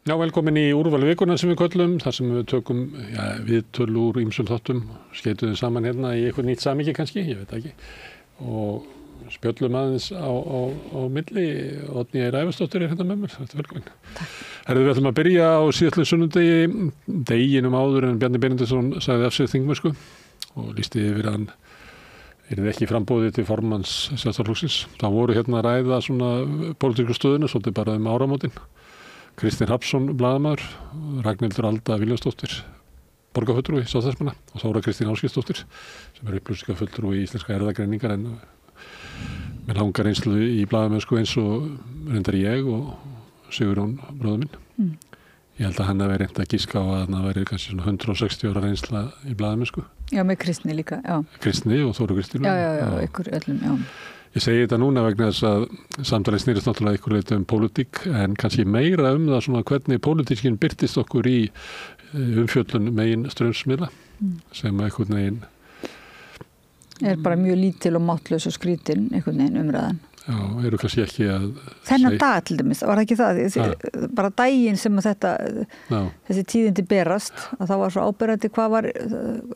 Já, velkomin í úrval vikunar sem við köllum, þar sem við tökum viðtöl úr ýmsum þáttum, skeytum saman hérna í eitthvað nýtt samhengi kannski, ég veit ekki, og spjöllum aðeins á milli. Oddný Ævarsdóttir hérna með mér, þetta er velkomin. Takk. Við ætlum að byrja á síðastliðinn sunnudegi, deginum áður en Bjarni Benediktsson sagði af sig þingmennsku og lýsti yfir að hann yrði ekki framboðið til formanns Sjálfstæðisflokksins. Það voru hérna að ræða svona pólitísku stöðuna, svolítið bara áramótin. Kristinn Hrafnsson, blaðamaður, Ragnhildur Alda Vilhjálmsdóttir, borgarfulltrúi Sjálfstæðismanna og Þóra Kristín Ásgeirsdóttir sem upplýsingafulltrúi í íslenska erfðagreiningar en með langar reynslu í blaðamennsku eins og reyndar ég og Sigurjón bróðir minn. Ég held að hann hafi reynt að giska á að hann væri kannski svona 160 ára reynsla í blaðamennsku. Já, með Kristni líka, já. Kristni og Þóru Kristínu. Já, ykkur öllum, já. Ég segi þetta núna vegna þess að samtalið snýrist náttúrulega ykkur leiti pólitík en kannski meira það svona hvernig pólitíkin birtist okkur í umfjöllun megin straumsmiðla sem einhvern veginn er bara mjög lítil og máttlaus og skrítin einhvern veginn umræðan. Já, eru kannski ekki að þennan dag til dæmis, var það ekki það? Bara daginn sem að þessi tíðindi berast, að það var svo áberandi hvað var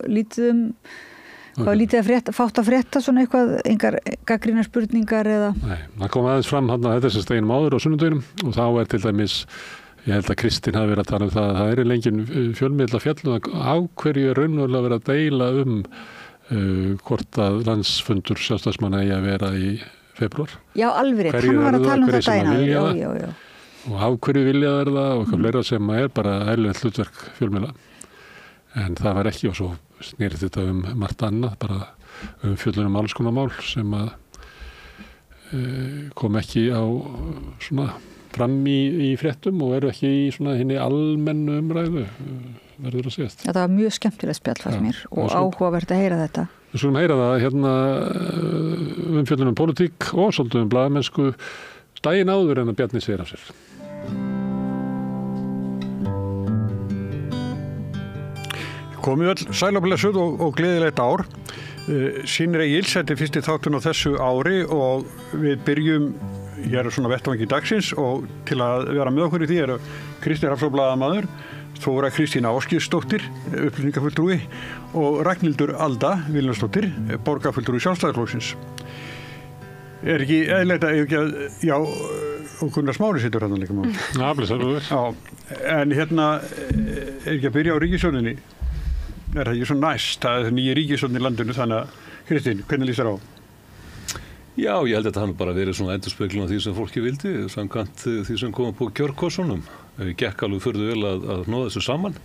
lítið hvað var lítið að frétta, fátt að frétta svona eitthvað, engar gagnrýnar spurningar eða? Nei, það kom aðeins fram hann að þetta deginum áður á sunnudeginum og þá er til dæmis, ég held að Kristinn hafi verið að tala það að það er lengin fjölmiðla fjallum á hverju er raunverulega verið að deila hvort að landsfundur Sjálfstæðismanna eigi að vera í febrúar. Já, alveg rétt, hann var að tala þetta daginn. Já. Og af hverju vilja það og eitthvað fleira sem er bara eðlilegt hlutverk fjölmiðla. En það var ekki og svo snýrið þetta margt annað, bara fjöllunum alls konar mál sem að kom ekki á svona fram í fréttum og eru ekki í svona hinni almennu umræðu, verður að segjast. Já, það var mjög skemmtilega spjall fannst mér og áhugavert að heyra þetta. Við skulum heyra það hérna umfjöllunum pólitík og svolítið blaðamennsku daginn áður en að Bjarni segir af sér. Komið öll sæl og blessuð og gleðilegt ár. Sýnir Egils, þetta er fyrsti þáttun á þessu ári og við byrjum, ég er svona vettvangi dagsins og til að vera með okkur í því eru Kristinn Hrafnsson blaðamaður, Þóra Kristín Ásgeirsdóttir, upplýsingafulltrúi og Ragnhildur Alda Vilhjálmsdóttir, borgarfulltrúi Sjálfstæðisflokksins. Er ekki eðlilegt já, og Gunnar Smári situr hérna líka mál. Já, blessaður. Já, en hérna er ekki að byrja á ríkisstjórninni. Er það ekki svo næst, það er nýja ríkisstjórn í landinu, þannig að Kristín, hvernig líst þér á? Já, ég held að það hann bara verið svona endurspeglun af því sem fólki vildi, samkvæmt því sem kom på kjörkossunum. Gekk alveg furðu vel að hnoða þessu saman.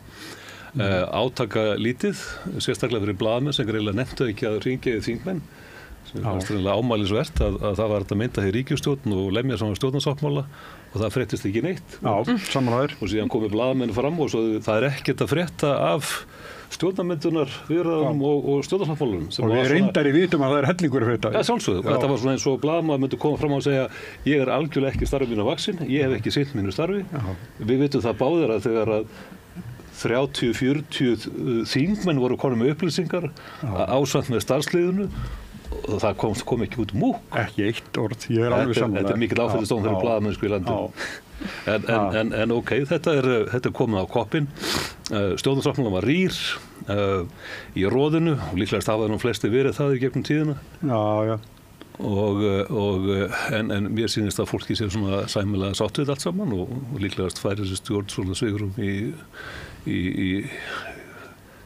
Átaka lítið, sérstaklega fyrir blaðamenn sem greinilega nefndu ekki að hringja í þingmenn. Sem var stundlega ámælisvert að það var að mynda því ríkisstjórn og lemja saman stjórnarsáttmála og það fréttist ekki neitt. Já, samanlæður. Og síðan komið blaðamenn fram og svo það er ekkert að frétta af stjórnarmyndunar viðræðum og stjórnarsáttmálunum. Og við reyndar í vitum að það er hellingur fyrir þetta. Já, sjálfsögðu. Þetta var svona eins og blaðamaður myndi koma fram og segja ég er algjörlega ekki starfi mínu vaksin, ég hef ekki sinnt mínu starfi. Við vitum það báðir að þegar að 30-40 þingmenn voru konum með upplýsingar ásamt með starfsliðinu og það kom ekki út múk. Ekki eitt orð, ég er alveg saman. Þetta er mikil áfællistón fyrir blaðamennsku í landinu. En ok, þetta er komið á koppinn. Stjórnarsáttmálinn var rýr í roðinu og líklegast hafa nú flesti verið það í gegnum tíðina. Já. En mér sýnist að fólki sér svona sæmilega sátt við allt saman og líklegast færi þessi stjórn svona svigrum í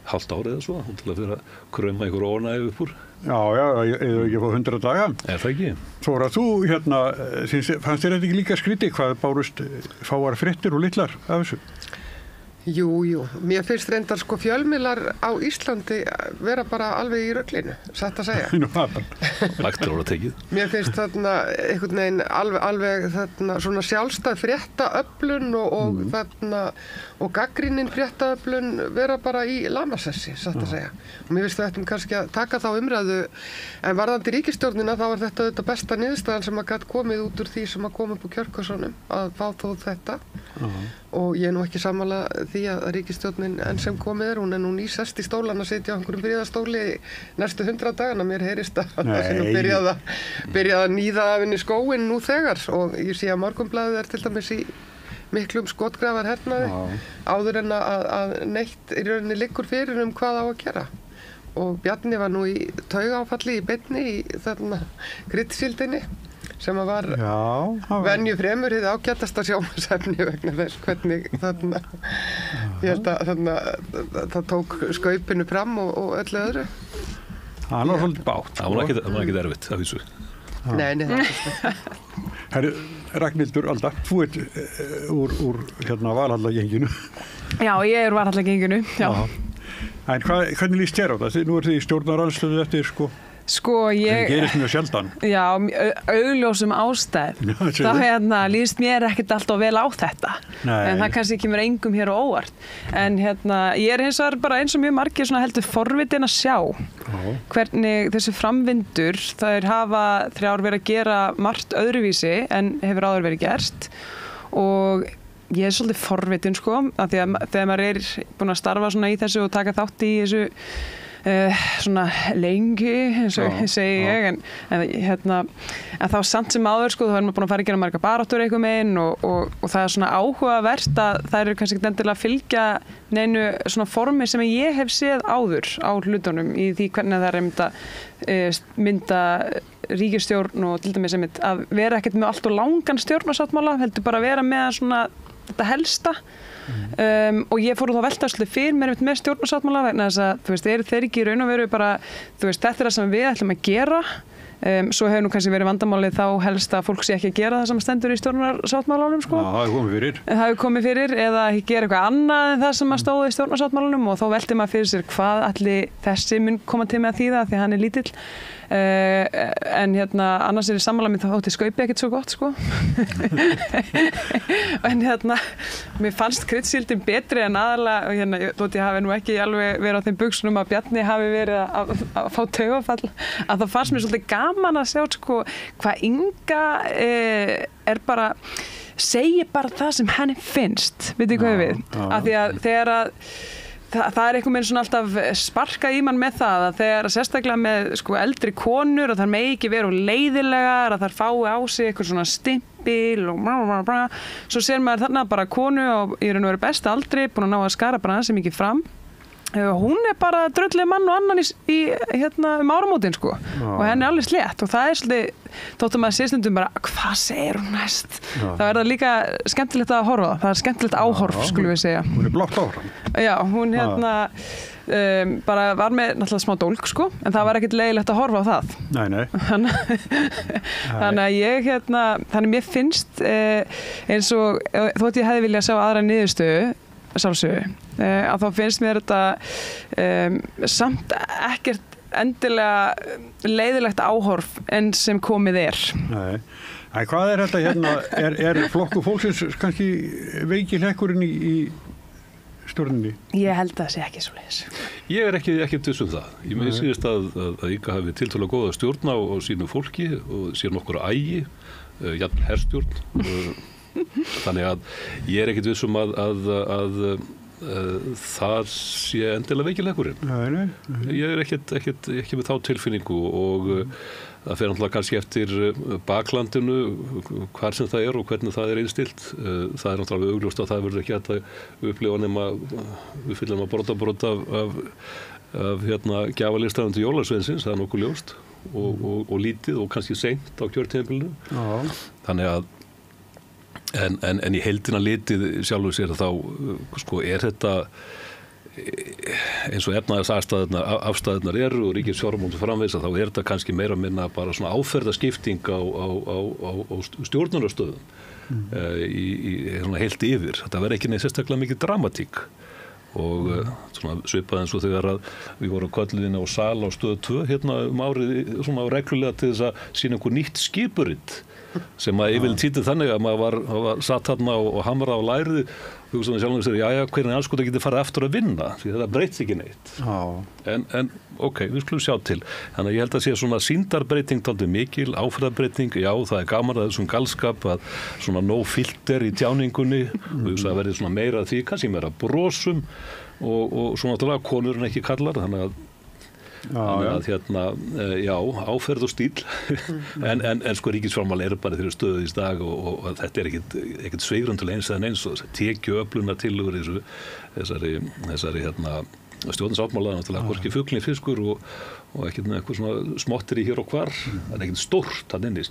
hálft árið eða svo til að vera kröma ykkur ónægju upp úr. Já, eða ekki fá 100 daga. Er það ekki? Þóra, þú hérna, fannst þér þetta ekki líka skrítið hvað bárust fáar fréttir og litlar af þessu? Jú. Mér finnst reyndar sko fjölmiðlar á Íslandi vera bara alveg í ruglinu, satt að segja. Nú, það Lægt er tekið. Mér finnst þarna einhvern veginn alveg þarna svona sjálfstæð fréttaöflun og þarna og gagnrýnin fréttaöflun vera bara í lamasessi, satt að segja. Og mér finnst við ættum kannski að taka þá umræðu, en varðandi ríkisstjórnina þá er þetta auðvitað besta niðurstaðan sem að gat komið út úr því sem að koma upp á kjörkössunum að fá þó þetta. Og ég er nú ekki sammála því að ríkisstjórnin enn sem komið hún er nú nýsest í stólan að sitja á einhverjum friðastóli næstu 100 dagana. Mér heyrist að það sé nú byrjað að níða af henni skóinn nú þegar og ég sé að Morgunblaðið er til dæmis í miklum skotgrafar hernaði áður en að neitt í rauninni liggur fyrir hvað á að gera. Og Bjarni var nú í taugaáfalli í beinni í þarna Grittsíldinni sem að var venju fremur hið ágætasta sjónvarpsefni vegna þess hvernig þarna ég held að það tók skaupinu fram og öllu öðru. Það var svolítið bátt. Það var ekki erfitt að vísu. Nei, það er ekki. Herru, Ragnhildur Alda, þú ert úr Valhallagenginu. Já, ég Valhallagenginu, já. En hvernig líst þér á það? Nú er þið í stjórnarandstöðu eftir ég... Það gerist mjög sjaldan. Já, augljósum ástæð. Þá líst mér ekkert alltaf vel á þetta. Nei. En það kannski kemur engum hér á óvart. En ég hins vegar bara eins og mjög margir heldur forvitin að sjá hvernig þessi framvindur, þær hafa 3 ár verið að gera margt öðruvísi en hefur áður verið gerst. Og ég svolítið forvitin af því að þegar maður búin að starfa í þessu og taka þátt í þessu svona lengi eins og segi ég en þá samt sem áður þá maður búin að fara að gera marga baráttur eitthvað meginn og það er svona áhugavert að það eru kannski ekki endilega að fylgja neinu svona formi sem ég hef séð áður á hlutunum í því hvernig það er mynda ríkisstjórn og til dæmis að vera ekkert með allt og langan stjórnarsáttmála heldur bara að vera með svona þetta helsta og ég fór þá velta svolítið fyrir mér með stjórnarsáttmála vegna þess að þeir ekki í raun og veru bara þetta er það sem við ætlum að gera svo hefur nú kannski verið vandamálið þá helst að fólk sé ekki að gera það sem stendur í stjórnarsáttmálanum það hefur komið fyrir eða ekki gera eitthvað annað en það sem að stóði í stjórnarsáttmálanum og þá velti maður fyrir sér hvað allir þessi mun koma til með að þýða því hann er lítill en annars er sammála mér þótti skaupi ekkert svo gott en mér fannst Grittsíldin betri en aðalega þótt ég hafi nú ekki alveg verið á þeim buxunum að Bjarni hafi verið að fá taugafall að það fannst mér svolítið gaman að sjá hvað Inga er bara segir bara það sem henni finnst vitið hvað við af því að þegar að það er einhvern veginn svona alltaf sparkað í mann með það að þegar sérstaklega með eldri konur og þær megi ekki vera leiðilegar að þær fái á sig eitthvað svona stimpil og svo sér maður þarna bara konu og í raun og veru besta aldri búin að ná að skara bara ansi mikið fram hún er bara dröllið mann og annan í áramótin og henni er alveg slétt og það er svolítið þóttum að sé stundum bara hvað segir hún næst það er það líka skemmtilegt að horfa það er skemmtilegt áhorf skulum við segja hún er blátt áfram já hún bara var með náttúrulega smá dólk en það var ekkert leiðilegt að horfa á það nei þannig að ég þannig mér finnst eins og þótt ég hefði viljað sjá aðra niðurstöðu sjálfsögðu að þá finnst mér þetta samt ekkert endilega leiðilegt áhorf en sem komið er. Nei. Hvað er þetta er flokku fólksins kannski veikilhekkurinn í stjórninni? Ég held að það sé ekki svoleiðis. Ég er ekki viss það. Ég með síðast að Inga hafi tiltölulega góða stjórn á sínu fólki og sér nokkur ægi, jafnvel herstjórn þannig að ég er ekkert viss að það sé endilega veikilhekkurinn. Nei. Ég er ekki með þá tilfinningu og það fer náttúrulega kannski eftir baklandinu hvar sem það er og hvernig það er innstilt. Það er náttúrulega augljóst að það verður ekki hægt að upplifa nema uppfylla brota af gjafalistanum til jólasveinsins, það er nokkuð ljóst og lítið og kannski seint á kjörtímabilinu. Þannig að En í heildina litið sjálfur sér þá er þetta eins og afstæðunar eru og ríkisfjármálum framvegis þá er þetta kannski meira minna bara svona áferðaskipting á stjórnunarstöðum í heilt yfir. Þetta verður ekki neitt sérstaklega mikið dramatík og svona svipað eins og þegar að við vorum kölluð inn á sal á stöð 2 árið svona reglulega til þess að sýna einhver nýtt skipuritt sem að yfirleitt týndi þannig að maður var satt þarna og hamra á lærið og hugsaði sjálfum sér, hvernig anskotað getið farið aftur að vinna því þetta breytist ekki neitt. En ok, við skulum sjá til. Þannig að ég held að sé svona sýndarbreyting dálítið mikil, áferðarbreyting, já það er gaman að þessum galskap að svona no filter í tjáningunni og það verði svona meira því, kannski meira brosum og svona náttúrulega konur en ekki kallar, þannig að Þannig að áferð og stíl en sko ríkisfjármál eru bara þeirra stöðu í dag og þetta er ekkert sveigrun til eins eða eins og tekjuöflunar tillögur þessari stjórnarsáttmála náttúrulega hvorki fugl né fiskur og ekkert með eitthvað svona smottir í hér og hvar það er ekkert stórt hann inni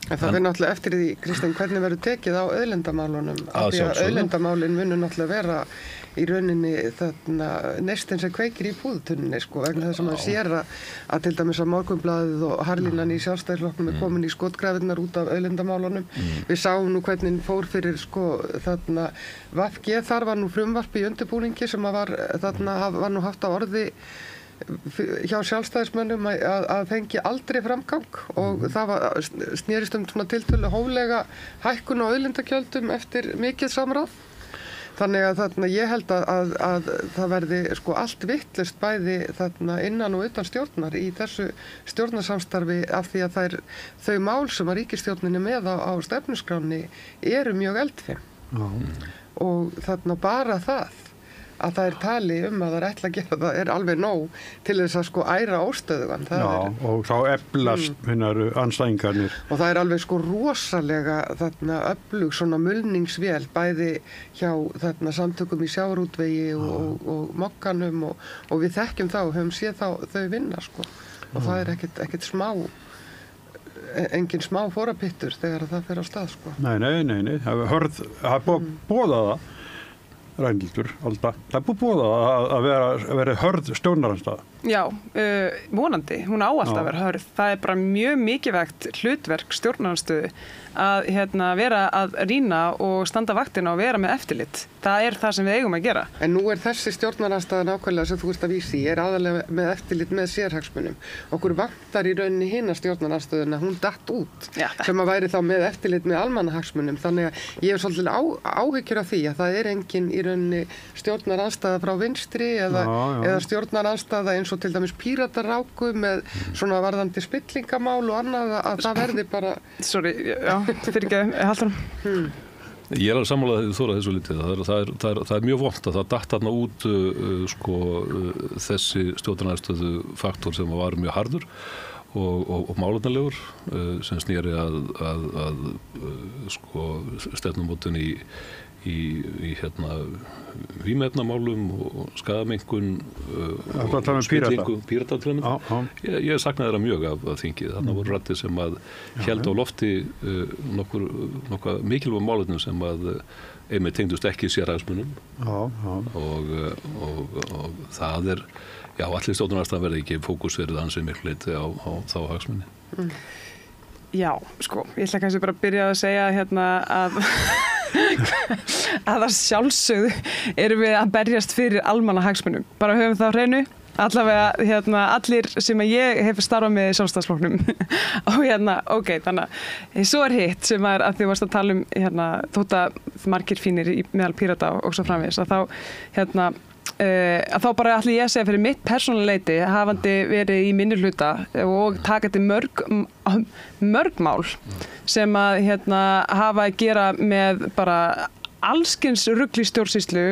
En það verður náttúrulega eftir því, Kristinn, hvernig verður tekið á auðlindamálunum af því að auðlindamálin munur náttúrulega vera í rauninni þarna neistinn sem kveikir í púðutunni vegna þess að maður sér að til dæmis að Morgunblaðið og Harlínan í Sjálfstæðisflokknum er komin í skotgrafirnar út af auðlindamálunum. Við sáum nú hvernig fór fyrir þarna VG, þar var nú frumvarp í undirbúningi sem var nú haft á orði hjá sjálfstæðismönnum að fengi aldrei framgang og það snerist svona tiltölu hóflega hækkun á auðlindagjöldum eftir mikið samráð. Þannig að ég held að það verði allt vitlaust bæði innan og utan stjórnar í þessu stjórnarsamstarfi af því að þau mál sem að ríkisstjórninni með á stefnuskráni eru mjög eldfim og bara það að það tali að það ætla að gera það er alveg nóg til þess að æra óstöðugan. Og þá eflast andstæðingarnir. Og það alveg rosalega öflug svona mulningsvél bæði hjá samtökum í sjávarútvegi og mokkanum og við þekkjum þá, höfum séð þau vinna og það ekkert smá engin smá forapittur þegar það fer á stað Nei, það er bóðað það Rænhildur, Alda. Það er búið að vera hörð stjórnarandstaða. Já, vonandi. Hún á alltaf að vera hörð. Það er bara mjög mikilvægt hlutverk stjórnarandstöðu að vera að rýna og standa vaktina og vera með eftirlit. Það er það sem við eigum að gera. En nú er þessi stjórnarandstaða nákvæmlega sem þú ert að vísi, er aðalega með eftirlit með sérhagsmunum. Okkur vantar í rauninni hina stjórnarandsstöðuna, hún datt út sem að væri þá með eftirlit með almannahagsmunum. Þannig að ég hef svolítið áhyggjur af því að það er engin í rauninni stjórnarandstaða frá vinstri eða stjórnarandstaða eins og til dæmis Píratar ráku með svona varðandi spillingamál og annað að það verði bara fyrir ekki, haldur Ég er alveg sammálaðið þórað þessu litið. Það er mjög vont að það datt þarna út þessi stjórnarandsstöðu faktor sem var mjög harður og málefnalegur sem sneri að stefnumótun í vímuefnamálum og skaðamengun Pírata ég saknaði þeirra mjög af þingið. Þarna voru raddir sem að héldu á lofti nokkuð mikilvægum málefnum sem að einmitt tengdust ekki sérhagsmunum og það er allir stjórnarandstaðan verði ekki fókus verið ansið miklu leyti á þá hagsmuni. Já, ég ætla kannski bara að byrja að segja að að sjálfsögðu erum við að berjast fyrir almannahagsmunum. Bara höfum það á hreinu. Allavega allir sem ég hef starfað með í Sjálfstæðisflokknum og þannig að svo er hitt sem að því varst að tala þótt að margir fínir meðal Pírata og svo framvegis að þá bara ætla ég að segja fyrir mitt persónulega leyti hafandi verið í minnihluta og takandi mörg mál sem að hafa að gera með bara allskins rugl í stjórnsýslu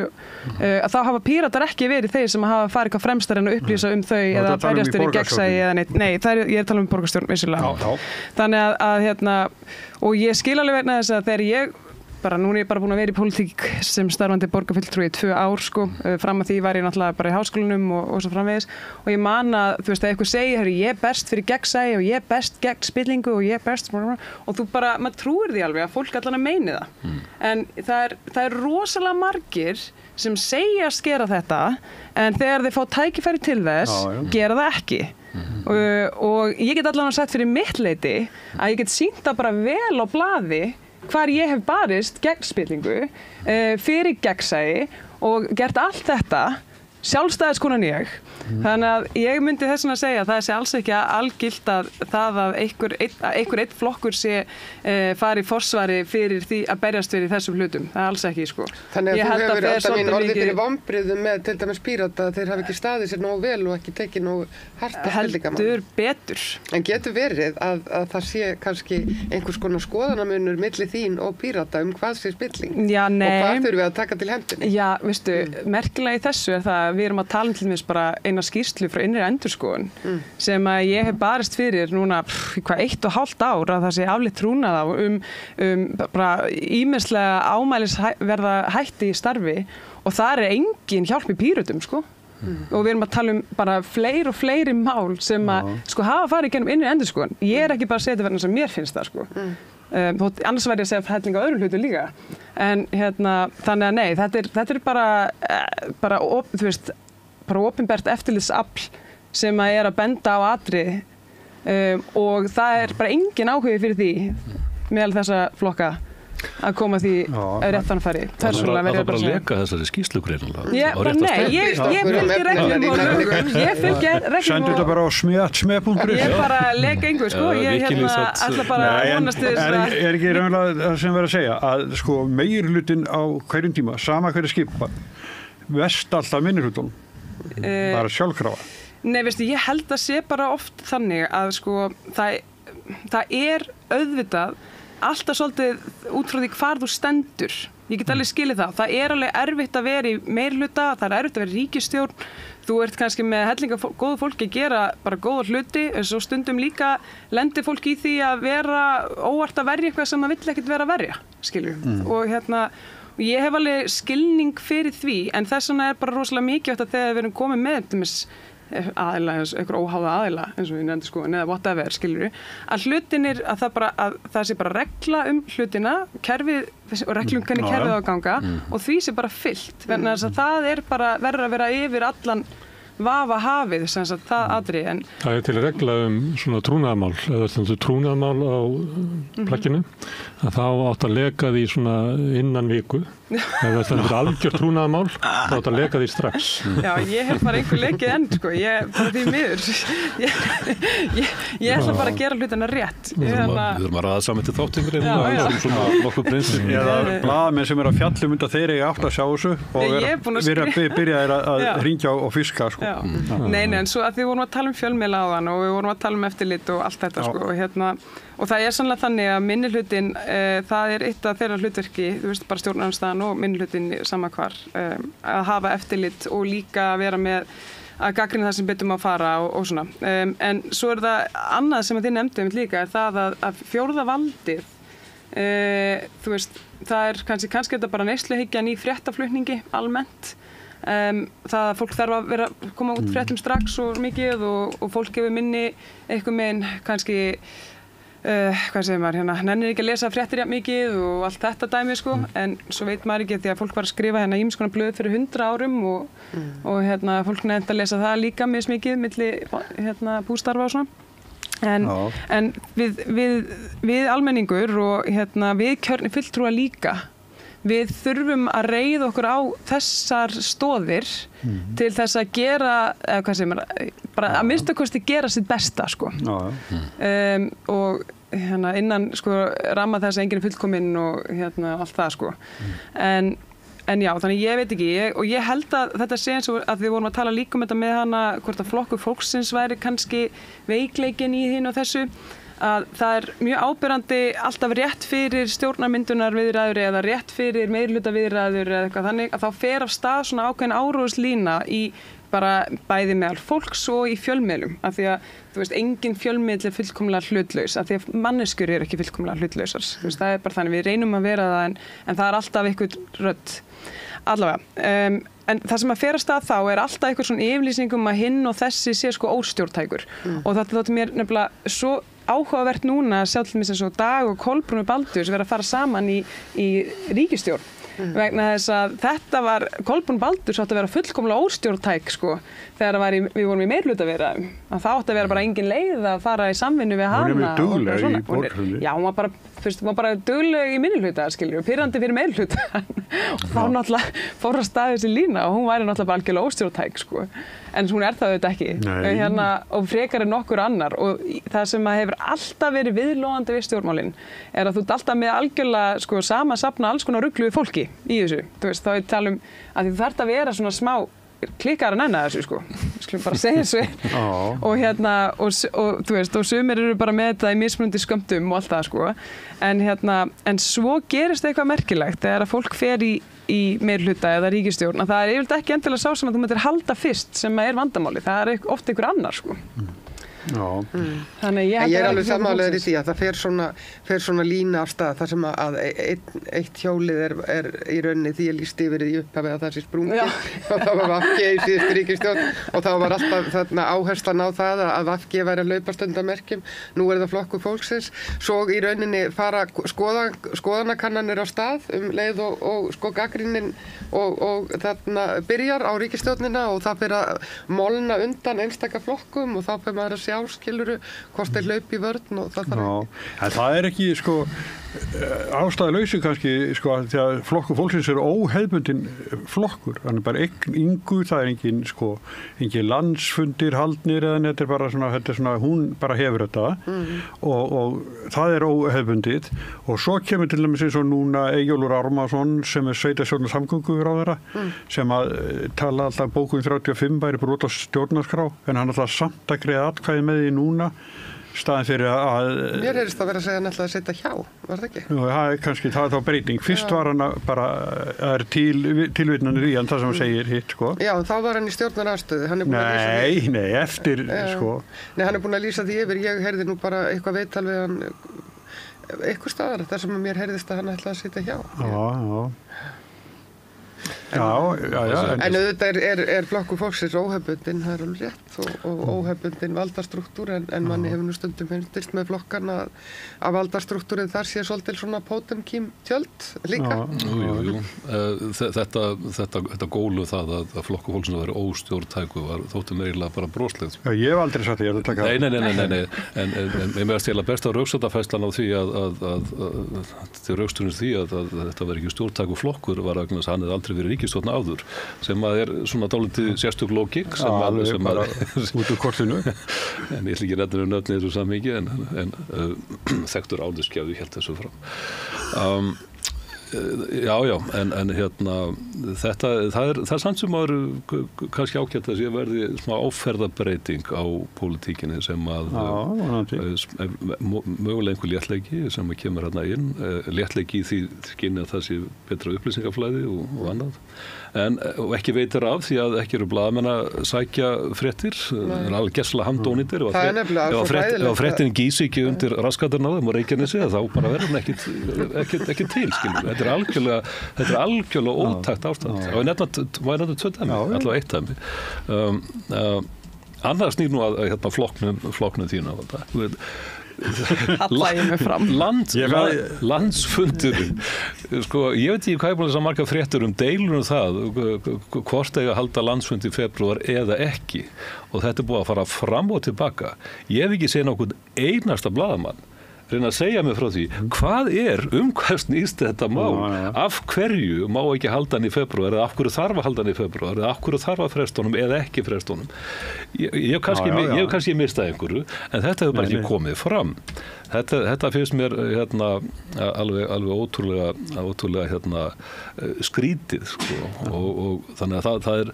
að þá hafa Píratar ekki verið þeir sem hafa farið hvað fremstar en að upplýsa þau eða berjast fyrir gegnsæi eða neitt. Nei, ég er að tala borgarstjórn vissulega. Þannig að og ég skil alveg vegna þess að þegar ég nú er ég bara búin að vera í pólitík sem starfandi borgarfulltrúi í 2 ár fram að því var ég náttúrulega bara í háskólanum og svo framvegis og ég man að þú veist að eitthvað segir ég er best fyrir gegnsæi og ég er best gegn spillingu og ég er best og þú bara, maður trúir því alveg að fólk allan að meini það en það er rosalega margir sem segjast gera þetta en þegar þeir fá tækifæri til þess gera það ekki og ég get allan að sagt fyrir mitt leyti að ég get sýnt það bara vel á blaði hvar ég hef barist gegn spillingu fyrir gegnsæi og gert allt þetta sjálfstæðiskonan ég. Þannig að ég myndi þess að segja að það sé alls ekki algilt að það að einhver einn flokkur sé fari í forsvari fyrir því að berjast fyrir þessum hlutum. Það er alls ekki, Þannig að þú hefur alltaf mín orðið fyrir vonbrigðum með til dæmis Pírata að þeir hafi ekki staðið sér nógu vel og ekki tekið nógu hart að spillingamál. Heldur betur. En getur verið að það sé kannski einhvers konar skoðanamunur milli þín og Pírata hvað sé spilling? Já, nei. Og hvað þurfum við að taka til hendinni? Já, veistu, merkilega í þessu er það við erum að tala til dæmis bara eina skýrslu frá innri endurskoðun sem að ég hef barist fyrir núna 1,5 ár að það sé afleitt trúnað á bara ýmislega ámælisverða hætti í starfi og það engin hjálp í Pírötum sko. Og við erum að tala bara fleiri og fleiri mál sem að sko hafa farið gennum innri endurskoðun. Ég ekki bara að segja þetta verðan sem mér finnst það sko. Annars væri ég að segja helling á öðrum hlutum líka. En þannig að nei, þetta bara þú veist, bara opinbert eftirlitsafl sem að að benda á atriði og það bara engin áhugi fyrir því meðal þessa flokka að koma því réttanfæri. Það er bara að leka þessari skýrslu greinilega. Ég fylgir reglum og lögum. Ég fylgir reglum og... Sendu þetta bara á sme.ri. Ég bara leka einhver, sko. Ég ætla bara að vonast til þess að... Er ekki raunlega það sem verið að segja að sko meirihlutin á hverjum tíma, sama hverju skipa, verst alltaf minnihlutunum. Bara sjálfkrafa. Nei, veistu, ég held að sé bara oft þannig að sko það auðvitað alltaf svolítið út frá því hvar þú stendur. Ég get alveg skilið það. Það alveg erfitt að vera í meirihluta, það erfitt að vera í ríkisstjórn. Þú ert kannski með hellinga góðu fólki að gera bara góða hluti, en svo stundum líka lendir fólk í því að vera óvart að verja eitthvað sem það vill ekkert vera að verja, skiljum. Og ég hef alveg skilning fyrir því, en þess vegna bara rosalega mikið að þegar við erum komið með aðila, einhver óháða aðila eins og við nefndum sko, eða whatever, skilur að hlutinir, að það sé bara regla hlutina, kerfið og reglum hvernig kerfið á að ganga og því sé bara fyllt, vegna þess að það bara verður að vera yfir allan vafa hafið, sem sagt, það atriði. Það til regla svona trúnaðarmál, eða stendur trúnaðarmál á plagginu, að þá átt að leka því svona innan viku. Ef það stendur algjört trúnaðarmál, þá átt að leka því strax. Já, ég hef bara einhver lekið enn, sko. Ég bara því miður. Ég ætla bara að gera hlutina rétt. Við þurfum að ræða saman til þáttingur svona nokkuð prinsip. Eða blaðamenn sem að fjallum undan þeir eiga átt að sjá þessu og byrja að hringja og fiska, sko. Nei, en svo að við vorum að tala fjölmiðla áðan og við vorum að tala eftirlit og allt þetta sko, og það sannlega þannig að minnihlutinn, það eitt af þeirra hlutverki, þú veist, bara stjórnarandstaðan og minnihlutinn sama hvar, að hafa eftirlit og líka vera með að gagnrýna það sem betur má fara og svona. En svo það annað sem þið nefndu líka, það að fjórða valdið, þú veist, það kannski þetta bara neysluhyggjan í fréttaflutningi almennt. Það að fólk þarf að koma út fréttum strax og mikið og fólk hefur minni eitthvað meginn kannski hvað segir maður nennir ekki að lesa fréttir jafn mikið og allt þetta dæmi sko, en svo veit maður ekki því að fólk var að skrifa ýmiss konar blöð fyrir 100 árum og fólk nefndi að lesa það líka mismikið milli bústarfa og svona en við almenningur og við kjörni fulltrúa líka við þurfum að reiða okkur á þessar stoðir til þess að gera, hvað segir maður, bara að minnsta kosti gera sitt besta, sko. Og innan, sko, ramma þess að enginn fullkominn og allt það, sko. En já, þannig ég veit ekki, og ég held að þetta sé eins og að við vorum að tala líka þetta með hana, hvort að flokkur fólksins væri kannski veikleikin í hinn og þessu, að það mjög áberandi alltaf rétt fyrir stjórnarmyndunar viðræður eða rétt fyrir meirihluta viðræður eða eitthvað þannig að þá fer af stað svona ákveðin áróðslína í bara bæði meðal fólks og í fjölmiðlum af því að þú veist engin fjölmiðl fullkomlega hlutlaus af því að manneskjur ekki fullkomlega hlutlausar þú veist það bara þannig við reynum að vera það en það alltaf einhver rödd allavega en það sem að fer af stað þá alltaf einhver svona yfirlýsing að hinn og þessi sé sko óstjórntækur og þetta þótti mér nefnilega svo áhugavert núna að sjá til dæmis eins og Dag og Kolbrúnu Baldurs vera að fara saman í ríkisstjórn vegna þess að þetta var Kolbrún Baldurs átti að vera fullkomlega óstjórntæk sko þegar við vorum í meirhlutaviðræðum að það átti að vera bara engin leið að fara í samvinnu við hana. Hún mjög dugleg í borgarfundi. Já, hún var bara dugleg í minnihluta, skilur, pirrandi fyrir meirhluta og þá náttúrulega fór að staði þessi lína og hún væri náttúrulega bara algjörlega óstjórntæk sko en hún það auðvitað ekki og frekar en nokkur annar og það sem hefur alltaf verið viðlóðandi við stjórnmálin að þú ert alltaf með algjörlega sko sama safna alls konar rugluðu fólki í þessu, þú veist, þá talum að þú þarft að vera svona smá klikkar en enna þessu sko, skulum bara segja þessu og þú veist, og sumir eru bara með þetta í mismunandi skömmtum og allt það sko, en svo gerist eitthvað merkilegt þegar að fólk fer í í meirihluta eða ríkisstjórn að það yfirleitt ekki endilega sá sem að þú myndir halda fyrst sem er vandamáli, það oft einhver annar sko. Þannig ég er alveg sammálaður í því að það fer svona lína af stað þar sem að eitt hjólið er í rauninni því ég lýst yfir í upphafi að það sé sprungið og það var VG í síðustu ríkisstjórn og þá var alltaf þarna áherslan á það að VG væri að laupast undan merkjum, nú er það Flokkur fólksins, svo í rauninni fara skoðanakannanir á stað leið og sko gagnrýnin og þarna byrjar á ríkisstjórnina og það fyrir að molna undan einstaka flokkum og þá fyrir maður að sjá skiluru, hvort þeir hlaupi í vörn og það þarf ekki. En það er ekki sko ástæðuleysi kannski sko því að Flokkur fólksins er óhefðbundin flokkur, hann er bara yngu, það er engin landsfundir haldnir eða þetta er svona, hún bara hefur þetta og það er óhefðbundið og svo kemur til dæmis eins og núna Eyjólfur Ármannsson sem er sveitarstjórnar samgönguráðherra sem að tala alltaf bókun 35 væri brot á stjórnarskrá en hann alltaf samt að greiða atkvæði með því núna staðin fyrir að mér heyrist að vera að segja hann alltaf að setja hjá, var það ekki? Jú, það er kannski, það er þá breyting. Fyrst var hann bara, það er tilvitnanir í hann, það sem hann segir hitt, sko. Já, en þá var hann í stjórnaraðstöðu, hann er búin að lýsa því. Nei, eftir, sko. Nei, hann er búin að lýsa því yfir, ég heyrði nú bara eitthvað viðtal við hann, eitthvað staðar, þar sem mér heyrðist að hann ætlaði að setja hjá. Já. En auðvitað er Flokkur fólksins óhefbundin, það er alveg rétt og óhefbundin valdastruktúr en manni hefur nú stundum fundist með flokkana að valdastruktúrin þar sé svolítið svona Potemkin tjöld líka. Jú. Þetta gólu það að Flokkur fólksins að vera óstjórntæku þóttu meirilega bara broslegt. Já, ég hef aldrei sagt því að þetta Nei, en ég meðast til að besta rökstættafæslan á því til röksturins því að þetta verið ekki stjórntæku flokkur var að hann hefði aldrei verið ríkisstjórn áður sem að er svona dálítið sérstök lógík sem að út úr kortinu en ég ætla ekki nefna nöfni þessu samhengi en þekktur álduskjáðu hélt þessu fram en hérna það er samt sem maður kannski ágætt að sé verði smá áferðabreyting á pólitíkinni sem að mögulega einhver léttleiki sem að kemur hérna inn léttleiki í því skyni að það sé betra upplýsingaflæði og annað og ekki veitir af því að ekki eru blaðamenn að sækja fréttir það er alveg gessla handónýtir ef fréttin gísi ekki undir raskatarna á þeim og Reykjanesi þá bara verður hann ekki til skilur. Þetta er algjörlega ótækt ástand og var nefna tvö dæmi, allavega eitt dæmi annars snýr nú að flokknum þínu Alla ég mig fram landsfundurinn sko, ég veit ekki hvað er búin að marga fréttur deilur það hvort eiga að halda landsfund í febrúar eða ekki og þetta er búið að fara fram og tilbaka ég hef ekki séð nokkuð einasta blaðamann reyna að segja mig frá því hvað hvað snýst þetta mál af hverju má ekki halda hann í febrúar eða af hverju þarf að halda hann í febrúar eða af hverju þarf að fresta honum eða ekki fresta honum ég hef kannski mistað einhverju en þetta hefur bara ekki komið fram þetta finnst mér alveg ótrúlega skrítið sko. og þannig að það er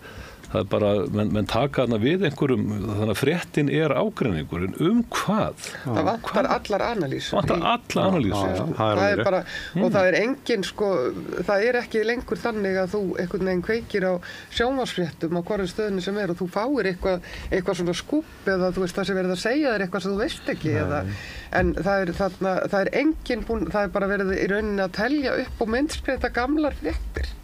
bara, menn taka þarna við einhverjum, þannig að fréttin er ágreiningurinn hvað? Það vantar allar analýsur. Það er bara, og það er engin, sko, það er ekki lengur þannig að þú einhvern veginn kveikir á sjónvarpsfréttum á hverju stöðinu sem og þú fáir eitthvað svona skúpp eða þú veist það sem verið að segja þér eitthvað sem þú veist ekki en það er engin það er bara verið í rauninni að telja upp og myndspreyta gamlar fréttir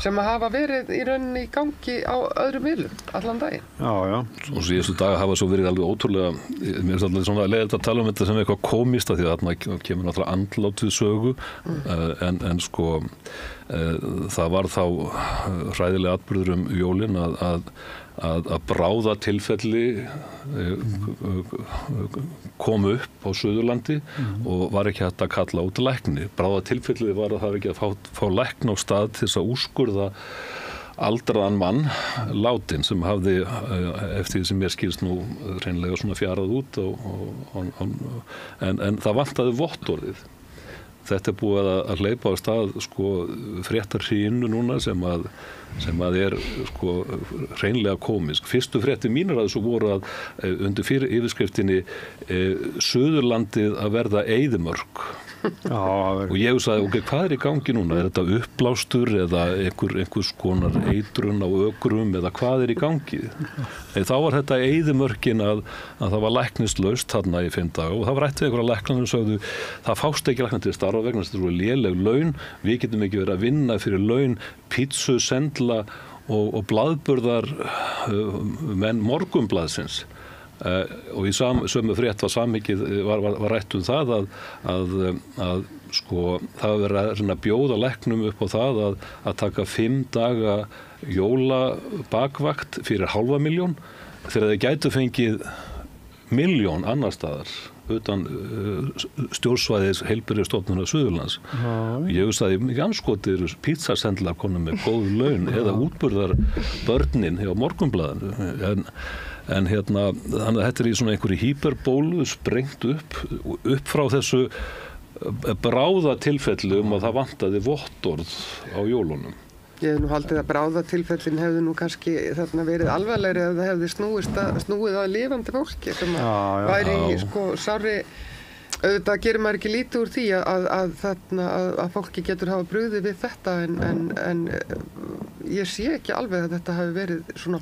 sem að hafa verið í rauninni í gangi á öðrum miðlum allan daginn. Já. Og síðustu daga hafa svo verið alveg ótrúlega, mér finnst alltaf svona leiðilegt að tala um þetta sem eitthvað komist að því að þarna kemur náttúrulega andlát við sögu en sko það var þá hræðilega atburður jólin að bráða tilfelli kom upp á Suðurlandi og var ekki hægt að kalla út lækni. Bráða tilfelli var að það var ekki að fá lækn á stað til þess að úrskurða aldraðan mann látinn sem hafði eftir því sem mér skilst nú hreinlega svona fjarað út en það vantaði vottorðið. Þetta er búið að hleypa á stað sko fréttarhrínu núna sem að er sko hreinlega komisk. Fyrstu fréttir mínar að þessu voru að undir fyrir yfirskriftinni Suðurlandið að verða eyðimörk. og ég sagði, ok, hvað í gangi núna? Er þetta uppblástur eða einhvers konar eitrun á ökrum eða hvað í gangi? Þá var þetta eyðimörkin að það var læknislaust þarna í 5 daga og það var rætt við einhverja læknar og sagðu, það fást ekki læknar til starfa vegna þetta voru léleg laun, við getum ekki verið að vinna fyrir laun, pítsu, sendla og blaðburðar menn Morgunblaðsins. Og í sömu frétt var samhengið var rætt það að sko það var verið að bjóða læknum upp á það að taka 5 daga jólabakvakt fyrir 500.000 þegar þeir gætu fengið 1 milljón annar staðar utan stjórnsvæðis heilbrigðisstofnunar Suðurlands. Ég veist að í anskoti eru pítsasendlar konum með góð laun eða útburðar börnin hjá Morgunblaðinu en hérna, þannig að þetta í svona einhverju hýperbólu sprengt upp frá þessu bráðatilfelli að það vantaði vottorð á jólunum. Ég hef nú haldið að bráðatilfellin hefðu nú kannski þarna verið alvarlegri ef það hefði snúið að lifandi fólki sem væri í sko sárri. Auðvitað gerir maður ekki lítið úr því að fólki getur hafa brugðið við þetta en ég sé ekki alveg að þetta hafi verið svona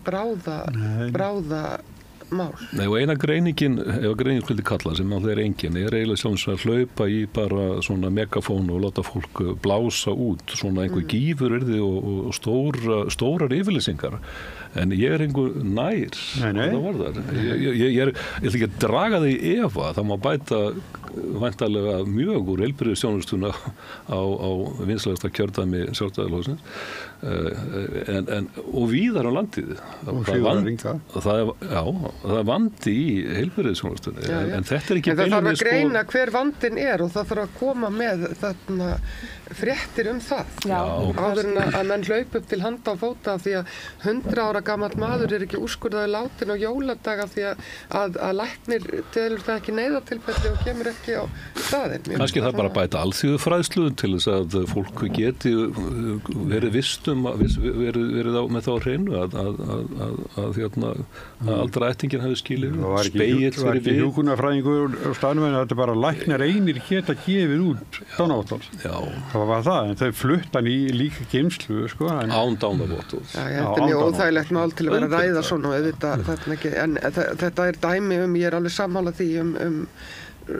bráða mál. Nei, og eina greiningin, ef greining vildi kalla sem náttúrulega engin, eiginlega sjálfs að hlaupa í bara svona megafónu og láta fólk blása út, svona einhver gífuryrði og stórar yfirlýsingar. En ég einhver nær, það var þar. Ég ætla ekki að draga það í efa, það má bæta væntanlega mjög úr heilbrigðisþjónustuna á vinsælegasta kjördæmi Sjálfstæðisflokksins og víðar á landið. Það er vandi í heilbrigðisþjónustunni, en þetta ekki en það þarf að greina hver vandinn og það þarf að koma með þarna fréttir það áður en að menn hlaup upp til handa og fóta því að 100 ára gamall maður ekki úrskurðaður látin á jóladaga því að læknir telur það ekki neyðartilfelli og kemur ekki á staðinn. Kannski það bara bæta alþýðufræðslu til þess að fólk geti verið vistum verið með þá hreinu að aldra ættingin hafi skilið spegill fyrir við. Hjúkrunarfræðingur á staðnum en þetta bara læknar einir geta gefið út dánavottorð. Það var það, en þau fluttan í líka geymslu sko. Án dánavottorð. Þetta er mjög óþægilegt mál til að vera að ræða svona en þetta er dæmi ég alveg sammála því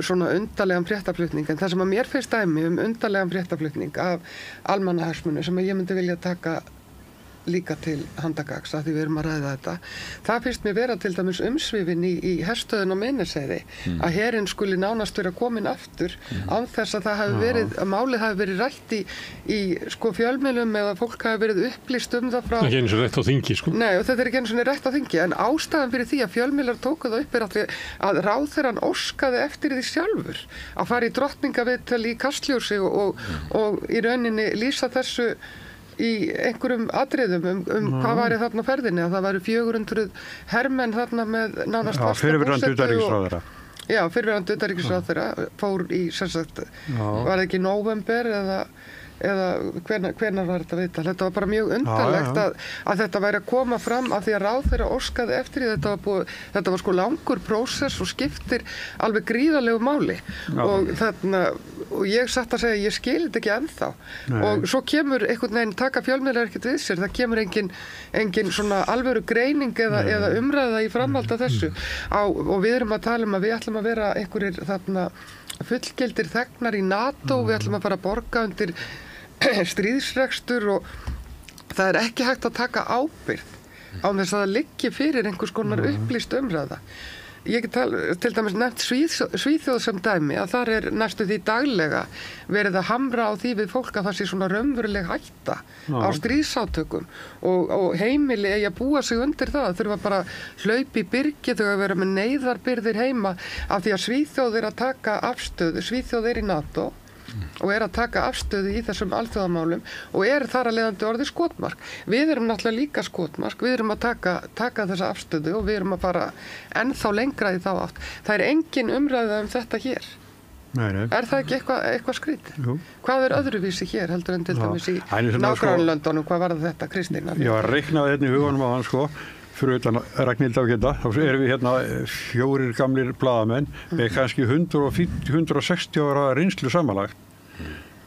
svona undarlegan fréttaflutning en það sem að mér finnst dæmi undarlegan fréttaflutning af almannahagsmuni sem ég myndi vilja taka líka til handagags að því við erum að ræða þetta. Það finnst mér vera til dæmis umsvifin í herstöðin á Meinaseyði að herinn skuli nánast vera komin aftur án þess að það hafi verið, að málið hafi verið rætt í sko fjölmiðlum eða fólk hafi verið upplýst það frá. Ekki eins og rétt á þingi sko. Nei og þetta ekki eins og rétt á þingi en ástæðan fyrir því að fjölmiðlar tóku það upp að ráðherrann óskaði eftir því sjálfur að fara í drottningaviðtal í Kastljósi og í rauninni lýsa þessu í einhverjum atriðum hvað væri þarna á ferðinni að það væri 400 hermenn þarna með nánast fasta fyrrverandi utanríkisráðherra. Já, fyrrverandi utanríkisráðherra fór í var það ekki í nóvember eða hvenær var þetta viðtal. Þetta var bara mjög undarlegt að þetta væri að koma fram af því að ráðherra óskaði eftir því þetta var sko langur prósess og skiptir alveg gríðarlegu máli og ég satt að segja ég skil þetta ekki ennþá og svo kemur einhvern veginn taka fjölmiðlar ekkert við sér, það kemur engin svona alvöru greining eða umræða í framhald af þessu og við erum að tala að við ætlum að vera einhverjir þarna fullgildir þegnar í NATO, við ætlum að fara að borga undir stríðsrekstur og það er ekki hægt að taka ábyrgð án þess að það liggi fyrir einhvers konar upplýst umræða. Ég get til dæmis nefnt Svíþjóð sem dæmi að þar er næstu því daglega verið að hamra á því við fólk að það sé svona raunveruleg hætta á stríðsátökum og heimili eigi að búa sig undir það þurfa bara hlaupi í byrgi þau að vera með neyðarbyrðir heima af því að Svíþjóð er að taka afstöðu, Svíþjóð er í NATO og er að taka afstöðu í þessum alþjóðamálum og er þar að leiðandi orðið skotmark. Við erum náttúrulega líka skotmark, við erum að taka þessa afstöðu og við erum að fara ennþá lengra í þá átt. Það er engin umræða þetta hér. Nei. Er það ekki eitthvað skrítið? Jú. Hvað er öðruvísi hér heldur en til dæmis í nágrannlöndunum, hvað var þetta Kristín? Ég var að reikna þetta í huganum á hann sko. fyrir utan Ragnhild Ágæta, þá erum við hérna 4 gamlir blaðamenn með kannski 160 ára reynslu samanlagt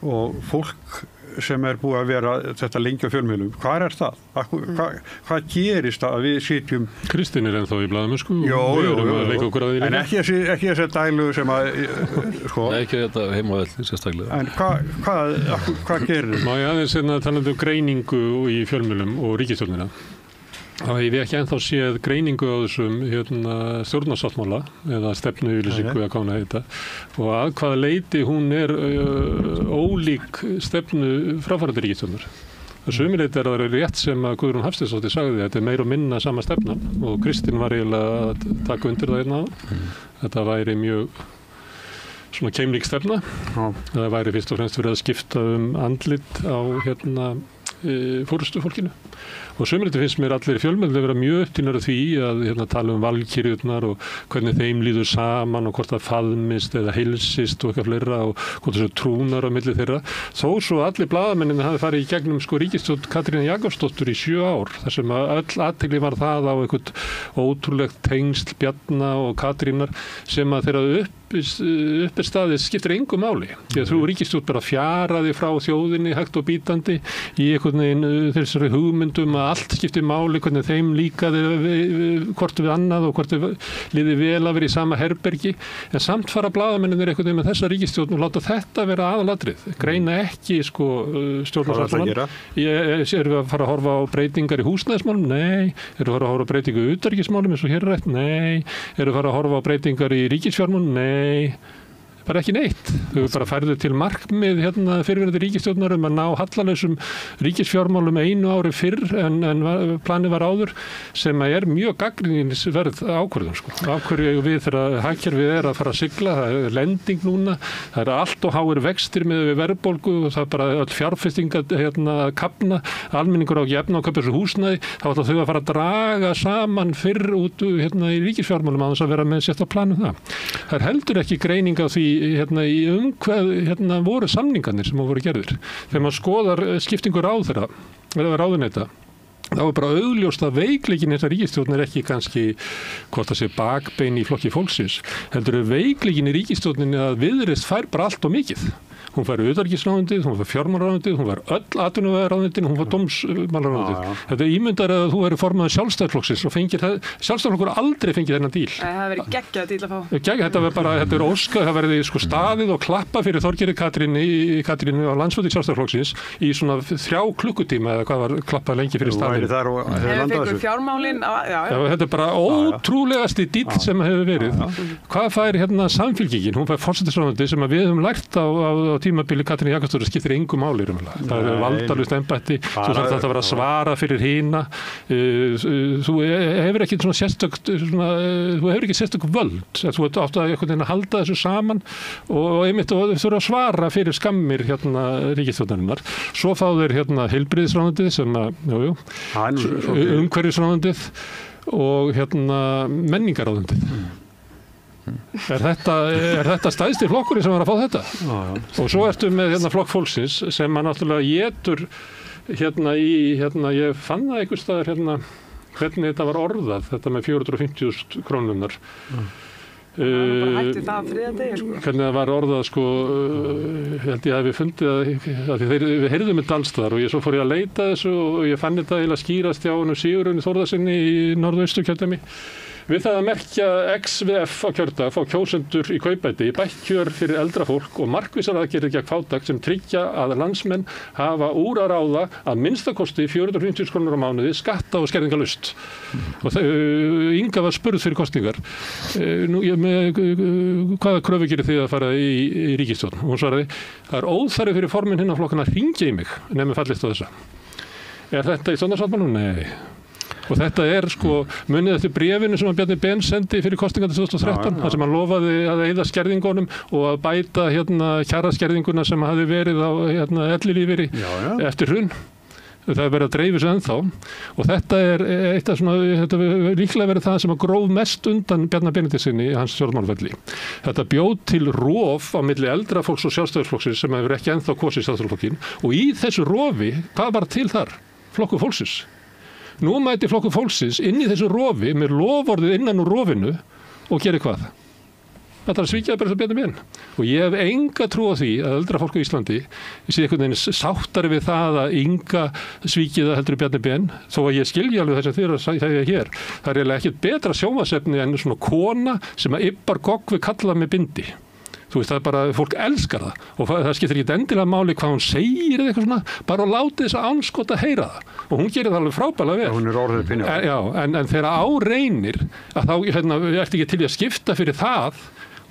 og fólk sem búið að vera þetta lengi á fjölmiðlum. Hvað það? Hvað gerist að við sitjum... Kristín ennþá í blaðamennsku. Jó. En ekki þessi dælu sem að... Nei, ekki þetta heima vel, sérstaklega. En hvað gerir? Má ég aðeins talandi um greiningu í fjölmiðlum og ríkisstjórnina. Það hef ég ekki ennþá séð greiningu á þessum stjórnarsáttmála eða stefnuyfirlýsingu eða hvað hún heita og að hvaða leyti hún ólík stefnu fráfarandi ríkisstjórnar. Það sumilegt að það er rétt sem að Guðrún Hafsteinsdóttir sagði þetta meira og minna sama stefnan og Kristín var eiginlega að taka undir það hérna á. Þetta væri mjög svona keimlík stefna. Það væri fyrst og fremst verið að skipta andlit á fórustufólkinu. Og sömurleiti finnst mér allir fjölmiðlar vera mjög upptíðnar af því að tala um valkyrjurnar og hvernig þeim líður saman og hvort það faðmist eða heilsist og eitthvað fleira og hvort þessu trúnar á milli þeirra. Þó svo allir blaðamennin hafi farið í gegnum ríkisstjórn Katrínar Jakobsdóttur í 7 ár þar sem öll athygli var það á eitthvað ótrúlegt tengsl Bjarna og Katrínar sem að þeirra upp staðið skiptir engu máli. Því að þú ríkisstjórn bara fjaraði frá þjóðinni hægt og bítandi í einhvern veginn þessari hugmyndum að allt skiptir máli, hvernig þeim líkaði hvort við annað og hvort við liði vel að vera í sama herbergi en samt fara blaðamennir einhvern veginn með þessa ríkisstjórn og láta þetta vera aðalatrið. Greina ekki stjórnarsáttmálann. Erum við að fara að horfa á breytingar í húsnæðismálum? Nei. Erum við að fara að horfa á breytingu í utanríkismálum eins og hér er rætt? Nei. Erum við að fara að horfa á breytingar í ríkisfjármálum? Nei, bara ekki neitt. Þau bara færðu til markmið fyrirverandi ríkisstjórnar að ná hallalausum ríkisfjármálum 1 ári fyrr en planið var áður sem mjög gagnrýnisverð ákvörðun. Af hverju við þegar hagkerfið að fara að sigla, það er lending núna, það allt og háir vextir með verðbólgu og það er bara öll fjárfesting að kapna, almenningur á ekki efna á kaupa þessu húsnæði, þá ætla þau að fara að draga saman fyrr út í ríkisfjármálum að þess að vera með sérst á planum það. Það er heldur ekki greining á því í hvað voru samningarnir sem voru gerðir. Þegar maður skoðar skiptingu ráðherra eða ráðuneyta þá er bara augljóst að veikleikin þessar ríkisstjórn ekki kannski hvort það sé bakbein í flokki fólksins. Heldur veikleikin í ríkisstjórninni að Viðreisn fær bara allt og mikið. Hún fær utanríkisráðuneytið, hún fær fjármálaráðuneytið, hún fær öll atvinnuvegaráðuneytin, hún fær dómsmálaráðuneytið. Þetta ímyndar að þú væri formaður Sjálfstæðisflokksins og Sjálfstæðisflokkur aldrei fengið þennan díl. Það hefur verið geggjað díl að fá. Þetta er óskað, það verði staðið og klappa fyrir Þorgerði Katrínu á landsfundi Sjálfstæðisflokksins í svona 3 klukkutíma eða hvað var klappað lengi fyrir staðið. Þetta er bara ótrúlegasti díll sem hefur verið. Hvað fær Samfylkingin? Hún fær forsætisráðuneytið sem við höfum lært á tímabili Katrínar Jakobsdóttir skiptir engu máli. Það er valdalaust embætti, þú þarf þetta að vera að svara fyrir hina. Þú hefur ekki sérstök völd. Þú ert átt að halda þessu saman og einmitt þú þurfa að svara fyrir skammir ríkisstjórnarinnar. Svo fá þeir heilbrigðisráðuneytið sem umhverfisráðuneytið og menningarráðuneytið. Er þetta stærsti flokkurinn sem var að fá þetta? Og svo ertu með flokk fólksins sem náttúrulega étur ég fann það einhvers staðar hvernig þetta var orðað, þetta með 450.000 krónurnar. Hvernig það var orðað held ég að við fundið að við heyrðum með Dalstar og svo fór ég að leita þessu og ég fann þetta eiginlega skýrast hjá Sigurjóni Þórðarsyni í Norðausturkjördæmi. Við það að merkja XVF á kjördag fá kjósendur í kaupbæti, bætt kjör fyrir eldra fólk og markvissar aðgerðir gegn fátækt sem tryggja að landsmenn hafa úr að ráða að minnstakosti 450 krónur á mánuði skatta og skerðingalust. Og Inga var spurð fyrir kosningar. Hvaða kröfu gerir þið að fara í ríkisstjórn? Hún svaraði, það er óþarfi fyrir formin hinna flokkana að hringja í mig nefnum fallist á þessa. Er þetta í stjórnarsáttmálanum? Nei. Og þetta munið eftir bréfinu sem Bjarni Ben sendi fyrir kosningarnar 2013, þar sem hann lofaði að eyða skerðingunum og að bæta kjaraskerðinguna sem hafi verið á ellilífeyri eftir hrun. Það er verið að dreifa þessu ennþá og þetta er þetta líklega verið það sem að gróf mest undan Bjarna Benediktssyni í hans stjórnmálferli. Þetta bjóð til rof á milli eldra fólks og Sjálfstæðisflokksins sem hefur ekki ennþá kosið Sjálfstæðisflokkinn og í þessu rofi, hvað var til þar? Flokkur fólksins. Nú mæti Flokkur fólksins inn í þessu rofi með loforðið innan úr rofinu og gerir hvað? Það að svíkja bara þess að Bjarni Ben. Og ég hef enga trú á því að eldra fólk á Íslandi sé einhvern veginn sáttari við það að enga svíkið að heldur Bjarni Ben, þó að ég skilji alveg þess að þið eru að segja hér. Það er eiginlega ekkert betra sjónvarpsefni en svona kona sem að yppar gogg við kalla með bindi. Þú veist, það er bara, fólk elskar það og það skiptir ekki endilega máli hvað hún segir eða eitthvað svona, bara láti þess að anskota heyra það og hún gerir það alveg frábælega vel. Hún er orðið pinni. Já, en þegar á reynir að þá ertu ekki til í að skipta fyrir það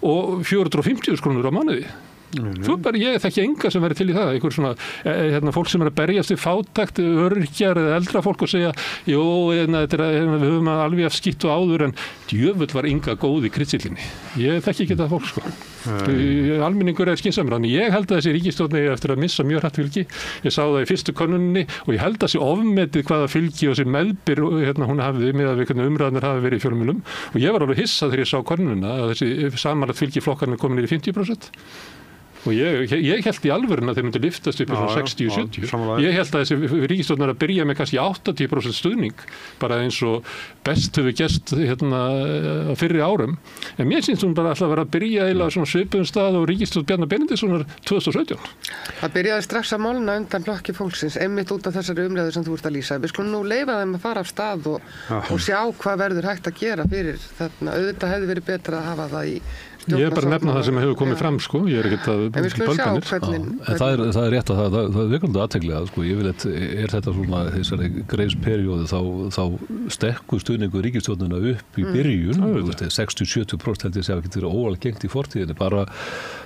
og 450 krónur á mánuði. Ég þekki enga sem verið til í það, einhver svona fólk sem er að berjast við fátækt, öryrkjar eða eldra fólk og segja, jú, við höfum alveg haft skítt og áður en djöfull var Inga góð í kryddsíllinni. Ég þekki ekki það fólk, sko. Almenningur er skynsamur, þannig ég held að þessi ríkisstjórn eigi eftir að missa mjög hratt fylgi. Ég sá það í fyrstu könnuninni og ég held að þessi ofmetið hvaða fylgi og þessi meðbyr hún hafði með að við umræðanir hafi verið í fjölmiðlum og ég var alveg hissa þegar ég sá könnunina að þessi samanlagt fylgi flokkarnir komin í 50%. Og ég held í alvörun að þeir myndi liftast upp í 60-70. Ég held að þessi ríkisstjórn er að byrja með kannski 80% stuðning, bara eins og best hefur gerst á fyrri árum. En mér syns hún bara alltaf að vera að byrja eiginlega svona svipuðum stað og ríkisstjórn Bjarna Benediktssonar 2017. Það byrjaði strax að málna undan Flokki fólksins, einmitt út af þessari umræðu sem þú ert að lýsa. Við skulum nú leyfa þeim að fara af stað og sjá hvað verður hægt að gera fyrir þarna. Auðvitað hefði verið betra að hafa það í Ég er bara að nefna það sem hefur komið fram, sko. Ég er ekkert að bölganir. Það er rétt að það er veikandi aðteglega, sko. Yfirleitt er þetta svona þessari greiðsperióðu þá stekkur stuðningu ríkisstjórnina upp í byrjun. 60-70% held ég sé að getur óalgengt í fortíðinni.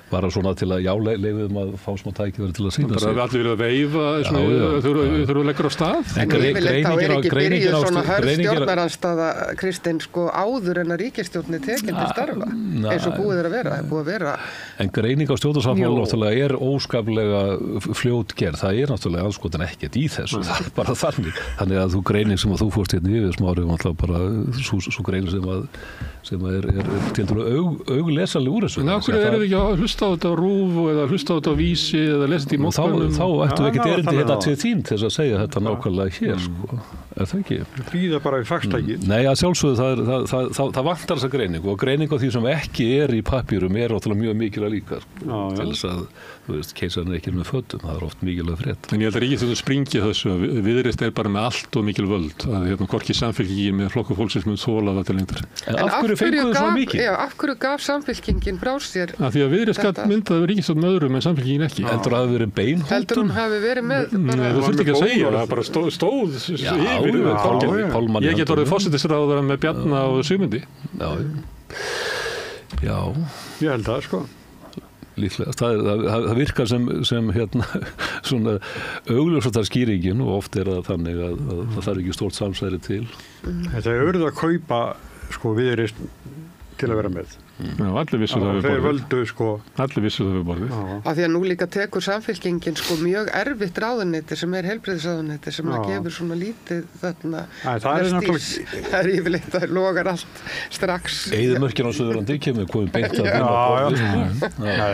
Bara svona til að leifum að fá smá tækifæri til að sýna sig. Bara allir verið að veifa, þurfa að leggja á stað. En yfirleitt þá er ekki byrjuð svona hörð stjórnaranstaða, Kristinn, sko, áður en að ríkisstjórnin tekin til starfa, eins og búið er að vera. En greining á stjórnarsáttmála náttúrulega er óskaplega fljót gerð. Það er náttúrulega anskotin ekkert í þessu. Það er bara þannig að þú greining sem að þú fórst hérna yfir Smári var náttúrulega bara svo greining sem er til dælu auglesanleg úr þessu. En af hverju erum við ekki að hlusta á þetta á RÚV eða hlusta á þetta á Vísi eða lesa þetta í mótmælum? Þá ættum við ekkert erindi hérna til þín til að segja þetta nákvæmlega hér, sko. Er það ekki? Býða bara í fagstakið. Nei, að sjálfsögðu það vantar þessa greiningu og greining á því sem ekki er í pappírum er náttúrulega mjög mikilvæg líka, sko. Til þess að, þú veist, keisarinn er ekki með fötum, það er oft mikilvæg frétt. En ég held að ríkisstjórnin springi þessu að Viðreisn er bara með allt og mikil völd að hvorki Samfylkingin með Flokkur fólksins mun þola það til lengdar. En af hverju fenguðu svo mikið? Já, af hverju gaf Samfylkingin frá sér? Af því að Viðreisn gat myndað ríkisstjórn með öðrum en Samfylkingin ekki. Heldur að það hafi verið beinhótun? Heldur hún hafi verið með? Nei, þú þurft ekki að segja, það bara stóð yfir. Ég get orðið forsætisráðherra með Bjarna og Sigmundi. Já. Ég held það, sko. Líklega. Það virkar sem hérna svona augljósar skýringin og oft er það þannig að það er ekki stórt samsæri til. Þetta er auðvitað að kaupa, sko, Viðreisn til að vera með. Já, allir vissu það við borðið. Þeir völdu, sko. Allir vissu það við borðið. Af því að nú líka tekur Samfylkingin, sko, mjög erfitt ráðuneyti sem er heilbrigðisráðuneyti sem að gefur svona lítið þarna. Það er yfirleitt, það logar allt strax. Eyðimörkin á Suðurlandi kemur komið beint að það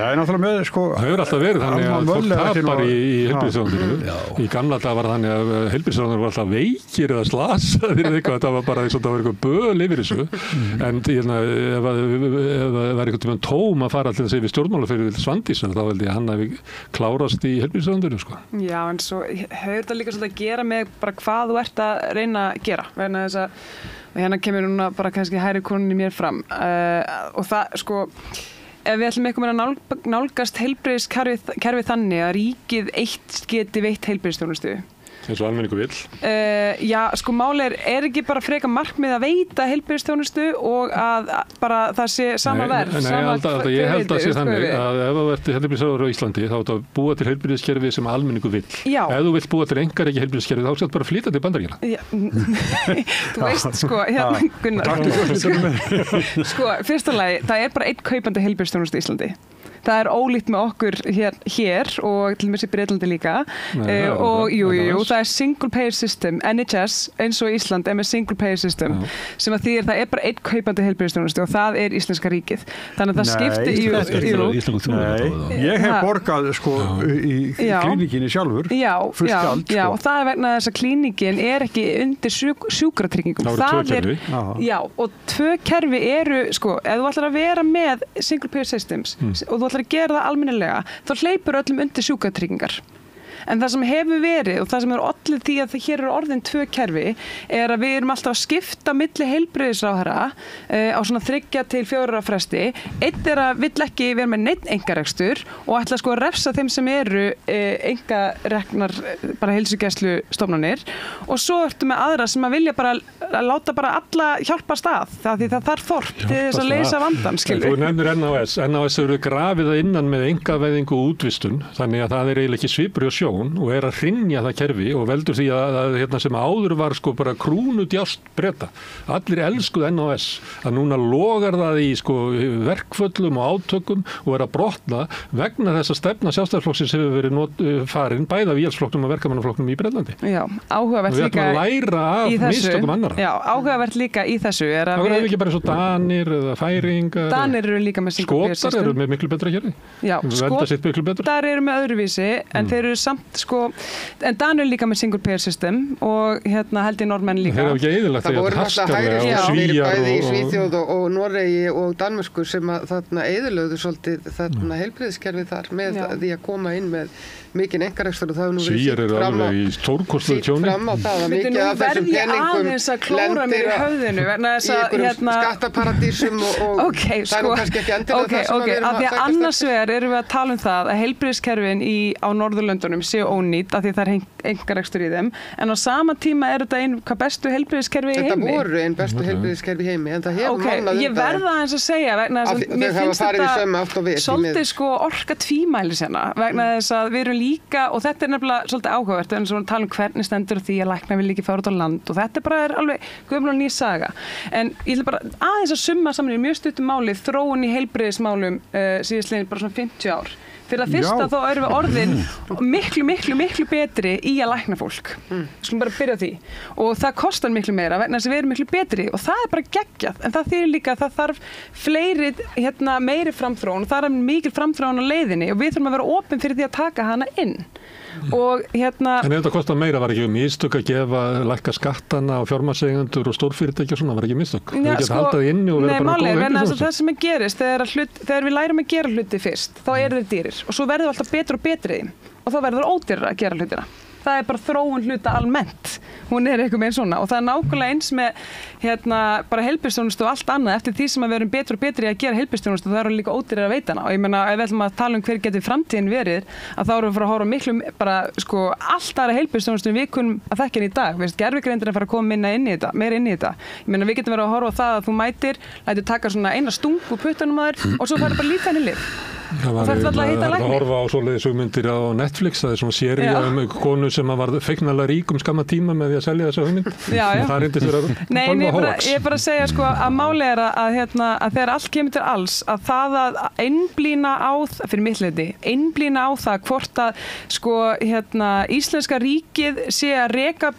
er náttúrulega með, sko. Það hefur alltaf verið þannig að fólk tapar í heilbrigðisráðuneytinu. Í gamla daga var þannig að heilbrigðisráðuneytinu var alltaf veikir eða slasaðir eða eitthvað. Það var bara eins og það var eitthvað böl yfir þessu. En ef það er einhvern veginn tóm að fara allir að segja við stjórnmálaferðil Svandísar þá held ég að hann hafi klárast í heilbrigðisráðuneytinu, sko. Já, en svo hefur þetta líka svolítið að gera með bara hvað þú ert að reyna að gera vegna þess að hérna kemur núna bara kannski hægri konunni mér fram og það, sko, ef við ætlum eitthvað með að nálgast heilbrigðiskerfið þannig að ríkið eitt geti veitt heilbrigðisþjónustu eins og almenningur vill. Já, sko máli er ekki bara freka markmið að veita heilbrigðisþjónustu og að bara það sé sama verð. Nei, ég held að sé þannig að ef þú ert heilbrigðisráðherra á Íslandi þá áttu að búa til heilbrigðiskerfi sem almenningur vill. Já. Ef þú vilt búa til einkareiki heilbrigðiskerfi þá skal bara flytja til Bandaríkjanna. Þú veist, sko, hérna Gunnar. Sko, fyrsta lagi, það er bara einn kaupandi heilbrigðisþjónustu í Íslandi. Það er ólíkt með okkur hér og til og með sér Breitlandi líka og jú, það er single payer system, NHS eins og Ísland er með single payer system sem að því það er bara einn kaupandi heilbrigðisþjónustu og það er Íslenska ríkið. Þannig að það skiptir Ég hef borgað sko í klínikinni sjálfur fullt gjald. Já, og það er vegna þess að klínikin er ekki undir sjúkratryggingum. Það eru 2 kerfi. Já, og 2 kerfi eru, sko, ef þú ætlar að vera með single payer systems og þú ætlar að gera það almennilega, þá hleypur öllum undir sjúkratryggingar. En það sem hefur verið og það sem er ollið því að hér eru orðin 2 kerfi er að við erum alltaf að skipta milli heilbrigðisráðherra á svona 3 til 4 ára fresti. Einn er að vill ekki vera með neitt einkarekstur og ætla sko að refsa þeim sem eru einkareknar bara heilsugæslustofnanir og svo ertu með aðra sem að vilja bara að láta bara alla hjálpa stað því það þarf þorp til þess að leysa vandan, skilur. Þú nefnir NHS eru grafið að innan með einkavæðingu og útvistun, þannig að það er eiginlega ekki svipur og sjón og er að hrynja það kerfi og veldur því að hérna sem áður var sko bara krúnudjást Breta. Allir elskuð NHS að núna logar það í sko verkföllum og átökum og er að brotna vegna þess að stefna Sjálfstæðisflokksins hefur verið farin bæði af Íhaldsflokknum og Verkamannaflokknum í Bretlandi. Já, áhugavert líka að læra af mistökum annarra. Já, áhugavert líka í þessu er að við ekki bara svo Danir eða Færingar. Danir eru líka með single payer system. Skotar eru með miklu betra kerfi. Já, Skotar eru með öðruvísi en þeir eru samt sko, en Danir líka með single payer system og held í Norðmenn líka. Þeir hafa ekki eyðilagt það voru náttúrulega hægri stjórnir bæði í Svíþjóð og Noregi og Danmörku sem að þarna eyðilögðu svolítið þarna heilbrigðiskerfið þar með því að koma inn með mikinn einkarekstur og það hefur nú verið sýnt fram á það að mikið af þessum peningum lendir í skattaparadísum og það er nú kannski ekki endilega það sem við erum að takast annars vegar erum við að tala um það að heilbrigðiskerfin á Norðurlöndunum séu ónýt af því það er einkarekstur í þeim en á sama tíma er þetta einn hvað bestu heilbrigðiskerfi í heimi. Þetta voru einn bestu heilbrigðiskerfi í heimi en það hefur mannað ég verða eins að segja vegna þess að mér finnst þetta svolítið sko orka tvímælis hérna vegna þess að við erum líka og þetta er nefnilega svolítið áhugavert en svo tala um hvernig stendur því að læknar vil ekki fara út á land og þetta bara alveg gömul og ný saga en ég ætla bara aðeins að summa saman í mjög stuttum máli þróun í heilbrigðismálum síðastliðin bara svona 50 ár. Fyrir að fyrsta þá erum við orðin miklu betri í að lækna fólk. Skulum bara byrja á því. Og það kostar miklu meira vegna þess að við erum miklu betri og það er bara geggjað. En það þýðir líka að það þarf fleiri, meiri framþróun og það er mikil framþróun á leiðinni og við þurfum að vera opin fyrir því að taka hana inn. Og En ef þetta kostar meira var ekki mistök að lækka skattana á fjármagnseigendur og stórfyrirtæki og svona var ekki mistök. Við getum haldið inni og vera bara góð heilbrigðisþjónusta. Það sem gerist þegar við lærum að gera hluti fyrst, þá eru þeir dýrir og svo verður alltaf betur og betri og þá verður ódýrara að gera hlutina. Það er bara þróun hluta almennt. Hún er eitthvað meira svona og það er nákvæmlega eins með bara heilbrigðisþjónustu og allt annað eftir því sem að við erum betur og betri að gera heilbrigðisþjónustu það eru líka ódýrara að veita hana og ég meina ef við ætlum að tala um hver getur framtíðin verið að þá erum við að fara að horfa miklu bara sko allt aðra heilbrigðisþjónustu en við kunnum að þekkja henni í dag. Gervigreindin er að fara að koma meira inn í þetta. Ég meina við getum verið að horfa á það að þú mætir, lætur taka svona eina stung úr puttanum á þér og svo færðu bara líka henni lyf. Það var að horfa á svoleiðis hugmyndir á Netflix, það er svona séría konu sem var feiknarlega rík skamma tíma með því að selja þessa hugmynd. Það reyndist vera ég er bara að segja sko að máli er að þegar allt kemur til alls að það að einblína á fyrir mitt leyti, einblína á það hvort að sko íslenska ríkið sé að reka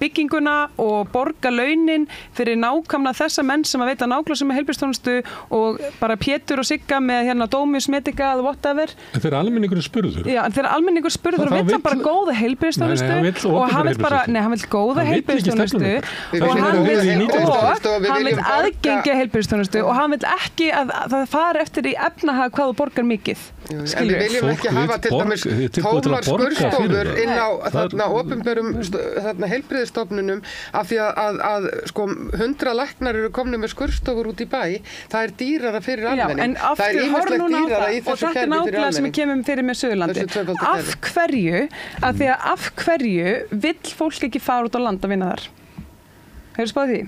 bygginguna og borga launin fyrir nákvæmlega þessa menn sem að veita nákvæmlega sem er heilbrigðisþjónustu og bara Pétur og Sigga með Dómus, Medica eða whatever. En þegar almenningur spurður? Já, en þegar almenningur spurður og vill hann bara góða heilbrigðisþjónustu og hann vill góða heilbrigðisþjónustu og hann vill aðgengja heilbrigðisþjónustu og hann vill ekki að það fari eftir í efnahag hvað þú borgar mikið. En við viljum ekki hafa til dæmis tómar skurðstofur inn á þarna opinberum heilbrigðisstofnunum af því að sko 100 læknar eru komnir með skurðstofur út í bæ, það er dýrara fyrir almenning. Það er ýmislegt dýrara í þessu kerfi fyrir almenning. Og þetta er nákvæmlega sem við kemum fyrir með Suðurlandi. Af hverju vill fólk ekki fara út á land að vinna þar? Hefur spáð því?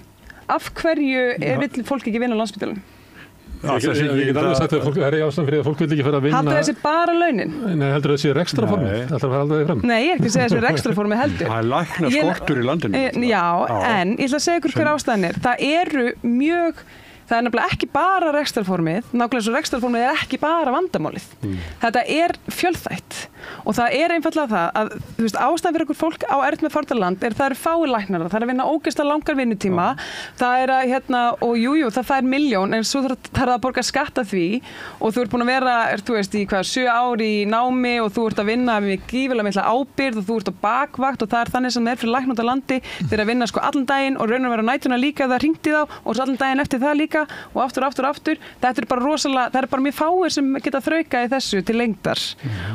Af hverju vill fólk ekki vinna á Landspítalanum? Ég get alveg sagt að það er í ástæðan fyrir að fólk vil ekki fara að vinna. Haldur þessi bara launin? Nei, heldur þessi rekstraformi? Heldur það að halda þig fram? Nei, ég er ekki að segja þessi rekstraformi heldur. Það er lækna skortur í landinu. Já, en ég ætla að segja ykkur hver ástæðan er. Það eru mjög það nefnilega ekki bara rekstrarformið, nákvæmlega svo rekstrarformið ekki bara vandamálið. Þetta fjölþætt og það einfaldlega það að ástæðan fyrir okkur fólk á erfitt með fórnarland það eru fáir læknar, það að vinna ógeðslega langar vinnutíma, það að og jú, það fær milljón en svo þarf að borga skatt af því og þú ert búin að vera, í 7 ár í námi og þú ert að vinna með gífurlega mikla ábyrgð og þú ert á bakvakt og það þannig sem það fyrir lækna út á landi, þeir að vinna allan daginn og raun og vera á nætuna líka það hringti þá og svo allan daginn eftir það líka og aftur. Þetta bara rosalega, það bara mjög fáir sem geta þraukað í þessu til lengdar.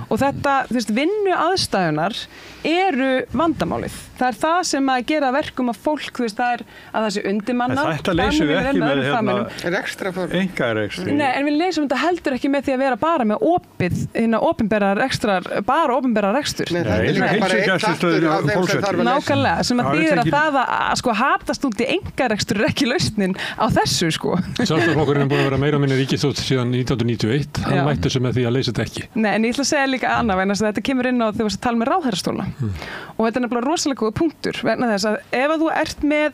Og þetta, vinnu aðstæðunar eru vandamálið. Það það sem að gera verkum að fólk, það að það sé undirmannað. Þetta leysum við ekki með rekstri. Nei, en við leysum þetta heldur ekki með því að vera bara með opinbera rekstur. Nei, það líka bara einn þáttur af þeim sem þarf að leysa. Nákvæmlega, sem að þýðir að það að hatast út í einkarekstur ekki lausnin á þessu, Sjálfstæðisflokkurinn búin að vera meira minni ríkisstjórn síðan 1991, hann mætti þessu með því að leysa þetta ekki. Nei, en ég ætla að segja líka annað, vegna þess að þetta kemur inn á þegar þú varst að tala með ráðherrastóla. Og þetta nefnilega rosalega góð punktur, vegna þess að ef þú ert með,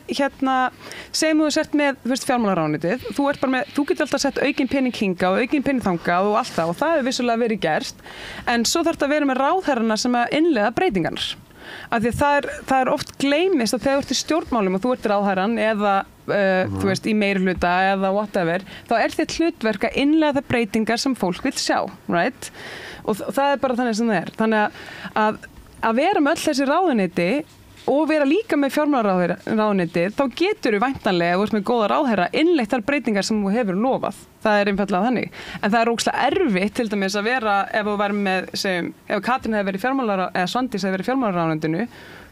segjum þú ert með, fjármálaráðuneytið, þú getur alltaf sett aukinn pening hingað og aukinn pening þangað og allt það og það hefur vissulega verið gert, en svo þarf þetta að vera með ráðherrana sem að innleiða breytingarnar. Af því það oft gleymist að þegar þú ert í stjórnmálum og þú ert ráðherran eða í meirihluta eða whatever, þá þitt hlutverk að innleiða það breytingar sem fólk vil sjá, right? Og það bara þannig sem það er. Þannig að vera með öll þessi ráðuneyti og vera líka með fjármálaráðuneyti, þá getur þú væntanlega, ef þú ert með góða ráðherra, innleitt þær breytingar sem þú hefur lofað. Það einfaldlega þannig. En það ógeðslega erfitt til dæmis að vera, ef þú væri með, ef Katrín hefði verið eða Svandís hefði verið fjármálaráðuneytinu,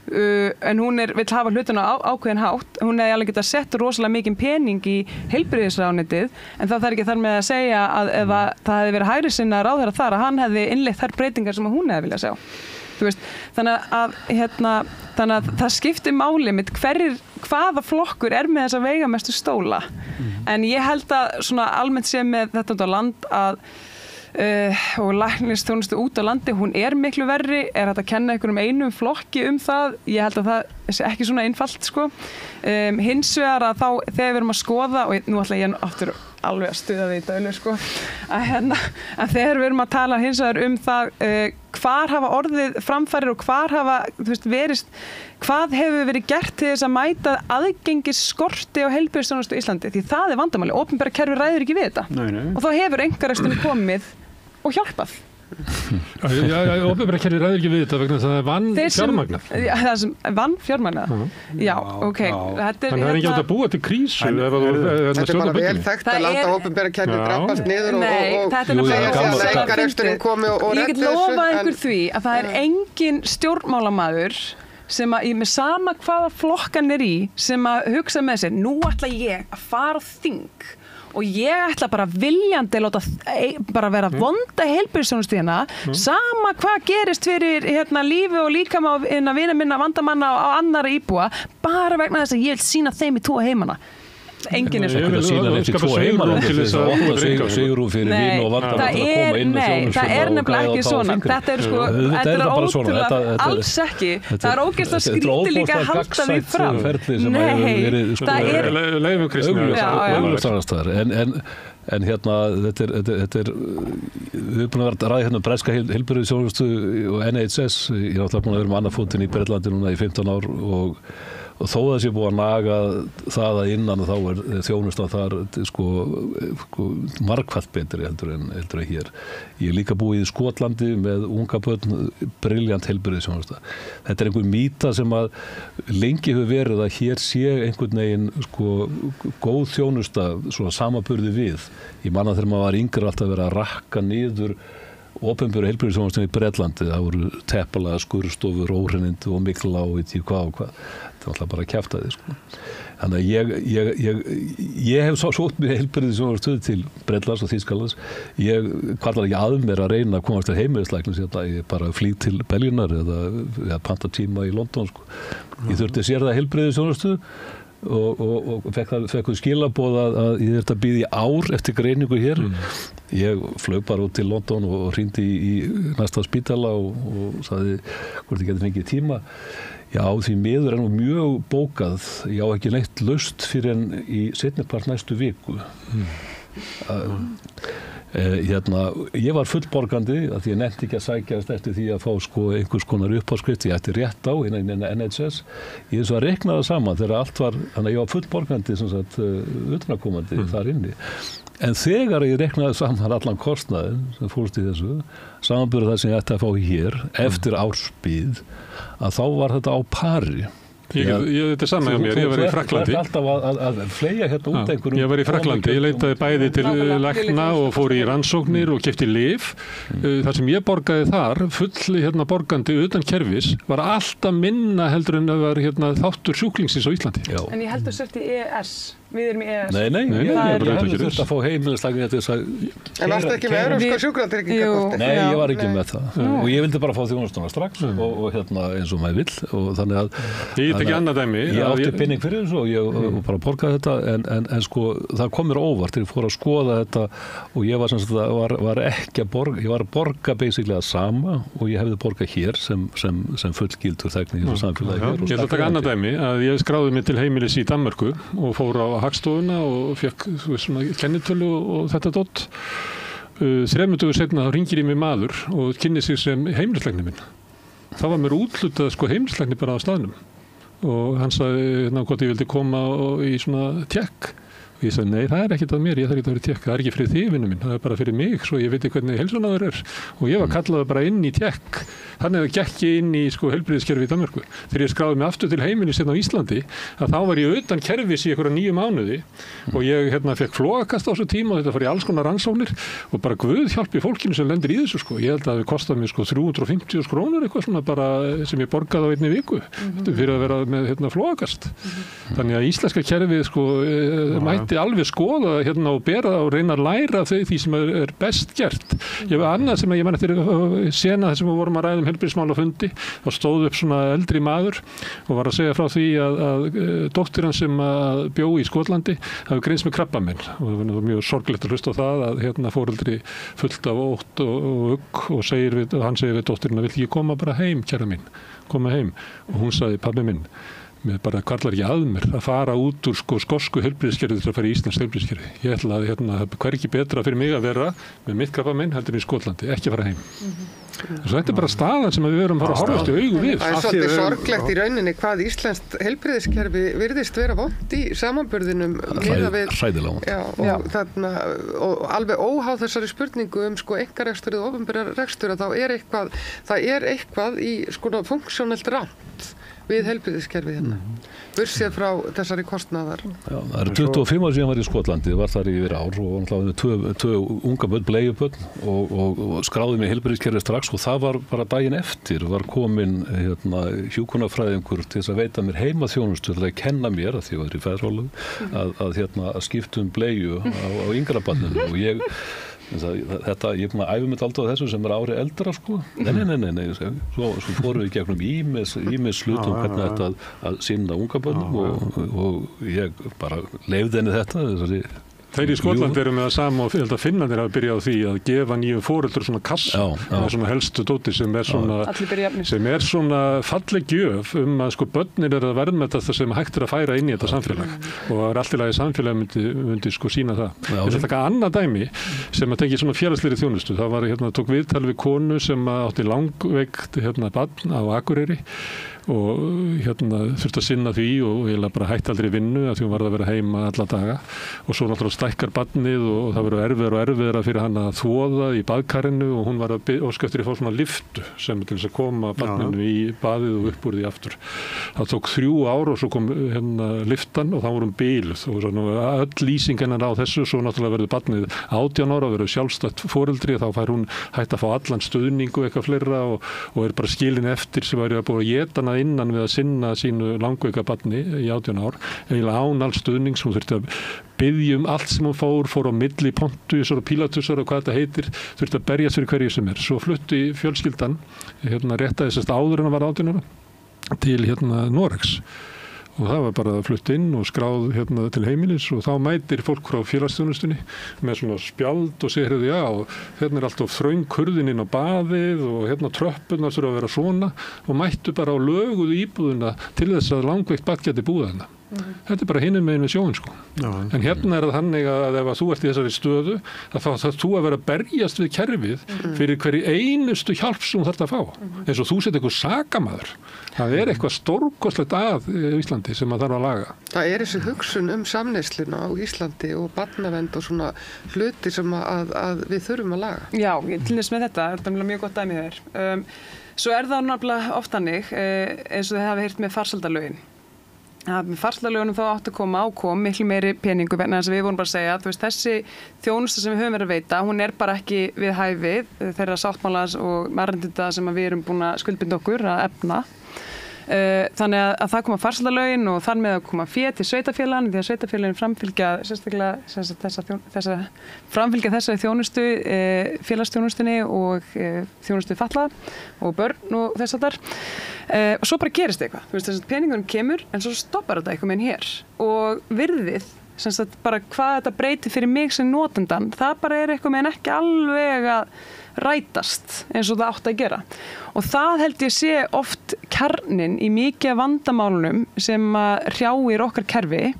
en hún vill hafa hlutina ákveðin hátt, hún hefði alveg getað sett rosalega mikinn pening í heilbrigðisráðuneytið, en það þarf ekki þar með að segja að ef það hefði verið hægri sinna ráðherra þar, að hann hefði innleitt þær breytingar sem hún hefði viljað sjá. Þannig að það skiptir máli mitt hvaða flokkur með þessa veigamestu stóla. En ég held að svona almennt sé með þetta út á land og læknisþjónustu út á landi, hún miklu verri, hægt að kenna einhverjum einum flokki það, ég held að það sé ekki svona einfalt hins vegar að þá þegar við erum að skoða, og nú ætla ég aftur alveg að stuða því í dölu að þegar við erum að tala hins vegar það hvar hafa orðið framfærir og hvar hafa hvað hefur verið gert til þess að mæta aðgengisskorti á heilbrigðisþjónustu í Íslandi, því það vandamáli, opinbera kerfi ræður ekki við þetta. Nei. Og þá hefur einkareksturinn komið og hjálpað. Opinbera kerfi ræður ekki við þetta vegna það vanfjármagnað. Það sem vanfjármagnað? Já, ok. Þannig að það ekki átt að búa til krísu. Þetta bara vel þekkt að láta opinbera kerfi drabbast niður og segja að einkareksturinn komi og ég get lofað ykkur því að það engin stjórnmálamaður sem með sama hvaða flokkan í sem að hugsa með sér, nú ætla ég að fara á þing og ég ætla bara viljandi láta bara vera vonda heilbrigðisþjónustu sama hvað gerist fyrir lífi og líkama vina minna vandamanna og annara íbúa, bara vegna þess að ég vil sýna þeim í 2 heimana. Enginn svo. Sigurún fyrir vin og vanda að koma inn með þjónustu. Það nefnilega ekki svona. Þetta er ótrúlega, alls ekki. Það ógeðslega skrítið líka að halda því fram. Nei, það augljósarastæðar. En þetta við erum búin að ræða breska heilbrigðisþjónustu og NHS, ég er náttúrulega búin að vera með annað fótinn í Bretlandi núna í 15 ár og þó það sé búið að naga það að innan þá þjónustan þar margfalt betri heldur en hér. Ég er líka búið í Skotlandi með unga börn, briljant heilbrigðisþjónusta. Þetta einhver mýta sem að lengi hefur verið að hér sé einhvern veginn góð þjónusta svona samaburði við. Ég manna þegar maður var yngri alltaf verið að rakka niður opinberu heilbrigðisþjónustu í Bretlandi, það voru teppalega skurðstofur, óhreinindi og mikla og veit ég hvað og hvað. Þetta er alltaf bara að kjafta því. Þannig að ég hef sótt mér heilbrigðisþjónustu til Bretlands og Þýskalands. Ég kvartar ekki að mér að reyna að komast til heimilislæknis, ég bara flýg til Belgínar eða panta tíma í London. Ég þurfti að sér það heilbrigðisþjónustu og fekk skilaboð að ég þurfti að bíða í ár eftir greiningu hér. ég flög bara út til London og hringdi í næsta spítala og sagði hvort ég geti fengið tíma. Já, því miður nú mjög bókað. Ég á ekki neitt laust fyrir en í seinnipart næstu viku. Ég var fullborgandi að því ég nefndi ekki að sækjast eftir því að fá einhvers konar uppáskrift ég ætti rétt á innan NHS. Ég svo að reikna það saman þegar allt var, þannig að ég var fullborgandi utanakomandi þar inni. En þegar ég reiknaði saman allan kostnaðinn sem fólst í þessu, samanburði það sem ég ætti að fá hér eftir ársbíð, að þá var þetta á pari. Þetta er saman hjá mér, ég var í Frakklandi. Þú ert alltaf að fleia hérna út einhverjum. Ég var í Frakklandi, ég leitaði bæði til lækna og fór í rannsóknir og keypti lyf. Það sem ég borgaði þar, full borgandi utan kerfis, var alltaf minna heldur en það var þáttur sjúklingsins á Íslandi. Já. En ég heldur sért í EES. Við erum í EES. Nei, ég hefði þurft að fá heimilislækni til þess að... En varstu ekki með evrópska sjúkratryggingakortið? Nei, ég var ekki með það. Og ég vildi bara fá þjónustuna strax og eins og maður vill. Og þannig að... Ég get ekki annað dæmi. Ég átti pinning fyrir þessu og ég bara borgaði þetta en það kom mér óvart þegar ég fór að skoða þetta og ég var ekki að borga, ég var að borga basically að sama og ég hefði borgað hér sem fullgildur þegni í þessu samfélagi hér. Ég ætla að taka annað dæmi að ég skráði mig til heimilis í Danmörku og fór á Hagstofuna og fekk kennitölu og þetta dótt. 3 dögum seinna þá ringir í mig maður og kynni sig sem heimilislækni minn. Það var mér úthlutað heimilislækni bara á staðnum og hann sagði hvort ég vildi koma í svona tékk. Og ég sagði, nei, það er ekkert að mér, ég þarf ekki að vera tékk, það er ekki fyrir þig, vinnu minn, það er bara fyrir mig, svo ég veit hvernig heilsunaður er. Og ég var kallaður bara inn í tékk. Þannig að gekk ég inn í heilbrigðiskerfi í Danmörku. Þegar ég skráði mig aftur til heimilis á Íslandi, að þá var ég utan kerfis í einhverja 9 mánuði og ég fekk flogakast á þessu tíma og þetta fór í alls konar rannsóknir og bara guð hjálpi fólkinu sem lendir í þessu. Ég held að það kostaði mig 350.000 krónur eitthvað svona bara sem ég borgaði á einni viku fyrir að vera með flogakast. Þannig að íslenska kerfið mætti alveg skoða og bera og reyna að læra því sem er best gert. Ég var annað sem ég man eftir sena þar sem við vorum að ræða heilbrigðismálafundi og stóð upp svona eldri maður og var að segja frá því að dóttir hans sem bjó í Skotlandi hafi greinst með krabbamein og það var mjög sorglegt að hlusta á það að foreldri fullt af ótt og ugg og hann segir við dóttirina, vill ég koma bara heim, kæra mín, koma heim og hún sagði, pabbi minn, mér bara hvarlar ekki að mér að fara út úr skosku heilbrigðiskerfi til að fara í íslenskt heilbrigðiskerfi. Ég ætla að það er ekki betra fyrir mig að vera með mitt krabbamein heldur en í Skotlandi, ekki fara heim. Svo þetta er bara staðan sem við verum að fara að horfast í augu við. Það er svolítið sorglegt í rauninni hvað íslenskt heilbrigðiskerfi virðist vera vont í samanburðinum hræðilega vont. Og alveg óháð þessari spurningu einkarekstur eða opinberar rekstur að það er eitthvað í funksjónelt rangt við heilbrigðiskerfið hérna. Bursið frá þessari kostnaðar. Já, það eru 25 ár síðan ég var í Skotlandi, var þar yfir ár og var með tvö unga börn, bleiubörn og skráði mig heilbrigðiskerfið strax og það var bara daginn eftir var komin hjúkrunarfræðingur til þess að veita mér heimaþjónustu til að kenna mér að því að ég var í feðraorlofi að skipta bleiu á yngra barninu og ég búin að æfa mig aldrei á þessu sem ári eldra Nei. Svo fórum við gegnum ímis hlutum hvernig þetta að sinna unga börnum og ég bara leyfði henni þetta. Þeir í Skotlandi eru með það sama og ég held að Finnarnir hafa byrjað á því að gefa nýjum foreldur svona kassa með svona helstu dóti sem er svona falleg gjöf að börnin að verðmeta það sem hægt að færa inn í þetta samfélag og það ekki lagi samfélag myndi sína það. Ég ætla að taka annað dæmi sem að tengja svona félagslegri þjónustu. Það var tók viðtal við konu sem átti langveikt barn á Akureyri og þurfti að sinna því og eiginlega bara hætti aldrei vinnu að því hún varð að vera heima alla daga og svo náttúrulega stækkar barnið og það verður erfiðara fyrir hann að þvoða í baðkarinu og hún var að óska eftir að fá svona lyftu sem til þess að koma barninu í baðið og upp úr því aftur. Það tók 3 ár og svo kom lyftan og þá voru hún biluð og svona öll lýsing hennar á þessu svo náttúrulega verður barnið 18 ára og verður sjálfstætt foreldri og þá fær hún hægt að fá allan stuðning og eitthvað fleira og er bara skilin eftir sem væri að búið að éta hana innan við að sinna sínu langveika barni í 18 ár, eiginlega án alls stuðnings, hún þurfti að biðja allt sem hún fór á milli Pontus og Pílatusar og hvað þetta heitir, þurfti að berjast fyrir hverju sem er. Svo flutti fjölskyldan, réttaði áður en að var 18 ára til Noregs og það var bara flutt inn og skráð hérna til heimilis og þá mætir fólk frá félagsþjónustunni með svona spjald og segir já, hérna alltaf þröng hurðin inn á baðið og hérna tröppurnar þurfa að vera svona og mættu bara á löguðu íbúðuna til þess að langveikt barn geti búið þarna. Þetta bara hinum megin við sjóin sko. En hérna það þannig að ef þú ert í þessari stöðu þá þarf þú að vera að berjast við kerfið fyrir hverju einustu hjálp sem þú þarf að fá. Eins og þú sett eitthvað sakamaður. Það eitthvað stórkostlegt að í Íslandi sem maður þarf að laga. Það þessi hugsun samneysluna á Íslandi og barnavernd og svona hluti sem að við þurfum að laga. Já, til þess með þetta er mjög gott dæmi þér. Svo það náttúrulega oft þannig eins og þið hafi heyrt með farsældarlögin. Með farsældarlögunum þá átti að koma miklu meiri peningu vegna þess að við vorum bara að segja að þessi þjónusta sem við höfum verið að veita, hún bara ekki við hæfið þeirra sáttmálas og mannréttinda sem við erum búin að skuldbinda okkur að efna. Þannig að það koma farsældarlögin og þar með að koma fé til sveitarfélaginu því að sveitarfélaginu framfylgja sérstaklega þessari þjónustu, félagsþjónustunni og þjónustu fatlaða og börn og þess að þar. Og svo bara gerist eitthvað, þess að peningurinn kemur en svo stoppar þetta eitthvað með hér og virðið, bara hvað þetta breytir fyrir mig sem notendan, það bara eitthvað með ekki alveg að rætast eins og það átt að gera og það held ég sé oft kjarnin í mikið vandamálunum sem hrjáir okkar kerfi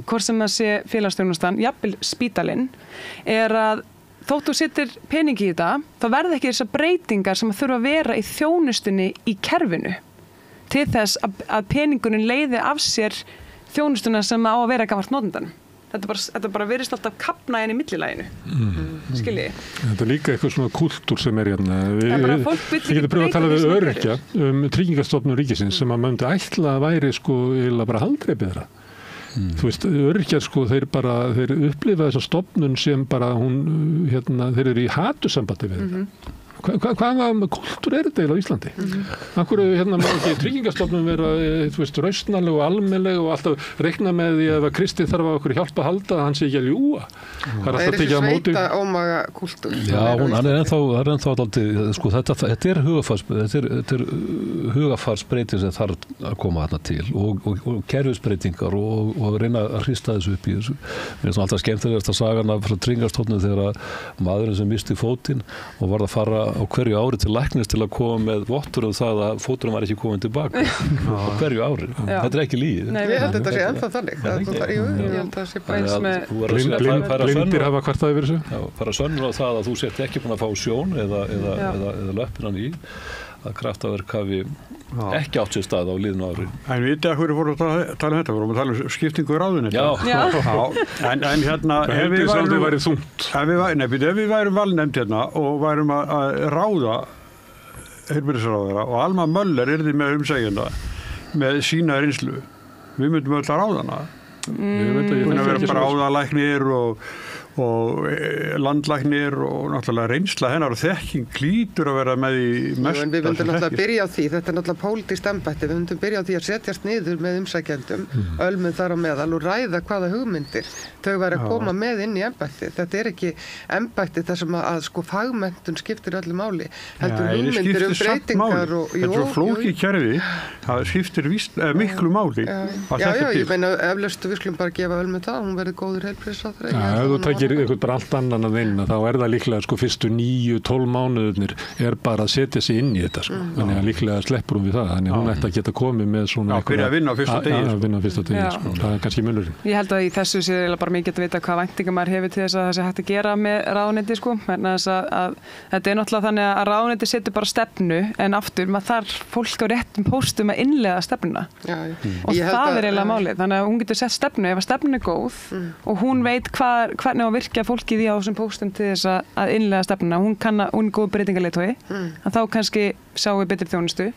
hvort sem það sé félagsþjónustan, jafnvel spítalinn að þótt þú setur peningi í þetta þá verða ekki þessar breytingar sem þurfa að vera í þjónustunni í kerfinu til þess að peningurinn leiði af sér þjónustuna sem á að vera gagnvart notendanum. Þetta bara virðist alltaf kapna í millilæginu. Skiljiði? Þetta líka eitthvað svona kultúr sem hérna. Við getum pröfað að tala við öryrkja Tryggingastofnun ríkisins sem að möndi ætla að væri eiginlega bara haldreipið þeirra. Þú veist, öryrkjar þeir upplifa þessa stofnun sem bara þeir eru í hatusambandi við þetta. Hvaða kultúr þetta á Íslandi? Akkur má ekki Tryggingastofnun vera rausnarleg og almennileg og alltaf reikna með því að Kristi þarf að okkur hjálpa að halda að hann sé ekki að ljúga. Það þessi sveita ómaga kultúr. Já, hann ennþá alltaf, þetta er hugafarsbreyting sem þarf að koma þarna til og kerfisbreytingar og reyna að hrista þessu upp í þessu. Mér finnst alltaf skemmtilegast að sagan af Tryggingastofnun þegar maðurinn sem misti fótinn og varð að fara á hverju ári til læknis til að koma með vottur það að fóturinn var ekki komin tilbaka á hverju ári. Þetta ekki lygi. Nei, ég held þetta sé ennþá þannig. Ég held það sé bara eins með blindir hafa kvartað yfir þessu. Já, fara sönnur á það að þú sért ekki búin að fá sjón eða löppinan í að kraftaverk hafi ekki átt sér stað á liðnu ári. En við að hverju vorum að tala um þetta? Vorum að tala um skiptingu í ráðuneyta? Já. En hérna ef við værum valnefnd hérna og værum að ráða heilbrigðisráðherra og Alma Möller yrði með umsegjenda með sína reynslu, við myndum öll að ráða hana. Hún að vera bráðalæknir og landlæknir og náttúrulega reynsla hennar og þekking hlýtur að vera með í mesta. En við myndum náttúrulega byrja á því, þetta náttúrulega pólitískt embætti, við myndum byrja á því að setjast niður með umsækjendum, ölmum þar á meðal og ræða hvaða hugmyndir þau væri að koma með inn í embætti. Þetta ekki embætti þar sem að fagmenntun skiptir öllu máli, heldur hugmyndir breytingar og þetta er svo flókið kerfi, það skiptir miklu máli. Já, ég meina eflaustu við skulum bara gefa ölmu það, hún verður góður heilbrigðisráðherra. Eitthvað bara allt annan að vinna, þá það líklega fyrstu 9-12 mánuðurnir bara að setja sig inn í þetta þannig að líklega sleppur við það, þannig að hún ætti að geta komið með svona að vinna á fyrsta degi það kannski munurinn. Ég held að í þessu sé bara mikið að vita hvað væntingar maður hefur til þess að það sé hægt að gera með ráðuneyti vegna þess að þetta náttúrulega þannig að ráðuneyti setur bara stefnu en aftur maður þarf fólk á réttum póstum að innleiða stefnuna og það eiginlega málið, þannig að hún getur sett stefnu ef að stefnu er góð og hún veit hvernig á virkja fólkið í á þessum póstum til þess að innleiða stefnuna, hún er góð breytingarleiðtogi, en þá kannski sjáum við betri þjónustu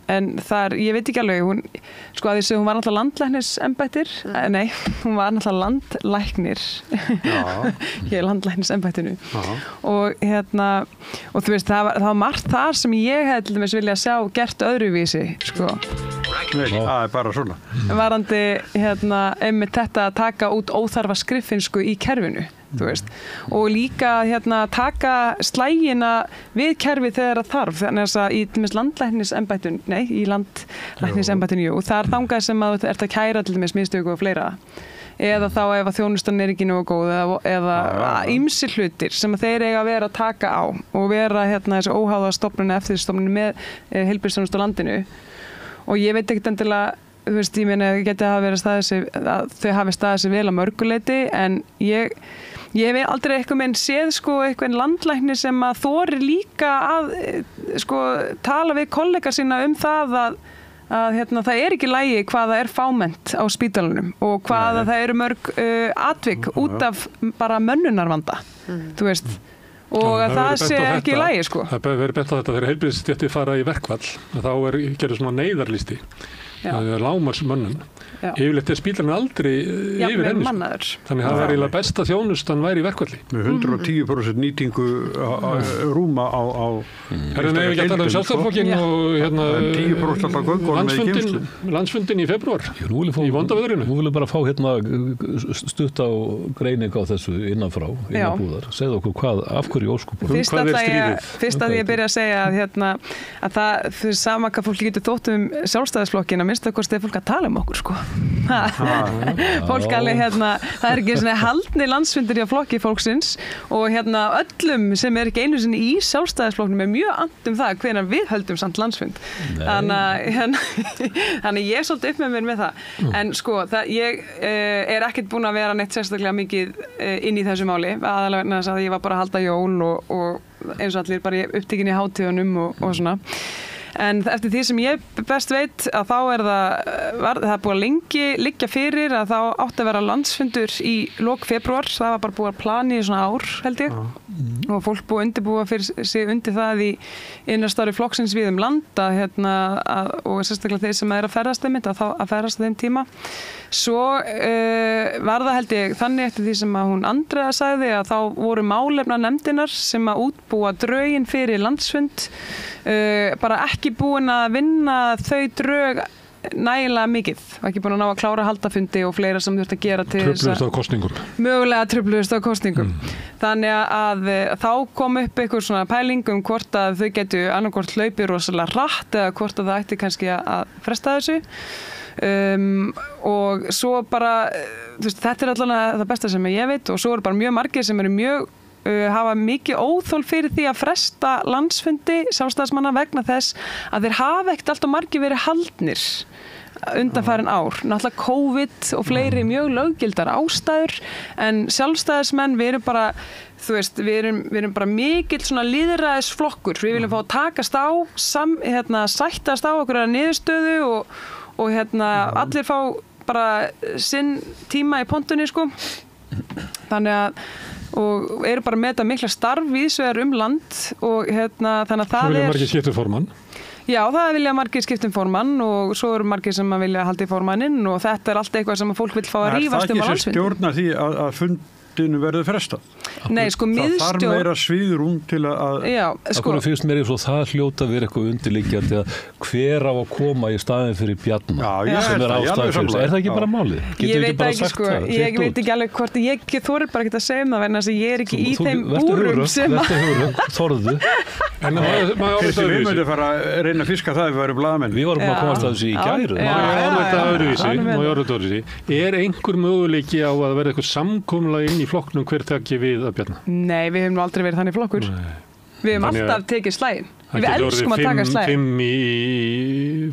en þar, ég veit ekki alveg hún var náttúrulega landlæknisembættir nei, hún var náttúrulega landlæknir ég er landlæknisembættinu og þú veist, það var margt þar sem ég hefði til dæmis vilja sjá gert öðruvísi Nei, það er bara svona varandi einmitt þetta að taka út óþarfa skriffinsku í kerfinu þú veist, og líka taka slægina við kerfi þegar það þarf, þannig að í landlæknisembættinu, í landlæknisembættinu, og það þangað sem að þú ert að kæra til dæmis mistöku og fleira, eða þá ef að þjónustan ekki nógu góð eða ýmsir hlutir sem að þeir eiga að vera að taka á og vera þessi óháða stofnun eftirlitsstofnun með heilbrigðisþjónustu á landinu, og ég veit ekkert endilega, þú veist, ég meina geti að þau hafi staðið sig vel að mörguleiti, en ég hef aldrei eitthvað með séð eitthvað landlækni sem að þorir líka að tala við kollega sína það að það ekki í lagi hvað það fámennt á spítalunum og hvað það eru mörg atvik út af bara mönnunarvanda, þú veist, og að það sé ekki í lagi, Það verður bent á þetta þegar heilbrigðisstéttir fara í verkfall, þá gerður svona neyðarlisti, það lágmarks mönnun. Yfirleitt spítalinn aldrei yfir henni, þannig að það var eiginlega besta þjónustan væri í verkfalli. Með 110% nýtingu rúma á Herðan hefur ekki að tala Sjálfstæðisflokkinn og 10% alltaf göngunum með geymslu. Landsfundin í februar í vondaveðrinu. Nú viljum bara fá stutt á greining á þessu innanfrá, innan búðar. Segðu okkur af hverju óskupum. Fyrst að ég byrja að segja að það fyrir sama hvað fólk getur þótt Sjálfstæðisflokkinn, að minnsta kosti fólk að tala okkur, fólk alveg það ekki svona haldni landsfundir hjá flokki fólksins, og öllum sem ekki einu sinni í Sjálfstæðisflokknum mjög and það hvenær við höldum samt landsfund, þannig ég svolítið upp með mér með það, en ég ekkert búin að vera neitt sérstaklega mikið inn í þessu máli, aðalega vegna þess að ég var bara að halda jól og eins og allir bara upptekin í hátíðunum og svona. En eftir því sem ég best veit að þá það búið að lengi liggja fyrir að þá átti að vera landsfundur í lok febrúar, það var bara búið að plani í svona ár, held ég, og fólk búið að undirbúa fyrir sig undir það í innastári flokksins við land og sérstaklega þeir sem að ferðast að ferðast þeim tíma. Svo var það, held ég, þannig eftir því sem að hún Andrea sagði, að þá voru málefna nefndinar sem að útbúa drögin fyrir landsfund, bara ekki búin að vinna þau drög nægilega mikið, ekki búin að ná að klára haldafundi og fleira sem þurft að gera til trufluðust á kosningum. Mögulega trufluðust á kosningum. Þannig að þá kom upp einhver svona pæling hvort að þau getu annarkvort hlaupið rosalega hratt eða hvort að það ætti kannski að fresta þessu. Og svo bara, þetta allavega það besta sem ég veit, og svo eru bara mjög margir sem eru mjög hafa mikið óþol fyrir því að fresta landsfundi sjálfstæðismanna vegna þess að þeir hafa ekkert alltaf margir verið haldnir undanfarin ár. Náttúrulega COVID og fleiri mjög löggildar ástæður, en sjálfstæðismenn við erum bara, þú veist, við erum bara mikill svona lýðræðisflokkur. Við viljum fá að takast á, sættast á okkur að niðurstöðu og allir fá bara sinn tíma í pontunni, Þannig að og eru bara með þetta mikla starf víðsvegar land og þannig að það vilja margir skipta formann. Já, það vilja margir skipta formann og svo eru margir sem að vilja halda í formanninn og þetta allt eitthvað sem að fólk vil fá að rífast á landsfundi. Það ekki sem stjórna því að fundinu verður frestað? Nei, miðstjórn... Það þarf meira sviðrúm til að... Já, Akkur finnst mér eins og það hljóta verið eitthvað undirliggjandi að hver á að koma í staðin fyrir Bjarna sem ástæðan. Það ekki bara málið? Ég veit ekki, ég veit ekki alveg hvort ég þorir bara ekki að segja það vegna þess að ég ekki í þeim úrum sem að... Þorðu. En við möndum fara að reyna að fiska það ef við værum blaðamenn. Við vorum að komast að þessu í gæru. Er einhver möguleiki á að verða eitthvað samkomulag inn í flokknum hver taki við að Bjarna? Nei, við hefum nú aldrei verið þannig flokkur. Við hefum alltaf tekið slægin. Við elskum að taka slægin. 5 í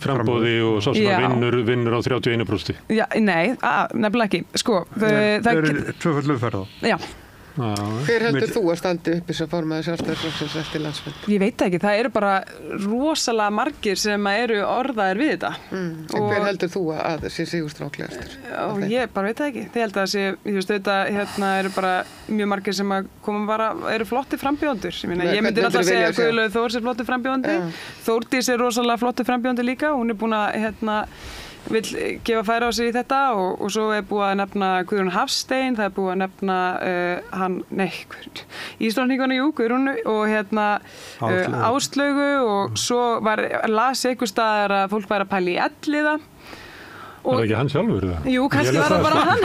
frambóði og svo sem að vinnur á 31%. Já, nei, nefnilega ekki. Það er tvöföld umferð þá. Já. Hver heldur þú að standi upp sem formaður Sjálfstæðisflokksins eftir landsfund? Ég veit ekki, það eru bara rosalega margir sem eru orðaðir við þetta. Og hver heldur þú að sé sigurstráklegastur? Ég bara veit það ekki. Ég held að ég veist auðvitað, eru bara mjög margir sem að koma bara, eru flotti frambjóðendur. Ég myndi alltaf að segja að Guðlaug Þórs er flotti frambjóðendi. Þórdís er rosalega flotti frambjóðendi líka. Hún er búin að vill gefa færa á sig í þetta og svo er búið að nefna Guðrún Hafstein, það er búið að nefna Ísdrottninguna Guðrún og Áslaugu og svo las einhver staðar að fólk væri að pæla í Elliða Það ekki hann sjálfur það? Jú, kannski var það bara hann.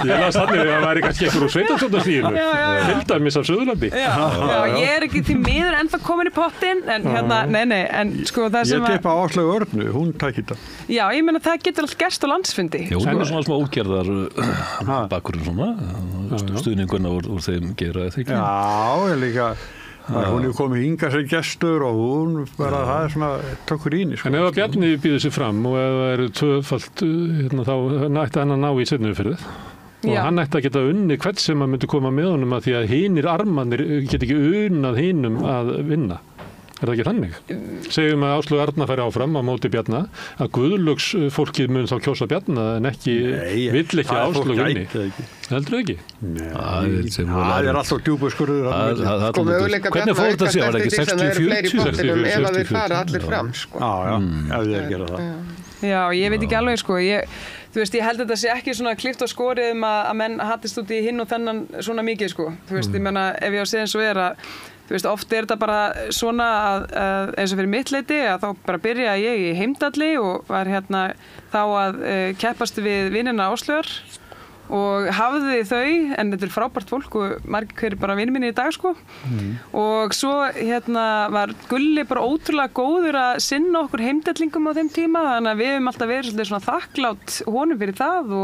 Ég las þannig að það væri kannski einhver úr sveitarstjórnarstíðinu. Hildarmis af Suðurlandi. Já, ég ekki því miður ennþá komin í pottinn, en nei, en sko það sem Ég tippa Áslaugu Örnu, hún tækir það. Já, ég meina það getur allt gerst á landsfundi. Já, hún svona smá útgerðar bakkurinn svona, stuðninguna úr þeim gera þetta ekki. Já, ég líka... Hún komið hingað sem gestur og hún bara, það svona tökur íni. En ef að Bjarni býður sér fram og ef það eru tvöfalt, þá ætti hann að ná í seinni umferð. Og hann ætti að geta unni hvert sem að myndi koma með honum að því að hinir armannir geta ekki unnað hinum að vinna. Er það ekki þannig? Segjum að Áslaug Arna færi áfram á móti Bjarna, að Guðlaugs fólkið mun þá kjósa Bjarna en ekki, vill ekki Áslaug unni. Heldur það ekki? Nei, það er alltaf djúpuskurður. Sko möguleika Bjarna aukast eftir því sem það eru fleiri í pottinum ef að þeir fara allir fram, sko. Já, ef þeir gera það. Já, ég veit ekki alveg, sko. Þú veist, ég held að þetta sé ekki svona klift á skorið að menn hattist út í hinn og þennan svona mikið, sko. Þú veist, ég menna, ef ég á að segja eins og þú veist, oft er þetta bara svona að eins og fyrir mitt leyti að þá bara byrja ég í Heimdalli og var þá að keppast við vinina Áslaugar og hafði þau, en þetta er frábært fólk og margir hverju bara vinir minni í dag, sko. Og svo var Gulli bara ótrúlega góður að sinna okkur heimdallingum á þeim tíma, þannig að við höfum alltaf verið svolítið svona þakklátt honum fyrir það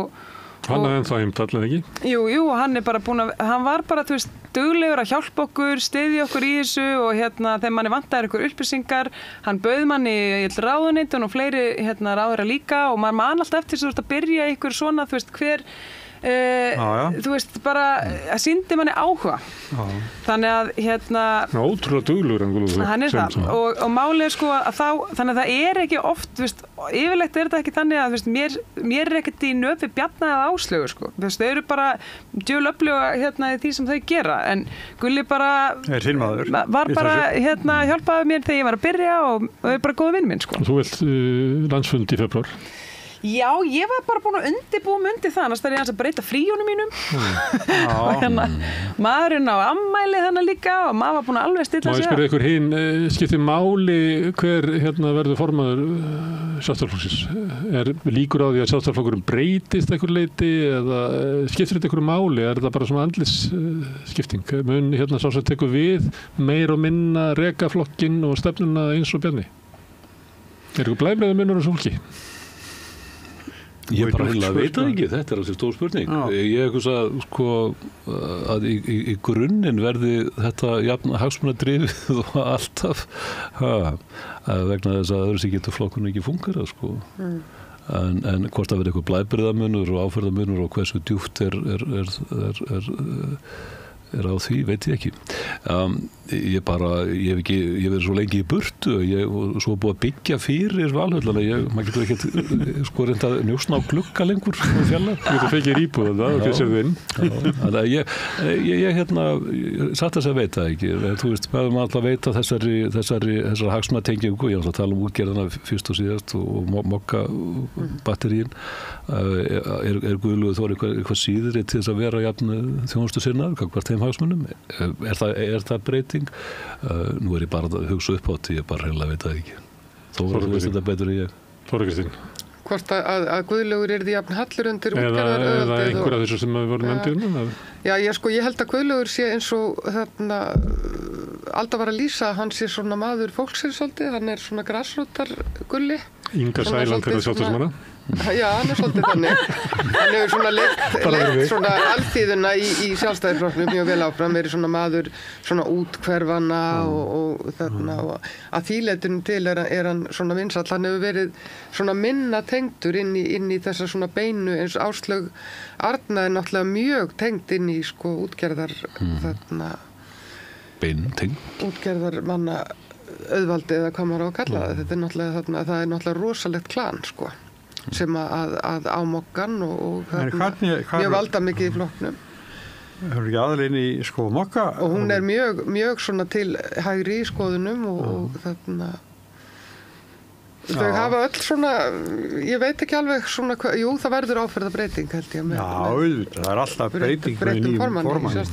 Hann er ennþá Heimdall, ekki? Jú, hann er bara hann var bara, þú veist, duglegur að hjálpa okkur, styðja okkur í þessu og þegar manni vantaði ykkur upplýsingar, hann bauð manni í ráðuneytun og fleiri ráðara líka og maður man alltaf eftir þess að byrja ykkur svona, þú veist, hver þú veist, bara að sýndi manni áhuga. Þannig að ótrúlega duglegur hann er það og málið er sko að þannig að það er ekki oft, þú veist, yfirleitt er þetta ekki þannig að, þú veist, mér er ekkert í nöp við Bjarna eða Áslaugu, sko. Þú veist, þau eru bara djöfulöfluga í því sem þau gera, en Gulli bara var bara hjálpaði mér þegar ég var að byrja og þau er bara góða vinn minn, sko. Þú vilt landsfund í febrúar? Já, ég var bara búin að undirbúa mig undir það, annars þarf ég að breyta fríunum mínum og maðurinn á ammæli þannig líka og maður var búin að alveg stilla sig. Má ég spyrja ykkur hinn, skiptir máli hver verður formaður Sjálfstæðisflokksins? Er líkur á því að Sjálfstæðisflokkurinn breytist einhver leyti eða skiptir þetta ykkur máli? Er þetta bara svona andlis skipting? Mun sá sem tekur við meir og minna reka flokkinn og stefnuna eins og Bjarni? Er ykkur blæbrigði munur á fólki? Ég bara heila veit það ekki, þetta er alveg stór spurning. Ég hugsa sko að í grunninn verði þetta jafn hagsmunadrifið og alltaf vegna þess að öðru sig getur flokkurinn ekki fungera, sko. En hvort það verði eitthvað blæbrigðamunur og áferðamunur og hversu djúpt er á því, veit ég ekki. Ég hef verið svo lengi í burtu og svo búið að byggja fyrir Valhöllana, maður getur ekkert sko reynda að njósna á glugga lengur fjallar. Þú getur fengið íbúð það og hversu þinn. Ég satt þess að veit það ekki. Þú veist, maður má alltaf veita þessari hagsmunatengingu, ég ætla að tala um útgerðana fyrst og síðast og mokka batteríin. Er Guðlaugur Þór eitthvað síðri til þess að vera jafn þjónustu sinnar, hvert þeim hagsmunum? Er það breyting? Nú er ég bara að hugsa upp á því, ég bara reynilega veit það ekki. Þó var þú veist þetta betur en ég. Þóra Kristín. Hvort að Guðlaugur er því jafn hallur undir útgerðar eða einhver af þessu sem við vorum nefndir? Já, ég held að Guðlaugur sé eins og Alda var að lýsa, hann sé svona maður fólksins svolítið, hann er svona grasrótar Gulli. Inga Sæland fyrir sjálfstæðismanna. Já, hann er svolítið þannig. Hann hefur svona leitt svona alþýðuna í Sjálfstæðisflokknum mjög vel áfram, verið svona maður svona útkverfana og þarna og að því leytinu til er hann svona vinsall, hann hefur verið svona minna tengdur inn í þessa svona beinu eins Áslaug Arna er náttúrulega mjög tengd inn í sko útgerðar þarna útgerðar manna auðvaldi eða hvað maður á að kalla það. Þetta er náttúrulega þarna, það er náttúrulega rosalegt klan sko. Sem að ámokkan og mjög valda mikið í flokknum. Það er ekki aðalinn í sko mokka. Og hún er mjög svona til hægri í skoðunum og þarna Þau hafa öll svona, ég veit ekki alveg svona, jú það verður áferðarbreyting held ég. Það alltaf breyting með nýjum formanni.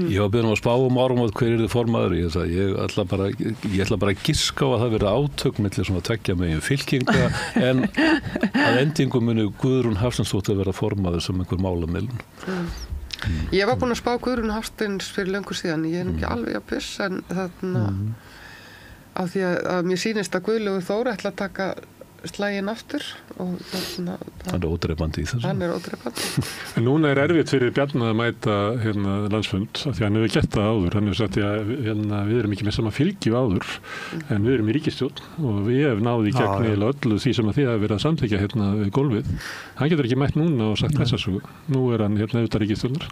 Ég var beðin að spá árum hver er þið formaður, ég ætla bara að giska á að það verði átök milli svona tveggja megin fylkinga en að endingum muni Guðrún Hafsteinsdóttir verða formaður sem einhver málamiðlun. Ég var búin að spá Guðrún Hafsteins fyrir löngu síðan, ég ekki alveg að pissa en þarna af því að mér sýnist að Guðlaugur Þór ætla að taka slaginn aftur og þarna hann er ódreipandi í þessu. Hann er ódreipandi. En núna er erfitt fyrir Bjarna að mæta landsfund af því að hann hefur gert það áður. Hann hefur sagt að við erum ekki með sama fylgi áður en við erum í ríkisstjórn og við hefum náð í gegn eiginlega öllu því sem að þið hafa verið að samþykkja við gólfið. Hann getur ekki mætt núna og sagt þessa sögu. Nú er hann utan ríkisstjórnar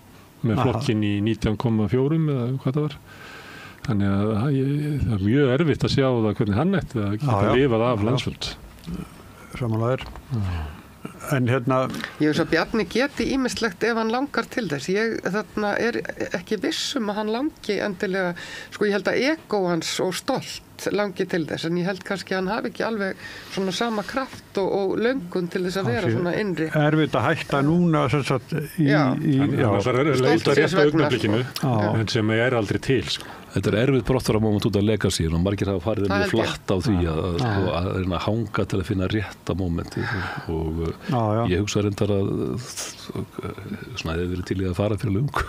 með flokkinn í 19,4 eða hvað það var. Þannig að það er mjög erfitt að sjá það hvernig hann ætti að geta lifað af landsfund. Samanlega En Ég veist að Bjarni geti ýmislegt ef hann langar til þess. Ég þarna er ekki viss að hann langi endilega, sko ég held að ego hans og stolt langi til þess, en ég held kannski að hann hafi ekki alveg svona sama kraft og löngun til þess að vera svona innri. Erfitt að hætta núna sem sagt það er leita rétt á augnablikinu en sem er aldrei til sko. Þetta er erfitt brottfararmoment út af legacy og margir hafa farið mjög flatt á því að reyna að hanga til að finna rétta momenti og ég hugsa reyndar að svona hefur verið til í að fara fyrir löngu.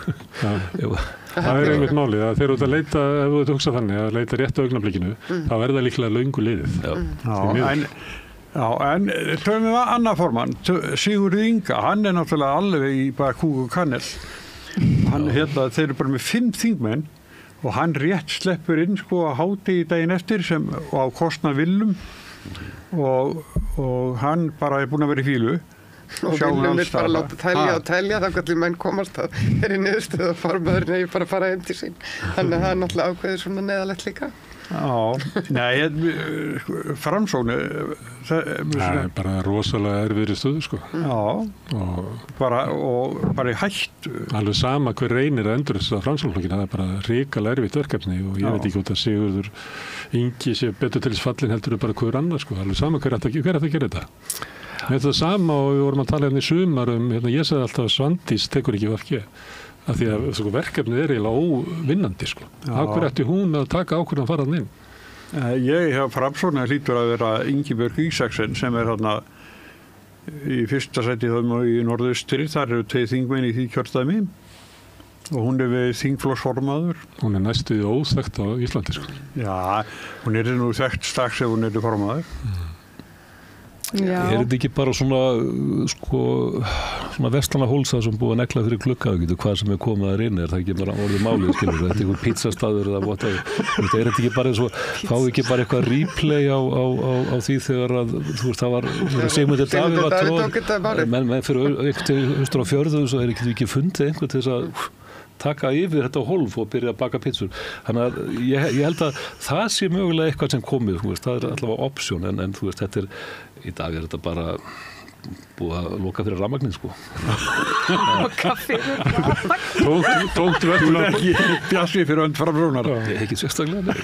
Það er einmitt málið að þeir eru að leita, ef þú hugsa þannig, að leita rétt á augnablikinu, þá er það líklega löngu liðið. En töfum við annar formann, Sigurður Inga, hann er náttúrulega alveg í bara kúk og kannel. Þeir eru bara með 5 þingmenn og hann rétt sleppur inn sko að hádegi daginn eftir sem á kostnað Willum og hann bara er búinn að vera í fílu. Og Willum vil bara láta telja þá hvernig menn komast að þeir í niðurstöðu og formaðurinn er bara að fara heim til sín. Þannig að það er náttúrulega ákveðið svona neðalegt líka. Framsókn það er bara rosalega erfiðri stöðu sko. Og bara í hættu alveg sama hver reynir að endur þess að Framsóknarflokkinn, það er bara hrikalega erfitt verkefni og ég veit ekki hvort að Sigurður Ingi sé betur til þess fallin heldur bara hver annar sko, alveg sama hver ætti að gera þetta. Þetta er það sama og við vorum að tala í sumar ég sagði alltaf að Svandís tekur ekki VG af því að sko, verkefnið er eiginlega óvinnandi sko. Af hverju ætti hún að taka ákvörðun að fara þarna inn? Ég hef Framsóknar hlýtur að vera Ingibjörg Ísaksen sem er þarna í fyrsta sæti í norðaustri, þar eru 2 þingmenn í því kjördæmi og hún er við þingflokksformaður. Hún er næstuð óþekkt á Íslandi sko. Já, hún er nú þekkt strax ef hún er formaður. Er þetta ekki bara svona vestlana hólsa sem búið að negla fyrir klukka hvað sem er komið þar inn, er það ekki bara orðið málið, skilur, þetta er einhver pizzastaður eða er þetta ekki bara eins og fá ekki bara eitthvað replay á því þegar að það var Sigmundur Davíð var menn fyrir austur á fjörðu svo er ekki fundið einhver til þess að taka yfir þetta hólf og byrja að baka pizzur. Þannig að ég held að það sé mögulega eitthvað sem komið, það er allavega option en þetta er, í dag er þetta bara búið að loka fyrir rafmagnið sko. Loka fyrir rafmagnið? Tómt verðunar Bjarni fyrir önd Framsóknar. Ekki sérstaklega.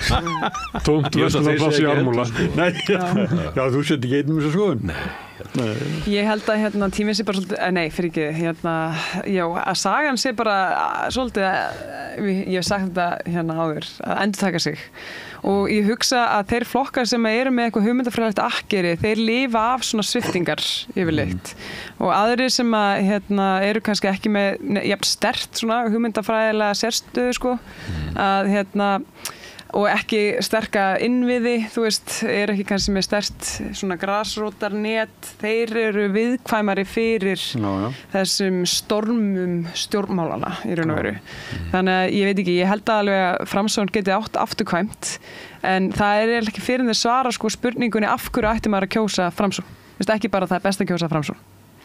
Tómt verðunar pláss í Ármúla. Nei, já þú sett ekki einum þessu skoðun. Nei. Ég held að tíminn sé bara svolítið, að sagan sé bara svolítið, ég hef sagt þetta áður, að endurtaka sig og ég hugsa að þeir flokkar sem eru með eitthvað hugmyndafræðilegt akkeri, þeir lifa af svona sviptingar yfirleitt og aðrir sem eru kannski ekki með jafn sterkt svona hugmyndafræðilega sérstöðu sko, að og ekki sterka innviði, þú veist, er ekki kannski með sterkt svona grasrótarnet, þeir eru viðkvæmari fyrir þessum stormum stjórnmálana í raun og veru. Þannig að ég veit ekki, ég held alveg að Framsókn geti átt afturkvæmt, en það er ekki fyrir þeir svara sko spurningunni af hverju ætti maður að kjósa Framsókn. Þú veist, ekki bara það er best að kjósa Framsókn.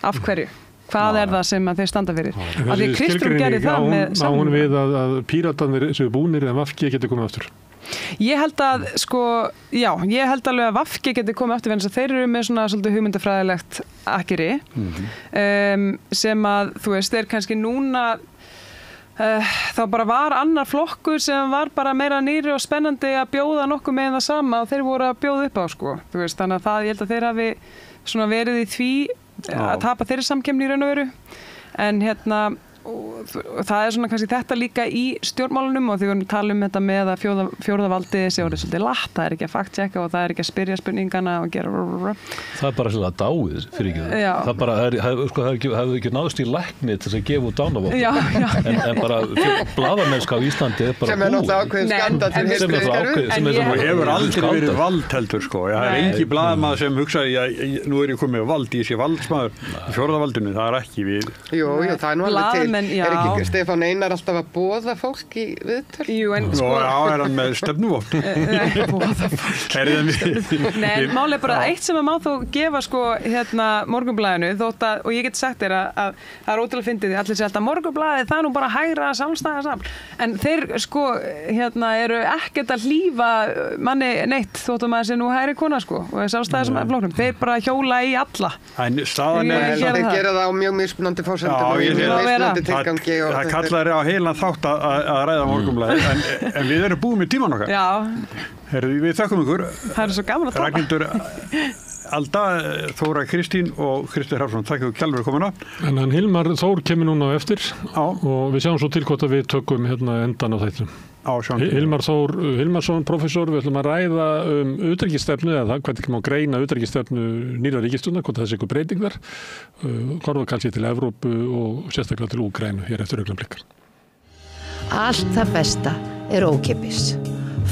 Af hverju? Hvað er það sem þeir standa fyrir? Af því Kristrún gerði það með samvinnu. Á hún við að Píratarnir sem er búnir eða VG geti komið aftur? Ég held að, ég held alveg að VG geti komið aftur vegna þess að þeir eru með svona svolítið hugmyndafræðilegt akkeri sem að, þú veist, þeir kannski núna þá bara var annar flokkur sem var bara meira nýri og spennandi að bjóða nokkuð með það sama og þeir voru að bjóða upp á sko. Þú veist, þannig að ég held að þeir hafi svona verið í því að tapa þeirri samkeppni í raun og veru. En og það svona kannski þetta líka í stjórnmálunum og því við erum að tala þetta með að fjórða valdið sé orðið svolítið látt, það ekki að fact-checka og það ekki að spyrja spurningana og gera Það bara svolítið dáið fyrir ekki það. Það bara hefði ekki náðst í lækni til þess að gefa út dánavottorð. En bara blaðamennska á Íslandi bara sem náttúrulega ákveðin skanda til heilbrigðiskerfið. Sem hefur aldrei verið vald heldur sko. Það engi blaðamaður sem hugsaði nú ég komið vald í þessi valdsmaður í fjórða valdinu, það ekki við. Jú, það nú alveg til. Er ekki Stefán Einar alltaf að boða fólk í viðtöl? Jú, en sko... Já, hann með stefnuvopn? Boða fólk. Nei, málið bara eitt sem má þó gefa sko Morgunblaðinu og ég get sagt þér að það er ótrúlega fyndið því allir sé alltaf Morgunblaðið, það nú bara hægra sjálfstæðarsafl. En þeir sko eru ekkert að hlífa manni neitt þótt að maður sé nú hægri kona sko og sjálfstæðarsafloknum. Þeir bara hjóla í alla. En staðan þeir gera það á mjög mismunandi forsendum. Það kallar á heilan þátt að ræða Morgunblaðið en við erum búin með tíman okkar. Já. Herðu, við þakkum ykkur. Það er svo gaman að tala. Ragnhildur Alda, Þóra Kristín og Kristi Hrafnsson, takk fyrir kjálfur komuna. En Hilmar Þór kemur núna á eftir og við sjáum svo til hvort að við tökum endan á þættinum. Hilmar Þór Hilmarsson, professor, við ætlum að ræða utanríkisstefnu eða það hvernig má greina utanríkisstefnu nýrra ríkisstjórnar, hvort það sé eitthvað breyting þar, horfa kannski til Evrópu og sérstaklega til Úkraínu hér eftir augnablik. Allt það besta er ókeypis.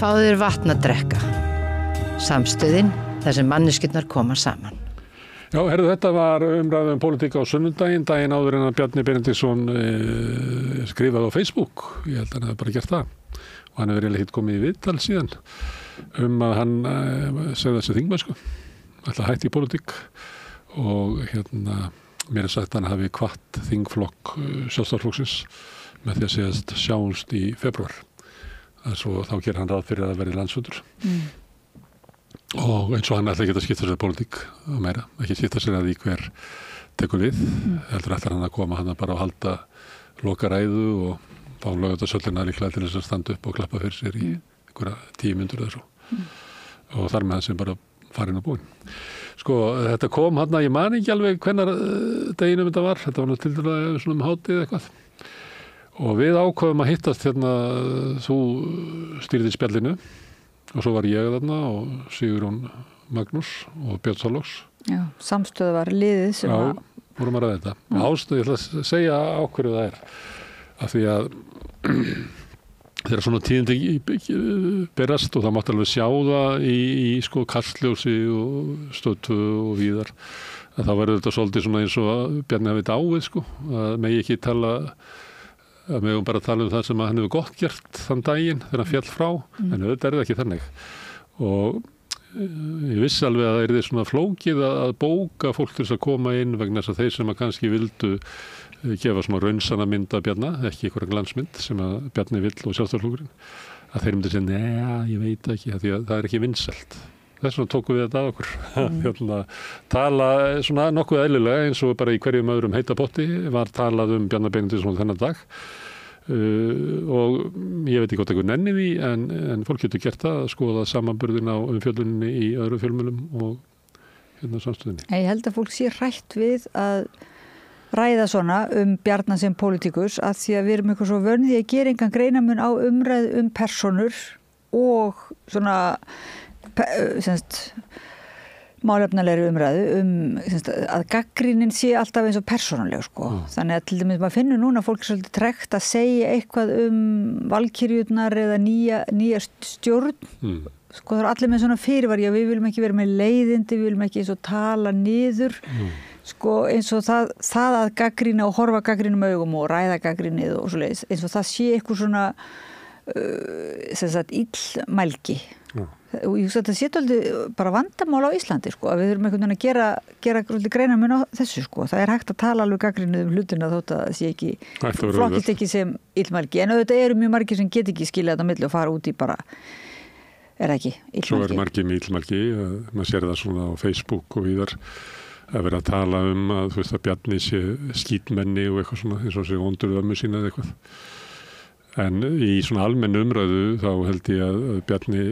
Fáðu þér vatn að drekka. Samstöðin þar sem manneskjurnar koma saman. Já, þetta var umræða pólitík á sunnudaginn, daginn áður en að Bjarni Benediktsson skrifaði á Facebook. Ég held að hann hefði bara gert það. Og hann hefur eiginlega hitt komið í viðtal síðan að hann segði þessi þingmennsku, ætla að hætti í pólitík og mér er sagt að hann hafi hvatt þingflokk Sjálfstæðisflokksins með því að segjast sjáumst í febrúar. Þá gerir hann ráð fyrir að verði landsfundur. Og eins og hann ætla ekki að skipta sér að pólitík og meira, ekki skipta sér að því hver tekur við. Heldur ætlar hann að koma hann bara að halda lokaræðu og fá Laugardalshöllina líklega til þess að standa upp og klappa fyrir sér í einhverja 10 mínútur eða svo. Og þar með sem bara farin og búin. Sko, þetta kom ég man ekki alveg hvenær deginum þetta var. Þetta var nú tildulega svona hátið eitthvað. Og við ákváðum að hittast þú stýrði spjallinu og svo var ég þarna og Sigurjón Magnús og Björn Þorláks. Já, samstöðu var liðið sem Já, vorum að ræða þetta. Ástæðu, ég ætla að segja á hverju það er. Af því að þegar svona tíðindi berast og það mátti alveg sjá það í sko Kastljósi og Stöð 2 og víðar að þá verður þetta svolítið svona eins og að Bjarni hafi dáið sko, að megi ekki tala að megum bara tala það sem að hann hefur gott gert þann daginn þegar hann féll frá, en auðvitað er það ekki þannig og ég vissi alveg að það er því svona flókið að bóka fólk til þess að koma inn vegna þess að þeir sem að kannski vildu gefa svona raunsana mynd af Bjarna, ekki einhverja glansmynd sem að Bjarni vill og Sjálfstæðisflokkurinn, að þeir myndi segja, neða, ég veit ekki, því að það er ekki vinsælt. Þess vegna tókum við þetta að okkur. Tala svona nokkuð eðlilega eins og bara í hverjum öðrum heita potti var talað Bjarna Benediktsson þennan dag og ég veit ekki hvort einhver nenni því en fólk getur gert það að skoða samanburðin á umfjölluninni í öðrum fjölmjölum og samstöðinni. Ég held að fólk sé hrætt við að ræða svona Bjarna sem pólitíkus að því að við erum eitthvað svo vönið að gera engan greinamun á umræðu personur og svona málefnalegri umræðu að gagnrýnin sé alltaf eins og persónuleg sko. Þannig að til dæmis maður finnur núna fólk svolítið tregt að segja eitthvað valkyrjurnar eða nýja stjórn sko það er allir með svona fyrirvar við viljum ekki vera með leiðindi, við viljum ekki eins og tala niður sko eins og það að gagnrýna og horfa gagnrýnum augum og ræða gagnrýnið og svoleiðis eins og það sé eitthvað svona illmælgi og ég hugsa að þetta sé aldrei bara vandamál á Íslandi sko að við þurfum einhvern veginn að gera greinamun á þessu sko það er hægt að tala alveg gagnrýnið hlutina þótt að það sé ekki flokkist ekki sem illmælgi en auðvitað eru mjög margir sem get ekki skilja þetta á milli og fara út í bara er ekki illmælgi. Svo er margir með illmælgi maður sér það svona á Facebook og víðar að vera að tala að þú veist að Bjarni sé skítmenni og eitthvað svona eins og sé vondur ömmu sína eða eitthvað En í svona almenn umræðu þá held ég að Bjarni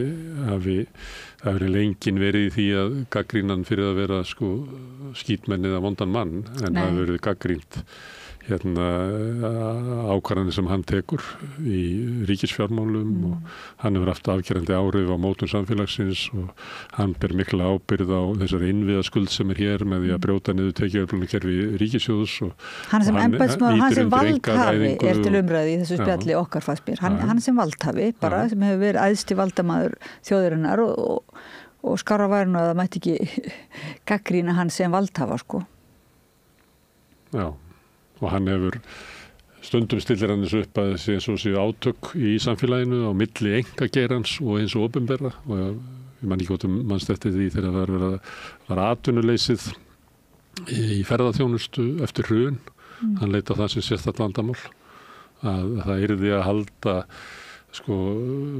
hafi lengin verið í því að gaggrínan fyrir að vera sko skítmennið af vondan mann en hafi verið gaggrínt ákvarðanir sem hann tekur í ríkisfjármálum og hann hefur haft afgerandi áhrif á mótun samfélagsins og hann ber mikla ábyrgð á þessari innviðaskuld sem hér með því að brjóta niður tekjuöflunarkerfi ríkissjóðs hann sem embættismaður, hann sem valdhafi til umræðu í þessu spjalli okkar fannst mér, hann sem valdhafi bara sem hefur verið æðsti valdamaður þjóðarinnar og skarra væri að það mætti ekki gagnrýna hann sem valdhafa sko. Já. Og hann hefur stundum stillir hann þessu upp að þessi eins og séu átök í samfélaginu á milli einkageirans og eins og opinberra og ég man ekki hvort mannst eftir því þegar það var atvinnuleysið í ferðaþjónustu eftir hrun. Hann leit á það sem sérstakt vandamál að það yrði að halda sko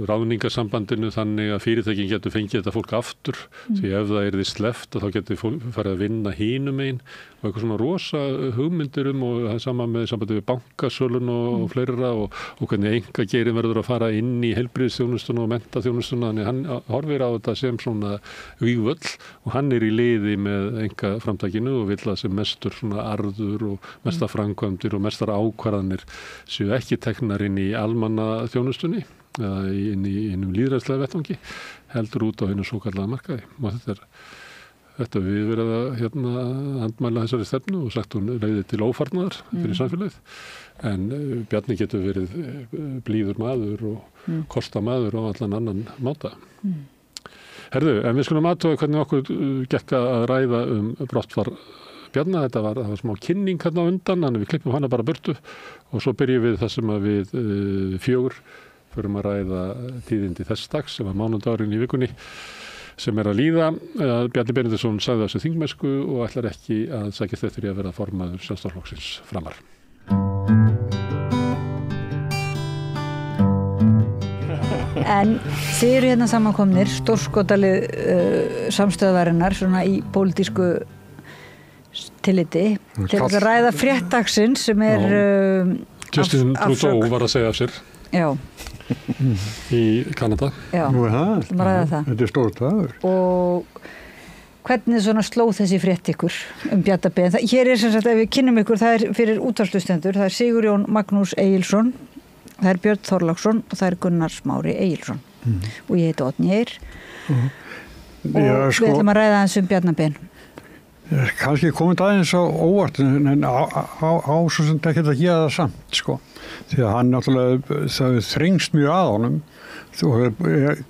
ráðningasambandinu þannig að fyrirtækin getur fengið þetta fólk aftur því ef það yrði sleppt þá getur fólk farið að vinna hinum einn og eitthvað svona rosa hugmyndir og það er sama með sambandi við bankasölun og fleira og hvernig einkageirin verður að fara inn í heilbrigðisþjónustuna og menntaþjónustuna þannig hann horfir á þetta sem svona vígvöll og hann í liði með einkaframtakinu og vill að sem mestur svona arður og mestar framkvæmdir og mestar ákvarðanir séu ekki teknar inn í almanna þjónustunni eða inn í lýðræðslega vettvangi heldur út á hennu svokallaða markaði og þetta við verið að handmæla þessari stefnu og sagt hún leiði til ófarnaðar fyrir samfélagið en Bjarni getur verið blíður maður og kosta maður á allan annan máta. Herðu, en við skulum athuga hvernig okkur gekk að ræða brottfar Bjarna, það var smá kynning hérna á undan, þannig við klippum hana bara burtu og svo byrjum við það sem að við 4 förum að ræða tíðindi þess dags sem var mánudagurinn í vikunni sem að líða. Bjarni Benediktsson sagði þessu þingmennsku og ætlar ekki að sækjast eftir í að vera formaður Sjálfstæðisflokksins framar. En þið eru hérna samankomnir, stórskotalið samstöðvarinnar svona í pólitísku tilliti til að ræða fréttagsins sem Justin Trudeau var að segja af sér. Já. Í Kanada. Já, þetta er stórt dagur. Og hvernig svona sló þessi frétt ykkur Bjarna Ben? Hér sem sagt, ef við kynnum ykkur, það fyrir útvarpslustendur, það Sigurjón Magnús Egilsson, það Björn Þorláksson og það Gunnar Smári Egilsson. Og ég heiti Oddný Eir. Og við ætlum að ræða aðeins Bjarna Ben. Kannski komið aðeins á óvart en á svo sem ekki að gera það samt sko. Því að hann náttúrulega það þrengst mjög að honum og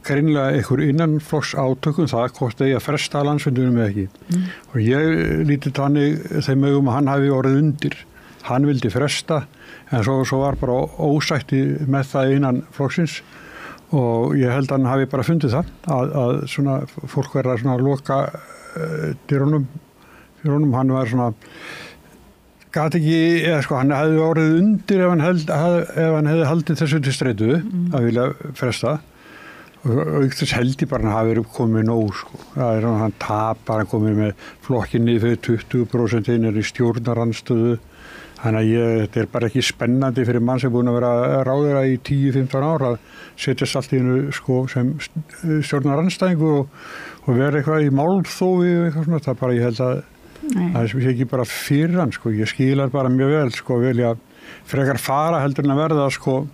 greinilega einhver innanflokks átökum það hvort eigi að fresta landsfundunum eða ekki. Og ég lítið þannig þeim að hann hafi orðið undir. Hann vildi fresta en svo var bara ósætti með það innan flokksins og ég held að hann hafi bara fundið það að svona fólk verða svona að loka dyrunum fyrir honum. Hann var svona gat ekki, eða sko hann hefði orðið undir ef hann hefði haldið þessu til streitu að vilja fresta og þess held ég bara hann hafi verið komið nóg sko. Það er hann tapar, hann komið með flokkinni fyrir 20% inn í stjórnarandstöðu þannig að þetta er bara ekki spennandi fyrir mann sem búin að vera ráðherra í 10-15 ár að setjast allt í hennu sko sem stjórnarandstæðingur og vera eitthvað í málþófi og eitthvað svona, það bara ég held að það er ekki bara fyrir hann sko, ég skilar bara mjög vel sko, vilja frekar fara heldur en að verða sko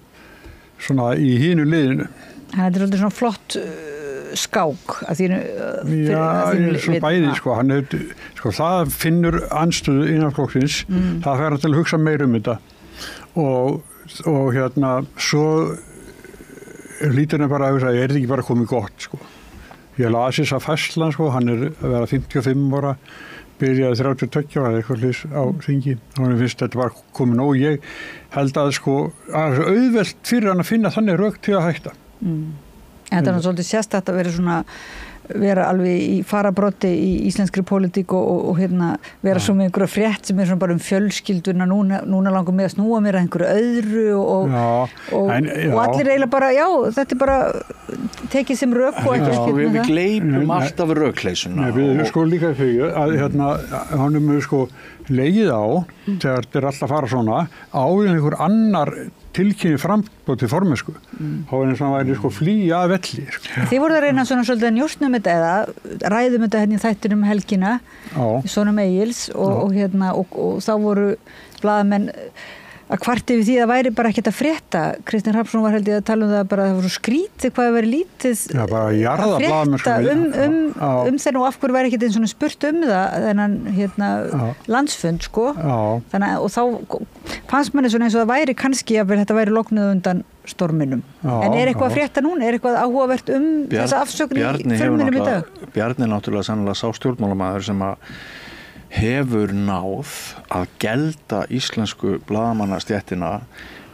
svona í hínu liðinu. Þetta er svona flott skák að þínu svona bæði sko, hann hefur sko, það finnur andstöðu innan flokksins, það fer til að hugsa meir þetta og hérna svo lítur hann bara að hugsa, ég er ekki bara komið gott sko. Ég las þess að fæslan sko, hann er að vera 55 ára byrjaði 32 ára eitthvað hlýs á þingi og hann finnst þetta var komið nóg. Ég held að sko að það er auðvelt fyrir hann að finna þannig rök til að hætta. Þetta er svolítið sérstakt að vera alveg í farabrotti í íslenskri pólitík og hérna vera svo með einhverja frétt sem er svona bara fjölskylduna, núna langar mig að snúa mér að einhverju öðru og allir eiginlega bara, já, þetta er bara tekið sem rök og ekki með það. Við gleymum alltaf rökleysuna. Við sko líka þau að hérna hann sko legið á þegar þetta er alltaf að fara svona á einhver annar tilkynni frambóð til formennsku. Þá eins og hann væri sko flýja að velli. Sko. Þið voruð að reyna svona svolítið að njósnum þetta eða ræðum þetta hérna í þættinum helgina í sonum Egils og þá voru blaðamenn að kvarti við því að væri bara ekkert að frétta. Kristinn Hrafnsson var held ég að tala um það bara að það voru skrítið hvað að vera lítið að frétta þegar og af hverju væri ekkert eins og spurt það þennan landsfund sko. Þannig og þá fannst manni svona eins og það væri kannski að þetta væri loknuð undan storminum. En eitthvað að frétta núna? Eitthvað áhugavert þessa afsögn í fjölmiðlum í dag? Bjarni náttúrulega sannlega sá stjórnmálamaður sem að hefur náð að gelda íslensku blaðamannastéttina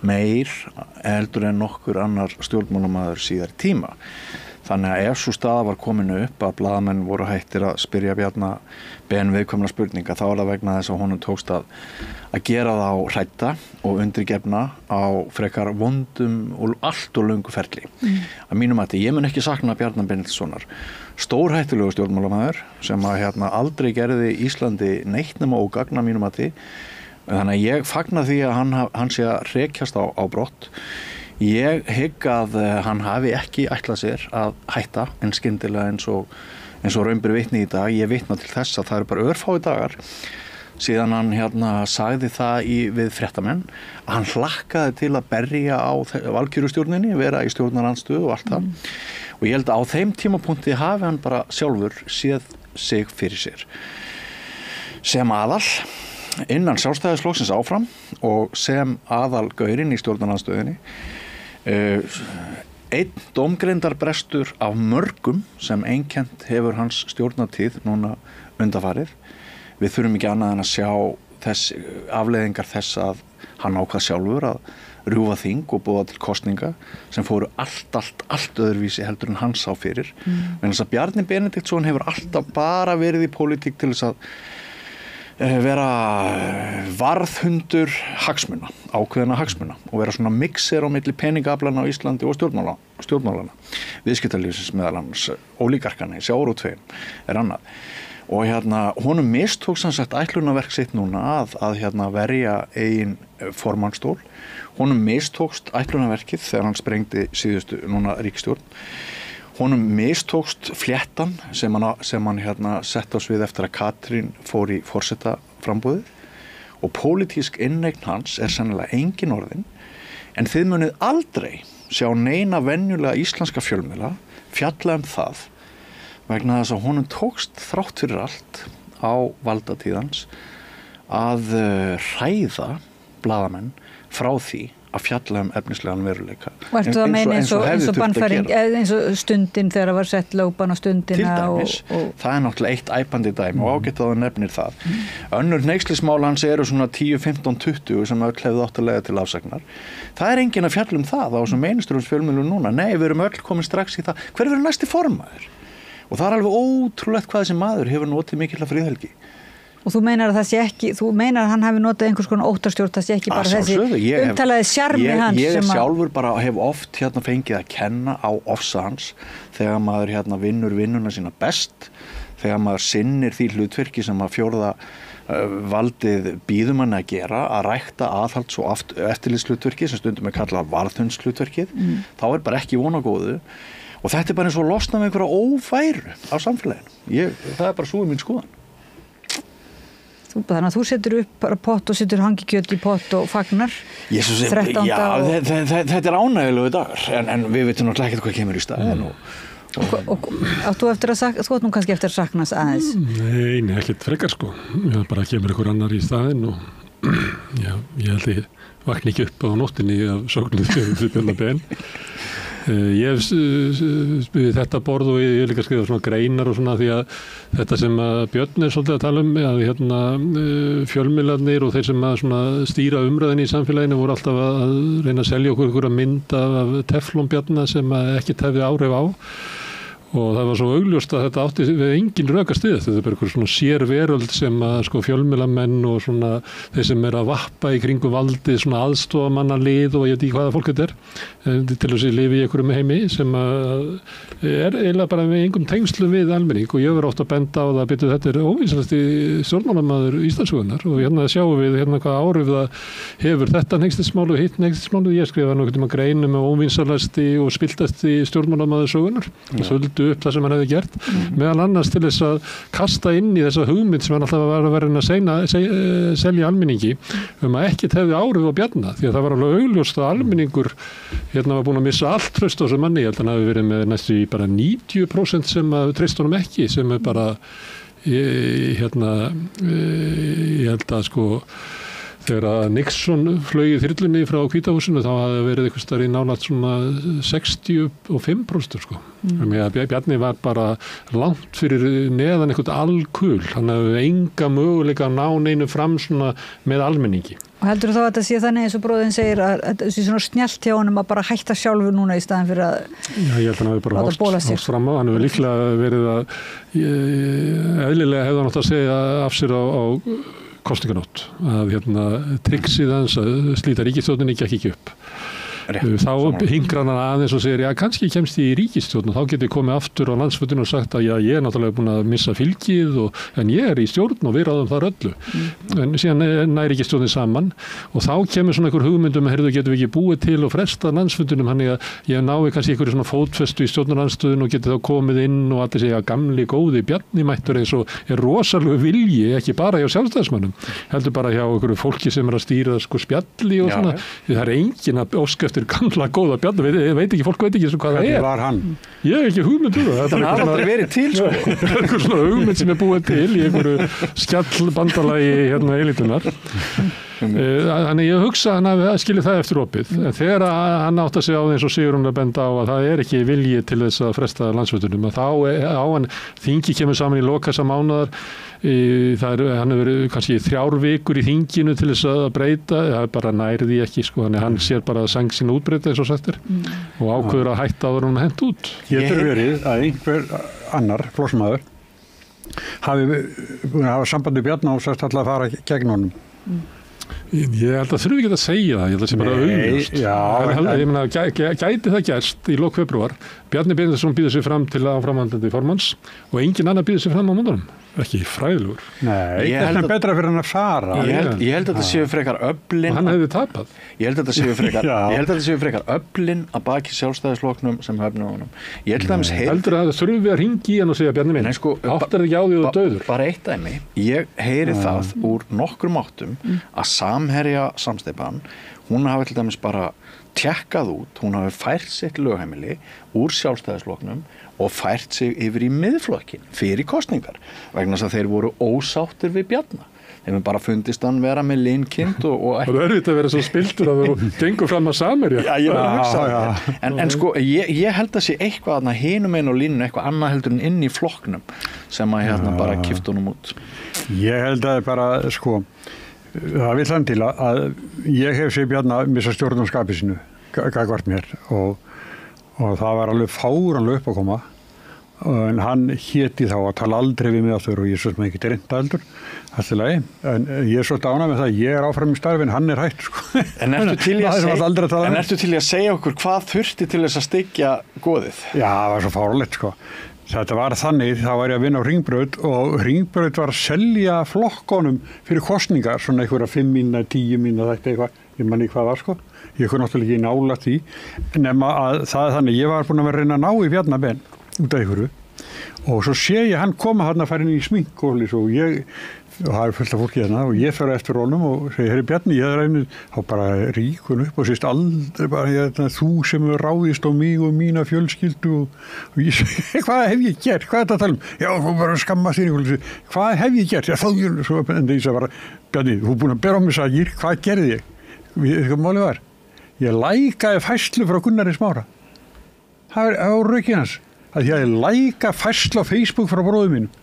meir heldur en nokkur annar stjórnmálamaður síðar tíma. Þannig að ef svo staða var komin upp að blaðamenn voru hættir að spyrja Bjarna Ben viðkvæmna spurninga, þá það vegna þess að honum tókst að gera það á hrædda og undirgefna á frekar vondum og allt og löngu ferli. Að mínum mati, ég mun ekki sakna Bjarna Benediktssonar, stórhættulegu stjórnmálamaður sem að aldrei gerði Íslandi neitt nema ógagn að mínum mati. Þannig að ég fagna því að hann sé að rekjast á brott. Ég hygg að hann hafi ekki ætlað sér að hætta en skyndilega eins og raun ber vitni í dag. Ég vitna til þess að það eru bara örfáir dagar síðan hann sagði það við fréttamenn að hann hlakkaði til að berja á valkjörustjórninni, vera í stjórnarandstöðu og allt það. Og ég held að á þeim tímapunkti hafi hann bara sjálfur séð sig fyrir sér sem aðal innan Sjálfstæðisflokksins áfram og sem aðal gaurinn í stjórnarandstöðunni. Einn dómgreindarbrestur af mörgum sem einkennt hefur hans stjórnartíð núna undanfarið. Við þurfum ekki annað en að sjá afleiðingar þess að hann ákvað sjálfur að rjúfa þing og boða til kosninga sem fóru allt öðruvísi heldur en hann sá fyrir. En þess að Bjarni Benediktsson hefur alltaf bara verið í pólitík til þess að vera varðhundur hagsmuna, ákveðina hagsmuna og vera svona mixer á milli peningaflana á Íslandi og stjórnmálana. Viðskiptalífsins meðal annars, ólígarkana í sjávarútveginn annað. Og honum mistók sem sagt ætlunarverk sitt núna að verja eigin formannstól. Honum mistókst ætlunarverkið þegar hann sprengdi síðustu núna ríkisstjórn. Honum mistókst fléttan sem hann sett á svið eftir að Katrín fór í forsetaframboðið og pólitísk inneign hans sennilega engin orðin en þið munið aldrei sjá neina venjulega íslenska fjölmiðla fjalla það vegna þess að honum tókst þrátt fyrir allt á valdatíðans að hræða blaðamenn frá því að fjalla efnislegan veruleika. Og ertu að meina eins og bannfæring, eins og stundin þegar það var sett lögbann á stundina? Til dæmis, það náttúrulega eitt æpandi dæmi og ágætt að það nefnir það. Önnur hneykslismál hans eru svona 10, 15, 20 sem öll hefðu átt að leiða til afsagnar. Það enginn að fjalla það á þessum mainstream-fjölmiðlum núna. Nei, við erum öll komin strax í það. Hver verður næsti formaður? Og það alveg ótrúlegt hvað þessi maður hefur notið mikilla friðhelgi. Og þú meinar að það sé ekki, þú meinar að hann hafi notað einhvers konar óttastjórn, það sé ekki bara þessi umtalaði sjarmi hans ég sjálfur bara hef oft fengið að kenna á ofsa hans þegar maður vinnur vinnuna sína best, þegar maður sinnir því hlutverki sem að fjórða valdið býður manni að gera, að rækta aðhalds- og eftirlitshlutverki sem stundum kallað varðhundshlutverkið, þá bara ekki von á góðu. Og þetta bara eins og losna með einhverja óværu á samfélaginu. Það bara svo mín skoðan. Þannig að þú setur upp bara pott og setur hangikjöt í pott og fagnar 13. Þetta ánægilegu dagar en við veitum náttúrulega ekkert hvað kemur í staðinn og áttu eftir að þú átt nú kannski eftir að saknas aðeins? Nei, ekkert frekar sko. Bara kemur ykkur annar í staðinn og ég held ég vakna ekki upp á nóttinni af sóknuð fyrir Bjarna Ben. Ég hef við þetta borð og ég hef líka skrifað svona greinar og svona því að þetta sem að Björn svolítið að tala að fjölmiðlarnir og þeir sem að svona stýra umræðinni í samfélaginu voru alltaf að reyna að selja okkur einhverja mynd af teflonbjarna sem að ekkert hefði áhrif á og það var svo augljóst að þetta átti við engin rök að styðja. Þetta bara einhver svona sér veröld sem að sko fjölmiðlamenn og svona þeir sem að vappa í kringum valdið, svona aðstofamannalið og ég veit ekki hvaða fólk þetta til þess að lifi í einhverjum heimi sem að eiginlega bara með engum tengslum við almenning og ég verið oft að benda á það að þetta óvísast í stjórnmálamaður Íslandssögunnar og hérna sjáum við hvað áhrif það hefur þetta hneykslismál og hitt hneykslismál. Ég skrifaði nokkuð grein með óvinsalasti og spiltasti stjórnmálamaður sögunnar og þöldu upp það sem hann hefði gert meðal annars til þess að kasta inn í þessa hugmynd sem hann alltaf var að vera að selja almenningi að ekkert hefði áhrif á Bjarna því að það var alveg augljóst að almenningur hérna var búin að missa allt traust á þessum manni. Ég held að hann hafi verið með næstu bara 90% sem að treyst honum ekki sem bara ég held að sko þegar að Nixon flög í þyrlunni frá Hvítahúsinu þá hafði verið eitthvað starf í nálægt svona 65% sko. Þannig að Bjarni var bara langt fyrir neðan eitthvað alkul. Hann hafði enga möguleika að ná neinu fram svona með almenningi. Og heldur þú þá að þetta sé þannig eins og bróðin segir að þetta sé svona snjallt hjá honum að bara hætta sjálfur núna í staðin fyrir að Já, ég held að hann hafi bara horft fram á. Hann hefur líklega verið að eðlilega hefði hann átt að segja af sér á kosninganótt að triksið hans að slíta ríkisstjórninni gekk ekki upp. Þá hingrar hann aðeins og segir kannski kemst ég í ríkisstjórn og þá geti komið aftur á landsfundinu og sagt að ég náttúrulega búin að missa fylgið en ég í stjórn og við ráðum þar öllu. En síðan næri ríkisstjórnin saman og þá kemur svona einhver hugmyndum að getum við ekki búið til og fresta landsfundinum þannig að ég nái kannski einhverju svona fótfestu í stjórnarandstöðun og geti þá komið inn og allir segja gamli góði Bjarni mættur eins og rosalegu vilji ekki bara hjá sjálfstæðismönnum heldur bara hjá einhverju fólki sem að stýra sko spjalli og svona. Það engin að óska eftir gamla góða Bjarni, fólk veit ekki hvað það var hann? Ég hef ekki hugmynd það er aldrei verið til sko. einhver svona hugmynd sem búið til í einhverju skjallbandalagi elitunar þannig ég hugsa að hann hafi skilið það eftir opið en þegar hann átt að segja á eins og Sigrún að benda á að það ekki vilji til þess að fresta landsfundinum að þá á hann þingi kemur saman í lok þessa mánaðar hann hefur verið kannski 3 vikur í þinginu til þess að breyta það bara nærði ekki sko þannig hann sér bara að sang sín útbreyta eins og sættir og ákveður að hætta áður hann hent út. Getur verið að einhver annar flokksmaður hafa sambandi Bjarna og sætt alltaf að fara gegn honum. Ég held að þurfi ekki að segja það, ég held að það sé bara augljóst. Ég meina, gæti það gerst í lok febrúar, Bjarni Benediktsson býður sig fram til áframhaldandi formanns og engin annar býður sig fram á mótunum. Ekki fræðilegur. Nei, þetta er betra fyrir hann að fara. Ég held að þetta séu frekar öflin. Og hann hefði tapað. Ég held að þetta séu frekar öflin að baki sjálfstæðisflokknum sem höfnu honum. Ég held að heldur að það þurfi að hringi í hann og segja Bjarni minn. Áttar ekki á því að þú döður. Bara eitt dæmi. Ég heyri það úr nokkrum áttum að Samherja samsteypan, hún hafi til dæmis bara tjekkað út, hún hafi fært sitt lögheimili úr sjálfstæðisflokknum og fært sig yfir í miðflokkin fyrir kosningar vegna þess að þeir voru ósáttir við Bjarna. Þeim bara fundist hann vera með linkind og ekki. Það er erfitt að vera svo spiltur að þú gengur fram að Samherja. Já, ég var að hugsa það. En sko, ég held að sé eitthvað hinum einn og línun, eitthvað annað heldur en inn í flokknum sem að bara kippt honum út. Ég held að bara, sko, það vil hann til að ég hef séð Bjarna missa stjórn á skapi sinu, gagvart mér og það var alveg fáranlega upp að koma en hann héti þá að tala aldrei við mig aftur og ég er svo sem ekki reynda aldur allt í lagi, en ég er svolítið ánægð með það ég er áfram í starfin, hann er hætt sko. En ertu til að segja okkur hvað þurfti til þess að styggja goðið? Já, það var svo fáralegt sko. Þetta var þannig, þá var ég að vinna á Hringbraut og Hringbraut var að selja flokkonum fyrir kosningar, svona einhverja 5 mína, 10 mína, þetta eitthvað, ég manni hvað var sko. Ég kunne náttúrulega ekki nálægt því, nema að það er þannig, ég var búin að vera að reyna að ná í Bjarna Ben út af einhverju og svo sé ég hann koma hann að fara inn í sminkólis og það er fullt af fólki hérna og ég fer eftir honum og segi, herri Bjarni, ég er einu, þá bara ríkun upp og sést aldrei bara, þú sem er ráðist á mig og mína fjölskyldu og ég segi, hvað hef ég gert, hvað er þetta að tala um? Já, þú bara skamma þér, hvað hef ég gert? Já, þá, svo enda ég bara, Bjarni, þú er búin að bera á mig sagir, hvað gerði ég? Eitthvað málið var, ég lækaði færslu frá Gunnari Smára, það var á rökin hans, að ég læka færslu á Facebook frá bróðum mínum.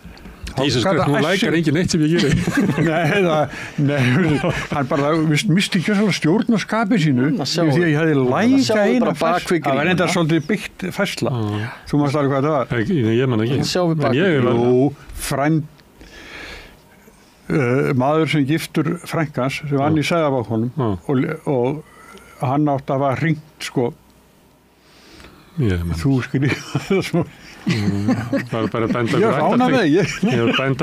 Jesus Christ, nú lækar engin eitt sem ég gerir. Nei, hann bara misti ekki svona stjórnarskapið sínu því að ég hefði læka eina færsla. Það var enda svolítið byggt færsla. Þú mást alveg hvað það var. Ég man ekki. Maður sem giftur frænkans sem vann í Sæðabákonum og hann átti að hafa hringt sko þú skrifaði það svo bara bænda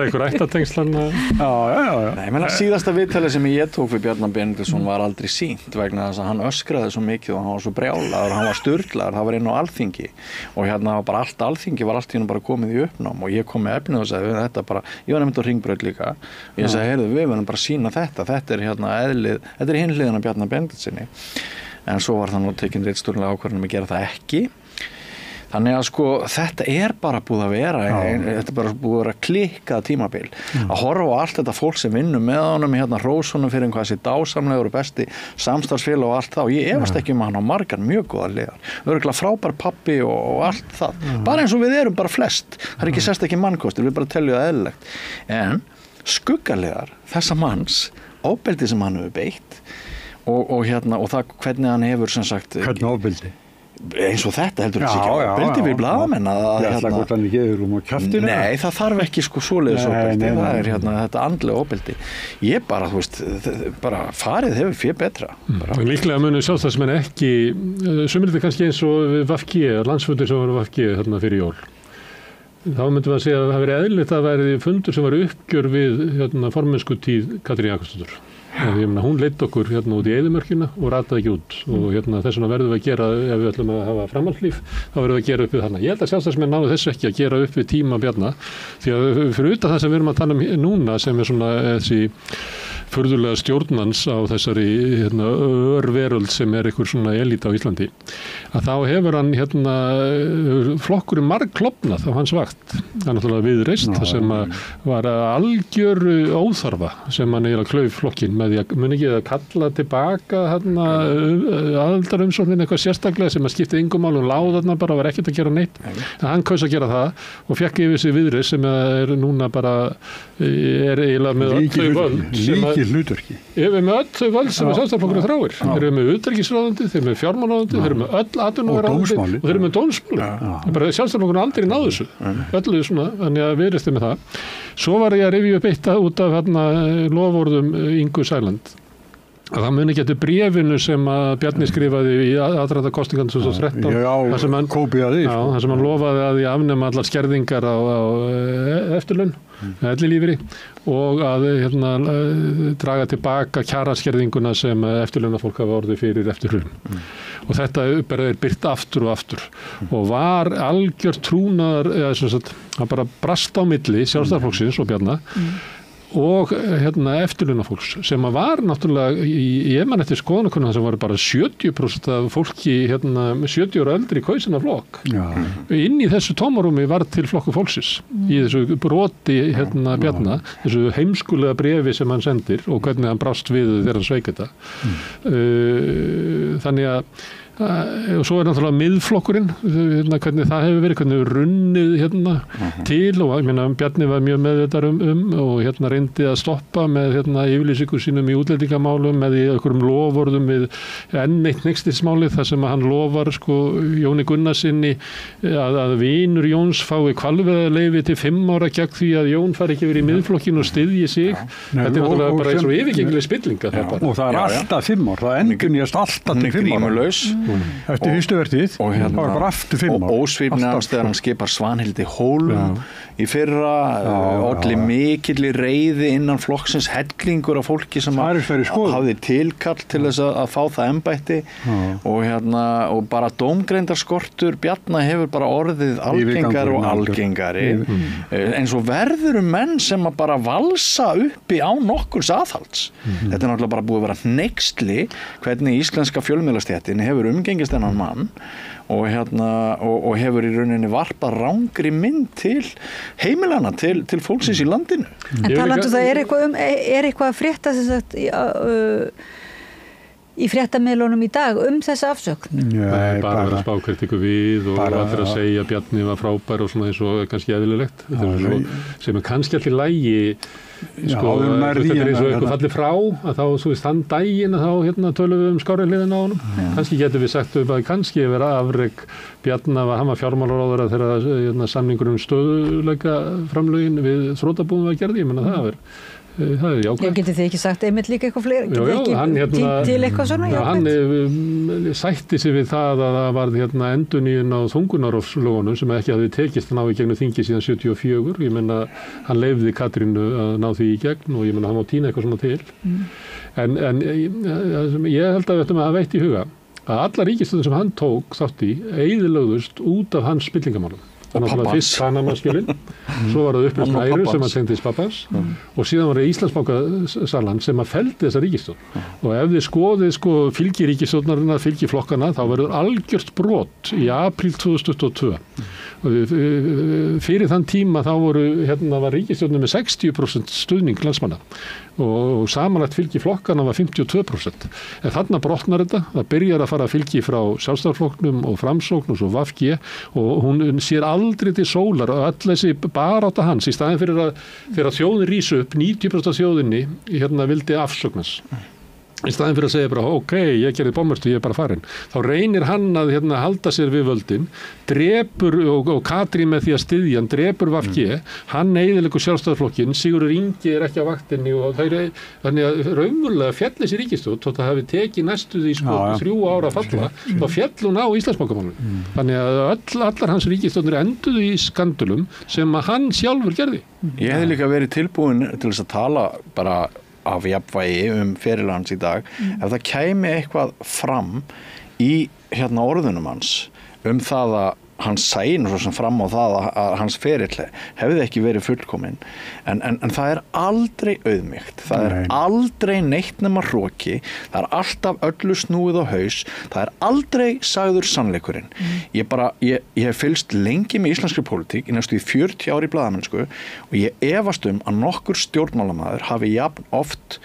ykkur ættatengslan Nei, menn að síðasta viðtalið sem ég tók fyrir Bjarna Benediktsson var aldrei sýnt vegna þess að hann öskraði svo mikið og hann var svo brjálaður, hann var sturlaður, það var inn á Alþingi og hérna var bara allt Alþingi var allt í hennu bara komið í uppnám og ég kom með efnið og sagði þetta bara, ég var nefnd á Hringbraut líka og ég sagði, heyrðu, við verðum bara að sína þetta hérna eðlið, þetta er hinhliðin af Bjarna Benediktsssyni en svo var það nú tekin ritstjórnarlega ákvörðun að gera það ekki þannig að sko þetta er bara búið að vera þetta er bara búið að vera klikkað tímabil að horfa á allt þetta fólk sem vinnur með honum hérna hrósunum fyrir hvað þessi dásamlegur og besti samstarfsfélag og allt það og ég efast ekki hann á margar mjög góðar liðar örugglega frábær pabbi og allt það bara eins og við erum bara flest það er ekki sérst ekki mannkostir, við bara teljum það eðlilegt en skuggaliðar þessa manns ofbeldi sem hann hefur beitt og hérna og það hvernig hann hefur sem sagt hvernig ofbeldi? Eins og þetta heldur þessi ekki ofbeldi við blaðamenn að hvort hann ekki hefur á kjaftinu? Nei, það þarf ekki sko svoleiðis ofbeldi, það er hérna þetta andlega ofbeldi. Ég bara, þú veist, bara farið hefur fyrir betra. Líklega munu sjálfstæðismenn ekki, sumir þetta kannski eins og VFG, landsfundur sem var VFG þarna fyrir jól. Þá myndum við að segja að það verið eðlilegt að verið fundur sem var uppgjör við hérna, formennskutíð Katrín Jakobsdóttur. Hún leitt okkur hérna út í eyðimörkina og rataði ekki út og hérna þess vegna verðum við að gera ef við ætlum að hafa framhaldslíf þá verðum við að gera upp við þarna. Ég held að sjálfstæðismenn náðu þessu ekki að gera upp við tíma Bjarna því að fyrir utan það sem við erum að tala um núna sem er svona þessi furðulega stjórnans á þessari hérna, örveröld sem er einhver svona elít á Íslandi að þá hefur hann hérna flokkurinn margklofnað á hans vakt það er náttúrulega Viðreisn það sem var algjör óþarfa sem hann eiginlega klauf flokkinn með því að muni ekki að kalla tilbaka hérna aðildarumsóknin eitthvað sérstaklega sem að skipti engum mál og láð þarna bara var ekkert að gera neitt en hann kaus að gera það og fekk yfir sig Viðreisn sem er núna bara er eiginlega með þau völd sem hlutverki. Við erum með öll þau völd sem að sjálfstæðisflokkurinn þráir. Þeir eru með utanríkisráðuneytið, þeir eru með fjármálaráðuneytið, þeir eru með öll atvinnuvegaráðuneytið og þeir eru með dómsmáli. Bara sjálfstæðisflokkurinn aldrei náðu þessu. Öllu svona, þannig að við erum með það. Svo var ég að rifja upp eitt út af hérna loforðum Ingu Sæland. Að það muni getur bréfinu sem að Bjarni skrifaði í aðdraðanda kosningan 2013 þar sem hann lofaði að ég afnema allar skerðingar á eftirlaun ellilífeyri og að hérna, draga tilbaka kjaraskerðinguna sem eftirlaunafólk hafa orðið fyrir eftirlaun og þetta er birt aftur og aftur og var algjör trúnaðar það bara brast á milli Sjálfstæðisflokksins og Bjarna og hérna eftirlaunafólks sem að var náttúrulega ég man eftir skoðanakönnum sem var bara 70% af fólki hérna 70 ára eldri í kausina flokk inn í þessu tómarúmi var til Flokkur fólksins í þessu broti hérna Bjarna þessu heimskulega bréfi sem hann sendir og hvernig hann brást við þegar hann sveik þetta þannig að og svo er náttúrulega miðflokkurinn hérna, hvernig það hefur verið, hvernig hefur runnið hérna, til og ég meina Bjarni var mjög meðvitaður og hérna reyndi að stoppa með hérna yfirlýsingu sínum í útlendingamálum með einhverjum loforðum við enn eitt nextismálið þar sem að hann lofar sko Jóni Gunnarsinni að vinur Jóns fái hvalveiðaleyfi til 5 ára gegn því að Jón fari ekki verið í miðflokkinn og styðji sig þetta er náttúrulega bara eins og yfirgengileg spillinga og það er alltaf 5 ár, það endurnýjast alltaf til 5 ára eftir fyrstu vertíð og hérna, það var bara aftur 5 ár og ósvífnast þegar hann skipar Svanhildi Hólm í fyrra olli mikilli reiði innan flokksins hellingur af fólki sem hafði tilkall til þess að fá það embætti og hérna og bara dómgreindarskortur Bjarna hefur bara orðið algengar og algengari eins og verður menn sem að bara valsa uppi á nokkurs aðhalds þetta er náttúrulega bara búið að vera hneyksli hvernig íslenska fjölmiðlastéttin hefur umgengist þennan mann og hérna og hefur í rauninni varpað rangri mynd til heimilana til fólksins í landinu. En talandu það er eitthvað að frétta sem sagt í fréttamiðlunum í dag þessa afsögn? Nei, bara vera spákritíku við og allir að segja að Bjarni var frábær og svona eins og kannski eðlilegt. Sem kannski allir lægi sko, þetta eins og eitthvað fallið frá að þá, svo veist, þann daginn þá tölum við skárri hliðina á honum. Kannski getum við sagt að kannski vera afrek Bjarni hann var fjármálaráðherra þegar samningurinn stöðuleika framlögin við þrotabúum var gerð, ég menna það er jákvæmt. Getur þið ekki sagt einmitt líka eitthvað fleiri? Getur þið ekki til eitthvað svona jákvæmt? Hann sætti sig við það að það var endurnýjun á þungunarofslögunum sem ekki hafði tekist að ná í gegnum þingi síðan 74. Ég menna, hann leyfði Katrínu að ná því í gegn og ég menna, hann má tína eitthvað svona til. En ég held að við hafa eitt í huga að alla ríkisstjórnir sem hann tók þátt í eyðilögðust út af hans spillingamálum. Þannig að fyrst Panama-skjölin, svo var það uppreist æru sem að tengdist pappans og síðan var það Íslandsbankasalan sem að felldi þessa ríkisstjórn. Og ef þið skoðið fylgi ríkisstjórnarinnar, fylgi flokkana, þá verður algjört brot í apríl 2022. Fyrir þann tíma þá var ríkisstjórnin með 60% stuðning landsmanna og samanlagt fylgi flokkana var 52%. En þarna brotnar þetta, það byrjar að fara fylgi frá Sjálfstæðisflokknum og Framsókn og svo VG og hún sér aldrei til sólar og öll þessi barátta hans í staðin fyrir að þegar þjóðin rís upp, 90% af þjóðinni vildi afsögnast. Í staðin fyrir að segja bara, ok, ég gerði bommertu, ég er bara farin. Þá reynir hann að halda sér við völdin, drepur og Katrín með því að styðja, hann drepur VG, hann eyðileggur Sjálfstæðisflokkinn, Sigurður Ingi er ekki á vaktinni og þannig að raunverulega féll þessi ríkisstjórn, þótt að hafi tekið næstu því 3 ára að falla, þá féll hún á Íslandsbankamálum. Þannig að allar hans ríkisstjórnir enduðu í skandölum sem að hann sjálfur gerði. Ég hefði líka verið tilbúin til þess að tala bara af jafnvægi feril hans í dag ef það kæmi eitthvað fram í orðunum hans það að hann sæn svo sem fram á það að hans ferill hefði ekki verið fullkominn en það er aldrei auðmýkt, það er aldrei neitt nema hroki, það er alltaf öllu snúið á haus, það er aldrei sagður sannleikurinn. Ég hef fylgst lengi með íslenskri pólitík í næstu 40 ár í blaðamennsku og ég efast að nokkur stjórnmálamaður hafi jafn oft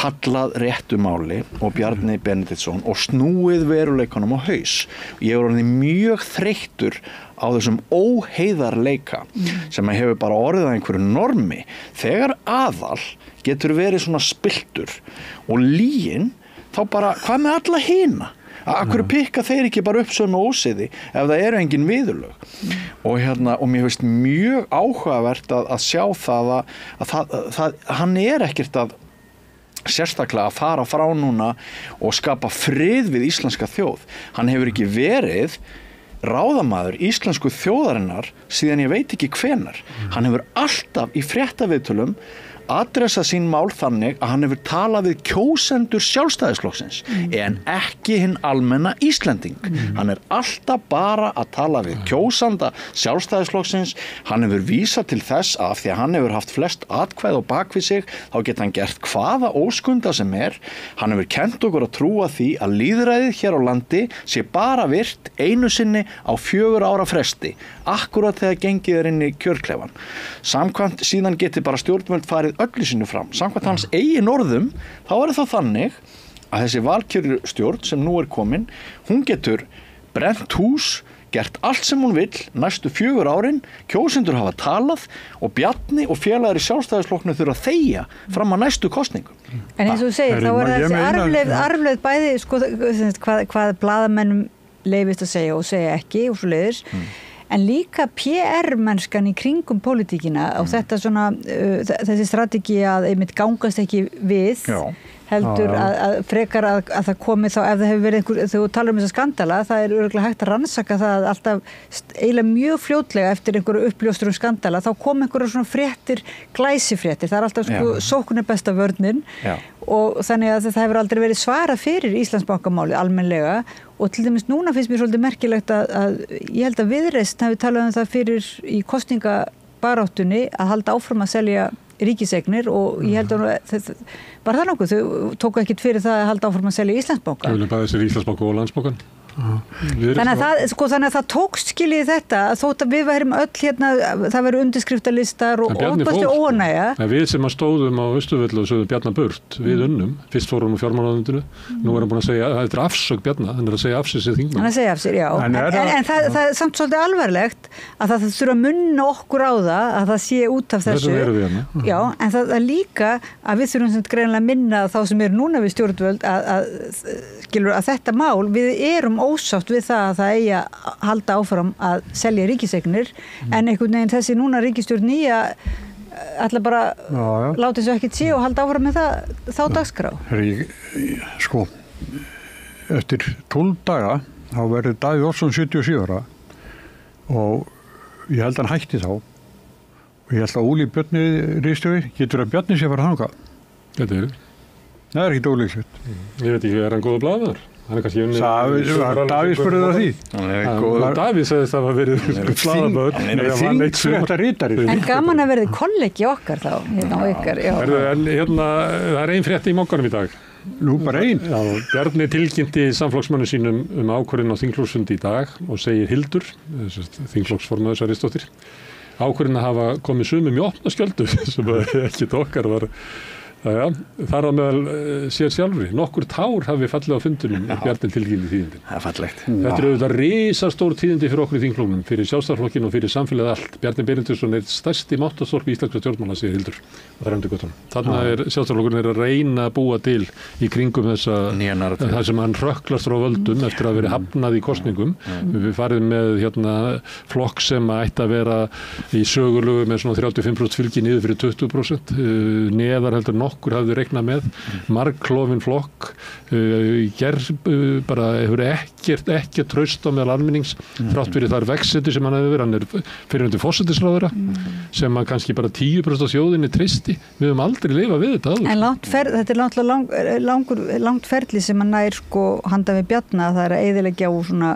hallað réttu máli og Bjarni Benediktsson og snúið veruleikanum á haus. Ég er orðið mjög þreyttur á þessum óheiðarleika sem hefur bara orðið að einhverju normi þegar aðal getur verið svona spiltur og lygin þá bara, hvað með alla hina? Akkur pikka þeir ekki bara upp sömu ósiði ef það eru engin viðurlög og mér finnst mjög áhugavert að sjá það að hann er ekkert að sérstaklega að fara frá núna og skapa frið við íslenska þjóð. Hann hefur ekki verið ráðamaður íslensku þjóðarinnar síðan ég veit ekki hvenar. Hann hefur alltaf í fréttaviðtölum adressa sín mál þannig að hann hefur talað við kjósendur Sjálfstæðisflokksins en ekki hinn almenna Íslending. Hann er alltaf bara að tala við kjósanda Sjálfstæðisflokksins. Hann hefur vísað til þess að því að hann hefur haft flest atkvæð á bakvið sig þá geta hann gert hvaða óskunda sem er. Hann hefur kennt okkur að trúa því að lýðræðið hér á landi sé bara virt einu sinni á 4 ára fresti, akkurat þegar gengið inn í kjörklefan. Samkvæmt síðan geti bara stjórnvöld farið öllu sínu fram. Samkvæmt hans eigin orðum, þá er það þannig að þessi valkjörstjórn sem nú er komin, hún getur brennt hús, gert allt sem hún vill næstu 4 árin, kjósendur hafa talað og Bjarni og félagar í Sjálfstæðisflokknum þurfa að þegja fram að næstu kosningum. En eins og þú segir, þá er þessi arfleið bæði hvað blaðamennum leyfist að segja og segja ekki og svo leiðis. En líka PR-mennskan í kringum pólitíkina og þetta svona, þessi strategi að einmitt gangast ekki við heldur að frekar að það komi þá ef það hefur verið þegar þú talar þessa skandala, það er örugglega hægt að rannsaka það alltaf eiginlega mjög fljótlega eftir einhverju uppljóstrum skandala, þá kom einhverju svona fréttir, glæsifréttir, það er alltaf sókn er besta vörnin og þannig að það hefur aldrei verið svarað fyrir Íslandsbankamálið almennlega og til dæmis núna finnst mér svolítið merkilegt að ég held að Viðreisn hafi talað það fyrir í kosningabaráttunni að halda áfram að selja ríkiseignir og ég held að bara það nokkuð, þau tóku ekkert fyrir það að halda áfram að selja Íslandsbanka. Þau vilja bæða sér Íslandsbanka og Landsbankan. Þannig að það tókst skiljið þetta að þótt að við værum öll hérna, það veru undirskriftalistar og óbæstu óanægja. Við sem að stóðum á Austurvelli og sögðum Bjarna burt, við unnum, fyrst fórum við fjármálaráðuneytinu, nú er hann búin að segja, það er afsögn Bjarna, hann er að segja af sér sem þingmann. Hann er að segja af sér, já. En það er samt svolítið alvarlegt að það þurfa að munna okkur á það, að það sé út af þessu. Já, en það er líka að við þurfum sem greinilega minna þá sem er núna við stjórnvöld að þetta mál, við erum ósátt við það að það eigi að halda áfram að selja ríkiseignir en einhvern veginn þessi núna ríkisstjórn nýja ætla bara láta þessu ekkert sé og halda áfram með þá dagskrá. Sko, eftir 12 daga þá verður Davíð Oddsson 77 ára og ég held að hann hætti þá og ég held að Óli Bjarni ritstjóri getur að Bjarni sé að fara þangað. Þetta er það er ekkert ólíklegt. Ég veit ekki, er hann góður blaðmaður? Hann er kannski Davíð spurði það því. Davíð sagðist að það verið blaðmaður. Hann er þingfrétta ritari. En gaman að verði kollegi okkar þá. Það er ein frétt í Mogganum í dag. Nú bara ein. Bjarni tilkynnti samflokksmönnum sínum ákvörðun á þingflokksfundi í dag og segir Hildur, þingflokksformaður Særisdóttir, ákvörðun að hafa komið sumum í opna skjöldu sem ekki okkar var. Þar á meðal sér sjálfri. Nokkur tár hafi fallið á fundunum Bjarni tilkynnti tíðindin. Það er fallegt. Þetta er auðvitað risastór tíðindi fyrir okkur í þingflokknum, fyrir Sjálfstæðisflokkinn og fyrir samfélagið allt. Bjarni Benediktsson er stærsti máttarstólpi íslenskra stjórnmála, segir Hildur. Þarna er Sjálfstæðisflokkurinn að reyna að búa til í kringum það sem hann rökklast frá völdum eftir að vera hafnað í kosningum. Við farið með flokk sem ætti að vera í sögulegu með svona 35% fylgi niður fyrir 20%, neðar heldur okkur hafði reiknað með margklofin flokk bara hefur ekki traust á meðal almennings þrátt fyrir þar vegsetu sem hann hefur verið, hann er fyrrverandi forsætisráðherra sem hann kannski bara 10% af þjóðinni treysti, við höfum aldrei lifað við þetta áður. En þetta er náttúrulega langt ferli sem hann nær handa við Bjarna, það er að eyðileggja og svona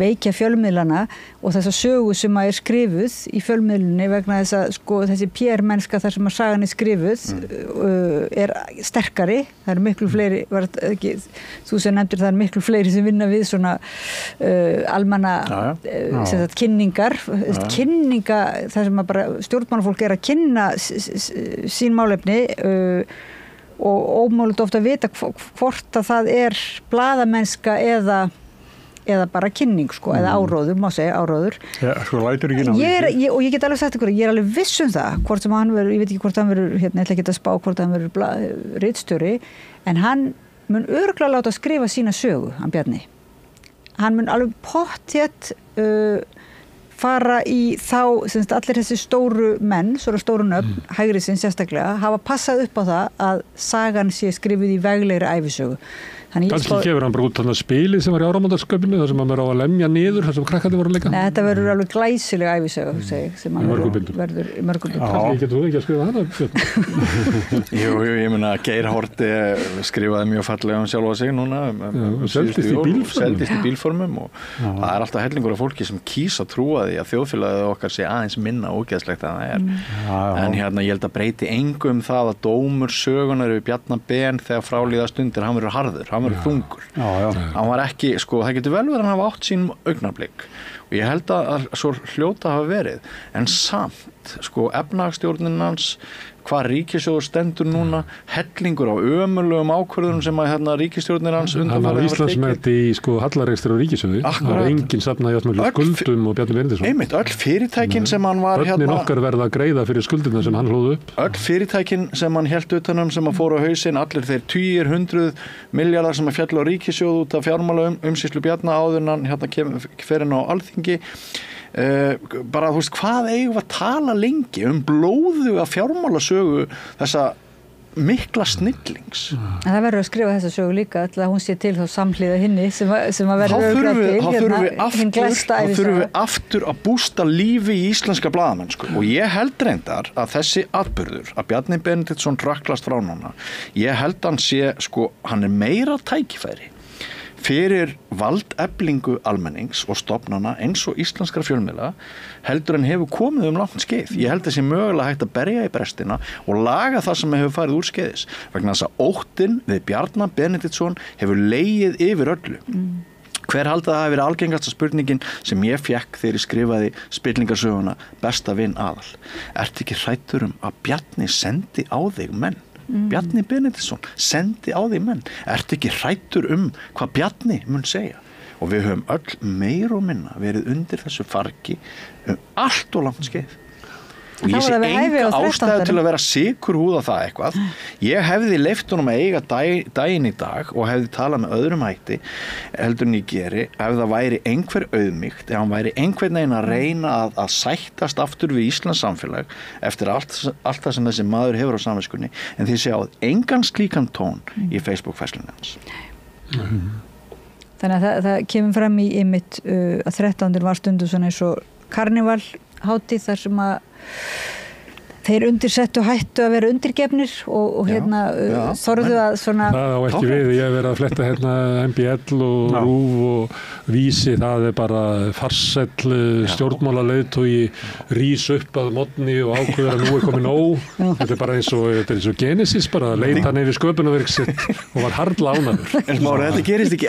veikja fjölmiðlana og þessa sögu sem að er skrifuð í fjölmiðlunni vegna þess að þessi PR-mennska þar sem að sagan er skrifuð er sterkari, það eru miklu fleiri þú sem nefndir það eru miklu fleiri sem vinna við svona almanna kynningar þar sem að bara stjórnmálafólk er að kynna sín málefni og ómögulegt ofta að vita hvort að það er blaðamennska eða bara kynning eða áróður, má segja áróður. Lætur ekki ná. Og ég get alveg sagt ykkur, ég er alveg viss það, hvort sem hann verður, ég veit ekki hvort hann verður, ég ætla ekki að spá hvort hann verður ritstjóri, en hann mun örugglega láta skrifa sína sögu, hann Bjarni. Hann mun alveg pottþétt fara í þá, allir þessi stóru menn, stóru nöfn, hægri sinn sérstaklega, hafa passað upp á það að sagan sé skrifið í veglegri ævisögu. Kannski gefur hann bara út þarna spilið sem var í áramótasköpinu, þar sem hann verður á að lemja niður, þar sem krakkandi voru að leika. Nei, þetta verður alveg glæsileg ævisögu, sem hann verður í mörgum bindum. Kannski getur þú ekki að skrifa hana? Jú, ég meina Geir Haarde skrifaði mjög fallega sjálfa sig núna. Seldist í bílformum og það er alltaf hellingur af fólki sem kýs að trúa því að þjóðfélagið okkar sé aðeins minna ógeðslegt en það er. En ég held að breyti engu það að dómur sögunar við Bjarna Ben þegar frálíða stundir, hann verður harður, hann verður þungur. Hann var ekki, það getur vel verið að hann hafa átt sín augnablik og ég held að svo hljóta hafa verið, en samt efnahagsstjórnin hans, hvað ríkissjóður stendur núna, hellingur á ömurlegum ákvörðunum sem að ríkisstjórnin hans undanfarið hafa tekið. Hann var Íslandsmet í hallarrekstri á ríkissjóði. Það var enginn safnaði jafnmjög skuldum og Bjarni Benediktsson. Einmitt, öll fyrirtækin sem hann var Börnin okkar verða að greiða fyrir skuldina sem hann hlóðu upp. Öll fyrirtækin sem hann hélt utanum sem að fóru á hausinn, allir þeir 100 milljarðar sem að fjallu á ríkissjóð út af fjármála umsýslu Bjarna áður en hann fer inn á Alþingi. Bara þú veist, hvað eigum að tala lengi blóðuga fjármálasögu þessa mikla snillings. En það verður að skrifa þessa sögu líka til að hún sé til þá samhliða hinni sem að verður þá þurfum við aftur að bústa lífi í íslenska blaðamennsku og ég held reyndar að þessi atburður að Bjarni Benediktsson raklast frá núna, ég held hann sé hann er meira tækifæri fyrir valdeflingu almennings og stofnana eins og íslenskra fjölmiðla heldur en hefur komið langt skeið. Ég held þessi mögulega hægt að berja í brestina og laga það sem hefur farið úr skeiðis vegna þess að óttinn við Bjarna Benediktsson hefur legið yfir öllu. Hver haldi það hafi verið algengasta spurningin sem ég fékk þegar ég skrifaði spillingarsöguna Besta vin Aðal? Ertu ekki hræddur að Bjarni sendi á þig menn? Bjarni Benediktsson sendi á þig menn. Ertu ekki hræddur hvað Bjarni mun segja? Og við höfum öll meir og minna verið undir þessu fargi allt og langt skeið. Og ég sé enga ástæðu til að vera sykurhúð á það eitthvað. Ég hefði leyft honum að eiga daginn í dag og hefði talað með öðrum hætti heldur en ég geri ef það væri einhver auðmýkt, ef hann væri einhvern veginn að reyna að sættast aftur við Íslands samfélag eftir allt það sem þessi maður hefur á samviskunni, en þið séu engan slíkan tón í Facebook-færslunni hans. Þannig að það kemur fram í einmitt að 13. var stundu svona eins og karnevalhátíð þar sem að þeir undirsettu hættu að vera undirgefnir og þorðu að svona... Það á ekki við, ég hef verið að fletta MBL og RÚV og Vísi, það bara farsæll stjórnmálaleiðtogi rís upp að morgni og ákveður að nú komin nóg. Þetta bara eins og Genesis, bara að leita hann yfir sköpunarverk sitt og var harla ánægður. En Smári, þetta gerist ekki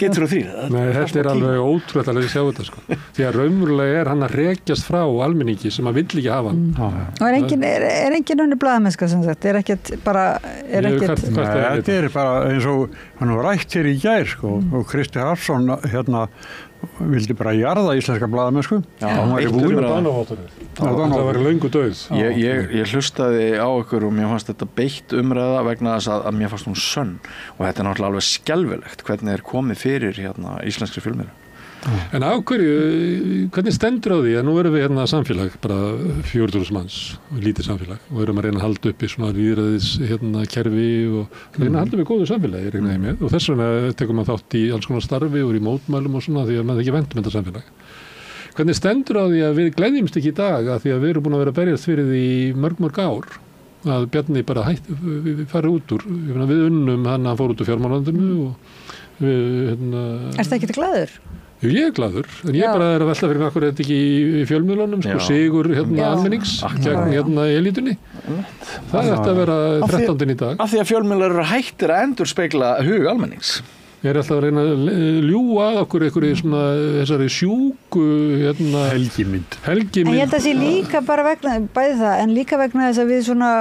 1 og 3. Nei, þetta alveg ótrúlega að sjá þetta sko. Því að raunverulega hann að rekjast frá almenningi sem að vill ekki hafa hann. Er engin önnur blaðamennska sem sagt? Þetta er bara eins og hann var rætt hér í gær sko, og Kristi Hafsson vildi bara jarða íslenska blaðamennsku. Það var löngu dauð. Ég hlustaði á ykkur og mér fannst þetta beitt umræða vegna þess að mér fannst hún sönn og þetta náttúrulega alveg skelfilegt hvernig komið fyrir íslenskri fjölmiðlum. En hvernig stendur á því að nú erum við samfélag, bara 4.000 manns, lítið samfélag og erum að reyna að halda upp í svona lýðræðis kerfi og reyna að halda upp í góðu samfélagi og þess vegna tekum maður þátt í alls konar starfi og í mótmælum og svona því að maður ekki vendum þetta samfélag. Hvernig stendur á því að við gleðjumst ekki í dag að því að við erum búin að vera að berjast fyrir því mörg ár að Bjarni bara fari út úr, við unnum hann fór út úr fjármálaráðuneytinu og við Ertu ekki glaður? Jú, ég glaður, en ég bara að velta fyrir mig okkur þetta ekki í fjölmiðlunum, sigur almennings gegn elítunni. Það ætti að vera 13. í dag. Af því að fjölmiðlar eru hættir að endurspegla hug almennings. Ég er alltaf að reyna að ljúga að okkur einhverju svona þessari sjúku helgimynd. En ég held að sé líka bara vegna, bæði það, en líka vegna þess að við svona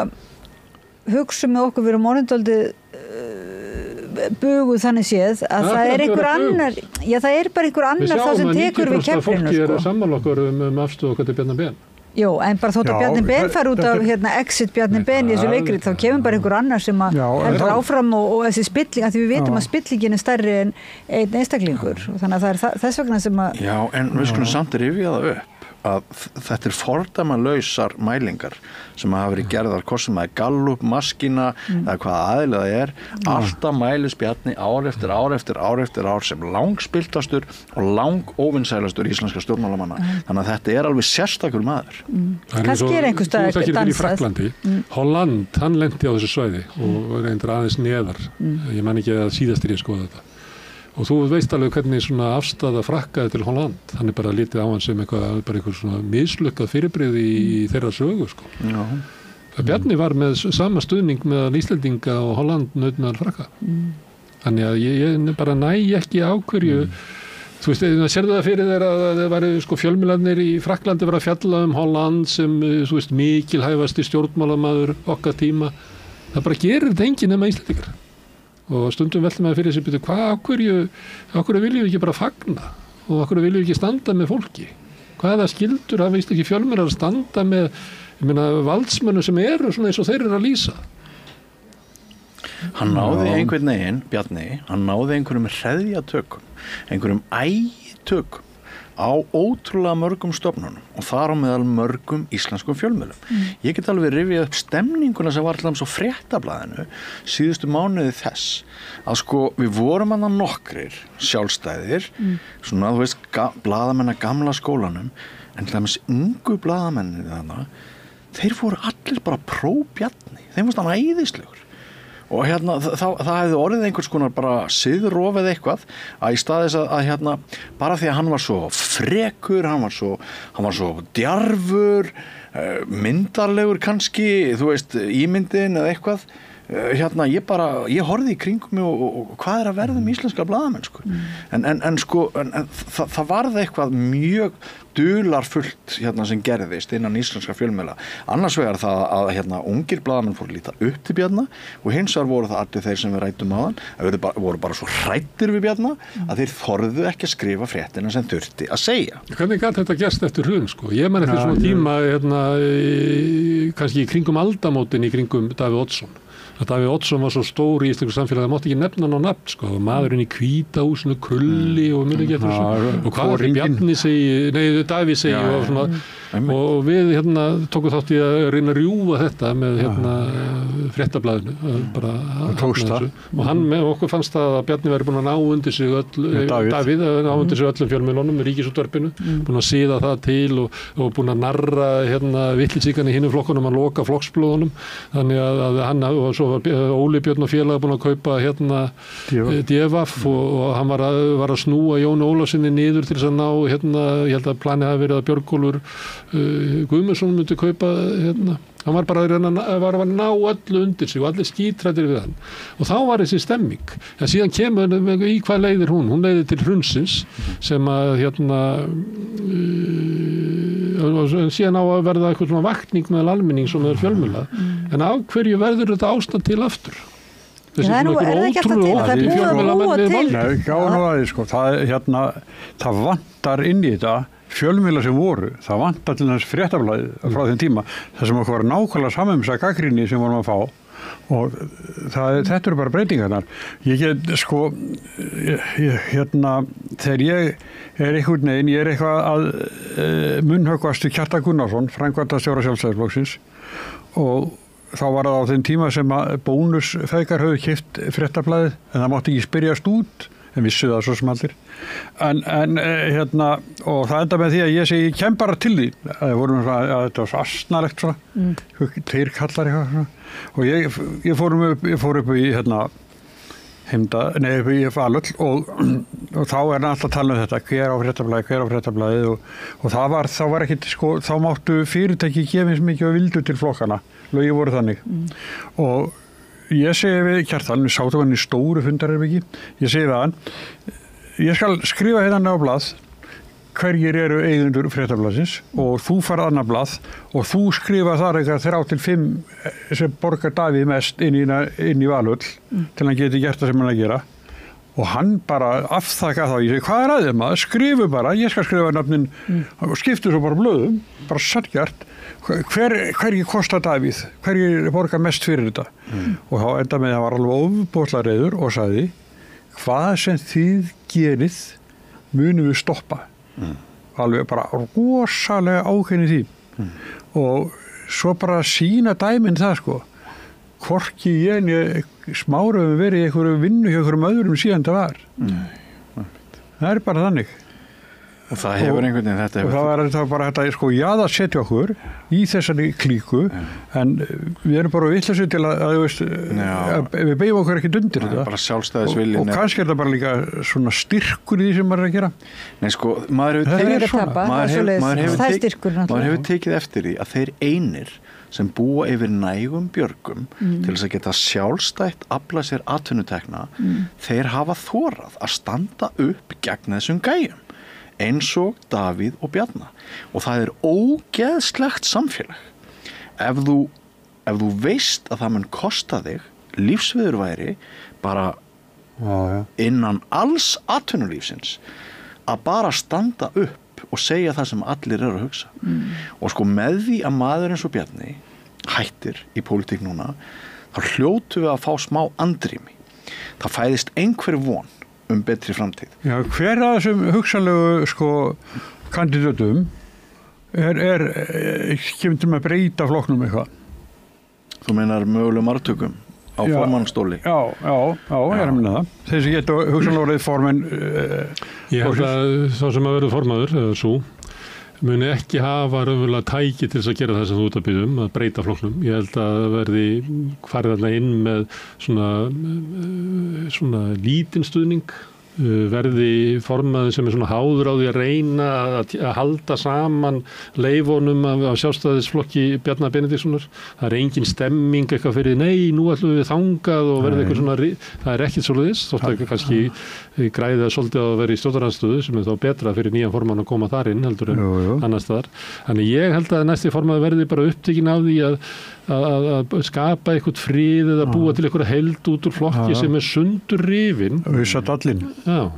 hugsum með okkur, við erum orðindaldið buguð þannig séð að það er einhver annar, það er bara einhver annar þá sem tekur við keflinu. Við sjáum að 90% fólki sammála okkur afstöðu okkar til Bjarna Ben. Jú, en bara þótt að Bjarni Ben fari út af exit Bjarni Ben í þessu leikrit, þá kemur bara einhver annar sem að heldur áfram og þessi spilling, að því við vitum að spillingin er stærri en einn einstaklingur og þannig að það er þess vegna sem að... Já, en við skulum samt rifja það upp að þetta fordæmalausar mælingar sem hafa verið gerðar hvort sem það Gallup, maskína eða hvað aðilega það er, alltaf mælis Bjarni ár eftir ár sem langspiltastur og langóvinsælastur íslenska stjórnmálamanna. Þannig að þetta er alveg sérstakur maður. Kannski er einhver stað dansað. Þú þekkir fyrir Fraklandi. Holland, hann lenti á þessu svæði og reyndir aðeins neðar. Ég man ekki að síðastir ég skoða þetta. Og þú veist alveg hvernig svona afstaða Frakkaði til Holland. Hann er bara litið á hann sem einhver svona mislukkað fyrirbrigði í þeirra sögu, sko. Já. Bjarni var með sama stuðning með Íslendinga og Holland naut meðal Frakka. Þannig að ég bara næ ekki ákverju. Þú veist, sérðu það fyrir þér að það væri sko fjölmiðlarnir í Fraklandi vera að fjalla Holland sem, þú veist, mikilhæfasti stjórnmálamaður okkar tíma. Það bara gerir þetta enginn nema Íslendingar. Og stundum veltum að fyrir þessi byrju, okkur viljum við ekki bara fagna og okkur viljum við ekki standa með fólki. Hvaða skildur hafa ekki fjölmiðlar að standa með valdsmönnum sem eru svona eins og þeir eru að lýsa? Hann náði einhvern veginn, Bjarni, hann náði einhverjum hreðjatökum, einhverjum ægitökum á ótrúlega mörgum stofnunum og þar á meðal mörgum íslenskum fjölmiðlum. Ég get alveg rifjað upp stemninguna sem var alltaf svo Fréttablaðinu síðustu mánuði þess að sko við vorum annað nokkrir sjálfstæðir, svona þú veist blaðamenn að gamla skólanum, en til dæmis ungu blaðamennir þarna, þeir voru allir bara pró-Bjarni, þeim varst hann æðislegur. Og það hefði orðið einhvers konar bara siðrofið eitthvað að í staðis að bara því að hann var svo frekur, hann var svo djarfur, myndarlegur kannski, þú veist, ímyndin eða eitthvað, ég horfði í kringum mig og hvað að verða íslenska blaðamenn sko. En það varð eitthvað mjög dularfullt sem gerðist innan íslenska fjölmiðla. Annars vegar það að ungir blaðamenn fóru líta upp til Bjarna og hins vegar voru það allir þeir sem við ræddum áðan að voru bara svo hræddir við Bjarna að þeir þorðu ekki að skrifa fréttina sem þurfti að segja. Hvernig gat þetta gerst eftir hrun sko? Ég man eftir svona tíma kannski í kringum aldamótin í kringum Davíð Oddsson. Að Davíð Oddsson var svo stór í íslensku samfélagi, það mátti ekki nefna hann á nafn sko, maðurinn í hvíta húsinu Kulli og muni ekki eftir þessu og hvað Bjarni segi, Davíð segi og svona og við tókum þátt í að reyna að rjúfa þetta með fréttablaðinu bara og hann með okkur fannst það að Bjarni væri búin að ná undir sig Davíð ná undir sig öllum fjölmiðlunum, Ríkisútvarpinu búin að síða það til og búin að narra vitlisíkan í hinum flokkunum að loka flokksblöðunum þannig að hann og svo var Óli Björn og félaga búin að kaupa DFF og hann var að snúa Jóni Ólafsinni niður til þess að ná ég held að planið hafi verið að Björgólfur Guðmundsson myndi kaupa hann var bara að ná öllu undir sig og allir skítrættir við hann og þá var þessi stemming en síðan kemur í hvað leiðir hún leiðir til hrunsins sem að síðan á að verða eitthvað svona vakning með almenning sem er fjölmiðla en af hverju verður þetta ástand til aftur? Það er ekki alltaf til, það er búið að búa til. Nei, gáðu nú aðeins sko, það vantar inn í þetta fjölmiðla sem voru, það vantar til þess fréttablaðið frá þeim tíma, það sem okkur var nákvæmlega samumsa gagnrýni sem vorum að fá og þetta eru bara breytingarnar. Ég get sko, þegar ég er einhvern veginn, ég er eitthvað að munnhöggvast við Kjartan Gunnarsson, framkvæmdastjóra Sjálfstæðisflokksins og þá var það á þeim tíma sem að bónusfeðgar höfðu keypt fréttablaðið en það mátti ekki spyrjast út en vissu það svo sem allir og það enda með því að ég segi ég kem bara til því að þetta var svo asnalegt svona tveir kallar eitthvað svona og ég fór upp í upp í Valöll og þá er alltaf að tala um þetta hver á fréttablaðið og þá var ekkit sko, þá máttu fyrirtæki gefa eins mikið og vildu til flokkana lögi voru þannig og ég segi við Kjartan, við sátum hann í stóru fundarherbyggi, ég segi við hann ég skal skrifa hérna á blað hverjir eru eigendur fréttablaðsins og þú farað annað blað og þú skrifa þar eitthvað 3 til 5 sem borgar Davíð mest inn í Valöll til hann geti gert það sem hann að gera og hann bara afþakka þá, ég segi hvað er aðeins maður, skrifu bara, ég skal skrifa nafnin og skiptu svo bara blöðum, bara sanngjarnt hverjir kostar Davíð, hverjir borgar mest fyrir þetta og þá enda með það var alveg ofboðslega reiður og sagði hvað sem þið gerið munum við stoppa alveg bara rosalega ákveðin í því og svo bara sína dæmin það sko hvorki ég smáruðum verið í einhverju vinnu hjá einhverjum öðrum síðan það var það er bara þannig og það hefur einhvern veginn þetta og það var bara þetta sko jaða setja okkur í þessari klíku en við erum bara vitlausir til að við beigjum okkur ekki undir þetta bara sjálfstæðisviljinn og kannski er þetta bara líka svona styrkur í því sem maður er að gera nei sko, maður hefur tekið eftir því að þeir einir sem búa yfir nægum björgum til þess að geta sjálfstætt afla sér atvinnutekna þeir hafa þorað að standa upp gegn þessum gæjum eins og Davíð og Bjarna og það er ógeðslegt samfélag ef þú veist að það mun kosta þig lífsviðurværi bara innan alls atvinnulífsins að bara standa upp og segja það sem allir eru að hugsa og sko með því að maður eins og Bjarni hættir í pólitík núna þá hljótu við að fá smá andrými það fæðist einhver von betri framtíð. Já, hver að þessum hugsanlegu sko kandidatum kemur til að breyta flokknum eitthvað? Þú meinar mögulegum artökum á formannstóli? Já, ég er að minna það. Þeir sem geta hugsanlega orðið formenn ég held að þá sem að verður formaður eða svo muni ekki hafa raunverulega tæki til þess að gera það sem þú ert að biðja að breyta flokknum. Ég held að það verði farið þarna inn með svona lítinn stuðning verði formaður sem svona háður á því að reyna að halda saman leifunum af sjálfstæðisflokki Bjarna Benediktssonar. Það engin stemming eitthvað fyrir nú ætlum við þangað og verði eitthvað svona, það ekkert svoleiðis, þótt að kannski græða svolítið að vera í stjórnarandstöðu sem þá betra fyrir nýjan formann að koma þar inn heldur en annars staðar. Þannig ég held að næsti formaður verði bara upptekinn af því að skapa eitthvað frið eða búa til eitthvað held út úr flokki sem sundur rifin. Já,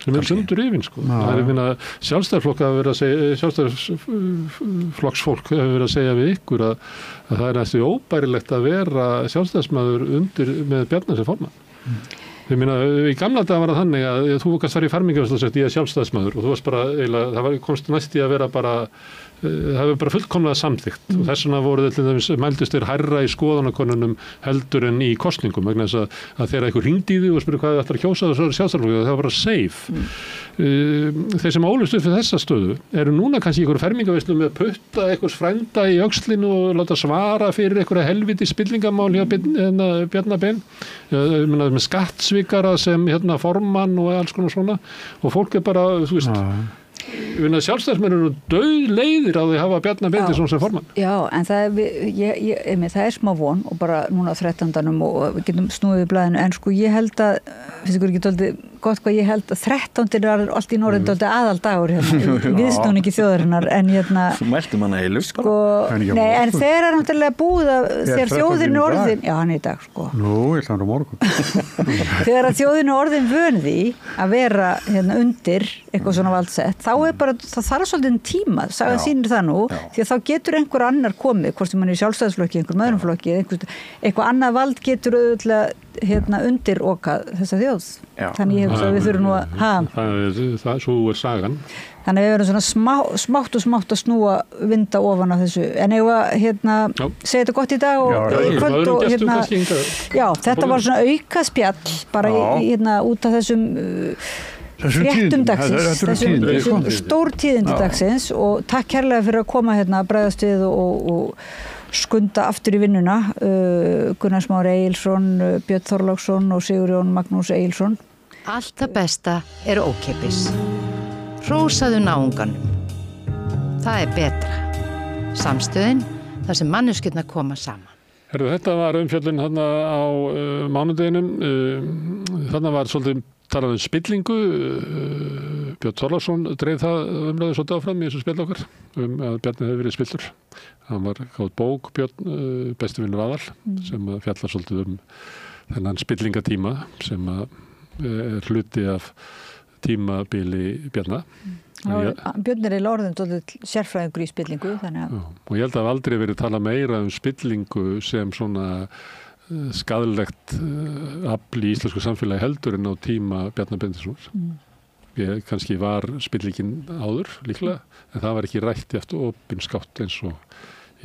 sem sundur rifin sko. Það sjálfstæðisflokk hafa verið að segja, sjálfstæðisflokksfólk hafa verið að segja við ykkur að það næstu óbærilegt að vera sjálfstæðismaður undir með Bjarna sem formann. Ég meina, í gamla daga var það þannig að þú kannski var í fermingarveislu ég er sjálfstæðismaður og þú varst bara, það komst næst í að vera bara það hefur bara fullkomlega samþykkt og þess vegna voru þetta mældust þeir hærra í skoðanakonunum heldur en í kosningum vegna þess að þegar einhver hringdi í því og spurði hvað þið ætlar að kjósa svo er sjálfstæðisflokkur, það var bara safe. Þeir sem ólust upp fyrir þessa stöðu eru núna kannski í einhverju fermingarveislu með að putta einhvers frænda í öxlinu og láta svara fyrir einhverja helviti spillingamál hjá Bjarna Ben með skattsvikara sem formann og alls konar svona og fólk er bara, þú veist sjálfstæðismenn eru dauðleiðir á því að hafa Bjarna Benediktsson sem formann. Já, en það er smá von og bara núna 13. og við getum snúið í blaðinu en sko ég held að finnst ykkur ekki dálítið gott hvað ég held að 13. er allt í norðin dálítið aðaldagur viðsnúningi þjóðarinnar en Þú mælti manna heilu sko, nei, en þeir eru náttúrulega búið að þegar þjóðin er orðin, já hann er í dag sko. Nú, ég ætla hann á morgun. Þegar að þjóðin er orðin vön því að vera undir eitthvað svona valdsett, þá er bara, það þarf svolítið tíma, sagan sýnir það nú, því að þá getur einhver annar komið, hvort sem hann er í sjálfstæðisflokki, einhver öðrum flokki, eitthvað annað vald getur auðvitað undirokað þessa þjóð. Þannig ég hef að við þurfum nú að svo er sagan. Þannig að við verðum svona smátt að snúa vinda ofan á þessu. En ég var segja þetta gott í dag og í kvöld og já, þetta var svona aukað spjall bara út af þessum fréttum dagsins, þessum stórtíðindi dagsins og takk kærlega fyrir að koma að bregðast við og skunda aftur í vinnuna Gunnar Smári Egilsson, Björn Þorláksson og Sigurjón Magnús Egilsson. Allt það besta er ókeypis. Hrósaðu náunganum. Það er betra. Samstöðin, þar sem manneskjurnar koma saman. Þetta var umfjöllun þarna á mánudeginum. Þarna var svolítið talað spillingu. Björn Þorláksson dreif það umræðu svolítið áfram í þessu spjall okkar að Bjarni hefur verið spilltur. Hann var gátt bók Björn, besti vinnur aðal, sem fjallar svolítið þennan spillingatíma sem er hluti af tímabili Bjarna. Björn er í orðin sérfræðingur í spillingu. Og ég held að hafa aldrei verið talað meira spillingu sem svona skaðlegt afl í íslensku samfélagi heldur en á tíma Bjarna Benediktssonar. Ég kannski var spillingin áður líklega, en það var ekki rætt eftir opinskátt eins og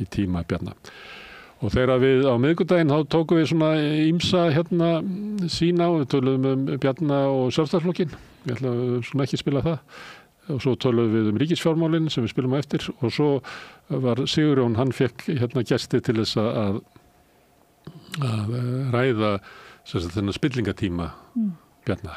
í tíma Bjarna. Og þegar við á miðvikudaginn þá tókum við svona ýmsa sín á, við töluðum Bjarna og Sjálfstæðisflokkinn, ég ætla svona ekki að spila það, og svo töluðum við ríkisfjármálin sem við spilum á eftir og svo var Sigurjón, hann fekk gesti til þess að ræða þennan spillingatíma Bjarna.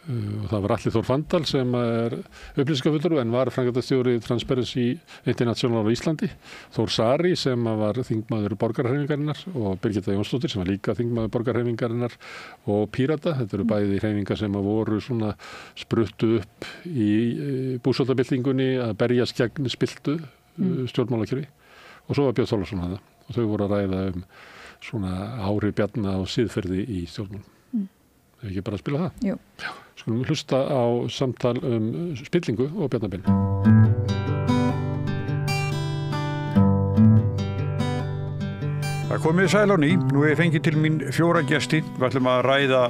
Og það var Atli Þór Fandal sem er upplýsingafulltrúi en var framkvæmdastjóri Transparency International á Íslandi, Þór Sari sem var þingmaður borgarhreyfingarinnar og Birgitta Jónsdóttir sem var líka þingmaður borgarhreyfingarinnar og Pírata. Þetta eru bæði hreyfingar sem voru svona spruttu upp í búsaldabyltingunni að berjast gegn spiltu stjórnmálakerfi og svo var Björn Þorláksson hana og þau voru að ræða svona áhrif Bjarna og siðferði í stjórnmálum. Ef ekki bara að spila það? Jú. Já, skulum hlusta á samtal spillingu og Bjarna Ben. Það komið sæl á ný. Nú hef ég fengið til mín 4 gesti. Við ætlum að ræða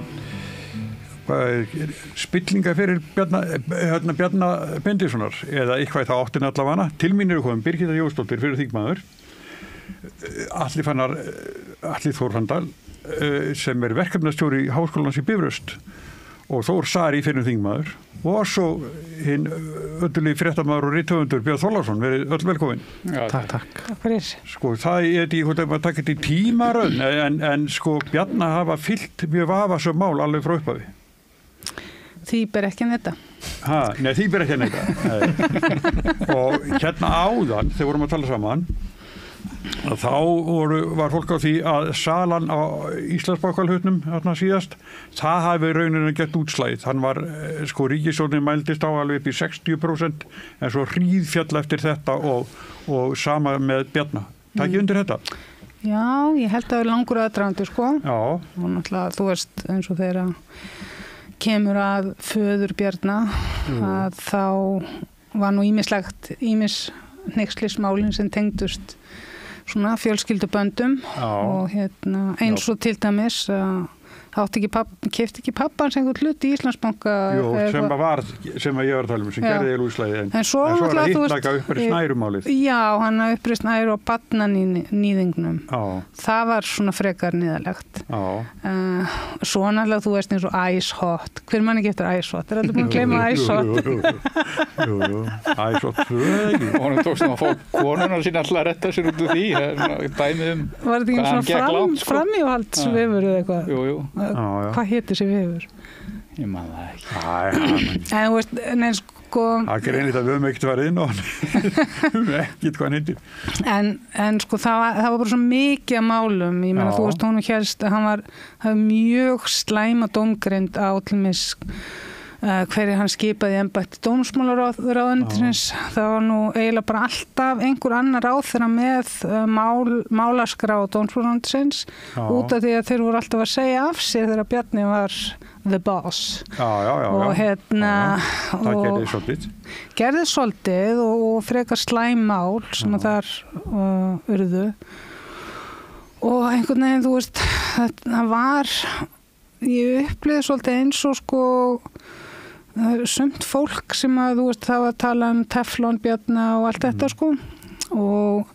spillinga fyrir Bjarna Benediktssonar eða eitthvað í það áttin allavega. Til mín eru komin Birgitta Jónsdóttir fyrir þingmaður, Atli Þór Fandal sem er verkefnastjóri Háskólans í Bifröst og Þór Sari fyrir þingmaður og svo hinn öllulegi fréttamaður og rithöfundur Björn Þorláksson, verið öll velkomin. Já, takk. Takk fyrir. Sko það er þetta að taka þetta í tímaröð en sko Bjarna hafa fyllt mjög vafasöm mál alveg frá upphafi. því ber ekki að neyta. Nei, því ber ekki að neyta. Og hérna áðan, þegar vorum að tala saman, þá var fólk á því að salan á Íslandsbankalhutnum þarna síðast, það hafi rauninu gett útslæðið. Hann var, ríkisstjórnin mældist á alveg upp í 60%, en svo hríðfjall eftir þetta og sama með Bjarna. Takk undir þetta? Já, ég held að það er langur aðdragandi, Já. Og náttúrulega, þú veist, eins og þegar kemur að föður Bjarna, að þá var nú ýmis hneykslismálin sem tengdust svona fjölskylduböndum og eins og til dæmis keypti ekki pappans einhvern hlut í Íslandsbanka sem ég var að tala sem gerði útslæði en svo er það hittnaka uppreist Snærumálið hann uppreist Snæru og barnanýðingnum það var svona frekar niðarlegt svo náttúrulega þú veist eins og Ice Hot hver mann ekki eftir Ice Hot allir búin að gleyma Ice Hot Ice Hot 2 og hann tókst að fá konuna sína alltaf að retta sér út úr því dæmið var þetta ekki svona framhjóhaldsvefur eða eitthvað jú hvað hétir sér vefur? Ég man það ekki. En þú veist, neins sko... Það er einnig að við höfum ekkert verið inn á hann. Ekkert hvað hann heitir. En sko það var bara svo mikið af málum. Ég meina þú veist, hún hélst að hann var mjög slæma dómgreind á til mis hverju hann skipaði embætti dómsmálaráðuneytisins. Það var nú eiginlega bara alltaf einhver annar ráðherra með málaskrá dómsmálaráðuneytisins út af því að þeir voru alltaf að segja af sér þegar Bjarni var the boss. Og það gerði svolítið og frekar slæm mál sem að þar urðu. Og einhvern veginn, þú veist, það var, ég upplýði svolítið eins og sko sumt fólk sem að þú veist það var að tala Teflon Bjarna og allt þetta sko og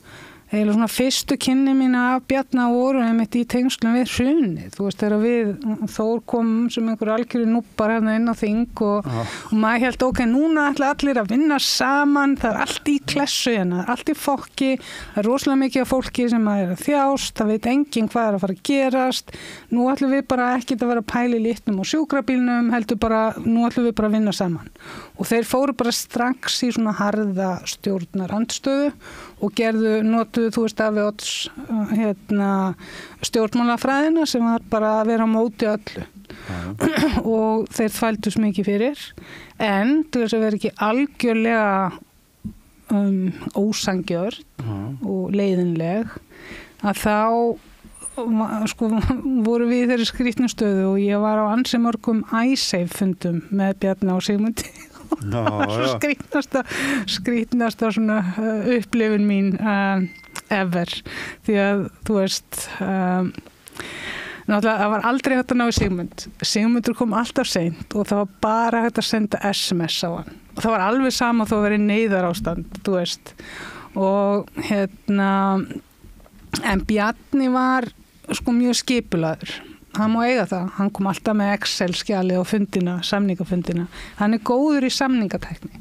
eiginlega svona fyrstu kynni mína af Bjarna voru einmitt í tengslum við hrunið þú veist þegar við Þór komum sem einhver algjöru núpar hérna inn á þing og maður held ok, núna ætla allir að vinna saman það allt í klessu hérna, allt í fokki það rosalega mikið af fólki sem að þjást, það veit enginn hvað að fara að gerast nú ætlum við bara ekkert að vera að pæla í litnum og sjúkrabílnum heldur bara, nú ætlum við bara að vinna saman og þeir fóru bara strax í svona harða stjórnarandstöðu og notuðu, þú veist, Afi Odds stjórnmálafræðina sem var bara að vera á móti öllu og þeir þvældust mikið fyrir en til þess að vera ekki algjörlega ósangjörn og leiðinleg að þá sko, voru við í þeirri skrýtnu stöðu og ég var á ansi mörgum iSafe fundum með Bjarna og Sigmundi skrýtnasta svona upplifun mín ever því að þú veist náttúrulega það var aldrei hægt að ná í Sigmundur kom alltaf seint og það var bara hægt að senda SMS á hann og það var alveg sama þó að vera í neyðarástand þú veist og en Bjarni var sko mjög skipulaður hann má eiga það, hann kom alltaf með Excel-skjali á fundina, samningafundina hann er góður í samningatækni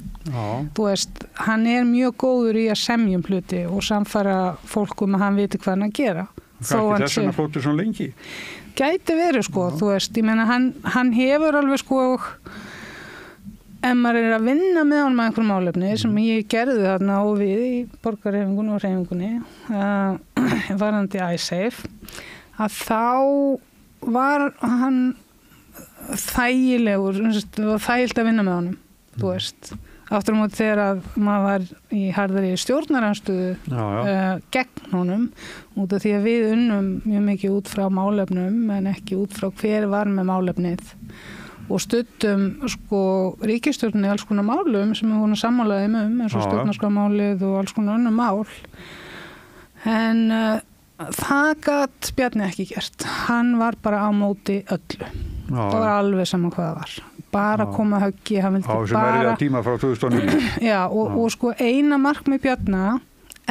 þú veist, hann er mjög góður í að semja hluti og samfara fólkum að hann viti hvað hann að gera Hvað þess að fóttu svo lengi? Gæti verið sko, þú veist, ég meina hann hefur alveg sko ef maður er að vinna með hann með einhverjum málefni sem ég gerði þarna og við í borgarhreyfingunni og hreyfingunni varðandi iSafe að þá var hann þægilegur það var þægilt að vinna með honum þú veist, aftur á móti þegar að maður var í harðari stjórnaranstöðu gegn honum út af því að við unnum mjög mikið út frá málefnum en ekki út frá hver var með málefnið og studdum sko ríkisstjórninni alls konar málum sem við vorum sammálaðið eins og stjórnarskrármálið og alls konar önnur mál en það gat Bjarni ekki gert hann var bara á móti öllu það var alveg saman hvað það var bara koma höggi hann vildi sem bara tíma frá 2009 já og sko eina markmið Bjarna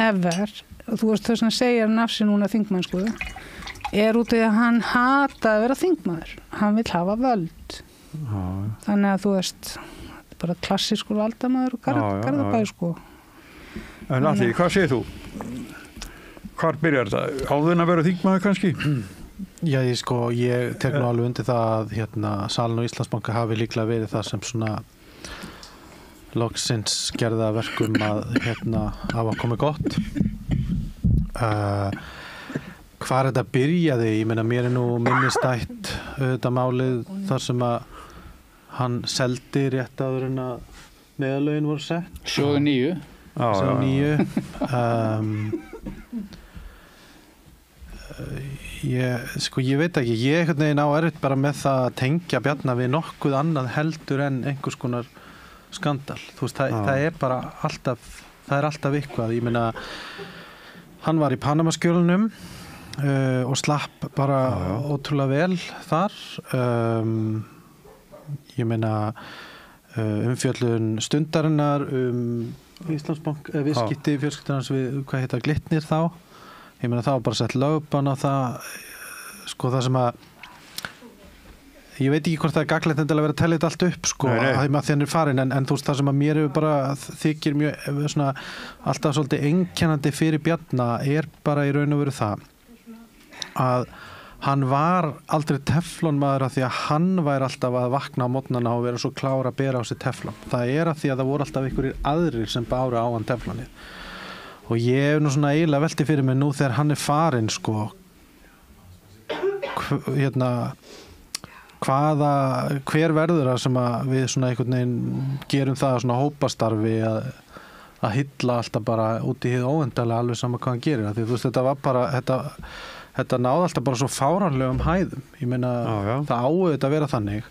ever þú veist þess að segja nafsi núna þingmannsku er út í að hann hata að vera þingmaður hann vill hafa völd þannig að þú veist bara klassískur valdamaður og Garðabæ sko en Alli, hvað segir þú? Hvar byrjar þetta? Áður en að vera þingmaður kannski? Já, ég tek nú alveg undir það að salin á Íslandsbanka hafi líklega verið það sem svona loksins gerða verkum að hafa komið gott. Hvar þetta byrjaði, ég meina mér nú minnistætt auðvitað málið þar sem að hann seldi rétt áður en að meðalögin voru sett. Sjóðu 9. Sjóðu 9. Ég veit ekki, ég einhvern veginn á erfitt bara með það að tengja Bjarna við nokkuð annað heldur en einhvers konar skandal. Þú veist, það er bara alltaf, það er alltaf eitthvað. Ég meina, hann var í Panamaskjölunum og slapp bara ótrúlega vel þar. Ég meina, umfjöllun Stundarinnar Íslandsbank, viðskipti fjölskyldunars við, hvað heita, Glitnir þá. Ég meina, það var bara sett lögbann á það, það sem að ég veit ekki hvort það er gagnlegt endilega að vera að tella þetta allt upp, að því hann er farin, en þú veist, það sem að mér hefur bara þykir mjög, svona, alltaf svolítið einkennandi fyrir Bjarna er bara í raun og veru það að hann var aldrei teflonmaður af því að hann væri alltaf að vakna á morgnana og vera svo klár að bera á sig teflon. Það er af því að það voru alltaf einhverjir aðrir sem báru á hann teflonið. Og ég hef nú svona eiginlega velti fyrir mig nú þegar hann er farin, hver verður það sem að við svona einhvern veginn gerum það svona hópastarfi að hylla alltaf bara út í hið óendanlega alveg sama hvað hann gerir. Því þú veist, þetta var bara, þetta náði alltaf bara svo fáránlegum hæðum. Ég meina, það auðvitað að vera þannig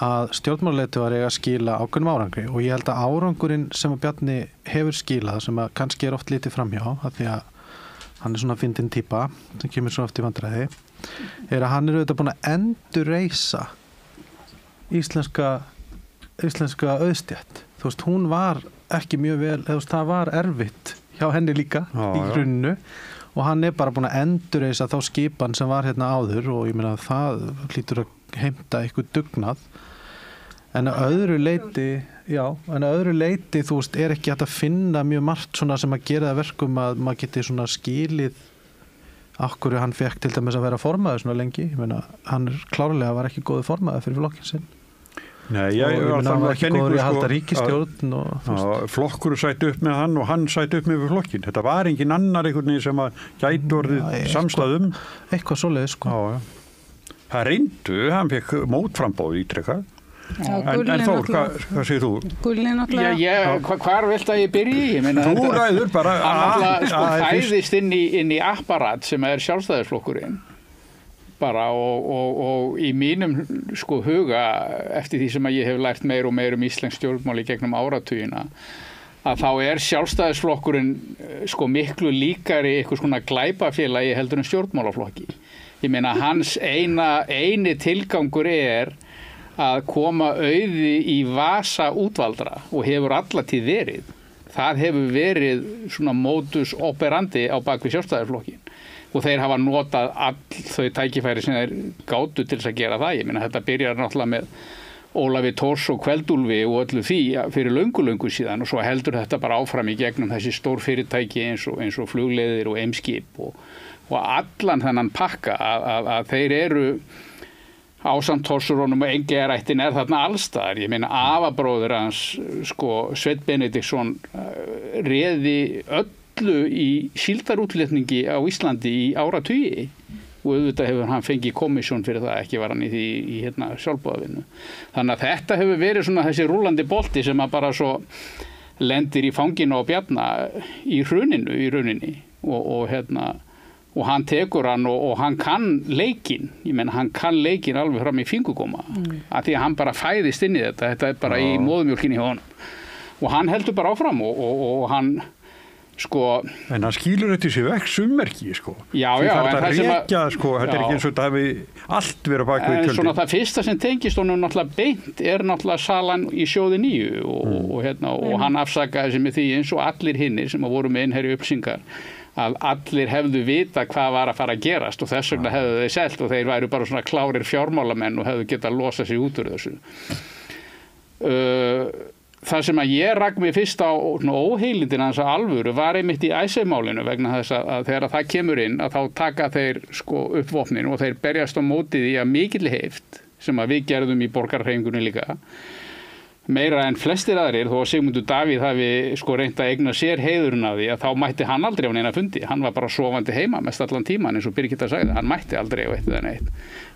að stjórnmálaleiðtogar eiga að skila ákveðnum árangri og ég held að árangurinn sem að Bjarni hefur skilað, sem að kannski er oft litið framhjá, af því að hann er svona fyndin típa sem kemur svo oft í vandræði, er að hann er auðvitað búin að endurreisa íslenska auðstétt. Þú veist, hún var ekki mjög vel, eða það var erfitt hjá henni líka í hruninu og hann er bara búin að endurreisa þá skipan sem var hérna áður og ég meina að það hlýtur að heimta eitthvað dugnað. En að öðru leyti, þú veist, er ekki hægt að finna mjög margt svona sem að gera það verkum að maður geti svona skilið af hverju hann fekk til dæmis að vera formaður svona lengi. Ég meina, hann klárlega var ekki góður formaður fyrir flokkin sinn. Nei, hann var ekki góður í að halda ríkisstjórn flokkur sætti upp með hann og hann sætti upp með flokkin. Þetta var engin annar einhvern veginn sem að gæti orðið samslæðum. Eitthvað svoleiðis, Það reyndu, hann fekk mótframbóð ítrekkað. En Þór, hvað segir þú? Gulli náttúrulega. Hvar vilt að ég byrji? Þú ræður bara. Hann fæðist inn í apparat sem er sjálfstæðisflokkurinn. Bara og í mínum huga eftir því sem að ég hef lært meir og meir íslensk stjórnmál í gegnum áratugina að þá er sjálfstæðisflokkurinn miklu líkari eitthvað svona glæpafélagi heldur en stjórnmálaflokki. Ég meina hans eini tilgangur er að koma auði í vasa útvaldra og hefur allatíð verið. Það hefur verið svona modus operandi á bakvið sjálfstæðisflokkin. Og þeir hafa notað all þau tækifæri sem þeir gátu til þess að gera það. Ég meina þetta byrjar náttúrulega með Ólafi Thors og Kveldúlfi og öllu því fyrir löngu síðan og svo heldur þetta bara áfram í gegnum þessi stór fyrirtæki eins og flugleiðir og Eimskip og allan þennan pakka að þeir eru ásamt Thorsurónum og Engiðarættin er þarna allstaðar. Ég meina afabróðir hans Sveinn Benediktsson réði öllu í síldarútflutningi á Íslandi í áratugi og auðvitað hefur hann fengið komissjón fyrir það, ekki var hann í því í sjálfboðavinnu. Þannig að þetta hefur verið svona þessi rúllandi bolti sem að bara svo lendir í fanginu á Bjarna í rauninni og hann tekur hann og hann kann leikinn. Ég meina hann kann leikinn alveg fram í fingurgóma af því að hann bara fæðist inn í þetta er bara í móðumjólkinni hjá honum og hann heldur bara áfram og hann En hann skýlur þetta í sig vekk summerki Já, en það sem að þetta er ekki eins og þetta hefði allt verið á bakvið tjöldin. En svona það fyrsta sem tengist honum náttúrulega beint er náttúrulega salan í sjóði 9 og hann afsakaði sig með því eins og allir hinnir sem voru með innherju upplýsingar að allir hefðu vita hvað var að fara að gerast og þess vegna hefðu þeir selt og þeir væru bara svona klárir fjármálamenn og hefðu getað losa sig út úr þessu. það sem að ég rak mig fyrst á óheilindin hans að alvöru var einmitt í Icesave-málinu vegna þess að þegar það kemur inn að þá taka þeir sko upp vopnin og þeir berjast á móti því að mikilli heift sem að við gerðum í borgarhreyfingunni líka meira en flestir aðrir þó að Sigmundur Davíð hafi sko reynt að eigna sér heiðurinn af því að þá mætti hann aldrei á neina fundi, hann var bara sofandi heima mest allan tíman eins og Birgitta sagði, hann mætti aldrei á eitt eða neitt.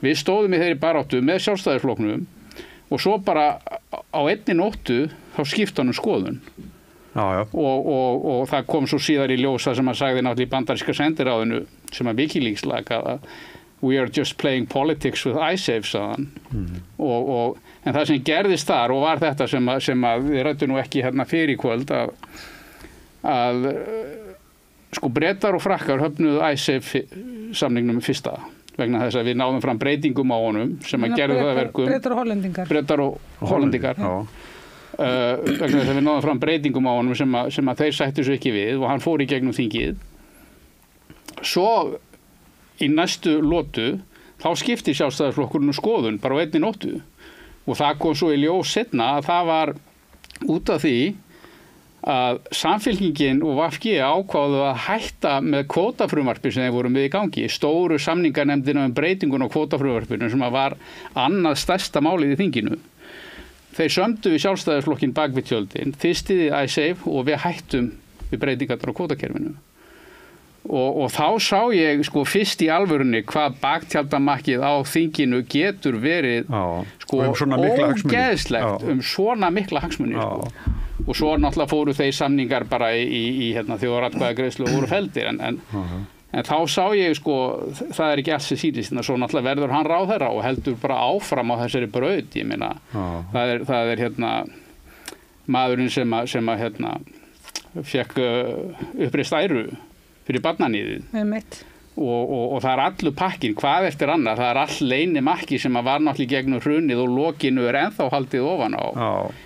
Við stóðum í þeirri baráttu með Sjálfstæðisflokknum og svo bara á einni nóttu þá skipta hann skoðun. Já. Og það kom svo síðar í ljós það sem hann sagði náttúrulega í bandaríska sendiráðinu sem að Wikileaks laga að we are just playing politics with Icesave sagðan en það sem gerðist þar og var þetta sem að við rættum nú ekki hérna fyrir kvöld að sko Bretar og Frakkar höfnuðu Icesave samningnum fyrsta vegna þess að við náðum fram breytingum á honum sem að gerðu það verkum Bretar og Hollendingar vegna þess að við náðum fram breytingum á honum sem að þeir sættu svo ekki við og hann fór í gegnum þingið svo í næstu lotu þá skipti Sjálfstæðisflokkurinn skoðun bara á einni nóttu og það kom svo í ljós seinna að það var út af því að Samfylkingin og VG ákváðu að hætta með kvótafrumvarpi sem þeir voru með í gangi stóru samninganefndina breytingun á kvótafrumvarpinu sem var annað stærsta málið í þinginu. Þeir sömdu við Sjálfstæðisflokkin bak við tjöldin, þistiði Icesave og við hættum við breytingarnar á kvótakerfinu. Og þá sá ég sko fyrst í alvörunni hvað baktjaldamakkið á þinginu getur verið sko ógeðslegt svona mikla hagsmuni sko. Og svo náttúrulega fóru þeir samningar bara í hérna, þjóðaratkvæðagreiðslu og voru feldir en þá sá ég sko það er ekki alls sem sýnist en svo náttúrulega verður hann ráðherra og heldur bara áfram á þessari braut ég meina það er hérna maðurinn sem að hérna fekk uppreist æru fyrir barnaníðið og það er allur pakkin, hvað eftir annað það er all leynimakki sem að var náttúrulega gegnum hrunið og lokinu er ennþá haldið ofan á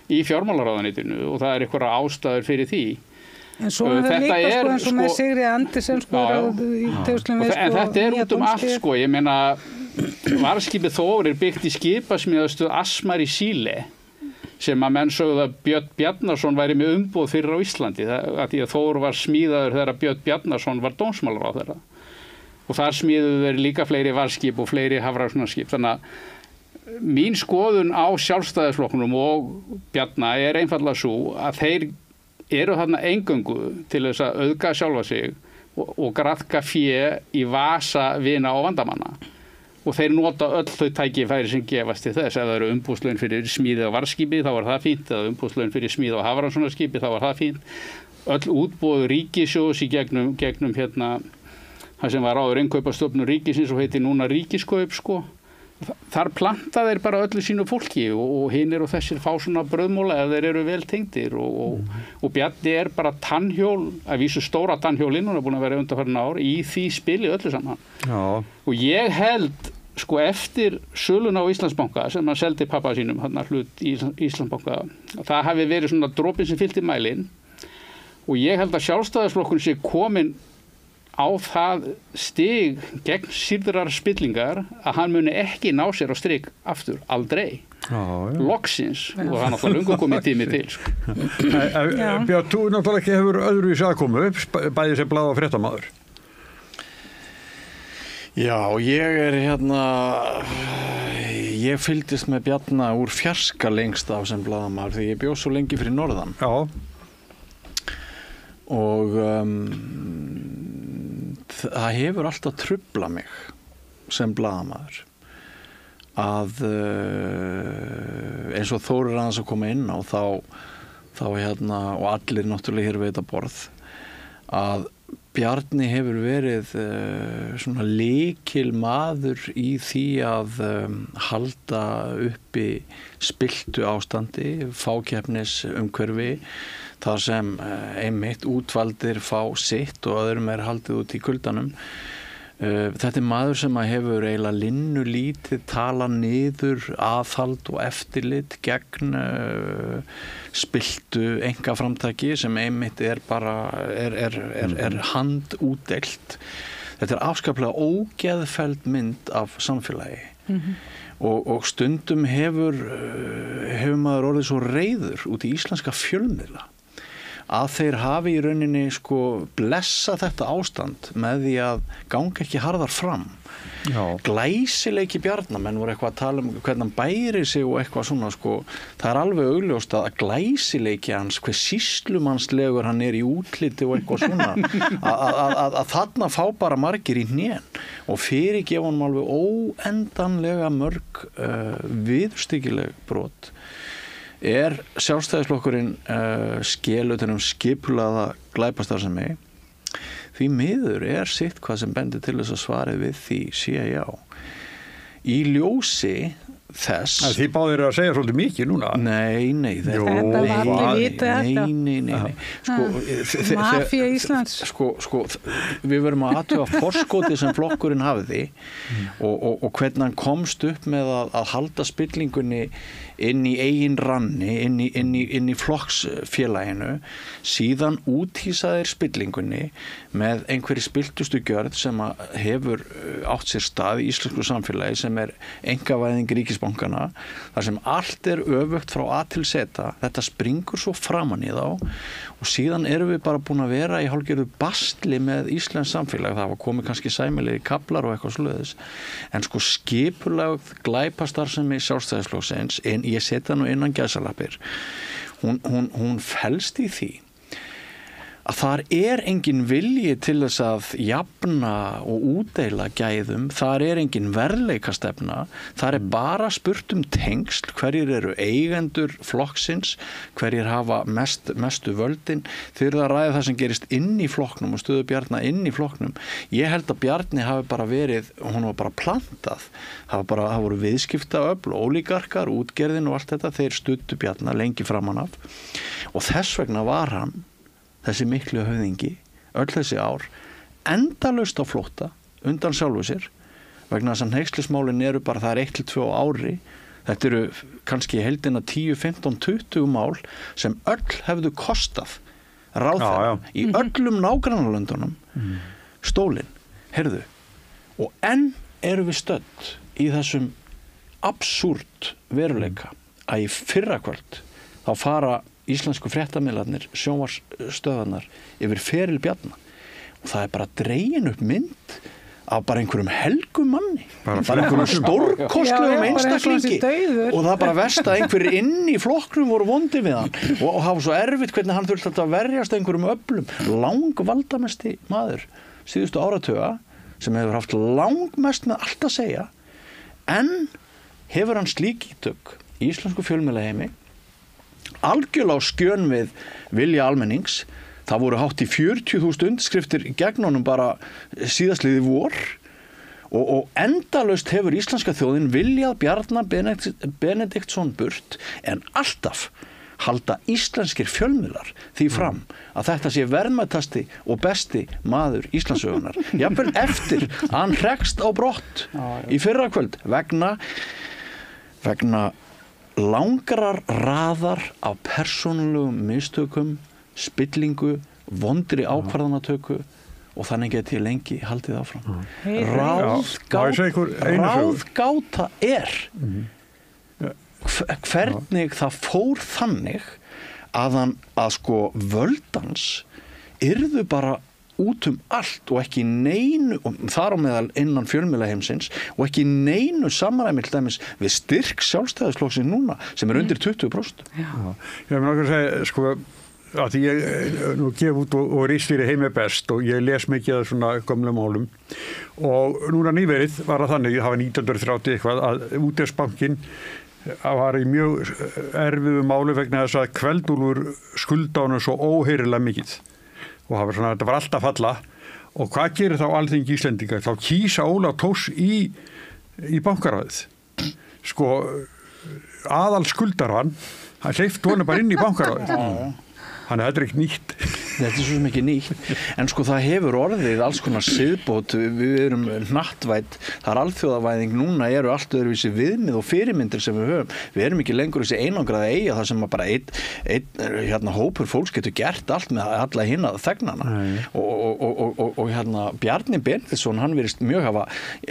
í fjármálaráðuneytinu og það er einhverja ástæður fyrir því en svo er það líka sko eins og með Sigri Andersen sko í tengslum við sko en þetta er út allt sko, ég meina varðskipið Þór er byggt í skipasmíðastöð Asmar í Síle sem að menn sögðu að Björn Bjarnason væri með umboð fyrir á Íslandi að því að Þór var smíðaður þegar Björn Bjarnason var dómsmálaráðherra og þar smíðuðu þeir líka fleiri varðskip og fleiri hafrannsóknarskip þannig að mín skoðun á Sjálfstæðisflokknum og Bjarna er einfaldlega svo að þeir eru þarna eingöngu til þess að auðga sjálfa sig og graðka fé í vasa vina og vandamanna og þeir nota öll þau tækifæri sem gefast til þess. Ef það eru umbúðslaun fyrir smíði á varðskipi þá var það fínt, eða umbúðslaun fyrir smíði á hafrannsóknarskipi þá var það fínt. Öll útboð ríkissjóðs í gegnum hérna það sem var áður innkaupastofnun ríkisins og heitir núna Ríkiskaup sko. Þar planta þeir bara öllu sínu fólki og hinir og þessir fá svona brauðmóla ef þeir eru vel tengdir og Bjarni er bara tannhjól, að vísu stóra tannhjólinn, hún er búin að vera undanfarin ár í því spili öllu saman. Já. Og ég held sko eftir söluna á Íslandsbanka sem hann seldi pappa sínum hann hlut í Íslandsbanka, það hafi verið svona dropinn sem fyllti mælinn og ég held að Sjálfstæðisflokkurinn sé komin á það stig gegn sýrðrar spillingar að hann muni ekki ná sér á strik aftur, aldrei. Loksins og það er náttúrulega lungu komið tími til sko. Björn, þú náttúrulega ekki hefur öðruvísi aðkomu bæði sem blað og fréttamaður. Já, ég fylgdist með Bjarna úr fjarska lengst af sem blaðamaður því ég bjó svo lengi fyrir norðan. Já. Og það hefur alltaf truflað mig sem blaðamaður að eins og Þór er aðeins að koma inn á þá hérna og allir náttúrulega hér við þetta borð að Bjarni hefur verið svona lykil maður í því að halda uppi spilltu ástandi, fákeppnis umhverfi þar sem einmitt útvaldir fá sitt og öðrum er haldið út í kuldanum. Þetta er maður sem hefur eiginlega linnulítið talað niður aðhald og eftirlit gegn spilltu einkaframtaki sem einmitt er bara er handútdeilt. Þetta er afskaplega ógeðfelld mynd af samfélagi og stundum hefur maður orðið svo reiður út í íslenska fjölmiðla að þeir hafi í rauninni sko blessa þetta ástand með því að ganga ekki harðar fram. Glæsileiki Bjarna, menn voru eitthvað að tala um hvernig hann bæri sig og eitthvað svona sko, það alveg augljóst að glæsileiki hans, hver sýslumannslegur hann í útliti og eitthvað svona að þarna fá bara margir í hnén og fyrirgefa honum alveg óendanlega mörg viðurstyggileg brot. Sjálfstæðisflokkurinn skelutunum skipulaða glæpastarfsemi. Því miður sitt hvað sem bendir til þess að svarið við því sé já. Í ljósi þess... Þið báðir að segja svolítið mikið núna. Nei. Þetta var allir vitað þetta. Nei. Mafía Íslands. Sko, við verum að athuga forskoti sem flokkurinn hafiði og hvernig hann komst upp með að halda spillingunni inn í eigin ranni, inn í flokksfélaginu, síðan úthýsaðir spillingunni með einhverju spiltustu gjörð sem hefur átt sér stað í íslensku samfélagi sem einkavæðing ríkisbankana, þar sem allt öfugt frá A til Z, þetta springur svo framan í þá og síðan erum við bara búin að vera í hálfgerðu bastli með íslensk samfélag, það var komið kannski sæmilegir kaflar og eitthvað svoleiðis, en sko skipulagð glæpastarfsemi Sjálfstæðisflokksins, ég setja nú innan gæsalappir, hún felst í því að þar engin vilji til þess að jafna og útdeila gæðum, þar engin verðleikastefna, þar bara spurt tengsl, hverjir eru eigendur flokksins, hverjir hafa mestu völdin, þeir eru að ræða það sem gerist inn í flokknum og stöðu Bjarna inn í flokknum. Ég held að Bjarni hafi bara verið, hún var bara plantað, það voru viðskiptaöfl, ólígarkar, útgerðin og allt þetta, þeir studdu Bjarna lengi framan af og þess vegna var hann þessi miklu höfðingi, öll þessi ár, endalaust á flótta undan sjálfu sér, vegna þess að hneykslismálin eru bara, það 1-2 ári, þetta eru kannski heildina 10, 15, 20 mál sem öll hefðu kostað ráðherra í öllum nágrannalöndunum stólinn, heyrðu, og enn erum við stödd í þessum absúrt veruleika að í fyrrakvöld þá fara íslensku fréttamiðlarnir, sjónvarsstöðarnar yfir feril Bjarna og það bara dregin upp mynd af bara einhverjum helgum manni, bara einhverjum stórkostlegum einstaklingi og það bara verst að einhverjir inn í flokknum voru vondi við hann og hafa svo erfitt hvernig hann þurfti að verjast einhverjum öflum, langvaldamesti maður síðustu áratuga sem hefur haft langmest með allt að segja, en hefur hann slík ítök í íslensku fjölmiðlaheimi algjörlega á skjön við vilja almennings. Það voru hátt í 40.000 undirskriftir gegn honum bara síðastliðið vor og endalaust hefur íslenska þjóðin viljað Bjarna Benediktsson burt, en alltaf halda íslenskir fjölmiðlar því fram að þetta sé verðmætasti og besti maður Íslandssögunar, jafnvel eftir að hann hrekst á brott í fyrrakvöld vegna langrar raðar af persónulegum mistökum, spillingu, vondri ákvarðanatöku og þannig geti ég lengi haldið áfram. Ráðgáta hvernig það fór þannig að sko völdans yrðu bara út allt og ekki neinu, og þar á meðal innan fjölmiðlaheimsins og ekki neinu samræmi til dæmis við styrk Sjálfstæðisflokksins núna sem undir 20%. Ég vil náttúrulega segja, sko, að því ég nú gef út og ritstýri Heimi best og ég les mikið af svona gömlum málum og núna nýverið var það þannig, það var 1930 eitthvað að Útvegsbankinn var í mjög erfiðu máli vegna þess að Kveldúlfur skulda honum svo óheyrilega mikið. Og þetta var alltaf falla og hvað gerir þá Alþingi Íslendinga? Þá kýsa Ólaf Thors í bankaráðið. Sko, aðal skuldar hann hleypti honum bara inn í bankaráðið. Þannig að þetta ekkert nýtt. þetta er svo mikið nýtt, en sko það hefur orðið alls konar siðbót, við erum hnattvædd, það er alþjóðavæðing núna, eru allt öðruvísi viðmið og fyrirmyndir sem við höfum, við erum ekki lengur þessi einangraða eiga þar sem að bara einn hópur fólks getur gert allt með alla hinna þegnana og Bjarni Benediktsson, hann virðist mjög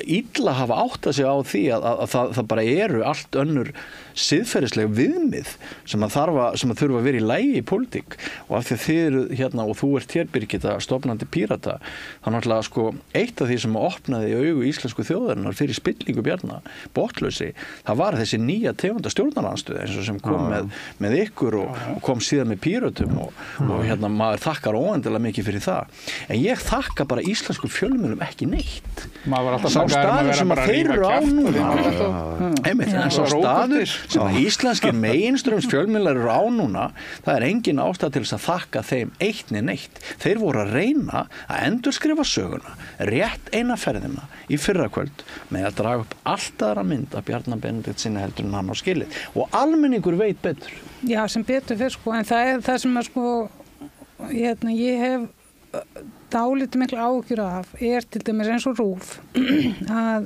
illa hafa áttað sig á því að það bara eru allt önnur siðferðisleg viðmið sem að þurfa að vera í lagi í pólitík og af því að þið eru og þú ert hér Birgitta stofnandi Pírata þá náttúrulega sko eitt af því sem opnaði augu íslensku þjóðarinnar fyrir spillingu Bjarna, botnlausi, það var þessi nýja tegunda stjórnarandstöð eins og sem kom með ykkur og kom síðan með Píratum og maður þakkar óendilega mikið fyrir það en ég þakka bara íslensku fjölmiðlum ekki neitt sá staður sem að þeir eru á núna en sá staður sem að íslenskir meginströms fjölmiðlar eru á núna, það er engin ástæða til þess að þakka þeim eitt né neitt. Þeir voru að reyna að endurskrifa söguna, rétt eina ferðina í fyrrakvöld með að draga upp allt aðra mynd af Bjarna Benediktssyni heldur en hann á skilið og almenningur veit betur. Já, sem betur fyrir sko, en það er það sem að sko, ég hef dálítið miklu áhyggjur af, er til dæmis eins og RÚV að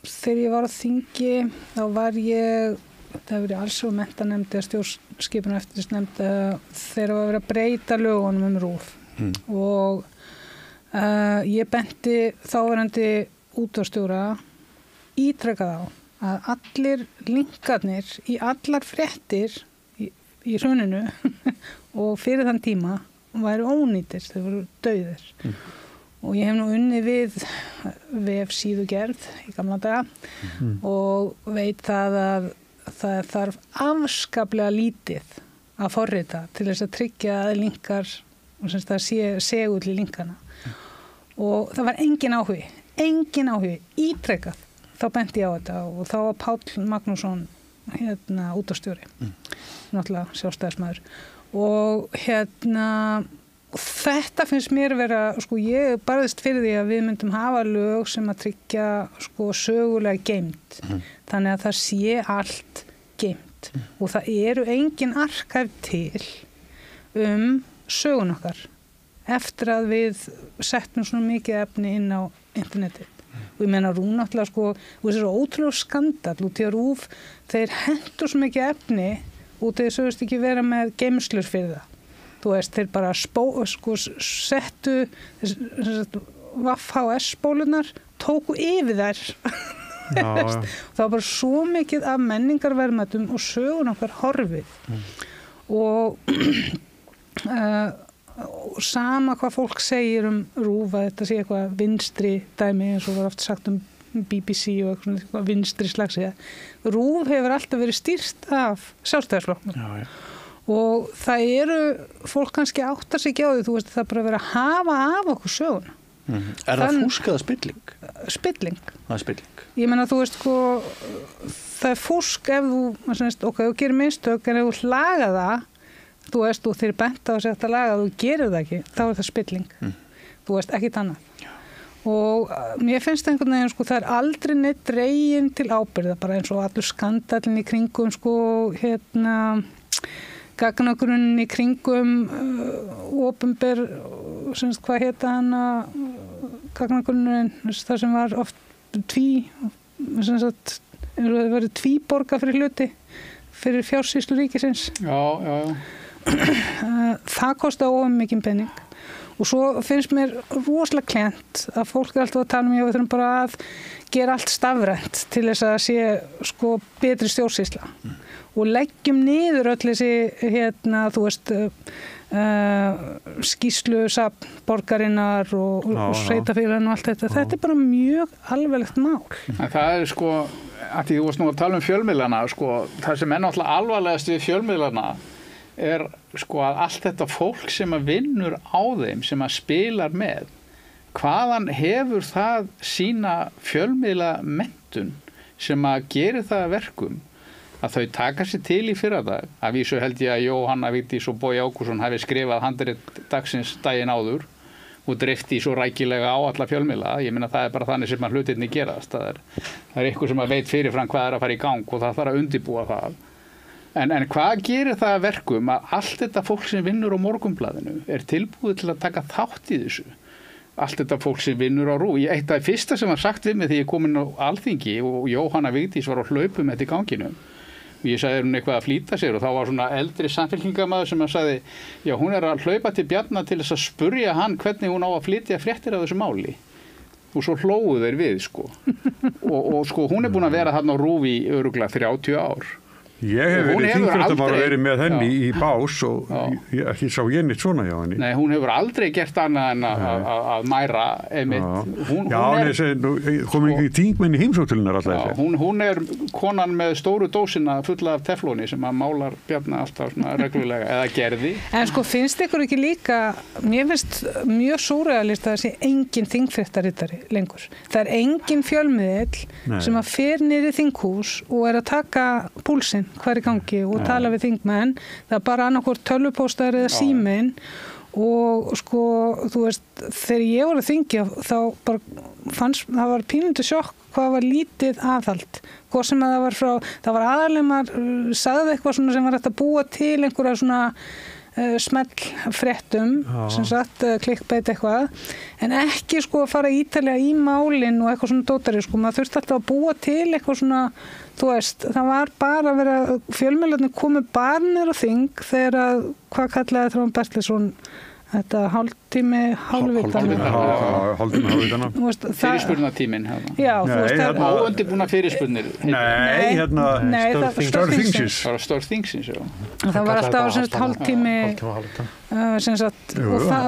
þegar ég var á þingi þá var ég það hefur verið alls og menntanemnd eða stjórnskipun og eftirlitsnefnd þegar var verið að breyta lögunum RÚV og ég benti þáverandi útvarpsstjóra ítrekað á að allir linkarnir í allar fréttir í hruninu og fyrir þann tíma væru ónýtir, þau voru dauðir og ég hef nú unnið við vefsíðugerð í gamla daga og veit það að það þarf afskaplega lítið að forrita til þess að tryggja að linkar og semst að sé segull í linkana og það var engin áhugi ítrekað þá benti ég á þetta og þá var Páll Magnússon útvarpsstjóri náttúrulega sjálfstæðismaður og þetta finnst mér vera, sko ég barðist fyrir því að við myndum hafa lög sem að tryggja sko sögulega geymt. Þannig að það sé allt geymt og það eru engin arkæf til sögun okkar eftir að við settum svona mikið efni inn á internetið. Og ég meina RÚV náttúrulega sko, og þessi er ótrúlega skandall út í að RÚV þeir hendur svo mikið efni út þeir sögust ekki vera með geymslur fyrir það. Þú veist, þeir bara settu VHS-spólunar, tóku yfir þær. Það var bara svo mikið af menningarverðmætum og sögun okkar horfið. Og sama hvað fólk segir RÚV að þetta sé eitthvað vinstri dæmi eins og var oft sagt BBC og eitthvað vinstri slagsíða. RÚV hefur alltaf verið stýrt af sjálfstæðisflokknum. Og það eru, fólk kannski áttar sig ekki á því, þú veist, það er bara verið að hafa af okkur söguna. Er það fúsk eða spilling? Spilling. Það er spilling. Ég meina, þú veist, sko, það er fúsk ef þú gerir mistök, en ef þú laga það, þú veist, og þeir benta á sig að laga það, þú gerir það ekki, þá er það spilling. Þú veist, ekkit annað. Og mér finnst einhvern veginn, sko, það er aldrei neitt dregin til ábyrgða, bara eins og allur skandallin í kringum, sko, gagnagrunnin í kringum opinber hvað heita hana gagnagrunnin það sem var oft það verið tvíborga fyrir hluti fyrir fjársýslu ríkisins það kostaði ómikinn penning og svo finnst mér rosalega klent að fólk er alltaf að tala um við þurfum bara að gera allt stafrænt til þess að sé sko betri stjórnsýsla og leggjum niður öll þessi þú veist skýrslusafn borgarinnar og sveitafélaginu og allt þetta. Þetta er bara mjög alvarlegt mál. Það er sko, að því þú varst nú að tala fjölmiðlana, sko, það sem er náttúrulega alvarlegast við fjölmiðlana er sko að allt þetta fólk sem að vinnur á þeim, sem að spilar með, hvaðan hefur það sína fjölmiðla menntun sem að gera það verkum að þau taka sér til í fyrradag. Að vísu held ég að Jóhanna Vigdís og Bogi Ágústsson hafi skrifað handrit dagsins daginn áður og drifti svo rækilega á alla fjölmiðla. Ég meina það er bara þannig sem að hlutirnir gerast. Það er eitthvað sem að veit fyrirfram hvað er að fara í gang og það þarf að undirbúa það. En hvað gerir það verkum að allt þetta fólk sem vinnur á Morgunblaðinu tilbúið til að taka þátt í þessu? Allt þetta fólk sem vinnur á RÚV. Eitt af fyrsta sem var sagt við mig þegar ég kom inn á Alþingi og Jóhanna Vigdís var á hlaupum eftir ganginum. Og ég sagði hún eitthvað að flýta sér og þá var svona eldri samfélkingamaður sem sagði, já hún að hlaupa til Bjarna til þess að spurja hann hvernig hún á að flytja fréttir af þessu máli. Og svo hlógu þeir við, sko. og sko, hún búin að vera þarna á RÚV í örugglega 30 ár. Ég hef verið þingfréttamaður að vera með henni í bás og ekki sá ég neitt svona hjá henni. Nei, hún hefur aldrei gert annað en að mæra einmitt. Hún kom ekki þingmenn í heimsóknirnar alltaf. Hún konan með stóru dósina fulla af teflóni sem að málar Bjarna alltaf svona reglulega eða gerði. En sko finnst ykkur ekki líka, mér finnst mjög súrealist að það sé engin þingfréttarittari lengur. Það engin fjölmiðill sem að fer niður í þinghús og að taka púlsinn hvað í gangi og tala við þingmenn. Það bara annarkvort tölvupóstar eða síminn og sko, þú veist, þegar ég var að þingja þá bara fannst, það var pínundu sjokk hvað var lítið aðhald. Hvað sem að það var aðalega maður sagði eitthvað svona sem var hægt að búa til einhverja svona smell fréttum, sem sagt klikkbeit eitthvað, en ekki sko að fara ítarlega í málin og eitthvað svona dótari, sko, maður þurfti alltaf að búa til eitthvað svona, þú veist, það var bara að vera, fjölmiðlarnir komu bara niður á þing þegar að, hvað kallaði Þráinn Bertelsson þetta hálftími hálfvitana. Fyrirspurnatíminn. Já, þú veist það. Óundirbúna fyrirspurnir. Störf þingsins. Störf þingsins, já. Það var alltaf hálftími og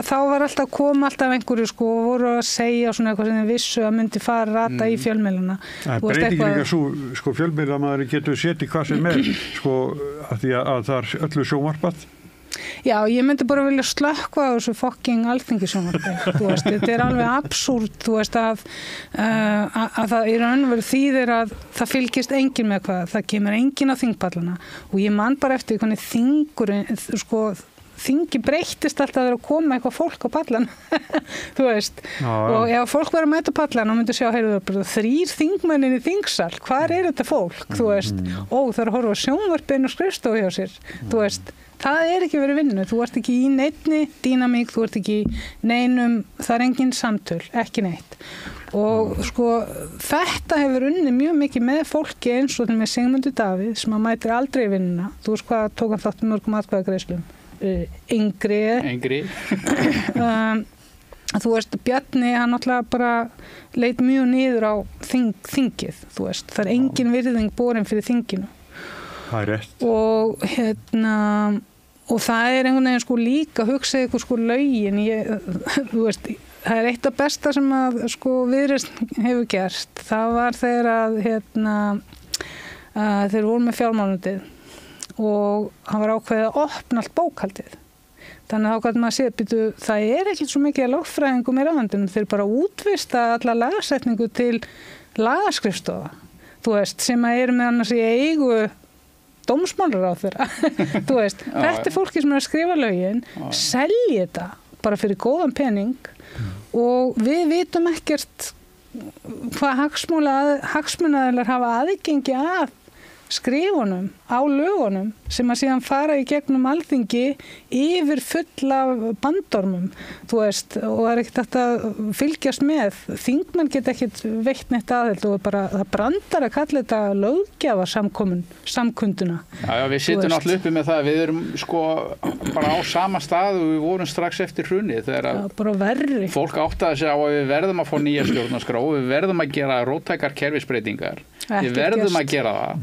þá var alltaf að koma alltaf einhverju sko og voru að segja svona eitthvað sem þeir vissu að myndi fara rata í fjölmiðlana. Breytingin líka svo, sko fjölmiðlamaður getur setið hvað sem sko að því að það öllu sjónvarpað. Já, ég myndi bara vilja slökkva á þessu fucking alþingisjónvarpi, þú veist, þetta alveg absúrt, þú veist, að það í raunveru þýðir að það fylgist enginn með hvað, það kemur enginn á þingpallana og ég man bara eftir hvernig þingi breyttist alltaf að vera að koma eitthvað fólk á pallan, þú veist, og ef fólk verður að mæta pallan og myndi sjá, heyrðu, 3 þingmennin í þingsal, hvar þetta fólk, þú veist, það er að horfa á sjónvarpinu og skrifstofu hjá sér, þú veist, það ekki verið vinnu, þú ert ekki í neinni dýnamík, þú ert ekki í neinum, það er engin samtöl, ekki neitt. Og sko, þetta hefur unnið mjög mikið með fólki eins og með Sigmundur Davíð sem að mætir aldrei í vinnuna. Þú veist hvað tók hann þátt mörgum atkvæðagreiðslum? Yngri. Þú veist, Bjarni, hann náttúrulega bara leit mjög niður á þingið, þú veist. Það engin virðing borin fyrir þinginu. Það rétt. Og það einhvern veginn sko líka hugsa ykkur sko lögin, þú veist, það eitt af besta sem að sko Viðreisn hefur gert. Það var þegar að þeir voru með fjármálundið og hann var ákveðið að opna allt bókhaldið. Þannig að þá gæti maður að segja, það ekkert svo mikið að lögfræðingum í ráðandunum, þeir bara útvista alla lagasetningu til lagaskrifstofa, þú veist, sem að eru með annars í eigu dómsmálaráðherra, þú veist, þetta fólki sem að skrifa lögin, selja þetta bara fyrir góðan pening og við vitum ekkert hvað hagsmunaaðilar hafa aðgengi að skrifunum á lögunum sem að síðan fara í gegnum Alþingi yfir full af bandormum, þú veist, og það ekkert hægt að fylgjast með. Þingmenn geta ekkert veitt neitt aðhald og bara það brandar að kalla þetta löggjafarsamkunduna. Já, við sittum alltaf uppi með það, við erum sko bara á sama stað og við vorum strax eftir hrunið þegar bara verri. Fólk áttaði sig á að við verðum að fá nýja stjórnarskrá og við verðum að gera róttækar kerfisbreytingar. Við verðum að gera það.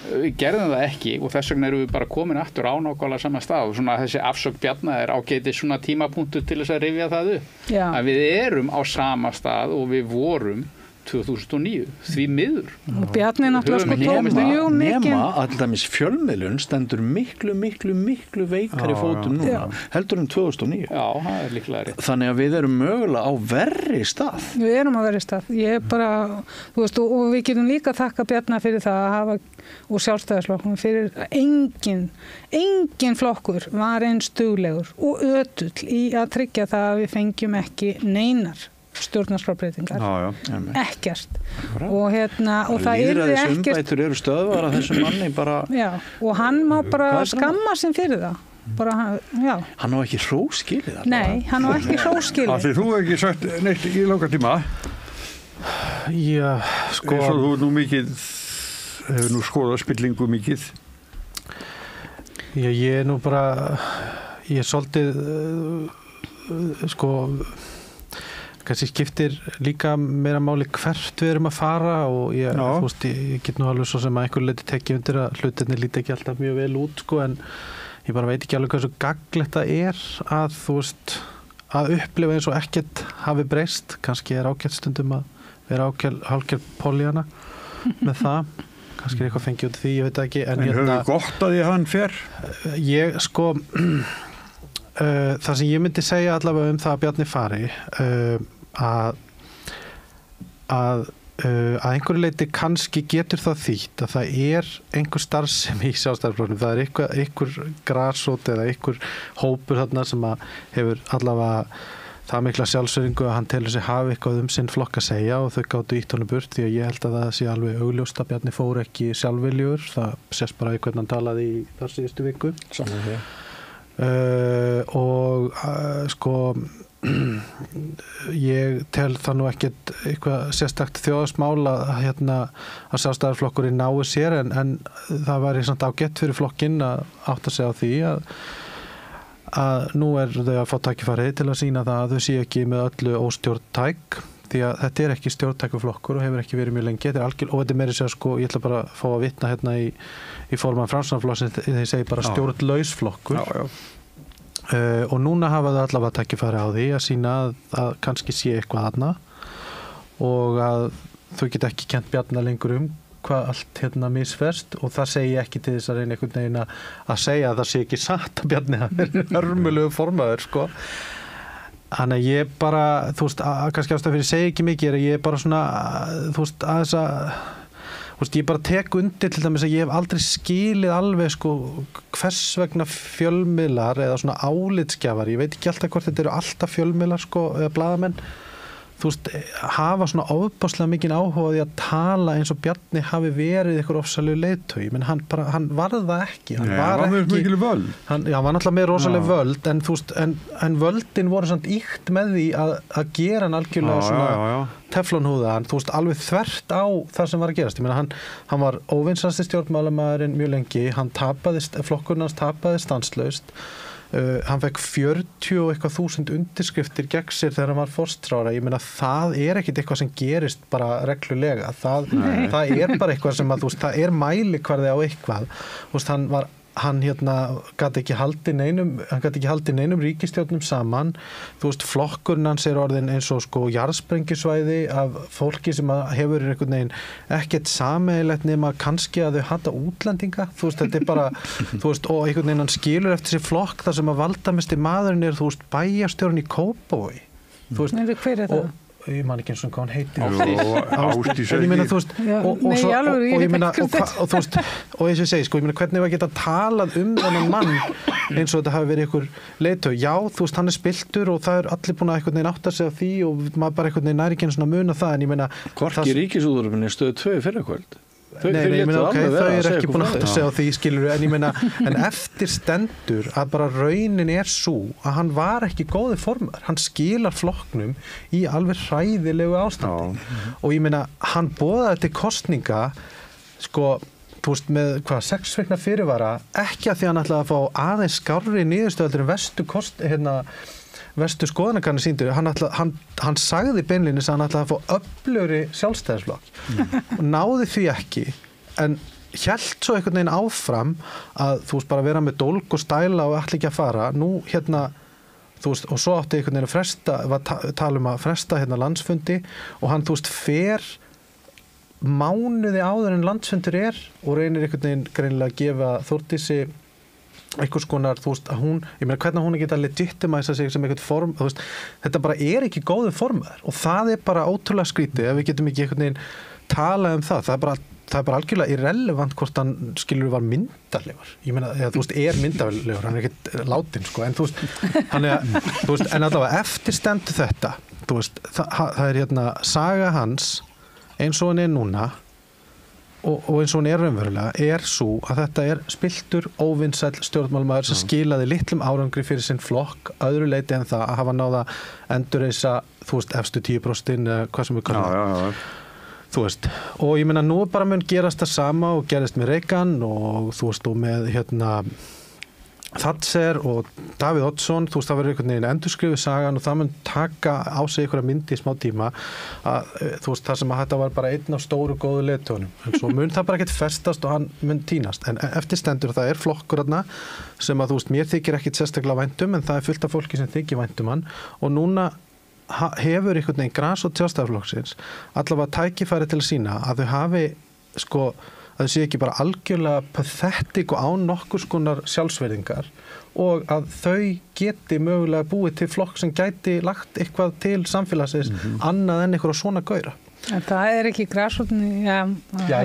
Við gerðum það ekki og þess vegna erum við bara komin aftur á nákvæmlega sama stað og svona þessi afsögn Bjarna ágætis svona tímapunktur til þess að rifja það upp. Að við erum á sama stað og við vorum 2009, því miður. Og Bjarni náttúrulega sko tók mjög mikið. Nema að til dæmis fjölmiðlun stendur miklu veikari fótum núna, heldur 2009. Já, það er líklega rétt. Þannig að við erum mögulega á verri stað. Við erum á verri stað. Ég bara, þú veist, og við getum líka þakka Bjarna fyrir það að hafa, og Sjálfstæðisflokknum fyrir engin flokkur var eins duglegur og ötull í að tryggja það að við fengjum ekki neinar stjórnarskrárbreytingar. Ekkert. Og það Lýðræðis umbætur eru stöðvar að þessum manni bara... Já, og hann má bara skamma sig fyrir það. Hann á ekki hróskilið það? Nei, hann á ekki hróskilið. Því þú hefur ekki sagt neitt í langa tíma. Já, sko... Eins og þú nú mikið, hefur nú skoðað spillingu mikið. Já, ég er nú bara, ég er svolítið, sko, kannski skiptir líka meira máli hvert við erum að fara og ég get nú alveg svo sem að einhver leiti tekið undir að hlutinni líti ekki alltaf mjög vel út, sko, en ég bara veit ekki alveg hvað svo gagnlegt það er að, að upplifa eins og ekkert hafi breyst, kannski er ágætt stundum að vera hálfgerð Pollyanna með það. Kannski eitthvað fengið út því, ég veit ekki. En höfðu gott að því hann fer? Ég, sko, það sem ég myndi segja allavega það að Bjarni fari, að einhverju leiti kannski getur það þýtt að það er einhver starfsemi í Sjálfstæðisflokknum, það er einhver grasrót eða einhver hópur þarna sem að hefur allavega það mikla sjálfsöringu að hann telur sig hafa eitthvað sinn flokk að segja og þau gátu ítt honum burt því að ég held að það sé alveg augljóst að Bjarni fór ekki sjálfviljugur, það sést bara hvernig hann talaði í þar síðustu viku. Sko ég tel það nú ekkert eitthvað sérstakt þjóðarsmál að Sjálfstæðisflokkurinn nái sér en það væri samt ágætt fyrir flokkinn að átta sig á því að nú þau að fá tækifærið til að sýna það að þau séu ekki með öllu óstjórntæk því að þetta er ekki stjórntækuflokkur og hefur ekki verið mjög lengi, og þetta er meira sér sko, ég ætla bara að fá að vitna í formann Framsóknarflokksins þegar ég segi bara stjórnlaus flokkur og núna hafa þau allavega tækifærið á því að sýna að kannski sé eitthvað þarna og að þau geta ekki kennt Bjarna lengur hvað allt misferst og það segi ekki til þess að reyna einhvern veginn að segja að það sé ekki satt að Bjarni hafi verið hörmulegu formaður, sko. Þannig að ég bara, kannski ástæða fyrir segi ekki mikið ég er bara svona, aðeins að ég bara tek undir til dæmis að ég hef aldrei skilið alveg, sko, hvers vegna fjölmiðlar eða svona álitsgjafar, ég veit ekki alltaf hvort þetta eru alltaf fjölmiðlar, sko, eða blaðamenn, hafa svona ofboðslega mikinn áhuga því að tala eins og Bjarni hafi verið eitthvað ofsalegu leiðtogi, menn hann varð það ekki, hann var mikil völd. Hann var náttúrulega með rosaleg völd en völdin voru samt íkt með því að gera hann algjörlega svona teflonhúða, alveg þvert á það sem var að gerast. Ég meina hann var óvinsasti stjórnmálamaðurinn mjög lengi, flokkurinn hans tapaði stanslaust. Hann fekk 40 og eitthvað þúsund undirskriftir gegn sér þegar hann var forstrára. Ég meina það er ekkit eitthvað sem gerist bara reglulega. Það er bara eitthvað sem að það er mælikvarði á eitthvað. Hann gat ekki haldið neinum ríkisstjórnum saman. Flokkurinn hans er orðin eins og sko jarðsprengjusvæði af fólki sem hefur einhvern veginn ekkert sameiginlegt nema kannski að þau hata útlendinga. Þetta er bara, og einhvern veginn hann skilur eftir sér flokk þar sem að valdamesti maðurinn er, bæjarstjórinn í Kópavogi. Hver er það? Ég man ekki eins og hvað hann heitir Ásdís ég meina og eins og ég segi sko, ég meina hvernig var geta talað þennan mann eins og þetta hafi verið einhver leiðtogi, já hann er spiltur og það er allir búin að einhvern veginn átta sig á því og maður bara einhvern veginn næri ekki eins og muna það en ég meina Hvorki Ríkisútvarpinu Stöð 2 fyrrakvöld Nei, ég meina, þau er ekki búin að segja á því, skilur en ég meina, en eftir stendur að bara raunin er svo að hann var ekki góði formaður, hann skilar flokknum í alveg hræðilegu ástandi og ég meina, hann boðaði til kosninga, sko, með 6 vikna fyrirvara, ekki að því hann ætlaði að fá aðeins skárri niðurstöður en vestu skoðanakanir sýndu, hann sagði beinlínis að hann ætlaði að fá öflugri sjálfstæðisflokk og náði því ekki, en hélt svo einhvern veginn áfram að bara vera með dólg og stæla og ætla ekki að fara, nú og svo átti einhvern veginn að fresta, tala um að fresta landsfundi og hann fer mánuði áður en landsfundur og reynir einhvern veginn greinilega að gefa Þórdísi einhvers konar, að hún, ég meina hvernig hún geta legitimæsa sig sem einhvern form, þetta bara er ekki góðu formaður og það er bara ótrúlega skrítið ef við getum ekki einhvern veginn talað um það er bara algjörlega irrelevant hvort hann skilur var myndarlegur, ég meina, er myndarlegur, hann er ekkert látin, sko, en en allavega eftir stendur þetta þú veist, það hérna saga hans eins og hann núna og eins og hann raunverulega svo að þetta spilltur óvinsæll stjórnmálamaður sem skilaði litlum árangri fyrir sinn flokk öðru leiti en það að hafa náða endurreisa, þú veist, efstu 10% eða hvað sem við kallum þú veist, og ég meina nú bara mun gerast það sama og gerist með Reagan og þú veist, og með Thatcher og Davíð Oddsson, þú veist, það verður einhvern veginn endurskrifuð sagan og það mun taka á sig einhverja myndi í smá tíma að, þú veist, það sem að þetta var bara einn af stóru góðu leiðtogunum, en svo mun það bara ekkert festast og hann mun tínast, en eftir stendur það flokkur þarna sem að, þú veist, mér þykir ekkert sérstaklega væntum, en það fullt af fólki sem þykir væntum hann og núna hefur einhvern veginn grasrót Sjálfstæðisflokksins allavega tækifæri til að sýna að þau hafi, sko, að þau séu ekki bara algjörlega pathetic og án nokkurs konar sjálfsverðingar og að þau geti mögulega búið til flokk sem gæti lagt eitthvað til samfélagsins annað en einhverja svona gaura. En það ekki grasrótin, ég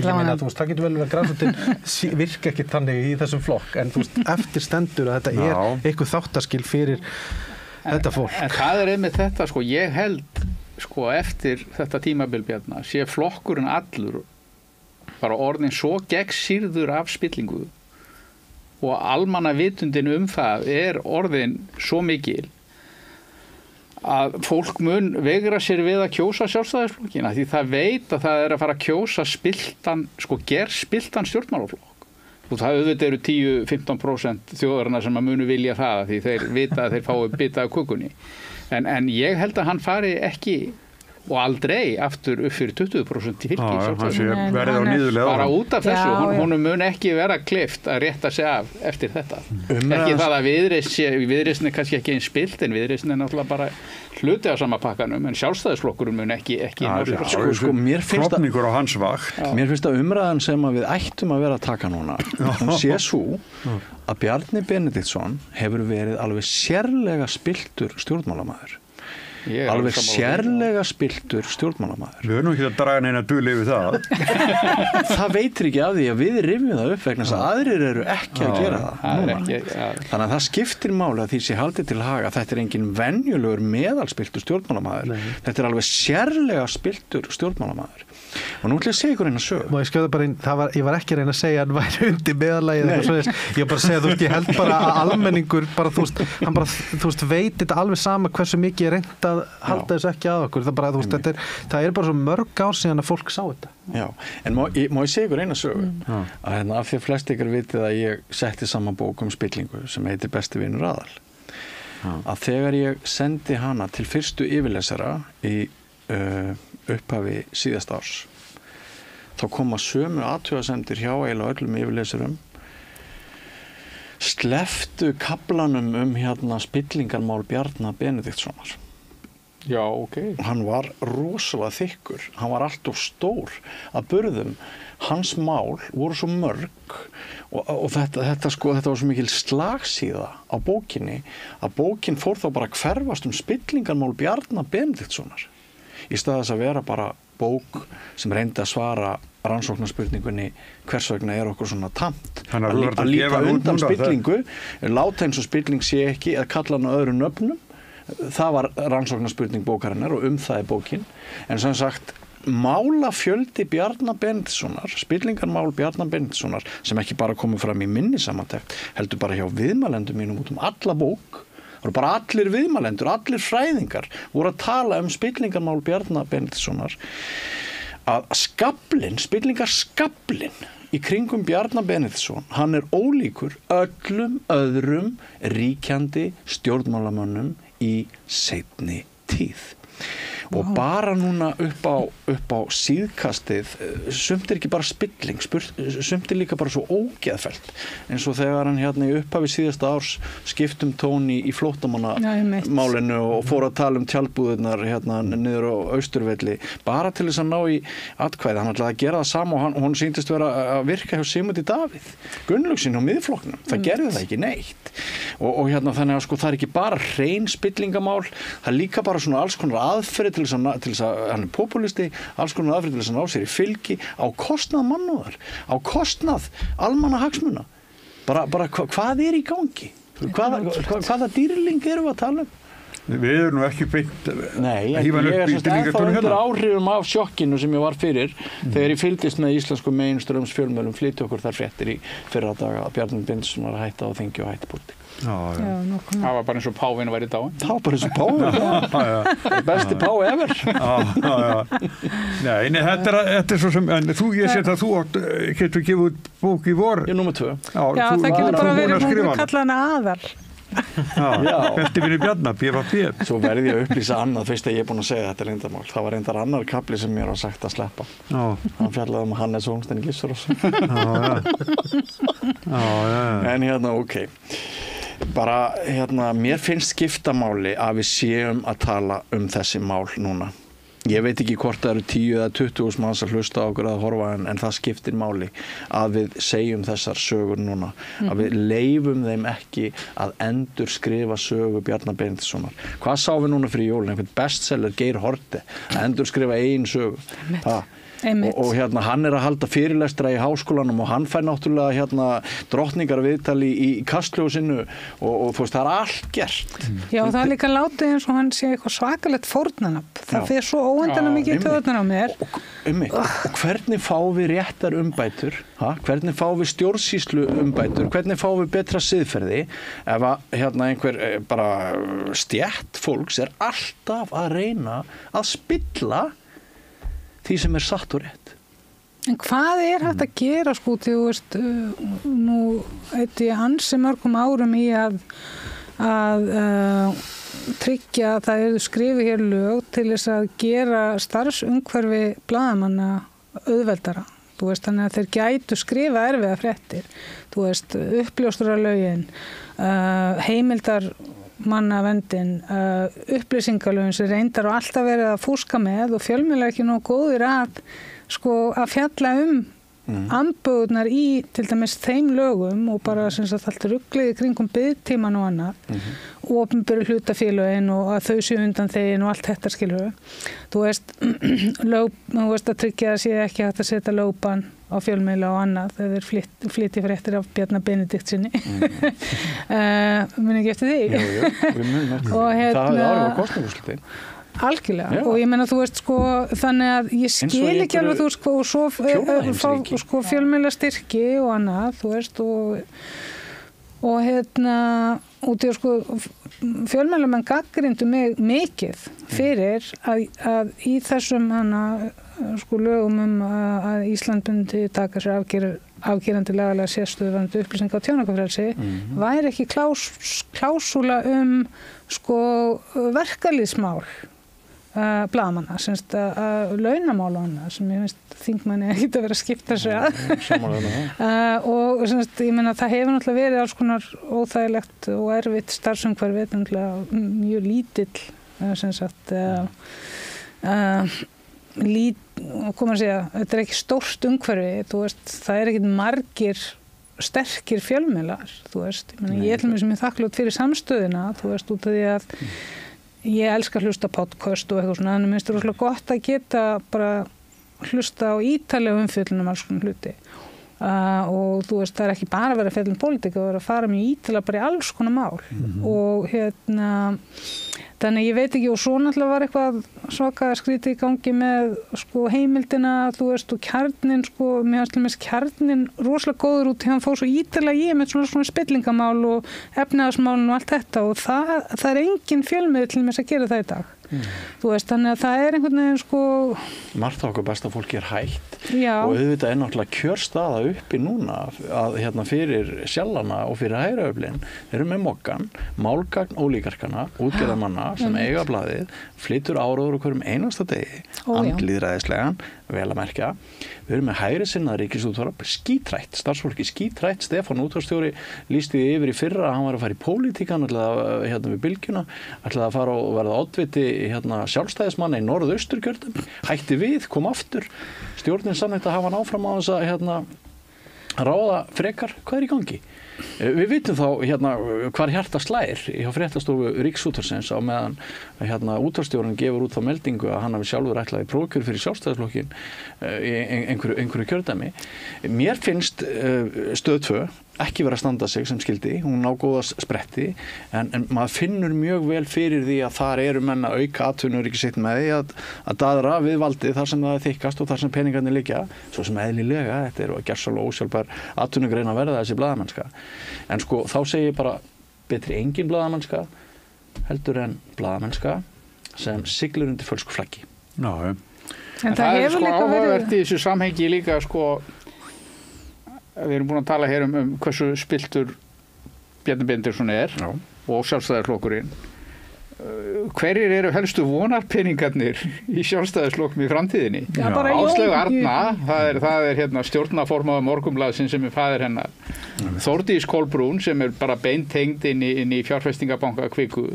meina, þú veist, það getur vel verið að grasrótin virka ekki þannig í þessum flokk, en þú veist, eftir stendur að þetta eitthvað þáttaskil fyrir þetta fólk. En það einmitt þetta, sko, ég held, sko, eftir þetta tímabil Bjarna, sé flokkurinn allur bara orðin svo gegnsýrður af spillingu og almanna vitundin það orðin svo mikil að fólk mun vegra sér við að kjósa Sjálfstæðisflokkina því það veit að það að fara að kjósa spilltan, sko, gerspilltan stjórnmálaflokk og það auðvitað eru 10-15% þjóðarinnar sem að munu vilja það því þeir vita að þeir fái bita af kökunni en ég held að hann fari ekki og aldrei aftur upp fyrir 20% í fylki bara út af þessu, hún mun ekki vera klift að rétta sig af eftir þetta ekki það að viðreisn kannski ekki eins spilt en viðreisn náttúrulega bara hluti á sama pakkanum en Sjálfstæðisflokkurinn mun ekki klopningur á hans vakt mér finnst að umræðan sem að við ættum að vera að taka núna hún sé svo að Bjarni Benediktsson hefur verið alveg sérlega spiltur stjórnmálamaður alveg sérlega spiltur stjórnmálamaður. Við höfum ekki að draga neina duli yfir það. Það veitir ekki af því að við rifjum það upp vegna þess að aðrir eru ekki að gera það núna. Þannig að það skiptir máli að því sé haldið til haga. Þetta engin venjulegur meðalspiltur stjórnmálamaður. Þetta alveg sérlega spiltur stjórnmálamaður. Og nú ætlum ég að segja ykkur eina sög. Má ég skjóða bara inn, ég var ekki að reyna að segja að hann væri undir meðalagið eða eitthvað svoleiðis. Ég bara segja, þú veist, ég held bara að almenningur bara, þú veist, hann bara, þú veist, veit þetta alveg sama hversu mikið ég reynd að halda þessu ekki að okkur. Það bara, þú veist, það bara svo mörg ár síðan að fólk sá þetta. Já, en má ég segja ykkur eina sög að af því að flest ykkur vitið að ég setti saman bók spillingu sem heitir Besti vinur Aðal. Að þegar ég sendi hana til fyrstu yfirlesara í upphafi síðasta árs þá koma sömu athugasemdir hjá eiginlega öllum yfirlesurum sleftu kaflanum spillingarmál Bjarna Benediktssonar. Já, ok. Hann var rosalega þykkur, hann var allt of stór að burðum. Hans mál voru svo mörg og þetta var svo mikil slagsíða á bókinni að bókin fór þá bara að hverfast spillingarmál Bjarna Benediktssonar. Í stað þess að vera bara bók sem reyndi að svara rannsóknarspurningunni hvers vegna okkur svona tamt að líta undan spillingu láta eins og spilling sé ekki að kalla hann á öðrum nöfnum það var rannsóknarspurning bókarinnar og það bókin en sem sagt málafjöldi Bjarna Benediktssonar spillingarmál Bjarna Benediktssonar sem ekki bara komið fram í minnisamantekt heldur bara hjá viðmælendum mínum út alla bók það voru bara allir viðmælendur, allir fræðingar voru að tala spillingarmál Bjarna Benediktssonar að spillingarskablin í kringum Bjarna Benediktsson hann ólíkur öllum öðrum ríkjandi stjórnmálamönnum í seinni tíð og bara núna upp á síðkastið sumt ekki bara spilling sumt líka bara svo ógeðfellt eins og þegar hann í upphafi síðasta árs skiptum tóni í flóttamannamálinu og fór að tala tjaldbúðirnar niður á Austurvelli bara til þess að ná í atkvæði hann ætlaði að gera það sama og hún sýndist vera að virka hjá Sigmundi Davíð Gunnlaugsson á miðflokknum, það gerði það ekki neitt og þannig að sko það ekki bara hrein spillingamál það líka bara svona alls konar aðferð til þess að hann populisti, alls konar aðferð til þess að ná sér í fylgi á kostnað mannúðar, á kostnað almannahagsmuna. Bara hvað í gangi? Hvaða dýrling erum við að tala Við erum nú ekki beint Nei, ég er ennþá undir áhrifum af sjokkinu sem ég var fyrir þegar ég fylgdist með íslensku mainstreams fjölmiðlum flytja okkur þar fréttir í fyrra daga að Bjarni Benediktsson var að hætta á þingi og hætti pólitík. Það var bara eins og Pávin væri dáin. Það var bara eins og Pávin, besti Pái ever. Nei, þetta svo sem, en ég set að þú getur gefið út bók í vor. Ég er númer 2. Já, það getur bara verið, hún kalla hana Aðal. Besti vinur Bjarna, BFP. Svo verði ég að upplýsa annað fyrst að ég er búin að segja þetta leyndarmál. Það var reyndar annar kapli sem mér var sagt að sleppa. Hann fjallaði Hannes Hólmstein Gissurarson. En ok. Bara, mér finnst skiptamáli að við séum að tala þessi mál núna. Ég veit ekki hvort það eru 10 eða 20 manns að hlusta á okkur að horfa en það skiptir máli að við segjum þessar sögur núna. Að við leyfum þeim ekki að endurskrifa sögu Bjarna Benediktssonar. Hvað sá við núna fyrir jólin? Einhvern bestseller Geir Haarde að endurskrifa eigin sögu. Og hann að halda fyrirlestra í háskólanum og hann fær náttúrulega drottningar viðtali í kastljósinu og þú veist, það allt gert. Já, það líka látið eins og hann sé eitthvað svakalegt fórnarnafn. Það fer svo óendanlega mikið í töðunar á mér. Og hvernig fá við réttar umbætur? Hvernig fá við stjórnsýslu umbætur? Hvernig fá við betra siðferði ef að einhver bara stétt fólks alltaf að reyna að spilla því sem satt og rétt. En hvað hægt að gera því þú veist, nú ég ansi mörgum árum í að tryggja að það skrifið hér lög til þess að gera starfsumhverfi blaðamanna auðveldara. Þú veist, þannig að þeir gætu skrifa erfiða fréttir. Þú veist, uppljóstraralögin, heimildar mannaverndin, upplýsingalögin sem reyndar og alltaf verið að fúska með og fjölmiðlar ekki nógu góðir að fjalla amböðunar í til dæmis þeim lögum og bara allt ruglið í kringum biðtíman og annað og opinberu hlutafélögin og að þau séu undan þegin og allt þetta skilur. Þú veist að tryggja að sé ekki hægt að setja lögbann á fjölmiðla og annað þegar þeir flytja fréttir af Bjarna Benediktssoni. Muni ekki eftir því? Jú, við munum eftir því. Það hafði áhrif á kosningaúrslitin. Algjörlega. Og ég meina þú veist þannig að ég skil ekki alveg og svo fá fjölmiðla styrki og annað þú veist og fjölmiðlamenn gagnrýndu mig mikið fyrir að í þessum lögum að Ísland myndi taka sér afgerandi lagalega sérstöðu varðandi upplýsinga á tjáningarfrelsi væri ekki klásúla verkalýðsmál blaðamanna, launamál og annað sem ég finnst þingmanni ekki að vera að skipta sig að og ég meina það hefur náttúrulega verið alls konar óþægilegt og erfitt starfsumhverfi mjög lítill þetta ekki stórt umhverfi þú veist, það ekki margir sterkir fjölmiðlar þú veist, ég til mig sem þakklát fyrir samstöðina þú veist, út af því að ég elska að hlusta podcast og eitthvað svona, þannig minnst rosalega gott að geta bara hlusta á ítarlega umfjöllun alls konar hluti og þú veist, það ekki bara að vera að fjalla pólitík, það er að fara mjög ítarlega bara í alls konar mál og þannig ég veit ekki og svo náttúrulega var eitthvað svaka skrítið í gangi með heimildina þú veist og kjarnin mér finnst til dæmis kjarnin rosalega góður út því hann fór svo ítarlega í með svona spillingamál og efnahagsmálin og allt þetta og það engin fjölmiðill til dæmis að gera það í dag þú veist, þannig að það einhvern veginn margt af okkur besta fólki hætt Já. Og auðvitað náttúrulega kjörstaða uppi núna að fyrir sjálfana og fyrir hægraöflin þeir eru með mokkan, málgagn ólíkarkana, útgerðarmanna sem eiga blaðið, flytur áróður okkur einasta degi, andlýðræðislegan vel að merkja. Við erum með hægri sinnaða ríkisútvarp, skítrætt, starfsfólki skítrætt. Stefán útvarpsstjóri lýsti yfir í fyrra að hann var að fara í pólitíkan, ætlaði við Bylgjuna, ætlaði að fara og verða oddviti sjálfstæðismanna í norðausturkjördæmi, hætti við, kom aftur. Stjórnin samþykkti að hafa hann áfram á þess að ráða frekar. Hvað í gangi? Við vitum þá hvar hjarta slær hjá fréttastofu Ríkisútvarpsins á meðan útvarpsstjórinn gefur út þá meldingu að hann hafi sjálfur ætlaði prófkjör fyrir sjálfstæðisflokkin í einhverju kjördæmi. Mér finnst Stöð 2 ekki verið að standa sig sem skildi, hún á góða spretti en maður finnur mjög vel fyrir því að þar eru menn að auka atvinnuöryggi sitt með því að daðra við valdið þar sem það er þykkast og þar sem peningarnir liggja, svo sem eðlilega, þetta er gersamlega ósjálfbær atvinnugrein að verða þessi blaðamennska. En sko þá segi ég bara betri engin blaðamennska heldur en blaðamennska sem siglur undir fölsku flaggi. Já, en það er sko áhugavert í þessu samhengi líka sko. Við erum búin að tala hér hversu spiltur Bjarni Benediktsson og Sjálfstæðisflokkurinn. Hverjir eru helstu vonarpeningarnir í Sjálfstæðisflokknum í framtíðinni? Áslaug Arna, það er hérna stjórnarformaður Morgunblaðsins sem er faðir hennar. Þórdís Kolbrún sem er bara beintengd inn í fjárfestingabanka Kviku.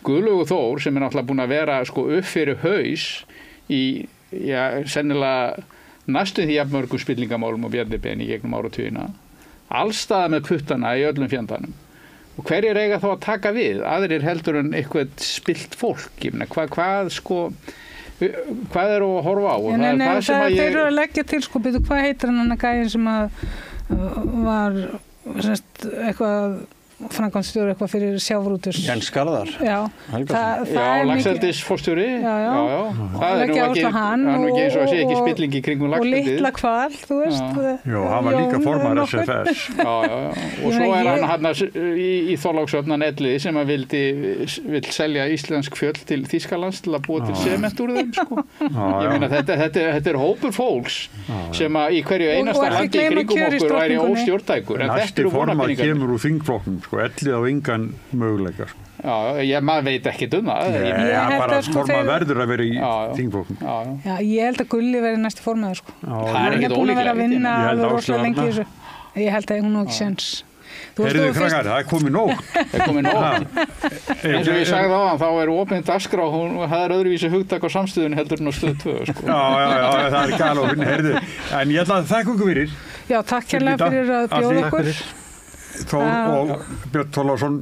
Guðlaugur Þór sem er náttúrulega búin að vera sko upp fyrir haus í, sennilega næstum því jafnmörgum spillingamálum og Bjarni Ben í gegnum áratugina. Allstaðar með puttana í öllum fjandanum. Og hverjir eiga þá að taka við? Aðrir heldur en eitthvað spilt fólk. Ég meina, hvað eru að horfa á? Þeir eru að leggja til, sko, betur, hvað heitir hann gæðin sem að var eitthvað framkvæmdastjóri eitthvað fyrir sjávarútvegs. Jens Garðar. Já, Laxeldis fórstjóri. Já. Það er nú ekki eins og að sé ekki spilling í kringum Laxeldið. Og litla hval, þú veist. Já, hann var líka formaður SFS. Já. Og svo er hann í Þorlákshöfn Elliði sem að vill selja íslensk fjöll til Þýskalands til að búa til sement úr þeim, sko. Ég meina, þetta er hópur fólks sem að í hverju einasta landi í kringum okkur væri óstjórntækur. En þetta eru vonarpeningar. Sko, ellið á engan möguleikar. Já, maður veit ekki það. Bara formaður verður að vera í þingflokknum. Já, ég held að Gulli verði næsti formaður, sko. Það er ekkert ólíklegt. Ég held að hún á ekki séns. Heyrðu krakkar, það er komið nóg. Eins og ég sagði á hann, þá er opinn dagskrá, það er öðruvísi hugtak á samstöðunni heldur en á stöð 2, sko. Já, það er galopinn, heyrðu. En ég ætla að þakka ykkur fyrir. Já, takk hérlega fyrir að bjóða okkur. Þór og Björn Þorláksson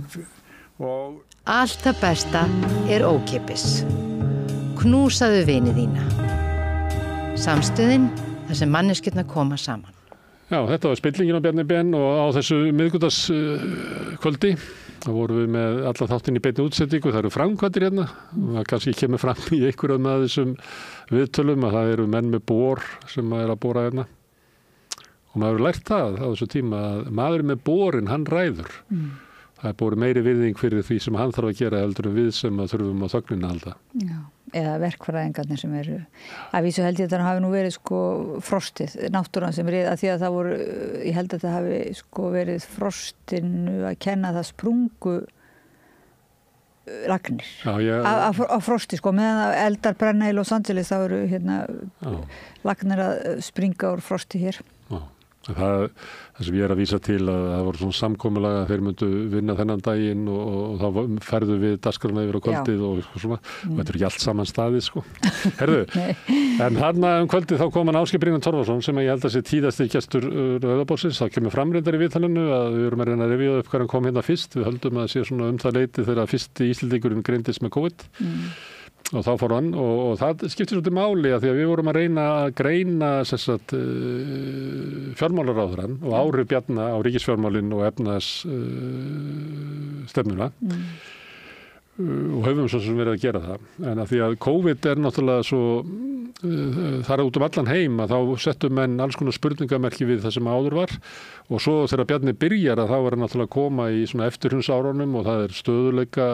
og... Allt það besta er ókeypis. Knúsaðu vini þína. Samstöðin þar sem manneskjurnar koma saman. Já, þetta var spillingin á Bjarni Ben og á þessu miðvikudagskvöldi þá vorum við með alla þáttinn í beinni útsetningu. Það eru framkvæmdir hérna og það kannski kemur fram í einhverjum af þessum viðtölum að það eru menn með bor sem er að bora hérna. Og maður hefur lært það á þessu tíma að maður með borin, hann ræður. Það er borið meiri virðing fyrir því sem hann þarf að gera heldur en við sem að þurfum á þögnina að halda. Já, eða verkfræðingarnir sem eru. Að vísu held ég að það hafi nú verið sko frostið, náttúran sem er að því að það voru, ég held að það hafi sko verið frostinu að kenna það sprungu lagnir. Á frosti sko, meðan eldar brenna í Los Angeles þá eru hérna lagnir að springa úr frosti hér. Það sem ég er að vísa til að það voru svona samkomulag að þeir myndu vinna þennan daginn og þá ferðu við dagskrana yfir á kvöldið og svona og þetta er ekki allt saman staðið sko. Herðu, en þarna kvöldið þá kom hann Ásgeir Brynjar Torfason sem ég held að sé tíðasti gestur Rauðabórsins. Það kemur framreyndar í viðtalinu að við erum að reyna að rifja upp hvað hann kom hérna fyrst. Við höldum að sé svona það leiti þegar fyrsti Íslendingurinn greindist með COVID. Og þá fór hann og það skiptir svolítið máli að því að við vorum að reyna að greina fjármálaráðurann og áhrif Bjarna á ríkisfjármálin og efnahagsstefnuna og höfum svo sem verið að gera það. En að því að COVID er náttúrulega svo, það er út allan heim að þá settum menn alls konar spurningamerki við það sem áður var og svo þegar Bjarni byrjar að þá var hann náttúrulega að koma í svona eftirhrunsárunum og það er stöðuleika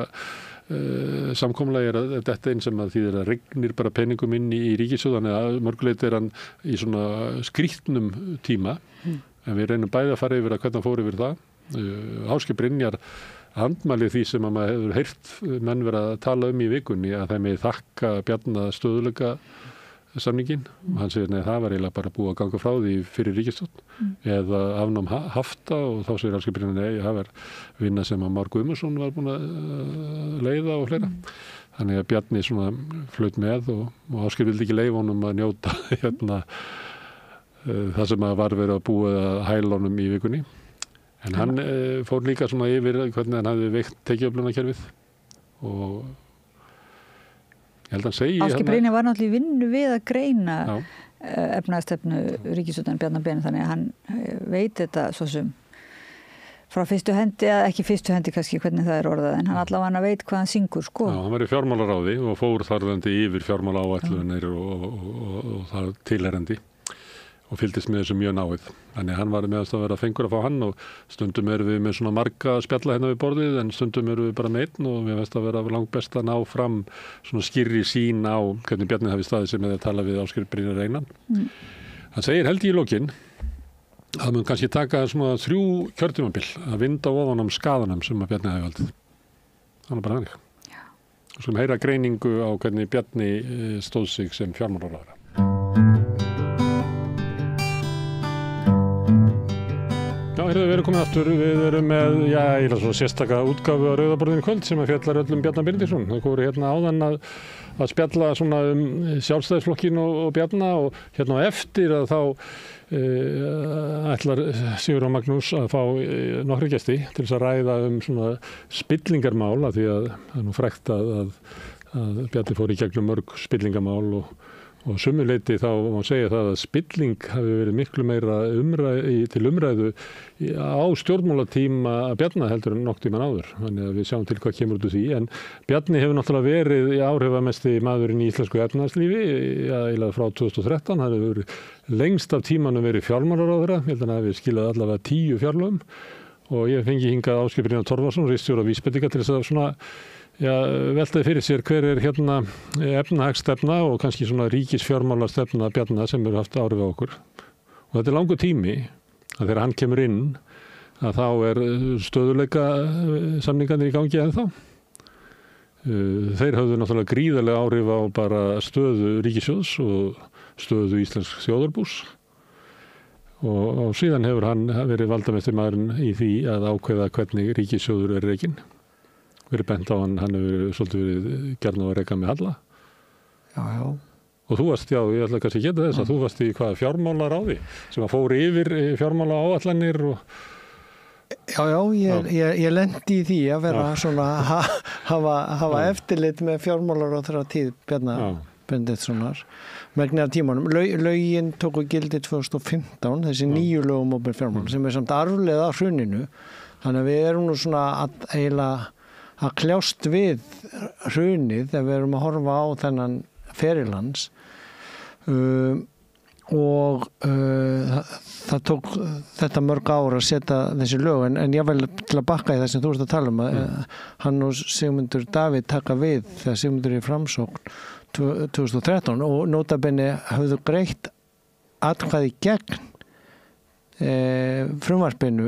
samkomulagi er að þetta einn sem að þýðir að regnir bara peningum inn í ríkissjóð þannig að mörguleiti er hann í svona skrýtnum tíma en við reynum bæði að fara yfir að hvernig hann fór yfir það Ásgeir Brynjar andmæli því sem að maður hefur heyrt menn vera að tala í vikunni að þeim megi þakka Bjarna stöðuleika samningin og hann segir nei það var eiginlega bara búið að ganga frá því fyrir ríkisstjórn eða afnám hafta og þá segir Ásgeir Brynjar nei það var vinna sem að Már Guðmundsson var búin að leiða og fleira þannig að Bjarni svona flaut með og Ásgeir vildi ekki leyfa honum að njóta hérna það sem að var verið að búið að hæla honum í vikunni en hann fór líka svona yfir hvernig hann hafði veikt tekjuöflunarkerfið og Ásgeir Brynjar var náttúrulega í vinnu við að greina efnahagsstefnu ríkisstjórnar Bjarna Ben þannig að hann veit þetta svo sem frá fyrstu hendi, eða ekki fyrstu hendi kannski hvernig það orðað, en hann allavega veit hvað hann syngur, sko. Já, hann var í fjármálaráði og fór þarðandi yfir fjármálaáætlunir og það tilherrandi og fylgdist með þessu mjög náið. Þannig hann var meðast að vera fengur að fá hann og stundum erum við með svona marga spjalla hérna við borðið en stundum erum við bara með einn og við veist að vera langt best að ná fram svona skýrri sín á hvernig Bjarni hafi staðið sig með að tala við Ásgeir Brynjar Einan. Hann segir held í lokin að mun kannski taka svona 3 kjörtímabil að vinda ofan skaðanum sem að Bjarni hafi valdið. Þannig bara þannig. Og svo heyra greiningu á hvernig Bjarni stóð sig sem fjármálaráðherra. Já, við erum komin aftur. Við erum með, svona sérstaka útgáfu á Rauðaborðinu í kvöld sem að fjallar öllum Bjarna Benediktsson. Það voru hérna áðan að spjalla svona Sjálfstæðisflokkin og Bjarna og hérna á eftir að þá ætlar Sigurður Magnús að fá nokkra gesti til þess að ræða svona spillingarmál af því að það er nú frægt að Bjarni fór í gegnum mörg spillingarmál og sumuleyti þá má segja það að spilling hafi verið miklu meira til umræðu á stjórnmálatíma Bjarna heldur en nokkuð tíman áður. Þannig að við sjáum til hvað kemur út úr því. En Bjarni hefur náttúrulega verið áhrifamesti maðurinn í íslensku efnahagslífi eiginlega frá 2013. Það hefur verið lengst af tímanum verið fjármálaráðherra. Ég held að hann hafi skilað allavega 10 fjárlögum og ég fengi hingað Ásgeir Brynjar Torfason, ritstjóra Vísbendinga til þess að svona veltaði fyrir sér hver er hérna efnahagsstefna og kannski svona ríkisfjármálastefna Bjarna sem hefur haft áhrif á okkur. Og þetta er langur tími að þegar hann kemur inn að þá er stöðuleika samningarnir í gangi ennþá. Þeir hafðu náttúrulega gríðarlega áhrif á bara stöðu ríkissjóðs og stöðu íslensks þjóðarbús. Og síðan hefur hann verið valdamestur maðurinn í því að ákveða hvernig ríkissjóður er rekinn. Verið bent á hann hefur svolítið verið gjarn á að reka með halla. Já. Og þú varst, ég ætla kannski að geta þess að þú varst í fjármálaráði sem að fór yfir fjármálaáætlanir og... Já, ég lendi í því að vera svona hafa eftirlit með fjármálaráðherra tíð Bjarna Benediktssonar megni af tímanum. Lögin tóku gildi 2015, þessi 9 lög um opinber fjármál sem er samt arfleið af hruninu. Þannig að við erum nú svona að kljást við hrunið þegar við erum að horfa á þennan ferilhans og það tók þetta mörg ár að setja þessi lög en ég vel til að bakka í það sem þú ert að tala um að hann og Sigmundur Davíð taka við þegar Sigmundur í Framsókn 2013 og notabenni höfðu greitt atkvæði gegn frumvarpinu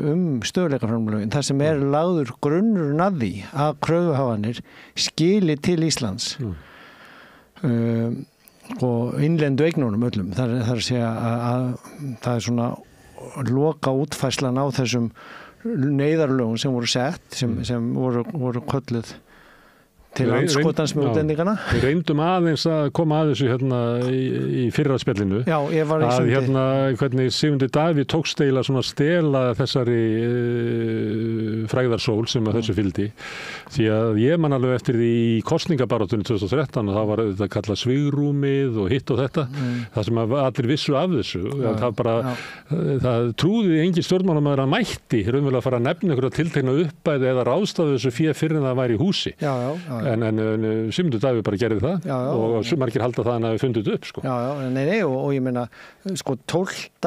stöðugleikaframlögin þar sem er lagður grunnurinn að því að kröfuhafanir skili til Íslands og innlendu eignunum öllum. Það er að segja að það er svona loka útfærslan á þessum neyðarlögum sem voru sett sem voru kölluð til andskotans með útlendingana. Við reyndum aðeins að koma að þessu hérna í fyrra spjallinu. Já, ég var í sundi. Hérna hvernig Sigmundur Davíð tókst eiginlega svona stela þessari frægðarsól sem að þessu fylgdi. Því að ég man alveg eftir því í kosningabaráttunni 2013 og það var þetta kallað svigrúmið og hitt og þetta. Það sem allir vissu af þessu. Það trúði engin stjórnmálamaður að mætti raunverulega að fara að nefna einhverja tiltekna uppbæði eða ráðstafa þessu fyrir en það væri í húsi. En Sigmundur Davíð bara gerði það og margir halda það hann hafi fundið upp sko. Nei, og ég meina sko 12.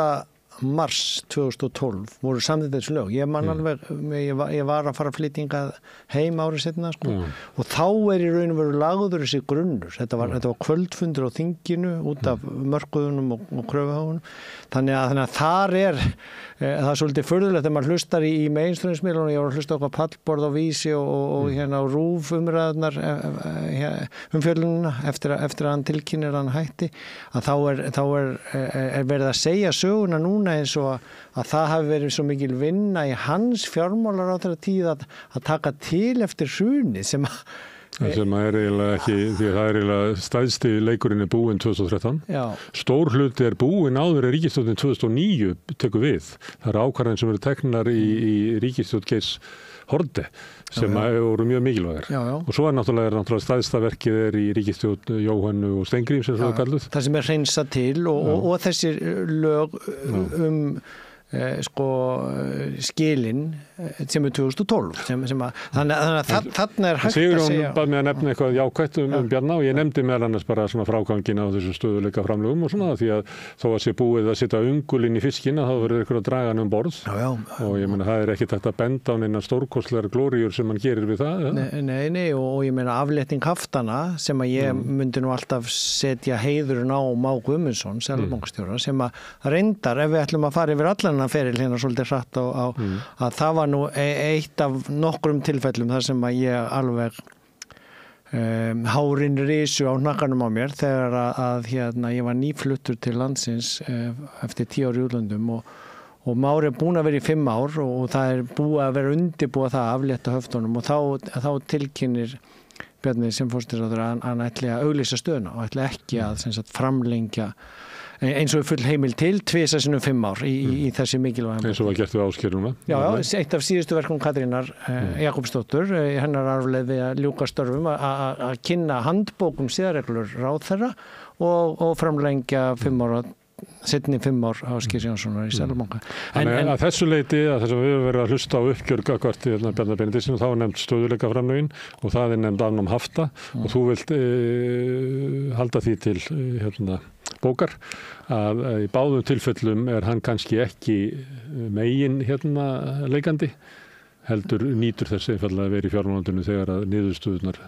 mars 2012 voru samþykkt þessu lög. Ég man alveg, ég var að fara að flytja heim árið seinna sko. Og þá er í raun og veru lagður þessi grunnur. Þetta var kvöldfundur á þinginu út af mörkuðunum og kröfuhafunum. Þannig að þar það er svolítið furðulegt þegar maður hlustar í mainstream-smílunum. Ég var að hlusta okkar pallborð á Vísi og hérna á RÚV umræðunar umfjöllununa eftir að hann tilkynir hann hætti að þá er verið að segja söguna núna eins og að það hafi verið svo mikil vinna í hans fjármálaráðherra tíð að taka til eftir hrunið sem er eiginlega ekki, því að það er eiginlega stærsti leikurinn er búinn 2013. Stór hluti er búinn áður en ríkisstjórnin 2009 tekur við. Það eru ákvarðanir sem eru teknar í ríkisstjórn Geirs Haarde sem voru mjög mikilvægar. Og svo er náttúrulega stærsta verkið er í ríkisstjórn Jóhannu og Steingríms sem það er kalluð. Það sem er hreinsað til og þessir lög skilin sem 2012 þannig að þarna hægt Sigurjón bað mig að nefna eitthvað jákvætt Bjarna og ég nefndi meðal annars bara svona frágangin á þessu stöðuleika framlögum og svona því að þó að sé búið að setja ungulinn í fiskina þá verður eitthvað að draga hann borð og ég meina það ekki hægt að benda á neina stórkostlegar glóríur sem hann gerir við það Nei, og ég meina aflétting haftana sem að ég myndi nú alltaf setja heiðurinn á Má Guðmundsson, seðlabankastjóra sem að reyndar ef við ætlum að fara yfir allan feril hérna svolítið hratt að það var nú eitt af nokkrum tilfellum þar sem að ég alveg hárin risu á hnakkanum á mér þegar að ég var nýfluttur til landsins eftir 10 ár í útlöndum og Már búin að vera í 5 ár og það búið að vera undirbúið það að aflétta höftunum og þá tilkynnir Bjarni sem forstjóri að hann ætli að auglýsa stöðuna og ætli ekki að framlengja eins og full heimil til 2 sinnum 5 ár í þessi mikilvæg eins og var gert við Ásgeiruna Já, eitt af síðustu verkum Katrínar Jakobsdóttur hennar arfleið við að ljúka störfum að kynna handbókum siðareglur ráðherra og framlengja 5 ára seinni 5 ár Ásgeir Jónssonar í Seðlabanka. En að þessu leyti að þess að við höfum verið að hlusta á uppgjör gagnvart Bjarna Benediktssyni og þá er nefnt stöðuleika framlögin og það er nefnt afnám hafta og þú vilt halda því til bókar að í báðum tilfellum er hann kannski ekki megin leikandi heldur nýtur þess einfaldlega að vera í fjármálaráðuneytinu þegar að niðurstöðurnar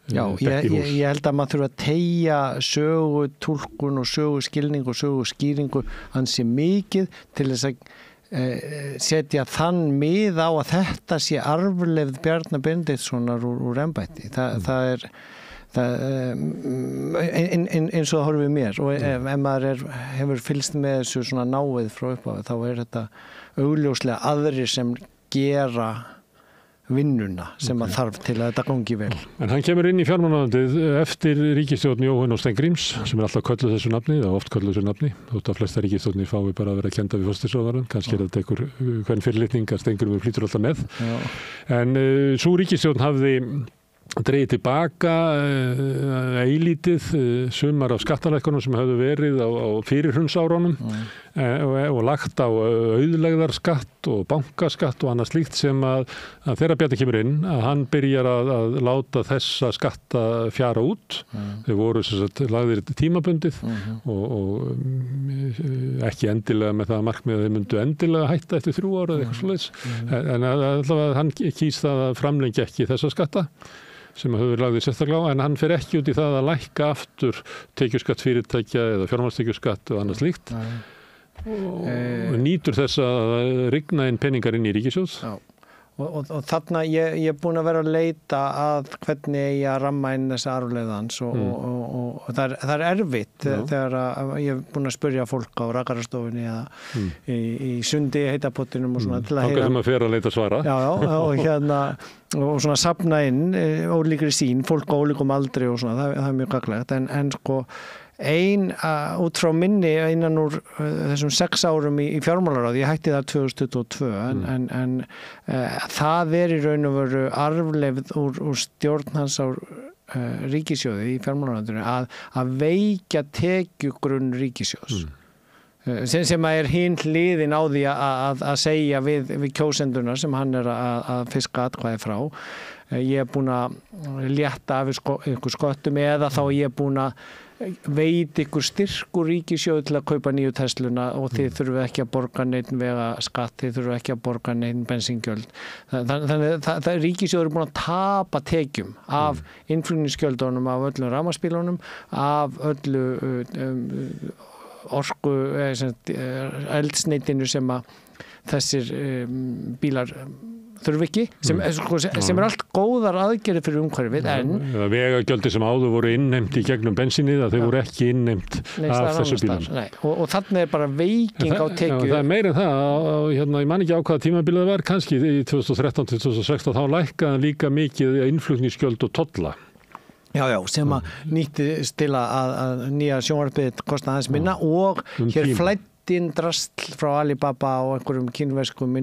Já, ég held að maður þurfa að teygja sögu túlkun og sögu skilning og sögu skýringu ansi mikið til þess að setja þann mið á að þetta sé arfleifð Bjarna Benediktssonar úr embætti. Það er eins og það horfið mér og ef maður hefur fylgst með þessu svona náið frá upphafi þá er þetta augljóslega aðrir sem gera vinnuna sem að þarf til að þetta gangi vel. En hann kemur inn í fjármálaráðuneytið eftir ríkisstjórn Jóhann og Steingríms sem er alltaf kölluð þessu nafni eða oft kölluð þessu nafni þótt að flesta ríkisstjórnir fái bara að vera að kenda við forsætisráðherrann, kannski er þetta einhver hvern fyrirlitning að Steingrímur flýtur alltaf með. En sú ríkisstjórn hafði dregið tilbaka eilítið sumar af skattalækkunum sem höfðu verið á fyrirhrunsárunum og lagt á auðlegðarskatt og bankaskatt og annað slíkt sem að þegar Bjarni kemur inn að hann byrjar að láta þessa skatta fjara út. Þeir voru lagðir tímabundið og ekki endilega með það markmið að þeir myndu endilega hætta eftir 3 ára eða eitthvað svoleiðis. En allavega hann kýs það að framlengja ekki þessa skatta sem hefur lagðið sérstaklega á, en hann fer ekki út í það að lækka aftur tekjuskatt fyrirtækja eða fjármagnstekjuskatt og annað slíkt og nýtur þess að rigna inn peningar inn í ríkissjóð. Og þarna ég er búin að vera að leita að hvernig ég að ramma inn þessa arfleiðans og það er erfitt þegar ég er búin að spyrja fólk á rakarastofunni eða í sundi heitapottinum og svona til að heyra. Sem að fer að leita svara. Já, og svona safna inn ólíkri sín, fólk á ólíkum aldri og svona, það er mjög gagnlegt en sko út frá minni innan úr þessum 6 árum í fjármálaráði, ég hætti það 2022 en það í raun og veru arfleifð úr stjórn hans á ríkissjóði í fjármálaráðinu að veikja tekjugrunn ríkissjóðs sem er hinn hliðin á því að segja við kjósendurna sem hann er að fiska atkvæði frá. Ég er búin að létta af ykkur sköttum eða þá ég er búin að veit ykkur styrkur ríkissjóð til að kaupa nýju Tesluna og þið þurfum ekki að borga neitt vega skatt, þið þurfum ekki að borga neitt bensíngjöld. Þannig að ríkissjóður er búin að tapa tekjum af innflutningsgjöldunum, af öllum rafmagnsbílunum, af öllu orku, eldsneitinu sem að þessir bílar þurfi ekki, sem er allt góðar aðgerðir fyrir umhverfið en vegagjöldin sem áður voru innheimt í gegnum bensínið að þau voru ekki innheimt af þessu bílum. Og þannig er bara veiking á tekju. Það er meira en það, ég man ekki á hvaða tímabilið það var, kannski í 2013-2016 þá lækkaði líka mikið innflutningsgjöld og tolla. Já, sem að nýttist til að nýja sjónvarpið kosta aðeins minna og hér flæddi inn drasl frá Alibaba og einhverjum kínverskum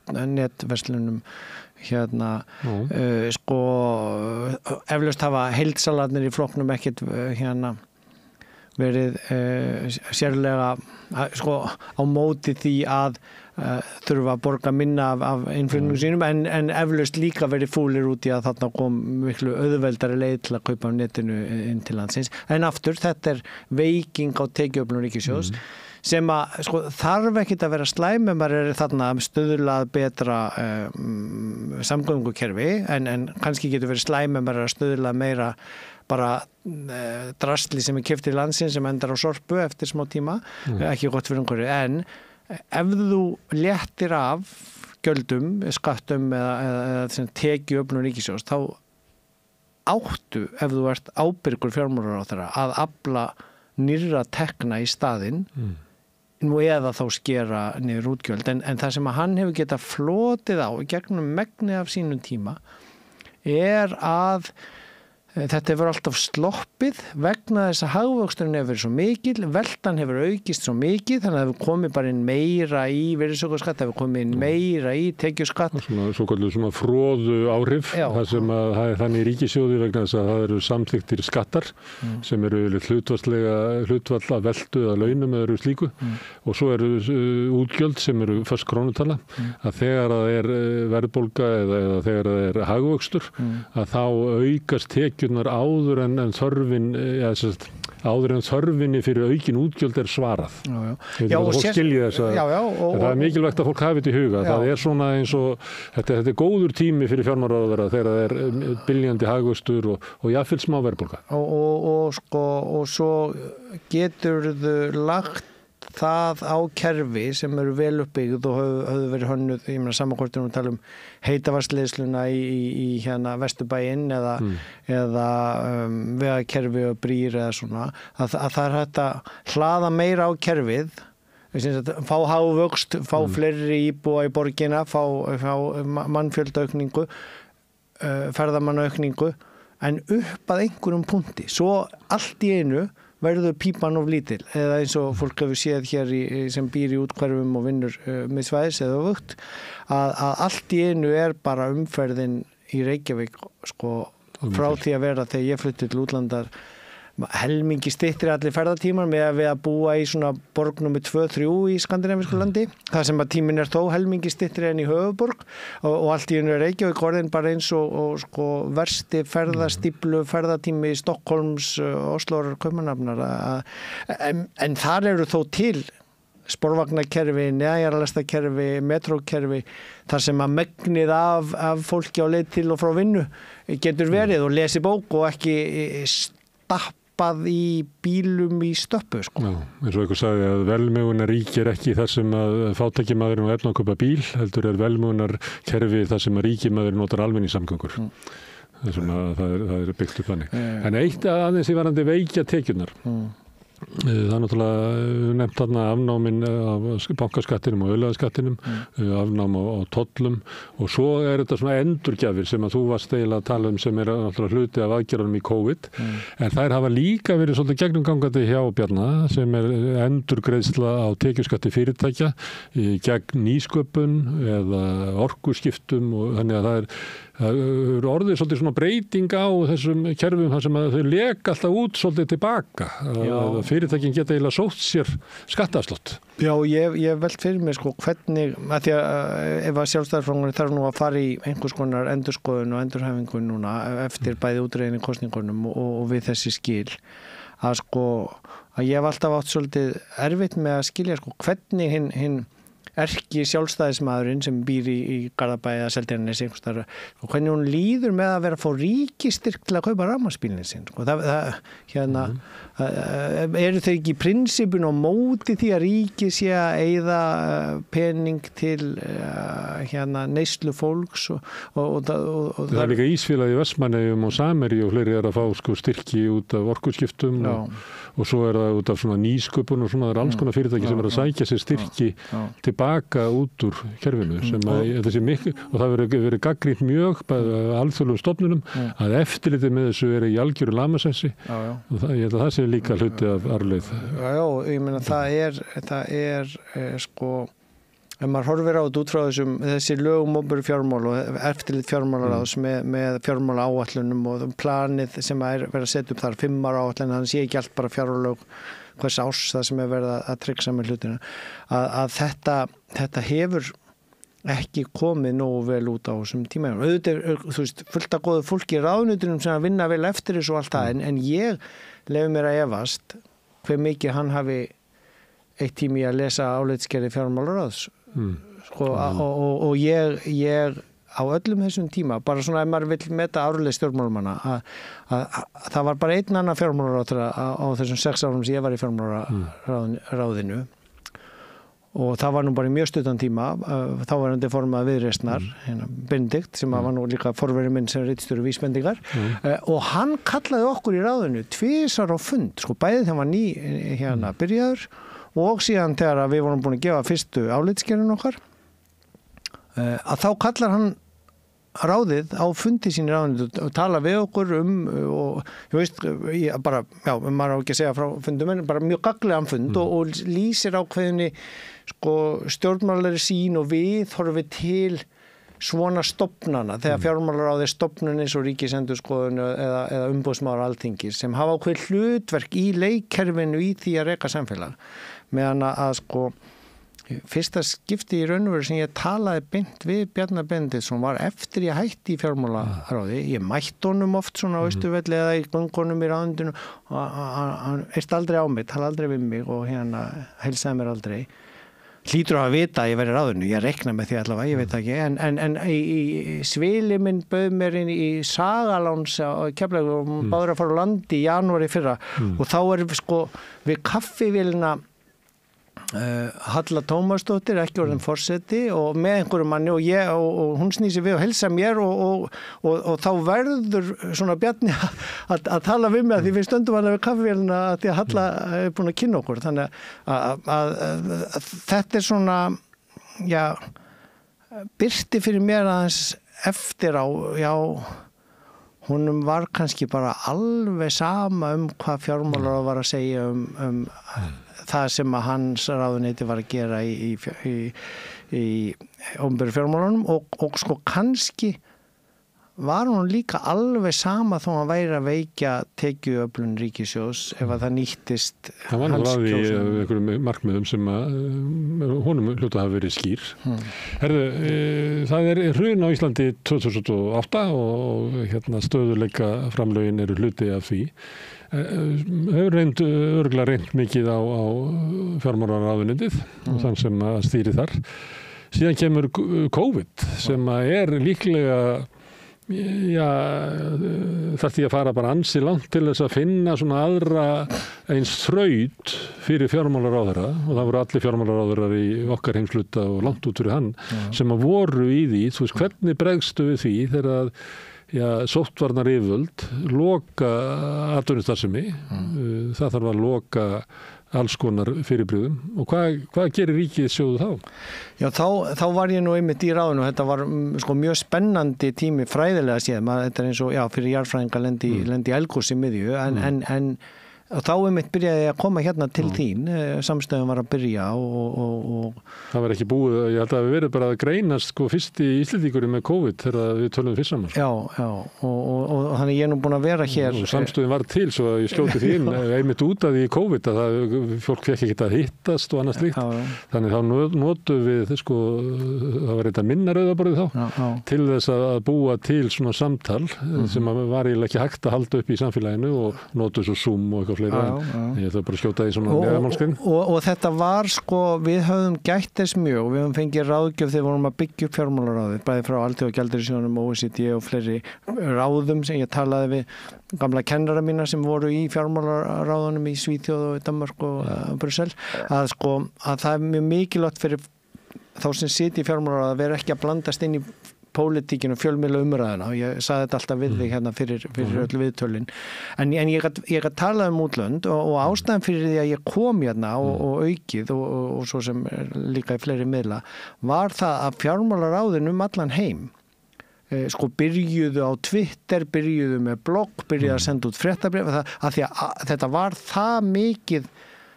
netverslunum sko eflaust hafa heildsalarnir í flokknum ekkert verið sérlega sko á móti því að þurfa að borga minna af innflutningum sínum en eflaust líka verið fúlir út í að þarna kom miklu auðveldari leið til að kaupa á netinu inn til landsins. En aftur, þetta veiking á tekjuöflun ríkissjóðs sem að sko, þarf ekkit að vera slæm ef maður þarna stuðlað betra samgöngukerfi en kannski getur verið slæm ef maður stuðlað meira bara drasli sem keypt í landsins sem endar á sorpu eftir smá tíma, ekki gott fyrir einhverju, en ef þú léttir af gjöldum, skattum eða tekjuöflun ríkissjóðs, þá áttu, ef þú ert ábyrgur fjármálaráðherra, að afla nýrra tekna í staðinn nú eða þá skera niður útgjöld en það sem að hann hefur getað flotið á gegnum megni af sínum tíma að þetta hefur alltaf sloppið vegna þess að hagvöxturinn hefur verið svo mikil, veltan hefur aukist svo mikið, þannig að það hefur komið bara inn meira í virðisaukaskatt, það hefur komið inn meira í tekjuskatt. Svona fróðu áhrif, það sem að það þannig í ríkissjóði vegna þess að það eru samþykktir skattar sem eru hlutfall að veltu eða launum eða eru slíku og svo eru útgjöld sem eru föst krónutala, að þegar það verðbólga eða þegar það hagvöxtur, að þá aukast áður en þörfinni fyrir aukin útgjöld svarað. Og það mikilvægt að fólk hafi þetta í huga. Það svona eins og þetta góður tími fyrir fjármálaráðherra þegar það byljandi hagvöxtur og jafnvel smá verðbólga. Og svo geturðu lagt það á kerfi sem eru vel uppbyggð og höfðu verið hönnuð, ég meina samankortum að tala heitavatnsleiðsluna í hérna Vesturbæinn eða vegakerfi og brýr eða svona, að það hægt að hlaða meira á kerfið, fá hagvöxt, fá fleiri íbúa í borgina, fá mannfjöldaaukningu, ferðamannaukningu, en upp að einhverjum punkti, svo allt í einu verður pípan of lítil eða eins og fólk hefur séð hér sem býr í útkverfum og vinnur með svæðis eða vögt að allt í einu bara umferðin í Reykjavík sko, frá því að vera þegar ég flutti til útlandar helmingi styttri allir ferðatímar með að búa í svona borg nummer 2-3 í skandinavísku landi það sem að tíminn þó helmingi styttri en í höfuborg og allt í einu Reykjavík orðin bara eins og sko versti ferðastíplu ferðatími í Stokkólms, Oslórar, Kaupmannahafnar en þar eru þó til sporvagnakerfi, neðanjarðarlestakerfi, metrókerfi þar sem að megnið af fólki á leið til og frá vinnu getur verið og lesi bók og ekki stappað í bílum í stöppu sko. Já, eins og einhver sagði að velmegunar ríkir ekki þar sem að fátækjamaðurinn og efna að kaupa bíl, heldur megunar kerfi þar sem að ríkimaðurinn notar almenningssamgöngur. Það sem að það byggt upp þannig. En eitt aðeins í varandi veikja tekjurnar. Það náttúrulega nefnt þarna afnámin af bankaskattinum og auðlegðaskattinum, afnám á tollum og svo þetta svona endurgjafir sem að þú varst eiginlega að tala sem náttúrulega hluti af aðgerðunum í COVID en þær hafa líka verið svolítið gegnumgangandi hjá Bjarna sem endurgreiðsla á tekjuskatti fyrirtækja gegn nýsköpun eða orkuskiptum og þannig að það eru orðið svolítið svona breyting á þessum kerfum þar sem að þau leka alltaf út svolítið tilbaka að fyrirtækin geta eiginlega sótt sér skattaafslátt. Já, ég velt fyrir mig sko hvernig, að því að ef að sjálfstæðisflokkurinn þarf nú að fara í einhvers konar endurskoðun og endurhæfingu núna eftir bæði útreiðinni kosningunum og við þessi skil að sko að ég hef alltaf átt svolítið erfitt með að skilja sko hvernig hinn erki sjálfstæðismaðurinn sem býr í Garðabæ eða Seltjarnarnesi einhvers staðar og hvernig hún líður með að vera að fá ríkistyrk til að kaupa rafmagnsbílinn sinn sko. Eru þau ekki í prinsipun og móti því að ríki sé að eyða pening til neyslu fólks og það er líka Ísfélagi í Vestmannaeyjum og Samherji og fleiri að fá sko styrki út af orkuskiptum og svo það út af svona nýsköpun og svona það alls konar fyrirtæki sem að sækja sér styrki tilbaka út úr kerfinu sem að þessi miklu og það verið gagnrýnt mjög bæði alþjóðlegum stofnunum að eftirlitið með þessu í algjöru lamasessi og ég held að það sé líka hluti af arfleið. Já, ég meina það er sko ef maður horfir á þetta út frá þessi lögum opinber fjármál og eftirlit fjármálaráðs með fjármála áætlunum og planið sem verið að setja upp þar 5 ára áætlun, þannig sé ekki allt bara fjárlög hvers árs það sem verið að tryggsa með hlutina að þetta hefur ekki komið nógu vel út á þessum tíma. Auðvitað þú veist, fullt af góðu fólki í ráðuneytunum sem að vinna vel eftir þessu og allt það, en ég leyfi mér að efast hve mikið hann hafi eitt tími að lesa álitsgerði fjármálaráðs. Sko, og ég á öllum þessum tíma, bara svona ef maður vill meta árlega stjórnmálamanna að það var bara einn annan fjármálaráðherra á þessum 6 árum sem ég var í fjármálaráðinu og það var nú bara í mjög stuttan tíma þá var hann formað Viðreisnar Benedikt sem var nú líka forveri minn sem ritstjóri vísbendingar og hann kallaði okkur í ráðinu 2 á fund, sko bæði þegar hann var byrjaður og síðan þegar við vorum búin að gefa fyrstu álitsgerðin okkar að þá kallar hann ráðið á fundi sín í ráðinu og tala við okkur og ég veist, maður á ekki að segja frá fundum en bara mjög gagnlegan fund og lýsir ákveðinni sko stjórnmálari sín og við horfum til svona stofnana þegar fjármálaráði stofnun eins og Ríkisendurskoðun eða umboðsmaður Alþingis sem hafa ákveð hlutverk í leikkerfinu í því að reka samfélag meðan að sko fyrsta skipti í raun og veru sem ég talaði beint við Bjarnar Benediktsson var eftir ég hætti í fjármálaráði. Ég mætti honum oft svona á Austurvelli eða í göngunum í ráðundinu og hann erst aldrei á mig, tala aldrei við mig og heilsaði mér aldrei. Hlýtur að vita að ég verið ráðinu, ég rekna með því allavega, ég veit ekki, en í svili minn bauð mér inn í Sagaláns á Keflavík og báður að fara á landi í janúari fyrra og þá sko við kaffivélina Halla Tómasdóttir, ekki orðin forseti og með einhverjum manni og hún snýsi við og helsa mér og þá verður svona Bjarni að tala við mig að því við stöndum alveg við kaffivélina að því að Halla er búin að kynna okkur þannig að þetta er svona birti fyrir mér aðeins eftir á honum var kannski bara alveg sama hvað fjármálaráð var að segja um það sem að hans ráðuneyti var að gera í opinberu fjármálunum og sko kannski var hún líka alveg sama þó hann væri að veikja tekjuöflun ríkissjóðs ef að það nýttist það var náttúrulega í einhverjum markmiðum sem að honum hlutu hafa verið skýr það er hrun á Íslandi 2008 og stöðuleika framlögin eru hluti af því hefur örugglega reynt mikið á fjármálaráðuneytið og þann sem að stýri þar síðan kemur COVID sem að er líklega þarf því að fara bara ansi langt til þess að finna svona aðra eins þraut fyrir fjármálaráðherra og það voru allir fjármálaráðherrar í okkar heimsluta og langt út fyrir hann sem að voru í því, þú veist hvernig bregstu við því þegar að sóttvarnar yfirvöld loka atvinnustarfsemi það þarf að loka alls konar fyrirbrigðum og hvað gerir ríkissjóður þá? Já, þá var ég nú einmitt í ráðinu og þetta var sko mjög spennandi tími fræðilega séð, þetta er eins og fyrir jarðfræðinga lendi í eldgosi miðju en og þá einmitt byrjaði ég að koma hérna til þín samstöðum var að byrja og það var ekki búið, ég held að það hefur verið bara að greinast sko fyrsti Íslendingurinn með COVID þegar við tölum fyrst saman og þannig ég er nú búin að vera hér og samstöðum var til svo að ég skjóti því inn einmitt út af því COVID að fólk fekk ekki að hittast og annað slíkt þannig þá notum við sko, það var eitthvað minna rauðaborðið þá til þess að búa til svona samtal sem var eiginlega ekki hægt að halda upp í samfélaginu og notu svo Zoom og eitthvað ég ætla bara að skjóta því svona neðamálskinn og þetta var sko við höfum gætt þess mjög við höfum fengið ráðgjöf þegar vorum að byggja upp fjármálaráðið bæði frá Alþjóðagjaldeyrissjóðnum, OECD og fleiri ráðum sem ég talaði við gamla kennara mína sem voru í fjármálaráðunum í Svíþjóð og Danmörk og Brussel að það er mjög mikilvægt fyrir þá sem sitja í fjármálaráðið að vera ekki að blandast inn í pólitíkinu og fjölmiðla umræðina og ég sagði þetta alltaf við þig hérna fyrir öll viðtölin en ég gat talað útlönd og ástæðan fyrir því að ég kom hérna og aukið og svo sem líka í fleiri miðla var það að fjármálaráðin allan heim sko byrjuðu á Twitter, byrjuðu með blogg, byrjuðu að senda út fréttabréf að því að þetta var það mikið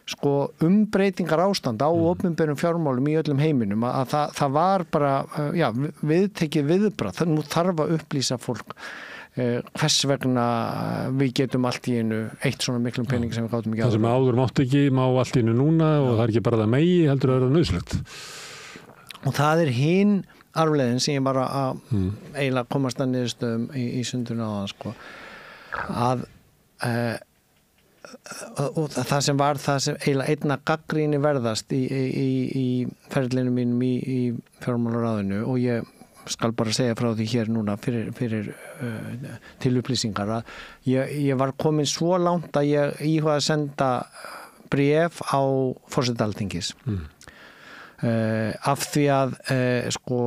sko umbreytingar ástand á opinberum fjármálum í öllum heiminum að það var bara viðtekið viðbragð, nú þarf að upplýsa fólk hvers vegna við getum allt í einu eitt svona miklum pening sem við gátum ekki áður. Það sem áður mátt ekki, má allt í einu núna og það ekki bara það megi, heldur að vera nauðsynlegt. Og það hin arfleiðin sem ég bara að eiginlega komast að niðurstöðum í sundurinn á það, sko, að og það sem var það sem eiginlega einna gagnrýni verðast í ferlinu mínum í fjármálaráðinu og ég skal bara segja frá því hér núna fyrir til upplýsingar að ég var komin svo langt að ég íhugaði að senda bréf á forseta Alþingis af því að sko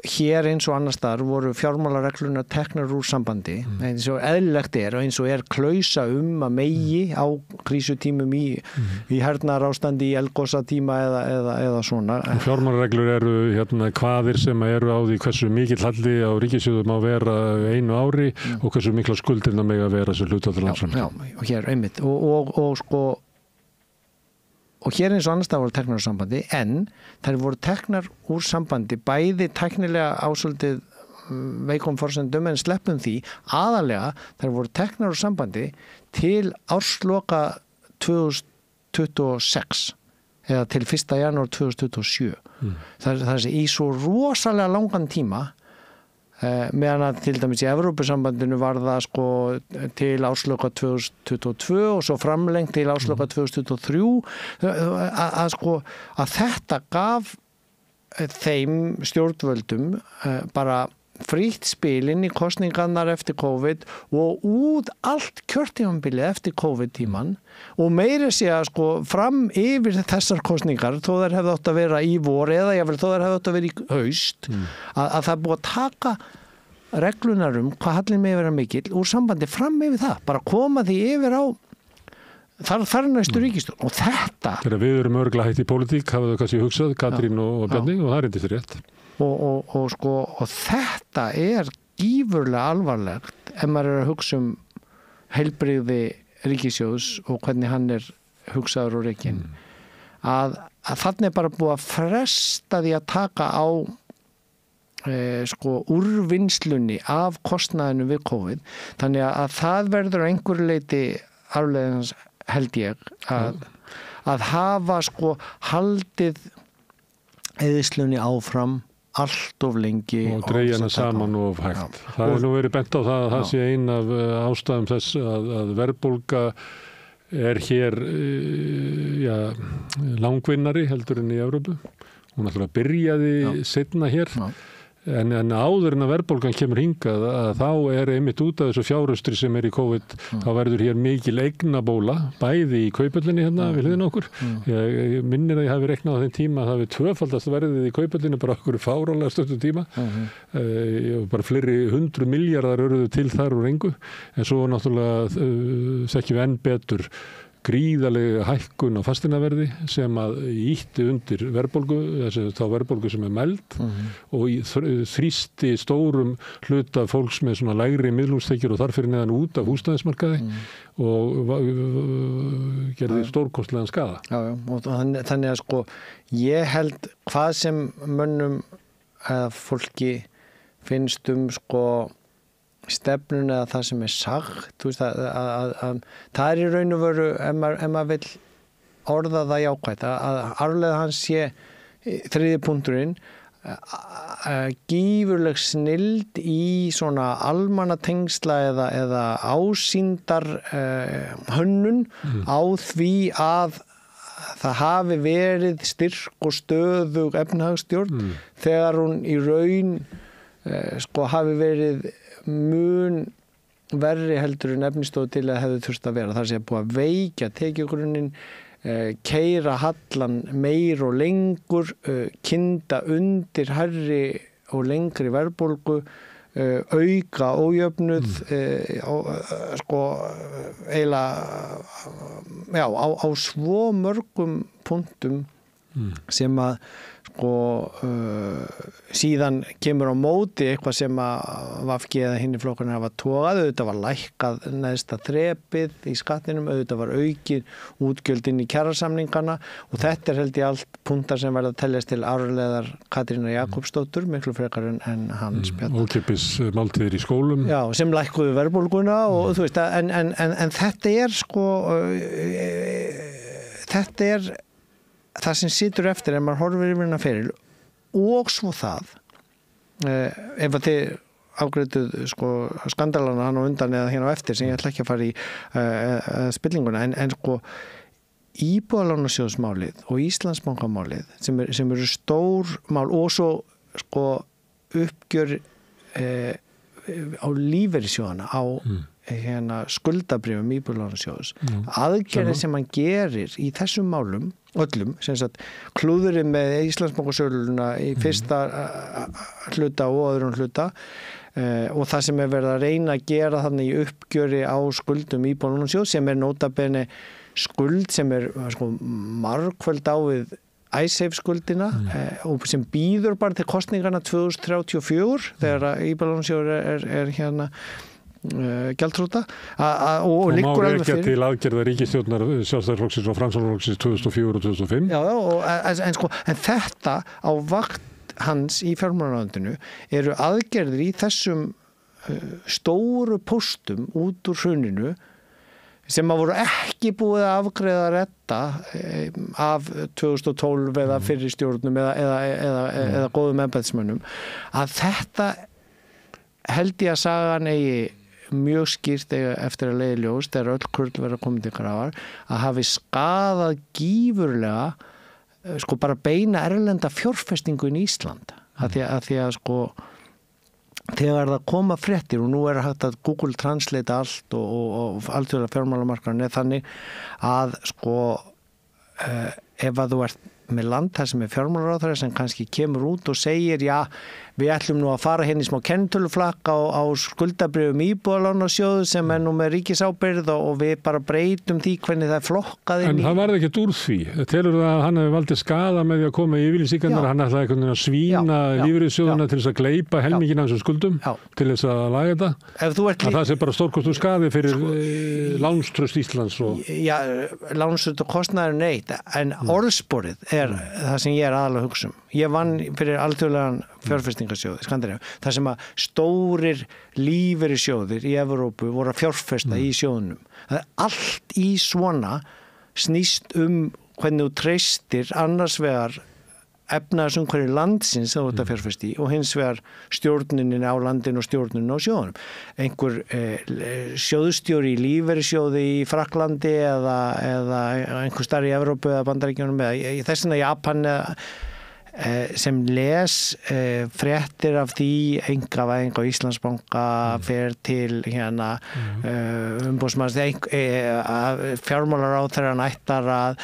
hér eins og annars staðar voru fjármálareglurnar teknar úr sambandi eins og eðlilegt og eins og klausa að megi á krísutímum í hernaðarástandi, í eldgosatíma eða svona. Fjármálareglur eru kvaðir sem eru á því hversu mikill halli á ríkissjóði má vera einu ári og hversu mikla skuldir það mega vera sem hlutfall til landsframleiðslu. Já, og hér einmitt og sko og hér eins og annars það voru teknar úr sambandi en þær voru teknar úr sambandi bæði tæknilega ásöldið veikum forsendum en sleppum því aðalega þær voru teknar úr sambandi til ársloka 2026 eða til 1. janúar 2027 það er í svo rosalega langan tíma meðan að til dæmis í Evrópusambandinu var það sko til ársloka 2022 og svo framlengt til ársloka 2023 að þetta gaf þeim stjórnvöldum bara frítt spilin í kosningarnar eftir COVID og út allt kjörtímabilið eftir COVID-tíman og meira sé að sko fram yfir þessar kosningar þó þær hefði átt að vera í vor eða jáfnvel þó þær hefði átt að vera í haust að það er búið að taka reglunar hvað hallin með vera mikill úr sambandi fram yfir það, bara koma því yfir á þar næstu ríkisstjórn og þetta þegar við erum örgla hægt í pólitík hafa þau kannski hugsað, Katrín og Bjarni og það er eitthvað rétt og þetta er gífurlega alvarlegt ef maður er að hugsa heilbrigði ríkissjóðs og hvernig hann er hugsaður og rekinn að þannig er bara búið að fresta því að taka á úrvinnslunni af kostnaðinu við COVID þannig að það verður á einhverju leiti afleiðans held ég að hafa haldið eðislunni áfram allt of lengi og dreigja hana saman of hægt. Það er nú verið bent á það að það sé ein af ástæðum þess að verðbólga er hér langvinnari heldur en í Evrópu. Hún alltaf byrjaði seinna hér en áður en að verðbólgan kemur hingað að þá er einmitt út af þessu fjárhustri sem er í COVID þá verður hér mikil eignabóla bæði í kaupöllinni hérna við hliðina okkur. Ég minnir að ég hafi reiknað á þeim tíma að það við tvöfaldast verðið í kaupöllinni bara okkur fáránlega stuttum tíma bara fleiri 100 milljarðar urðu til þar úr engu en svo náttúrulega þekkjum við enn betur gríðarlega hækkun á fasteignaverði sem að ýtti undir verðbólgu, þá verðbólgu sem er mæld og þrýsti stórum hluta fólks með svona lægri miðlungstekjur og þar fyrir neðan út af húsnæðismarkaði og gerði stórkostlegan skaða. Já, og þannig að ég held hvað sem mönnum eða fólki finnst stefnun eða það sem er sagt, þú veist að það er í raun og veru ef maður vill orða það jákvætt að arfleða hans sé þriðji punkturinn gífurleg snilld í svona almannatengsla eða ásýndar hönnun á því að það hafi verið styrk og stöðug efnahagsstjórn þegar hún í raun hafi verið mun verri heldur en efnistóð til að hefði þurft að vera. Það sé búið að veikja tekjugrunnin, keyra hallan meir og lengur, kynda undir hærri og lengri verðbólgu, auka ójöfnuð, eiginlega á svo mörgum punktum sem að sko síðan kemur á móti eitthvað sem að VFG eða hinni flokkurinn hafa togað, auðvitað var lækkað neðsta þrepið í skattinum, auðvitað var aukin útgjöldin í kjarasamningana og þetta held ég allt punktar sem verða að teljast til árlegar Katrínar Jakobsdóttur, miklu frekar en Hans Bjarni. Ókeypis máltíðir í skólum. Já, sem lækkuðu verðbólguna og þú veist að en þetta sko þetta það sem situr eftir ef maður horfir yfir hérna feril og svo það ef að þið afgreiðuð sko skandalana hann á undan eða hérna á eftir sem ég ætla ekki að fara í spillinguna en sko Íbúðalánasjóðsmálið og Íslandsbankamálið sem eru stór mál og svo sko uppgjör á lífeyrissjóðana á hérna skuldabrifum Íbúðalánasjóðs aðgerðir sem hann gerir í þessum málum öllum, sem sagt klúðurinn með Íslandsbankasöluna í fyrsta hluta og öðrum hluta og það sem verið að reyna að gera þannig í uppgjöri á skuldum Íbúðalánasjóðs sem nota bene skuld sem sko margföld á við Icesave skuldina og sem býður bara til kostningarna 2034 þegar Íbúðalánasjóður er hérna gjaldþrota og liggur alveg fyrir. Til aðgerða ríkisstjórnar Sjálfstæðisflokksins og Framsóknarflokksins 2004 og 2005. Já, en þetta á vakt hans í fjármálaráðuneytinu eru aðgerðir í þessum stóru póstum út úr hruninu sem að voru ekki búið að afgreiða retta af 2012 eða fyrri stjórnum eða góðum embættismönnum að þetta held ég að sagan eigi mjög skýrt eftir að leiði ljós þegar öll kurl verða komið til grafar að hafi skaðað gífurlega sko bara beina erlenda fjárfestingu í Ísland að því að sko þegar það koma fréttir og nú hægt að Google Translate allt og alþjóðlega fjármálamarkaðurinn þannig að sko ef að þú ert með land þar sem fjármálaráðherra sem kannski kemur út og segir já, við ætlum nú að fara hérna í smá kennitöluflakk á skuldabrifum Íbúðalánasjóð sem nú með ríkisábyrgð og við bara breytum því hvernig það flokkað inn í. En það varði ekkert úr því. Telur það að hann hefði valdið skaða með því að koma í yfirlýsingarnar, hann ætlaði einhvern veginn að svína lífeyrissjóðana til þess að gleypa helmingina af þessum skuldum til þess að laga þetta. Að það sé bara stórkostur skaði fyrir lánströst Íslands og... Já, lánströst og kostnaður neitt, en orðsporið það sem ég aðalega að hugsa um. Ég vann fyrir alþjóðlegan fjárfestingarsjóði, Skandinavíu, þar sem að stórir lífeyrissjóðir í Evrópu voru að fjárfesta í sjóðunum. Allt í svona snýst hvernig þú treystir annars vegar efnahagsumhverfi landsins að þetta fjárfesti og hins vegar stjórnunin á landinu og stjórnunin á sjóðunum. Einhver sjóðstjóri í lífeyrissjóði í Frakklandi eða einhver starf í Evrópu eða Bandaríkjunum eða þess vegna Japan sem les fréttir af því einkavæðing á Íslandsbanka fer til hérna umboðsmanns fjármálaráðherrann ættar að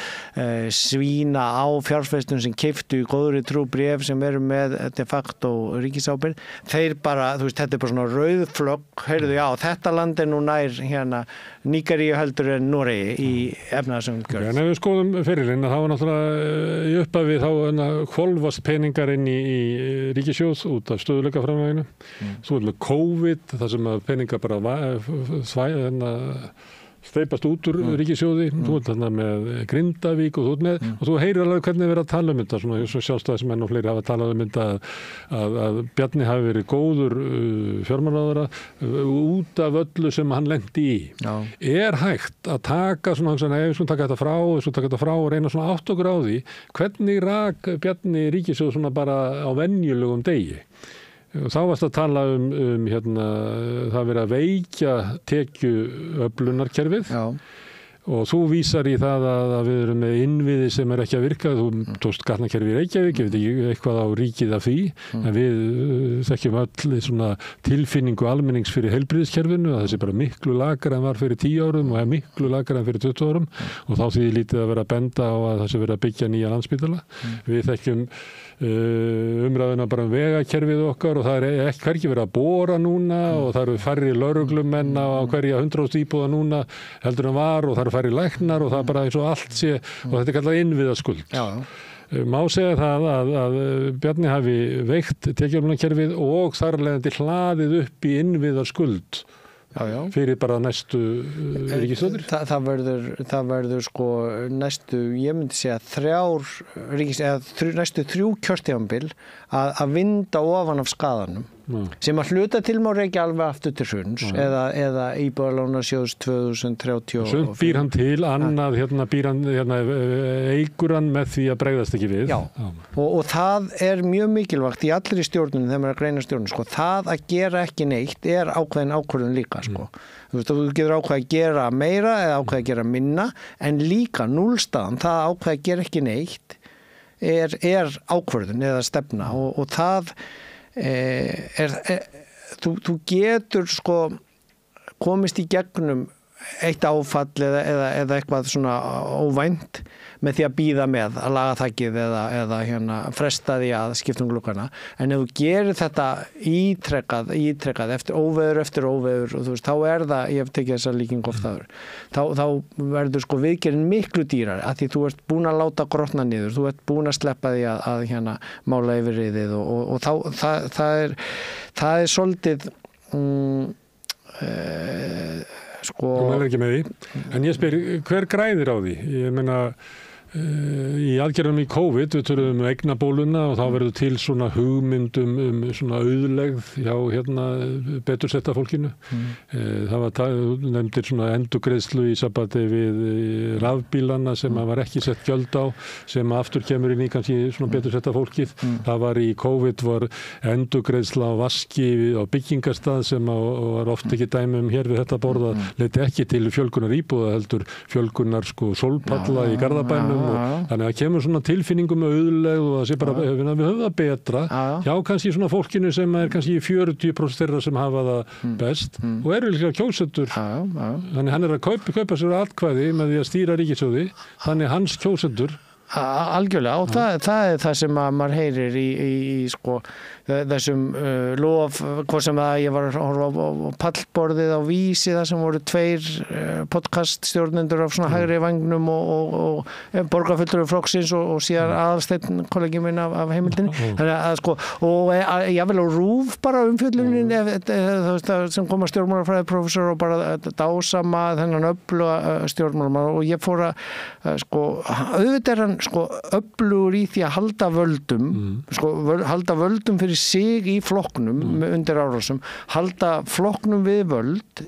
svína á fjárfestum sem keyptu í góðri trú bréf sem eru með de facto ríkisábyrgð. Þeir bara, þú veist, þetta er bara svona rauðflögg, heyrðu já, þetta land er nú nær hérna Nígeríu heldur en Noregi í efnahagsumgjörð. En ef við skoðum ferilinn, það var náttúrulega í upphafi þá hvolfast peningar inn í ríkissjóð út af stöðugleikaframlaginu. Svo er með COVID, þar sem að peningar bara steipast út úr ríkissjóði, þú ert þarna með Grindavík og þú ert með, og þú heyrir alveg hvernig verið að tala um þetta, svona eins og sjálfstæðismenn og fleiri hafa talað um þetta að Bjarni hafi verið góður fjármálaráðherra út af öllu sem hann lenti í. Já. Er hægt að taka svona, ef við taka þetta frá og reyna svona átt okkur á því, hvernig rak Bjarni ríkissjóð svona bara á venjulegum degi? Þá varst að tala hérna, það verið að veikja tekjuöflunarkerfið og þú vísar í það að við erum með innviði sem ekki að virka. Þú tókst gatnakerfi í Reykjavík, ég veit ekki eitthvað á ríkið af því, en við þekkjum öll svona tilfinningu almennings fyrir heilbrigðiskerfinu, að þessi bara miklu lakara en var fyrir 10 árum og miklu lakara en fyrir 20 árum og þá því lítið að vera að benda á að það sé verið að byggja nýja Landspítala. Við þekkjum umræðuna bara vegakerfið okkar og það er ekki hvergi verið að bora núna og það eru færri lögreglumenn á hverja 100 íbúða núna heldur en var og það eru færri læknar og það er bara eins og allt sé og þetta er kallað innviðaskuld. má segja það að Bjarni hafi veikt tekjuöflunarkerfið og þar af leiðandi hlaðið upp í innviðar skuld fyrir bara næstu ríkisstjórnir? Það verður sko næstu, ég myndi segja næstu 3 kjörtímabil að vinda ofan af skaðanum sem að hluta til má rekja alveg aftur til hruns eða Íbúðalánasjóðs 2030. Sumt býr hann til, annað eigur hann með því að bregðast ekki við. Og það er mjög mikilvægt í allri stjórnum þegar maður að greina stjórnum, sko. Það að gera ekki neitt er ákveðin líka, sko. Þú getur ákveð að gera meira eða ákveð að gera minna, en líka núllstaðan, það ákveð að gera ekki neitt er ákvörðun eða stefna og það þú getur sko komist í gegnum eitt áfall eða eitthvað svona óvænt með því að bíða með að laga þakkið eða fresta því að skipta gluggana, en ef þú gerir þetta ítrekað eftir óveður og þú veist, þá það, ég hef tekið þessa líking ofta áður, þá verður sko viðgerðin miklu dýrari, af því þú ert búin að láta grotna niður, þú ert búin að sleppa því að mála yfir riðið og það er svolítið Þú mælir ekki með því, en ég spyr, hver græðir á því? Ég meina, í aðgerðum í COVID, við töluðum eignabóluna og þá verður til svona hugmyndum svona auðlegð hjá betur setta fólkinu. Það var nefndir svona endurgreiðslu í sambandi við rafbílana sem var ekki sett gjöld á, sem aftur kemur inn í kannski svona betur setta fólkið. Það var í COVID var endurgreiðsla á vaski á byggingarstað sem var oft ekki dæmi hér við þetta borða, leiti ekki til fjölgunar íbúða heldur fjölgunar sko sólpalla í Garðabænum. Þannig að kemur svona tilfinningum með auðlegð og það sé bara við höfum það betra hjá kannski svona fólkinu sem er kannski 40% þeirra sem hafa það best og eru líka kjósendur þannig hann er að kaupa sér atkvæði með því að stýra ríkissjóði þannig hans kjósendur algjörlega og það er það sem maður heyrir í sko þessum lof, hvað sem það ég var að horfa á pallborðið á Vísi það sem voru 2 podcaststjórnendur af svona hægri vangnum og borgarfulltrúi flokksins og síðan Aðalsteinn kollegi minn af heimildinni þannig að sko og jável á RÚV bara umfjöllunin sem kom að stjórnmálafræðiprófessor og bara dásama þennan öfluga stjórnmálamann og ég fór að sko auðvitað er hann sko öflugur í því að halda völdum fyrir sig í flokknum undir árásum, halda flokknum við völd,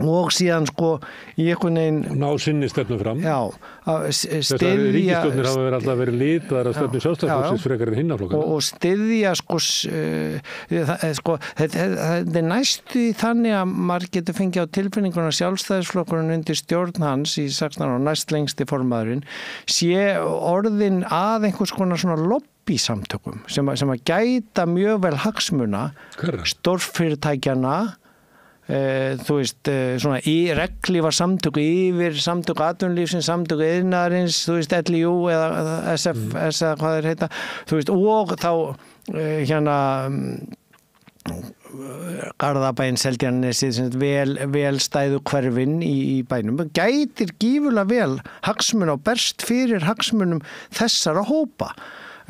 og síðan sko í einhvern veginn ná sinni stefnu fram þessar ríkisstjórnir hafa alltaf verið litaðar af stefnu Sjálfstæðisflokksins frekar en hinna flokkana og styðja sko þetta er næstu þannig að maður getur fengið á tilfinninguna Sjálfstæðisflokkurinn undir stjórn hans í 16 ára næst lengsti formaðurinn sé orðin að einhvers konar svona lobbysamtökum sem að gæta mjög vel hagsmuna stórfyrirtækjana þú veist, svona reglífa samtöku yfir samtöku atvinnulífsins, samtöku iðnaðarins, þú veist, LIU eða SFS eða hvað þeir heita, þú veist, og þá Garðabæinn, Seltjarnarnesið, vel stæðu hverfin í bænum, gætir gífurlega vel hagsmun og berst fyrir hagsmunum þessara hópa,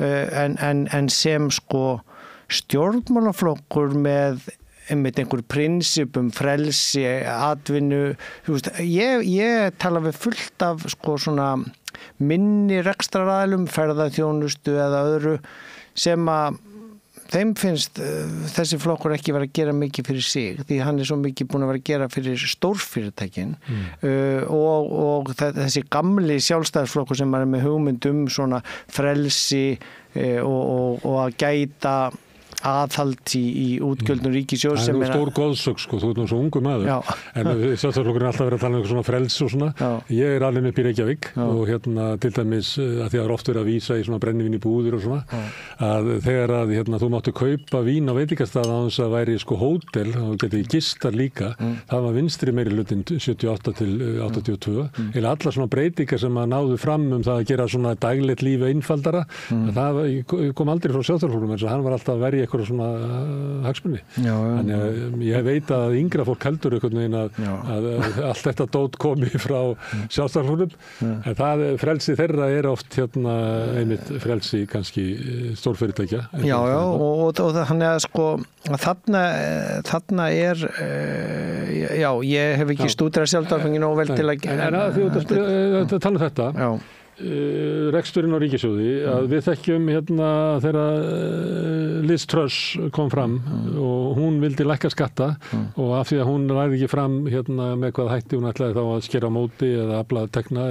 en sem sko stjórnmálaflokkur með einhver prinsipum, frelsi, atvinnu, þú veist, ég tala við fullt af sko svona minni rekstraraðilum, ferðaþjónustu eða öðru sem að þeim finnst þessi flokkur ekki vera að gera mikið fyrir sig því hann er svo mikið búin að vera að gera fyrir stórfyrirtækin og þessi gamli Sjálfstæðisflokkur sem er með hugmyndum svona frelsi og að gæta aðhald í útgjöldum ríkissjóðs sem er stór góðsögn sko, þú ert nú svo ungu maður en Sjálfstæðisflokkurinn er alltaf verið að tala um svona frels og svona, ég er alveg upp í Reykjavík og til dæmis að því að oft verið að vísa í svona brennivín í búðir og svona að þegar að þú máttu kaupa vín á veitingastað á þess að væri sko hótel og getið gistar líka það var vinstri meiri hlutin 78 til 82 eða allar svona breytingar sem að náðu fram það að gera svona daglegt lífi einfaldara það kom aldrei frá Sjálfstæðisflokknum eins og hann var alltaf að verja eitthvað svona hagsmuni. Þannig að ég veit að yngra fólk heldur einhvern veginn að allt þetta dót komi frá Sjálfstæðisflokknum, en það frelsi þeirra oft einmitt frelsi kannski stórfyrirtækja. Já, og þannig að sko þarna ég hef ekki stúdrað Sjálfstæðisflokkinn nógu vel til að tala um þetta. Já. Reksturinn á ríkissjóði að við þekkjum þegar Liz Truss kom fram og hún vildi lækka skatta og af því að hún ræði ekki fram með hvað hætti hún ætlaði þá að skera á móti eða afla tekna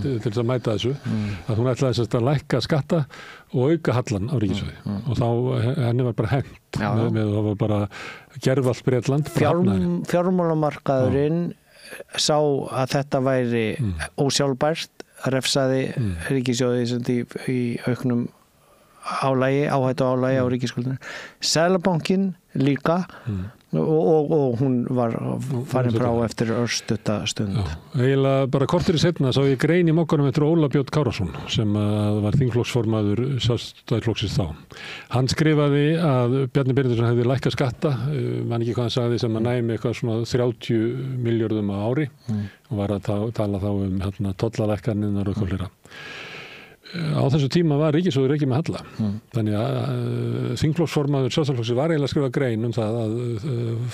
til þess að mæta þessu að hún ætlaði að lækka skatta og auka hallan á ríkissjóði og þá henni var bara hent með það var bara gerfallt Bretland fjármálamarkaðurinn sá að þetta væri ósjálfbært refsaði ríkissjóði í auknum áhættu álægi á ríkisskuldinu. Seðlabankinn líka og hún var farin frá eftir örstutta stund. Eiginlega bara kortir í seinna sá ég grein í Mogganum eftir Óla Björn Kárason sem var þingflokksformaður Sjálfstæðisflokksins þá. Hann skrifaði að Bjarni Benediktsson hefði lækkað skatta, man ekki hvað hann sagði, sem að næmi eitthvað svona 30 milljörðum á ári og var að tala þá tollalækkanirnar og eitthvað fleira. Á þessu tíma var ríkissjóður ekki með halla. Þannig að þingflokksformaður Sjálfstæðisflokksins var eiginlega að skrifa grein um það að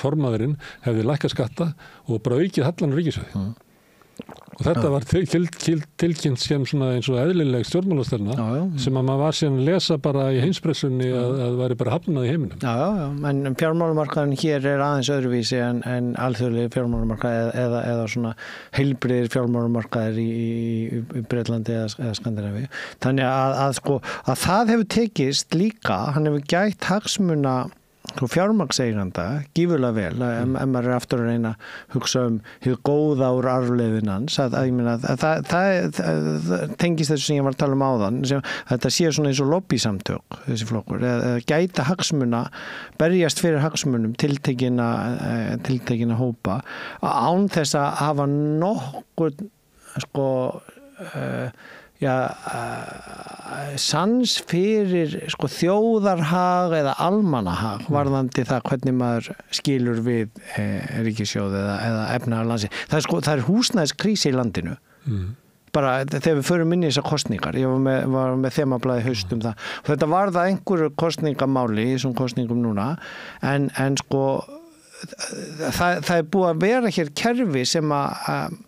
formaðurinn hefði lækkað skatta og bara aukið hallan á ríkissjóði. Og þetta var tilkynnt sem svona eins og eðlileg stjórnmálastefna sem að maður var síðan að lesa bara í heimspressunni að væri bara hafnað í heiminum. En fjármálamarkaðin hér aðeins öðruvísi en alþjóðlegi fjármálamarkaði eða svona heilbrigðir fjármálamarkaðir í Bretlandi eða Skandinavíu. Þannig að það hefur tekist líka, hann hefur gætt hagsmuna fjármagnseiganda gífurlega vel ef maður aftur að reyna að hugsa hið góða úr arfleiðin hans að það tengist þessu sem ég var að tala áðan þetta sé svona eins og lobbysamtök þessi flokkur, eða gæta hagsmuna berjast fyrir hagsmunum tiltekina hópa án þess að hafa nokkur sans fyrir þjóðarhag eða almannahag varðandi það hvernig maður skilur við ríkissjóð eða efnahagur landsins. Það er húsnæðiskrísi í landinu. Bara þegar við förum inn í þessar kosningar, ég var með þemablaði haust það. Og þetta var það einhverju kosningamáli í þessum kosningum núna, en það er búið að vera hér kerfi sem að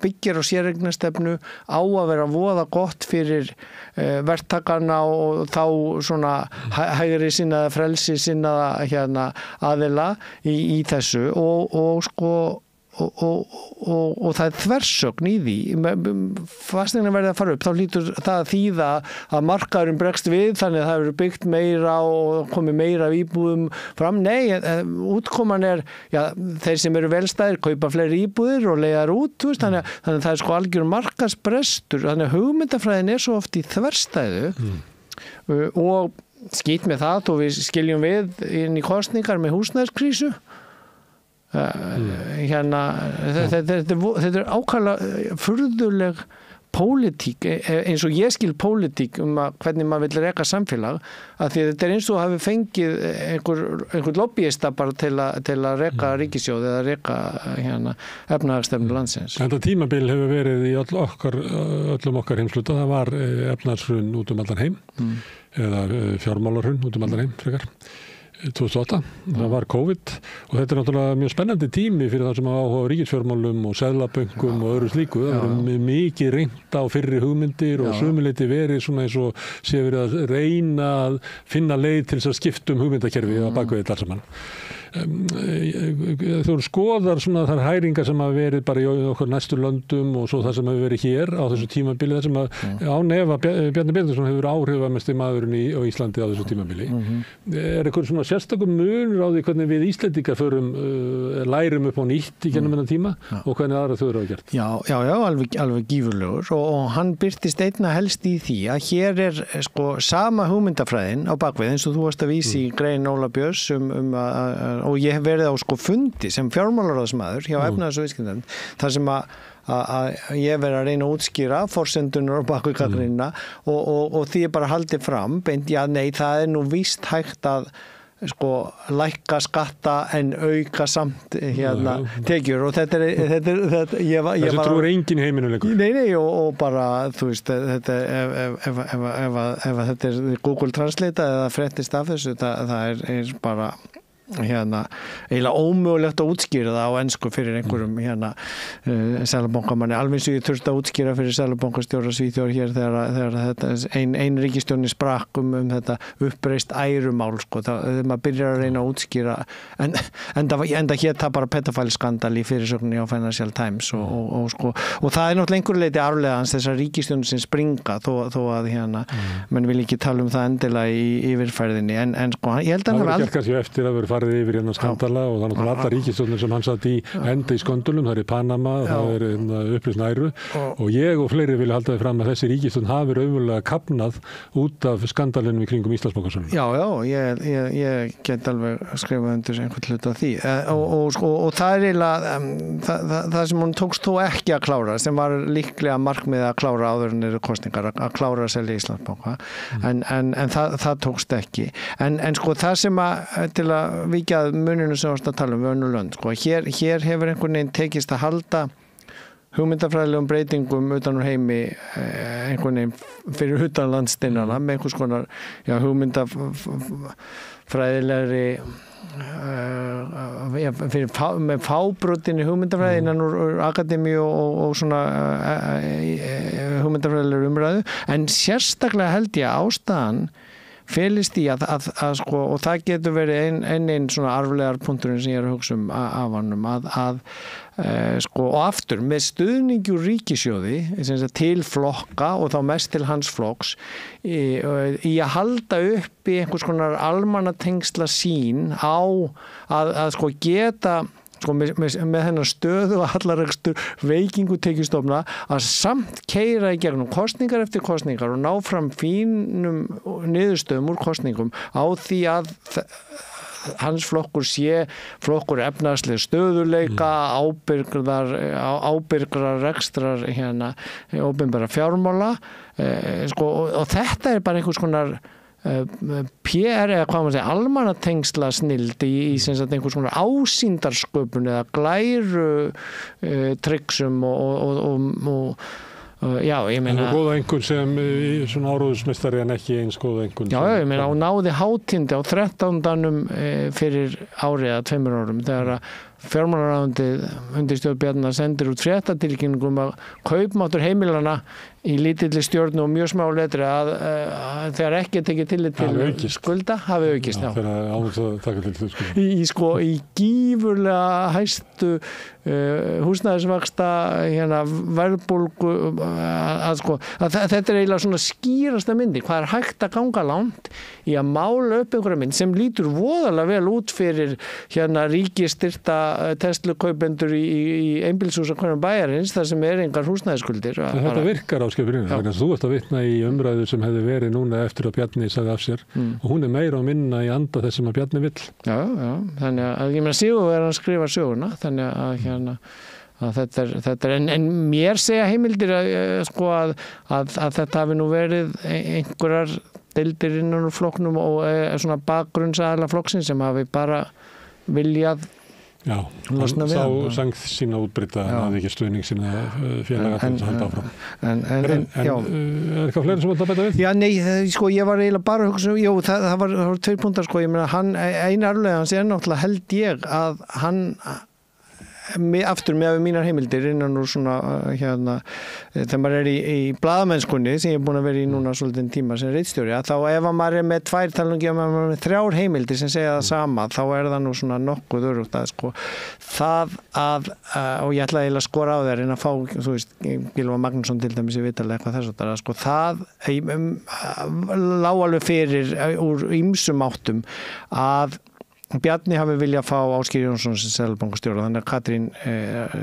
byggir á séreignarstefnu á að vera voða gott fyrir verktakarna og þá svona hægri sinnaða frelsi sinnaða aðila í þessu og það er þversögn í því fasteignar verði að fara upp þá hlýtur það að þýða að markaðurinn bregst við þannig að það verður byggt meira og komið meira af íbúðum fram. Nei, útkoman þeir sem eru velstæðir kaupa fleiri íbúðir og leiðar út þannig að það er algjör markaðsbrestur þannig að hugmyndafræðin er svo oft í þverstæðu og skýt með það og við skiljum við inn í kosningar með húsnæðiskrísu þetta er ákaflega furðuleg pólitík eins og ég skil pólitík hvernig maður vill reka samfélag að því þetta er eins og hafi fengið einhver lobbyista bara til að reka ríkissjóð eða reka efnahagsstefnu landsins. Þetta tímabil hefur verið í öllum okkar heimsluta, það var efnahagshrun út allan heim eða fjármálarhrun út allan heim frekar 2008, það var COVID og þetta er náttúrulega mjög spennandi tími fyrir það sem á ríkisfjármálum og seðlabönkum og öðru slíku. Það er mikið reynt á fyrri hugmyndir og sumuleyti verið svona eins og sé verið að reyna að finna leið til þess að skipta hugmyndakerfi á bakvið þetta alls saman. Þú skoðar svona þar hæringar sem hafa verið bara í okkar næstu löndum og svo það sem hefur verið hér á þessu tímabili þar sem að án efa Bjarni Benediktsson hefur áhrifamesti maðurinn á Íslandi á þessu tímabili. Er eitthvað svona sérstakum munur á því hvernig við Íslendingar lærum upp á nýtt í gennum þennan tíma og hvernig aðra þjóðir hafa gert? Já, alveg gífurlegur og hann birtist einna helst í því að hér er sama hugmyndafræðin á bakvið eins og þú varst að vísa í grein Óla Björns og ég hef verið á fundi sem fjármálaráðsmaður hjá efnahags- og viðskiptanefnd þar sem að ég verið að reyna að útskýra forsendunar og baku gagnrýnina og því bara haldið fram beint, já nei, það nú víst hægt að sko lækka skatta en auka samt tekjur og þetta þessi trúir enginn í heiminum lengur. Nei, og bara þú veist, þetta ef þetta Google Translate eða fréttist af þessu, það bara eiginlega ómögulegt að útskýra það á ensku fyrir einhverjum seðlabankamanni, alveg eins og ég þurfti að útskýra fyrir seðlabankastjóra Svíþjóðar hér þegar þetta ein ríkisstjórnin sprakk þetta uppreist ærumál sko, þegar maður byrjar að reyna að útskýra enda hér það bara pedofælskandal í fyrirsögninni á Financial Times og það náttúrulega einhverju leiti arflegans þessar ríkisstjórnir sem springa þó að menn vil ekki tala það endilega í yfirfærðinni en sko, ég held að farið yfir skandala og þannig að alla ríkisstjórnir sem hann satt í enda í skandalum, það Panama, það upplýst næru og ég og fleiri vilja halda þið fram að þessi ríkisstjórn hafi raunverulega kafnað út af skandalinu í kringum Íslandsbankasöluna. Já, ég get alveg skrifað undir einhvern hlut af því og það eiginlega það sem hún tókst þó ekki að klára sem var líklega markmið að klára áður en eru kosningar, að klára að selja Íslandsbanka en það tókst ekki en sko það sem til að vikjað muninu sem varst að tala við önnur lönd. Sko. Hér hefur einhvern veginn tekist að halda hugmyndafræðilegum breytingum utan úr heimi einhvern veginn fyrir utan landsteinana með einhvers konar hugmyndafræðilegri með fábrotinni hugmyndafræði innan úr akademíu og svona hugmyndafræðilegri umræðu en sérstaklega held ég ástæðan felist í að sko, og það getur verið einn svona arflegar punkturinn sem ég að hugsa af hannum sko, og aftur með stuðningi úr ríkissjóði til flokka og þá mest til hans flokks í að halda upp í einhvers konar almannatengsla sín á að sko geta sko, með þennan stöðu og hallarekstur veikingu tekjustofna að samt keyra í gegnum kosningar eftir kosningar og ná fram fínum niðurstöðum úr kosningum á því að hans flokkur sé flokkur efnahagslega stöðuleika ábyrgrar rekstrar opinbera fjármála sko, og þetta bara einhvers konar PR eða hvað maður segja almannatengsla snildi í einhvers konar ásýndarsköpun eða glæru tryggsum og já, ég meina góða einhvern sem svona áróðusmestari en ekki eins góða einhvern já, ég meina og náði hátindi á 13. Fyrir ári eða 2 árum þegar að fjármálaráðuneytið undir stjórn Bjarna sendir út fréttatilkynningum að kaupmáttur heimilana í lítilli stjórn og mjög smá letri að þegar ekki tekið tillit til skulda hafi aukist í gífurlega hæstu húsnæðisvaxta verðbólgu að þetta eiginlega svona skýrasta myndi hvað hægt að ganga langt í að mála upp einhverja mynd sem lítur voðalega vel út fyrir ríkistyrta Tesla-kaupendur í einbýlishúsa hverjum bæjarins þar sem engar húsnæðisskuldir. Þetta virkar á skefurinn, þú ert að vitna í umræðu sem hefði verið núna eftir að Bjarni sagði af sér og hún meira og minna í anda þess sem að Bjarni vill. Já, þannig að ég meina Sigur að skrifa söguna, þannig að þetta en mér segja heimildir að þetta hafi nú verið einhverjar deildir innan úr flokknum og svona bakgrunnsaðala flokksins sem hafi bara viljað Já, hann sá sangt sína útbreyta en hafði ekki stuðning sína félaga til að halda áfram. En eitthvað fleiri sem þetta bæta við? Já, nei, sko, ég var eiginlega bara að hugsa, það var 2 punktar, sko, ég meina, eina arflega hans náttúrulega held ég að hann aftur með mínar heimildir innan úr svona þegar maður í blaðamennskunni sem ég búin að vera í núna svolítið tíma sem ritstjóri þá ef maður með 2 talungi ef maður með 3 heimildir sem segja það sama þá það nú svona nokkuð örugt að sko það að og ég ætla eiginlega að skora á þér en að fá þú veist Gylfa Magnússon til dæmis í viðtali eitthvað þess að sko það lá alveg fyrir úr ýmsum áttum að Bjarni hafi viljað fá Ásgeir Jónsson sem seðlabankastjóra, þannig að Katrín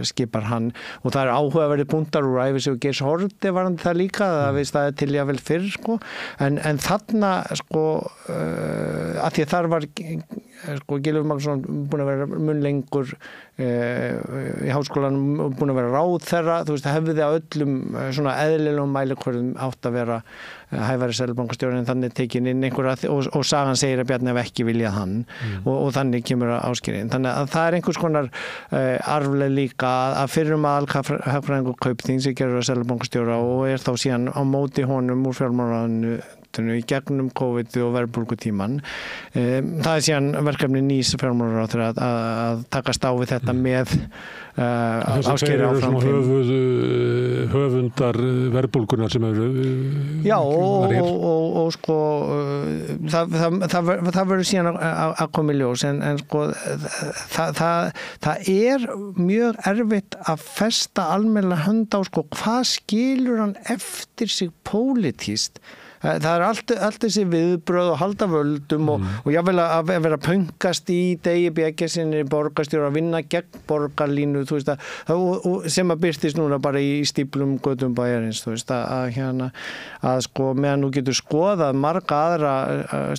skipar hann og það áhugaverðir punktar úr ævisögu Geirs Haarde varðandi það líka, það við staðið til jável fyrr sko, en þarna sko að því að þar var sko Gylfi Magnússon búin að vera mun lengur í háskólanum, búin að vera ráðherra, þú veist, hefði að öllum svona eðlilegum mælikvörðum átt að vera hæfari seðlabankastjóri en þannig tekin inn einhverja og sagan segir að Bjarni hef ekki viljað hann og þannig kemur Ásgeir inn. Þannig að það einhvers konar arfleið líka að fyrrum hagfræðingur Kaupþings sem gerur að seðlabankastjóra og þá síðan á móti honum úr fjármálaráðuneytinu í gegnum COVID og verðbólgutíman. Það síðan verkefni nýs fjármálaráðherra að takast á við þetta með Ásgeiri áfram. Höfundar verðbólgunar sem eru Já, og sko það verður síðan að koma í ljós en sko það mjög erfitt að festa almennilega hönd á sko hvað skilur hann eftir sig pólitískt. Það allt þessi viðbröð og halda völdum og jáfnvel að vera að pöngast í Degi Bjeggesinni borgarstjóra að vinna gegn borgarlínu, þú veist og sem að byrtist núna bara í stíplum götum bæjarins, þú veist að sko meðan þú getur skoðað marga aðra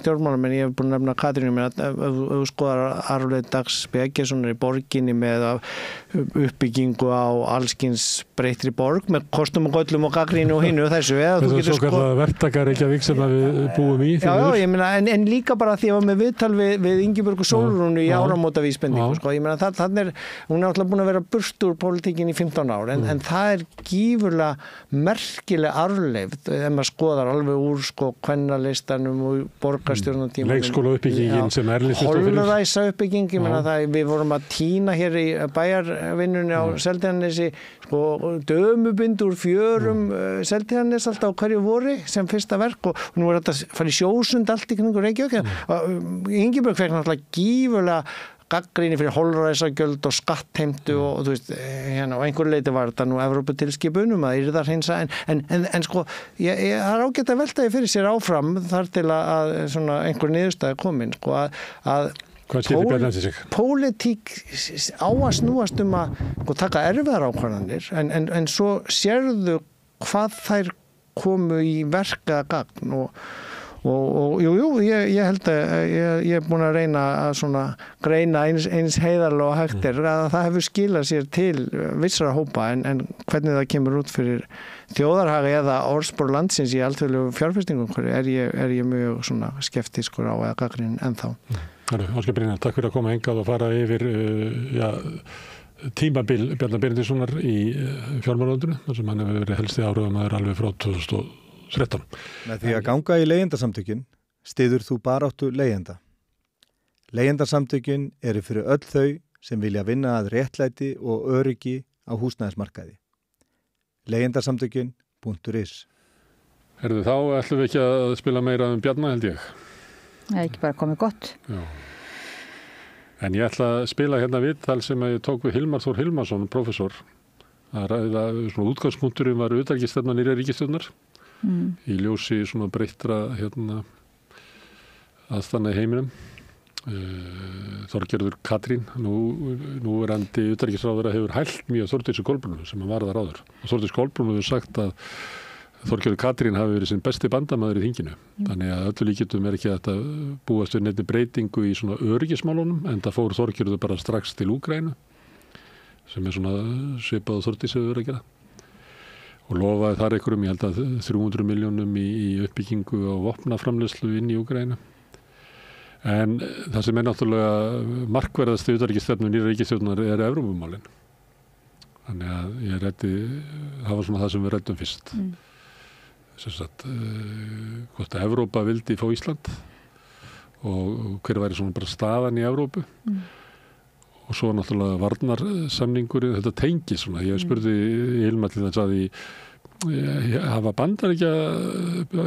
stjórnmálamenn, ég hef búin að nefna Katrínu mér að þú skoðar arfleið Dags Bjeggessonar í borginni með uppbyggingu á allskins breyttri borg með kostum og göllum og gagnrýni og hinu og þessu eða þú getur skoðað Reykjavík sem við búum í. Já, ég meina, en líka bara því að ég var með viðtal við Ingibjörgu Sólrúnu í áramótavísbendingu, sko. Ég meina, þannig hún alltaf búin að vera burt úr pólitíkin í 15 ár, en það gífurlega merkileg arfleifð, ef maður skoðar alveg úr, sko, kvennalistanum og borgarstjórnartímanum. Leikskóla uppbyggingin sem Holræsa uppbygging, ég meina það, við vorum að tína hér í bæjarvinnunni á Seltjarnarnesi, sko, dömubind úr fjörum Seltjarnarnes alltaf á hverju vori sem fyrsta verk og nú er þetta að fara í sjósund allt í kringu Reykjavík. Ingibjörg fekk náttúrulega gífurlega gagnrýni fyrir holræsagjöld og skattheimtu og þú veist, hérna á einhverju leiti var þetta nú Evróputilskipunum að yrða hreinsa en sko, það er ágætt að velta því fyrir sér áfram þar til að svona einhver niðurstaða komin, sko að pólitík á að snúast að sko, taka erfiðar ákvarðanir en svo sérðu hvað þær komu í verkagagn og ég held að ég er búin að reyna að svona greina eins heiðarlega og hægt að það hefur skilað sér til vissra hópa en hvernig það kemur út fyrir þjóðarhagi eða orðspor landsins í alþjóðlegu fjárfestingum er ég mjög svona skeptískur á eða gagnrýnin ennþá. Ásgeir Brynjar, takk fyrir að koma hingað og fara yfir tímabil Bjarna Benediktssonar í fjármálaráðuneytinu þar sem hann hefur verið helsti áhrifamaður alveg frá 2013. Með því að ganga í leigjendasamtökin styður þú baráttu leigjenda. Leigjendasamtökin eru fyrir öll þau sem vilja vinna að réttlæti og öryggi á húsnæðismarkaði. Leigjendasamtökin.is. Herðu, þá ætlum við ekki að spila meira Bjarna, held ég. Það er ekki bara komið gott. Já. En ég ætla að spila hérna viðtal sem ég tók við Hilmar Þór Hilmarsson, prófessor. Að ræða svona útgangspunkturinn var utanríkisstefna nýrri ríkisstjórnar í ljósi svona breyttra aðstæðna í heiminum. Þorgerður Katrín, núverandi utanríkisráðherra hefur hælt mjög Þórdísi Kolbrúnu sem var þar áður. Og Þórdís Kolbrúnu hefur sagt að Þorgerður Katrín hafi verið sinn besti bandamaður í þinginu. Þannig að öllu líkindum ekki að búast við neinni breytingu í svona öryggismálunum en það fór Þorgerður bara strax til Úkraínu sem er svona svipað og Þórdís hefur verið að gera. Og lofaði þar einhverjum, ég held að 300 milljónum í uppbyggingu og vopnaframleiðslu inn í Úkraínu. En það sem er náttúrulega markverðast utanríkisstefnu nýrri ríkisstjórnar er Evrópumálin. Þannig að það var svona það sem við ræddum fyrst. Hvort að Evrópa vildi fá Ísland og hver væri svona bara staðan í Evrópu og svo náttúrulega varnarsamningurinn, þetta tengi svona. Ég spurði Hilmar til þess að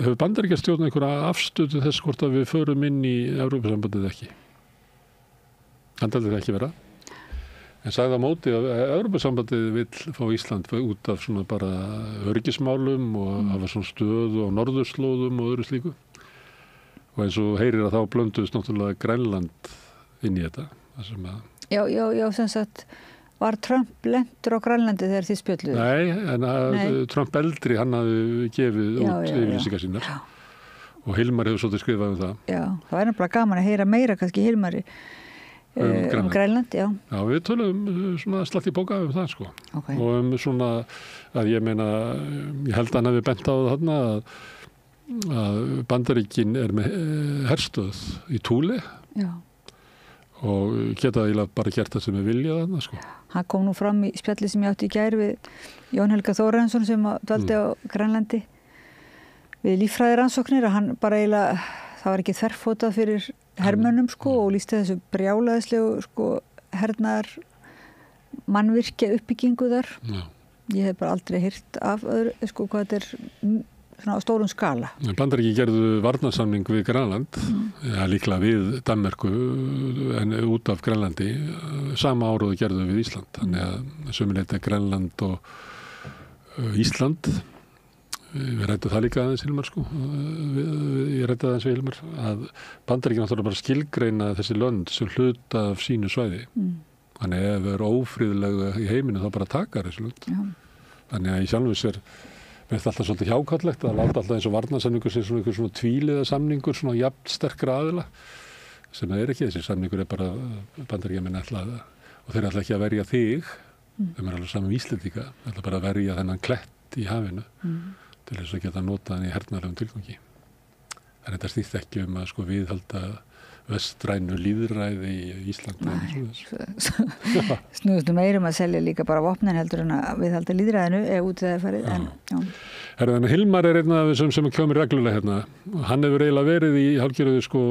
hefur Bandaríkjastjórn einhverja afstöðu þess hvort að við förum inn í Evrópusambandið ekki. Hann taldi það ekki vera. En sagði á móti að Evrópusambandið vill fá Ísland út af svona bara öryggismálum og hafa svona stöðu á norðurslóðum og öðru slíku. Og eins og heyrir að þá blönduðist náttúrulega Grænland inn í þetta. Já, sem sagt, var Trump lentur á Grænlandi þegar þið spjölluðu? Nei, en Trump eldri, hann hafði gefið út yfirlýsingar sínar. og Hilmar hefur svolítið skrifað um það. Já, það væri bara gaman að heyra meira kannski Hilmari Grænland, já. Já, við tölum svona slatti bóka um það, sko. Okay. Og svona að ég meina, ég held að hann hefði bent á það þarna að Bandaríkin með herstöð í Thule. Já. Og geta eiginlega bara gert það sem við vilja þarna, sko. Hann kom nú fram í spjalli sem ég átti í gær við Jón Helga Þórarinsson sem dvaldi á Grænlandi við líffræðiransóknir að hann bara eiginlega, það var ekki þverfótað fyrir hermönnum, sko, og lýsti þessu brjálæðislegu, sko, hernaðar mannvirkja uppbyggingu þar. Já. Ég hef bara aldrei heyrt af öðru, sko, hvað þetta svona á stórum skala. Bandaríki gerðu varnarsamning við Grænland, líklega við Danmörku en út af Grænlandi, sama áruðu gerðu við Ísland, þannig að sömuleyti Grænland og Ísland. Við rættum það líka aðeins, Hilmar, sko. Ég rætti aðeins við Hilmar að Bandaríkin náttúrulega bara skilgreina þessi lönd sem hluta af sínu svæði. Þannig ef það er ófríðlega í heiminu þá bara takar þessi lönd. Já. Þannig að í sjálfu sér með þetta alltaf svolítið hjákállegt að láta alltaf eins og varnarsamningur sem svona einhver svona tvíliða samningur, svona jafn sterkra aðila sem það ekki. Þessi samningur bara Bandaríkjamenn ætlaði og þeir ætla ekki að verja þig, þeim alveg saman Íslendinga, ætla bara að verja þennan klett í hafinu. Til þess að geta notað hann í hernaðlegum tilgangi. En þetta snýst ekki um að sko viðhalda vestrænu líðræði í Íslandi. Snúðust meirum að selja líka bara vopnin heldur en að viðhalda líðræðinu eða út þegar farið. Þannig Hilmar er einn af þessum sem kemur reglulega hérna. Hann hefur eiginlega verið í hálfgerðu sko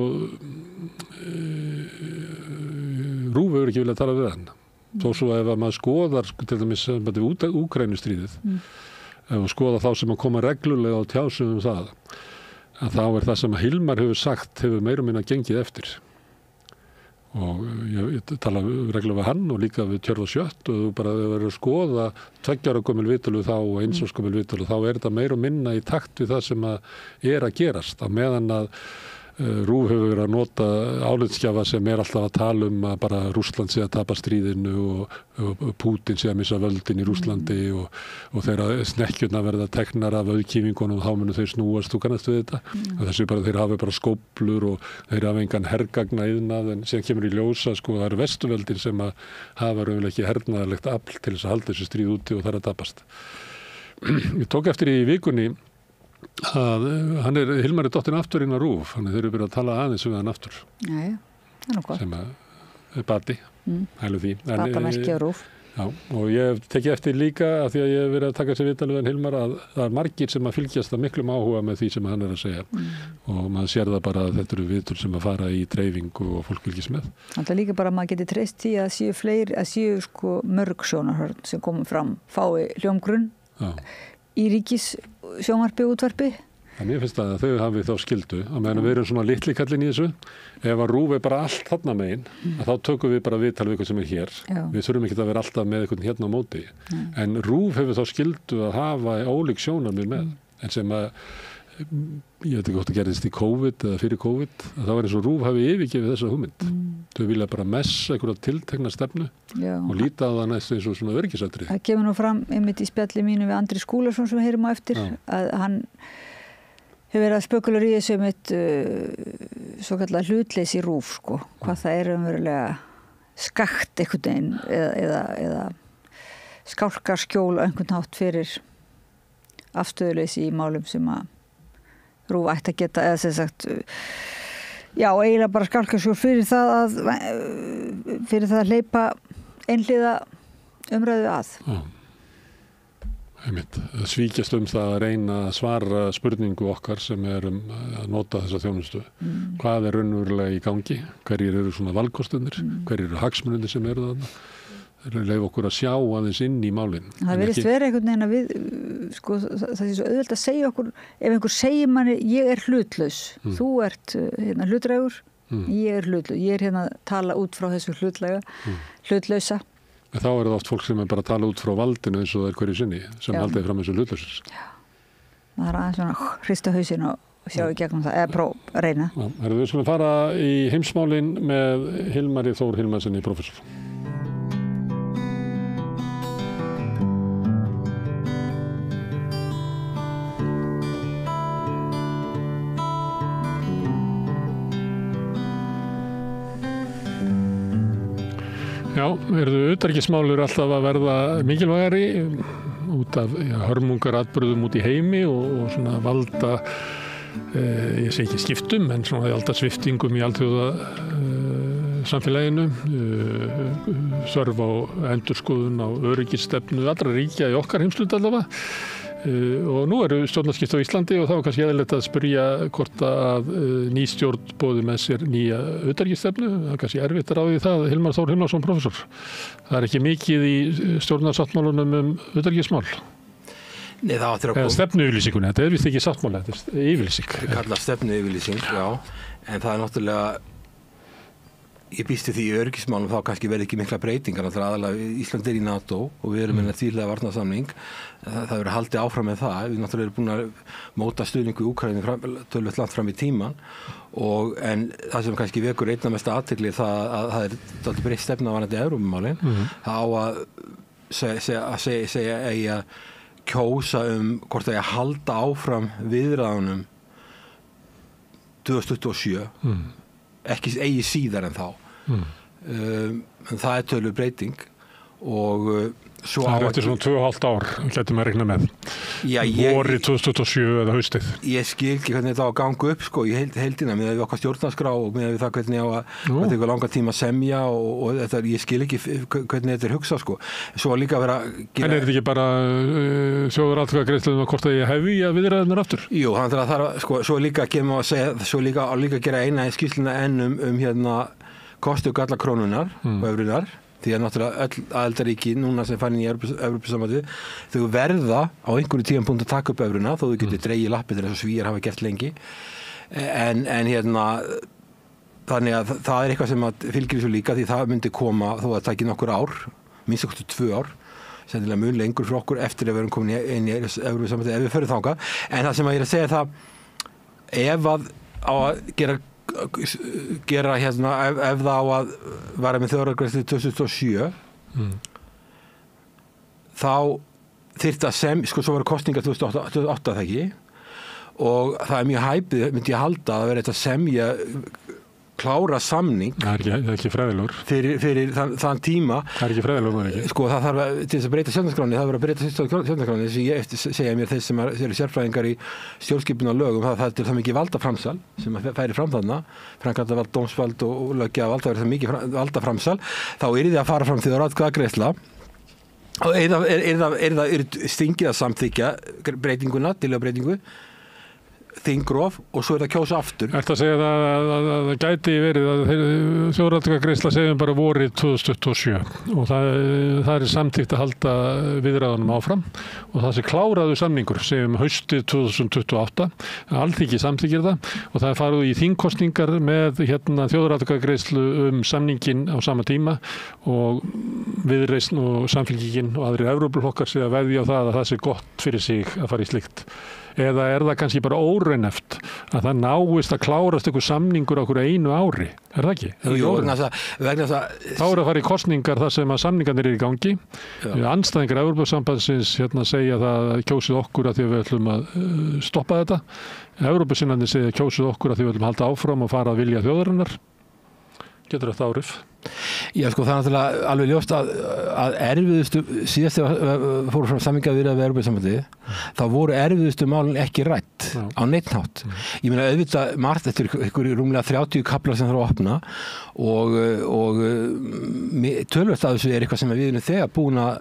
Rúf hefur ekki viljað tala við hann. Þó svo ef að maður skoðar til dæmis við Úkrænustríðið ef við skoða þá sem að koma reglulega á tjásum það, að þá er það sem að Hilmar hefur sagt hefur meirum minna gengið eftir. Og ég tala reglulega við hann og líka við Tjörvar Sjött og þú bara verður að skoða 2 ára gömul viðtölu þá og 1 árs gömul viðtölu, þá er þetta meirum minna í takt við það sem að gerast. Á meðan að Rúf hefur verið að nota álitsgjafa sem alltaf að tala um að bara Rússland sé að tapa stríðinu og Pútín sé að missa völdin í Rússlandi og þegar snekkjurna verða teknar af auðkýfingunum þá munu þau snúast, þú kannast við þetta. Þessi bara, þeir hafa bara skóplur og þeir hafa engan hergagna iðnað en sem kemur í ljósa, sko, það eru Vesturveldin sem að hafa raunverulega ekki hernaðarlegt afl til þess að halda þessu stríð úti og það er að tapast. Ég tók eftir í vikunni að Hilmar er dottin aftur inn á Rúf, þannig þeir eru byrjað að tala aðeins við hann aftur. Já, það er nú gott. Sem er bati, hælu því. Batamerki á Rúf. Já, og ég teki eftir líka að því að ég hef verið að taka sér viðtalið en Hilmar að það er margir sem að fylgjast að miklum áhuga með því sem hann er að segja og maður sér það bara að þetta eru viðtöl sem að fara í dreifingu og fólk fylgjast með. Það er líka bara að maður geti treyst því að séu sko mörg sjónarhörn sem komum fram, fái hljómgrunn í ríkis sjónvarpi og útvarpi. Mér finnst að þau hafi þá skildu að meðan við erum svona litli kallin í þessu ef að Rúf er bara allt þarna megin að þá tökum við bara viðtal við eitthvað sem er hér. Við þurfum ekki að vera alltaf með eitthvað hérna á móti en Rúf hefur þá skildu að hafa ólík sjónarmið með en sem að ég veit ekki hvort það gerðist í COVID eða fyrir COVID að það var eins og Rúf hafi yfirgefið þessa hugmynd. Þau vilja bara messa einhverja tiltekna stefnu og líta á það næst eins og svona öryggisatriði. Það kemur nú fram einmitt í spjalli mínu við Andri Skúlason sem við heyrum á eftir að hann hefur verið að spökulur í þessu mitt svo kallar hlutleysi Rúf, sko. Hvað það er umverulega skakt einhvern veginn eða skálkarskjól einhvern hátt fyrir afstöðuleysi í málum sem að Rúf ætti að geta, eða sem sagt, já, eiginlega bara skálkarskjól fyrir það að hleypa einhliða umræðu að. Það svíkjast það að reyna að svara spurningu okkar sem er að nota þessa þjónustu. Hvað er raunverulega í gangi? Hverjir eru svona valkostunir? Hverjir eru hagsmunir sem eru þarna? Þeir leyfa okkur að sjá aðeins inn í málinn. Það verðist vera einhvern veginn að við, sko, það er svo auðvelt að segja okkur, ef einhver segir manni, ég er hlutlaus, þú ert hlutrægur, ég er hlutlaus, ég er hérna að tala út frá þessu hlutlausa. Þá er það oft fólk sem er bara að tala út frá valdinu eins og það er hverju sinni sem haldiði fram þessu hlutlausins. Já, það er aðeins svona hrista hausinn og sjá í gegnum það, eða reyna. Við skulum fara í heimsmálin með Hilmari Þór Hilmarssoni, prófessor. Já, utanríkismál alltaf að verða mikilvægari út af hörmungar atburðum út í heimi og svona valda, ég segi ekki skiptum, en svona valda sviftingum í alþjóða samfélaginu, þörf á endurskoðun á öryggisstefnu allra ríkja í okkar heimsluta allavega. Og nú eru stjórnarskipti á Íslandi og það var kannski eðlilegt að spyrja hvort að ný stjórn boði með sér nýja utanríkisstefnu. Það er kannski erfitt að ráði það, Hilmar Þór Hilmarsson, prófessor. Það er ekki mikið í stjórnarsáttmálunum utanríkismál. Nei, það áttir að koma. Eða stefnuyfirlýsingunni, þetta vist ekki sáttmála, þetta yfirlýsing. Það kallar stefnuyfirlýsing, já, en það náttúrulega, ég býst við því í öryggismálum þá kannski verði ekki mikla breytingar, aðalega Ísland í NATO og við erum með þvíhliða varnarsamning, það verður haldið áfram með það, við náttúrulega erum búin að móta stuðningu í Úkraínu töluvert langt fram í tíman en það sem kannski vekur einna mest athygli það að það er dálítið breytt stefna varðandi Evrópumálin, það á að segja eigi að kjósa hvort það eigi að halda áfram viðræðunum 2027 ekki eigi síðar en þá en það er töluverð breyting og svo það er eftir svona 2,5 ár getum að regna með vorið 2027 eða haustið. Ég skil ekki hvernig þetta á að ganga upp sko í heildina með okkar stjórnarskrá og með það hvernig á að tekur langa tíma að semja og þetta, ég skil ekki hvernig þetta er hugsað sko. Svo líka vera En er þetta ekki bara þjóðaratkvæðagreiðslu hvort að ég hefi að viðræðurnar aftur? Jú, þannig að það sko, svo líka kemur að segja, svo líka gera eina skýrsluna enn hérna kosti og galla krónunar og evrunar því að náttúrulega öll aðildarríki núna sem farin í Evrópusambandið þau verða á einhverju tímapunkti að taka upp evruna þó þau getur dregið lappir eins og Svíar hafa gert lengi en hérna þannig að það er eitthvað sem að fylgir þessu líka því það myndi koma þó að það taki nokkur ár minnst okkur 2 ár sennilega mun lengur fyrir okkur eftir að við erum komin inn í Evrópusambandið ef við förum þangað en það sem að ég er að segja það ef að á að gera hérna ef það á að vara með þjóðaratkvæðagreiðslu 2027 þá þyrfti að sko svo voru kosningar 2008 það ekki og það er mjög hæpið myndi ég halda að vera þetta semja klára samning það er ekki fræðilegur fyrir þann tíma það er ekki fræðilegur sko það þarf til þess að breyta stjórnarskráni það verður að breyta stjórnarskráni sem ég segja mér þeir sem eru sérfræðingar í stjórnskipun og lögum það er til það mikið valdaframsal sem færi fram þarna framkvæmdarvald, dómsvald og löggjafavald það verður það mikið valdaframsal þá er þið að fara fram þjóðaratkvæðagreiðsla og er það stingið að samþykja breytinguna til að breytingu þingrof og svo er það kjósa aftur. Ertu að segja að það gæti verið að þjóðaratkvæðagreiðsla segjum bara vorið 2027 og það er samþykkt að halda viðræðunum áfram og það sé kláraðu samningur segjum haustið 2028 Alþingi samþykkir það og það er farið í þingkosningar með þjóðaratkvæðagreiðslu samningin á sama tíma og Viðreisn og Samfylkingin og aðrir Evrópuflokkar sé að veðja á það að það sé gott fyrir sig að fara í slíkt. Eða er það kannski bara óraunhæft að það náist að klárast einhver samningur á okkur einu ári? Er það ekki? Jú, vegna þess að þá er að fara í kosningar þar sem að samningarnir eru í gangi. Andstæðingar Evrópusambandsins segja það að kjósið okkur að því við ætlum að stoppa þetta. Evrópusinnarnir segja kjósið okkur að því við ætlum að halda áfram og fara að vilja þjóðarinnar. Getur þetta árið? Já, sko, það er náttúrulega alveg ljóst að erfiðustu, síðast þegar fóru fram samningar við Evrópusambandið, þá voru erfiðustu málin ekki rætt á neitt hátt. Ég meina auðvitað margt eftir ykkur rúmlega 30 kaplar sem þarf að opna og tölvöld af þessu er eitthvað sem við erum þegar búin að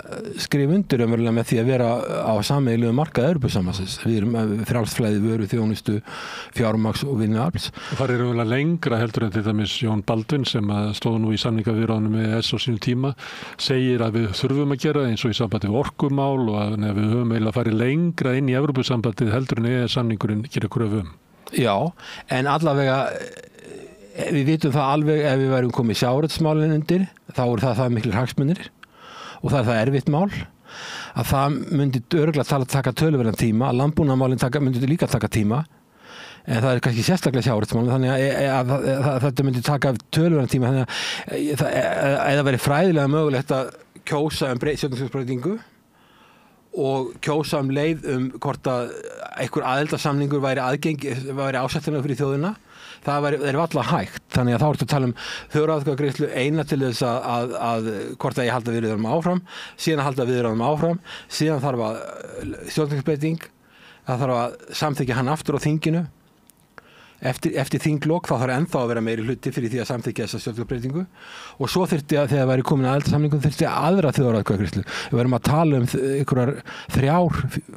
skrifa undir með því að vera á sameiginlegum markað Evrópusambandsins. Við erum frjálsflæði vöru, þjónustu, fjármagns og vinnuafls. Það er eiginlega lengra heldur en til dæmis Jón Baldvin sem stóð nú í samningaviðræðunum með EES á sínum tíma segir að við þurfum að gera eins og í sambandi við orkumál og að við höfum eiginlega farið lengra inn í Evrópusambandið heldur en EES samningurinn gerir kröfu Já, en allavega við vitum það alveg ef við værum komið sjávarútvegsmálin undir þá er það miklir hagsmunir og það er það erfitt mál að það myndi örugglega taka töluverðan tíma að landbúnaðarmálin myndi líka taka tíma en það er kannski sérstaklega sjávarútvegsmálin þannig að þetta myndi taka töluverðan tíma þannig að það væri fræðilega mögulegt að kjósa stjórnarskrárbreytingu og kjósa leið hvort að einhver aðildarsamningur væri ásættanlegur fyrir þjóðina það er varla hægt þannig að þá ertu að tala þjóðaratkvæðagreiðslu eina til þess að hvort að ég halda viðræðunum áfram, síðan að halda viðræðunum áfram, síðan þarf að stjórnarskipbreyting, það þarf að samþykkja hann aftur á þinginu. Eftir þinglok þá þarf ennþá að vera meiri hluti fyrir því að samþykkja þessa stjórnarskipbreytingu og svo þyrfti að þegar væri komin að aðildarsamningum þyrfti aðra þjóðaratkvæðagreiðslu. Við verðum að tala einhverjar 3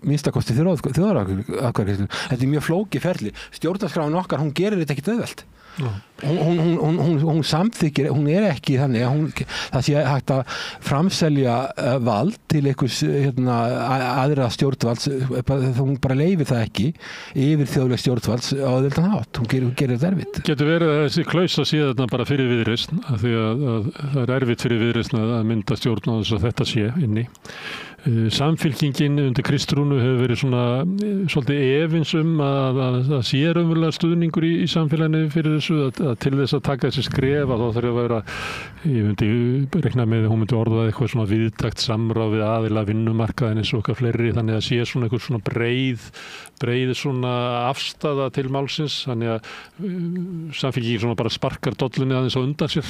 minnstakosti þjóðaratkvæðagreiðslu. Þetta er mjög flókið ferli. Stjórnarskráin okkar, hún gerir þetta ekkert auðvelt. Hún samþykkir, hún ekki þannig að það sé hægt að framselja vald til einhvers aðra stjórnvalds, hún bara leyfir það ekki yfir þjóðleg stjórnvalds á auðveldan hátt, hún gerir þetta erfitt. Getur verið að þessi klausa sé þarna bara fyrir Viðreisn, af því að það er erfitt fyrir Viðreisn að mynda stjórn á þess að þetta sé inni. Samfylkingin undir Kristrúnu hefur verið svolítið efins að sé raunverulega stuðningur í samfélaginu fyrir þessu, að til þess að taka þessi skref að þá þarf að vera, ég myndi rekna með, hún myndi orðað eitthvað svona viðtakt samráð við aðila vinnumarkaðin eins og okkar fleiri, þannig að sé svona eitthvað svona breið svona afstaða til málsins, þannig að Samfylkingin svona bara sparkar dollunni aðeins á undan sér.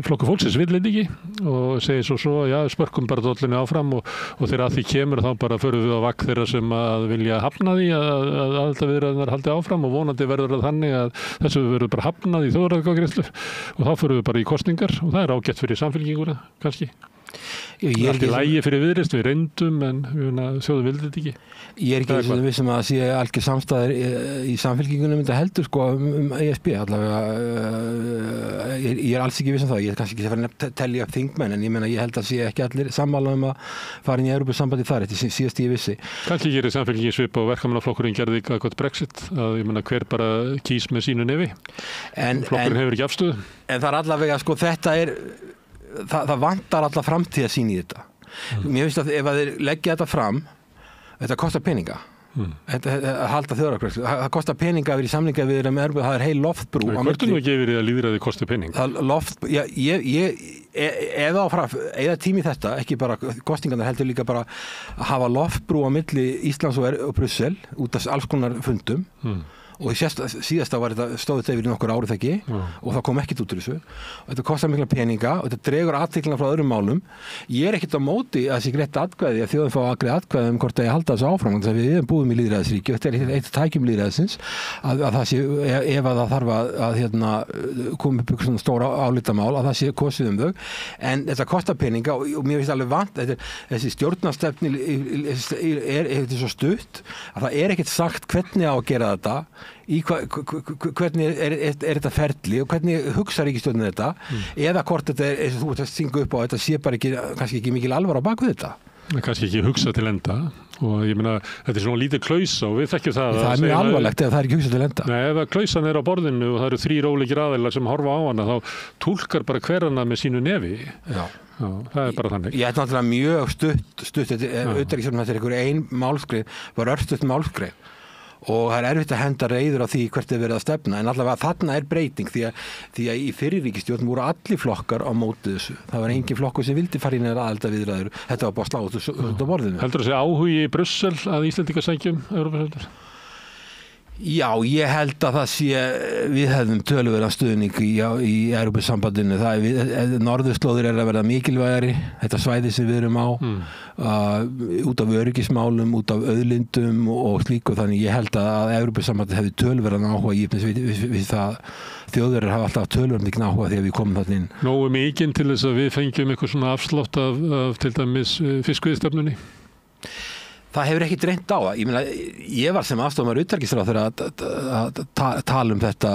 Flokkur fólksins vill þetta ekki og segir svo já, spörkum bara dollunni áfram og þegar að því kemur þá bara förum við á vagn þeirra sem að vilja hafna því að aðildarviðræðurnar haldi áfram og vonandi verður það þannig að þessu verður bara hafnað í þjóðaratkvæðagreiðslu og þá förum við bara í kosningar og það er ágætt fyrir Samfylkinguna kannski. Það er ekki lægi fyrir Viðreisn, við reyndum en þjóðin vildi þetta ekki. Ég er ekki vissum að sé algjör samstæðir í Samfylkingunum þetta heldur ESB allavega. Ég er alls ekki viss það, ég er kannski ekki að fara að telja upp þingmenn en ég held að sé ekki allir sammála að fara inn í Evrópusambandið þar, þetta síðast ég vissi. Kannski gerir Samfylkingin svip og verkamannaflokkurinn gerði eitthvað Brexit, að hver bara kýs með sínu nefi. Flokkurinn hefur ekki afstöðu. En það er allavega, þetta er það vantar alla framtíð að sýna í þetta. Mér finnst að ef að þeir leggja þetta fram, þetta kostar peninga. Þetta halda þjóðaratkvæðagreiðslu. Það kostar peninga að vera í samninga við það er heil loftbrú. Hvort er nú ekki yfir því að lýðræði kosti peninga? Ef á eða tími þetta, ekki bara kostingarnar heldur líka bara að hafa loftbrú á milli Íslands og Brussel út af alls konar fundum. Og síðasta var þetta stóðið yfir í nokkur árið ekki og það kom ekkert út úr þessu og þetta kostar mikla peninga og þetta dregur athyglinna frá öðrum málum. Ég er ekkert á móti að þessi greitt atkvæði að þjóðin fá að greiða atkvæði hvort að ég halda þessu áfram þannig að við erum búin í lýðræðisríki og þetta er eitt tækjum lýðræðisins að það sé, ef að það þarf að koma upp svona stóra álitamál að það sé kosið þau en þetta kostar peninga og mér finnst alveg vant þessi stjórnarstefni er svo stutt að það er ekkert sagt hvernig á að gera þetta hvernig er þetta ferli og hvernig hugsa ríkisstjórnin þetta eða hvort þetta er eins og þú ert að synga upp á þetta sé bara kannski ekki mikil alvar á baku þetta. Kannski ekki hugsa til enda og ég meina þetta er svona lítið klausa og við þekkjum það. Það er mjög alvarlegt ef það er ekki hugsa til enda. Nei, ef að klausan er á borðinu og það eru 3 ólíkir aðilar sem horfa á hana þá túlkar bara hver hana með sínu nefi. Já, það er bara þannig. Ég er náttúrulega mjög stutt utanríkisstjórnin þetta er einhver ein málskrif, bara örstutt málskrif og það er erfitt að henda reiður á því hvert er verið að stefna en allavega þarna er breyting því að í fyrri ríkisstjórn voru allir flokkar á móti þessu. Það var engin flokkur sem vildi fara inn eða aðildarviðræður. Þetta var bara slátt út á borðinu. Heldur það sé áhugi í Brussel að Íslendingar sækjum Evrópusambandið? Já, ég held að það sé við hefðum töluverðan stuðning í Evrópusambandinu. Norðurslóðir er að verða mikilvægari þetta svæði sem við erum á út af öryggismálum, út af auðlindum og slíku þannig ég held að Evrópusambandið hefði töluverðan áhuga við það þjóðverðir hafa alltaf töluverðan mikinn áhuga þegar við komum þarna inn. Nógu mikinn til þess að við fengjum eitthvað svona afslátt af til dæmis fiskveiðistefnunni? Það hefur ekki reynt á það. Ég meina, ég var sem aðstofamaður utanríkisráðherra að tala um þetta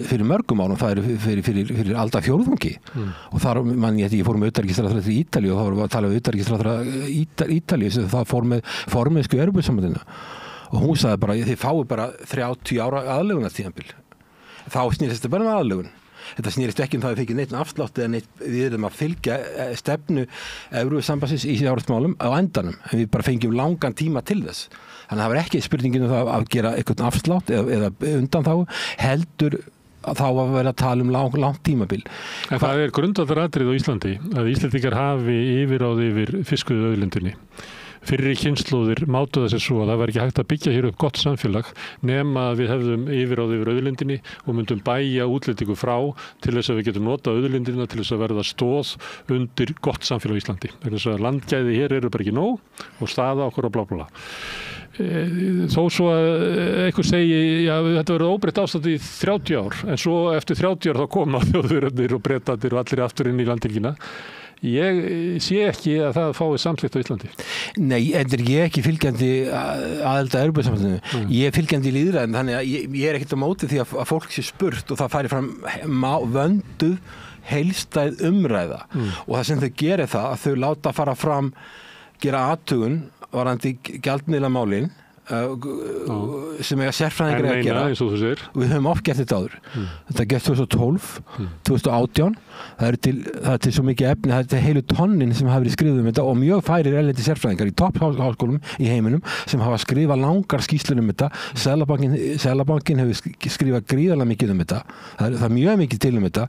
fyrir mörgum árum, það er fyrir alda fjórðungi og þar ég fór með utanríkisráðherra til Ítalíu og þá var að tala um utanríkisráðherra Ítalíu sem það fór með formennsku Evrópusambandinu og hún sagði bara, þið fáið bara 30 ára aðlögunartímabil. Þá snýrist þetta bara með aðlögun. Þetta snýrist ekki það að við fengið neitt afslátt eða við erum að fylgja stefnu Evrópusambandsins í fjárhagsmálum á endanum en við bara fengjum langan tíma til þess. Þannig að það var ekki spurningin um það að gera eitthvað afslátt eða undanþágu heldur þá að vera að tala um langt tímabil. En það er grundvallaratriði á Íslandi að Íslendingar hafi yfirráð yfir fiskveiðiauðlindinni. fyrri kynslóðir mátuðu þessi svo að það var ekki hægt að byggja hér upp gott samfélag nema að við hefðum yfirráð yfir auðlindinni og myndum bæja útlendingu frá til þess að við getum notað auðlindina til þess að verða stoð undir gott samfélag í Íslandi. Þess að landgæði hér eru bara ekki nóg og staða okkur og blá blá blá. Þó svo að einhver segi þetta verður óbreytt ástand í 30 ár en svo eftir 30 ár þá koma Þjóðverjarnir og Bretarnir og allir aftur inn í landhelgina. Ég sé ekki að það fái samþykkt á Íslandi. Nei, en ég er ekki fylgjandi aðild að Evrópusambandinu. Ég er fylgjandi í lýðræðinu, þannig að ég er ekkert á móti því að fólk sé spurt og það færi fram vönduð heilstæð umræða og það sem þau gerir það að þau láta fara fram gera athugun varðandi gjaldmiðlamálin sem eiga sérfræðingar að gera og við höfum oft gert þetta áður þetta gert 2012, 2018 það er til svo mikið efni það er heilu tonnin sem hafa verið skrifað þetta og mjög færir erlendi sérfræðingar í toppháskólum í heiminum sem hafa skrifað langar skýrslur þetta Seðlabankinn hefur skrifað gríðarlega mikið þetta það er mjög mikið til þetta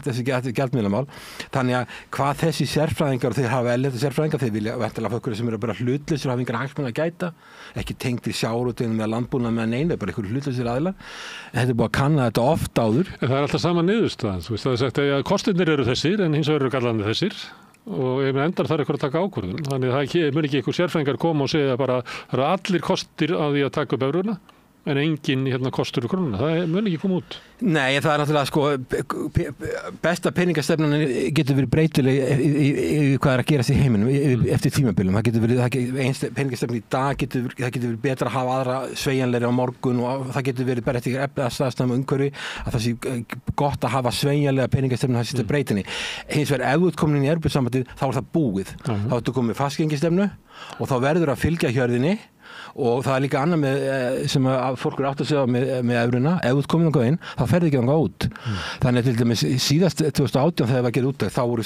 þessi gjaldmiðlamál þannig að hvað þessi sérfræðingar og þeir hafa erlendi sérfræðingar þeir vilja væntanlega fólk sem eru bara hlutlausir og hafa engar hagsmuni að gæta ekki tengd í sjávarútveginn með landbúnað með neina, bara einhverju hlutlausir aðilar en þetta er búið að kanna þetta oft áður. En það er alltaf sama niðurstaðan, þú veist það er sagt að kostirnir eru þessir en hins vegar eru gallarnir þessir og ef við endar þarf eitthvað að taka ákvörðun þannig að það mun ekki einhver sérfræðingar koma og segja bara það eru allir kostir að því að taka upp evruna en engin kostur úr krónuna, það mun ekki koma út. Nei, það er náttúrulega besta peningastefnan getur verið breytileg í hvað er að gerast í heiminum eftir tímabilum, það getur verið peningastefnan í dag, það getur verið betra að hafa aðra sveigjanlegri á morgun og það getur verið bara eftir efnahagsstaðstæðum umhverfi að það sé gott að hafa sveigjanlega peningastefnan það sést að breytinni. Hins vegar ef þú ert komin inn í Evrópusambandið þá er það búið, þá ertu komið fastgengistefnu og þá verður að fylgja hjörðinni og það er líka annað með sem að fólk eru átt að segja með evruna ef þú ert komin þangað inn, þá ferði ekki þangað út þannig að til dæmis síðast 2018 þegar það var gerð út þá voru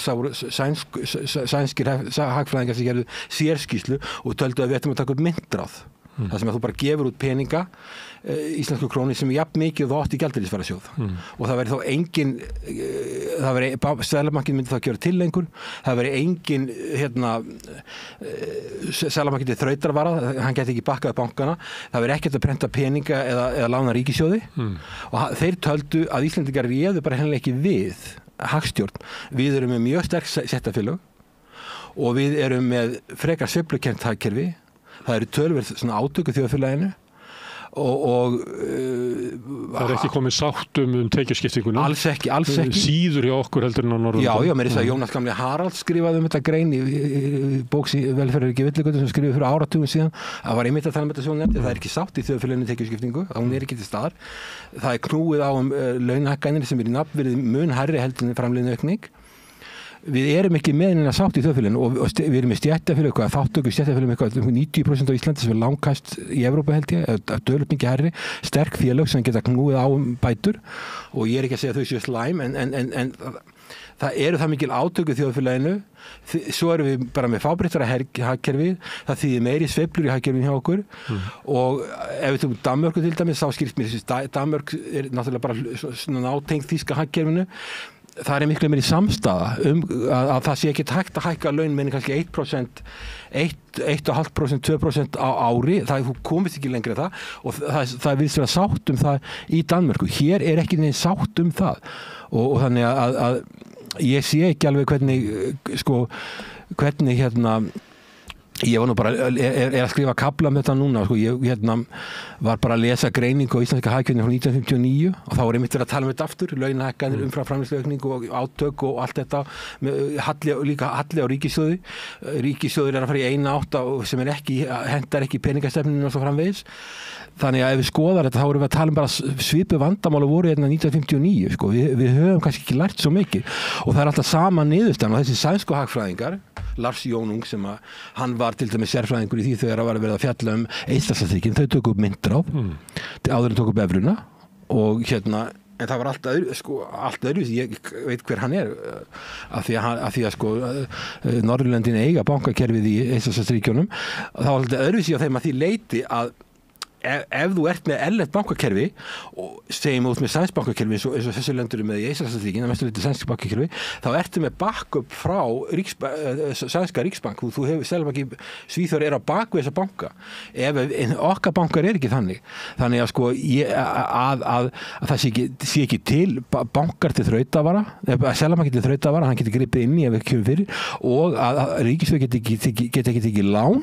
sænskir hagfræðingar sem gerðu sérskýrslu og töldu að við ættum að taka upp myntráð það sem að þú bara gefur út peninga íslensku króni sem er jafn mikið og það átti gjaldeyrisvarasjóð og það væri þá engin Seðlabankinn myndi þá gera til lengur það væri engin Seðlabankinn er þrautarvara hann geti ekki bakkað bankana það væri ekkert að prenta peninga eða lána ríkissjóði og þeir töldu að Íslendingar réðu bara hennilega ekki við hagstjórn, við erum með mjög sterk settafélög og við erum með frekar sveiflukennt hagkerfi það eru tölverð svona átöku þjóðfélaginu og það er ekki komið sátt tekjuskiptinguna alls ekki síður hjá okkur heldur en á Norðurlöndum. Já, mér er þess að Jónas gamli Harald skrifaði þetta grein í bók velferðar ekki villigötu sem skrifaði fyrir áratugum síðan það var einmitt að tala þetta svo nefndi það er ekki sátt í þjóðfélaginu tekjuskiptingu hún er ekki til staðar það er knúið á launahækkanir sem er í nafnvirði mun hærri heldur en framleiðni aukning við erum ekki með henni að sátt í þjóðfélaginu og við erum með stjættafélag þáttöku stjættafélag með 90% á Íslandi sem er langkast í Evrópu held ég dölur mikið hærri, sterk félög sem geta knúið á bætur og ég er ekki að segja að þau séu slæm en það eru það mikil átöku í þjóðfélaginu svo erum við bara með fábreyttara hagkerfi það þýðir meiri sveiflur í hagkerfinu hjá okkur og ef við tökum Danmörku til dæmis þá skilst mér Danmörk er náttúrulega bara svona nátengt þýska hagkerfinu það er miklu meiri samstaða að það sé ekki hægt að hækka laun með kannski 1%, 1,5%, 2% á ári, þú komist ekki lengri það og það vilst vera sátt það í Danmörku, hér er ekki neins sátt það og þannig að ég sé ekki alveg hvernig ég var nú bara er að skrifa kafla með þetta núna ég var bara að lesa greiningu á íslenska hagkerfinu frá 1959 og þá var einmitt verið að tala þetta aftur launahækkanir, umfram framleiðsluaukningu og átök og allt þetta líka halli á ríkissjóður er að fara í eina átt sem hendar ekki peningastefninu og svo framvegis þannig að ef við skoðar þetta þá erum við að tala bara svipuð vandamál og voru 1959 við höfum kannski ekki lært svo mikið og það er alltaf sama niðurstaðan og þessi sænsku hagfræðingar Lars Jónung sem hann var til dæmis sérfræðingur í því þegar það var að vera að fjalla Eystrasaltsríkin, þau tóku upp myntráð áður en tóku upp evruna og en það var allt öðruvísi, ég veit hver hann er af því að Norðurlöndin eiga bankakerfið í Eystrasaltsríkjunum það var alltaf öðruvísi á þeim að því leiti að ef þú ert með erlent bankakerfi og segjum út með sænsk bankakerfi eins og þessu löndur með í Eystrasaltsríkin að mestu lítið sænsk bankakerfi, þá ertu með backup frá sænska Ríksbank, þú hefur Seðlabanki Svíþjóðar á bakvið þessa banka, okkar bankar ekki þannig að sko að það sé ekki til bankar til þrautavara, Seðlabanki til þrautavara, hann getur gripið inn í ef við kemur fyrir, og að ríkisveg geti ekki tekið lán.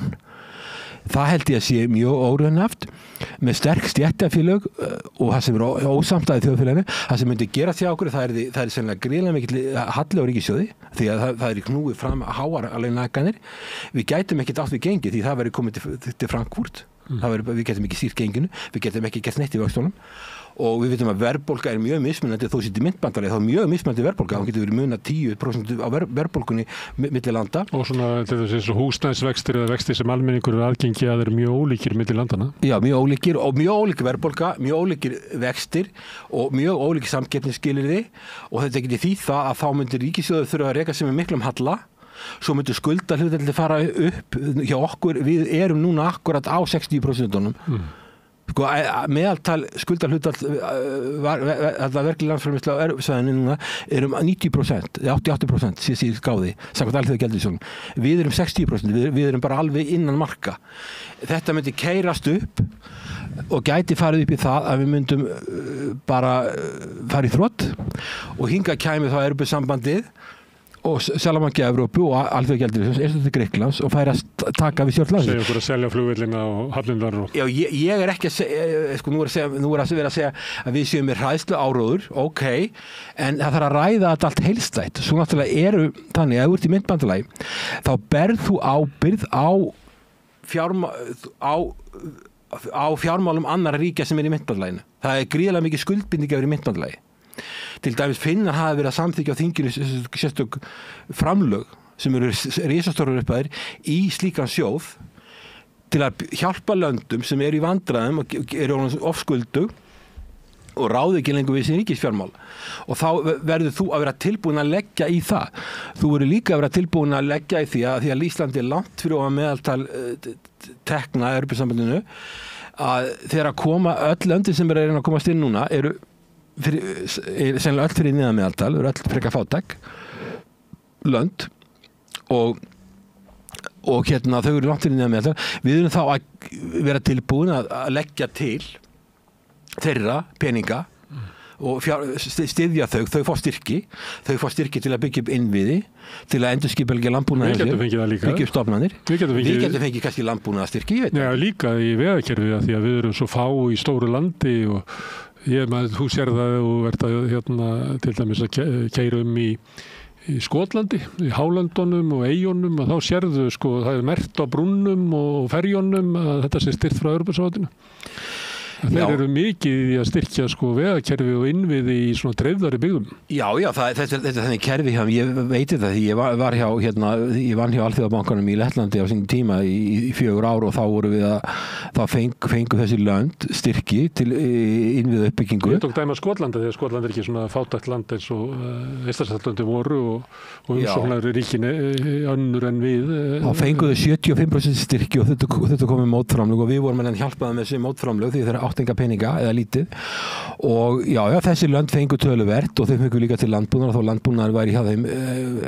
Það held ég að sé mjög óraunhæft með sterk stéttarfélög og það sem ósamstæði þjóðfélaginu. Það sem myndi gera því okkur, það er sennilega gríðarlega mikill halli á ríkissjóði því að það er knúið fram háar launahækkanir. Við gætum ekki átt við gengi því það verður komið til Frankfurt. Við getum ekki stýrt genginu, við getum ekki gert neitt í vöxtunum. Og við veitum að verðbólga er mjög mismunandi þó sitt í myntbandalagi, þá er mjög mismunandi verðbólga, þá getur verið munað 10% á verðbólgunni milli landa. Og svona þessu húsnæðisvextir eða vextir sem almenningur er aðgengi að eru mjög ólíkir milli landana. Já, mjög ólíkir og mjög ólíkir verðbólga, mjög ólíkir vextir og mjög ólíkir samkeppnisskilyrði og þetta getur því það að þá myndir ríkissjóður þurfa að reka sig með miklum halla. Svo myndir skuldahlutfallið fara upp hjá okkur, við erum núna akkurat á 60%. Sko, meðaltal skuldahlutfall verkleg landsframleiðsla á Evrópusvæðinu núna er 90%, 88% síðan gáði, samkvæmt Alþjóðagjaldeyrissjóðnum. Við erum 60%, við erum bara alveg innan marka. Þetta myndi keyrast upp og gæti farið upp í það að við myndum bara fara í þrot og hingað kæmi þá Evrópusambandið og Seðlabanki Evrópu og Alþjóðagjaldeyrissjóðsins eins og til Grikklands og færi að taka við stjórn landsins. Segja okkur að selja flugvillina og hafnirnar og... Já, ég er ekki að segja, sko nú er að vera að segja að við séum með hræðslu áróður, ok, en það þarf að ræða þetta allt heildstætt. Svo náttúrulega eru þannig að þú ert í myntbandalagi, þá berð þú ábyrgð á fjármálum annarra ríkja sem er í myntbandalaginu. Það er gríðarlega mikið skuldbinding að vera í myntbandalagi. Til dæmis Finnar hafa verið að samþykkja á þinginu sérstök framlög sem eru risastórar upphæðir í slíkan sjóð til að hjálpa löndum sem eru í vandræðum og eru ofskuldug og ráði ekki lengur við sín ríkisfjármál og þá verður þú að vera tilbúin að leggja í það. Þú verður líka að vera tilbúin að leggja í því að Íslandi er langt fyrir að meðaltal tekna Evrópusambandinu að þegar að koma öll löndin sem eru að komast inn núna eru sennilega öll fyrir niðan meðaltal, eru öll frekar fátæk lönd og þau eru langt fyrir niðan meðaltal. Við erum þá að vera tilbúin að leggja til þeirra peninga og styðja þau fá styrki til að byggja upp innviði, til að endurskipuleggja landbúnaðar, byggja upp stofnanir. Við getum fengið kannski landbúnaðarstyrki, ég veit það. Já, líka í vegakerfi því að við erum svo fá í stóru landi og þú sér það og ert að til dæmis að keyra í Skotlandi, í Hálöndunum og Eyjónum og þá sérðu sko, það er merkt á brúnnum og ferjónum að þetta sé styrt frá Evrópusambandinu. Þeir eru mikið í að styrkja sko vegakerfi og innviði í svona dreifðari byggðum. Já, þetta er þannig kerfi hjá, ég veit þetta því ég var hjá, ég vann hjá Alþjóðabankanum í Lettlandi á sínum tíma í 4 ár og þá voru við þá fengu þessi lönd styrki til innviða uppbyggingu. Ég tók dæmi af Skotlandi þegar Skotland er ekki svona fátækt land eins og Eystrasaltslöndin voru og umsóknar ríkin önnur en við. Þá fenguðu 75% styrki og þetta komið mótframlög og við vorum að hjálpa það með þessi mótframlög því þeir áttenga peninga eða lítið og þessi lönd fengu töluvert og þau fengu líka til landbúnaðar og þó landbúnaðar væri hjá þeim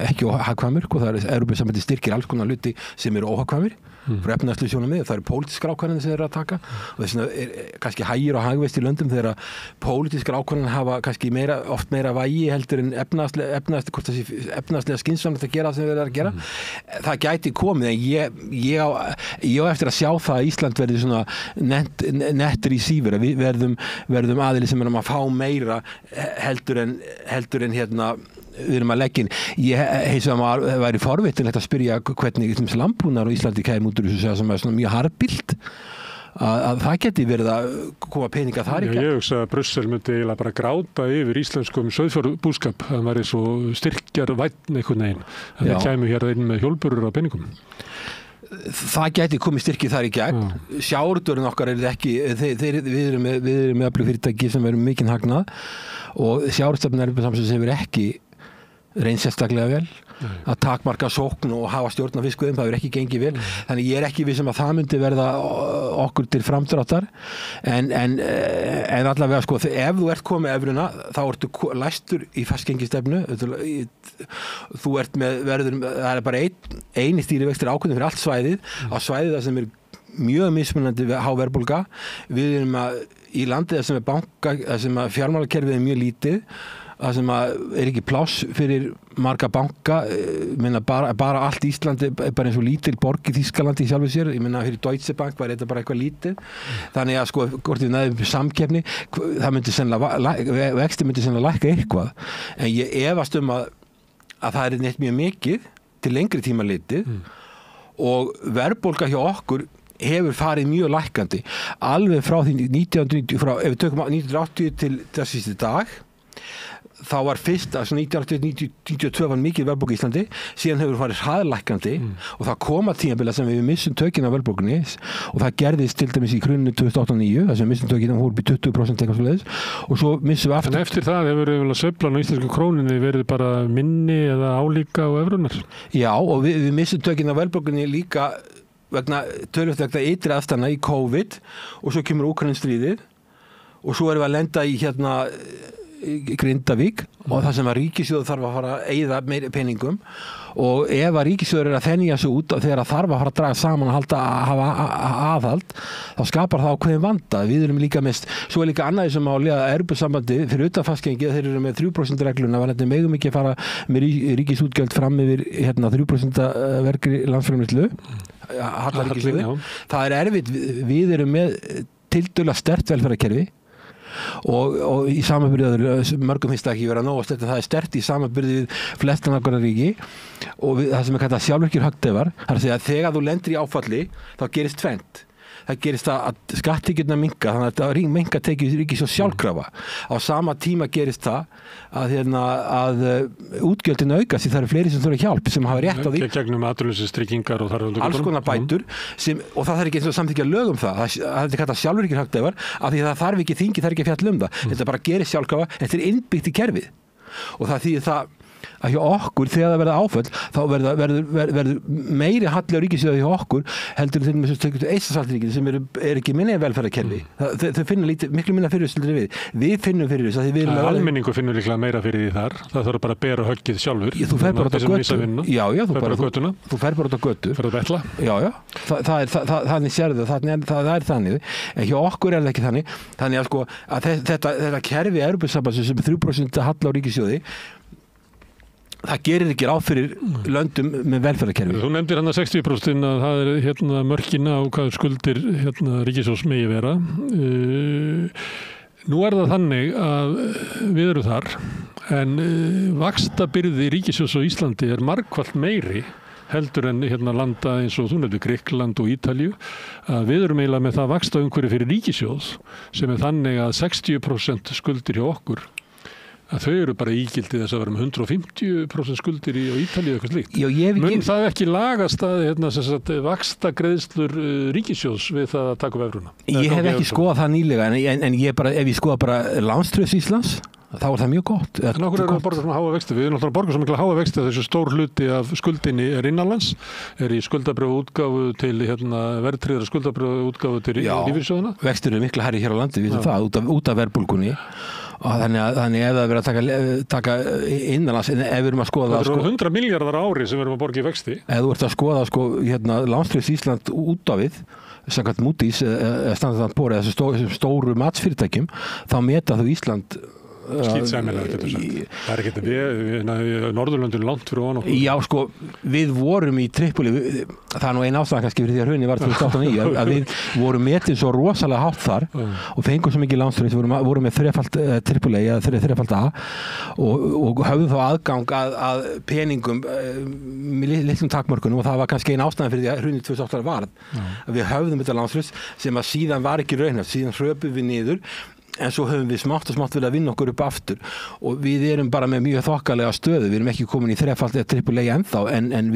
ekki óhagkvæmur og það er Evrópusambandið styrkir alls konar hluti sem eru óhagkvæmir frá efnahagslega sjónarmiði, það eru pólitískar ákvarðanir sem þeir eru að taka og þess vegna er kannski hægir og hagvist í löndum þegar pólitískar ákvarðanir hafa kannski oft meira vægi heldur en efnahagslega skynsamlegt að gera það sem þeir eru að gera. Það gæti komið en ég á eftir að sjá það að Ísland verði svona nettur í sífur að við verðum aðili sem erum að fá meira heldur en við erum að leggja inn. Ég heins og það væri forvitilegt að spyrja hvernig landbúnaðar á Íslandi kæmi út úr þessu sem er svona mjög harðbilt að það geti verið að koma peninga þar í gang. Ég hugsa að Brussel myndi eiginlega bara gráta yfir íslenskum sauðfjárbúskap að það væri svo styrkjar vænn einhvern veginn að það kæmi hér inn með hjólburur á peningum. Það gæti komið styrkið þar í gegn. Sjávarútvegurinn okkar er ekki, við erum með öflug fyrirtæki sem eru mikinn hagnað og sjávarútvegsstefna Evrópusambandsins hefur ekki reynst sérstaklega vel að takmarka sókn og hafa stjórn á fiskveiðum, það er ekki gengið vel, þannig ég er ekki viss að það myndi verða okkur til framdráttar en allavega sko, ef þú ert komið evruna, þá ertu læstur í fastgengistefnu, þú ert með það er bara eini stýrivextir ákveðin fyrir allt svæðið, á svæðið það sem er mjög mismunandi há verðbólga. Við erum í landið það sem að fjármálakerfið er mjög lítið, það sem að er ekki pláss fyrir marga banka, minna bara allt Íslandi er bara eins og lítil borg í Þýskalandi í sjálfu sér, ég minna fyrir Deutsche Bank var þetta bara eitthvað lítið, þannig að sko hvort við næðum samkeppni, það myndi sennilega, vexti myndi sennilega lækka eitthvað, en ég efast að það er neitt mjög mikið til lengri tíma litið og verðbólga hjá okkur hefur farið mjög lækkandi alveg frá því 1990 ef við tökum 1980 til þessi dag þá var fyrst að 1992 var mikið verðbólga í Íslandi, síðan hefur farið hraðlækkandi og það koma tímabila sem við missum tökin á verðbólgunni og það gerðist til dæmis í hruninu 2008-2009 þar sem missum tökin á hór upp í 20% eitthvað svoleiðis og svo missum við aftur. En eftir það hefur sveiflan á íslensku krónunni verið bara minni eða álíka á evrunar? Já, og við missum tökin á verðbólgunni líka tölvöld vegna ytri aðstæðna í COVID og svo kemur Úkraínustríðið og svo erum við að lenda í Grindavík og það sem að ríkissjóður þarf að fara að eyða meiri peningum og ef að ríkissjóður er að þenja sig út og þegar að þarf að fara að draga saman og hafa aðhald þá skapar það ákveðin vanda. Við erum líka svo er líka annað sem að Evrópusambandi fyrir utan fastgengi þeir eru með 3% regluna var þetta megum ekki að fara með ríkisútgjöld fram yfir 3% verkri landsframleiðslu það er erfitt, við erum með tiltölulega sterkt velferðarkerfi og í samanburði mörgum finnst það ekki vera nóg það er sterkt í samanburði við flestan okkar ríki og það sem er kallað sjálfvirkir hagtefar, það er að segja að þegar þú lendir í áfalli þá gerist tvennt það gerist að skattekjurnar minnka þannig að minnka tekið ríkis og sjálfkrafa á sama tíma gerist það að útgjöldin aukast því það eru fleiri sem þurfa hjálp sem hafa rétt á því gegnum atvinnuleysistryggingar og alls konar bætur og það þarf ekki eins og samþykkja lög um það er kallað sjálfvirkir hagtefar af því það þarf ekki þingi, það er ekki að fjalla um það þetta bara gerist sjálfkrafa, þetta er innbyggt í kerfið og það þýðir það að hjá okkur þegar það verða áföll þá verður meiri halli á ríkissjóði hjá okkur heldur til með þessu Eystrasaltsríkin sem er ekki minni velferðarkerfi þau finna miklu minna fyrir þessu við finnum fyrir þessu almenningu finnur líklega meira fyrir því þar það þarf bara að bera höggið sjálfur þú fer bara út á götu þú fer bara út á götu þannig sérðu það er þannig en hjá okkur er það ekki þannig að sko að þetta kerfi Evrópusambandsins sem 3% halli á ríkissjóði það gerir ekki ráð fyrir löndum með velferðarkerfi. Þú nefndir hann að 60% að það er mörkin á hvað skuldir ríkissjóðs megi vera. Nú er það þannig að við erum þar en vaxtabyrði ríkissjóðs á Íslandi er margfalt meiri heldur en landa eins og þú nefndir Grikkland og Ítalíu að við erum eiginlega með það vaxtaumhverfi fyrir ríkissjóðs sem er þannig að 60% skuldir hjá okkur að þau eru bara ígildið þess að vera 150% skuldir á Ítalíu eitthvað slíkt. Mun það ekki lagast að vaxta greiðslur ríkissjóðs við það að taka upp evruna? Ég hef ekki skoðað það nýlega en ef ég skoða bara lánstraust Íslands þá er það mjög gott. En okkur erum við að borga svona háa vexti? Við erum náttúrulega að borga svo mikla háa vexti að þessu stór hluti af skuldinni er innanlands, er í skuldabröfu útgáfu til verðtryggðra skuldabröfu útgáfu til lífeyrissjóðanna. Vextir eru mikla hærri hér á landi, við það út af verðbólgunni. Og þannig ef það verið að taka innanlands, ef við erum að skoða það eru 100 milljarðar ári sem við erum að borga í vexti. Ef þú ert að skoða lánstraust Ísland út af við samkvæmt Moody's Standard & Poor's þessum stóru matsfyrirtækjum þá meta þú Ísland skýtsamlega getur sagt. Það er ekki við Norðurlöndin langt fyrir ofan okkur. Já, sko, við vorum í Tripoli, það er nú ein ástæða kannski fyrir því að hrunið var 2008-2009 að við vorum metið svo rosalega hátt þar og fengum svo mikið lánstraust, vorum með þrefald Tripoli eða þrefald A og höfðum þá aðgang að peningum litlum takmörkunum og það var kannski ein ástæða fyrir því að hrunið 2008 varð. Við höfðum þetta lánstraust sem að síðan var ekki raunhæft, síðan hröpuðum við niður en svo höfum við smátt og smátt verið að vinna okkur upp aftur og við erum bara með mjög þokkalega stöðu, við erum ekki komin í þrefald eða trippulegi ennþá en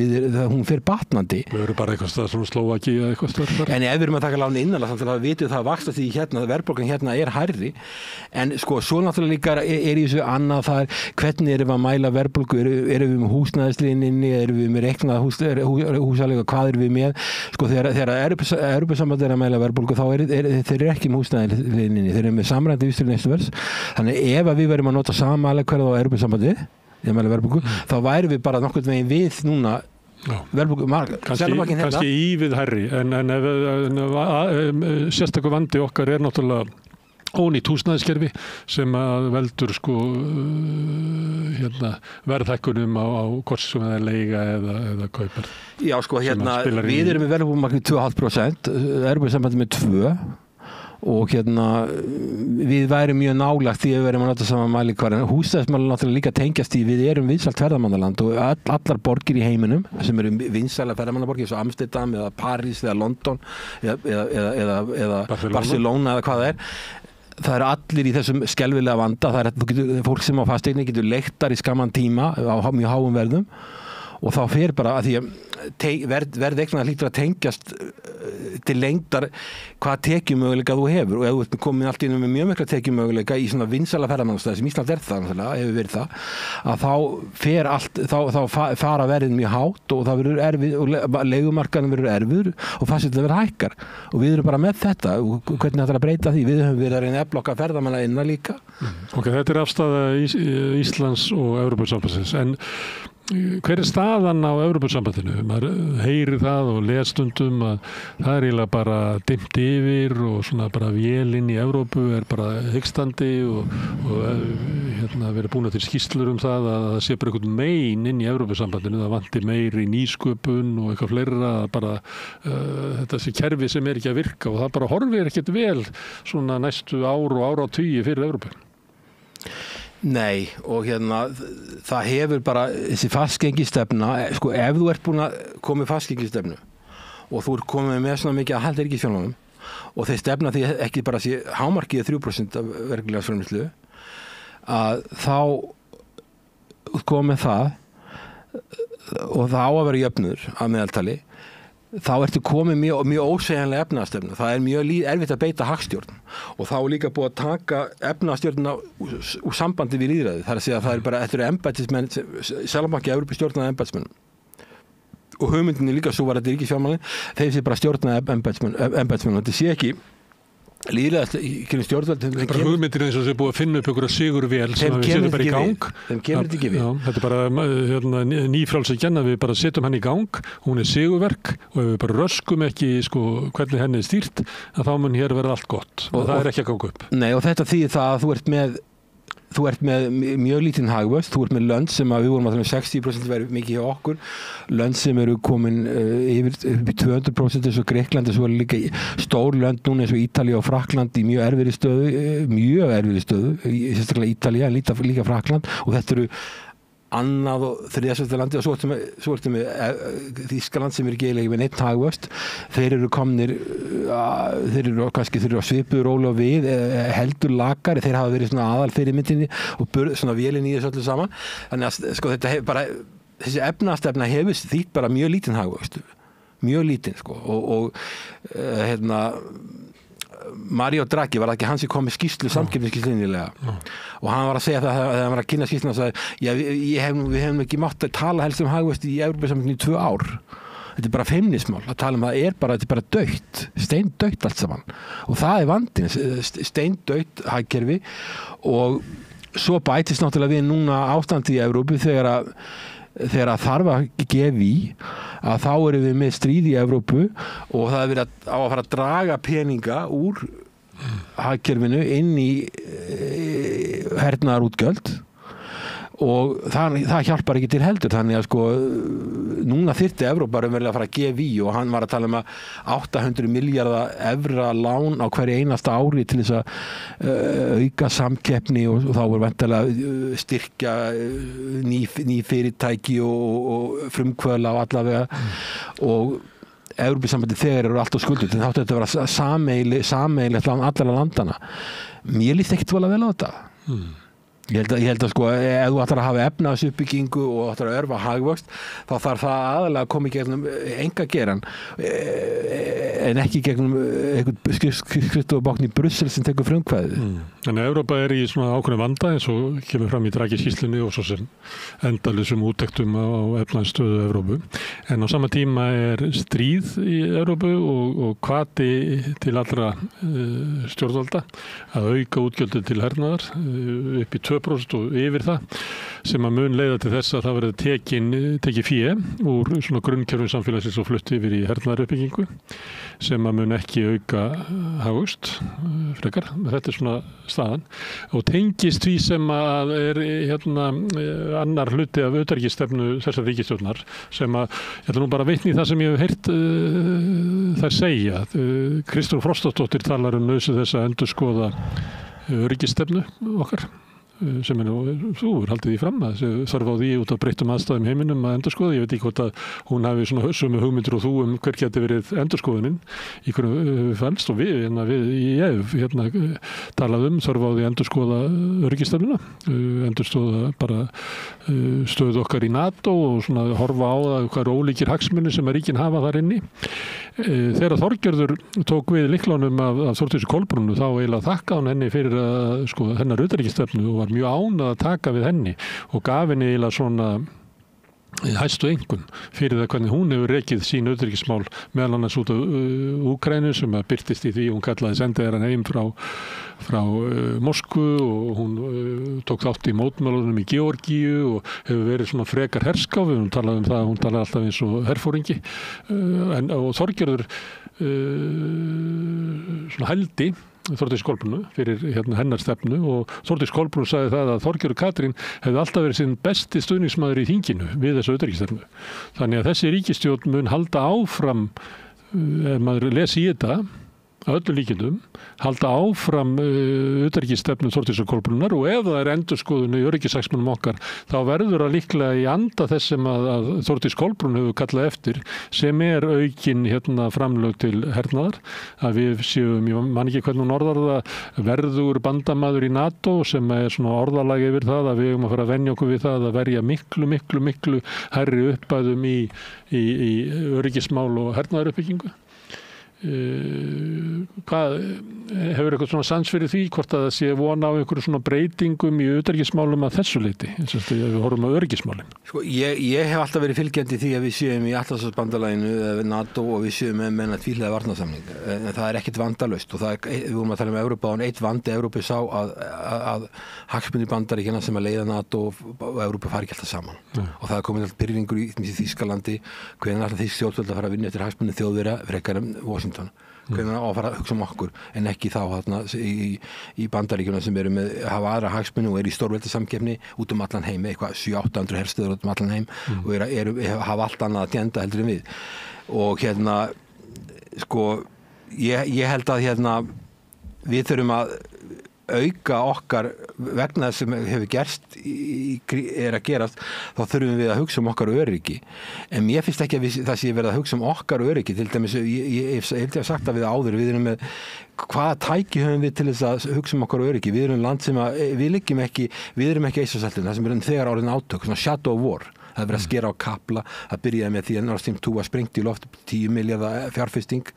hún fer batnandi. Við erum bara eitthvað stað svona Slóvaki eða eitthvað stað. En ef við erum að taka láni innanlands þá vitum við það að vaxtastig hérna, verðbólgan hérna hærri, en sko svo náttúrulega líka í þessu annað það hvernig erum við að mæla verðbólgu, erum við með húsnæðisliðinni, erum við með reiknað húsalega, hvað erum við með, sko þegar Evrópusambandið er að mæla verðbólgu þá þeir eru ekki með húsnæðisliðinni, þeir eru með samrændi vísitölu neysluverðs. Þannig ef við verðum að nota sama mælikvarða á Evrópusambandið, þá værum við bara nokkurn veginn við núna verðbólgu kannski ívið hærri en sérstakur vandi okkar er náttúrulega ónýtt húsnæðiskerfi sem að veldur sko verðhækkunum á hvort sem það er leiga eða kaupar. Já sko við erum með verðbólgumarkið 2,5%, Evrópusambandið með 2%. Og við værum mjög nálagt því að við erum að nota saman mælikvarða. Húsnæðismál náttúrulega líka tengjast í, við erum vinsælt ferðamannaland og allar borgir í heiminum sem eru vinsæla ferðamannaborgir eins og Amsterdam eða París eða London eða Barcelona eða hvað það er. Það eru allir í þessum skelfilega vanda, það er fólk sem á fasteigni getur leigtar í skamman tíma á mjög háum verðum og þá fer bara að því að verðeignar hlýtur að tengjast til lengdar hvað tekjumöguleika þú hefur og ef þú ert komin allt inn með mjög mikla tekjumöguleika í svona vinsæla ferðamannastæði sem Ísland er það, hefur verið það, að þá fara verðin mjög hátt og það verður erfið og leigumarkaðin verður erfiður og fasteignar verður hækkar og við erum bara með þetta og hvernig þetta er að breyta því, við höfum verið að reyna að efla okkar ferðamanna innan líka. Ok, þetta er afstaða Íslands og Evrópusambandsins, en hver er staðan á Evrópusambandinu? Maður heyrir það og les stundum að það er eiginlega bara dimmt yfir og svona bara vélinn í Evrópu er bara hikstandi og verið búin til skýrslur það að það sé bara einhvern megin inn í Evrópusambandinu, það vanti meiri nýsköpun og eitthvað fleira, bara þetta sé kerfi sem er ekki að virka og það bara horfir ekkert vel svona næstu ár og áratugi fyrir Evrópu. Nei, og það hefur bara þessi fastgengistefna, sko ef þú ert búin að koma með fastgengistefnu og þú ert komið með svona mikið að halda ríkisfjármálum og þeir stefna því ekki bara sé hámarkið 3% af verkefliðarsframleiðslu að þá komið það og það á að vera jöfnur að meðaltali, þá ertu komið mjög ósegjanlega efnaðastefnu. Það er mjög erfitt að beita hagstjórn og þá er líka búið að taka efnaðastjórnina úr sambandi við lýðræði. Það er að segja að það er bara, þetta eru embættismenn, Seðlabanki Evrópu stjórnaði embættismennum og hugmyndinni líka svo var þetta ríkisfjármálin, þeir sé bara stjórnaði embættismenn og þetta sé ekki lýðræðislega stjórnvöld. Það er bara hugmyndir eins og sem er búið að finna upp ykkur að sigurvél sem við setjum bara í gang. Þeim kemur þetta ekki við. Þetta er bara nýfrálshyggjan að við bara setjum hann í gang, hún er sigurverk og ef við bara röskum ekki hvernig henni er stýrt, þá mun hér verða allt gott og það er ekki að ganga upp. Nei, og þetta þýðir það að þú ert með mjög lítinn hagvöxt, þú ert með lönd sem að við vorum að tala 60% verið mikið hjá okkur, lönd sem eru komin yfir 200% eins og Grikkland, svo er líka stór lönd núna eins og Ítalía og Frakkland í mjög erfiðri stöðu, sérstaklega Ítalía en líka Frakkland og þetta eru annað og þriðja landi og svo ertu með Þýskaland sem er ekki eiginlega með neitt hagvöxt, þeir eru komnir þeir eru á svipuðu róli og við heldur lakari, þeir hafa verið svona aðal fyrirmyndinni og svona vélinn í þessu öllu saman, þannig að sko þetta hefur bara, þessi efnastefna hefur þýtt bara mjög lítinn hagvöxt, mjög lítinn sko og Mario Draghi var það ekki hann sem kom með skýrslu samkeppnisskýrslinnilega og hann var að segja það þegar hann var að kynna skýrsluna og sagði, við hefum ekki mátt að tala helst um hagvöxt í Evrópusambandinu í 2 ár. Þetta er bara feimnismál að tala um það, þetta er bara dautt, steindautt allt saman og það er vandinn, steindautt hagkerfi og svo bætist náttúrulega við núna ástandi í Evrópu þegar þarf að gefa í að þá erum við með stríð í Evrópu og það er verið að fara að draga peninga úr hagkerfinu inn í hernaðarútgjöld og það hjálpar ekki til heldur, þannig að sko núna þyrfti Evrópa raunverulega að fara að gefa í og hann var að tala um að 800 milljarða evra lán á hverju einasta ári til þess að auka samkeppni og þá voru væntanlega styrkja ný fyrirtæki og frumkvöðla og allavega og Evrópusambandið þegar eru alltaf skuldur, þannig að þetta vera sameigilegt allara landana mér líst ekki tvolega vel á þetta. Ég held að sko, ef þú ætlar að hafa efnahagsuppbyggingu og ætlar að örva hagvöxt, þá þarf það aðalega að koma í gegnum engageran en ekki gegnum einhvern skrifstofubákn í Brussel sem tekur frumkvæðið. Þannig að Evrópa í svona ákveðnum vanda eins og kemur fram í Draghi-skýrslunni og svo sem endalausum úttektum á efnahagsstöðu Evrópu. En á sama tíma stríð í Evrópu og hvati til allra stjórnvalda að auka útgjöldin til hernaðar upp í 2% og yfir það sem að mun leiða til þess að það verður tekið fé úr svona grunnkerfum samfélagsins og flutt yfir í hernaðaruppbyggingu sem að mun ekki auka hagvöxt frekar. Þetta svona staðan og tengist því sem að annar hluti af utanríkisstefnu þessar ríkisstjórnar sem að ég ætla nú bara að vitna í það sem ég hef heyrt þær segja. Kristrún Frostadóttir talar nauðsyn þess að endurskoða öryggisstefnu okkar sem þú haldið því fram að þarf á því út af breyttum aðstæðum heiminum að endurskoða. Ég veit ekki hvort að hún hafi svona sömu hugmyndir og þú hver geti verið endurskoðunin í hverju fælst og ég talað þarf á því að endurskoða öryggisstefnuna, endurskoða bara stöðu okkar í NATO og svona horfa á það hvað eru ólíkir hagsmunir sem að ríkin hafa þar inni. Þegar Þorgerður tók við lyklunum af Þórdísi Kolbrúnu þá eiginlega þakkaði hún henni fyrir að hennar utanríkisstefnu og var mjög ánægð að taka við henni og gaf henni eiginlega svona hæstu einkunn fyrir það hvernig hún hefur rekið sín utanríkismál meðal annars út af Úkraínu sem að birtist í því hún kallaði sendiherrann heim frá Moskvu og hún tók þátt í mótmælunum í Georgíu og hefur verið svona frekar herskáf, við höfum talað það, hún talaði alltaf eins og herfóringi og Þorgerður svona hældi Þórdís Kolbrúnu fyrir hennar stefnu og Þórdís Kolbrún sagði það að Þorgerður Katrín hefði alltaf verið sinn besti stuðningsmaður í þinginu við þessu utanríkisstefnu. Þannig að þessi ríkisstjórn mun halda áfram, ef maður lesi í þetta, að öllum líkindum, halda áfram utanríkisstefnu Þórdísar Kolbrúnar og ef það endurskoðun í öryggishagsmunum okkar, þá verður að líklega í anda þess sem að Þórdís Kolbrún hefur kallað eftir, sem aukin framlög til hernaðar, að við séum, ég man ekki hvernig hún orðar það, verður bandamaður í NATO sem svona orðalagi yfir það að við að fara að venja okkur við það að verja miklu hærri uppæðum í öryggismál og hernaðaruppbyggingu. Hvað hefur eitthvað svona sans fyrir því hvort að það sé vona á einhverju svona breytingum í utanríkismálum að þessu leyti eins og við horfum á öryggismálin? Sko, ég hef alltaf verið fylgjandi því að við séum í Atlantshafsbandalaginu eða NATO og við séum með tvíhliða varnarsamning en það ekkert vandalaust og við vorum að tala Evrópa og eitt vandi Evrópu sá að hagsmunir Bandaríkjanna sem að leiða NATO og Evrópu fari ekki alltaf saman og það komið alltaf pyrringur í Þýskalandi hvenær alltaf þýsk stjórnvöld að fara að vinna eftir hagsmunir Þjóðverja frekar Washington hvernig á að fara að hugsa okkur en ekki þá í Bandaríkjunum sem hafa aðra hagsmuni og í stórveldasamkeppni út allan heim eitthvað 700-800 herstöðar út allan heim og hafa allt annað að djenda heldur en við og sko ég held að við þurfum að auka okkar vegna þess sem hefur gerst að gerast þá þurfum við að hugsa okkar öryggi en mér finnst ekki að það sé verið að hugsa okkar öryggi til dæmis, ég held ég að sagt að við áður við erum með hvaða tæki höfum við til þess að hugsa okkar öryggi við erum land sem við erum ekki Eystrasaltinu, það sem þegar orðin átök svona shadow war það verið að skera á kapla, það byrjaði með því að Nord Stream 2 var sprengt í loft 10 milljarða fjárfesting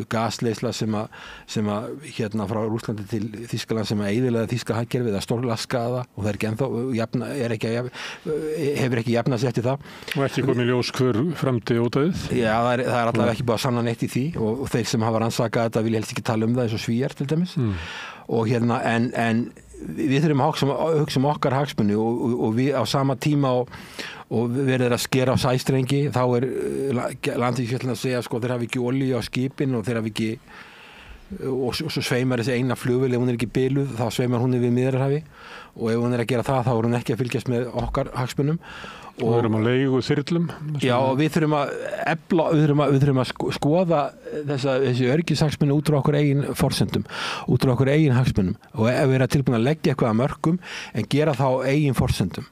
gasleysla sem að frá Rússlandi til Þýskaland sem að eyðilega þýska hagkerfið að stórlega skaða og það ekki ennþá hefur ekki jafnað sér eftir það og ekki komið ljós hver framtíð ódæðið Já, það er allavega ekki búið að sanna neitt í því og þeir sem hafa rannsakað þetta vilja helst ekki tala um það eins og Svíar til dæmis og en við þurfum að hugsa okkar hagsmuni og við á sama tíma og verður að skera á sæstrengi þá landvíkisfjöllin að segja sko þeir hafi ekki olíu á skipin og þeir hafi ekki og svo sveimar þessi eina flugvél ef hún ekki biluð þá sveimar hún við Miðjarðarhafi og ef hún að gera það þá hún ekki að fylgjast með okkar hagsmunum og við erum að leigu þyrlum Já, við þurfum að efla við þurfum að skoða þessi öryggishagsmuni út frá okkur eigin forsendum út frá okkur eigin hagsmunum og ef við erum tilbúin að leggja eitthvað að mörkum en gera þá eigin forsendum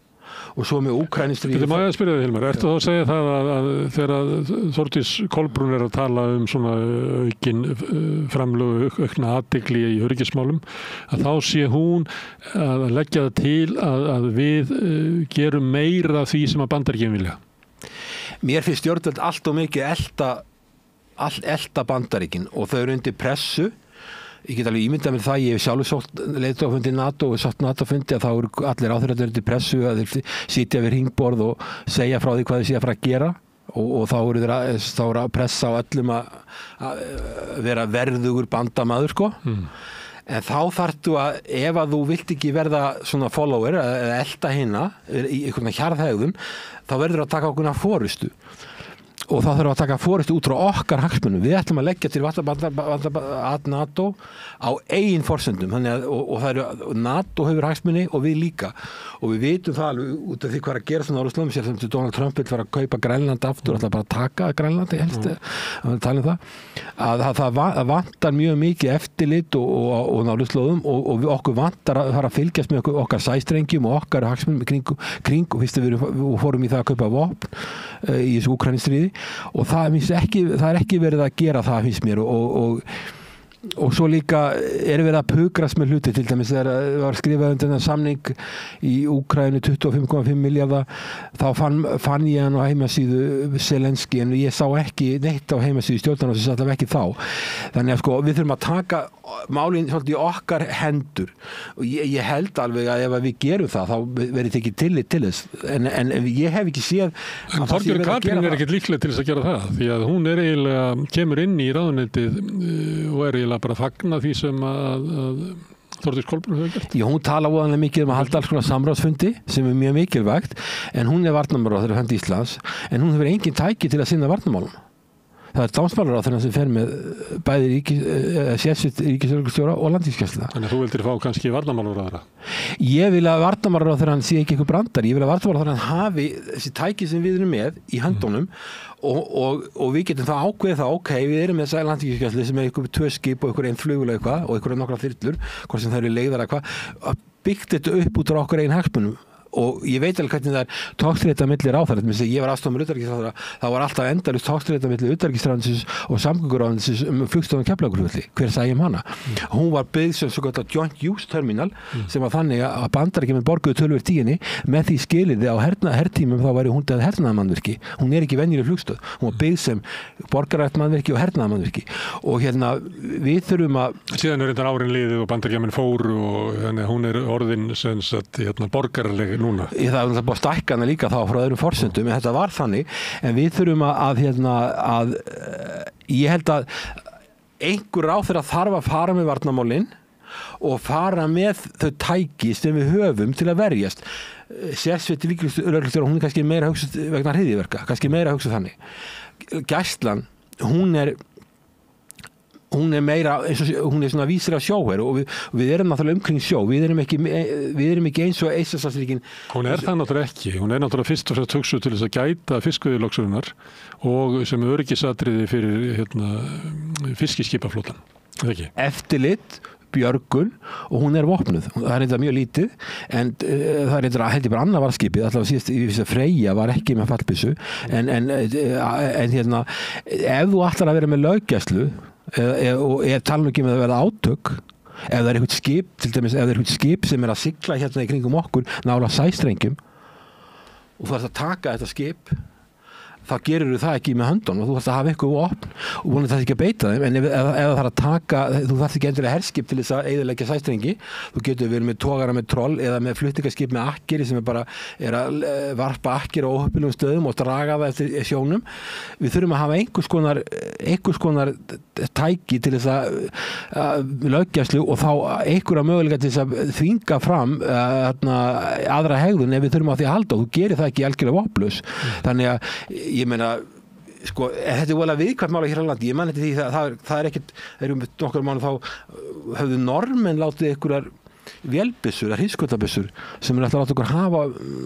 og svo með Úkraínustríð. Þetta má ég að spyrja þig, Hilmar, ertu þá að segja það að þegar Þórdís Kolbrún að tala svona aukin framlögu aukna athygli í öryggismálum, að þá sé hún að leggja það til að við gerum meira því sem að Bandaríkin vilja? Mér finnst stjórnvöld allt og mikið elta Bandaríkin og þau eru undir pressu. Ég get alveg ímyndað mér það, ég hef sjálfur sótt leiðtogafundi NATO og sótt NATO-fundi að þá eru allir ráðherrar undir pressu að þeir sitja við hringborð og segja frá því hvað þeir sé að fara að gera og þá eru þeir að pressa á öllum að vera verðugur bandamaður sko. En þá þarftu að ef að þú vilt ekki verða svona follower eða elta hina í einhvern hjarðhegðun, þá verður að taka okkurna forystu. Og þá þurfum að taka forystu út frá okkar hagsmunum. Við ætlum að leggja til að NATO á eigin forsendum. Og það eru NATO hefur hagsmuni og við líka. Og við vitum það alveg út af því hvað að gera svona áluslöfum sér sem Donald Trump vil fara að kaupa Grænland aftur, ætla bara að taka Grænlandi helst, að tala það. Að það vantar mjög mikið eftirlit og náluslöfum og okkur vantar að fara að fylgjast með okkar sæstrengjum og okkar hagsmunum kring og fyrst við fórum í það að kaupa vopn í þessu Úkraínustríði. Og það er ekki verið að gera það finnst mér og svo líka verið að pukrast með hluti til dæmis þegar var skrifað þennan samning í Úkraínu 25,5 milljarða þá fann ég hann á heimasíðu Zelenski en ég sá ekki neitt á heimasíðu stjórnar sem allavega ekki þá þannig að sko við þurfum að taka málin svolítið í okkar hendur og ég held alveg að ef við gerum það þá verið tekið tillit til þess en ég hef ekki séð En Þorbjörg Katrín ekkert líklega til þess að gera það því að hún eiginlega kemur inn í ráðuneytið og eiginlega bara að fagna því sem að Þórdís Kolbrún hefur gert. Já, hún tala óðanlega mikið að halda alls konar samráðsfundi sem mjög mikilvægt en hún varnarmálaráðherra hönd Íslands en hún hefur engin tæki til að sinna varnarmálum. Það dómsmálaráðherra sem fer með bæði sérsveit ríkislögreglustjóra og landhelgisgæsluna. Þannig að þú vildir fá kannski varnarmálaráðherra? Ég vil að varnarmálaráðherrann sé ekki eitthvað brandar. Ég vil að varnarmálaráðherrann hafi þessi tæki sem við erum með í höndunum og við getum það ákveðið það, ok, við erum með þessa landhelgisgæslu sem er ykkur 2 skip og ykkur 1 flugulega eitthvað og ykkur nokkra þyrlur, hvort sem það eru leiðar eitthvað, að byggt þetta upp út á okkar eigin hagsmunum. Og ég veit alveg hvernig það tókstreita milli ráðherra, ég var aðstofnur utanríkisráðherra, það var alltaf endalaust tókstreita milli utanríkisráðherra og samgönguráðherra flugstofan Keflavíkurflugvelli, hver sæi hana. Hún var byggð sem svo kallar Joint Use Terminal sem var þannig að Bandaríkjamenn borguðu töluvert í henni með því skilyrði á hertímum þá væri hún til hernaðarmannvirki. Hún er ekki venjuleg flugstöð, hún var byggð sem borgarætt mannvirki og hernaðarmannvirki. Og hérna við þurfum að síðan reyndar árin liðið og Bandaríkjamenn fóru og þannig hún orðin sem sagt borgaraleg núna. Það er búið að stækka hana líka þá frá öðrum forsendum en þetta var þannig en við þurfum að ég held að einhver ráðherra þarf að fara með varnarmálin og fara með þau tæki sem við höfum til að verjast. Sérsveit ríkislögreglustjóra hún er kannski meira að hugsa vegna hryðjuverka, kannski meira að hugsa þannig. Gæslan, hún er meira, hún er svona vísir af sjóher og við erum náttúrulega umkring sjó, við erum ekki eins og Eystrasaltsríkin. Hún er það náttúrulega ekki, hún er náttúrulega fyrst og fremst hugsuð til þess að gæta fiskveiðilögsunnar og sem öryggisatriði fyrir fiskiskipaflotan, eða ekki? Eftirlit, björgun og hún er vopnuð. Það er eitthvað mjög lítið en það er eitthvað heldur bara annað varskipið, allavega síðast Freyja var ekki með fallbyssu en hérna ef þú ætlar að vera með löggæslu og ég tala nú ekki með að verða átök ef það er eitthvað skip, til dæmis ef það er eitthvað skip sem er að sigla hérna í kringum okkur nála sæstrengjum og þú ert að taka þetta skip þá gerir það ekki með höndunum og þú þarfst að hafa eitthvað opn og vonandi það ekki að beita þeim en ef það þarf að taka, þú þarfst ekki endilega herskip til þess að eyðileggja sæstrengi þú getur verið með togara með troll eða með flutningaskip með akkeri sem er að varpa akkeri á óhöppilegum stöðum og draga það eftir sjónum við þurfum að hafa einhvers konar tæki til þess að löggæslu og þá einhverja möguleika til þess að þvinga fram aðra hegðun ef við þurfum á því að halda og þú gerir það ekki algjörlega vopnlaus þannig að ég meina, sko, þetta er volið viðkvæmt mála hér á landi, ég man þetta því það er ekkert, þegar nokkur mánu þá höfðu normenn látið einhverjar vélbyssur, hríðskotabissur sem er alltaf að láta okkur hafa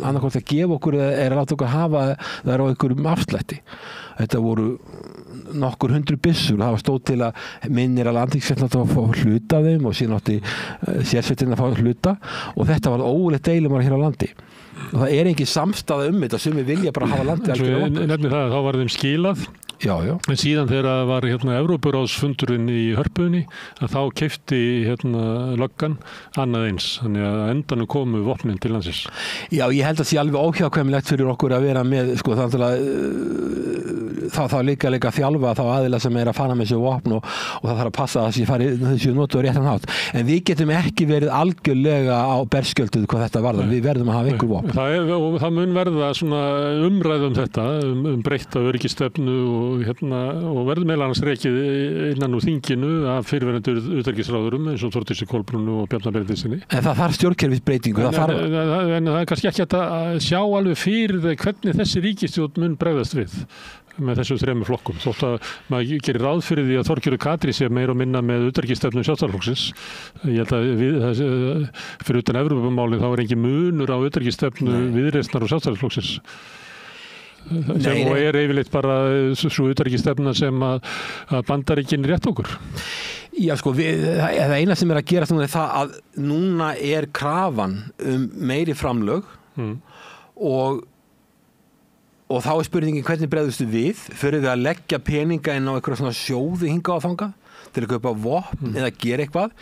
annarkvæmt að gefa okkur eða er að láta okkur hafa það er á einhverjum afslætti þetta voru nokkur 100 byssur það var stóð til að minnir að landhelgisgæslan átti að fá hluta af þeim og síðan átti sérsveitin að fá hluta og þetta var ógurlegt deilumál hér á landi sko, það engin samstaða þetta sem við vilja bara hafa landið algjörlega okkar. Nefnir það að þá var þeim skilað. Já. En síðan þegar það var Evrópuráðsfundurinn í Hörpunni að þá keypti löggan annað eins, þannig að endanum komu vopnin til landsins. Já, ég held að það sé alveg óhjákvæmilegt fyrir okkur að vera með, sko, þannig að þá líka að þjálfa þá aðila sem að fara með þessu vopn og það þarf að passa að þessi notu réttan hátt. En við getum ekki verið algjörlega á berskjölduð hvað þetta varðar. Við verðum að hafa einhver vopn. Það mun verða svona umræðu þetta, breytta öryggistefnu og verður meðal annars rekið innan úr þinginu af fyrirverandi utanríkisráðurum eins og Þórdísi Kolbrúnu og Bjarna Benediktssyni. En það þarf stjórnkerfisbreytingu. En það er kannski ekki að sjá alveg fyrir hvernig þessi ríkisstjórn mun bregðast við með þessum 3 flokkum. Þótt að maður gerir ráð fyrir því að Þorgerður Katrín sé meira og minna með utanríkisstefnu Sjálfstæðisflokksins. Ég held að fyrir utan Evrópumálið þá engin munur á utanríkisstefnu Viðreisnar og Sjálfstæðisflokksins. Sem og yfirleitt bara svo utanríkisstefna sem að Bandaríkin rétt okkur. Já, sko, það eina sem að gera núna er það að núna er krafan meiri framlög og þá er spurningin hvernig bregðustu við fyrir við að leggja peninga inn á eitthvað svona sjóði hinga á þanga til að kaupa vopn eða gera eitthvað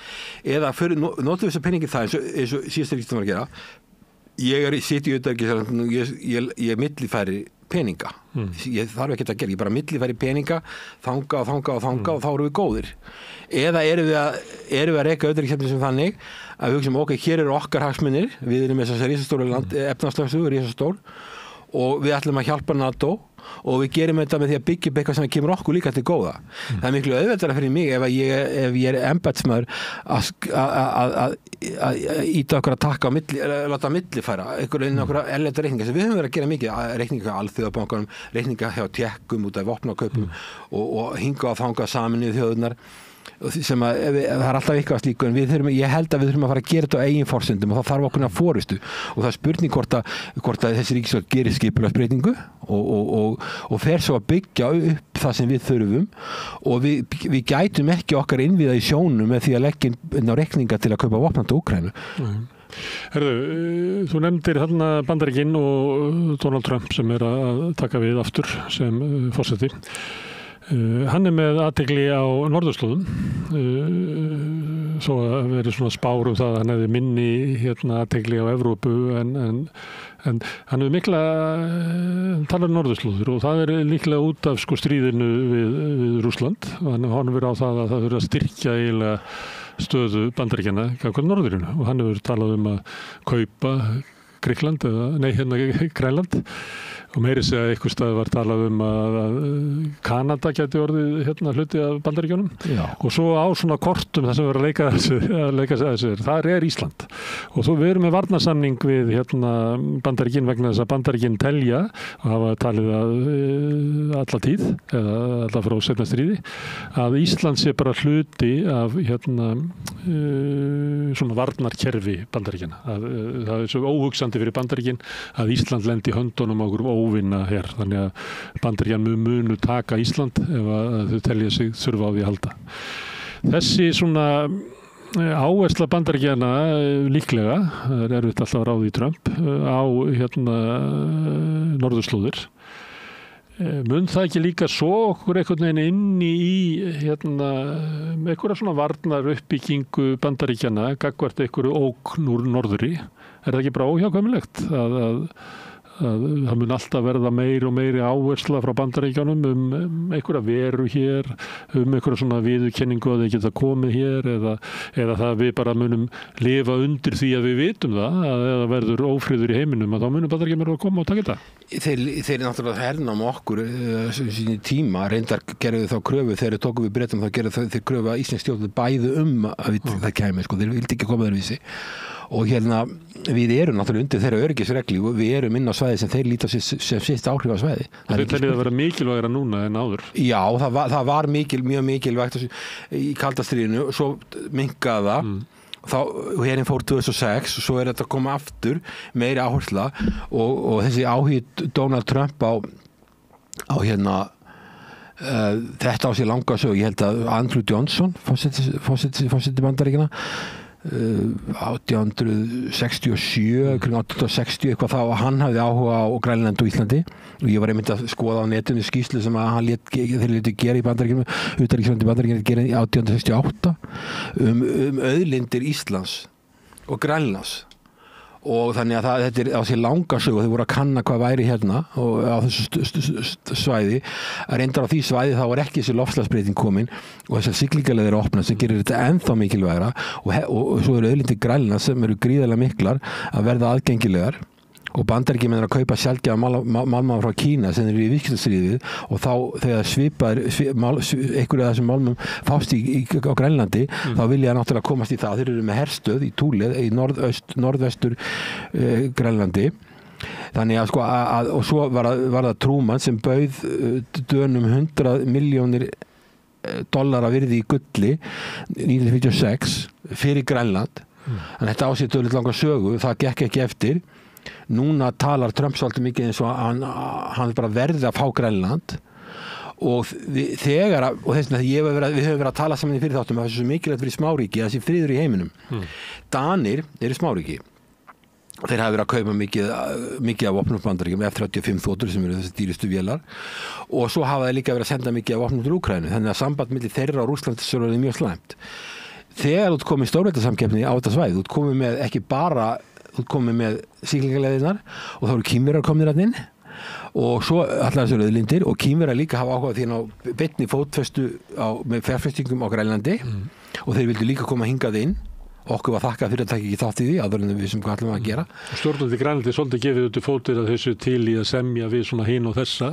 eða notum við þess að peningi það eins og síðast ríkisstjórn var að gera. Ég sitt í utanríkisráðuneytinu og ég millifæri peninga. Ég þarf ekki að gera, ég bara millifæri peninga þanga og þá erum við góðir. Eða erum við að reka utanríkisstefnu sem þannig að við hugsum hér eru okkar hagsmunir, við erum með þessar risastóru efnahagslögsögu, risastór og við ætlum að hjálpa NATO og við gerum þetta með því að byggja upp eitthvað sem kemur okkur líka til góða. Það er miklu auðveldara fyrir mig ef ég er embættismaður að íta okkur að taka láta millifæra inn okkur erlenda reikninga sem við höfum verið að gera mikið, reikninga hjá Alþjóðabankanum, reikninga hjá Tékkum út af vopnakaupum og hinga á þanga Sameinuðu þjóðirnar sem það er alltaf eitthvað slíku en ég held að við þurfum að fara að gera þetta á eigin forsendum og það þarf okkur að forystu og það er spurning hvort að þessi ríkisstjórn gerir skipulagsbreytingu og fer svo að byggja upp það sem við þurfum og við gætum ekki okkar innviða í sjónum með því að leggja inn á reikninga til að kaupa vopn til Úkraínu. Herðu, þú nefndir þarna Bandaríkin og Donald Trump sem er að taka við aftur sem forseti. Hann er með athygli á norðurslóðum svo að verið svona spár það að hann hefði minni athygli á Evrópu en hann hefur mikla talar norðurslóður og það er líklega út af stríðinu við Rússland og hann horfir á það að það þurfa að styrkja eiginlega stöðu Bandaríkjanna gagnvart norðurinu og hann hefur talað að kaupa Grikland Grænland og meiri segja að einhvers staði var talað að Kanada gæti orðið hluti af Bandaríkjunum og svo á svona kortum það sem verður að leika þessu þar er Ísland og svo við erum með varnarsamning við Bandaríkin vegna þess að Bandaríkin telja og hafa talið að alla tíð eða alla frá seinna stríði að Ísland sé bara hluti af svona varnarkerfi Bandaríkjanna það er svo óhugsandi fyrir Bandaríkin að Ísland lendi í höndunum á okkur óvinna hér, þannig að Bandaríkjan munu taka Ísland ef þau telja sig þurfa á því að halda. Þessi svona áhersla Bandaríkjanna líklega, það er erfitt alltaf að ráða í Trump, á norðurslóðir. Mun það ekki líka svo okkur einhvern veginn inni í einhverja svona varnar uppbyggingu Bandaríkjanna gagnvart einhverju ógn úr norðri? Er það ekki bara óhjákvæmilegt að það mun alltaf verða meiri og meiri áhersla frá Bandaríkjunum einhverja veru hér, einhverja svona viðurkenningu að þeir geta komið hér eða það við bara munum lifa undir því að við vitum það að ef það verður ófriður í heiminum að þá munum Bandaríkjunum að koma og taka þetta. Þeir náttúrulega hernám okkur síni tíma, reyndar gerðu þá kröfu þegar þeir tóku við Bretum þá gerðu þeir kröfu að Íslands stjórnvöld bæðu að það kæmi, þeir vildi ekki koma öðruvísi og við erum náttúrulega undir þeirra öryggisreglu og við erum inn á svæði sem þeir líta sem sitt áhrif á svæði. Þeir teljið að vera mikilvægara núna en áður? Já, það var mjög mikilvægt í kalda stríðinu og svo minnkaði það og herinn fór 2006 og svo er þetta að koma aftur meiri áhersla og þessi áhugi Donald Trump á þetta á sér langa sög. Ég held að Andrew Johnson fórseti Bandaríkjanna 1867, kring 1860 eitthvað þá að hann hafði áhuga á Grænlandi og Íslandi og ég var einmitt að skoða á netinu skýrslu sem að hann þeir létu gera í Bandaríkjunum, utanríkisráðuneytið í Bandaríkjunum gera í 1868 auðlindir Íslands og Grænlands og þannig að þetta er á sér langa sögu þau voru að kanna hvað væri hérna og á þessu svæði að reyndar á því svæði þá var ekki þessi loftslagsbreyting komin og þessar siglingaleiðir eru opnað sem gerir þetta ennþá mikilvægra og svo eru auðlindir Grænlands sem eru gríðarlega miklar að verða aðgengilegar og Bandaríkjamenn eru að kaupa sjaldgæfa málma frá Kína sem eru í viðskiptastríðið og þá þegar einhverju af þessum málmum fást á Grænlandi þá vilja náttúrulega komast í það þeir eru með herstöð í Túlið í norðvestur Grænlandi þannig að og svo var það Truman sem bauð Dönum $100 milljónir virði í gulli 1946 fyrir Grænland en þetta ásýttu litt langa sögu það gekk ekki eftir núna talar Trump svolítið mikið eins og hann bara verði að fá Grænland og þegar og þess að við höfum verið að tala saman í fyrir þáttum að það er svo mikilvægt fyrir smáríki að þessi friður í heiminum Danir eru smáríki þeir hafa verið að kaupa mikið af vopnum Bandaríkjum F-35 þotur sem eru þessi dýrustu vélar og svo hafa þeir líka verið að senda mikið af vopnum til Úkraínu þannig að samband milli þeirra og Rússlands er mjög slæmt þegar þú komið stórveldasamkeppni á þetta svæði þú komið með ekki bara þú komið með siglingaleiðirnar og þá eru Kínverjar komnir að inn og svo allar þessu auðlindir og Kínverjar líka hafa áhuga því að ná beinni fótfestu með fjárfestingum á Grænlandi og þeir vildu líka koma hingað inn okkur var þakkað fyrir að taka ekki þátt í því áður en við sem hvað ætlum að gera Stjórnvöld í Grænlandi svolítið gefið út fótir að þessu til í að semja við svona hin og þessa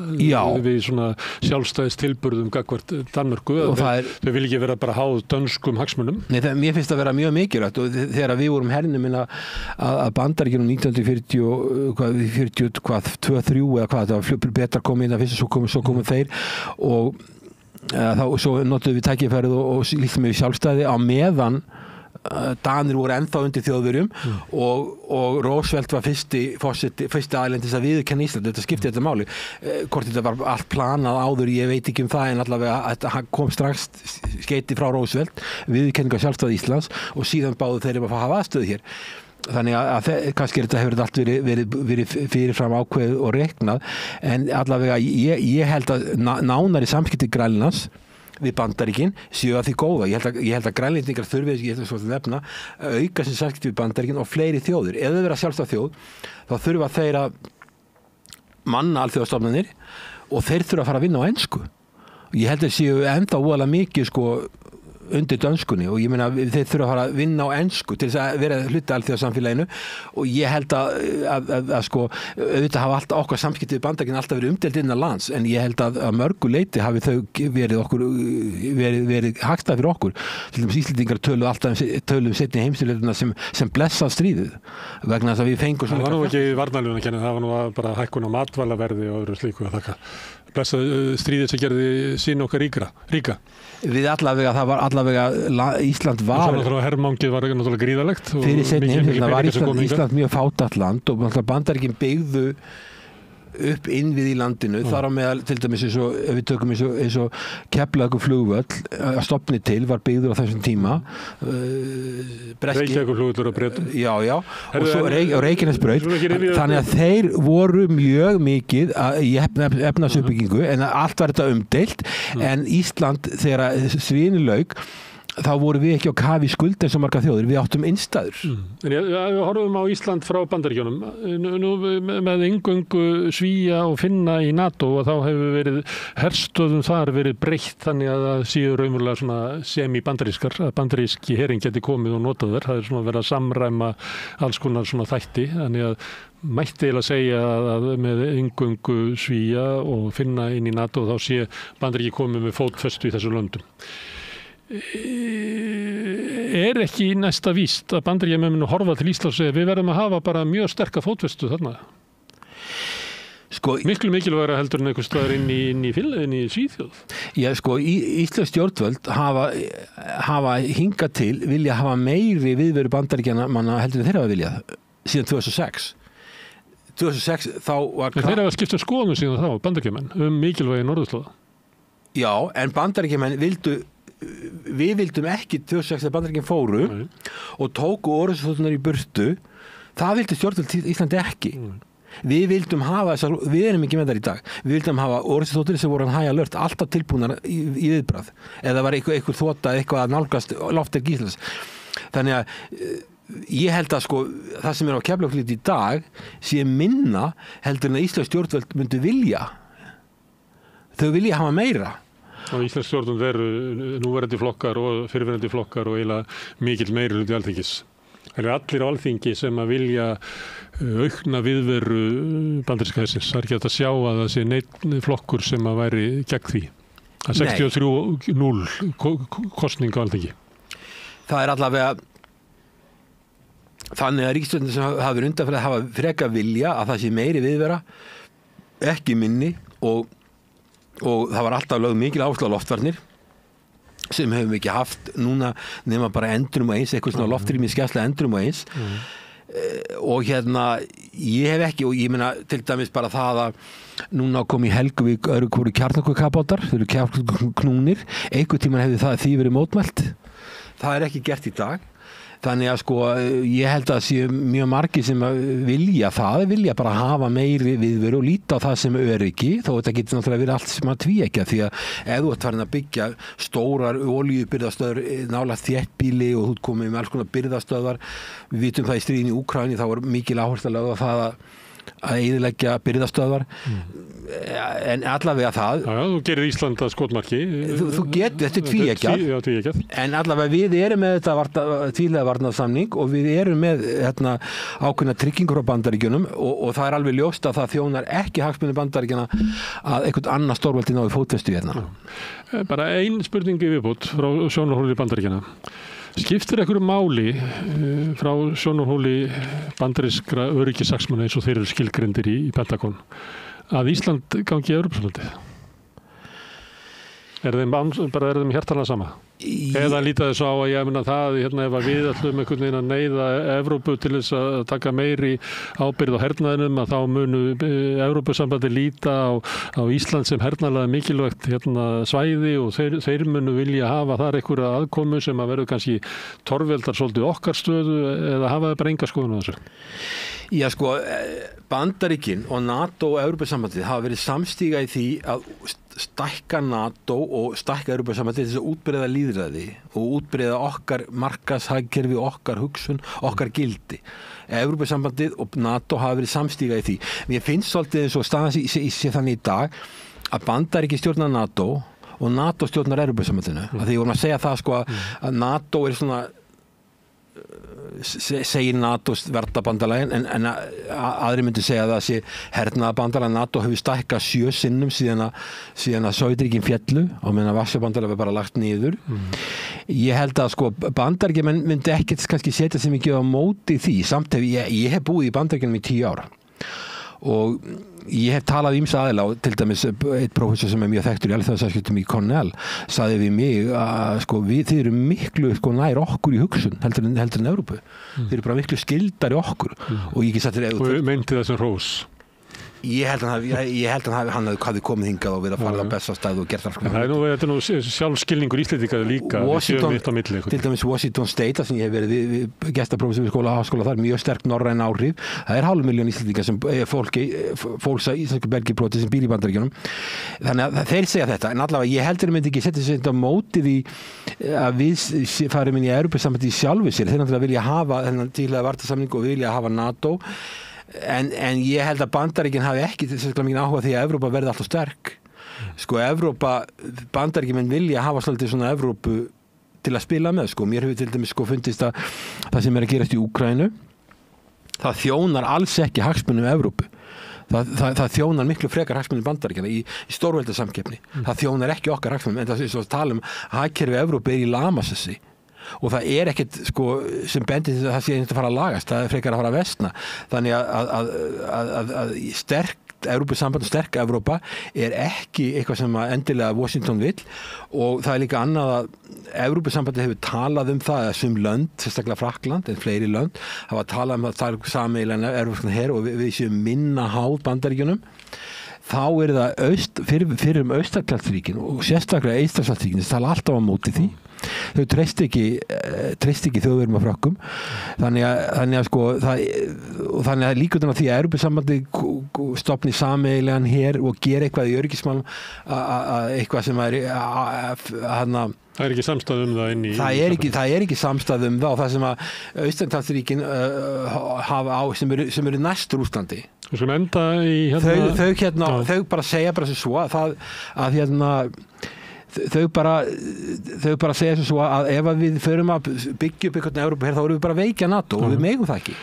við svona sjálfstæðis tilburðum gagnvart Danmörku þau vil ekki vera bara háð dönskum hagsmunum Nei, mér finnst það vera mjög mikilvægt og þegar við vorum hernum að Bandaríkjunum 1940 2-3 eða hvað það var betra komið inn að fyrst svo komu þeir og svo notuðum við tækifærið og líktum við sjálfstæði á meðan Danir voru ennþá undir Þjóðverjum og Roosevelt var fyrsti aðilendis að viðurkenna Ísland þetta skipti þetta máli hvort þetta var allt planað áður, ég veit ekki það en allavega hann kom strax skeiti frá Roosevelt viðurkenninga sjálfstæði Íslands og síðan báðu þeir að hafa aðstöðu hér þannig að kannski þetta hefur allt verið fyrirfram ákveð og reiknað en allavega ég held að nánari samskipti Grænlands við Bandaríkin séu að því góða. Ég held að grænlendingar þurfi, ég ætla svo að nefna, auka sem samskipti við Bandaríkin og fleiri þjóðir. Ef þau vera sjálfstæð þjóð, þá þurfa þeir að manna alþjóðastofnanir og þeir þurfa að fara að vinna á ensku. Ég held að séu enda óalega mikið undir dönskunni og ég meina þeir þurfa að fara að vinna á ensku til þess að vera hluti alþjóðasamfélaginu og ég held að auðvitað hafa alltaf okkar samskipti við Bandaríkin alltaf verið umdeild innan lands en ég held að mörgu leyti hafi þau verið hagstæð fyrir okkur. Til dæmis Íslendingar töluðu seinni heimsstyrjöldina sem blessað stríðið vegna þess að við fengum það var nú ekki varnarljóðan að kenna, það var nú bara hækkun á matvælaverði og öðru slíku að þakka. Blessað stríðið sem gerði sín okkar ríka. Við allavega Ísland var og svo herrmangið var náttúrulega gríðalegt fyrir seinni heimsstyrjöldina var Ísland mjög fátækt land og Bandaríkin byggðu upp innvið í landinu þar á meðal til dæmis eins og ef við tökum eins og Keflavíkurflugvöll að stofni til var byggður á þessum tíma Reykjavíkurflugvöllur á Bretum og svo Reykjanesbraut þannig að þeir voru mjög mikið í efnahagsuppbyggingu en allt var þetta umdeilt en Ísland þegar svínu lauk þá voru við ekki á kafi skuld eins og margar þjóðir, við áttum innstæður. En við horfum á Ísland frá Bandaríkjunum, nú með inngöngu Svía og Finna í NATO og þá hefur verið herstöðum þar verið breytt þannig að það séu raunverulega svona semi-bandarískar, að bandaríski herinn geti komið og notað þær, það er svona verið að samræma alls konar svona þætti, þannig að mætti eiginlega segja að með inngöngu Svía og Finna inn í NATO þá sé Bandaríki komið með fótfestu í þessu löndum. Er ekki næsta víst að Bandaríkjamenn munu horfa til Íslands og segja við verðum að hafa bara mjög sterka fótfestu þarna? Miklu mikilvægara heldur en einhvers staðar inn í Svíþjóð. Já, íslensk stjórnvöld hafa hingað til vilja hafa meiri viðveru Bandaríkjamanna heldur en þeir hafa viljað síðan 2006 þá var þeir hafa skipt skoðun síðan þá, Bandaríkjamenn, mikilvægi norðurslóða. Já, en Bandaríkjamenn vildu við vildum ekki 2006 að Bandaríkin fóru og tóku orðsþóttunar í burtu, það vildi stjórnvöld Íslandi ekki. Við vildum hafa þessar, við erum ekki með þar í dag, við vildum hafa orðsþóttur sem voru high alert, alltaf tilbúnar í viðbragð, eða var einhver þóta eitthvað að nálgast loftir Íslands. Þannig að ég held að sko, það sem á Keflavíkurflugvelli í dag sé minna heldur en að íslensk stjórnvöld myndi vilja. Þau vilja hafa meira. Og íslensk stjórnvöld eru núverandi flokkar og fyrirverandi flokkar og eiginlega mikill meirihluti Alþingis. Það eru allir á Alþingi sem að vilja aukna viðveru bandaríska hersins. Það er ekki hægt að sjá að það sé neinn flokkur sem að væri gegn því. Það er 63-0 kosning á Alþingi. Það er allavega þannig að ríkisstjórnin sem hafa verið undanfarið hafa frekar vilja að það sé meiri viðvera, ekki minni og það var alltaf lögð mikil áhersla á loftvarnir sem hefum ekki haft núna nema bara endrum og eins, eitthvað svona loftrými skærsla endrum og eins og ég hef ekki og ég meina til dæmis bara það að núna kom í Helguvík öðru hvoru kjarnorkukafbátar, þau eru kjarnorkuknúnir, einhvern tímann hefði það því verið mótmælt, það er ekki gert í dag. Þannig að sko ég held að sé mjög margir sem vilja bara hafa meiri viðveru og líta á það sem öryggi, þó þetta getur náttúrulega verið allt sem að tvíekja því að ef þú ert farin að byggja stórar olíubirgðastöðvar nálægt þéttbýli og þú ert komið með alls konar birgðastöðvar, við vitum það í stríðinni í Úkraínu, þá var mikil áhersla lögð á það að eyðileggja birgðastöðvar en allavega það þú gerir Ísland að skotmarki þú getur, þetta er tvíeggjað en allavega við erum með þetta tvílega varnarsamning og við erum með ákveðna tryggingur á Bandaríkjunum og það er alveg ljóst að það þjónar ekki hagsmuni Bandaríkjana að einhvern annar stórveldi nái fótfestu hérna. Bara ein spurning í viðbót frá sjónarhóli Bandaríkjana. Skiptir einhverju máli frá sjónarhóli bandarískra öryggishagsmuna eins og þeir eru skilgreindir í Pentagon að Ísland gangi í Evrópusambandið? Er þeim hjartanlega sama? Eða líta þess á að ég meina það ef að við ætlum einhvern veginn að neyða Evrópu til þess að taka meiri ábyrgð á hernaðinum að þá munu Evrópusambandið líta á Ísland sem hernaðlega mikilvægt svæði og þeir munu vilja hafa þar einhverja aðkomu sem að verður kannski torveldar svolítið okkar stöðu eða hafa það bara enga skoðun á þessu? Já sko, Bandaríkin og NATO og Evrópusambandið hafa verið samstíga í því að stækka NATO og stækka Evrópusambandið til þess að útbreiða lýðræði og útbreiða okkar markaðshagkerfi, okkar hugsun, okkar gildi. Evrópusambandið og NATO hafa verið samstíga í því. Mér finnst svolítið eins og staðan sé þannig í dag að Bandaríkin stjórnar NATO og NATO stjórnar Evrópusambandinu. Því ég vorum að segja það sko að NATO er svona segir NATO verðabandalagin en aðri myndi segja að það sé hernaðabandalag. NATO hefur stækkað 7 sinnum síðan að Sovétríkin féllu og meðan Varsjárbandalag var bara lagt niður. Ég held að sko Bandaríkjamenn myndi ekkert kannski setja sig mikið á móti því samt ég hef búið í Bandaríkjunum í 10 ár og ég hef talað ýmsa aðila og til dæmis einn prófessor sem er mjög þekktur í alþjóðasamskiptum í Cornell sagði við mig að sko þið eru miklu sko nær okkur í hugsun heldur en Evrópu. Þið eru bara miklu skildari okkur og ég ekki satt þér og meinti það sem hrós. Ég held að hann hafði komið hingað og verið að fara á Bessastæði og gert það. Þetta er nú sjálfskilningur Íslendinga líka. Til dæmis Washington State, sem ég hef verið gestaprófessor við háskóla þar, mjög sterk norræn áhrif. Það er 500.000 Íslendinga sem fólks að íslensku belgibroti sem býr í Bandaríkjunum. Þannig að þeir segja þetta, en allavega ég heldur myndi ekki setja sig á móti því að við farum inn í Evrópusambandið í sjálfu sér. Þeir náttúrulega vilja hafa þennan tíðlega varnarsamning og vilja hafa NATO. En ég held að Bandaríkin hafi ekki sérstaklega mikið áhuga því að Evrópa verði alltaf sterk. Sko Bandaríkjamenn vilja hafa svolítið svona Evrópu til að spila með. Sko mér hefur til dæmis sko fundist að það sem er að gerast í Úkraínu, það þjónar alls ekki hagsmunum Evrópu. Það þjónar miklu frekar hagsmunum Bandaríkjanna í stórveldasamkeppni. Það þjónar ekki okkar hagsmunum, en það er svo að tala hagkerfi Evrópu í lamasessi. Og það er ekkert sko sem bendir til að það sé að fara að lagast, það er frekar að fara að versna. Þannig að sterkt Evrópusamband og sterk Evrópa er ekki eitthvað sem endilega Washington vill og það er líka annað að Evrópusambandi hefur talað það að sum lönd, sérstaklega Frakkland en fleiri lönd, hafa talað að það er sameiginlega Evrópskan her og við séum minna háð Bandaríkjunum. þá það fyrir Austurlandsríkin og sérstaklega Eystrasaltsríkin sem tala alltaf á móti því. Þau treyst ekki Þjóðverjum og Frökkum, þannig að sko þannig að líkurnar á því að Evrópusambandið stofni sameiginlegan her og gera eitthvað í öryggismálum að eitthvað sem það ekki samstæð það inn í það er ekki samstæð það og það sem að Austurlandsríkin hafa á sem eru næst Rússlandi. Við skulum enda í þau bara segja bara svo að þau bara segja svo að ef við förum að byggja upp einhvern Evrópu þá erum við bara að veikja NATO og við megum það ekki.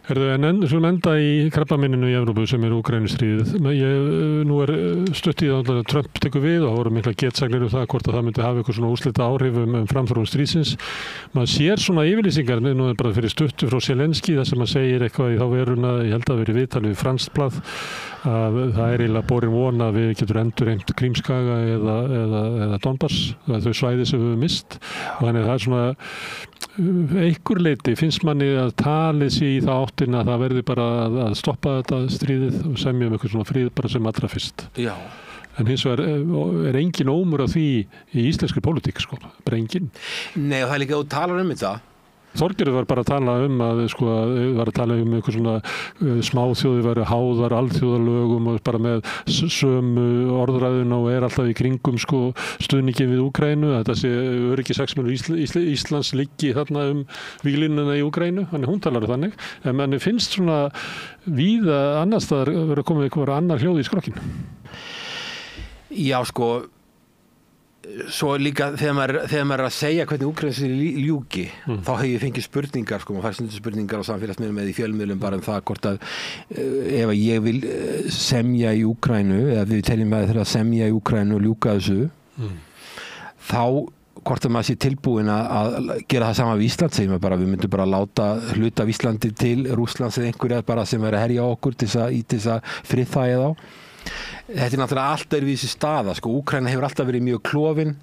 Svo enda í krabbaminninu í Evrópu sem Úkraínustríðið. Nú stutt í það að Trump tekur við og það voru mikla getsaglir það hvort að það myndi hafa eitthvað svona úrslita áhrif framþróun stríðsins. Maður sér svona yfirlýsingar, nú bara fyrir stuttu frá Zelenski þar sem maður segir eitthvað í þá veruna, ég held að veri viðtal við Franskt blað, að það eiginlega borin von að við getur endurheimt Krímskaga eða Donbass, þau svæði sem við höfum mist. Og þannig að það er svona einhver leyti finnst manni að talið sé í það áttina að það verði bara að stoppa þetta stríðið og semja eitthvað svona frið bara sem allra fyrst. Já. En hins vegar engin ómur á því í íslenskri pólitík, sko. Bara engin. Nei, og það líka þú talar þetta. Þorgerður var bara að tala var að tala eitthvað svona smáþjóði væru háðar alþjóðalögum og bara með sömu orðræðuna og alltaf í kringum stuðningin við Úkraínu. Þetta sé öryggishagsmunir Íslands liggi þarna víglínuna í Úkraínu. Þannig hún talar þannig. En manni finnst svona víða annars staðar vera komið eitthvað annar hljóð í skrokkinn. Já, svo líka þegar maður að segja hvernig Úkraínu ljúki, þá hef ég fengið spurningar, maður fær stundu spurningar á samfélagsmiðlum eða í fjölmiðlum bara það hvort að ef ég vil semja í Úkraínu eða við teljum að þeirra semja í Úkraínu og ljúka þessu þá hvort að maður sé tilbúin að gera það sama við Ísland, segjum við myndum bara láta hluta af Íslandi til Rússlands eða einhverja bara sem að herja okkur til þess að friðþægja þá. Þetta náttúrulega alltaf við þessi staða, Úkraína hefur alltaf verið mjög klofin,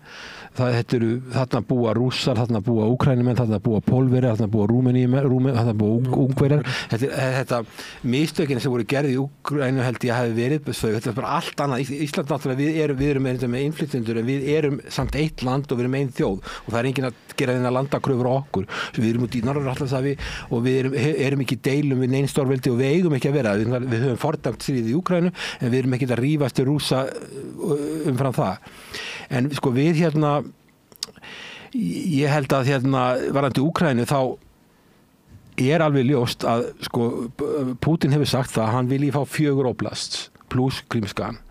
þarna búa Rússar, þarna búa Úkraínumenn, þarna búa Pólverjar, þarna búa Rúmeníumenn, þarna búa Ungverjar. Þetta mistökin sem voru gerð í Úkraínu held ég hafi verið, þetta er bara allt annað. Ísland náttúrulega, við erum með innflytjendur en við erum samt eitt land og við erum ein þjóð og það er enginn að gera þennan landakröfur á okkur. Við erum út í Norður-Atlantshafi og við erum ekki í deilum við nein stórveldi og við eigum ekki að vera. Við höfum fordæmt stríðið í Úkraínu en við erum ekki að rífast til Rússa umfram það. En við ég held að varðandi Úkraínu þá er alveg ljóst að Putin hefur sagt það að hann vilji fá 4 oblasts pluss Krímskagan.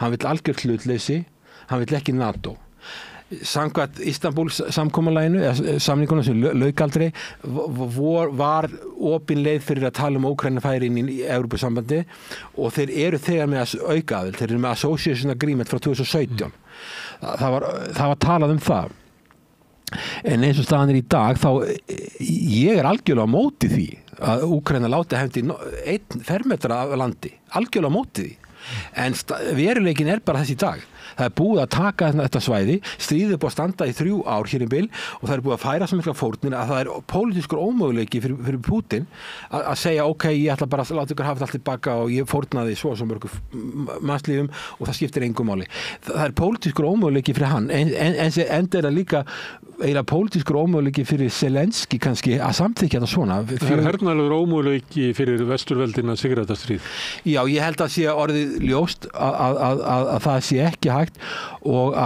Hann vill algjört hlutleysi, hann vill ekki NATO. Samkvæmt Istanbúl samkomulaginu samningunum sem lauk aldrei var opin leið fyrir að tala Úkraína færi inn í Evrópusambandi og þeir eru þegar með aukaaðild, þeir eru með Association Agreement frá 2017. Það var talað það. En eins og staðan í dag þá ég algjörlega á móti því að Úkraína láti hefndi 1 fermetra af landi, algjörlega á móti því. En veruleikin bara þessi dag. Það er búið að taka þetta svæði, stríðið búið að standa í 3 ár hér bíl og það er búið að færa svo mikla fórnir að það er pólitískur ómöguleiki fyrir Putin að segja ok, ég ætla bara að láta ykkur hafa þetta allt tilbaka og ég fórnaði svo mörgum mannslífum og það skiptir engu máli. Það er pólitískur ómöguleiki fyrir hann en enda það líka eiginlega pólitískur ómöguleiki fyrir Zelenski kannski að samþykkja þetta svona. Það er hernaðlegur ómöguleiki fyrir vesturveldin að sigra þetta stríð. Já, ég held að sé orðið ljóst að það sé ekki hægt og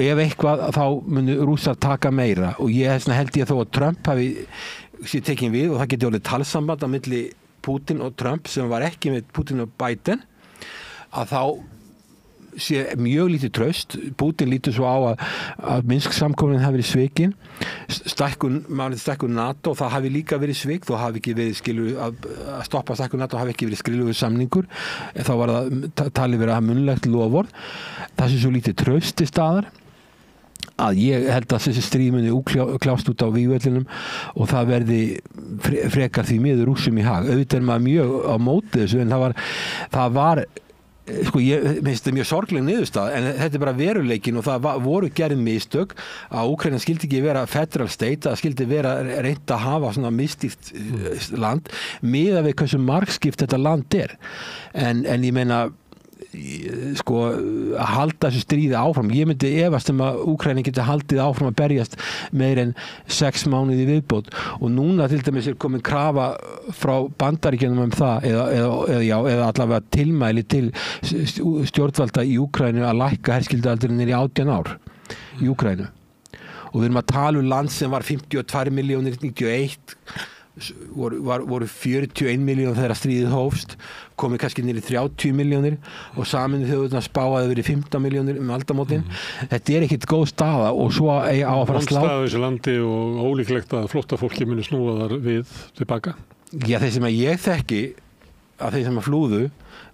ef eitthvað þá munu Rússar taka meira og held ég þó að Trump hafi sér tekin við og það geti orðið talsamband á milli Putin og Trump sem var ekki með Putin og Biden að þá sé mjög lítið traust. Putin lítur svo á að Minsk samkominn hafi verið svikin, stækkun NATO það hafi líka verið svik, þó hafi ekki verið að stoppa stækkun NATO hafi ekki verið skrilugur samningur, þá var það talið verið að munnlegt loforð. Það sé svo lítið traust í staðar að ég held að þessi stríð muni klást út á vígvellinum og það verði frekar því miður Rússum í hag. Auðvitað maður mjög á móti þessu en það var ég finnst þetta mjög sorgleg niðurstaða en þetta bara veruleikin og það voru gerð mistök að Úkraína skildi ekki vera federal state, það skildi vera reynt að hafa svona misstýrt land miðað við hversu margskipt þetta land en ég meina sko að halda þessu stríði áfram. Ég myndi efast að Úkraína geti haldið áfram að berjast meir en 6 mánuði viðbót og núna til dæmis komin krafa frá Bandaríkjunum það eða allavega tilmæli til stjórnvalda í Úkraínu að lækka herskyldualdurinn niður í 18 ár í Úkraínu. Og við erum að tala land sem var 52 milljónir 91 voru 41 miljón þegar stríðið hófst, komið kannski niður í 30 milljónir og Sameinuðu þjóðirnar spáði verið 15 milljónir aldamótin. Þetta ekkit góð staða og svo á að fara að slá. Staða þessu landi og ólíklegt að flóttafólki muni snúa þar við tilbaka. Já, þeir sem að ég þekki að þeir sem að flúðu,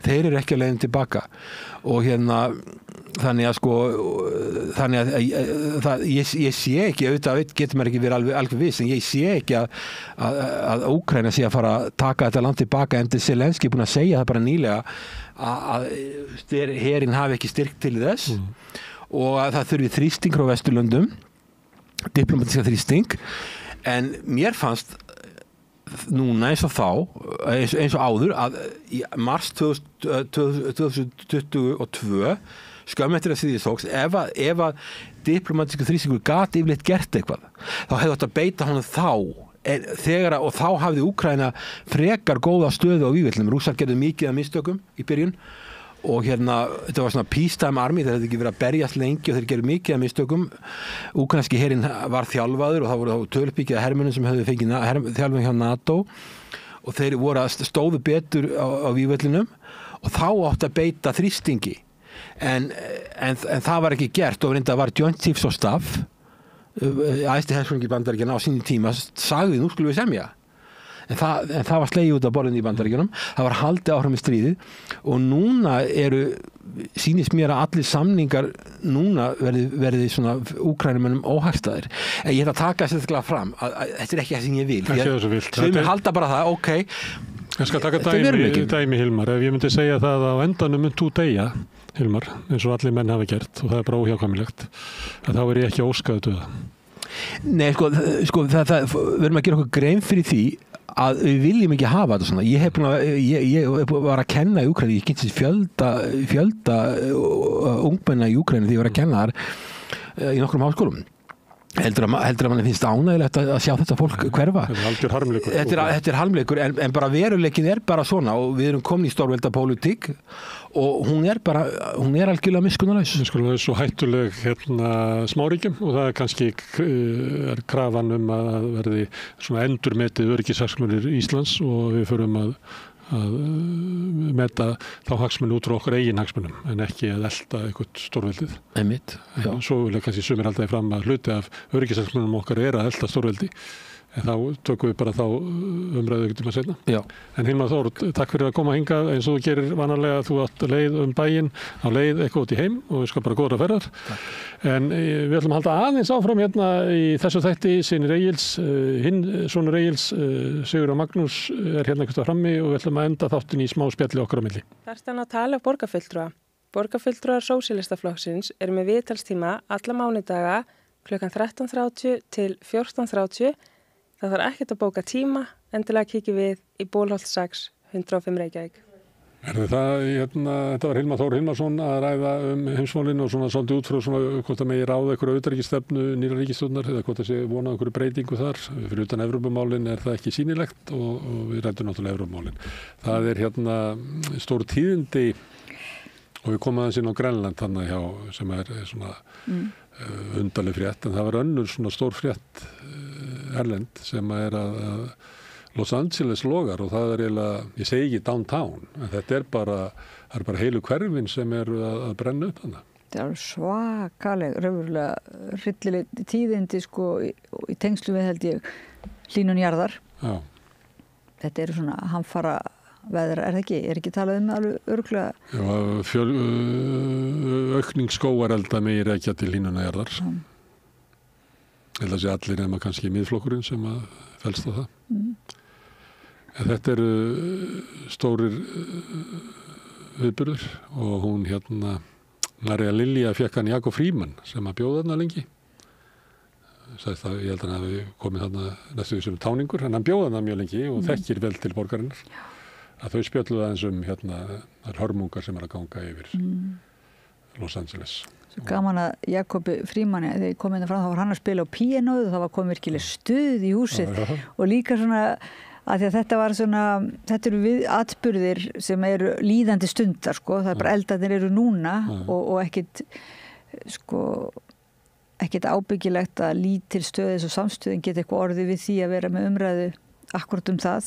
þeir eru ekki að leiðin tilbaka og þannig að ég sé ekki, auðvitað getur maður ekki verið alveg viss, en ég sé ekki að Úkraína sé að fara að taka þetta land tilbaka, en Zelenský búinn að segja það bara nýlega að herinn hafi ekki styrk til þess og að það þurfi þrýsting frá Vesturlöndum, diplomatiska þrýsting, en mér fannst núna eins og áður að í mars 2022 skömmu eftir að stríðið tókst, ef að diplomatísku þrýstingur gat yfirleitt gert eitthvað, þá hefði átt að beita honum og þá hafði Úkraína frekar góða stöðu á vígvöllum. Rússar gerðu mikið af mistökum í byrjun og þetta var svona peacetime army, þeir hefði ekki verið að berjast lengi og þeir gerðu mikið af mistökum. Úkraínski herinn var þjálfaður og það voru tölupíkið af hermönnum sem hefðu fengið þjálfun hjá NATO og þeir stóðu betur á vígvöllinum og þá átt að beita þrýstingi. En það var ekki gert og reynda var Joint Chiefs of Staff æðsti hershöfðingi Bandaríkjanna á sínum tíma sagði nú skulum við semja. En það var slegið út af borðinu í Bandaríkjunum, það var haldið áfram í stríðið og núna sýnist mér að allir samningar núna verði svona Úkrænumönnum óhagstæðir. En ég ætla að taka sérstaklega fram að þetta ekki það sem ég vil. Sumir halda bara það, ok. Ég skal taka dæmi Hilmar, ef ég myndi segja það að á endanum mynd þú deyja, Hilmar, eins og allir menn hafa gert og það bara óhjákvæmilegt, að þá ég ekki óskaðu döða. Nei, sko það verðum að gera okkur grein fyrir því að við viljum ekki hafa þetta svona. Ég var að kenna í Úkraínu, ég kynntist fjölda ungmenna í Úkraínu því ég var að kenna þar í nokkrum háskólum. Heldur að manni finnst ánægilegt að sjá þetta fólk hverfa. Þetta harmleikur, en bara veruleikin bara svona og við erum komin í stórvelda pólitík og hún algjörlega miskunnarlaus. Miskunnarlaus og hættuleg smáríkjum og það kannski krafan að verði svona endurmetið öryggishagsmunir Íslands og við förum að meta þá hagsmuni út frá okkar eigin hagsmunum en ekki að elta eitthvað stórveldið. Einmitt. Svo vil kannski sumir halda fram að hluti af öryggishagsmunum okkar að elta stórveldi en þá tökum við bara þá umræðu ekkert seinna. Já. En Hilmar Þór, takk fyrir að koma hingað eins og þú gerir vanalega, þú átt leið bæinn á leið eitthvað út í heim og við skal bara góðra ferðar. En við ætlum að halda aðeins áfram í þessu þætti synir Egils, hinn sonur Egils, Sigurður Magnús einhvers staðar frammi og við ætlum að enda þáttin í smá spjalli okkar á milli. Þar stann að tala borgarfulltrúa. Borgarfulltrúar Sósíalistaflokksins eru með viðtalstíma alla mánudaga klukkan 13:30 til 14:30. Það þarf ekkert að bóka tíma, endilega kíkjum við í Bólholt 6, 105 Reykjavík. Þetta var Hilmar Þór Hilmarsson að ræða heimsmálin og svona svolítið út frá svona hvort það megi ráða einhverju utanríkisstefnu nýrrar ríkisstjórnar eða hvort það sé vonað einhverju breytingu þar. Fyrir utan Evrópumálin það ekki sýnilegt og við ræddum náttúrulega Evrópumálin. Það stór tíðindi og við komum aðeins inn á Grænland þannig sem svona undarleg frétt en það var önnur svona stór frétt erlend sem að Los Angeles logar og það eiginlega, ég segi ekki downtown, en þetta það bara heilu hverfin sem að brenna upp þannig. Þetta svakaleg, raunverulega hryllileg tíðindi í tengslu við held ég hlýnun jarðar. Já. Þetta svona hamfara veðra, það ekki talað alveg örugglega? Já, aukning skógarelda meir ekki til hlýnunar jarðar. Ég held að sé allir nema kannski miðflokkurinn sem að felst á það. En þetta eru stórir viðburður og hún María Lilja fékk hann Jakob Frímann sem að bjóða þarna lengi. Ég held að hann hafi komið þarna næstu sem táningur, en hann bjóða þarna mjög lengi og þekkir vel til borgarinnar. að þau spjölluðu aðeins þær hörmungar sem að ganga yfir Los Angeles. Svo gaman að Jakobi Frímanni, þegar ég kom fram, þá var hann að spila á píanóðu, þá var komið virkilega stuð í húsið og líka svona að því að þetta eru atburðir sem eru líðandi stundar, sko, það bara eldarnir eru núna og ekkit ábyggilegt að lítil stöðis og samstöðin geta eitthvað orðið við því að vera með umræðu akkurat það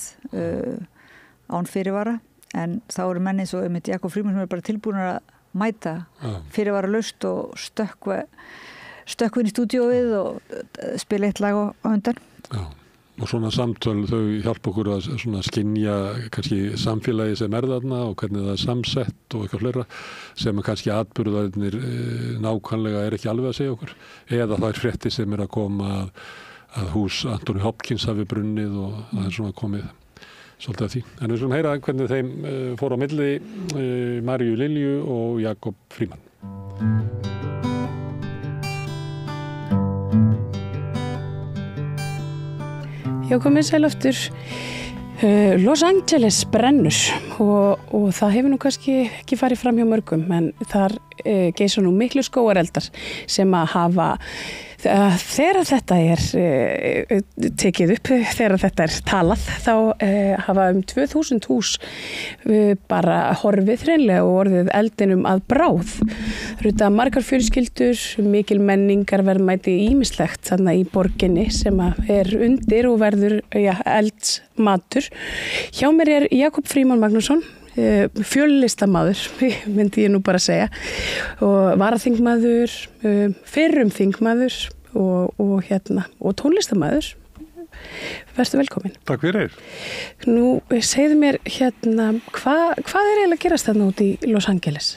án fyrirvara, en þá eru menn eins og einmitt Jakob Frímann sem eru bara tilbúinir að mæta fyrirvara laust og stökkva inn í stúdíóið og spila eitt lag á undan. Já. Og svona samtöl, þau hjálpa okkur að skynja kannski samfélagi sem þarna og hvernig það samsett og eitthvað fleira sem kannski atburðarnir nákvæmlega ekki alveg að segja okkur. Eða það fréttir sem að koma að hús Anthony Hopkins hafi brunnið og það svona komið svolítið að því. En við heyra hvernig þeim fór á milli Maríu Lilju og Jakob Frímann. Já, komið sæl aftur. Los Angeles brennur og það hefur nú kannski ekki farið fram hjá mörgum, en þar geisa nú miklu skógareldar sem að hafa, þegar þetta tekið upp, þegar þetta talað, þá hafa 2000 hús bara horfið hreinlega og orðið eldinum að bráð. Þetta margar fjölskyldur, mikil menningarverðmæti ýmislegt þarna í borginni sem að undir og verður eldsmatur. Hjá mér Jakob Frímann Magnússon, fjöllistamæður, myndi ég nú bara segja, og varaþingmaður, fyrrum þingmaður og tónlistamæður. Vertu velkomin. Takk fyrir. Nú, segðu mér hvað eiginlega að gerast þarna út í Los Angeles?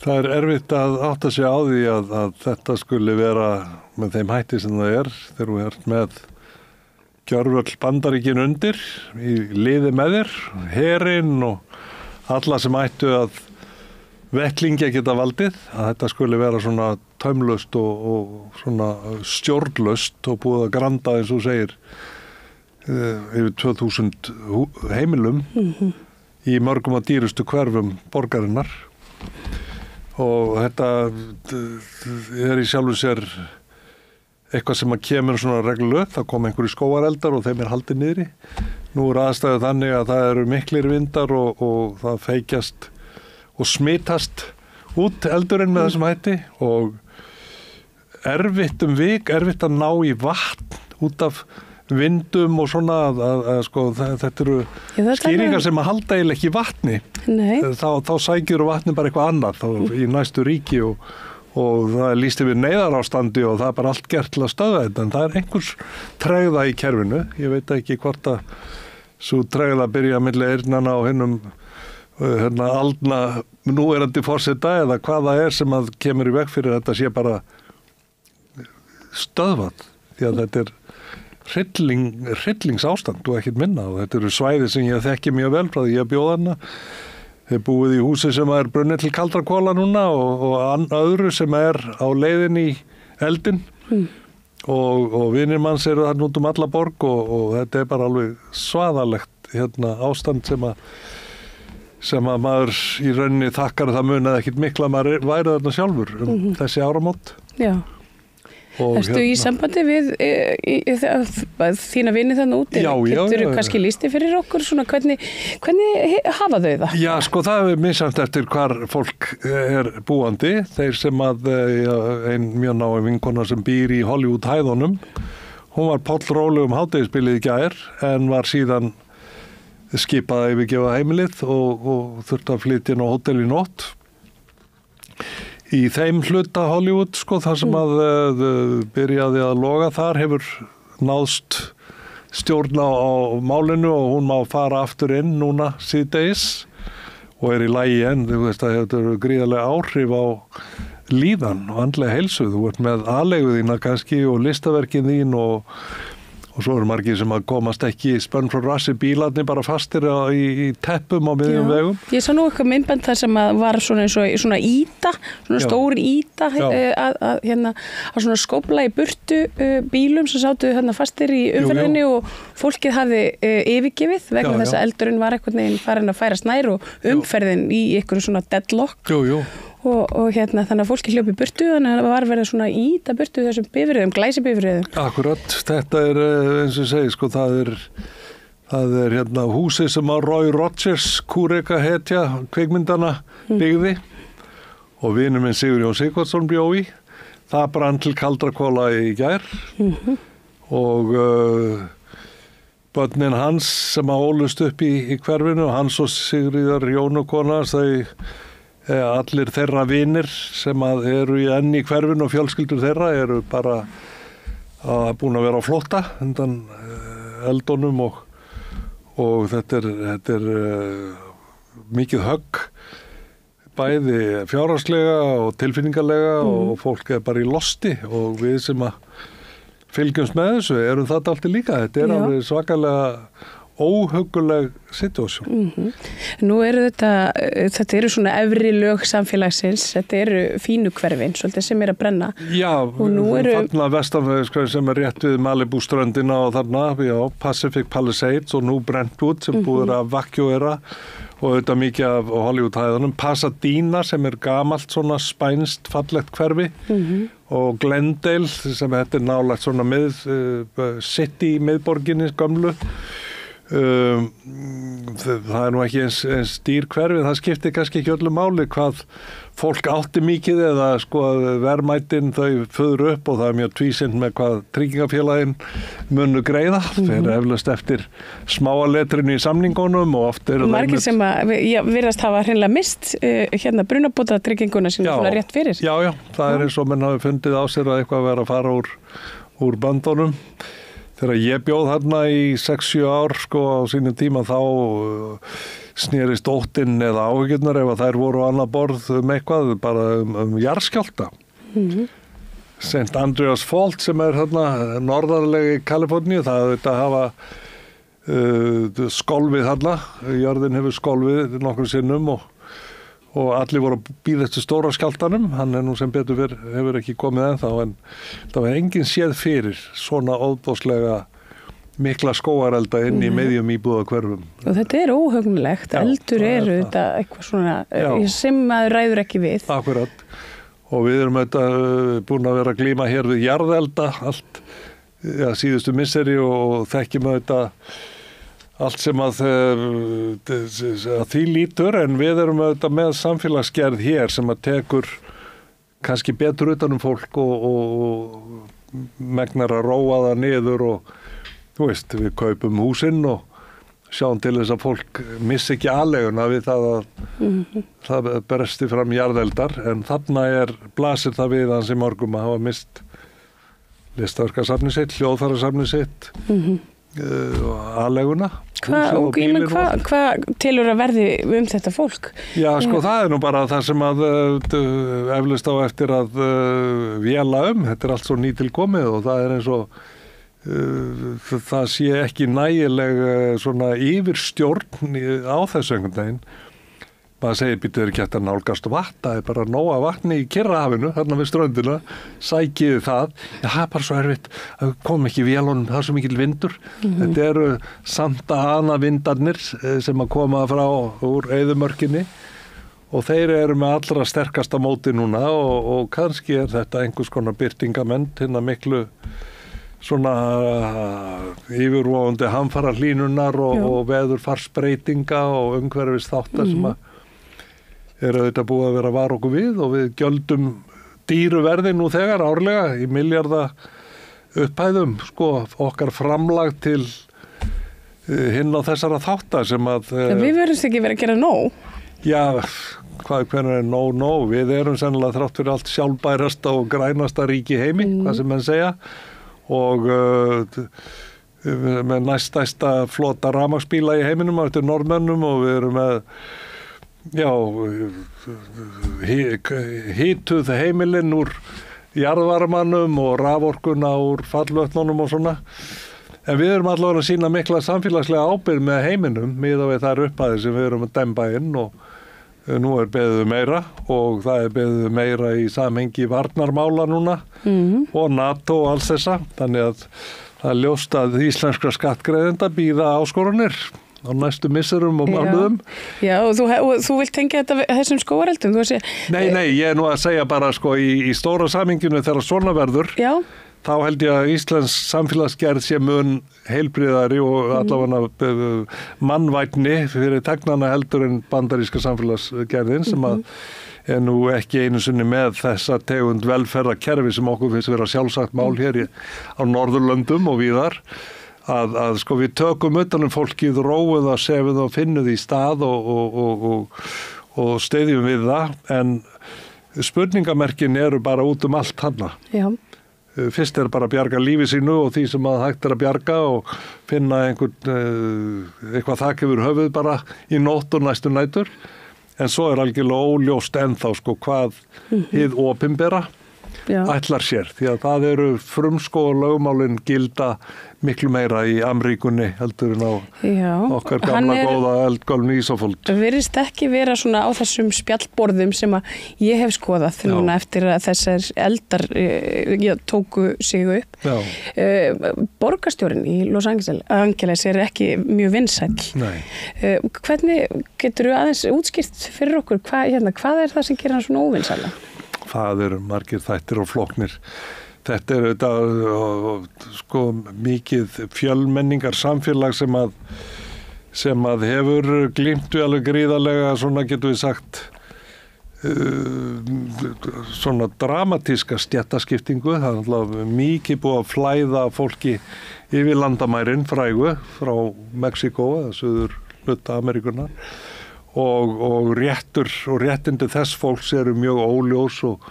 Það erfitt að átta sig á því að þetta skuli vera með þeim hætti sem það þegar þú ert með gjörvöll Bandaríkin undir í liði með þér, herinn og alla sem ættu að vettlingja geta valdið, að þetta skuli vera svona taumlaust og svona stjórnlaust og búið að granda eins og segir yfir 2000 heimilum í mörgum að dýrustu hverfum borgarinnar. Og þetta í sjálfu sér eitthvað sem að kemur svona reglulega, það kom einhverju skógareldar og þeim haldið niðri. Nú aðstæðið þannig að það eru miklir vindar og það feikjast og smitast út eldurinn með þessum hætti og erfitt að ná í vatn út af vindum og svona þetta eru skýringar sem að halda eiginlega ekki vatni. Þá sækjur vatni bara eitthvað annað í næstu ríki og það lýst yfir neyðarástandi og það bara allt gert til að stöðva þetta, en það einhvers tregða í kerfinu. Ég veit ekki hvort að svo tregða byrja milli eyrnana og hinnum aldna núverandi forseta eða hvað það sem að kemur í veg fyrir þetta sé bara stöðvað, því að þetta hryllingsástand og ekkert minna, og þetta eru svæði sem ég þekki mjög vel frá því ég bjóð hana. Þeir búið í húsi sem brunnið til kaldra kola núna og öðru sem á leiðin í eldin og vinir manns eru þarna út alla borg og þetta bara alveg svaðalegt ástand sem að maður í rauninni þakkar það munið ekkert mikla maður væri þarna sjálfur þessi áramót. Já. Ertu í sambandi við þína vini þannig úti? Já. Getur þú kannski lýsti fyrir okkur svona hvernig hafa þau það? Já, það misjafnt eftir hvar fólk búandi. Þeir sem að ein mjög náin vinkona sem býr í Hollywood hæðunum, hún var pollrólegum hádegisbilið í gær en var síðan skipað að yfirgefa heimilið og þurfti að flytja inn á hótel í nótt. Í þeim hluta Hollywood, þar sem að byrjaði að loga, þar hefur náðst stjórn á málinu og hún má fara aftur inn núna síðdegis og í lagi enn. Þú veist að þetta eru gríðarlega áhrif á líðan og andlega heilsu. Þú ert með aðleigu þína kannski og listaverkin þín og og svo eru margir sem að komast ekki spönn frá rassi, bílarnir bara fastir í teppum á miðjum vegum. Ég sá nú eitthvað myndband þar sem að var svona eins og svona íta, svona stór íta að svona skópla í burtu bílum sem sátu fastir í umferðinni og fólkið hafði yfirgefið vegna þess að eldurinn var einhvern veginn farin að færast nær og umferðin í einhverju svona deadlock. Og þannig að fólki hljópi burtu, þannig að það var verið svona íta burtu þessum bifriðum, glæsibifriðum. Akkurat, þetta er eins og segi, sko, það er húsið sem að Roy Rogers, kúreka hetja kvikmyndana byggði og vinur minn Sigurjón Sigvardsson bjó í. Það brann til kaldra kola í gær og börnin hans sem að ólust upp í hverfinu, hans og Sigríðar Jónukona, allir þeirra vinir sem að eru enn í hverfinu og fjölskyldur þeirra eru bara búin að vera á flótta undan eldunum og þetta er mikið högg bæði fjárhagslega og tilfinningarlega og fólk er bara í losti og við sem að fylgjumst með þessu erum þetta alltaf líka. Þetta er alveg svakalega óhugguleg situasjón. Nú eru þetta eru svona efri lög samfélagsins, þetta eru fínu hverfin, svolítið sem að brenna. Já, þarna vestanveg sem rétt við Malibu ströndina og þarna, Pacific Palisades og nú Brentwood sem búið að vakjóera og þetta mikið af Hollywood-hæðunum. Pasadena sem gamalt svona spænst fallegt hverfi og Glendale sem þetta nálægt svona city miðborginni gömlu. Það nú ekki eins dýr hverfi, það skiptir kannski ekki öllu máli hvað fólk átti mikið eða sko verðmætin þau föður upp og það mjög tvísynt með hvað tryggingafélagin munu greiða. Þeir eflaust eftir smáaletrinu í samningunum og oft eru margir sem að virðast hafa hreinlega mist brunabótatrygginguna sína svona rétt fyrir. Já, það er eins og menn hafi fundið á sér að eitthvað vera að fara úr böndunum. Þegar ég bjóð þarna í 6-7 ár sko á sínum tíma þá snerist óttinn eða áhyggjurnar ef að þær voru á annað borð eitthvað, bara jarðskjálfta. St. Andreas Fault sem þarna norðarlega í Kaliforníu, það auðvitað hafa skolfið þarna, jörðin hefur skolfið nokkur sinnum og allir voru að bíða eftir stóra skjálftanum, hann nú sem betur hefur ekki komið ennþá, en það var enginn séð fyrir svona óbóðslega mikla skógarelda inn í miðjum íbúðahverfum. Og þetta er óhugnulegt, eldur eru þetta eitthvað svona sem maður ræður ekki við. Akkurat, og við erum búin að vera að glíma hér við jarðelda allt síðustu misseri og þekkjum allt sem að því lítur, en við erum með samfélagsgerð hér sem að tekur kannski betur utan fólk og megnar að róa það niður og þú veist, við kaupum húsinn og sjáum til þess að fólk missi ekki aðleguna við það að það bersti fram jarðeldar, en þarna blasir það við hans í mörgum að hafa mist listaverkasafnið sitt, hljóðfærasafnið sitt aðleguna. Hvað telur að verði þetta fólk? Já, sko, það er nú bara það sem að eflaust á eftir að véla þetta er allt svo nýtilkomið og það er eins og það sé ekki nægileg svona yfirstjórn á þessu einhvern veginn. Maður segir, býttu ekki hægt að nálgast vatn, það er bara nóga vatni í Kyrrahafinu, þarna við ströndina, sækið það. Það er bara svo erfitt, það kom ekki vélunum, það er svo mikil vindur. Þetta eru Santa Ana vindarnir sem að koma úr eyðimörkinni og þeir eru með allra sterkasta móti núna og kannski þetta einhvers konar birtingamend, hérna miklu svona yfirvofandi hamfara hlýnunar og veðurfarsbreytinga og umhverfis þáttar sem að auðvitað búið að vera var okkur við og við gjöldum dýru verði nú þegar árlega í milljarða upphæðum, sko, okkar framlag til hinn á þessara þáttar sem að við verðum ekki verið að gera nóg. Já, hvernig nóg, við erum sennilega þrátt fyrir allt sjálfbærasta og grænasta ríki heimi, hvað sem menn segja og með næststærsta flota rafmagnsbíla í heiminum eftir Norðmönnum og við erum með hituð heimilinn úr jarðvarmanum og raforkuna úr fallvötnunum og svona. En við erum allavega að sína mikla samfélagslega ábyrgð með heiminum miðað við þær upphæðir sem við erum að dæmba inn og nú beðið meira og það beðið meira í samhengi varnarmála núna og NATO og alls þessa. Þannig að það ljóst að íslenskra skattgreiðenda bíða áskorunir á næstu misserum og mánuðum. Já, og þú vilt tengja þetta þessum skógareldum? Nei, ég er nú að segja bara sko í stóra samhenginu þegar svona verður. Já. Þá held ég að Íslands samfélagsgerð sé mun heilbriðari og allavega mannvænni fyrir tegnana heldur en bandaríska samfélagsgerðin sem að er nú ekki einu sinni með þessa tegund velferðarkerfi sem okkur finnst vera sjálfsagt mál hér á Norðurlöndum og víðar að sko við tökum utan fólkið, róið það, sefum það og finnum því stað og styðjum við það en spurningamerkin eru bara út allt hana. Já. Fyrst bara að bjarga lífi sínu og því sem að hægt að bjarga og finna eitthvað þak yfir höfuð bara í nótt og næstu nætur. En svo algjörlega óljóst ennþá sko hvað hið opinbera ætlar sér. Því að það eru frumskóg og lögmálin gilda miklu meira í Amríkunni heldur en á okkar gamla góða eldgálfni Ísafold. Virðist ekki vera svona á þessum spjallborðum sem að ég hef skoðað núna eftir að þessar eldar tóku sig upp. Borgarstjórinn í Los Angeles er ekki mjög vinsæll. Hvernig getur þú aðeins útskýrt fyrir okkur hvað er það sem gerir hann svona óvinsælla? Það eru margir þættir og flóknir. Þetta er sko mikið fjölmenningar samfélag sem að hefur glímt við alveg gríðarlega svona getur við sagt svona dramatíska stéttaskiptingu. Það er alltaf mikið búið að flæða fólki yfir landamærin frægu frá Mexíkó eða suður hluta Ameríkunar og réttur og réttindi þess fólks eru mjög óljós og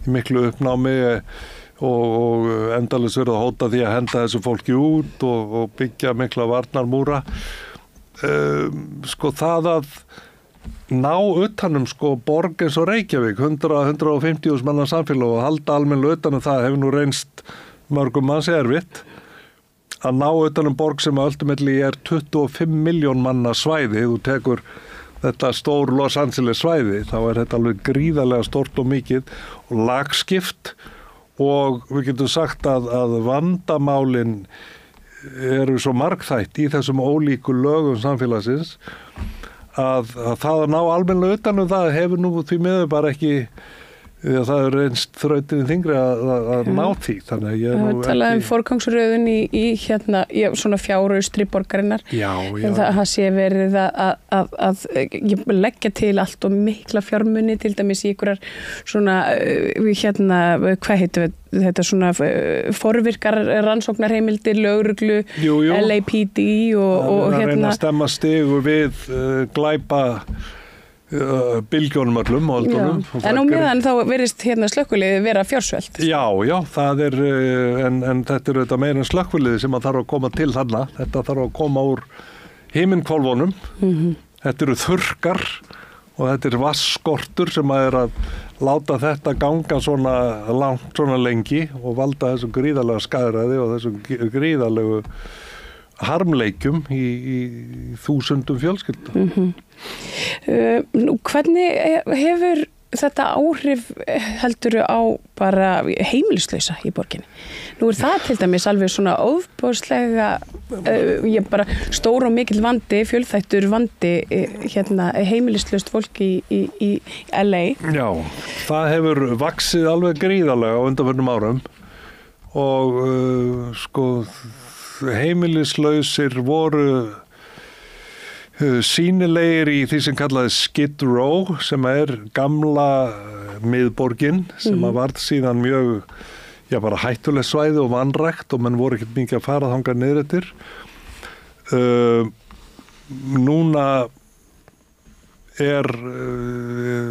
í miklu uppnámi og endalaust verið að hóta því að henda þessu fólki út og byggja mikla varnarmúra. Sko það að ná utanum sko borg eins og Reykjavík, 100-150 manna samfélag og halda almennilega utanum það hefur nú reynst mörgum manns erfitt. Að ná utanum borg sem ultimately er 25 milljón manna svæði, þú tekur þetta stór Los Angeles svæði, þá er þetta alveg gríðarlega stórt og mikið og lagskipt og við getum sagt að vandamálin eru svo margþætt í þessum ólíku lögum samfélagsins að það að ná almennilega utanum það hefur nú því miður bara ekki það er reynst þrautin þingri að ná því. Þannig að ég nú ekki... talaði forgangsröðun í svona fjáraustri borgarinnar. Já. Það sé verið að leggja til allt og mikla fjármuni til dæmis í einhverjar svona hvað heitum við þetta svona forvirkar rannsóknarheimildir, lögreglu, LAPD og að reyna að stemma stigu við glæpa bylgjónum öllum og öldunum. En á meðan þá verðist slökkviliðið vera fjársvelt. Já, það er en þetta er þetta meira en slökkviliðið sem að þarf að koma til þarna. Þetta þarf að koma úr himinhvolfunum. Þetta eru þurrkar og þetta er vatnsskortur sem að er að láta þetta ganga svona langt, svona lengi og valda þessum gríðarlega skaðræði og þessum gríðarlegu harmleikjum í þúsundum fjölskyldum. Hvernig hefur þetta áhrif heldurðu á bara heimilislausa í borginni? Nú er það til dæmis alveg svona ofboðslega bara stór og mikill vandi, fjölþættur vandi heimilislaust fólki í LA. Já, það hefur vaxið alveg gríðarlega á undanförnum árum og sko heimilislausir voru sýnilegir í því sem kallaði Skid Row sem er gamla miðborgin sem að varð síðan mjög bara hættuleg svæði og vanrækt og menn voru ekkert mikið að fara þangað niður eftir. Núna er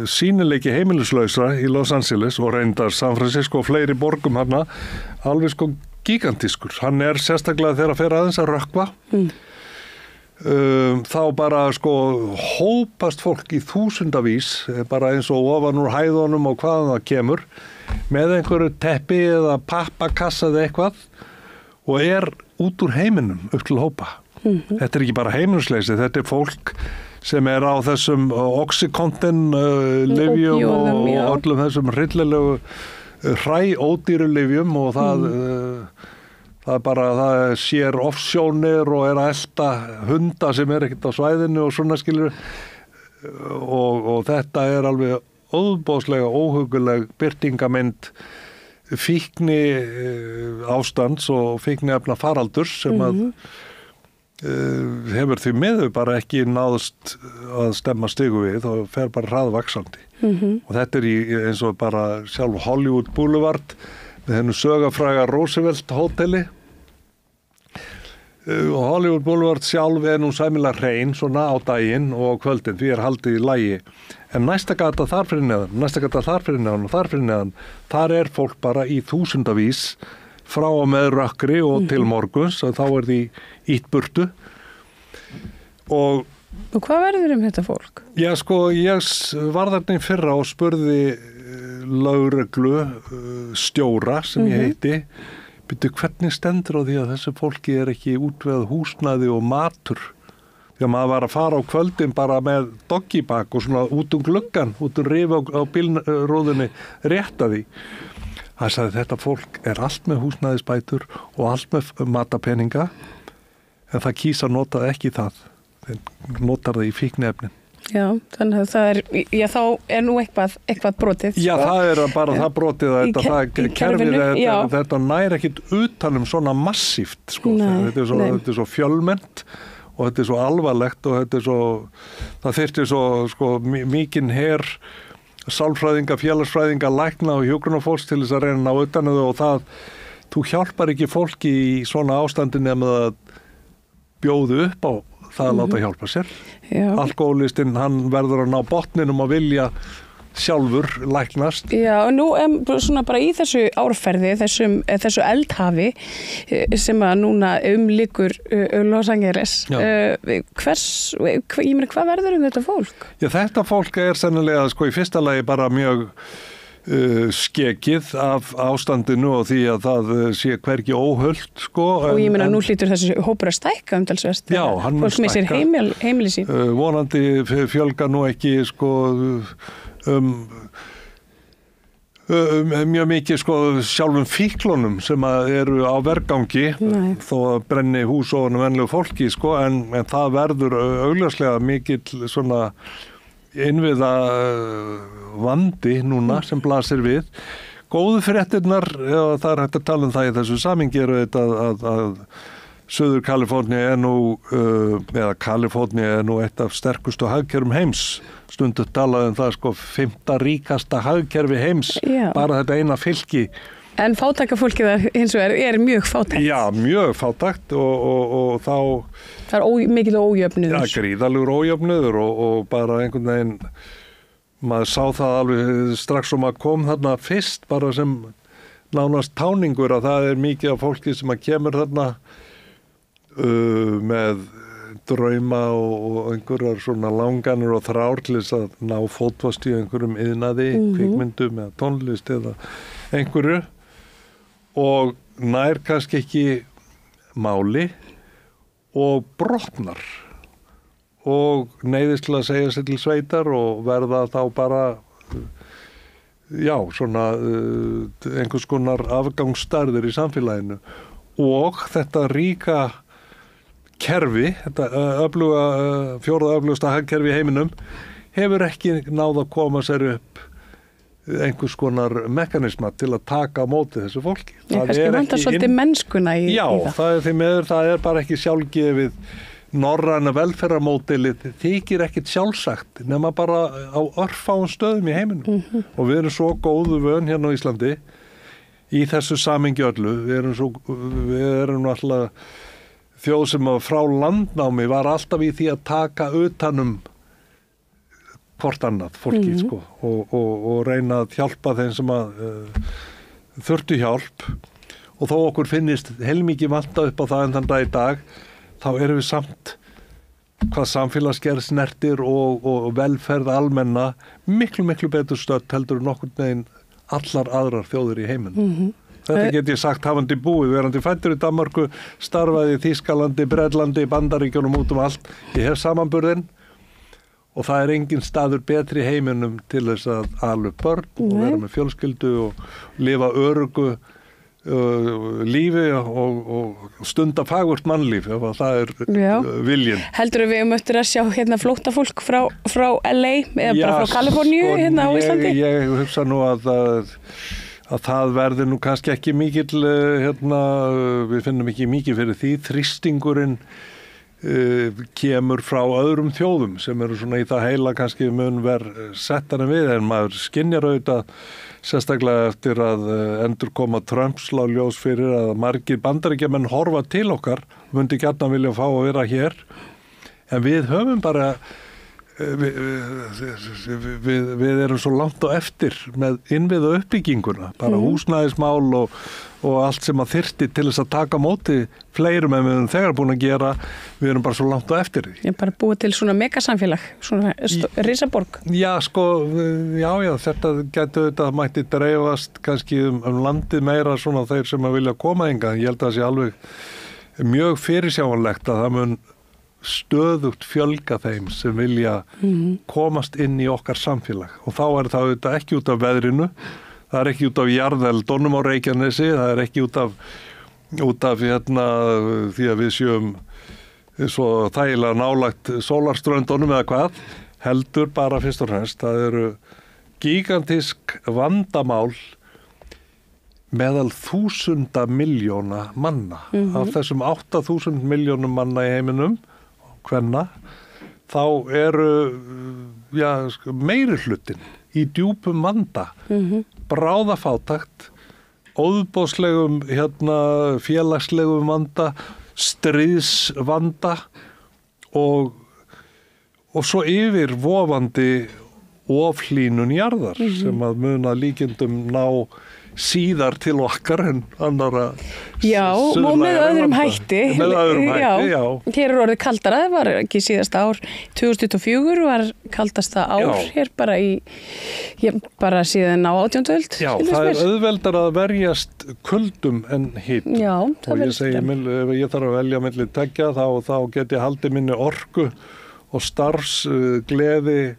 sýnileiki heimilislausra í Los Angeles og reyndar San Francisco og fleiri borgum hana alveg sko gigantískur. Hann er sérstaklega þegar að fer aðeins að rökkva. Þá bara sko hópast fólk í þúsundavís bara eins og ofan úr hæðunum og hvaðan það kemur með einhverju teppi eða pappakassa eða eitthvað og út úr heiminum upp til hópa. Þetta ekki bara heimilisleysi, þetta fólk sem á þessum Oxycontin lyfjum og öllum þessum hryllilegu ódýru lyfjum og það sér offsjónir og að elta hunda sem ekkert á svæðinu og svona skilur og þetta alveg óbóðslega óhuguleg birtingamynd fíkni ástands og fíkniefna faraldurs sem hefur því miður bara ekki náðst að stemma stigu við og fer bara hraðvaxandi. Og þetta eins og bara sjálf Hollywood Boulevard með hennu sögafræga Roosevelt hóteli. Og Hollywood Boulevard sjálf nú sæmilega hrein svona á daginn og kvöldin því haldið í lagi. En næsta gata þar fyrir neðan, þar fólk bara í þúsundavís frá og með rökkri og til morguns og þá því ítt burtu. Og hvað verður þetta fólk? Já, ég var þarna í fyrra og spurði lögreglu stjóra sem ég heiti, hvernig stendur á því að þessu fólki ekki útvegað húsnæði og matur? Því að maður var að fara á kvöldin bara með doggybak og svona út gluggan, út rifi á bílróðunni rétt að því. Það sagði þetta fólk allt með húsnæðisbætur og allt með matapeninga en það kýsa nota ekki það. Þeir notar það í fíkniefnin. Já, þannig að það þá nú eitthvað brotið. Já, það bara það brotið að kerfið þetta nær ekkit utanum svona massíft, þetta svo fjölmennt og þetta svo alvarlegt og þetta það þyrfti svo mikinn her sálfræðinga, félagsfræðinga, lækna og hjúkrunarfólks til þess að reyna á utan og þú hjálpar ekki fólki í svona ástandi nema að bjóðu upp á það að láta hjálpa sér. Alkohólistinn, hann verður að ná botninum og vilja sjálfur læknast. Já, og nú svona bara í þessu árferði, þessu eldhafi sem að núna umlykur Los Angeles, hvað verður þetta fólk? Já, þetta fólk sennilega í fyrsta lagi bara mjög skekið af ástandinu og því að það sé hvergi óhullt og ég meina nú hlýtur þessi hópur að stækka umtalsvert. Já, hann fólk missir heimili sín. Vonandi fjölga nú ekki mjög mikið sjálfum fíklunum sem eru á vergangi þó að brenni hús og venlegu fólki en það verður augljóslega mikill svona innviða vandi núna sem blasir við. Góðu fréttirnar, það hægt að tala það í þessu samingi þetta að Suður Kalifornía eða Kalifornía nú eitt af sterkustu hagkerfum heims. Stundu talaði það 5. ríkasta hagkerfi heims, bara þetta eina fylki. En fátækafólkið hins vegar mjög fátækt. Já, mjög fátækt og þá það mikil ójöfnuður. Já, gríðalegur ójöfnuður og bara einhvern veginn maður sá það alveg strax maður kom þarna fyrst bara sem nánast táningur að það mikið af fólki sem kemur þarna með drauma og einhverjar svona langanir og þrár til þess að ná fótfast í einhverjum iðnaði, kvikmyndum eða tónlist eða einhverju og nær kannski ekki máli og brotnar og neyðist til að segja sér til sveitar og verða þá bara svona einhvers konar afgangsstarðir í samfélaginu og þetta ríka kerfi, þetta fjórða öflugasta hagkerfi í heiminum hefur ekki náð að koma sér upp einhvers konar mekanisma til að taka á móti þessu fólki. Kannski vantar svolítið mennskuna í það. Já, það bara ekki sjálfgefið norræna velferðarmódelið þykir ekkit sjálfsagt nema bara á örfáum stöðum í heiminum og við erum svo góðu vön hérna á Íslandi í þessu samingi öllu. Við erum alltaf þjóð sem frá landnámi var alltaf í því að taka utanum hvort annað fólki og reyna að hjálpa þeim sem þurftu hjálp og þó okkur finnist heilmikið vanta upp á það en þann dag í dag þá erum við samt hvað samfélagsgerð snertir og velferð almenna miklu betur stödd heldur nokkurn veginn allar aðrar þjóðir í heiminum. Þetta get ég sagt hafandi búið, verandi fæddur í Danmörku, starfaði í Þýskalandi, Bretlandi, Bandaríkjunum út allt. Ég hef samanburðinn og það engin staður betri í heiminum til þess að ala upp börn og vera með fjölskyldu og lifa öruggu lífi og stunda fagurt mannlíf ef það viljinn. Heldur við eftir að sjá hérna flóttafólk frá LA eða bara frá Kaliforníu hérna á Íslandi? Ég hugsa nú að það verður nú kannski ekki mikill við finnum ekki mikið fyrir því. Þrýstingurinn kemur frá öðrum þjóðum sem eru svona í það heila kannski mun verð settan við en maður skynjar auðvitað sérstaklega eftir að endurkoma Trumps lá ljós fyrir að margir Bandaríkjamenn horfa til okkar, myndi gjarnan vilja fá að vera hér, en við höfum bara, við erum svo langt á eftir með innviða uppbygginguna, bara húsnæðismál og allt sem að þyrfti til þess að taka móti fleirum en við erum þegar búin að gera, við erum bara svo langt á eftir því. Ég bara búið til svona megasamfélag, svona risaborg. Já, þetta getur þetta mætti dreifast kannski landið meira svona þeir sem að vilja koma hingað. Ég held að það sé alveg mjög fyrirsjáanlegt að það mun stöðugt fjölga þeim sem vilja komast inn í okkar samfélag og þá það auðvitað ekki út af veðrinu. Það ekki út af jarðeldunum á Reykjanesi, það ekki út af því að við séum svo þægilega nálægt sólarströndunum eða hvað, heldur bara fyrst og fremst. Það eru gigantísk vandamál meðal 1000 milljóna manna. Af þessum 8000 milljónum manna í heiminum, kvenna, þá eru meiri hlutin í djúpum vanda, bráðafátakt, óðbóðslegum félagslegum vanda, stríðsvanda og svo yfir vofandi ofhlínun jarðar sem að mun að líkindum ná síðar til okkar en annara og með öðrum hætti. Já. Hér orðið kaldara, það var ekki síðasta ár 2024 var kaldasta ár hér bara bara síðan á 18. öld. Já, það auðveldar að verjast kuldum en hít. Já, og ég segi, ef ég þarf að velja milli tveggja þá get ég haldið minni orku og starfsgleði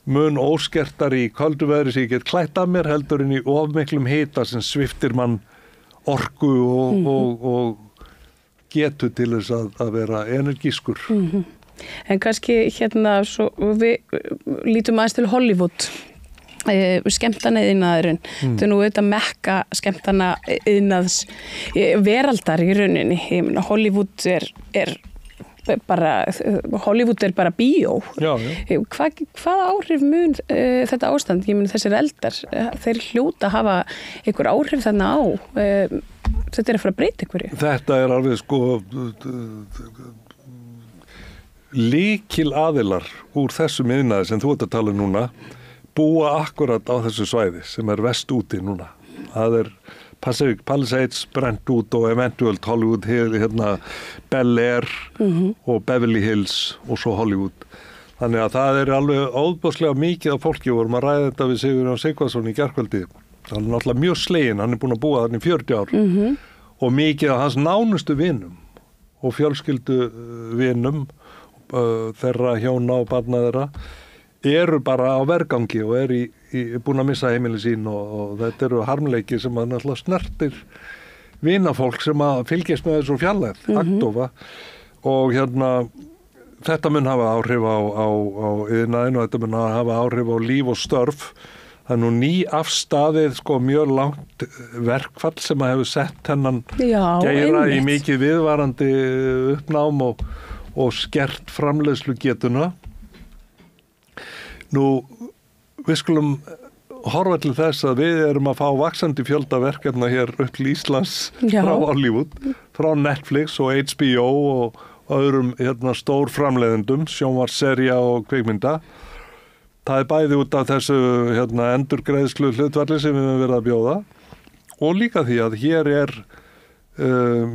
mun óskertar í köldu veðri sem ég get klætt af mér heldur inn í ofmiklum hita sem sviftir mann orku og getu til þess að vera energískur. En kannski svo við lítum aðeins til Hollywood, skemmtanaiðnaðurinn, þetta nú auðvitað mekka skemmtanaiðnaðs veraldar í rauninni. Hollywood Hollywood bara bíó. Hvaða áhrif mun þetta ástand? Ég meina þessir eldar, þeir hljóta að hafa einhver áhrif þarna á. Þetta að fara að breyta einhverju. Þetta alveg lykil aðilar úr þessum iðnaði sem þú ert að tala núna búa akkurat á þessu svæði sem vest úti núna. Það Pacific Palisades brent út og eventuelt Hollywood Hill, Bel Air og Beverly Hills og svo Hollywood. Þannig að það alveg óbúðslega mikið af fólki og vorum að ræða þetta við Sigurjón Sigvarsson í gærkvöldi. Hann náttúrulega mjög sleginn, hann búinn að búa þarna í 40 ár og mikið af hans nánustu vinum og fjölskyldu vinum þeirra hjóna og barna þeirra eru bara á vergangi og búin að missa heimili sín og þetta eru harmleiki sem að náttúrulega snertir vinafólk sem að fylgjast með þessu fjarlægð, agndofa og þetta mun hafa áhrif á iðnaðinn og þetta mun hafa áhrif á líf og störf. Það nú afstaðið mjög langt verkfall sem að hefur sett hennan geira í mikið viðvarandi uppnám og skert framleiðslugetuna. Nú, við skulum horfa til þess að við erum að fá vaxandi fjölda verkefna hér upp til Íslands frá Hollywood, frá Netflix og HBO og öðrum stór framleiðendum, sjónvarpsserja og kvikmynda. Það bæði út af þessu endurgreiðslu hlutfalli sem við höfum verið að bjóða og líka því að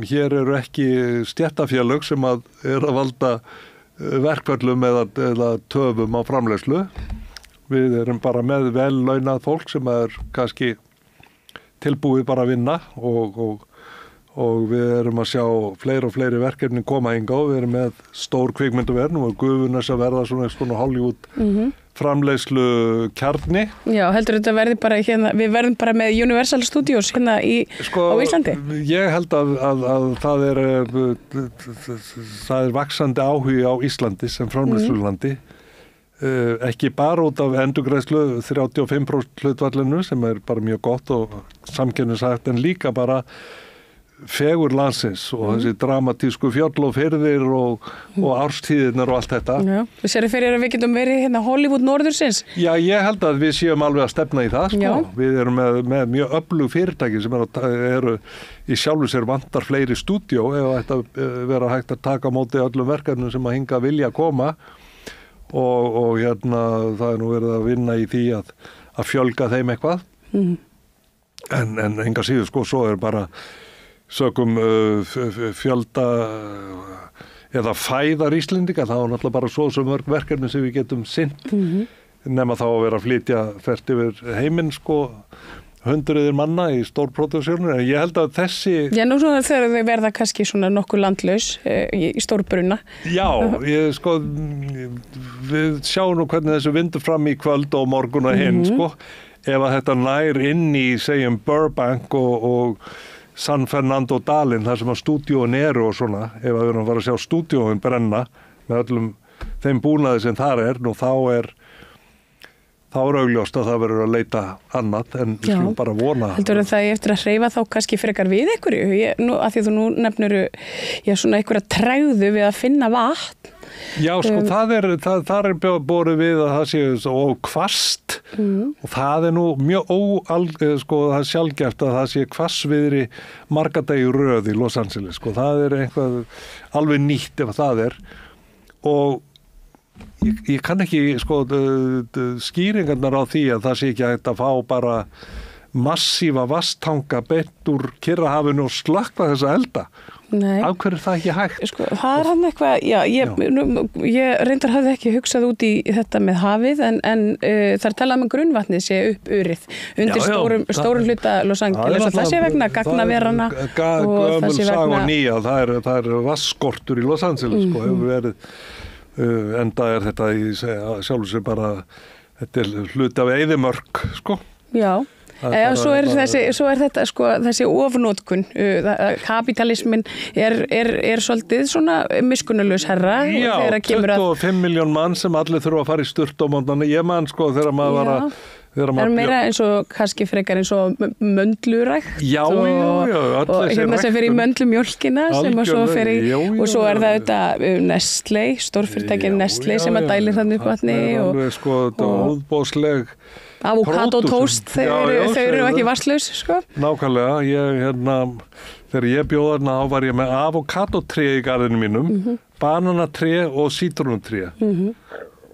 hér eru ekki stéttarfélög sem að valda verkföllum eða töfum á framleiðslu. Við erum bara með vel launað fólk sem kannski tilbúið bara að vinna og við erum að sjá fleiri og fleiri verkefni koma hingað. Við erum með stór kvikmyndaverð, nú er Gufunes að verða svona Hollywood framleiðslu kjarni. Já, heldur þetta verði bara hérna, við verðum bara með Universal Studios hérna á Íslandi? Ég held að það er vaxandi áhugi á Íslandi sem framleiðslulandi. Ekki bara út af endurgreiðslu 35% hlutvallinu sem er bara mjög gott og samkeppnishæft, en líka bara fegur landsins og þessi dramatísku fjöll og firðir og árstíðirnar og allt þetta. Já, þú sér fyrir að við getum verið hérna Hollywood norðursins? Já, ég held að við séum alveg að stefna í það, sko. Já. Við erum með mjög öflug fyrirtæki sem eru í sjálfu sér vantar fleiri stúdíó ef þetta vera hægt að taka á móti öllum verkefnum sem að hinga vilja koma og hérna það er nú verið að vinna í því að fjölga þeim eitthvað. En enga síður, sko, svo er bara sökum fjölda eða fæðar Íslendinga, það var náttúrulega bara svo sem mörg verkefni sem við getum sinnt nema þá að vera að flytja þvert yfir heiminn, sko, hundruðir manna í stórproduktsjónur, en ég held að þessi... Já, nú þegar þau verða kannski svona nokkuð landlaus í stórbruna. Já, sko, við sjáum nú hvernig þessu vindur fram í kvöld og morgun og hinn, sko, ef að þetta nær inn í, segjum, Burbank og San Fernando Dalinn, þar sem að stúdíóin eru og svona, ef að við erum að fara að sjá stúdíóin brenna með öllum þeim búnaði sem þar er, nú þá er augljóst að það verður að leita annað, en við skulum bara vona. Heldur það eftir að hreyfa þá kannski frekar við einhverju, af því að þú nú nefnir svona einhverja tregðu við að finna vatn? Já, sko, þar er borið við að það sé hvasst og það er nú mjög sko, það er sjaldgæft að það sé hvassviðri marga dagi röð í Los Angeles, sko, það er eitthvað alveg nýtt ef það er og ég kann ekki, sko, skýringarnar á því að það sé ekki hægt að fá bara massífa vatnstanga beint úr Kyrrahafinu og slökkva þessa elda. Nei. Af hverju er það ekki hægt? Sko, það er hann eitthvað, ég reyndar hafði ekki hugsað út í þetta með hafið en það er talað með grunnvatnið sé upp urið undir stórum hluta Los Angeles og það sé vegna gagnaverana og það sé vegna... Nýja, það er vatnsskortur í Los Angeles, sko, hefur verið enda er þetta sjálfur sem bara þetta er hluti af eyðimörk, sko. Já. Svo er þetta sko, þessi ofnotkun, kapitalismin er svolítið svona miskunnulaus herra. Já, 25 miljón mann sem allir þurfa að fara í sturt á mótnana. Ég man, sko, þegar maður var að... Það er meira eins og kannski frekar eins og möndlurækt og hérna sem fer í möndlumjólkina sem að svo fer í og svo er það þetta Nestlé, stórfyrirtækin Nestlé sem að dælir þannig upp vatni og óðbóðsleg avokadótóst, þau eru ekki vatnslaus, sko. Nákvæmlega, þegar ég bjóð þarna þá var ég með avokadótré í garðinu mínum, bananatré og sítrónutré.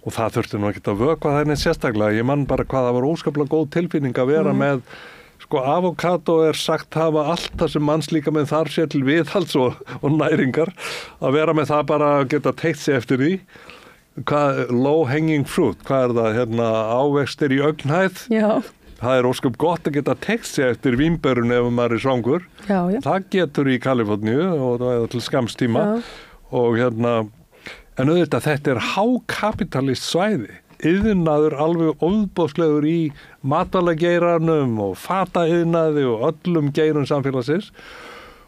Og það þurfti nú ekkert að vökva það neitt sérstaklega. Ég man bara hvað það var óskaplega góð tilfinning að vera með, sko, avokado er sagt hafa allt það sem mannslíkaminn þarf sér til viðhalds og næringar, að vera með það bara að geta teitt sig eftir því. Low hanging fruit, hvað er það, ávextir í augnhæð? Já. Það er óskap gott að geta teitt sig eftir vínberun ef maður er svangur. Já. Það getur í Kaliforníu og það er til skamstíma og en auðvitað þetta er hákapitalist svæði, iðnaður alveg óðbóðslegur í matvælageiranum og fataiðnaði og öllum geirum samfélagsins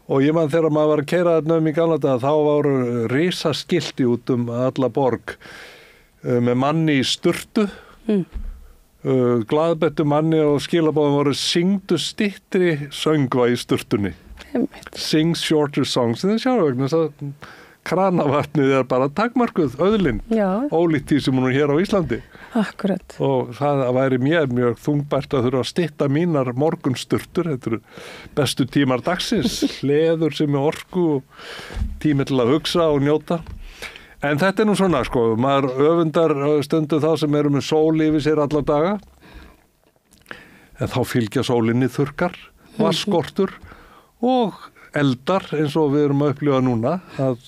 og ég man þegar maður var að keyra þarna í gamla daga þá voru risaskilti út alla borg með manni í sturtu, glaðbettu manni og skilabóðum voru syngdu styttri söngva í sturtunni. Sing shorter songs, en það sjáum vegna þess að kranavatnið er bara takmarkuð auðlind, ólíkt því sem hún er hér á Íslandi. Akkurat. Og það væri mér mjög þungbært að þurfa að stytta mínar morgunsturtur, þetta eru bestu tímar dagsins, hleður sem er orku og tími til að hugsa og njóta. En þetta er nú svona, sko, maður öfundar stundu þá sem eru með sól yfir sér alla daga, en þá fylgja sólinni þurrkar, vatnsskortur og eldar eins og við erum að upplifa núna að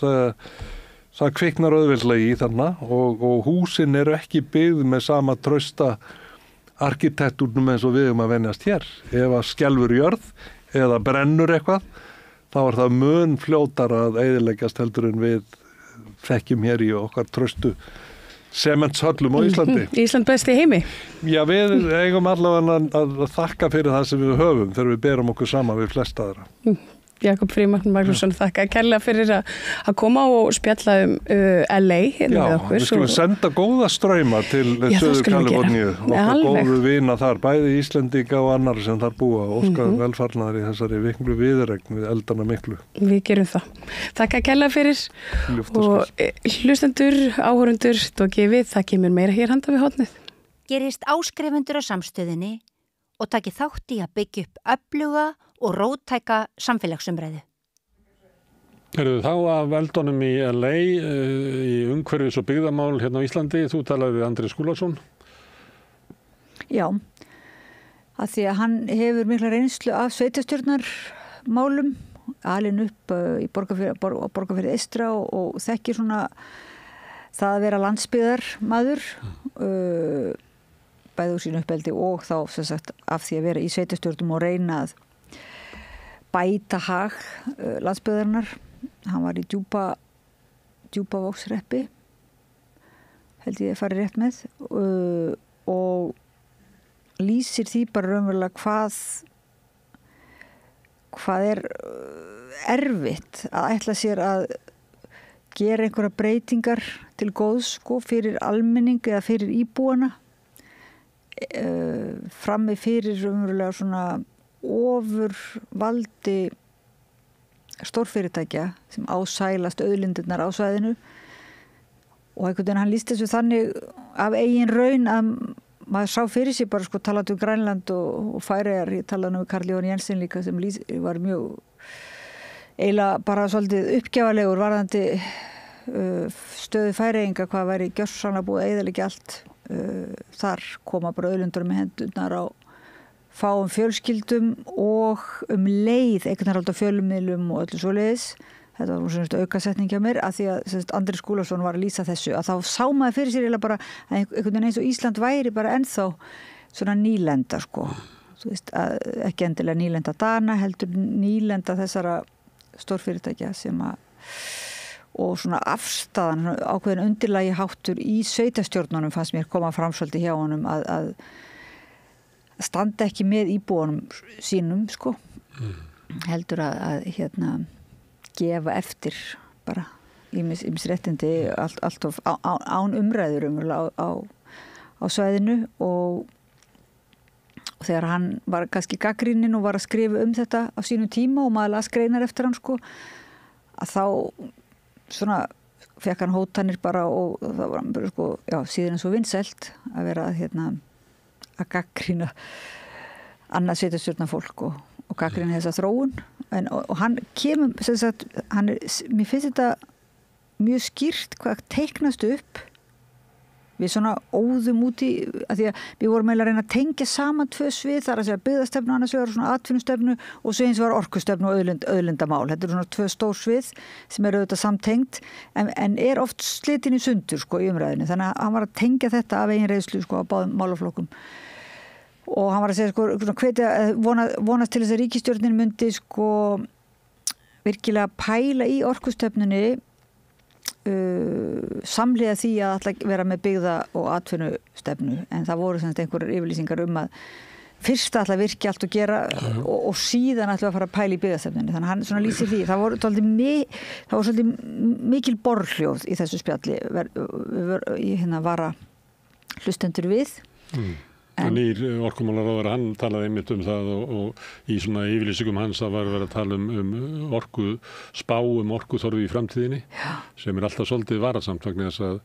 það kviknar auðveldlega í þarna og húsin eru ekki byggð með sama trausta arkitektúrnum eins og við að venjast hér. Ef að skelfur jörð eða brennur eitthvað, þá það mun fljótar að eyðileggjast heldur en við þekkjum hér í okkar tröstu sementshöllum á Íslandi. Ísland besti í heimi. Já, við eigum allavega að þakka fyrir það sem við höfum þegar við berum okkur saman við flest aðra. Jakob Frímann Magnússon, þakka kærlega fyrir að koma og spjalla LA hérna við okkur. Já, við skulum senda góða strauma til Suður Kaliforníu, okkar góðu vina þar, bæði Íslendinga og annar sem þar búa og óska velfarnaðar í þessari miklu viðuregn við eldana miklu. Við gerum það. Þakka kærlega fyrir og hlustendur, áhorundur, tókið við, það kemur meira hér handa við hornið. Gerist áskrifundur á Samstöðinni og takið þátt í að byggja upp öfluga og róttæka samfélagsumræðu. Þá af eldunum í LA í umhverfis- og byggðamál hérna á Íslandi, þú talaði við Andri Skúlason. Já, að því að hann hefur mikla reynslu af sveitarstjórnarmálum, alin upp í Borgarfirði eystra og þekkir svona það að vera landsbyggðarmaður, bæði úr sínu uppeldi og þá sem sagt af því að vera í sveitarstjórnum og reyna að bæta hag landsbyggðarinnar. Hann var í Djúpavogshreppi, held ég að fara rétt með, og lýsir því bara raunverulega hvað er erfitt að ætla sér að gera einhverja breytingar til góðs fyrir almenning eða fyrir íbúana, frammi fyrir raunverulega svona ofurvaldi stórfyrirtækja sem ásælast auðlindirnar á svæðinu og einhvern veginn hann lýsti þessu þannig af eigin raun að maður sá fyrir sig bara talandi Grænland og Færeyjar. Ég talaði við Karl Jón Jensen líka sem var mjög eiginlega bara svolítið uppgjafalegur varðandi stöðu Færeyinga, hvað væri gjörsamlega búið að eyðileggja allt. Þar koma bara auðlindur með hendurnar á fáum fjölskyldum og leið eignarhald á fjölmiðlum og öllu svoleiðis. Þetta var svona aukasetning hjá mér að því að Andri Skúlason var að lýsa þessu að þá sá maður fyrir sér bara að einhvern veginn eins og Ísland væri bara ennþá svona nýlenda Þú veist, ekki endilega nýlenda Dana, heldur nýlenda þessara stórfyrirtækja sem og svona afstæðan, ákveðin undirlagi háttur í sveitarstjórnunum fannst mér koma fram svolítið hjá honum að standa ekki með íbúanum sínum heldur að gefa eftir bara ýmis réttindi allt of án umræður á svæðinu og þegar hann var kannski gagnrýninn og var að skrifa þetta á sínum tíma og maður las greinar eftir hann að þá svona fekk hann hótanir bara og það var bara síðan svo vinsælt að vera að gagnrýna annað sveitarstjórnarfólk og gagnrýna þessa þróun og hann kemur mér finnst þetta mjög skýrt hvað teiknast upp við svona óðum úti að því að við vorum eiginlega að reyna að tengja saman tvö svið, þar að segja byggðastefnu annars vegar og svona atvinnustefnu og svo eins var orkustefnu og auðlindamál. Þetta svona tvö stór svið sem eru auðvitað samtengt en er oft slitin í sundur í umræðinu, þannig að hann var að tengja þetta af eigin reynslu á báðum málaflokkum og hann var að segja vonast til þess að ríkisstjórnin myndi virkilega pæla í orkustefnunni samhliða því að alltaf vera með byggða og atvinnustefnu en það voru einhverjar yfirlýsingar að fyrst alltaf virki allt og gera og síðan alltaf að fara að pæla í byggðastefnunni þannig að hann svona lýsir því það voru svolítið mikil borhljóð í þessu spjalli ég var að hlustendur við Nýr orkumálaráðherra, hann talaði einmitt það og í svona yfirlýsingum hans að var verið að tala spá orkuþörf í framtíðinni sem alltaf svolítið varasamt vegna þess að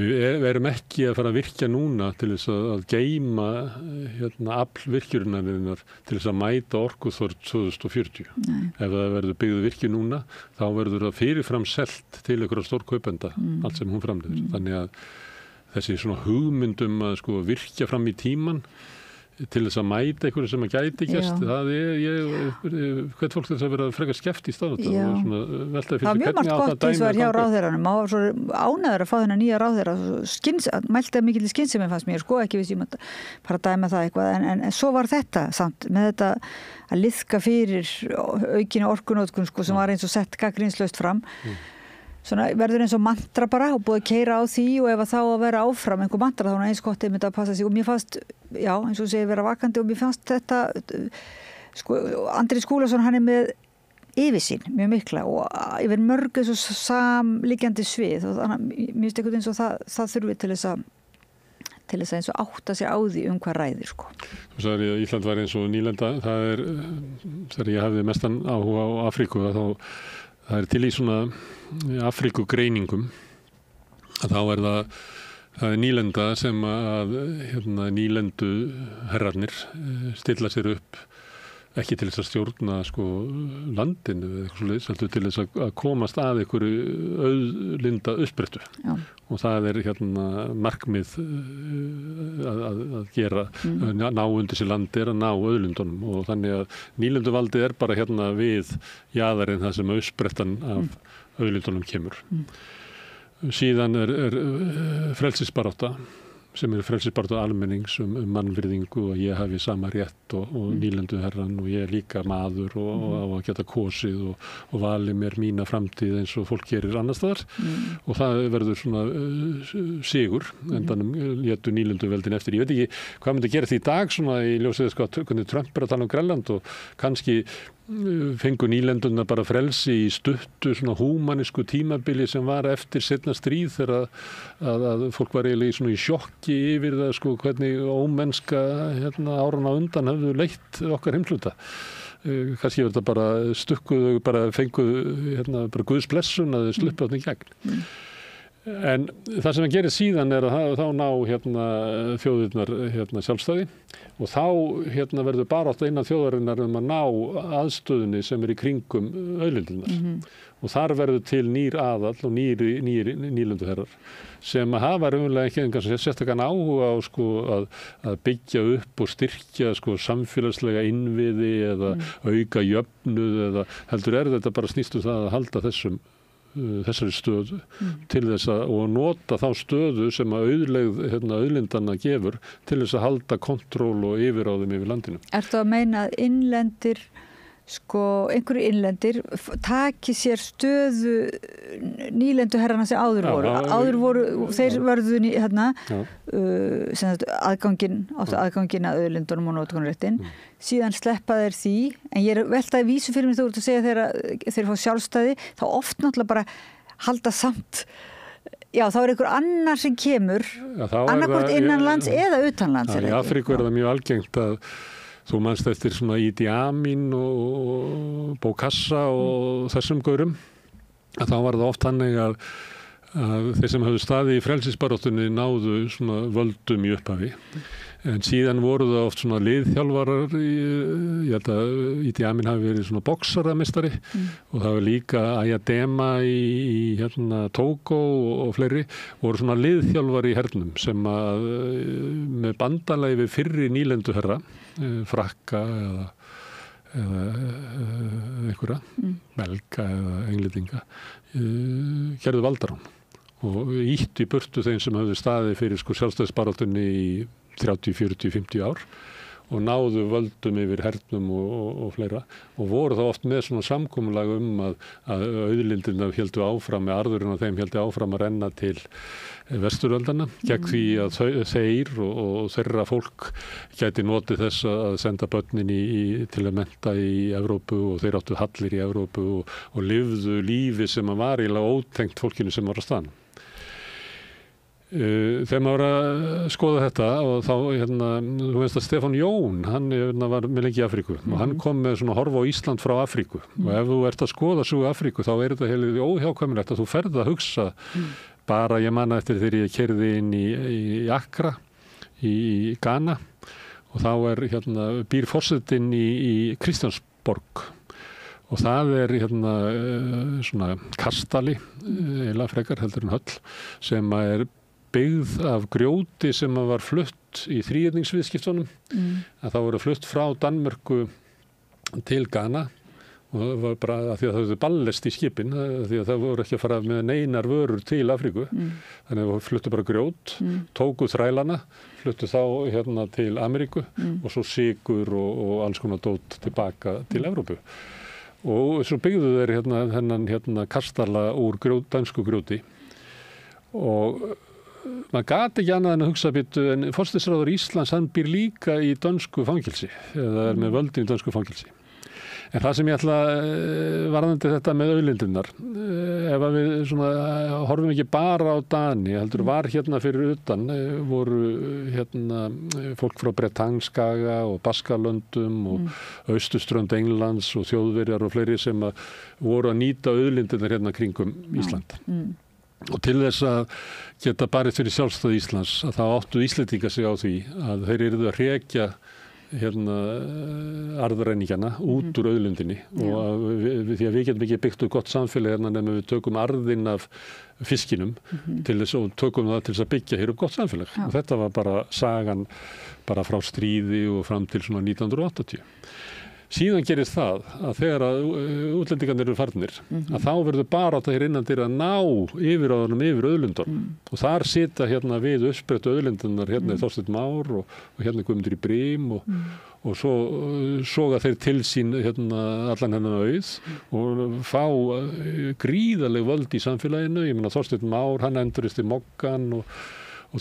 við erum ekki að fara að virkja núna til þess að geyma aflvirkjurinnarinnar til þess að mæta orkuþörf 2040. Ef það verður byggðu virkju núna þá verður það fyrirfram selt til ykkur stórkaupenda allt sem hún framleiðir. Þannig að þessi svona hugmyndum að virkja fram í tíman til þess að mæta einhverju sem að gæti gæst, það hvert fólk þess að vera frekar skeft í stað og svona veltaði fyrir sig hvernig á það dæmi. Það var mjög margt gott eins og er hjá ráðherranum, maður var svo ánæður að fá þennan nýja ráðherra, mæltaði mikill skynsemi fannst mér, ekki viss ég bara dæma það eitthvað, en svo var þetta samt, með þetta að liðka fyrir aukinni orkunótkun sem var eins og sett gagnrýnislaust fram. Svona verður eins og mantra bara og búið að keyra á því og ef að þá að vera áfram einhver mantra þá er eins gott einmitt að passa sig og mér fannst, eins og segir vera vakandi og mér fannst þetta, Andri Skúlason hann er með yfirsýn mjög mikla og yfir mörg þessu samliggjandi svið og þannig mér finnst eitthvað eins og það þurfi til þess að eins og átta sig á því hvað ræðir Þú sagði að Ísland var eins og nýlenda, þegar ég hafði mestan áhuga á Afríku það er til í svona Afríkugreiningum að þá það er nýlenda sem að nýlendu herrarnir stilla sér upp ekki til þess að stjórna landinu eða eitthvað svoleiðis, heldur til þess að komast að einhverju auðlinda uppsprettu og það er markmið að gera ná undir sér landi er að ná auðlindunum og þannig að nýlenduvaldið er bara við jaðarinn það sem uppsprettan af auðlindunum kemur. Síðan er frelsisbarátta sem frelsisbarátta almennings mannvirðingu og ég hafi sama rétt og nýlendu herran og ég er líka maður og á að geta kosið og vali mér mína framtíð eins og fólk gerir annars staðar og það verður svona sigur endanum létu nýlendu veldin eftir. Ég veit ekki hvað myndi gerast í dag svona í ljósið hvernig Trump er að tala Grænland og kannski fengu nýlendurna bara frelsi í stuttu svona húmanísku tímabili sem var eftir seinna stríð þegar að fólk var eiginlega í sjokki yfir það hvernig ómennska árana undan hafðu leitt okkar heimsluta. Kannski var þetta bara stukkuðu, bara fenguðu bara Guðs blessun að þau sluppu þarna í gegn. En það sem að gera síðan er að þá ná þjóðirnar sjálfstæði og þá verður barátta innan þjóðarinnar að ná aðstöðunni sem er í kringum auðlindirnar og þar verður til nýr aðall og nýlenduherrar sem að hafa raunverulega ekki engan sérstakann áhuga á að byggja upp og styrkja samfélagslega innviði eða auka jöfnuð eða heldur þetta bara snýst það að halda þessari stöðu til þess og nota þá stöðu sem að auðlindanna gefur til þess að halda kontról og yfirráðum yfir landinu. Ertu að meina að innlendir einhverju innlendir taki sér stöðu nýlendu herrana sem áður voru þeir verðu aðgangin að auðlindunum og notkunarréttin síðan sleppa þeir því en ég er veltaði vísu fyrir mig þú ert að segja þeir fá sjálfstæði þá oft náttúrulega bara halda samt þá er einhver annar sem kemur annarkvort innanlands eða utanlands í Afríku er það mjög algengt að þú manst eftir svona Idi Amin og Bokassa og þessum gaurum að þá var það oft þannig að þeir sem hafðu staðið í frelsisbaráttunni náðu svona völdum í upphafi en síðan voru það oft svona liðþjálfarar ég held að Idi Amin hafi verið svona boxarameistari og það var líka Ayadema í Togo og fleiri voru svona liðþjálfar í hernum sem að með bandalagi við fyrri nýlenduherra Frakka eða einhverja belga eða englendinga gerðu valdarán og ýttu í burtu þeim sem hafðu staðið fyrir sjálfstæðisbaráttunni í 30, 40, 50 ár og náðu völdum yfir hernum og fleira og voru þá oft með svona samkomulag að auðlindirna héldu áfram með arðurinn og þeim héldu áfram að renna til vesturöldana gegn því að þeir og þeirra fólk gæti notið þess að senda börnin til að mennta í Evrópu og þeir áttu hallir í Evrópu og lifðu lífi sem var eiginlega ótengt fólkinu sem var á staðnum. Þegar maður var að skoða þetta og þá, þú veist að Stefán Jón, hann var með lengi í Afríku og hann kom með svona horf á Ísland frá Afríku og ef þú ert að skoða sögu Afríku þá er þetta heilig óhjákvæmilegt að þú ferð að hugsa bara ég manna eftir þegar ég keyrði inn í Accra í Ghana og þá býr forsetinn í Kristjánsborg og það er svona kastali, eiginlega frekar heldur en höll sem er byggð af grjóti sem var flutt í þríhyrningsviðskiptunum, að það voru flutt frá Danmörku til Ghana og það var bara að því að það höfðu ballest í skipin, því að það voru ekki að fara með neinar vörur til Afríku, þannig að það fluttu bara grjót, tóku þrælana, fluttu þá til Ameríku og svo sykur og alls konar dót tilbaka til Evrópu. Og svo byggðu þeir þennan kastala úr dansku grjóti og maður gat ekki annað en að hugsa býttu en forsætisráðherra Íslands, hann býr líka í dönsku fangilsi, eða er með völdin í dönsku fangilsi. En það sem ég ætla varðandi þetta með auðlindirnar, ef að við horfum ekki bara á Dani, heldur var fyrir utan, voru fólk frá Bretagne-skaga og Baskalöndum og austurströnd Englands og Þjóðverjar og fleiri sem voru að nýta auðlindirnar kringum Ísland. Og til þess að geta barist fyrir sjálfstæði Íslands, að þá áttu Íslendingar sig á því að þeir yrðu að hrekja arðræningana út úr auðlindinni og því að við getum ekki byggt gott samfélag nema við tökum arðinn af fiskinum til þess og tökum það til þess að byggja hér gott samfélag. Og þetta var bara sagan bara frá stríði og fram til 1980. Síðan gerist það að þegar útlendingarnir eru farnir, að þá verður bara átt að hér innan til að ná yfiráðunum yfir auðlindunum. Og þar sita við uppsprettu auðlindunar, Þorsteinn Már og Guðmundur í Brím og svo soga þeir til sín allan hennan auð og fá gríðarleg völd í samfélaginu. Ég meina Þorsteinn Már, hann endurist í Moggan og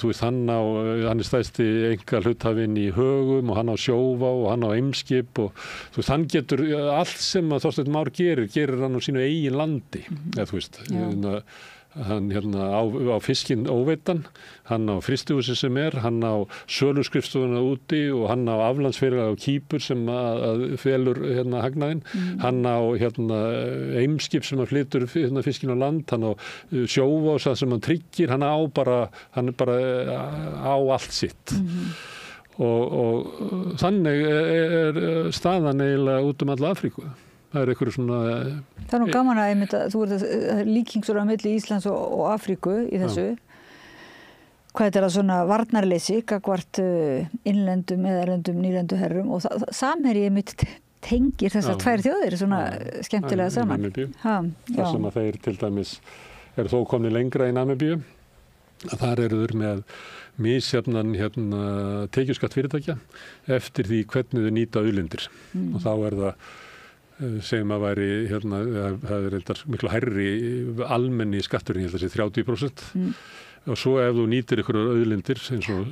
þú veist, hann er stærsti enga hluthafinn í Högum og hann á Sjóvá og hann á Eimskip og þú veist, hann getur allt sem að Þorsteinn Már gerir hann á sínu eigin landi, eða þú veist, hann á fiskinn óveitan, hann á frystihúsi sem hann á söluskrifstofuna úti og hann á aflandsfélag á Kýpur sem að felur hagnaðinn, hann á Eimskip sem að flytur fiskinn á land, hann á Sjóvá sem hann tryggir, hann er bara á allt sitt. Og þannig er staðan eiginlega út alla Afríku. Það er einhverju svona... Það er nú gaman að þú ert líkingsur á milli Íslands og Afríku í þessu. Hvað þetta er svona varnarleysi, gagvart innlendum, erlendum, nýlendu herrum og samherji tengir þessar tvær þjóðir svona skemmtilega saman. Það sem að þeir til dæmis eru þó komni lengra í Namibíu. Þar eru þeir með misjafnan tekjuskatt fyrirtækja eftir því hvernig þau nýta auðlindir. Og þá er það segjum að væri, það er reyndar miklu hærri almenni skatturinn, ég held að sé 30%. Og svo ef þú nýtir einhverjar auðlindir, eins og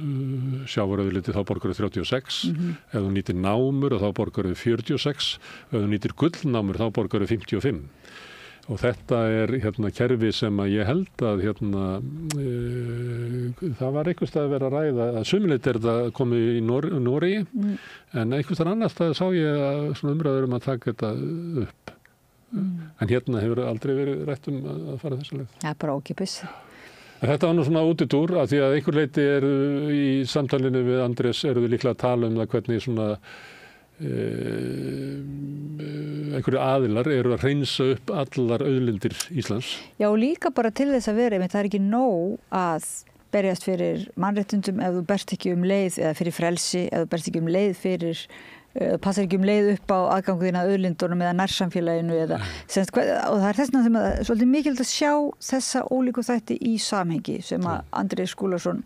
sjávarauðlindir, þá borgar þau 36. Ef þú nýtir námur, þá borgar þau 46. Ef þú nýtir gullnámur, þá borgar þau 55. Og þetta er kerfi sem að ég held að það var einhvers stað að vera að ræða að sumilegt er þetta komið í Noregi en einhvers stað annars stað sá ég að umræður að taka þetta upp. En hefur aldrei verið rætt að fara þessa leið. Það er bara ókipis. Þetta var nú svona útidúr af því að einhver leiti eru í samtalinu við Andrés eru við líklega að tala það hvernig svona einhverju aðilar eru að hreinsa upp allar auðlindir Íslands. Já, og líka bara til þess að vera, það er ekki nóg að berjast fyrir mannréttindum ef þú berst ekki leið eða fyrir frelsi, ef þú berst ekki leið fyrir, passar ekki leið upp á aðgangu þín að auðlindunum eða nærsamfélaginu og það er þess vegna sem að svolítið mikilvægt að sjá þessa ólíku þætti í samhengi sem að Andrés Skúlason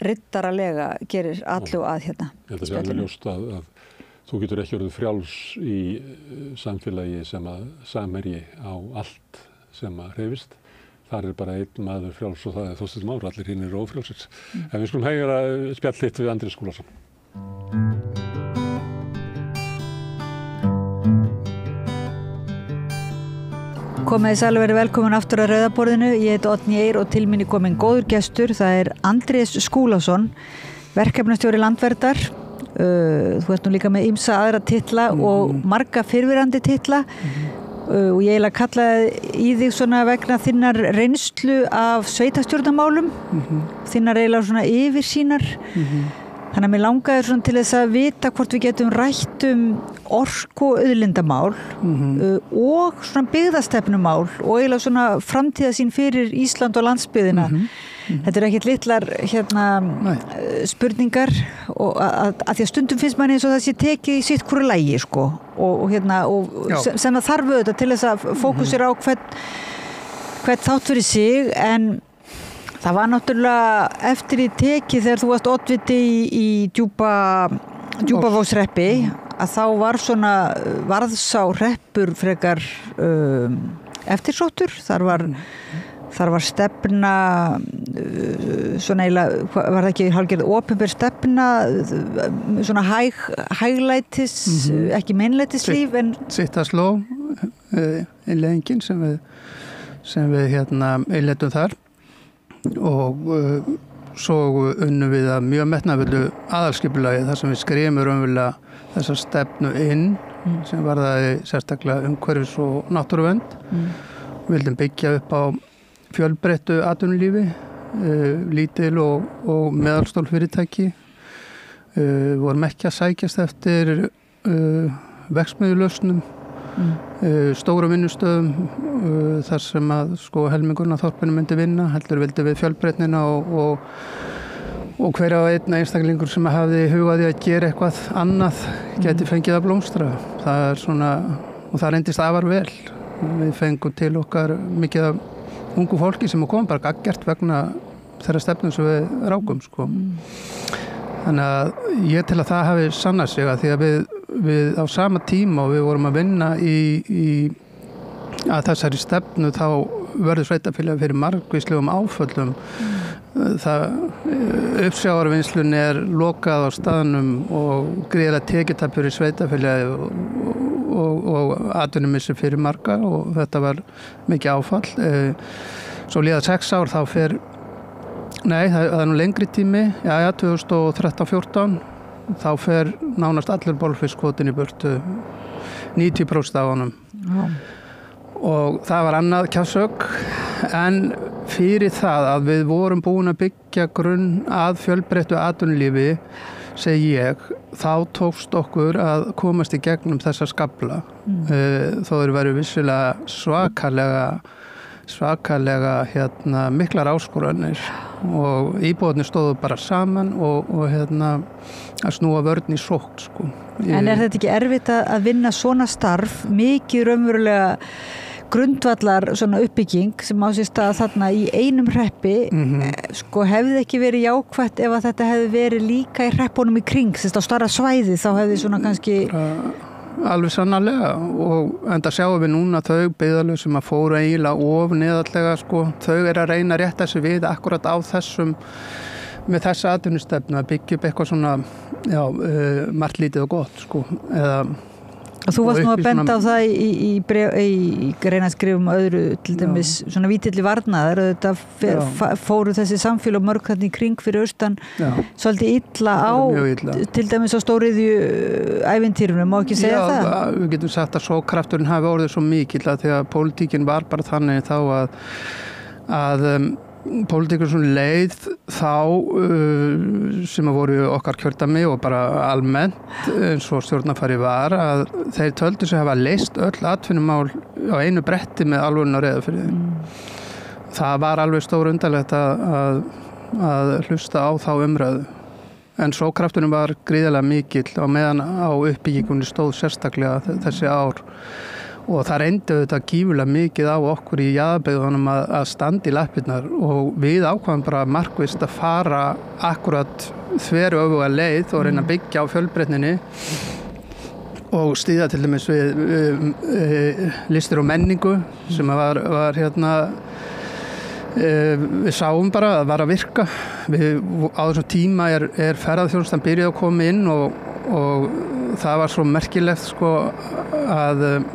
riddaralega gerir allu að Ég held að það sé alveg ljóst að þú getur ekki orðið frjáls í samfélagi sem að samherji á allt sem að hreyfist. Þar er bara einn maður frjáls og það er Þorsteinn Már, allir hinn eru ófrjálsir. En við skulum hægja spjall þitt við Andrés Skúlason. Komið sæl og verið velkomin aftur að Rauðaborðinu. Ég heiti Oddný Eir og til minni kominn góður gestur. Það er Andrés Skúlason, verkefnastjóri Landverndar. Þú ert nú líka með ýmsa aðra titla og marga fyrrverandi titla. Og ég eiginlega kallaði í þig svona vegna þinnar reynslu af sveitarstjórnarmálum. Þinnar eiginlega svona yfirsýnar. Þannig að mér langaði svona til þess að vita hvort við getum rætt orku og auðlindamál og svona byggðastefnumál og eiginlega svona framtíðasýn fyrir Ísland og landsbyggðina. Þetta ekkert litlar spurningar og að því að stundum finnst manni eins og það sé tekið í sitt hvoru lagi sko og sem það þarf auðvitað til þess að fókusera á hvert þátt fyrir sig en það var náttúrulega eftir í tekið þegar þú varst oddviti í Djúpavogshreppi að þá var svona Varðsá hreppur frekar eftirsóttur, þar var stefna svona eiginlega, var það ekki hálfgerð opinber stefna svona hæglætis ekki meinlætislíf en Sittasló innleggingin sem við innleiddum þar og svo unnum við að mjög metnaðfullu aðalskipulagi þar sem við skrifum raunverulega þessa stefnu inn sem varðaði sérstaklega umhverfis og náttúruvernd við vildum byggja upp á fjölbreyttu atvinnulífi, lítil og meðalstór fyrirtæki. Vorum ekki að sækjast eftir verksmiðjulausnum, stórum vinnustöðum, þar sem að helmingurinn af þorpinu myndi vinna, heldur vildi við fjölbreytnina og hver á einn einstaklingur sem hafði hugaði að gera eitthvað annað geti fengið að blómstra. Það svona, og það reyndist afar vel. Við fengum til okkar mikið af ungu fólki sem kom bara gaggjart vegna þeirra stefnum sem við rákum sko. Þannig að ég til að það hafi sannað sig að því að við á sama tíma og við vorum að vinna í að þessari stefnu þá verður sveitarfélagi fyrir margvíslegum áföllum. Uppsjávarvinnslun lokað á staðnum og gríðarlega tekjutapur í sveitarfélagi og atvinnumissi fyrir marga og þetta var mikið áfall. Svo líða 6 ár þá fer það er nú lengri tími 2013-14 þá fer nánast allur bolfiskvotinn í burtu 90% af honum og það var annað kjafsögg en fyrir það að við vorum búin að byggja grunn að fjölbreyttu atvinnulífi segi ég, þá tókst okkur að komast í gegnum þessa skafla þó þeir væru vissilega svakalega miklar áskoranir og íbúarnir stóðu bara saman og að snúa vörn í sókn sko. En þetta ekki erfitt að vinna svona starf mikið raunverulega grundvallar svona uppbygging sem á sér stað þarna í einum hreppi sko hefði ekki verið jákvætt ef að þetta hefði verið líka í hreppunum í kring á stærra svæði þá hefði svona kannski alveg sannarlega og enda sjáum við núna þau byggðarlög sem að fóru eiginlega of neðallega sko þau að reyna að rétta sig við akkurat á þessum með þessa atvinnustefnu að byggja upp eitthvað svona margt lítið og gott sko eða og þú varst nú að benda á það í greinaskrifum öðru til dæmis svona vítilli varnaðar þetta fóru þessi samfélag mörg þarna í kring fyrir austan svolítið illa á til dæmis á stóriðju ævintýrunum, má ekki segja það? Já, við getum sagt að sókrafturinn hafi orðið svo mikill að því að pólitíkin var bara þannig þá að pólitíkur svona leið þá sem að voru okkar kjördæmi og bara almennt eins og stjórnarfari var að þeir töldu sig hafa leyst öll atvinnumál á einu bretti með alvörun á Reyðarfirði. Það var alveg stór undarlegt að hlusta á þá umræðu. En sókrafturinn var gríðarlega mikill á meðan á uppbyggingunni stóð sérstaklega þessi ár. Og það reyndi auðvitað gífurlega mikið á okkur í jaðarbyggðunum að standa í lappirnar og við ákvaðum bara markvisst að fara akkurat þveru öfuga leið og reyna að byggja á fjölbreytninni og styðja til dæmis við listir og menningu sem var við sáum bara að var að virka. Á þessum tíma er ferðaþjónustan byrjuð að koma inn og það var svo merkilegt sko að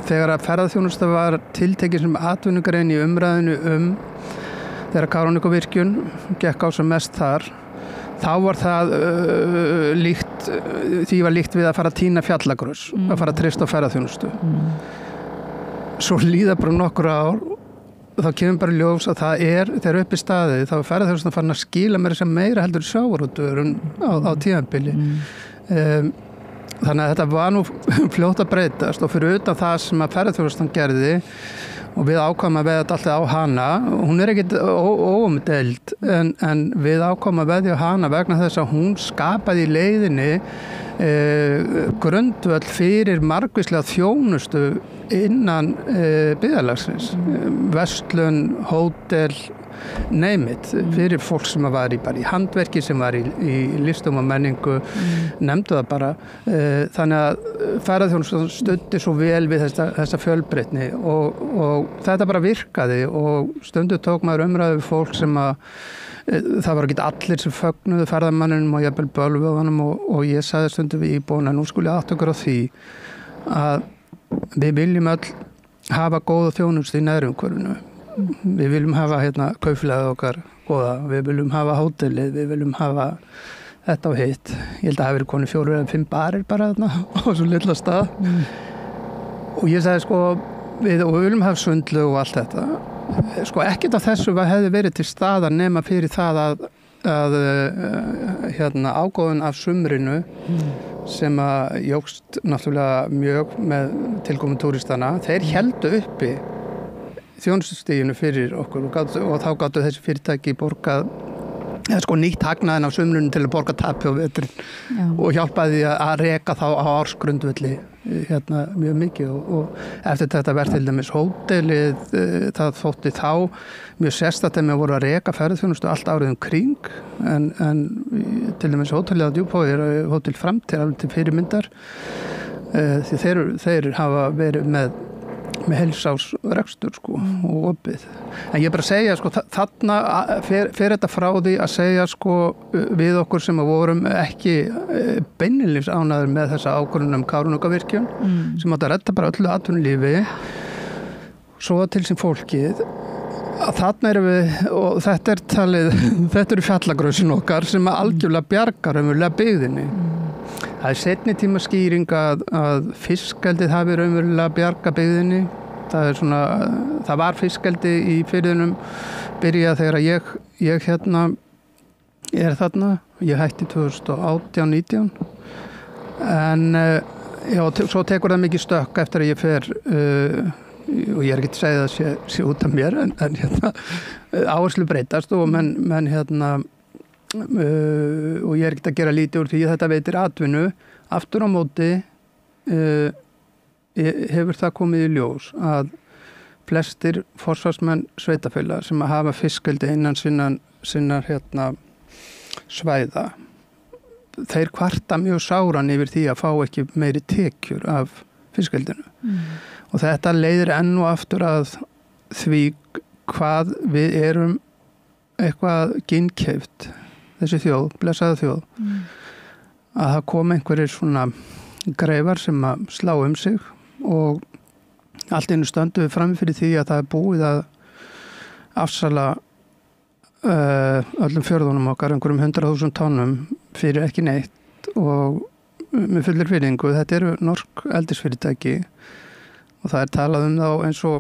þegar að ferðaþjónusta var tiltekið sem atvinnugrein í umræðinu þegar Kárahnjúkavirkjun gekk á sem mest þar þá var það því var líkt við að fara að tína fjallagrös að fara að treysta á ferðaþjónustu svo líða bara nokkur ár þá kemur bara ljós að það þegar upp í staðið, þá ferðarþjónustan farin að skila mér sem meira heldur sjávarútvegurinn á tímabili. Þannig að þetta var nú fljótt að breytast og fyrir utan það sem að ferðarþjónustan gerði og við ákvæmum að veðja alltaf á hana, hún ekkit óumdeild en við ákvæmum að veðja á hana vegna þess að hún skapaði í leiðinni grundvöll fyrir margvíslega þjónustu innan byggðarlagsins, verslun, hótel, name it, fyrir fólk sem var bara í handverki, sem var í listum og menningu, nefndu það bara. Þannig að ferðarþjónustan studdi svo vel við þessa fjölbreytni og þetta bara virkaði og stundu tók maður umræðu við fólk sem að það var ekki allir sem fögnuðu ferðamanninum og jafnvel bölvuðunum og ég sagði stundu við íbúana, nú skulle átt okkur á því að við viljum öll hafa góða þjónustu í nærumhverfinu. Við viljum hafa kaupfélagið okkar góða, við viljum hafa hótelið, við viljum hafa þetta og hitt. Ég held að það hafi verið konið 4 eða 5 barir bara þarna á svo litla stað. Og ég sagði við viljum hafa sundlu og allt þetta. Ekkert af þessu hefði verið til staðar nema fyrir það að ágóðun af sumrinu sem að jókst náttúrulega mjög með tilkomu túristana, þeir héldu uppi þjónustustiginu fyrir okkur og þá gátu þessi fyrirtæki borgað nýtt hagnaðinn af sumrunum til að borga tapi á veturinn og hjálpaði að reka þá á ársgrundvelli mjög mikið og eftir þetta verð til dæmis hótelið, það þótti þá mjög sérstætt að mér voru að reka ferðarþjónustu allt árið kring en til dæmis hótelið á Djúpavogi er hótel Framtíð alveg til fyrirmyndar því þeir hafa verið með heilsársrekstur og opið. En ég bara segja þarna fer þetta frá því að segja við okkur sem vorum ekki beinlífs ánægðir með þessa ákvörðun Kárahnjúkavirkjun sem átti að redda bara öllu atvinnulífi svo til sem fólkið að þarna erum við og þetta eru fjallagrösin okkar sem algjörlega bjargar raunverulega byggðinni. Það er seinni tíma skýring að fiskeldið hafi raunverulega bjarga byggðinni. Það var fiskeldi í firðinum byrjað þegar ég er þarna. Ég hætti 2018-19 en svo tekur það mikið stökk eftir að ég fer og ég er ekki að segja það sé út af mér en áherslu breytast og menn og ég er ekki að gera lítið úr því að þetta veitir atvinnu. Aftur á móti hefur það komið í ljós að flestir forsvarsmenn sveitarfélaga sem að hafa fiskeldi innan sinnar svæða þeir kvarta mjög sáran yfir því að fá ekki meiri tekjur af fiskeldinu og þetta leiðir enn og aftur að því hvað við erum eitthvað ginnkeypt þessi þjóð, blessaða þjóð að það kom einhverjir svona greifar sem að slá sig og allt einu stöndu við fram fyrir því að það er búið að afsala öllum fjörðunum okkar einhverjum 100.000 tonnum fyrir ekki neitt og með fullir virðingu, þetta eru norsk eldisfyrirtæki og það er talað þá eins og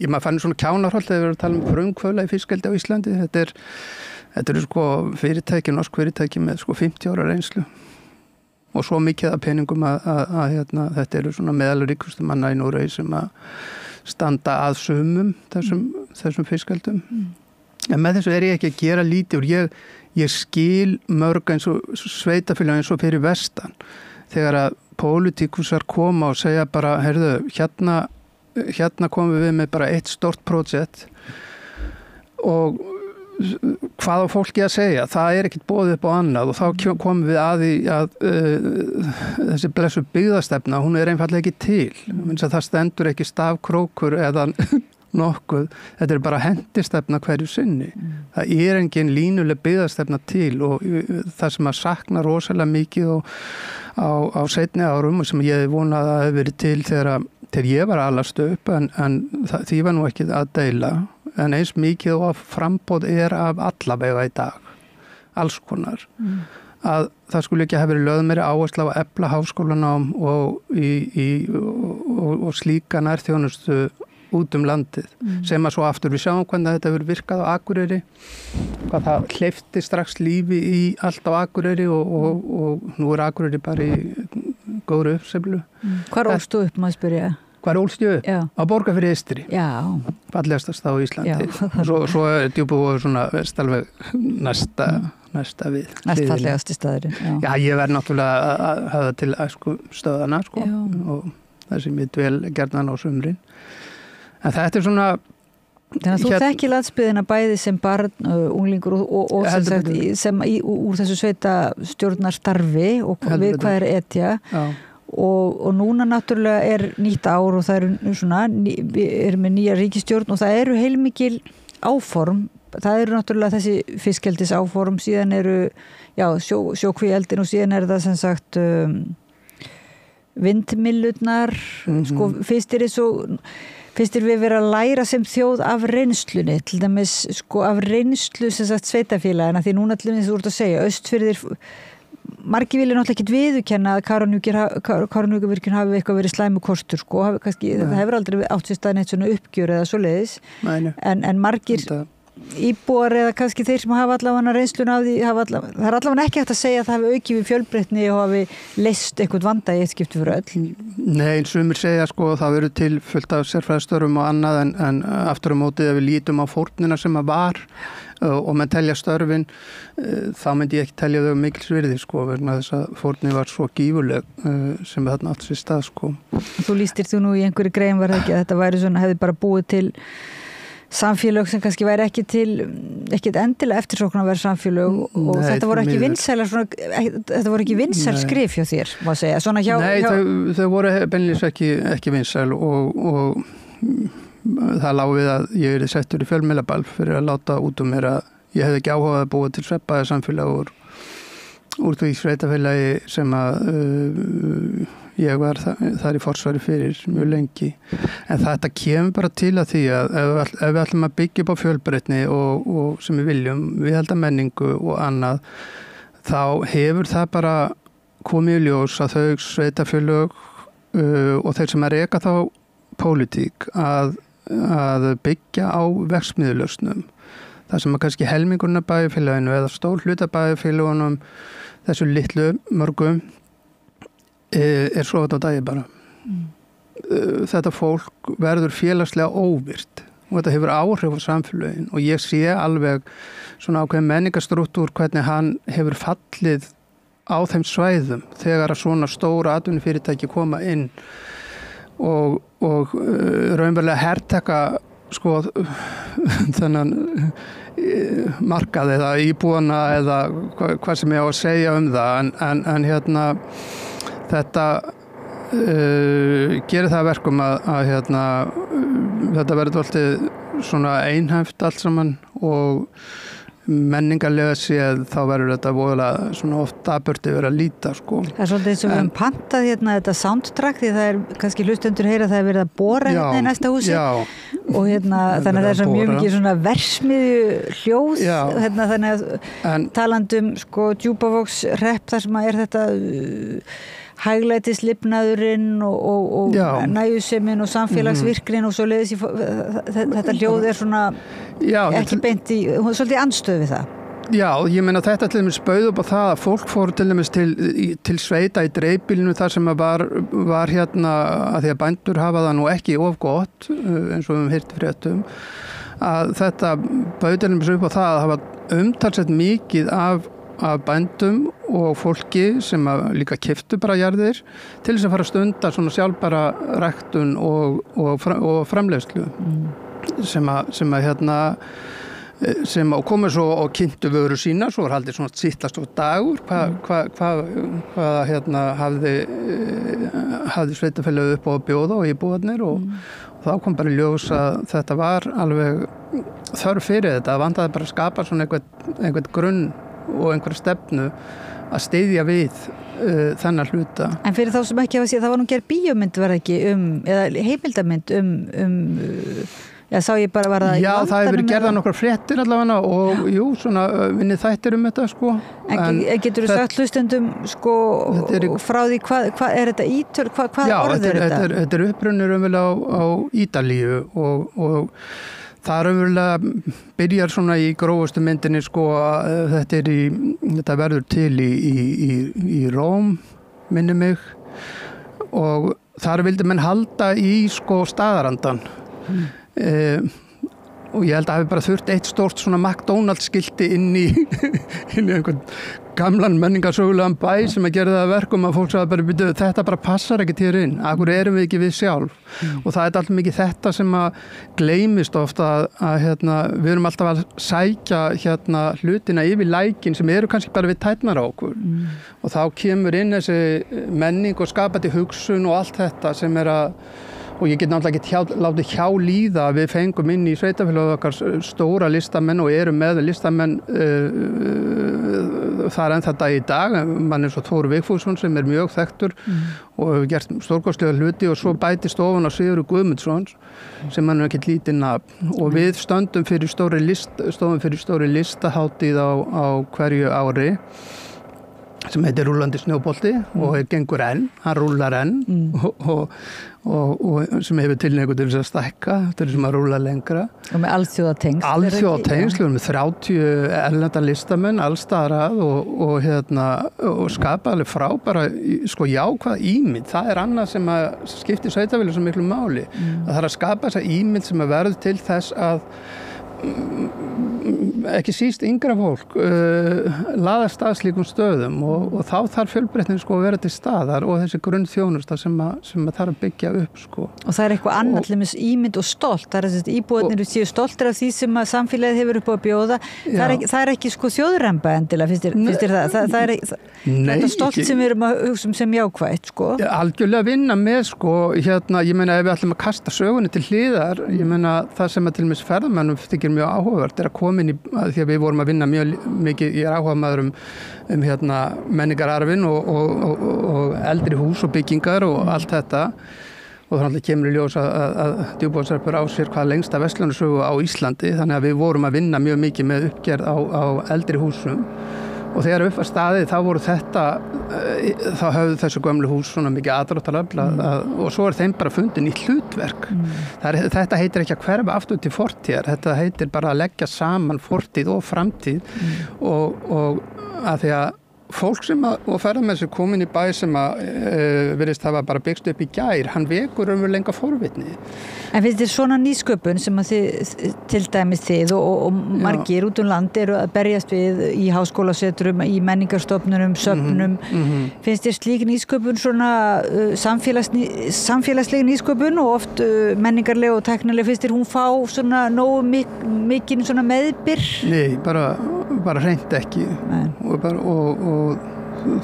maður fann svona kjánarhald þegar við erum að tala frumkvöðla í fiskeldi á Íslandi þetta eru fyrirtæki, norsk fyrirtæki með 50 ára reynslu og svo mikið af peningum að þetta eru svona meðalríkustu manna í Noregi sem að standa að sumum þessum fiskeldum en með þessu er ég ekki að gera lítið og ég skil mörg eins og sveitafélag eins og fyrir vestan þegar að pólitíkusar koma og segja bara heyrðu, hérna komum við með bara eitt stort projekt og hvað á fólki að segja, það er ekkert boðið upp á annað og þá komum við að þessi blessu byggðastefna, hún er einfallega ekki til það stendur ekki stafkrókur eða nokkuð, þetta er bara hendistefna hverju sinni það er engin línuleg byggðastefna til og það sem að sakna rosalega mikið á seinni árum og sem ég vonað að hefur verið til þegar ég var alast upp en því var nú ekki að deila en eins mikið og frambóð er af allavega í dag, alls konar. Að það skulle ekki hafa verið lögð meiri áhersla á að efla háskólanám og slíka nærþjónustu út landið sem að svo aftur við sjáum hvernig þetta verður virkað á Akureyri, hvað það hleypti strax lífi í allt á Akureyri og nú Akureyri bara í góðru uppseflu. Hvar ólstu upp, maður spyrja? Hvar ólstu upp? Já. Á Borgarfirði eystri. Já. Fallegastast á Íslandi. Svo Djúpavogur svona vestalveg næsta við. Næst fallegasti staðurinn. Já, ég verð náttúrulega að hafa til stöðana og það sem ég dvel gjarnan á sumrin. En þetta svona... Þannig að þú þekkir landsbyggðina bæði sem barn, unglingur og sem sagt, úr þessu sveita stjórnarstarfi og við hvað er etja. Já. Og núna náttúrulega nýtt ár og það við erum með nýja ríkisstjórn og það eru heilmikil áform. Það eru náttúrulega þessi fiskeldis áform, síðan eru sjókvíeldin og síðan það sem sagt vindmillurnar, sko finnst þér við vera að læra sem þjóð af reynslunni, til dæmis sko af reynslu sem sagt sveitafélagina, því núna til dæmis þú ert að segja, Austfirðir margir vilja náttúrulega ekki viðurkenna að Kárahnjúkavirkjun hafi eitthvað verið slæmu kostur sko, það hefur aldrei átt sér stað neitt svona uppgjör eða svoleiðis, en margir íbúar eða kannski þeir sem hafa allavega reynsluna af því, það er allavega ekki hægt að segja að það hafi aukið við fjölbreytni og hafi leyst eitthvað vanda í eitt skipti fyrir öll. Nei, sumir segja sko það verður til fullt af sérfræðistörfum og annað en aftur á móti ef við lítum á fórnina sem að var og menn telja störfin, þá myndi ég ekki telja þau mikils virði sko, vegna þess að fórni var svo gífurleg sem þarna átt sér stað sko. Þú lýstir þú nú í einhverju grein var það ekki að þetta væri svona, hefði bara búið til samfélög sem kannski væri ekkit endilega eftirsóknarverð samfélög og þetta voru ekki vinsælar þetta voru ekki vinsæl skrif hjá þér, má segja. Nei, þau voru beinlínis ekki vinsæl og það lá við að ég er settur í fjölmiðlaball fyrir að láta út mér að ég hefði ekki áhugað að búa til sveppaði samfélag úr því sveitafélagi sem að ég var þar í forsvari fyrir mjög lengi. En þetta kemur bara til að því að ef við ætlum að byggja upp á fjölbreytni og sem við viljum, við halda menningu og annað, þá hefur það bara komið í ljós að þau sveitafélög og þeir sem að reka þá pólitík að byggja á verksmiðjulausnum. Það sem að kannski helmingurinn af bæjarfélaginu eða stór hluta bæjarfélagunum, þessu litlu mörgum, svo á dagi bara. Þetta fólk verður félagslega óvirt og þetta hefur áhrif á samfélagin og ég sé alveg svona ákveðin menningarstruktúr hvernig hann hefur fallið á þeim svæðum þegar að svona stóra atvinnufyrirtæki koma inn og raunverulega hertaka sko þennan markað eða íbúana eða hvað sem ég á að segja það en hérna þetta gerir það verkum að þetta verður alltaf svona einhæft allt saman og menningarlega séð þá verður þetta voðalega svona oft dapurt yfir að líta sko. Það er svolítið eins og við höfum pantað þetta soundtrack því það er kannski hlustendur heyra það er verið að bora hérna í næsta húsi og þannig að það er svo mjög mikið svona versmiðju hljóð þannig að talandum sko Djúpavogs hrepp þar sem að er þetta hæglætislifnaðurinn og næjusemin og samfélagsvirkrin og svo leiðis þetta hljóð er svona ekki beint í, svolítið andstöð við það. Já, ég meina þetta til dæmis bauð upp á það að fólk fór til dæmis til sveita í dreifbýlinu þar sem var hérna að því að bændur hafa það nú ekki of gott eins og við höfum heyrt fréttum að þetta bauð til dæmis upp á það að hafa umtalsett mikið af bændum og fólki sem líka keyptu bara jarðir til þess að fara að stunda svona sjálfbæra ræktun og framleiðslu sem að komu svo og kynntu vöru sína, svo var haldið svona sittlast og dagur hvað hafði sveitafélagið upp á að bjóða og íbúarnir og þá kom bara í ljós að þetta var alveg þörf fyrir þetta, vantaði bara að skapa svona einhvern grunn og einhverja stefnu að styðja við þennan hluta. En fyrir þá sem ekki hafa séð, það var nú gerð bíómynd var ekki eða heimildamynd Já, sá ég bara, var það Já, það hefur verið gerðað nokkrar fréttir allavega og jú, svona vinnið þættir þetta sko. En getur þú sagt hlustendum sko frá því hvað er þetta ítöl, hvað orð er þetta? Já, þetta er upprunnur á Ítalíu og það raunverulega byrjar svona í grófustu myndinni sko að þetta verður til í Róm, minni mig, og þar vildi menn halda í sko staðarandan og ég held að hafi bara þurft eitt stórt svona McDonald's skilti inn í einhvern gamlan menningarsögulegan bæ sem að gera það að verkum að fólk sagði bara þetta bara passar ekki til inn, akkur erum við ekki við sjálf og það er alltaf mikið þetta sem að gleymist ofta að við erum alltaf að sækja hlutina yfir lækin sem eru kannski bara við tætnar á okkur og þá kemur inn þessi menning og skapandi hugsun og allt þetta sem er að og ég get náttúrulega ekki látið hjá líða að við fengum inn í sveitafélagið okkar stóra listamenn og erum með listamenn þar enn þetta í dag, mann eins og Þór Vigfússon sem er mjög þekktur og hefur gert stórkostlega hluti og svo bætist ofan á Sigurður Guðmundsson sem hann er ekki lítið nafn og við stóðum fyrir stóri listahátíð á hverju ári sem heitir Rúllandi snjóbolti og gengur enn, hann rúllar enn og sem hefur tilneigu til þess að stækka, til þess að rúlla lengra. Og með alþjóðatengsl. Alþjóðatengsl, við erum með 30 erlenda listamenn allstaðar og skapa alveg frábæra sko jákvæð ímynd. Það er annað sem að skiptir sveitafélagið svo miklu máli. Það þarf að skapa þessa ímynd sem að verður til þess að ekki síst yngra fólk laðast að slíkum stöðum og þá þarf fjölbreytnin sko að vera til staðar og þessi grunnþjónusta sem að þarf að byggja upp sko. Og það er eitthvað annað til með ímynd og stolt, það er þessi íbúarnir séu stoltir af því sem að samfélagið hefur upp á að bjóða, það er ekki sko þjóðremba endilega, finnst þér það er þetta stolt sem við erum að hugsa sem jákvætt sko. Algjörlega vinna með sko, ég meina ef við ætlum að kasta sögunni til hliðar, ég meina það sem að til með ferðamennum þykir mjög áhugavert er að koma inn í, því að við vorum að vinna mjög mikið, ég er áhugamaður um menningararfin og eldri hús og byggingar og allt þetta og þannig kemur í ljós að Djúpavogshrepur á sér hvað lengsta verslunarsögu á Íslandi þannig að við vorum að vinna mjög mikið með uppgerð á eldri húsum og þegar upp að staðið þá voru þá höfðu þessu gömlu hús svona mikið aðdráttarafl og svo er þeim bara fundin í hlutverk. Þetta heitir ekki að hverfa aftur til fortíðar, þetta heitir bara að leggja saman fortíð og framtíð og að því að fólk og ferðamenn sem komin í bæ sem að virðist hafa bara byggst upp í gær, hann vekur lenga forvitni. En finnst þér svona nýsköpun sem að til dæmis þið og margir út land eru að berjast við í háskólasetrum, í menningarstofnunum, söfnum, finnst þér slík nýsköpun svona samfélagsleg nýsköpun og oft menningarleg og tæknileg, finnst þér hún fá svona nógu mikinn svona meðbyr? Nei, bara hreint ekki og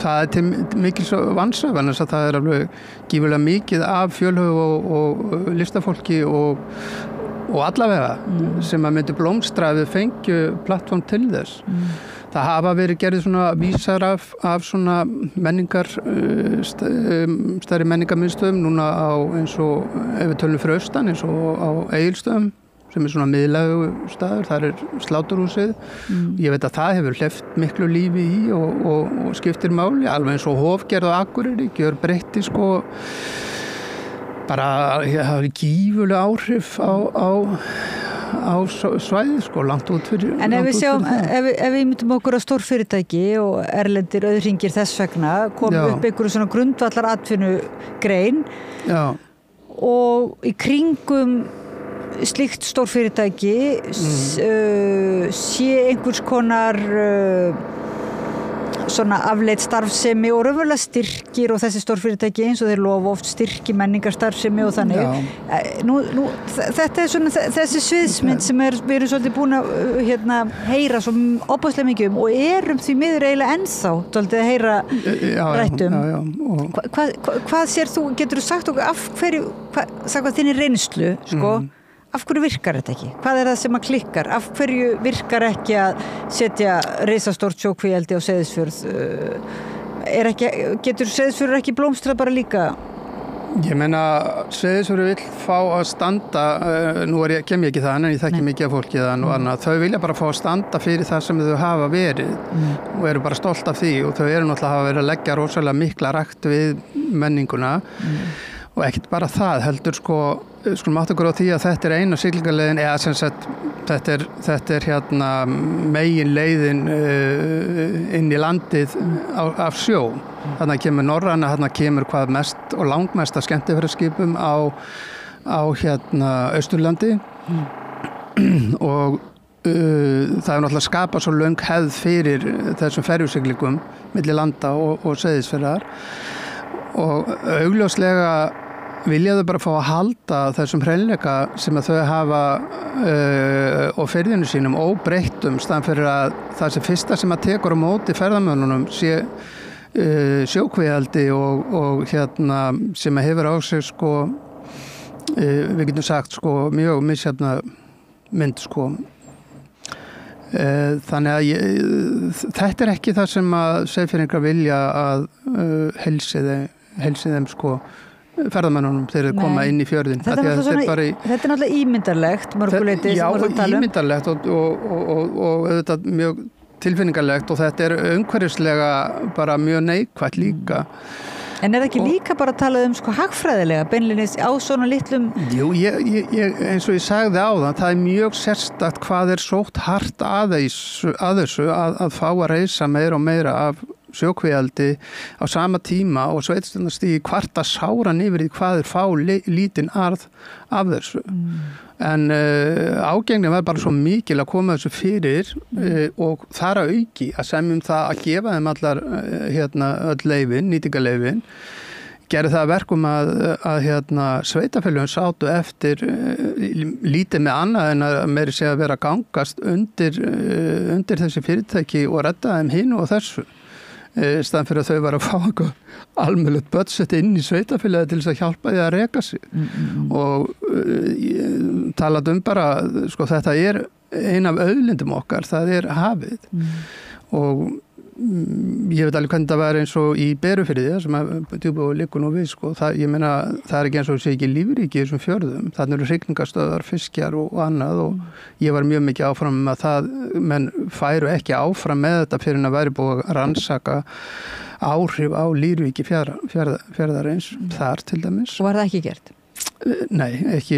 það er til mikils vansæfan þess að það er alveg gífurlega mikið af fjölhöf og listafólki og allavega sem að myndi blómstra ef við fengju plattform til þess. Það hafa verið gerðið svona vísar af svona stærri menningarmiðstöðum núna á eins og ef við tölum fyrir austan eins og á Egilsstöðum sem er svona miðlægu staður, þar er sláturhúsið. Ég veit að það hefur hleypt miklu lífi í og skiptir máli, alveg eins og Hofgerð og Akureyri, gjör breytti sko, bara það hefur gífurlega áhrif á svæðið sko, langt út fyrir. En ef við myndum okkur á stórfyrirtæki og erlendir auðhringir þess vegna, komum upp einhverju svona grundvallar atvinnugrein og í kringum slíkt stórfyrirtæki sé einhvers konar svona afleitt starfsemi og raunverulega styrkir og þessi stórfyrirtæki eins og þeir lofa oft styrki menningarstarfsemi og þannig. Þetta er svona þessi sviðsmynd sem við erum svolítið búin að heyra svo óbærslega mikið og erum því miður eiginlega ennþá svolítið að heyra rættum. Hvað sér þú, getur þú sagt okkur af hverju, sagði þinni reynslu sko, af hverju virkar þetta ekki? Hvað er það sem að klikkar? Af hverju virkar ekki að setja risastórt sjókvíeldi á Seyðisfjörð? Getur Seyðisfjörður ekki blómstrað bara líka Ég meina, Seyðisfjörður vill fá að standa, nú kem ég ekki það, en ég þekki mikið af fólki þann og annað, þau vilja bara fá að standa fyrir það sem þau hafa verið og eru bara stolt af því og þau eru náttúrulega hafa verið að leggja rosalega mikla rækt við menninguna og ekkert bara það heldur skulum átta okkur á því að þetta eina siglingaleiðin eða sem sagt þetta er hérna megin leiðin inn í landið af sjó. Þarna kemur Norræna, þarna kemur hvað mest og langmest af skemmtiferðaskipum á hérna Austurlandi og það er náttúrulega skapað svo löng hefð fyrir þessum ferjusiglingum milli landa og Seyðisfjarðar og augljóslega vilja þau bara fá að halda þessum hreinleika sem að þau hafa og ferðinu sínum óbreyttum staðan fyrir að það sem fyrsta sem að tekur á móti ferðamönnunum sé sjókvíaldi og hérna sem að hefur á sig við getum sagt mjög misjafna mynd þannig að þetta er ekki það sem að Seyðfirðingar vilja að heilsi þeim ferðamönnunum þegar þeir koma inn í fjörðin. Þetta er náttúrulega ímyndarlegt mörguleiti. Já, ímyndarlegt og auðvitað mjög tilfinningarlegt og þetta er umhverfislega bara mjög neikvætt líka. En er það ekki líka bara að tala hagfræðilega, beinlínis á svona litlum? Jú, eins og ég sagði áðan, það er mjög sérstakt hvað er sótt hart að þessu að fá að reisa meira og meira af sjókvíaldi á sama tíma og sveitarstjórnarstigið kvarta sáran yfir því hvað fá lítinn arð af þessu. En ágengnin var bara svo mikil að koma þessu fyrir og þar að auki að semjum það að gefa þeim allar öll leyfin, nýtingarleyfin gerði það verkum að sveitarfélögin sátu eftir lítið með annað en að meiri segja að vera að gangast undir þessi fyrirtæki og redda þeim hinu og þessu. Staðan fyrir að þau var að fá eitthvað almennilegt budget inn í sveitarfélagi til þess að hjálpa því að reka sig og talað bara þetta er ein af auðlindum okkar, það er hafið og ég veit alveg hvernig það var eins og í Berufirði sem að Djúpivogur liggur nú við ég meina það er ekki eins og sé ekki lífríki í þessum fjörðum, þannig eru hrygningarstöðar, fiskjar og annað og ég var mjög mikið áfram með það menn færu ekki áfram með þetta fyrir að væri búið að rannsaka áhrif á lífríki fjarðarins þar til dæmis. Og var það ekki gert? Nei, ekki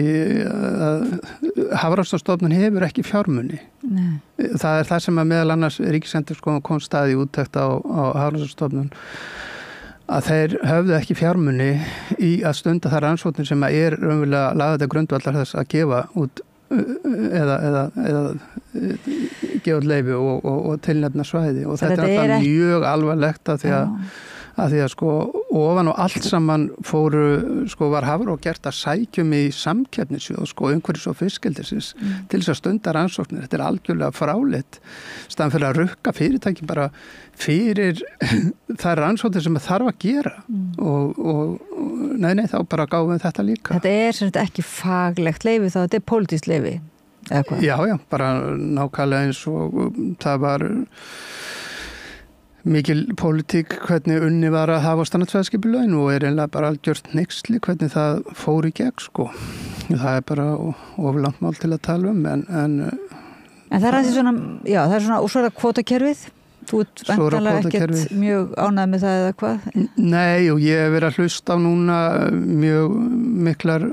Hafrannsóknastofnun hefur ekki fjármuni. Nei. Það er það sem að meðal annars Ríkisendurskoðun kom staði úttekt á Hafrannsóknastofnun að þeir höfðu ekki fjármuni í að stunda þar rannsóknir sem að er raunverulega lagði grundvallar þess að gefa út eða gefa út leyfi og tilnefna svæði og þetta er alltaf mjög alvarlegt að því að ofan og allt saman fóru var Hafró gert að sækjum í samkeppnissjóð umhverfis og fiskeldisins til þess að stunda rannsóknir. Þetta er algjörlega fráleitt staðan fyrir að rukka fyrirtæki bara fyrir þær rannsóknir sem það þarf að gera og nei, þá bara gáum við þetta líka. Þetta er sem þetta ekki faglegt leyfi þá þetta er pólitískt leyfi? Já, bara nákvæmlega eins og það var mikil pólitík hvernig unni var að hafa standardfæðskipulaun og er einlega bara algjört hneyksli hvernig það fór í gegn Það er bara oflangt mál til að tala en það er aðeins svona, já, það er svona og svo er það kvótakerfið. Þú ert væntanlega ekkert mjög ánægð með það eða hvað? Nei, og ég hef verið að hlusta á núna mjög miklar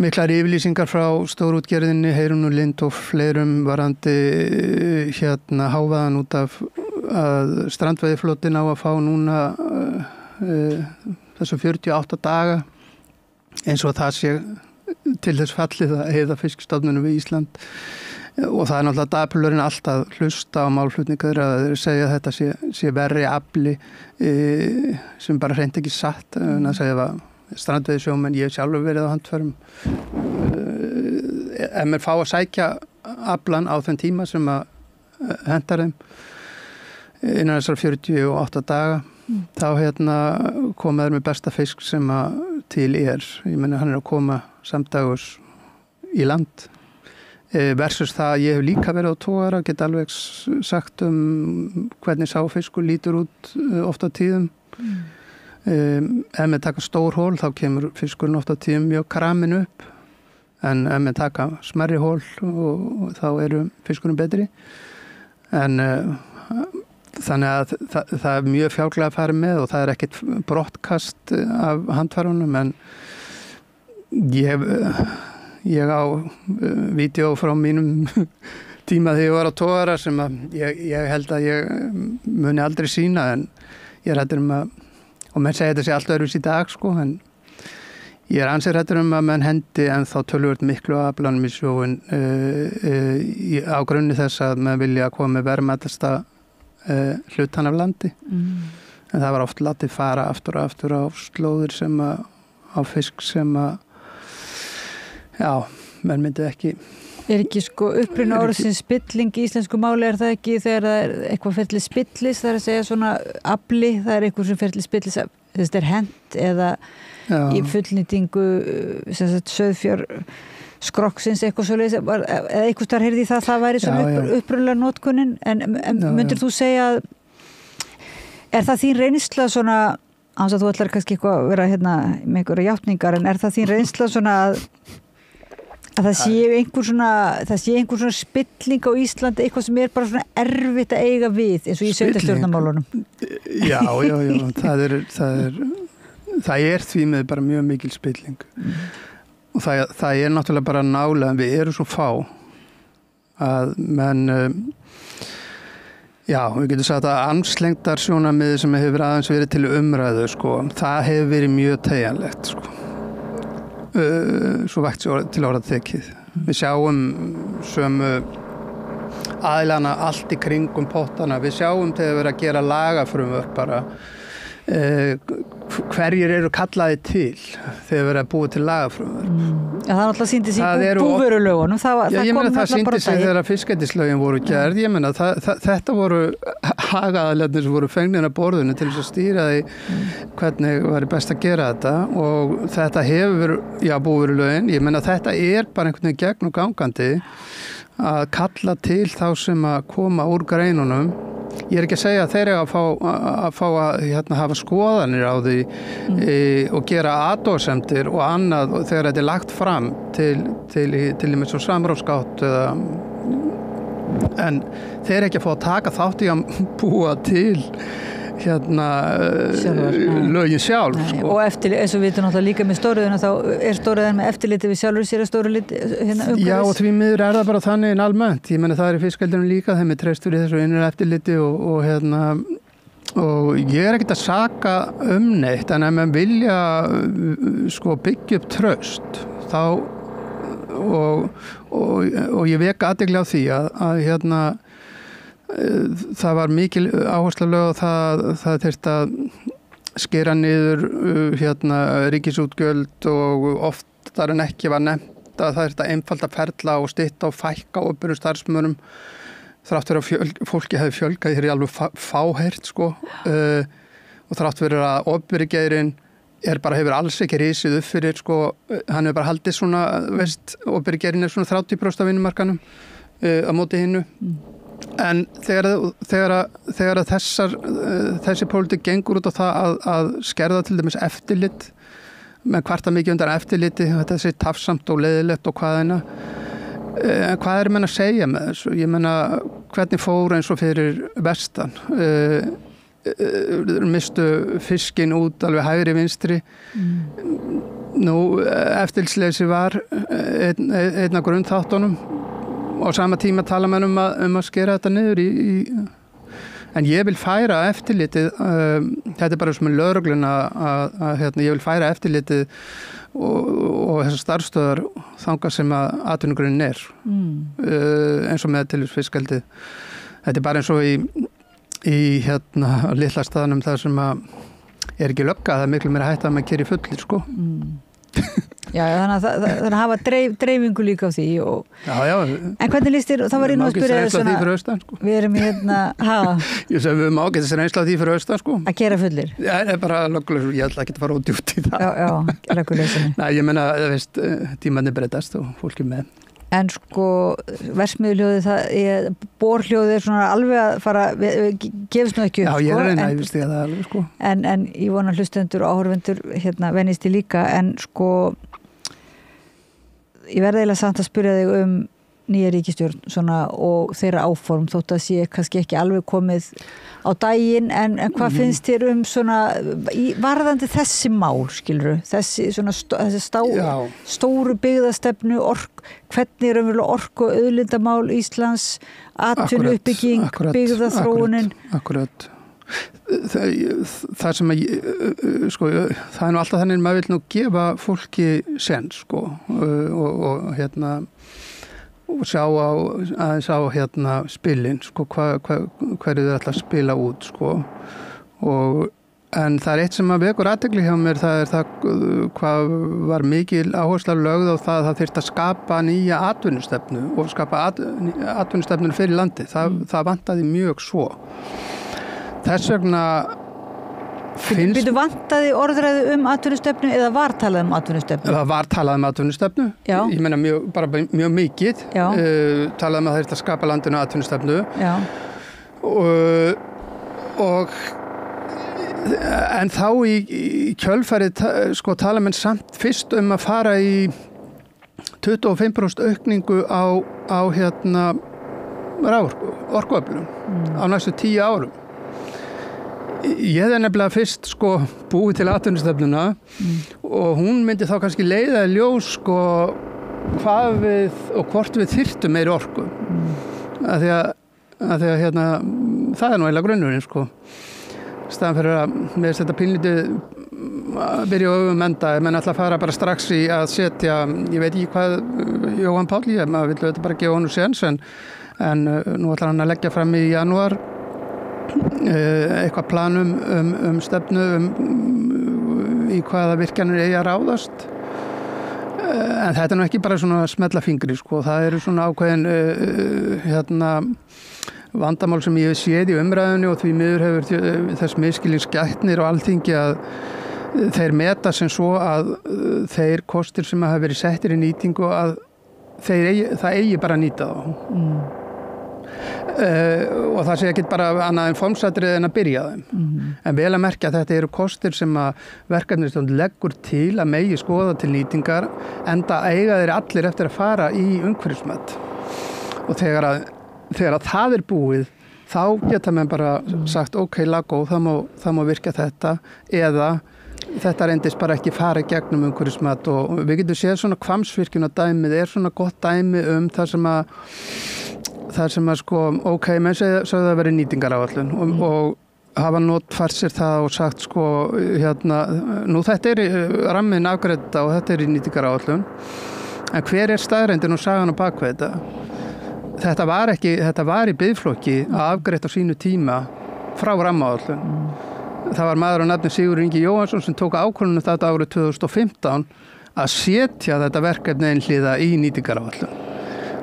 yfirlýsingar frá stórútgerðinni, Heyrún og Lind og fleirum varandi hávaðan út af að strandveiðiflotinn á að fá núna þessu 48 daga eins og það sé til þess fallið að heiða fiskstofnunum við Ísland og það er náttúrulega dapurlurinn alltaf hlusta á málflutningar að þeir segja að þetta sé verri afli sem bara hreint ekki satt en að segja að strandveiðisjómenn, ég hef sjálfur verið á handförum ef mér fá að sækja aflan á þeim tíma sem að hendar þeim innan þessar 48 daga þá koma þeir með besta fisk sem að til ég meina hann er að koma samdagurs í land versus það að ég hef líka verið á togara get alveg sagt hvernig sá fiskur lítur út oft á tíðum Ef við taka stór hól þá kemur fiskurinn oft á tíðum mjög kramin upp, en ef við taka smerri hól og þá eru fiskurinn betri. En þannig að það er mjög fjálglega að fara með og það er ekkert brottkast af handfærunum, en ég á vídeo frá mínum tíma þegar ég var á togara sem að ég held að ég muni aldrei sýna, en ég er hættur að, og menn segja þetta sé allt öðruvísi í dag sko, en ég er ansið hættur að menn hendi en þá töluvert miklu aflanum í sjóin á grunni þess að menn vilja koma með verðmætasta hlutan af landi. En það var oft látið fara aftur og aftur á slóðir sem að, á fisk sem að, já, menn myndi ekki. Er ekki sko uppruna orðsins spilling í íslensku máli, er það ekki þegar það er eitthvað ferli spillis, það er að segja svona afli, það er eitthvað sem ferli spillis, þess að er hent eða í fullnýtingu sauðfjár skrokksins eitthvað svoleiðis, eða eitthvað starf heyrði það væri svona upprunalega notkunin, en myndir þú segja að er það þín reynsla svona, án að þú ætlar kannski eitthvað að vera hérna með einhverja játningar, en er það þín reynsla svona að það sé einhver svona spilling á Íslandi, eitthvað sem er bara svona erfitt að eiga við, eins og í sveitarstjórnarmálunum. Já, það er því með bara mjög mikil spilling. Og það er náttúrulega bara nálega, en við erum svo fá að menn, já, við getum sagt að armslengdar sjónarmiði sem hefur aðeins verið til umræðu, sko, það hefur verið mjög teygjanlegt, sko. Svo vægt til orða tekið. Við sjáum sömu aðilana allt í kringum pottana. Við sjáum þegar við erum að gera lagafrumvörp bara hverjir eru kallaði til þegar við erum að búa til lagafrumvörp. Það er alltaf sýndist í búvörulögunum. Það sýndist sig þegar fiskeldislögin voru gerð. Ég meina þetta voru hagaðalarnir sem voru fengnir að borðinu til þess að stýra því hvernig væri best að gera þetta, og þetta hefur, já, búvörulögin. Ég meina þetta er bara einhvern veginn gegn og gangandi að kalla til þá sem að koma úr greinunum. Ég er ekki að segja að þeir eru að fá að hafa skoðanir á því og gera athugasemdir og annað þegar þetta er lagt fram til með svo samráðsgátt, en þeir eru ekki að fá að taka þátt í að búa til lögin sjálf. Nei, sko. Og eins og við veitum náttúrulega líka með stóriðuna, þá er stóriðan með eftirliti við sjálfur sér að stóruliti umhverfis. Já, og því miður er það bara þannig en almennt. Ég meina það er í fiskeldunum líka, þeim er treyst fyrir þessu innra eftirliti og ég er ekkert að saka neitt, en ef maður vilja sko byggja upp traust þá og ég vek athygli á því að það var mikil áhersla lögð og það þyrfti að skera niður ríkisútgjöld, og oftar en ekki var nefnt að það þyrfti að einfalda ferla og stytta og fækka opinberum starfsmönnum þrátt fyrir að fólki hefði fjölgað, þeir eru alveg fáheyrt sko, og þrátt fyrir að opinberi geirinn hefur alls ekki risið upp fyrir sko, hann hefur bara haldið svona, opinberi geirinn er svona 30% af vinnumarkanum á móti hinnu. En þegar þessi pólitík gengur út á það að skerða til dæmis eftirlit, menn kvarta mikið undan eftirliti, þetta sé tafsamt og leiðilegt og hvaðina, hvað er menn að segja með þessu? Ég meina, hvernig fór eins og fyrir vestan? Mistu fiskin út alveg hægri vinstri. Nú, eftirlitsleysi var einn af grunnþáttunum. Á sama tíma tala menn um að skera þetta niður en ég vil færa eftirlitið, þetta er bara sem með lögregluna að ég vil færa eftirlitið og þessar starfstöðar þangað sem að atvinnugrunin er, eins og með til fiskeldið. Þetta er bara eins og í litla staðanum það sem að er ekki lögga, það er miklu meira hægt að maður keyri fullir sko. Já, þannig að hafa dreifingu líka á því en hvernig líst þér, það var inn á að spyrja svona, sko. Við erum ég segi við höfum ágætis reynsla á því fyrir austan sko. Að gera fullir? Já, það er bara löggulegur, ég ætla ekki að fara út í það. Já, löggulegur. Nei, ég meina, tímanni breytast og fólki með. En sko versmiðuljóðið, borhljóðið svona alveg að fara, gefist nú ekki upp. Já, ég reyna að yfirstíða það alveg sko. En ég vona hlustendur og áhorfendur venjist í líka, en sko ég verði eiginlega samt að spyrja þig nýja ríkisstjórn svona, og þeirra áform þótt að sé kannski ekki alveg komið á daginn, en hvað finnst þér svona varðandi þessi mál, skilurðu, þessi svona stóru byggðastefnu, hvernig raunverulega orku og auðlindamál Íslands, atvinnuuppbygging, byggðaþróunin? Akkurat. Það sem sko, það nú alltaf þannig maður vil nú gefa fólki séns sko, og og sjá aðeins á spilin sko, hverju þau ætla að spila út sko. En það eitt sem að vekur athygli hjá mér, það það hvað var mikil áhersla lögð á það þyrfti að skapa nýja atvinnustefnu og skapa atvinnustefnu fyrir landi, það vantaði mjög svo. Þess vegna Býtu vantaði orðræðu atvinnustefnu eða var talað atvinnustefnu? Það var talað atvinnustefnu. Já. Ég meina mjög mikið. Talað að það er að skapa landinu atvinnustefnu. Já. En þá í kjölfarið sko tala menn samt fyrst að fara í 25% aukningu á orkuöflun á næstu 10 árum. Ég hefði nefnilega fyrst sko búið til atvinnustefnuna og hún myndi þá kannski leiða í ljós sko hvað við og hvort við þyrftum meiri orku. Af því að það nú eiginlega grunnurinn sko. Staðan fyrir að mér þetta pínlítið byrja á enda, menn ætla að fara bara strax í að setja, ég veit ekki hvað Jóhann Páll, maður vill auðvitað bara gefa honum séns, en nú ætlar hann að leggja fram í janúar eitthvað planum stefnu í hvaða virkjanir eigi að ráðast, en þetta nú ekki bara svona smella fingri sko, það eru svona ákveðin vandamál sem ég hef séð í umræðunni og því miður hefur þess miskilningsgætnir og Alþingi að þeir meta sem svo að þeir kostir sem hafa verið settir í nýtingu að það eigi bara að nýta þá. Og það sé ekki bara annað en formsatrið en að byrja þeim. En vel að merkja að þetta eru kostir sem að verkefnisstjórn leggur til að megi skoða til nýtingar, enda eiga þeir allir eftir að fara í umhverfismat. Og þegar að það er búið, þá geta menn bara sagt ok, lagó, það má virka þetta, eða þetta reyndist bara ekki fara gegnum umhverfismat. Og við getum séð svona Hvammsvirkjun dæmið er svona gott dæmi þar sem að sko, ok, menn sögðu að vera nýtingaráætlun og hafa notfært sér það og sagt sko, nú þetta er rammin afgreidda og þetta er í nýtingaráætlun, en hver er staðreyndin og sagan á bakvið þetta? Þetta var í biðflokki að afgreiða á sínu tíma frá rammaáætlun. Það var maður á nafni Sigurður Ingi Jóhannsson sem tók ákvörðun þetta árið 2015 að setja þetta verkefni einhliða í nýtingaráætlun.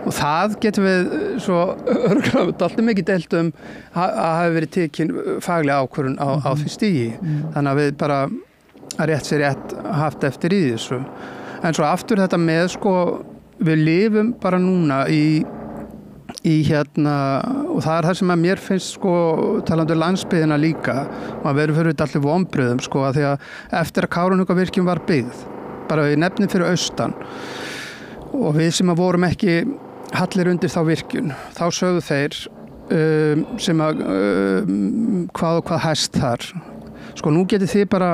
Og það getum við svo örglega alltaf mikið deilt að hafi verið tekin faglega ákvörðun á því stigi. Þannig að við bara að rétt sér rétt haft eftir í þessu. En svo aftur þetta með sko, við lifum bara núna í og það er það sem að mér finnst sko talandi landsbyggðina líka, maður verður fyrir þetta allir vonbrigðum sko, að því að eftir að Kárahnjúkavirkjun var byggð, bara við nefnum fyrir austan og við sem að vorum ekki hallir undir þá virkjun, þá sögðu þeir sem að hvað hæst þar. Sko nú getið þið bara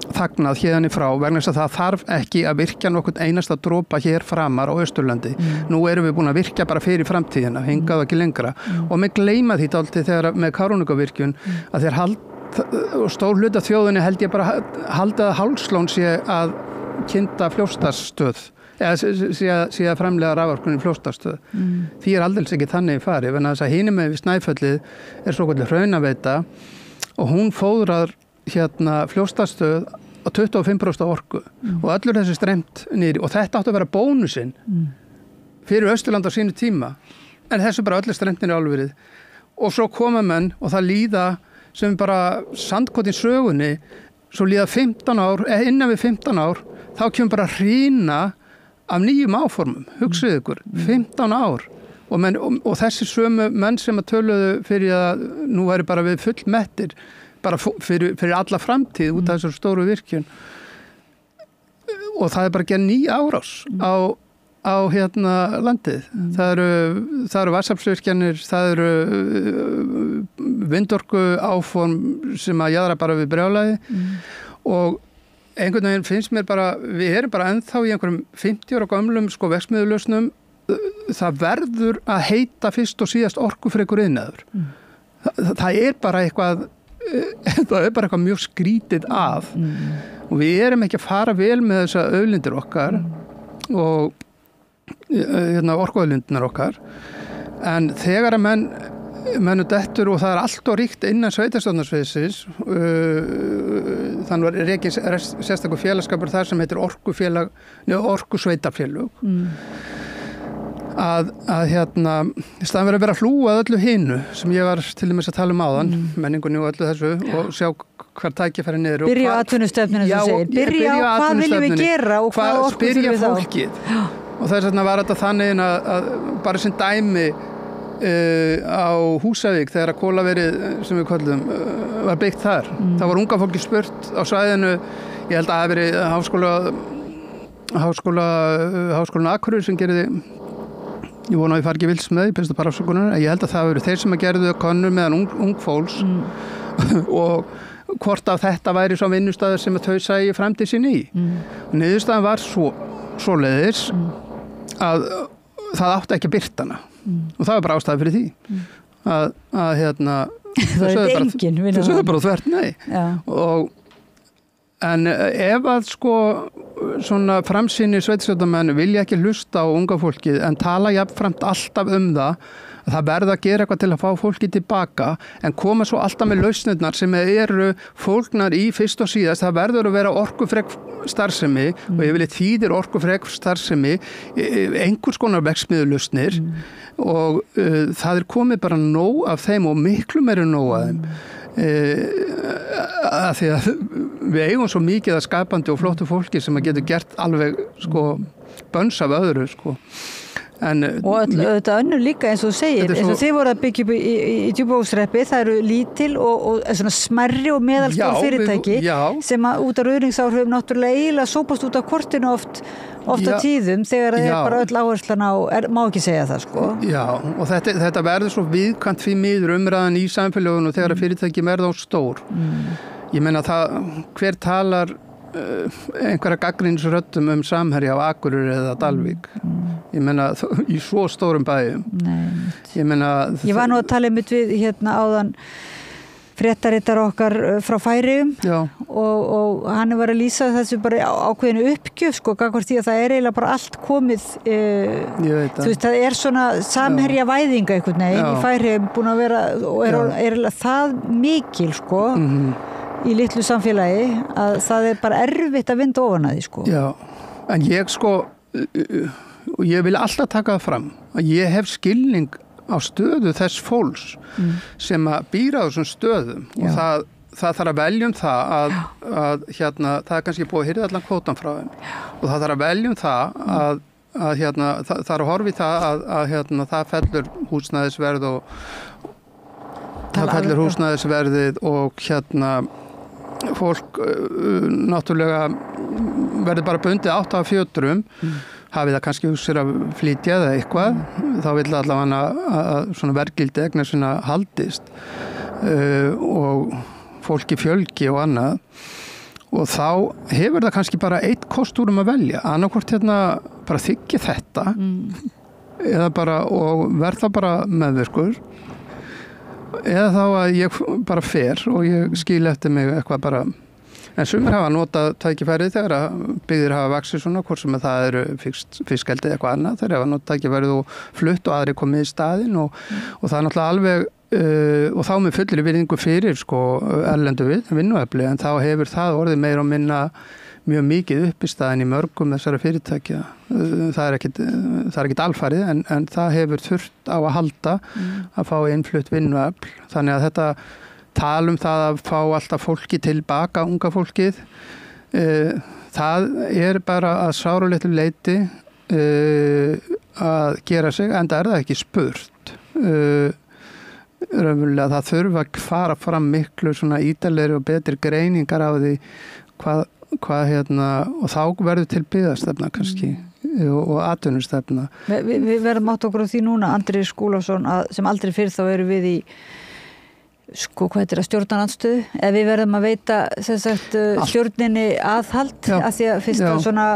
þagnað hérðan í frá vegna þess að það þarf ekki að virkja nokkurn einasta dropa hér framar á Austurlandi. Nú erum við búin að virkja bara fyrir framtíðina, hingað ekki lengra. Og með gleyma því dálítið þegar með Kárahnjúkavirkjun að þeir og stór hluta þjóðinni held ég bara halda að Hálslón sé að kynda Fljótsdalsstöð eða sé að framlega raforkunni Fljótsdalsstöð. Því er aldrei ekki þannig farið, en þess að hinum með við Snæfellið er svokallað Hraunaveita og hún fóðrar Fljótsdalsstöð á 25% orku og allur þessi streymt niður og þetta átti að vera bónusinn fyrir Austurland á sínu tíma, en þessu bara öllu streymt niður álverið og svo koma menn og það líða sem bara sandkotin sögunni, svo líða 15 ár, innan við 15 ár, þá kemur bara hrína af nýjum áformum, hugsið ykkur 15 ár og þessi sömu menn sem að töluðu fyrir að nú væri bara við fullmettir bara fyrir alla framtíð út af þessar stóru virkjun og það bara gerð ný árás á landið. Það eru vatnsaflsvirkjanir, það eru vindorku áform sem að jaðra bara við brjálæði og einhvern veginn finnst mér bara, við erum bara ennþá í einhverjum 50 ára gömlum verksmiðjulausnum, það verður að heita fyrst og síðast orkufrekur iðnaður. Það er bara eitthvað mjög skrítið að og við erum ekki að fara vel með þessa auðlindir okkar og orkuauðlindirnar okkar en þegar að menn dettur og það er allt og ríkt innan sveitarstjórnarsviðsins þannig var rekin sérstakur félagskapur þar sem heitir orkusveitarfélög að staðan verið að vera hlúað öllu hinu sem ég var til dæmis að tala áðan menningunni og öllu þessu og sjá hver tækifærin er byrja á atvinnustefninu sem segir byrja á hvað viljum við gera og hvað orku fyrir við þá fólkið og þess vegna var þetta þannig að bara sem dæmi á Húsavík þegar að Kólaverið sem við kallum var byggt þar. Það var unga fólki spurt á svæðinu, ég held að það hafi verið háskólan Akureyri sem gerði, ég vona að ég fari ekki vils með, ég byrstu bara afsökunar, en ég held að það hafi verið þeir sem að gerðu könnur meðan ung fólks og hvort af þetta væri svo vinnustæður sem að þau sæi framtíð sín í. Niðurstaðan var svoleiðis að það átti ekki að birta hana. Og það var bara ástæði fyrir því það er engin það sögðu bara þvert nei en ef að svona framsýnir sveitarstjórnarmenn vilja ekki hlusta á unga fólkið en tala jafnframt alltaf það verða að gera eitthvað til að fá fólki tilbaka en koma svo alltaf með lausnirnar sem eru fólknar í fyrst og síðast, það verður að vera orkufrek starfsemi og ég vilja þýðir orkufrek starfsemi einhvers konar verksmiðjulausnir og það komið bara nóg af þeim og miklu meiri nóg af þeim að því að við eigum svo mikið að skapandi og flottu fólki sem að getur gert alveg böns af öðru og þetta önnur líka eins og þú segir eins og þið voru að byggja upp í Djúpavogshreppi það eru lítil og svona smærri og meðalstór fyrirtæki sem að út af ruðningsáhrifum náttúrulega eiginlega sópast út af kortinu oft á tíðum þegar það er bara öll áherslan á má ekki segja það Já, og þetta verður svo viðkvæmt því miður umræðan í samfélögunum þegar fyrirtæki verða á stór ég meina það, hver talar einhverja gagnrýnisröddum Samherja á Akureyri eða Dalvík ég meina í svo stórum bæjum ég var nú að tala við áðan fréttarittar okkar frá Færeyjum og hann var að lýsa þessu bara ákveðinu uppgjöf gagnvart því að það er eiginlega bara allt komið þú veist það er svona Samherja væðinga einhvern veginn í Færeyjum búin að vera og er það mikil í litlu samfélagi að það er bara erfitt að vinda ofan að því Já, en ég vil alltaf taka það fram að ég hef skilning á stöðu þess fólks sem að býra á þessum stöðum og það þarf að velja það að það er kannski búið að hyrða allan kvótan frá þeim og það þarf að velja það að það er að horfa í það að það fellur húsnæðisverð og það fellur húsnæðisverðið og fólk náttúrulega verður bara bundið 8 af 4 hafið það kannski hugsir að flytja eða eitthvað þá vil allavega að svona verðgildi eigna svona haldist og fólki fjölgi og annað og þá hefur það kannski bara eitt kost úr að velja annarkvort bara þykki þetta eða bara og verða bara meðvirkur eða þá að ég bara fer og ég skil eftir mig eitthvað bara en sumir hafa notað tækifærið þegar að byggðir hafa vaxið svona hvort sem það eru fiskeldi eða eitthvað annað þeir hafa notað tækifærið og flutt og aðri komið í staðinn og það er náttúrulega alveg og þá með fullri virðingu fyrir erlendu vinnuefli en þá hefur það orðið meira og minna mjög mikið upp í staðinn í mörgum þessara fyrirtækja það er ekkit alfarið en það hefur þurft á að halda að fá innflutt vinnuefl þannig að þetta tala það að fá alltaf fólki tilbaka unga fólkið það er bara að sáralitlu leyti að gera sig, en það það ekki spurt. Raunverulega það þurfa að fara fram miklu svona ítalegri og betri greiningar á því hvað og þá verður til byggðastefna kannski og atvinnustefna. Við verðum átt okkur á því núna, Andri Skúlason, sem aldrei fyrr þá erum við í stjórnarandstöðu, eða við verðum að veita stjórninni aðhald af því að fyrst að svona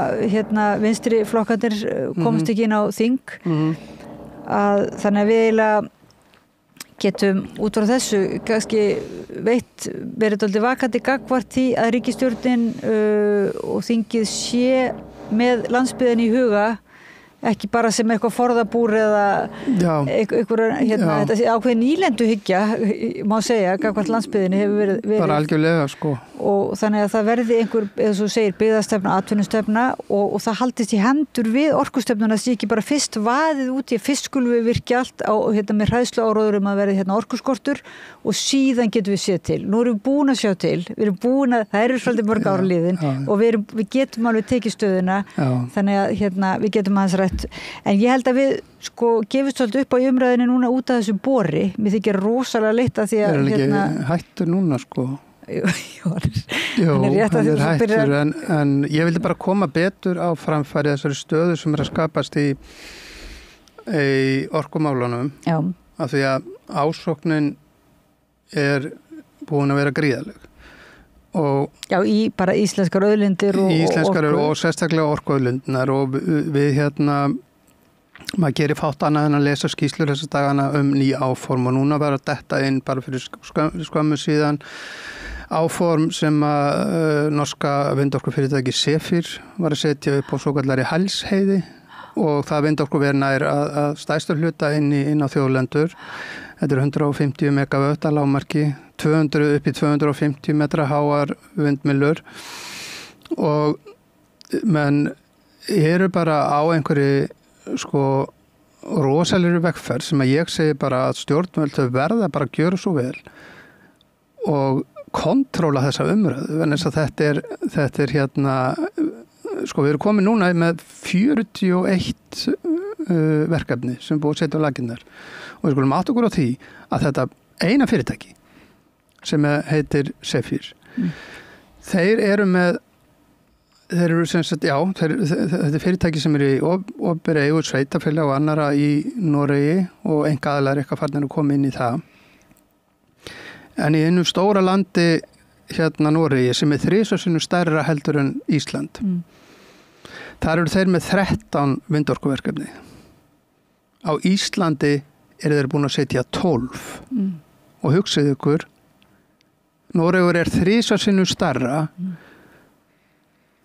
vinstri flokkarnir komst ekki inn á þing þannig að við eiginlega getum út frá þessu kannski verið dálítið vakandi gagnvart því að ríkisstjórnin og þingið sé með landsbyggðinni í huga, ekki bara sem eitthvað forðabúr eða þetta ákveðin nýlenduhyggja má segja, gagnvart landsbyggðinni hefur verið bara algjörlega og þannig að það verði einhver, eða svo segir, byggðastefna, atvinnustefna og það haldist í hendur við orkustefnuna að sé ekki bara fyrst vaðið út í að fyrst skulum við virkja allt á, með hræðslu áróður að verði orkuskortur og síðan getum við séð til. Nú erum við búin að sjá til, það eru svolítið mörg ára liðin og við getum alveg tekið stöðuna þannig að við getum aðeins rætt. En ég held að við gefist svolítið upp á umræðinu núna út af þessu bori. Mér þykir rosalega leitt að því að hann ekki hættur núna hann er hættur en ég vildi bara koma betur á framfæri þessari stöðu sem að skapast í orkumálunum af því að ásóknin er búin að vera gríðaleg í bara íslenskar auðlindir og sérstaklega orkuauðlindinar og við maður gerir fátt annað en að lesa skýrslur þessa dagana ný áform og núna var að detta inn bara fyrir skömmu síðan áform sem að norska vindorkufyrirtæki Sefir var að setja upp á svokallari Hælsheiði og það vindorkuver nær að stærstur hluta inn á þjóðlendur. Þetta er 150 megavött að lágmarki, 200 upp í 250 metra háar vindmyllur og menn eru bara á einhverju rosalegri vegferð sem að ég segi bara að stjórnvöld þau verða bara að gjöra svo vel og kontróla þessa umræðu en þess að þetta er við erum komin núna með 41 verkefni sem búið að setja á laginnar og við skulum átta okkur á því að þetta eina fyrirtæki sem heitir Sefir þeir eru þetta er fyrirtæki sem eru í opinberri eigu sveitarfélaga og annara í Noregi og einkaaðilar eitthvað farnir að koma inn í það. En í einu stóra landi Noregi sem er 3 sinnum stærra heldur en Ísland. Þar eru þeir með 13 vindorkuverkefni. Á Íslandi eru þeir búin að setja 12 og hugsið ykkur, Noregur er 3 sinnum stærra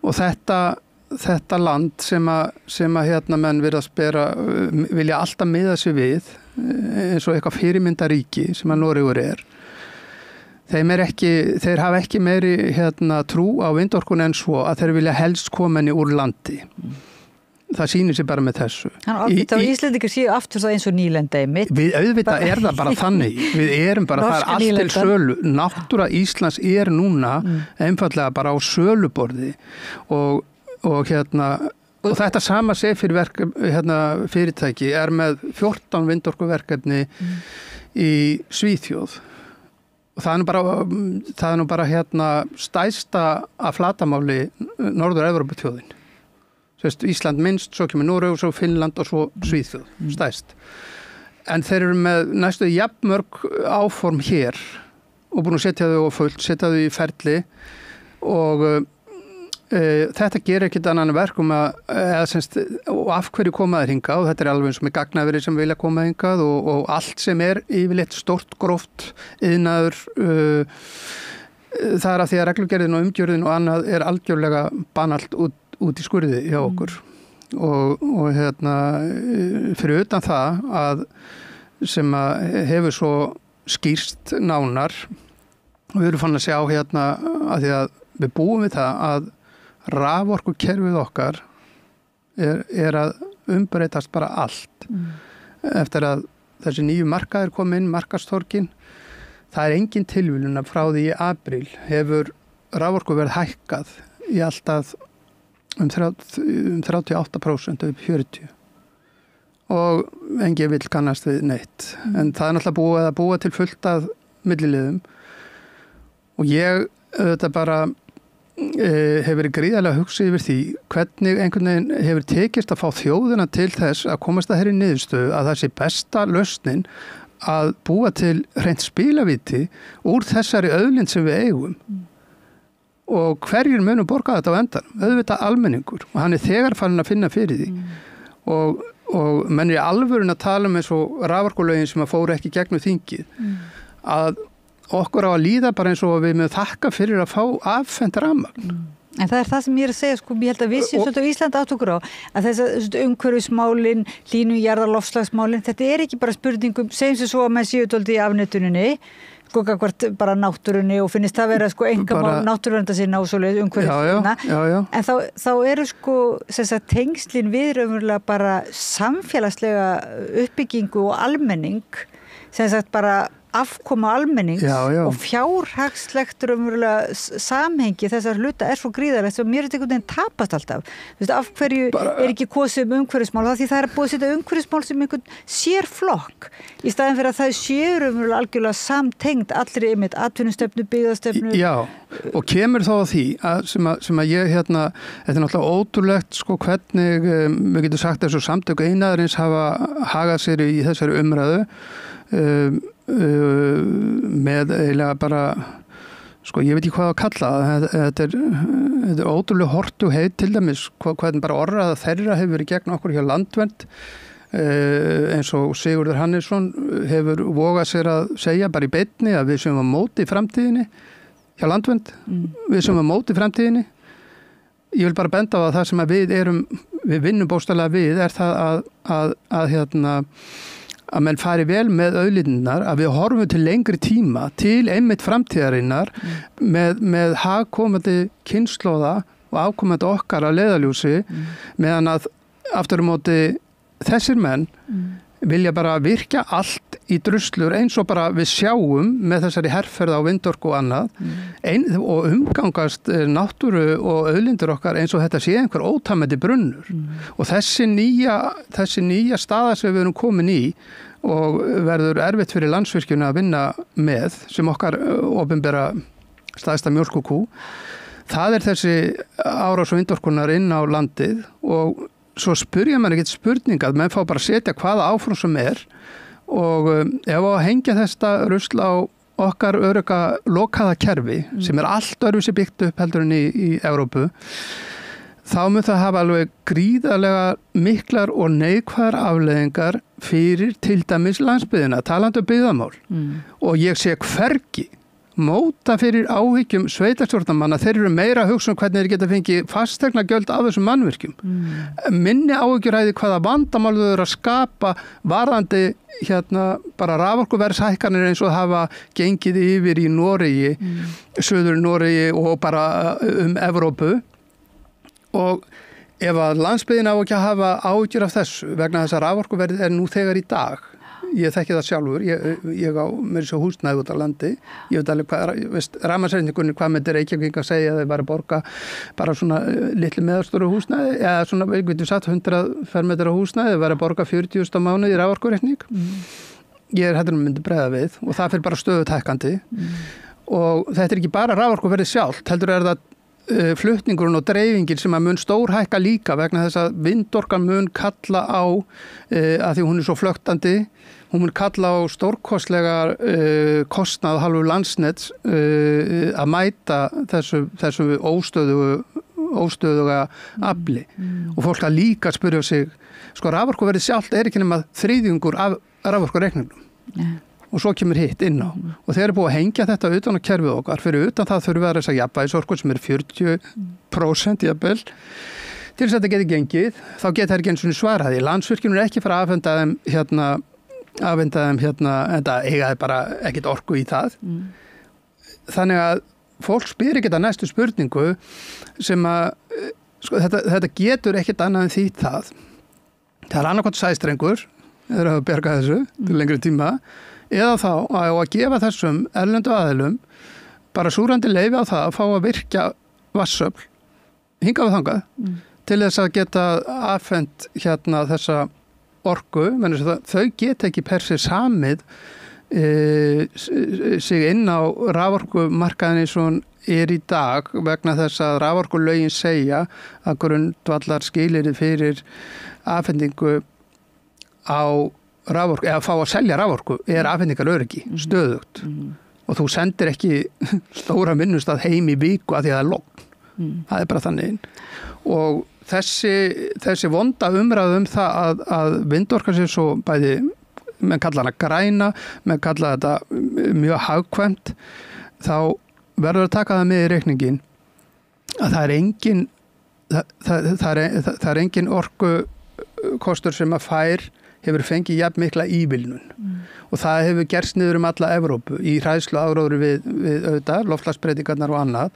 og þetta land sem að menn virðast vilja alltaf miða sig við eins og eitthvað fyrirmyndaríki sem að Noregur er. Þeir hafa ekki meiri trú á vindorkun en svo að þeir vilja helst koma henni úr landi. Það sýnir sig bara með þessu. Þá Íslendingar séu aftur það eins og nýlenda einmitt. Við auðvitað er það bara þannig. Við erum bara, það er allt til sölu. Náttúra Íslands er núna einfallega bara á söluborði og þetta sama Sefir fyrirtæki er með 14 vindorkuverkefni í Svíþjóð. Og það er nú bara stærsta af flatamáli Norður-Evrópuþjóðin. Ísland minnst, svo kemur Noregur, svo Finnland og svo Svíþjóð, stærst. En þeir eru með næstu jafnmörg áform hér og búin að setja þau á fullt, setja þau í ferli og þetta gerir ekkit annan verkum og af hverju koma þeir hingað og þetta er alveg eins og með gagnaveri sem vilja koma hingað og allt sem er yfirleitt stórt, gróft, iðnaður það er að því að reglugerðin og umgjörðin og annað er algjörlega banalt út í skurði hjá okkur og fyrir utan það að sem að hefur svo skýrst nánar og við erum fann að sjá að því að við búum við það að raforkukerfið okkar er að umbreytast bara allt eftir að þessi nýju markaðir kom inn, markaðstorkin það er engin tilviljun að frá því í apríl hefur raforkuverð hækkað í alltaf um 38% upp 40%. Og enginn vill kannast við neitt. En það náttúrulega búið að búa til fullt af milliliðum og ég auðvitað bara hefur verið gríðarlega hugsað yfir því hvernig einhvern veginn hefur tekist að fá þjóðina til þess að komast að þeirri niðurstöðu að það sé besta lausnin að búa til hreint spilavíti úr þessari auðlind sem við eigum. Og hverjir munum borga þetta á endan? Auðvitað almenningur og hann þegar farin að finna fyrir því. Og menn er í alvörun að tala eins og raforkulögin sem að fóru ekki gegnum þingið að okkur á að líða bara eins og við með þakka fyrir að fá affent rafmagn. En það er það sem ég er að segja, sko, ég held að við séum svolítið á Íslandi átt okkur á að þess umhverfismálin, hlýnujarðarloftslagsmálin, þetta er ekki bara spurningum, segjum sem svo að menn séu dálítið í afnetuninni, sko hvert bara náttúrunni og finnist það vera sko einkamál náttúruvernda sinna og svoleið umhverfisina. En þá eru sko tengslin við raunverulega bara samfélagslega uppbyggingu og almenning, sem sagt bara afkoma almennings og fjárhagslegt raunverulega samhengi þessar hluta er svo gríðarlegt og mér er þetta einhvern veginn tapast alltaf. Þú veist, af hverju er ekki kosið umhverfismál? Því það er búið að setja umhverfismál sem einhvern sér flokk í staðin fyrir að það séu raunverulega algjörlega samtengd allri einmitt atvinnustefnu, byggðastefnu. Já, og kemur þá að því sem að ég þetta er náttúrulega ótrúlegt sko hvernig við getum sagt þessu samtök iðnaðarins hafa hagað sér í þessari umræðu með eiginlega bara sko ég veit ekki hvað að kalla þetta er ótrúlega hortuheit til dæmis hvernig bara orðraða þeirra hefur verið gegn okkur hjá Landvernd eins og Sigurður Hannesson hefur vogað sér að segja bara í beinni að við sem að móti framtíðinni hjá Landvernd við sem að móti framtíðinni ég vil bara benda á að það sem að við vinnum bókstaflega við er það að menn fari vel með auðlindirnar, að við horfum til lengri tíma til einmitt framtíðarinnar með hagkomandi kynslóða og afkomandi okkar að leiðarljósi meðan að aftur á móti þessir menn vilja bara virkja allt í druslur eins og bara við sjáum með þessari herferð á vindorku og annað og umgangast náttúru og auðlindir okkar eins og þetta sé einhver ótæmandi brunnur og þessi nýja staða sem við erum komin í og verður erfitt fyrir Landsvirkjun að vinna með sem okkar opinbera stærsta mjólkurkú það er þessi árás og vindorkunar inn á landið og svo spyrja maður ekkert spurninga menn fá bara að setja hvaða áfram sem er og ef að hengja þetta rusl á okkar örugga lokaða kerfi sem er allt öðruvísi byggt upp heldur en í Evrópu þá mun það hafa alveg gríðarlega miklar og neikvæðar afleiðingar fyrir til dæmis landsbyggðina, talandi um byggðamál og ég sé hvergi móta fyrir áhyggjum sveitarstjórnarmanna, þeir eru meira að hugsa hvernig þeir geta fengið fasteignagjöld af þessum mannvirkjum. Minni áhyggjur hæði hvaða vandamál þau eru að skapa varðandi bara raforkuverðshækkanir eins og hafa gengið yfir í Noregi, Suður Noregi og bara Evrópu og ef að landsbyggðin á ekki að hafa áhyggjur af þessu vegna þess að raforkuverð er nú þegar í dag ég þekki það sjálfur, ég á mér svo húsnæði út á landi, ég veit alveg hvað, rafmagnsreikningunni hvað myndir Reykjavík að segja að þeir væri að borga bara svona litlu meðalstóru húsnæði, eða svona, við getum sagt 100 fermetra húsnæði, þeir væri að borga 40.000 á mánuði í raforkureikning. Ég er hættur myndi bregða við og það fyrir bara stöðutækandi og þetta er ekki bara raforkuverðið sjálft, heldur er það flutningurinn og dreifingin sem að mun stórhækka líka vegna þess að vindorkan mun kalla á að því hún er svo flöktandi hún mun kalla á stórkostlega kostnað halvu landsnets að mæta þessu óstöðuga afli og fólk að líka spyrja sig sko raforkuverðið sjálft er ekki nema þriðjungur af raforkureikningnum og svo kemur hitt inn á og þeir eru búið að hengja þetta utan á kerfið okkar fyrir utan það þurfum við að þess að jafnvægisorku sem er 40% jafnvel til þess að þetta geti gengið þá geta þær ekki eins og svaraði Landsvirkjun er ekki fara að afhenda þeim en það eigaði bara ekkit orku í það þannig að fólk spyr ekkit að næstu spurningu sem að sko, þetta getur ekkit annað en því það er annarkvæmt sæstrengur þeir hafa bjargað þessu til lengri tíma eða þá að gefa þessum erlendu aðilum bara súrandi leyfi á það að fá að virkja vatnsöfl hingað og þangað til þess að geta afhent hérna þessa orku, menn þau geta ekki per se samið sig inn á raforkumarkaðin eins og í dag vegna þess að raforkulögin segja að grundvallar skilyrði fyrir afhendingu á raforku, eða fá að selja raforku afhendingaröryggi, stöðugt og þú sendir ekki stóra vinnustað heim í viku að því að það logn það bara þannig og þessi vonda umræðu það að vindorka sér svo bæði, menn kalla hana græna, menn kalla þetta mjög hagkvæmt, þá verður að taka það með í reikningin að það er engin orkukostur sem að hefur fengið jafn mikla ívilnun og það hefur gerst niður alla Evrópu í hræðslu áróðri við auðvitað, loftslagsbreytingarnar og annað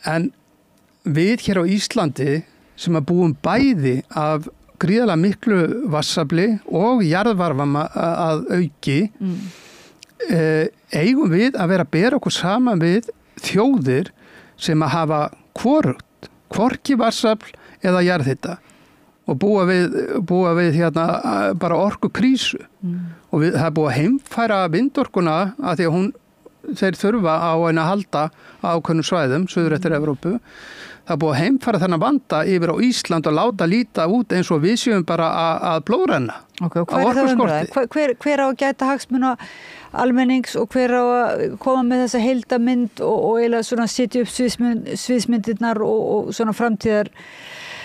en við hér á Íslandi sem að búum bæði af gríðarlega miklu vassafli og jarðvarma að auki eigum við að vera að bera okkur saman við þjóðir sem að hafa hvorki vassafl eða jarðhita og búa við hérna bara orkukrísu og það er búið að heimfæra vindorkuna að því að þeir þurfa á að halda á ákveðnum svæðum suður eftir Evrópu. Það er búið að heimfæra þennan vanda yfir á Ísland og láta líta út eins og við séum bara að blóðrenna. Okay, hver á að gæta hagsmuna almennings og hver á að koma með þessa heildamynd og eiginlega svona setja upp sviðsmyndirnar og svona framtíðar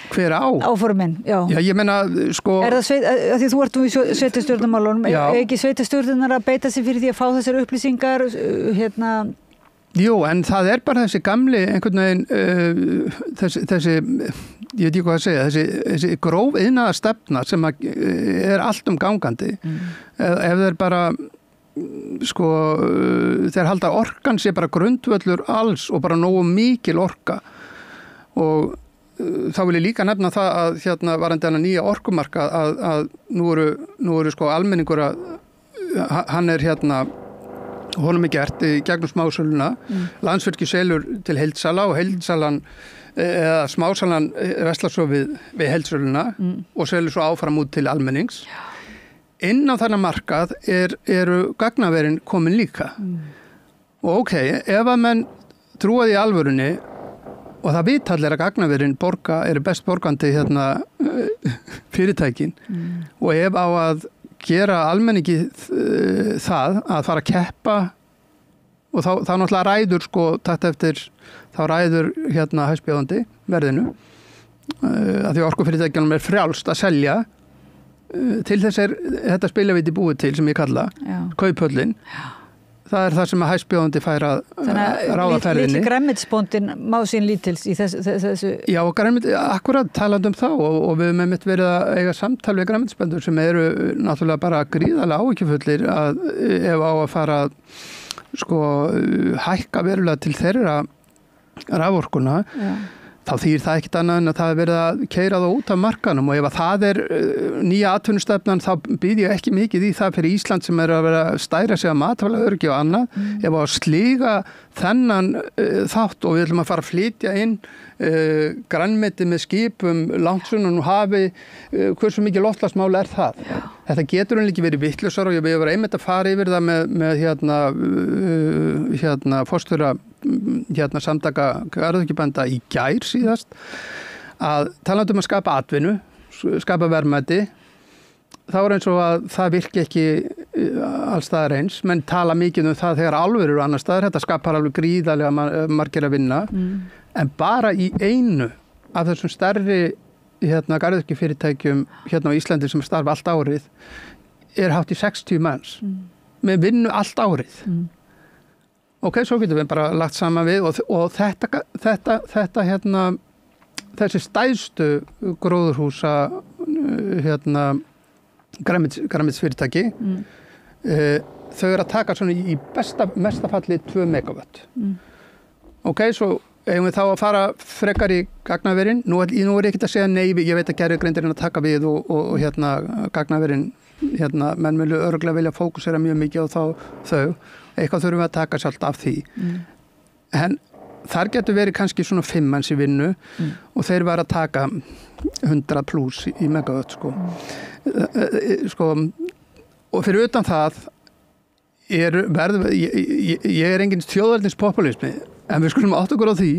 hver á? Áformin, já. Já, ég meina, sko... Er það að því þú ert í sveitastjórnarmálunum, ekki sveitastjórnar að beita sig fyrir því að fá þessar upplýsingar, hérna... Jú, en það er bara þessi gamli, einhvern veginn, þessi, ég veit ekki hvað að segja, þessi gróf iðnaðar stefna sem er allt gangandi. Ef þeir bara, sko, þeir halda orkan sé bara grundvöllur alls og bara nógu mikil orka og þá vil ég líka nefna það að hérna varandi hana nýja orkumarka að nú eru sko almenningur að hann er hérna honum er gert í gegnum smásöluna Landsvirkjun selur til heildsala og heildsalan eða smásalan verslar svo við heildsöluna og selur svo áfram út til almennings inn á þennan markað eru gagnaverin komin líka og ok, ef að menn trúa því alvörunni og það vitallir að gagnaverin eru best borgandi hérna fyrirtækin og ef á að gera almenningi það að fara að keppa og þá náttúrulega ræður sko takt eftir þá ræður hérna hæstbjóðandi verðinu að því orkufyrirtækjanum er frjálst að selja til þess þetta spilavíti búið til sem ég kalla kauphöllin það er það sem að hæstbjóðandi fær að ráða ferðinni. Lítið grænmetisbóndin má sín lítils í þessu... Já, akkurat talandi það og við höfum einmitt verið að eiga samtal við grænmetisbændur sem eru náttúrulega bara gríðarlega áhyggjufullir að ef á að fara sko hækka verulega til þeirra raforkuna þá þýðir það ekkert annað en að það er verið að keyra það út af markanum og ef að það er nýja atvinnustefnan þá býð ég ekki mikið í það fyrir Ísland sem er að vera að stæra sig að matvælaöryggi og annað ef að slíga þennan þátt og við ætlum að fara að flytja inn grænmeti með skipum langt sunnan og hafi hversu mikið loftslagsmál er það þetta getur ekki verið vitlausar og ég verið einmitt að fara yfir það með hérna forstjóra hérna samtaka garðyrkjubænda í gær síðast að talandi að skapa atvinnu skapa verðmæti þá er eins og að það virki ekki alls staðar eins menn tala mikið það þegar álver eru annar staðar þetta skapar alveg gríðarlega margir að vinna en bara í einu af þessum stærri hérna garðyrkjufyrirtækjum hérna á Íslandi sem starfa allt árið er hátt í 60 manns með vinnu allt árið ok, svo getum við bara lagt saman við og þetta hérna þessi stærstu gróðurhúsa hérna grænmetisfyrirtæki þau eru að taka svona í mesta falli 2 megawatt ok, svo eigum við þá að fara frekar í gagnaverin nú er ég ekki að segja nei, ég veit að gerðugreindirinn að taka við og hérna gagnaverin hérna, menn vilja örugglega vilja fókusera mjög mikið á þau eitthvað þurfum við að taka sjálft af því en þar getur verið kannski svona 5 manns í vinnu og þeir var að taka 100 plus í megawatt sko. Og fyrir utan það ég engin þjóðveldispopulismi en við skulum átta okkur á því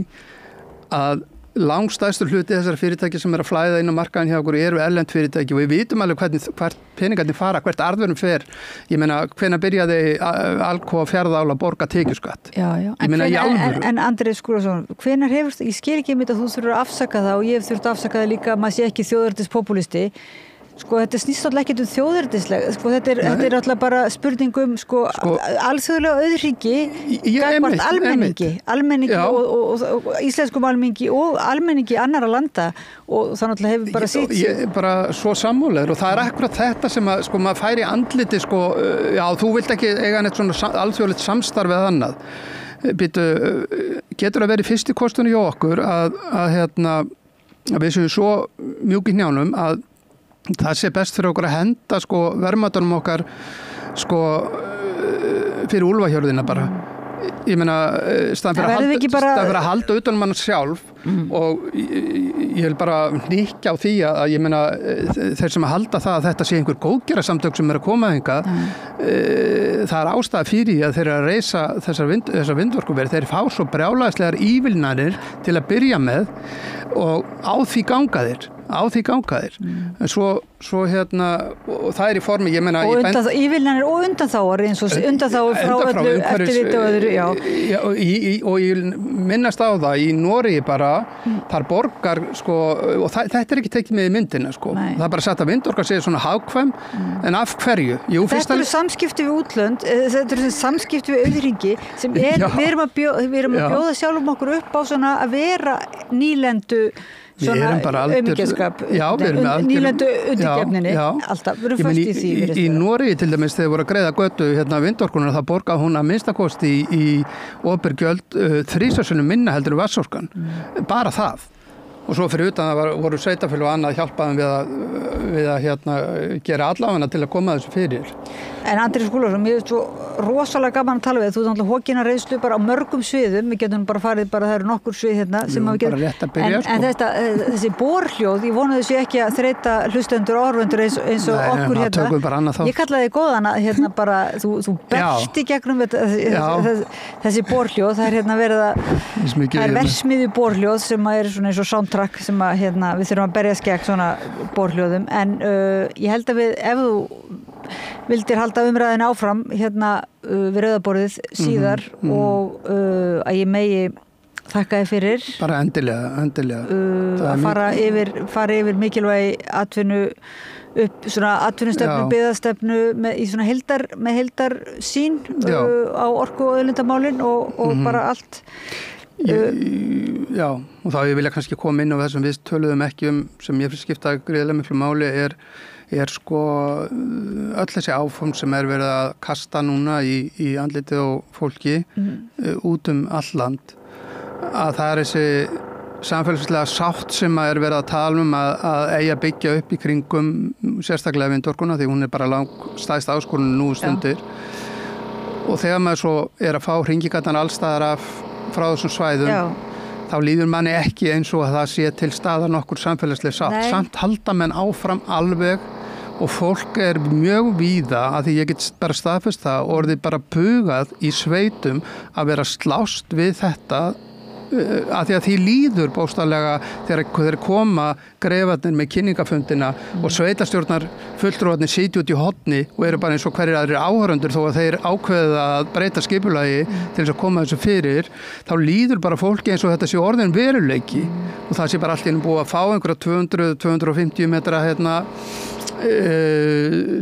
að langstærstur hluti þessar fyrirtæki sem að flæða inn á markaðin hjá okkur eru erlend fyrirtæki og við vitum alveg hvert peningarnir fara, hvert arðurinn fer. Ég meina, hvenær byrjaði Alcoa Fjarðaál að borga tekjuskatt? Já. En Andri Skúlason, hvenær hefur, ég skil ekki að þú þurfur að afsaka það og ég hef þurft að afsaka það líka að maður sé ekki þjóðveldispopulisti. Sko, þetta snýst alltaf ekki þjóðerndislega. Sko, þetta er alltaf bara spurningum alþjóðlega auðríki gagnvart almenningi og íslenskum almenningi og almenningi annara landa og það náttúrulega hefur bara sitt. Ég er bara svo sammálaður og það er akkurat þetta sem að maður fær í andliti já, þú vilt ekki eiga neitt svona alþjóðlegt samstarf eða annað. Getur að vera fyrsti kostunni hjá okkur að við séum svo mjúk í hnjánum að það sé best fyrir okkur að henda verðmætunum okkar fyrir úlfahjörðina bara. Ég meina staðan fyrir að halda utanum hann sjálf og ég vil bara hnykkja á því að ég meina þeir sem að halda það að þetta sé einhver góðgerðarsamtök sem að koma hingað það er ástæða fyrir að þeir eru að reisa þessar vindorkuver, þeir fá svo brjálæðislegar ívilnanir til að byrja með og á því ganga þeir en svo og það er í formi ég meina ívilnanir og undanþáar eins og undanþáar frá öllu eftirliti og öðru og ég minnast á það í Noregi bara þar borgar og þetta er ekki tekið með í myndina það er bara sagt að vindorka sé svona hagkvæm en af hverju? Þetta eru samskipti við útlönd þetta eru samskipti við auðringi sem við erum að bjóða sjálfum okkur upp á svona að vera nýlendu svona auðmyggjaskap nýlendu undirgefninni alltaf, við erum först í því í Noregi til dæmis þegar voru að greiða götu vindorkunar það borgaði hún að minnstakosti í opinbergjöld 3 sinnum minna heldur en vatnsorkan bara það og svo fyrir utan það voru sveitarfélög og annað hjálpaðum við að gera allavega til að koma þessu fyrir. En Andri Skúlason, mér finnst svo rosalega gaman að tala við þú náttúrulega hókina reynslu bara á mörgum sviðum við getum bara farið, það eru nokkur svið hérna sem við getum, en þessi borhljóð, ég vona þessi ekki að þreita hlustendur og orðvendur eins og okkur hérna, ég kallaði þig góðan bara, þú berst í gegnum þessi borhljóð, það er verið það er versmiði borhljóð sem er svona eins og soundtrack sem við þurfum að berjast gegn svona borhljóðum en ég held að ef þú vildir halda umræðin áfram við rauðaborðið síðar og að ég megi þakka þér fyrir bara endilega að fara yfir mikilvægi atvinnu upp svona atvinnustefnu, byggðastefnu í svona heildar sín á orku og auðlindamálin og bara allt Já, og þá ég vilja kannski koma inn á þessum við töluðum ekki sem ég fyrir skipta gríðarlega miklu máli er öll þessi áform sem verið að kasta núna í andlitið og fólki út all land að það er þessi samfélagslega sátt sem verið að tala að eigi að byggja upp í kringum sérstaklega vindorkuna því hún er bara stærsta áskorun nú stundir og þegar maður svo að fá hringigattan allstaðar frá þessum svæðum þá líður manni ekki eins og að það sé til staðar nokkur samfélagslega sátt samt halda menn áfram alveg og fólk mjög víða að því ég get bara staðfest það orðið bara bugað í sveitum að vera slást við þetta að því líður bókstaflega þegar koma greifarnir með kynningafundina og sveitarstjórnar fulltrúarnir sitja út í horni og eru bara eins og hverjir aðrir áhorfendur þó að þeir ákveða að breyta skipulagi til þess að koma þessu fyrir þá líður bara fólki eins og þetta sé orðin veruleiki og það sé bara allt í einu búið að fá einhverja 200-250 metra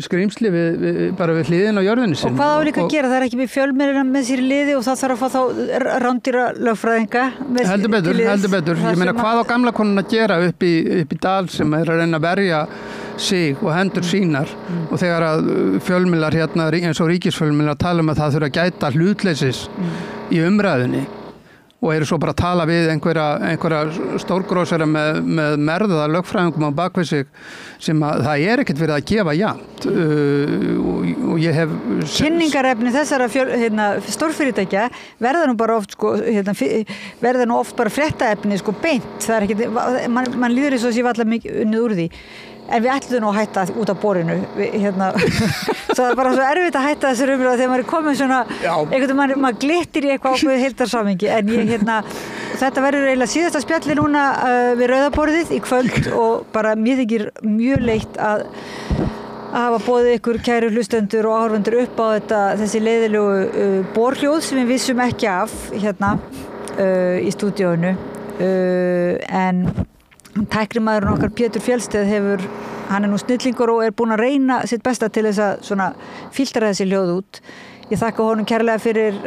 skrýmsli bara við hliðin á jörðinni sinni. Og hvað á líka að gera? Það er ekki með fjölmiðlana með sér í liði og það þarf að fá þá rándýra lögfræðinga heldur betur. Ég meina hvað á gamla konuna að gera upp í dal sem að reyna að verja sig og hendur sínar og þegar að fjölmiðlar eins og ríkisfjölmiðlar tala að það þurfa að gæta hlutleysis í umræðunni og eru svo bara að tala við einhverja stórgrósara með merða lögfræðingum á bakvið sig sem að það ekkert verið að gefa jafnt og ég hef kynningarefni þessara stórfyrirtækja verða nú bara oft verða nú oft bara fréttaefni beint, það ekkert mann líður eins og sé allar mikið unnið úr því en við ætlum nú að hætta út af borinu svo það bara svo erfitt að hætta þessar umræðu þegar maður komið svona einhvern maður glittir í eitthvað ákveðið heildarsamhengi en ég þetta verður eiginlega síðasta spjalli núna við Rauðaborðið í kvöld og bara mér þykir mjög leitt að hafa boðið ykkur kæru hlustendur og áhorfendur upp á þessi leiðilegu borhljóð sem við vissum ekki af í stúdíóinu en tæknimaðurinn okkar Pétur Fjellsteð hann nú snillingur og búinn að reyna sitt besta til þess að svona filtera þessi hljóð út. Ég þakka honum kærlega fyrir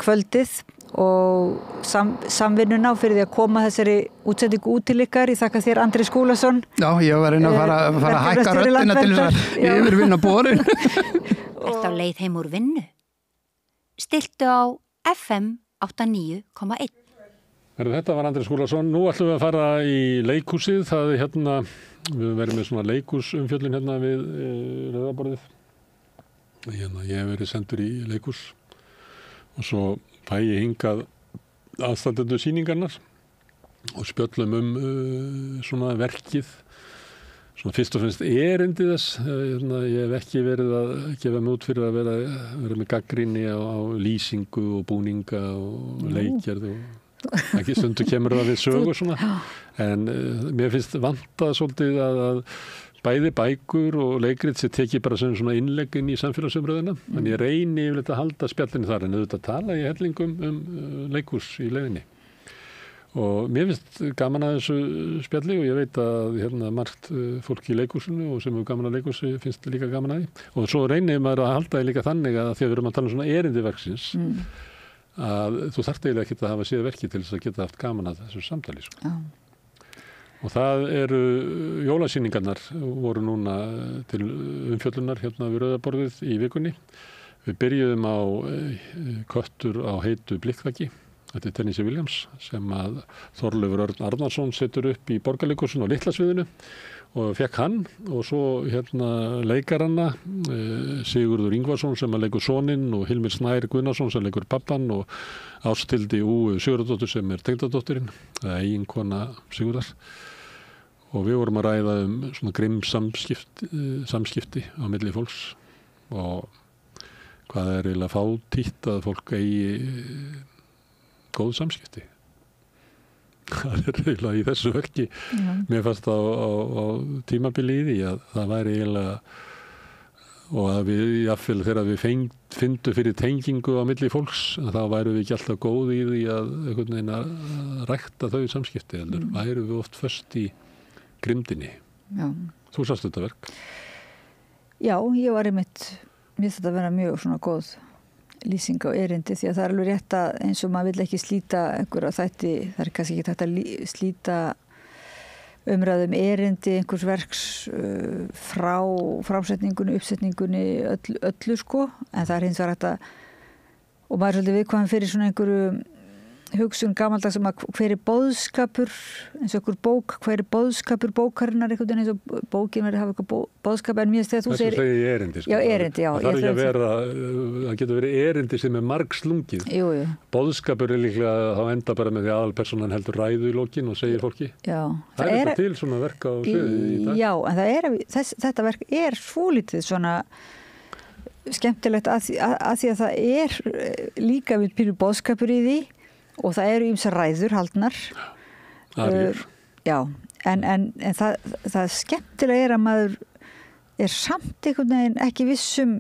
kvöldið og samvinnuna og fyrir því að koma þessari útsendingu út til ykkar. Ég þakka þér Andri Skúlason. Já, ég var reyna að fara að hækka röddina til þess að yfirvinna borin. Ertu á leið heim úr vinnu? Stiltu á FM 89,1. Þetta var Andri Skúlason. Nú ætlum við að fara í leikhúsið. Það við verðum með svona leikhúsumfjöllun við Rauðaborðið. Ég hef verið sendur í leikhús og svo fæ ég hingað aðstandendur sýningarnar og spjöllum svona verkið. Svona fyrst og fremst erindi þess. Ég hef ekki verið að gefa mig út fyrir að vera með gagnrýni á lýsingu og búninga og leikgerð og ekki stundu kemur það við sögur svona en mér finnst vantað svolítið að bæði bækur og leikrit sem tekið bara sem svona innlegg inn í samfélagsumræðuna en ég reyni yfirleitt að halda spjallinu þar en auðvitað tala ég hellingum leikhús í leiðinni og mér finnst gaman að þessu spjalli og ég veit að margt fólk í leikhúsinu og sem hefur gaman að leikhúsi finnst líka gaman að því og svo reynir maður að halda því líka þannig að því að við erum að tala um svona erindiverksins að þú þarft eiginlega ekki að hafa séð verkið til þess að geta haft gaman að þessu samtali og það eru jólasýningarnar voru núna til umfjöllunar við Rauðaborðið í vikunni við byrjuðum á Köttur á heitu blikkþaki þetta Tennessee Williams sem að Þorleifur Örn Arnarsson setur upp í Borgarleikhúsinu á Litlasviðinu og fekk hann og svo leikaranna Sigurður Ingvarsson sem að leikur soninn og Hilmir Snær Gunnarsson sem leikur pappan og Ásthildi Sigurðardóttir sem tengdadóttirinn eða eiginkona Sigurðar og við vorum að ræða svona grimm samskipti á milli fólks og hvað eiginlega fátítt að fólk eigi góð samskipti það eiginlega í þessu verki mér fannst á tímabili í því að það væri eiginlega og að við jafnvel þegar við fyndum fyrir tengingu á milli fólks þá væru við ekki alltaf góð í því að einhvern veginn að rækta þau samskipti heldur væru við oft föst í grimdinni. Þú sást þetta verk? Já, ég var mér þetta vera mjög svona góð lýsing á erindi því að það alveg rétt að eins og maður vill ekki slíta einhverja þætti, það kannski ekki hægt að slíta umræðum erindi einhvers verks frá frásetningunni, uppsetningunni öllu en það hins vegar hægt að og maður svolítið viðkvæmur fyrir svona einhverju hugsun gamaldags hver boðskapur eins og einhver bók, hver boðskapur bókarinnar einhvern veginn eins og bókin verið að hafa eitthvað boðskap en mér þegar þú segir þessu segir erindi já, erindi, já. Það þarf ekki að vera, það getur verið erindi sem margslungið. Boðskapur líklega þá enda bara með því aðalpersonan heldur ræðu í lokin og segir fólki. Já. Það er til svona verk á sviði í dag. Já, en þetta verk svolítið svona skemmtilegt að því að það líka við pínu boðskapur í því og það eru ýmsar ræður haldnar já, en það skemmtilega að maður samt einhvern veginn ekki vissum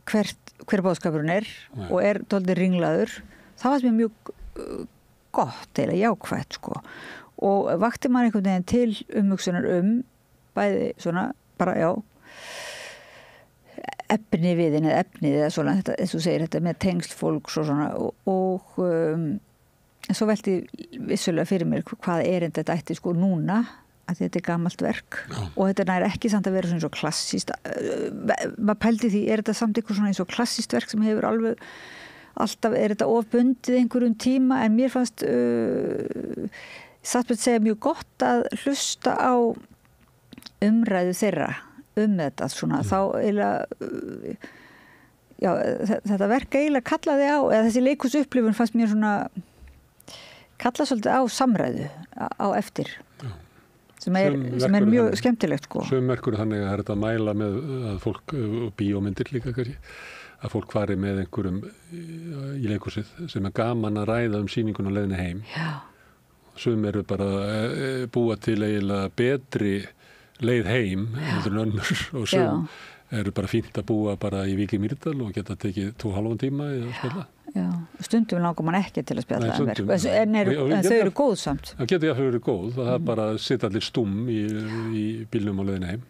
hver boðskapurinn og dálítið ringlaður það var mjög gott eða jákvætt og vakti maður einhvern veginn til umhugsunar bæði svona bara efni viðin eða efnið eða svona, þetta, eins og segir þetta með tengsl fólks og svona og svo velti vissulega fyrir mér hvað þetta ætti núna að þetta gamalt verk og þetta nær ekki samt að vera svona eins og klassíst maður pældi því, þetta samt eitthvað svona eins og klassíst verk sem hefur alveg alltaf þetta ofbundið einhverjum tíma en mér fannst satt með að segja mjög gott að hlusta á umræðu þeirra þetta svona þá eiginlega já, þetta verk eiginlega kallaði á eða þessi leikhúsupplifun fannst mér svona kalla svolítið á samræðu á eftir sem er mjög skemmtilegt sko. Summerkur þannig að þetta mæla með að fólk og bíómyndir líka kannski að fólk fari með einhverjum í leikhúsið sem er gaman að ræða sýninguna á leiðinni heim. Já. Sum eru bara búa til eiginlega betri leið heim heldur en önnur og sum eru bara fínt að búa bara í Vík í Mýrdal og geta tekið 2,5 tíma í að spila. Já, stundum langar man ekki til að spjalla en þau eru góð samt. Það getur jáfnvel verið góð, það er bara að sitja allir stumm í bílnum á leiðinni heim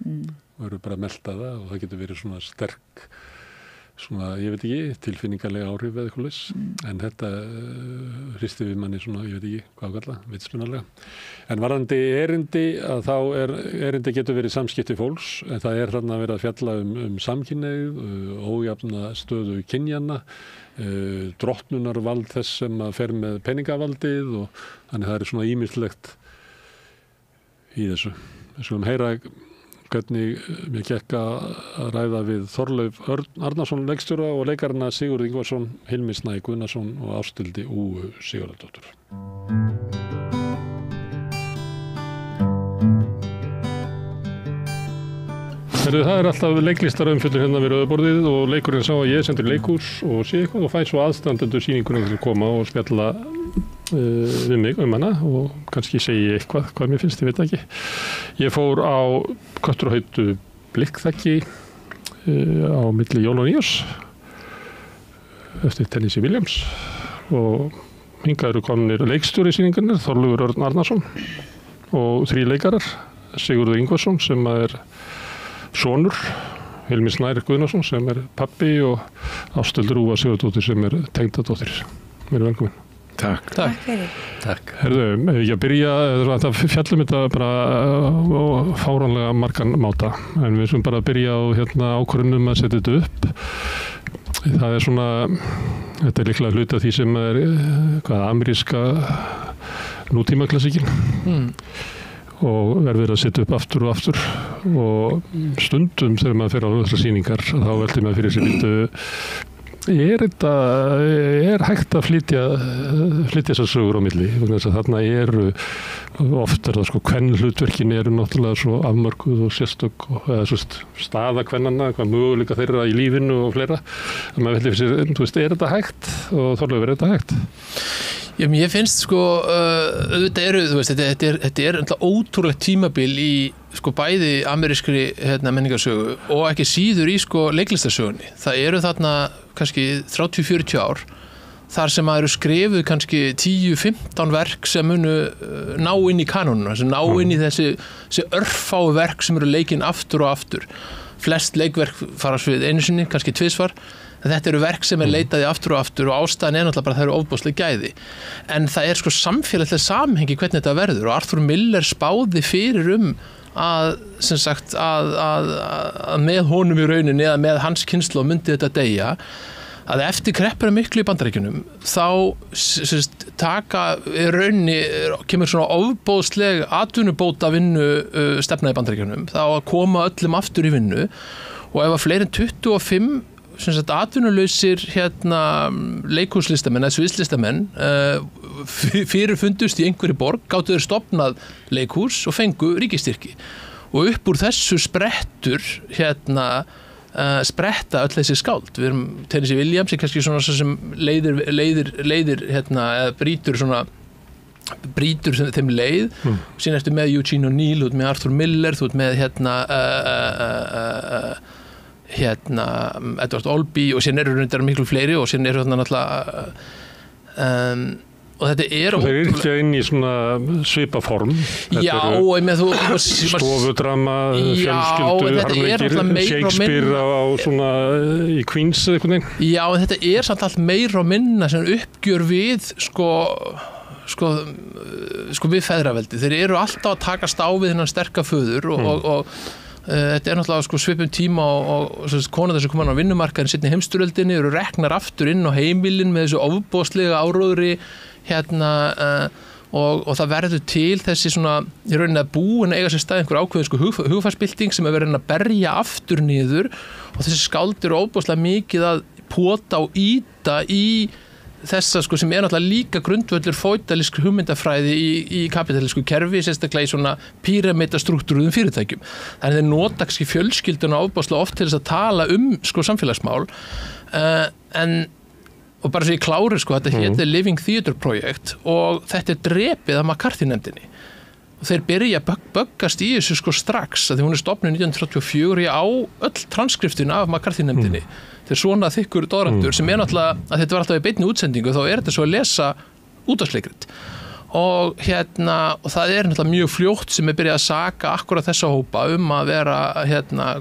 og eru bara að melta það og það getur verið svona sterk svona, ég veit ekki, tilfinningarlega áhrif eða eitthvað laus, en þetta hristi við manni svona, ég veit ekki hvað kalla, vitsmunarlega. En varðandi erindi, að þá erindi getur verið samskipti fólks, en það þarna verið að fjalla samkynhneigð, ójafna stöðu kynjanna, drottnunarvald þess sem að fer með peningavaldið og þannig það er svona ýmislegt í þessu. Við skulum heyra hvernig mér gekk að ræða við Þorleif Arnarsson leikstjóra og leikarana Sigurð Ingvarsson, Hilmi Snæ Guðnason og Ásthildi Úu Sigurðardóttur. Það alltaf leiklistarumfjöllun hérna við rauðaborðið og leikurinn sá að ég sendur leikhús og sé eitthvað og fæ svo aðstandendur sýningunum til að koma og spjalla við mig hana og kannski segi eitthvað hvað mér finnst, ég veit ekki. Ég fór á Köttur og heitu blikkþekki á milli jól og nýjárs eftir Tennessee Williams og hingað eru komnir leikstjóri sýningarnir, Þorleifur Örn Arnarsson og 3 leikarar, Sigurður Ingvarsson sem er sonur, Hilmi Snær Guðnason sem er pappi og Ásthildur Úa Sigurðardóttir sem er tengdadóttir. Mér velkomin. Takk. Takk. Herðu, ég byrja að fjallum þetta bara á fáránlega margan máta, en við sem bara byrja á ákvörðunum að setja þetta upp. Það er svona, þetta er líklega hluti af því sem er ameríska nútímaklassíkin. Og verður að setja upp aftur og aftur og stundum þegar maður fer á þessar sýningar þá veltir maður fyrir sér er hægt að flytja þessar sögur á milli vegna þess að þarna eru oft það kvenhlutverkin eru náttúrulega svo afmörkuð og sérstök eða svo staða kvennanna, hvað möguleika þeirra í lífinu og fleira að maður veltir fyrir sér, er þetta hægt og Þorleifur, er þetta hægt? Já, ég finnst auðvitað eru, þetta er ótrúlegt tímabil í bæði amerískri menningarsögu og ekki síður í leiklistarsögunni. Það eru þarna kannski 30-40 ár þar sem eru skrifuð kannski 10-15 verk sem munu ná inn í kanónuna, sem ná inn í þessi örfáu verk sem eru leikin aftur og aftur. Flest leikverk fara svið einu sinni, kannski tvisvar. Þetta eru verk sem leitaði aftur og ástæðan er náttúrulega bara að það eru ofboðsleg gæði. En það er samfélagslega samhengi hvernig þetta verður og Arthur Miller spáði fyrir að, sem sagt, að með honum í rauninni eða með hans kynslóð myndi þetta deyja, að eftir kreppuna miklu í Bandaríkjunum þá í rauninni kemur svona ofboðsleg atvinnubóta vinnu stefna í Bandaríkjunum, þá að koma öllum aftur í vinnu og ef að fleiri en 25 atvinnulausir leikhúslistamenn eða sviðslistamenn fyrirfundust í einhverju borg gátu þeir stofnað leikhús og fengu ríkisstyrki og upp úr þessu sprettur spretta öll þessi skáld. Við erum Tennessee Williams kannski svona sem leiðir eða brýtur þeim leið síðan ertu með Eugene O'Neill, þú ert með Arthur Miller, þú ert með Edward Albee og síðan eru reyndar miklu fleiri og síðan eru náttúrulega og þetta er þeir eru ekki inn í svona svipaform stofudrama, fjölskyldu harmleikir, Shakespeare á svona í Queens eitthvað neginn. Já, en þetta er samt allt meira og minna sem uppgjör við við feðraveldi. Þeir eru alltaf að takast á við þennan sterka föður og Þetta náttúrulega sko svipum tíma og konar þessu koman á vinnumarkaðin seinni heimsstyrjöldinni eru reknar aftur inn á heimilin með þessu ofboðslega áróðri og það verður til þessi svona í rauninni að búin að eiga sér stað einhver ákveðin sko hugfarsbylting sem verður að berja aftur niður og þessi skáld eru ofboðslega mikið að pota og ýta í þessa sko sem náttúrulega líka grundvöllur feudalísk hugmyndafræði í kapitalísku kerfi, sérstaklega í svona píramídastruktúruðum fyrirtækjum. Þannig þeir nota kannski fjölskylduna ofboðslega oft til þess að tala sko samfélagsmál og bara svo ég klári sko, þetta heitir Living Theatre projekt og þetta drepið af McCarthy-nefndinni. Og þeir byrja að böggast í þessu sko strax, að því hún stofnuð 1934 á öll transkriptina af McCarthy-nefndinni. Þeir svona þykkur dóðrandur sem náttúrulega, að þetta var alltaf í beinni útsendingu, þá þetta svo að lesa útvarpsleikrit. Og það náttúrulega mjög fljótt sem byrjað að saka akkurat þessa hópa að vera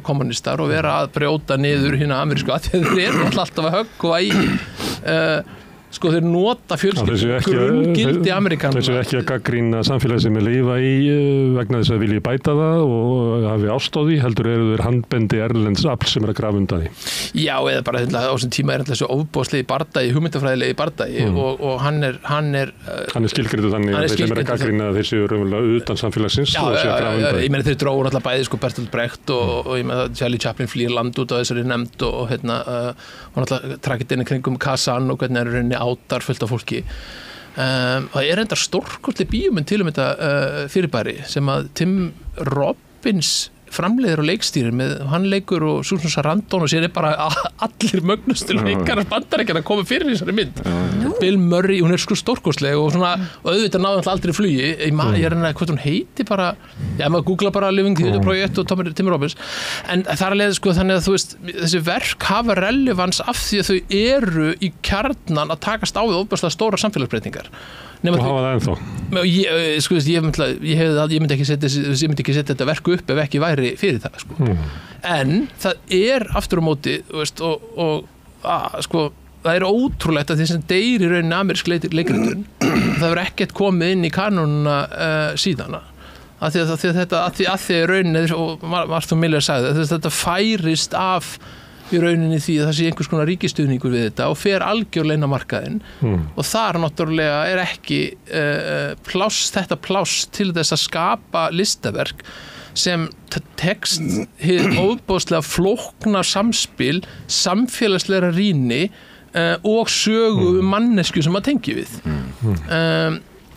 kommunistar og vera að brjóta niður hina amerísku að þeir eru alltaf að höggva í sko þeir nota fjölskyldu grunngildi Amerikanar. Þessu ekki að gagnrýna samfélagi sem lifa í vegna þess að vilji bæta það og hafi ást á því, heldur eru þeir handbendi erlends afl sem að grafa undan því. Já, eða bara á þessum tíma þessu ofboðslegi bardagi, hugmyndafræðilegi bardagi og hann er skilgreindur þannig að þeir sem að gagnrýna þeir séu raunverulega utan samfélagsins og séu að grafa undan því. Ég meina þeir dróðu alltaf bæði sko Bertolt Brecht og ég meina Charlie Chaplin flýr land út á þessari nefnd og alltaf trakit inn í kringum Kazan og hvernig átar fullt af fólki. Það enda stórkostleg bíómynd til þetta fyrirbæri sem að Tim Robbins framleiðir og leikstýrir með hann leikur og Susan Sarandon og sér bara allir mögnustu leikarar Bandaríkjanna að koma fyrir þessari mynd. Bill Murray, hún sko stórkostleg og auðvitað náði alltaf aldrei flugi. Ég hvað hún heiti bara, maður googla bara Living Theatre projekt og Tim Robbins. En það alveg sko þannig að þú veist, þessi verk hafa relevans af því að þau eru í kjarnan að takast á við ofboðslega stóra samfélagsbreytingar. Og hafa það ennþá? Ég myndi ekki setja þetta verku upp ef ekki væri fyrir það sko. En það aftur á móti sko, það er ótrúlegt að því sem deyr í rauninni amerísk leikriturinn það verður ekkert komið inn í kanónuna síðana að því rauninni og Martha Miller sagði að þetta færist af í rauninni því að það sé einhvers konar ríkistuðningur við þetta og fer algjörlega inn á markaðinn og þar náttúrulega ekki þetta pláss til þess að skapa listaverk sem tekst hið ofboðslega flókna samspil samfélagslega rýni og sögu mannesku sem að tengja við.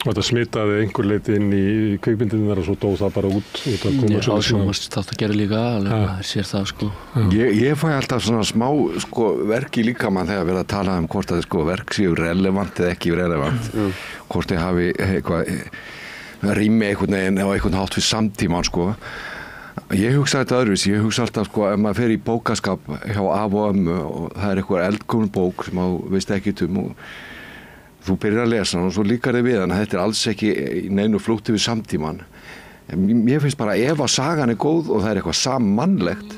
Og þetta smitaði einhver leiti inn í kvikmyndirnar og svo dó það bara út að koma Já, sjónvarpsþátt að gera líka alveg sér það sko. Ég fæ alltaf svona smá sko verk í líkamann þegar við að tala hvort að sko verk séu relevant eða ekki relevant. Hvort þið hafi eitthvað rými einhvern veginn á einhvern hátt við samtíman sko. Ég hugsa þetta öðruvísi, ég hugsa alltaf sko ef maður fer í bókaskap hjá af og ömmu og það eitthvað eldkomin bók sem þú veist ekki og þú byrjar að lesa hann og svo líkar þið við hann að þetta alls ekki neinu flútti við samtíman. Mér finnst bara ef að sagan góð og það eitthvað sammannlegt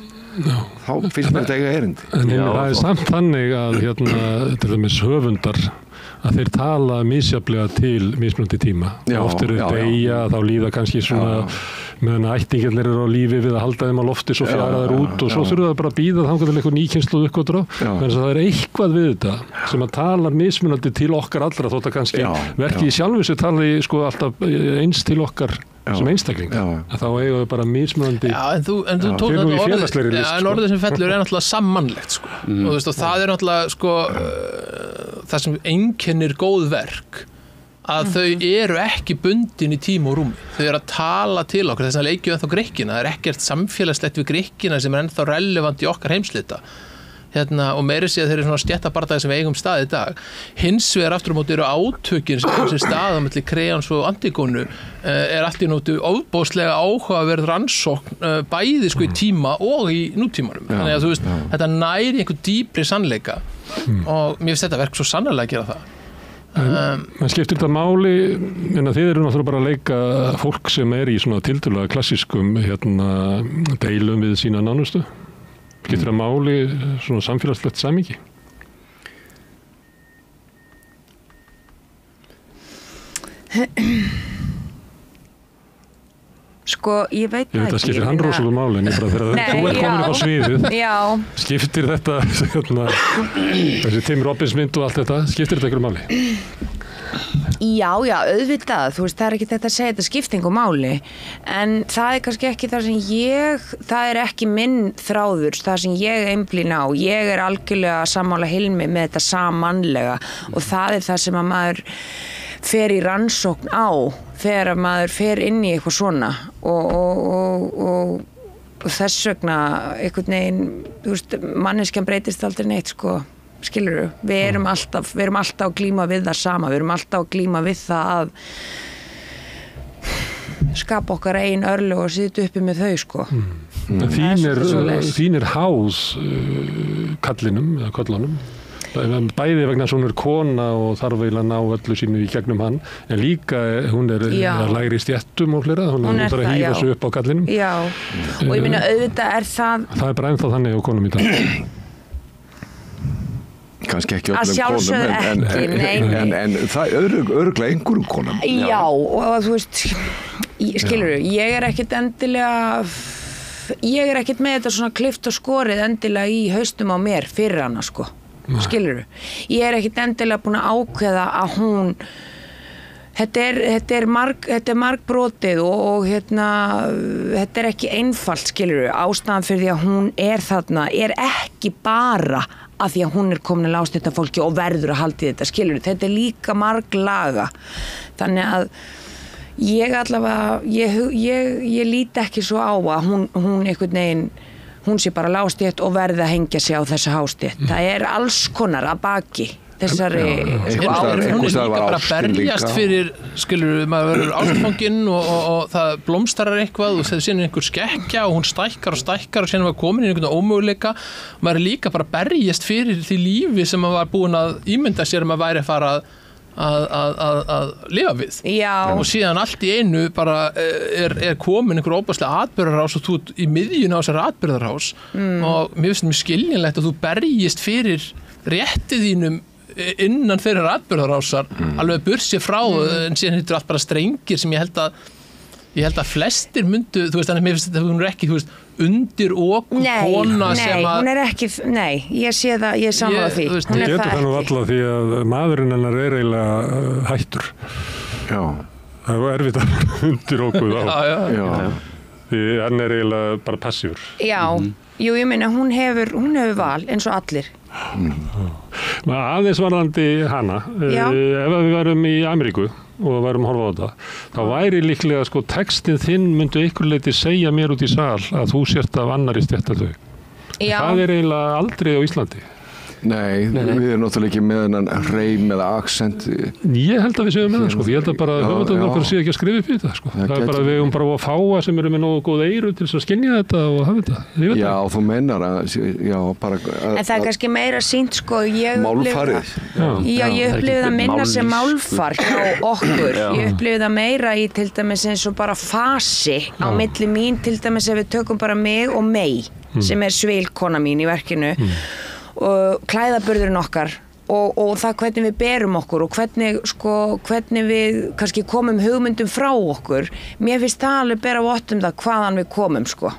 þá finnst mér þetta eiga erindi. En það samt þannig að til dæmis höfundar að þeir tala misjafnlega til mismunandi tíma. Oft eru deyja, þá líða kannski svona meðan ættingjarnir eru á lífi við að halda þeim á lofti svo fjara þær út og svo þurfa það bara að bíða þangað til eitthvað nýkynsluð uppgötur á. Þannig að það er eitthvað við þetta sem að talar mismunandi til okkar allra þótt að kannski verkið í sjálfu sér tali sko alltaf eins til okkar sem einstakling. Þá eiga þau bara mismunandi en þú tók þetta orðið sem fellur er náttúrulega sammannlegt sko. Og það er náttúrulega sko það sem einkennir góð verk að þau eru ekki bundin í tíma og rúmi. Þau eru að tala til okkur, þess að leikjum ennþá Grikkina. Það er ekkert samfélagslegt við Grikkina sem er ennþá relevant í okkar heimslita. Og meiri sé að þeir eru svona stéttabardagi sem við eigum stað í dag. Hins vegar aftur á móti eru átökin sem stað á milli Kreons og Antigónu er allt í nótu ofboðslega áhugaverð rannsókn bæði sko í tíma og í nútímanum. Þannig að þú veist, þetta næri einhver dýpri sannleika og mér finnst þetta verk svo sannarlega að gera það. En skiptir þetta máli en að þið eru náttúrulega bara að leika fólk sem er í svona tiltölulega klassískum deilum við sína nánustu? Skiptir þetta máli svona samfélagslegt samhengi? sko, ég veit það ekki. Skiptir hann rosalega máli, en ég bara þegar þú komin upp á sviðið, skiptir þetta, þessi Tim Robbins mynd og allt þetta, skiptir þetta einhverju máli? Já, auðvitað, þú veist, það ekki þetta að segja þetta skiptingu máli, en það kannski ekki það sem það ekki minn þráður, það sem ég einblín á, ég algjörlega sammála Hilmi með þetta sammannlega og það það sem að maður fer í rannsókn á þegar að maður fer inn í eitthvað svona og þess vegna einhvern veginn, þú veist, manneskjan breytist aldrei neitt, sko. Skilurðu, við erum alltaf að glíma við það sama, við erum alltaf að glíma við það að skapa okkar eigin örlög og sitja uppi með þau, sko. Þín háð kallinum, eða köllunum, bæði vegna að hún kona og þarf eiginlega að ná öllu sínu í gegnum hann, en líka hún lægri stéttum og flera, hún þarf að hífa sig upp á kallinum. Já, og ég meina auðvitað það bara ennþá þannig á konum í dag. Kannski ekki öllum konum en það örugglega einhverjum konum. Já, og þú veist, skilurðu, ég ekkert endilega ekkert með þetta svona klift og skorið endilega í haustum á mér fyrir hana, sko, skilurðu. Ég ekkert endilega búin að ákveða að hún þetta er margbrotið og þetta ekki einfalt, skilurðu. Ástæðan fyrir því að hún þarna ekki bara að því að hún komin að ásnýta fólki og verður að halda í þetta, skilur. Þetta líka marglaga. Þannig að ég allavega, ég líti ekki svo á að hún einhvern veginn, hún sé bara lágstétt og verði að hengja sig á þessa hástétt. Það alls konar að baki þessari hún líka bara berjast fyrir, skilur, maður verður ástfanginn og það blómstarar eitthvað og það síðan einhver skekkja og hún stækkar og síðan var komin í einhvern ómöguleika og maður líka bara berjast fyrir því lífi sem maður var búin að ímynda sér maður væri að fara að lifa við. Já. Og síðan allt í einu bara komin einhver óbærslega atburðarás og þú í miðjun á þessari atburðarás og mér finnst mjög skiljanlegt að þú berjist fyrir rétti þínum innan fyrir atburðarásar alveg bursi frá en síðan hittur allt bara strengir sem ég held að flestir myndu, þú veist, þannig að mér finnst þetta hún ekki, þú veist, undir okkur kona sem að... Nei, hún ekki, ég sé það, ég sammála því. Hún getur það nú alltaf því að maðurinn hennar eiginlega hættur. Já. Það erfitt að undir okkur þá. Já. Því hann eiginlega bara passífur. Já, jú, ég meina, hún hefur val eins og allir. Aðeins varðandi hana, ef við værum í Ameríku og værum að horfa á þetta, þá væri líklega, sko, textin þinn myndi einhver leyti segja mér út í sal að þú sért af annarri stétt en þau. Það eiginlega aldrei á Íslandi. Nei, við erum náttúrulega ekki með hennan hreim eða accent. Ég held að við séum með það, sko. Ég held að bara höfundarnir okkar sé ekki að skrifa upp í þetta, sko. Það bara við bara að fáa sem eru með nógu góð eyru til þess að skynja þetta og hafa þetta. Já, þú meinar að, bara... En það kannski meira sýnt, sko, málfarið. Já, ég upplifði það minna sem málfar hjá okkur. Ég upplifði það meira í til dæmis eins og bara fasi á milli mín, til dæmis ef við tökum bara mig og Mey, sem svilkona mín í verkinu. Og klæðaburðurinn okkar og það hvernig við berum okkur og hvernig við kannski komum hugmyndum frá okkur. Mér finnst það alveg bera vott það hvaðan við komum, sko.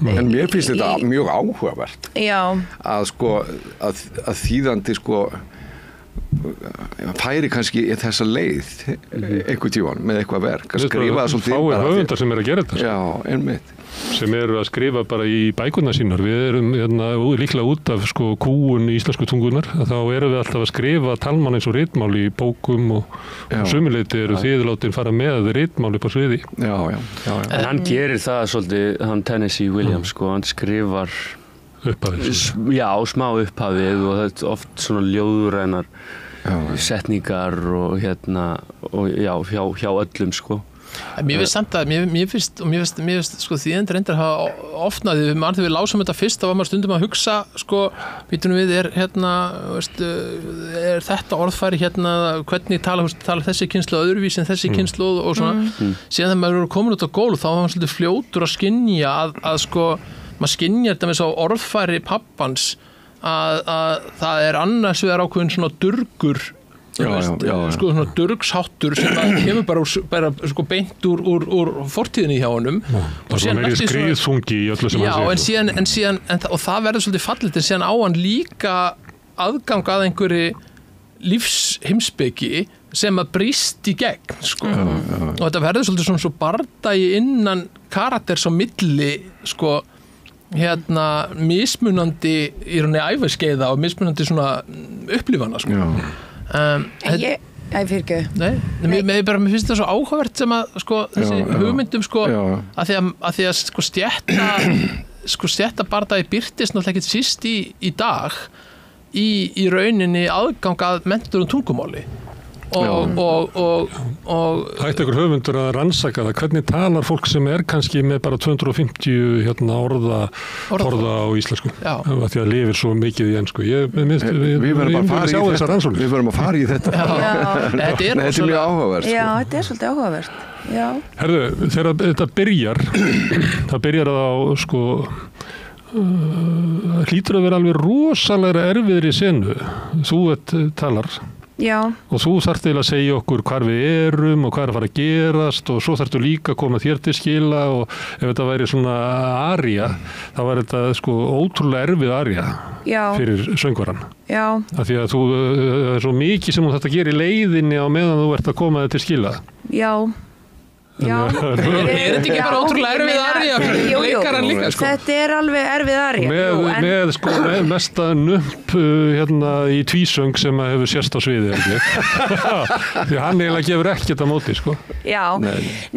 En mér finnst þetta mjög áhugavert. Já. Að þýðandi, sko, færi kannski þessa leið einhvern tíman með eitthvað verk að skrifa það svolítið. Fáir höfundar sem að gera þetta. Já, einmitt. Sem eru að skrifa bara í bækurna sínar. Við erum líklega út af, sko, kúun í íslensku tungunar, þá erum við alltaf að skrifa talmann eins og ritmál í bókum og sömuleyti eru þýðlátin fara með ritmál upp á sviði. Já. En hann gerir það svolítið, hann Tennessee Williams, sko, hann skrifar upphafið. Já, smá upphafið og þetta er oft svona ljóðrænar setningar og hjá öllum, sko. Mér finnst samt að, mér finnst sko þýðendur reyndar hafa ofnaði, þegar við lásum þetta fyrst, þá var maður stundum að hugsa, sko, býtum við, er þetta orðfæri hvernig tala þessi kynslóð öðruvísi en þessi kynslóð og svona, síðan þegar maður eru komin út á gólf, þá var maður svolítið fljótur að skynja að sko, maður skynjar þetta með svo orðfæri pappans að það annars vegar ákveðin svona durgur sko svona durgsháttur sem kemur bara sko beint úr fortíðinni hjá honum og svo meiri skriðþungi í öllu sem hann segir en síðan og það verður svolítið fallegt en síðan á hann líka aðgang að einhverju lífsheimspeki sem að brýst í gegn sko. Og þetta verður svolítið svona svo bardagi innan karakters á milli sko mismunandi í rauninni æviskeiða og mismunandi svona upplifana sko. Ég fyrir ekki. Mér finnst það svo áhugavert sem að sko, þessi hugmyndum sko, að því að sko stéttabardagi birtist náttúrulega ekki síst í dag í rauninni aðgang að menntun og tungumáli og Ætti ykkur höfundur að rannsaka það hvernig talar fólk sem kannski með bara 250 orða á íslensku af því að lifir svo mikið í ensku Við verðum að fara í þetta Þetta er mjög áhugavert Já, þetta er svolítið áhugavert Herðu, þegar þetta byrjar það byrjar á sko hlýtur að vera alveg rosalega erfiðri senu þú talar og þú þarft eiginlega að segja okkur hvar við erum og hvað að fara að gerast og svo þarftu líka að koma þér til skila og ef þetta væri svona aría þá var þetta sko ótrúlega erfið aría fyrir söngvaran af því að það er svo mikið sem þú þarft að gera í leiðinni á meðan þú ert að koma þér til skila Er þetta ekki bara ótrúlega erfið aría fyrir leikaran líka sko? Þetta er alveg erfið aría með mesta nömp í tvísöng sem hefur sérst á sviði því hann eiginlega gefur ekkert á móti sko.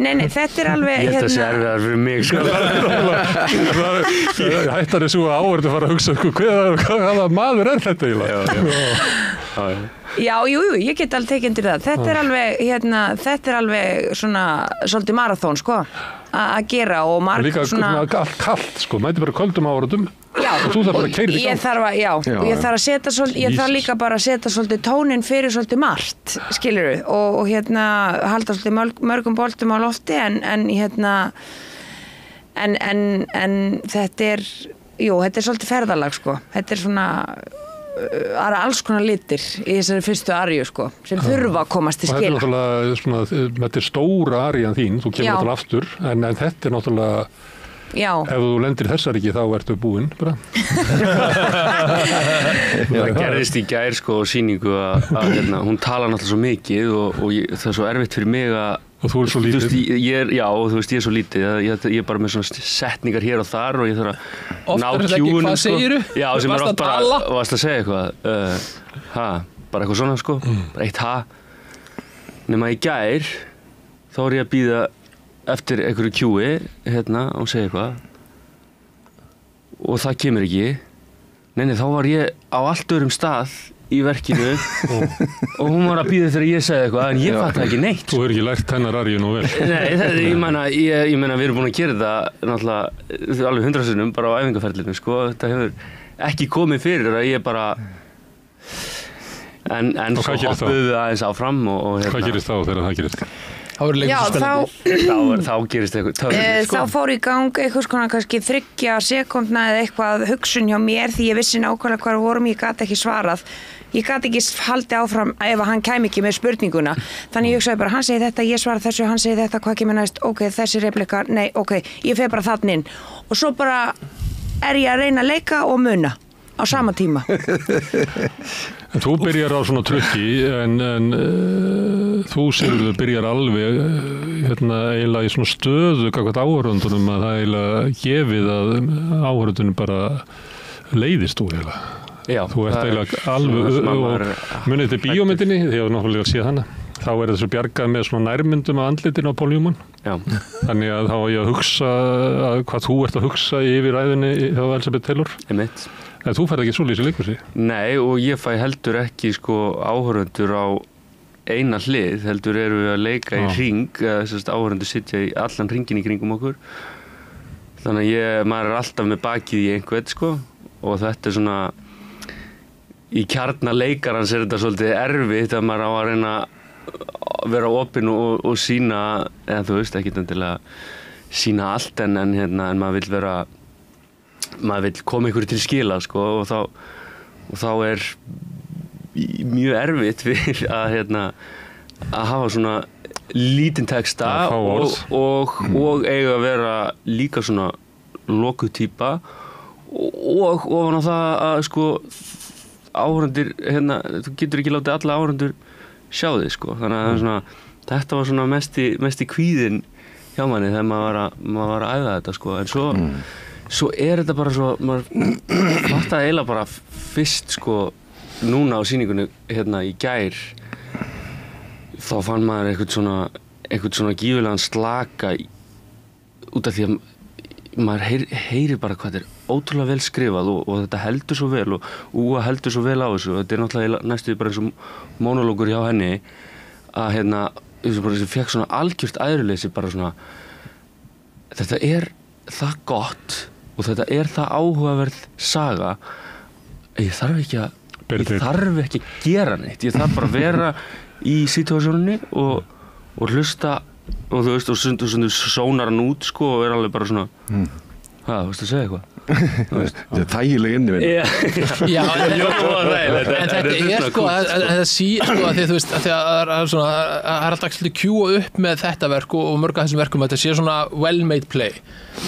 Nei, þetta er alveg Ég held að sé erfiðar fyrir mig sko. Hættar þessu áverðu að fara að hugsa hvaða maður þetta eiginlega Jú, ég get alveg tekið undir það. Þetta er alveg svona svolítið marathón sko að gera og líka svona allt kallt sko, mæti bara köldum áratum og þú þarf bara að keyra ég þarf líka bara að setja svolítið tónin fyrir svolítið margt skilurðu og halda svolítið mörgum boltum á lofti en þetta er svolítið ferðalag sko, þetta er svona það eru alls konar litir í þessari fyrstu aríu sko, sem þurfa að komast til skila. Þetta er stóra arían þín, þú kemur náttúrulega aftur, en þetta er náttúrulega, ef þú lendir þessar ekki þá ertu búinn bara. Það gerðist í gær sko sýningu að hún talar náttúrulega svo mikið og það er svo erfitt fyrir mig að og þú svo lítið ég er svo lítið ég er bara með svona setningar hér og þar og ég þarf að ná tjúunum hvað segiru? Já, sem er oft bara varst að segja eitthvað bara eitthvað svona sko bara eitt nema í gær þá ég að bíða eftir einhverju kjúi og segja eitthvað og það kemur ekki þá var ég á allt öðrum stað í verkinu og hún var að bíða þegar ég segði eitthvað en ég fatt ekki neitt Þú hefur ekki lært hennar aríu nú vel Nei, ég meina við erum búin að gera þetta náttúrulega alveg 100 sinnum bara á æfingarferlinu sko, þetta hefur ekki komið fyrir að ég bara en svo hoppuðu við aðeins áfram og Hvað gerist þá þegar það gerist? Þá gerist eitthvað þá fór í gang eitthvað svona kannski 30 sekúndna eða eitthvað hugsun hjá mér því ég vissi nákvæmlega hvað vorum ég gat ekki svarað ég gat ekki haldið áfram ef hann kæmi ekki með spurninguna þannig ég hugsaði bara hann segi þetta, ég svara þessu, hann segi þetta hvað kemur næst, ok, þessi replika, nei, ok ég fer bara þarna inn og svo bara er ég að reyna að leika og muna á sama tíma En þú byrjar á svona trukki en þú Sigurður byrjar alveg eiginlega í svona stöðu gagnvart áhorfendunum að það eiginlega gefið að áhorfendunum bara leiðist þú eiginlega. Já, þú ert eiginlega alveg og munið til bíómyndinni því að náttúrulega séð hana. Þá er þessu bjargað með svona nærmyndum af andlitin á Paul Newman. Já. Þannig að þá er ég að hugsa hvað þú ert að hugsa yfir ræðinni hjá Elizabeth Taylor. Einmitt. En þú færð ekki svoleiðis í leikhúsi? Nei, og ég fæ heldur ekki áhorfendur á eina hlið, heldur eru við að leika í hring, áhorfendur sitja í allan hringin í kringum okkur. Þannig að maður er alltaf með bakið í einhvern, og þetta er svona, í kjarna leikarans er þetta svolítið erfitt að maður á að reyna að vera opinn og sýna, eða þú veist, ekki endilega sýna allt en maður vill vera maður vill koma einhverju til skila og þá er mjög erfitt fyrir að hafa svona lítinn texta og eiga að vera líka svona lokuð týpa og ofan á það að sko áhorfendur þú getur ekki látið alla áhorfendur sjá þig sko, þannig að svona, þetta var svona mesti kvíðin hjá manni þegar maður var að æfa þetta sko, en svo þetta bara svo, maður fattaði eiginlega bara fyrst sko núna á sýningunni í gær, þá fann maður eitthvað svona gífurlegan slaka út af því að maður heyrir bara hvað þetta ótrúlega vel skrifað og þetta heldur svo vel og Úa heldur svo vel á þessu og þetta náttúrulega næstuði bara eins og monológur hjá henni að ég fekk svona algjört æðruleysi bara svona þetta það gott og þetta það áhugaverð saga ég þarf ekki að gera neitt, ég þarf bara að vera í situasjóninni og hlusta og þú veist, og sundur sónar hann út sko og alveg bara svona þú veist að segja eitthvað þetta þægileg innivinn Já, en þetta sko þetta sko að þú veist að það alltaf ekki kjúa upp með þetta verk og mörg af þessum verkum þetta sé svona well-made play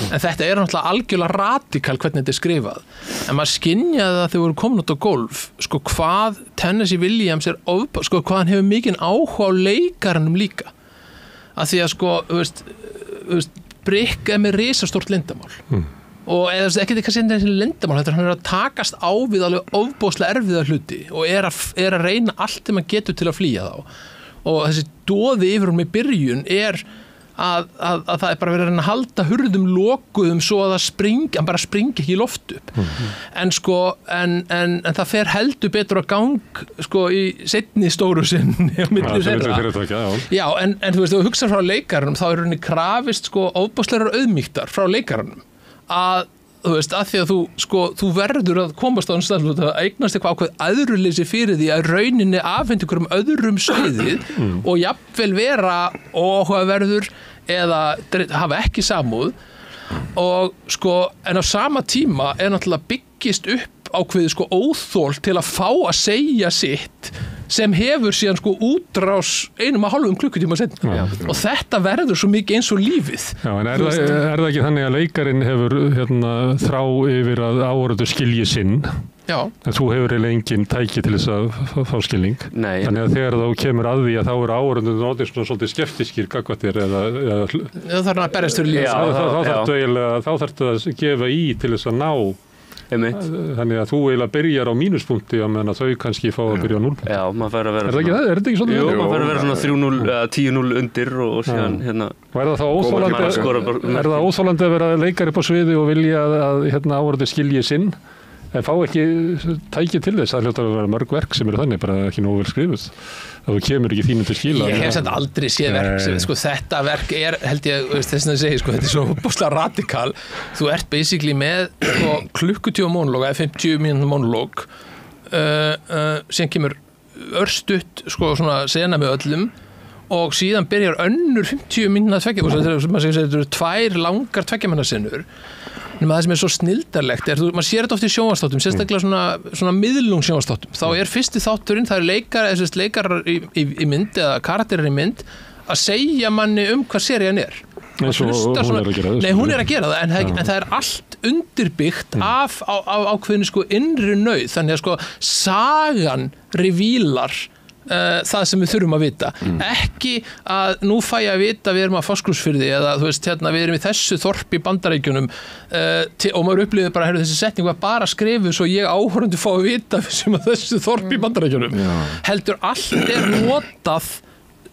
en þetta náttúrulega algjörlega radikal hvernig þetta skrifað en maður skynjaði að þau voru komin út á golf sko hvað Tennessee Williams sko hvað hann hefur mikinn áhuga á leikaranum líka að því að sko þú veist Brick með risastórt lindamál og eða ekki kannski þessi lindamál þetta hann að takast á við alveg ofboðslega erfiða hluti og að reyna allt sem hann getur til að flýja þá og þessi doði yfir hún með byrjun að það bara verið að halda hurðum lokuðum svo að hann bara springi ekki í loft upp en sko en það fer heldur betur að gang sko í seinni stóru sinn já en þú veist þú hugsar frá leikarunum þá henni krafist sko ofboðslegar auðmýktar frá leikarunum að þú veist að því að þú verður að komast á einn stað að eignast eitthvað ákveð æðruleysi fyrir því að rauninni afhenda ykkur öðrum sviðið og jafnvel vera óhugaverður eða hafa ekki samúð og sko en á sama tíma náttúrulega byggist upp ákveðið sko óþól til að fá að segja sitt sem hefur síðan sko útrás 1,5 klukkutíma seinna og þetta verður svo mikið eins og lífið Já, en það ekki þannig að leikarinn hefur þrá yfir að áhorfendur skilji sinn Já. En þú hefur eiginlega engin tæki til þess að fá skilning Nei, þannig að þegar þá kemur að því að þá eru áhorfendur orðnir svolítið skeptískir gagnvart þér eða það að berjast fyrir lífið þá þarftu að gefa í til þess að ná þannig að þú eiginlega byrjar á mínuspunkti á meðan að þau kannski fá að byrja á 0 Já, maður fær að vera Er þetta ekki svolítið? Jú, maður fær að vera svona 3-0 eða 10-0 undir og síðan Og er það óþolandi að vera leikari upp á sviði og vilja að áhorfendur skilji sinn en fá ekki tæki til þess það hljóta að vera mörg verk sem eru þannig bara ekki nógu vel skrifuð að þú kemur ekki þínum til skila Ég hef samt aldrei séð verk sem sko þetta verk held ég þess að segja sko þetta svo búslega radikal þú ert basically með sko klukkutíma monológ eða 50 mínútur monológ síðan kemur örstutt sko svona sena með öllum og síðan byrjar önnur 50 mínútur þetta eru 2 langar 2 mínútur senur nema það sem svo snildarlegt maður sér þetta oft í sjónvarpsþáttum sérstaklega svona miðlung sjónvarpsþáttum þá fyrsti þátturinn, það leikarar í mynd eða karakterar í mynd að segja manni hvað serían Nei, hún að gera það en það allt undirbyggt af ákveðinu sko innri nauð þannig að sko sagan revílar það sem við þurfum að vita ekki að nú fæ ég að vita við erum að Fáskrúðsfirði eða þú veist við erum í þessu þorpi í Bandaríkjunum og maður upplifir bara þessi setning var bara skrifuð svo ég áhorfendur fá að vita sem að þessu þorpi í Bandaríkjunum heldur allt notað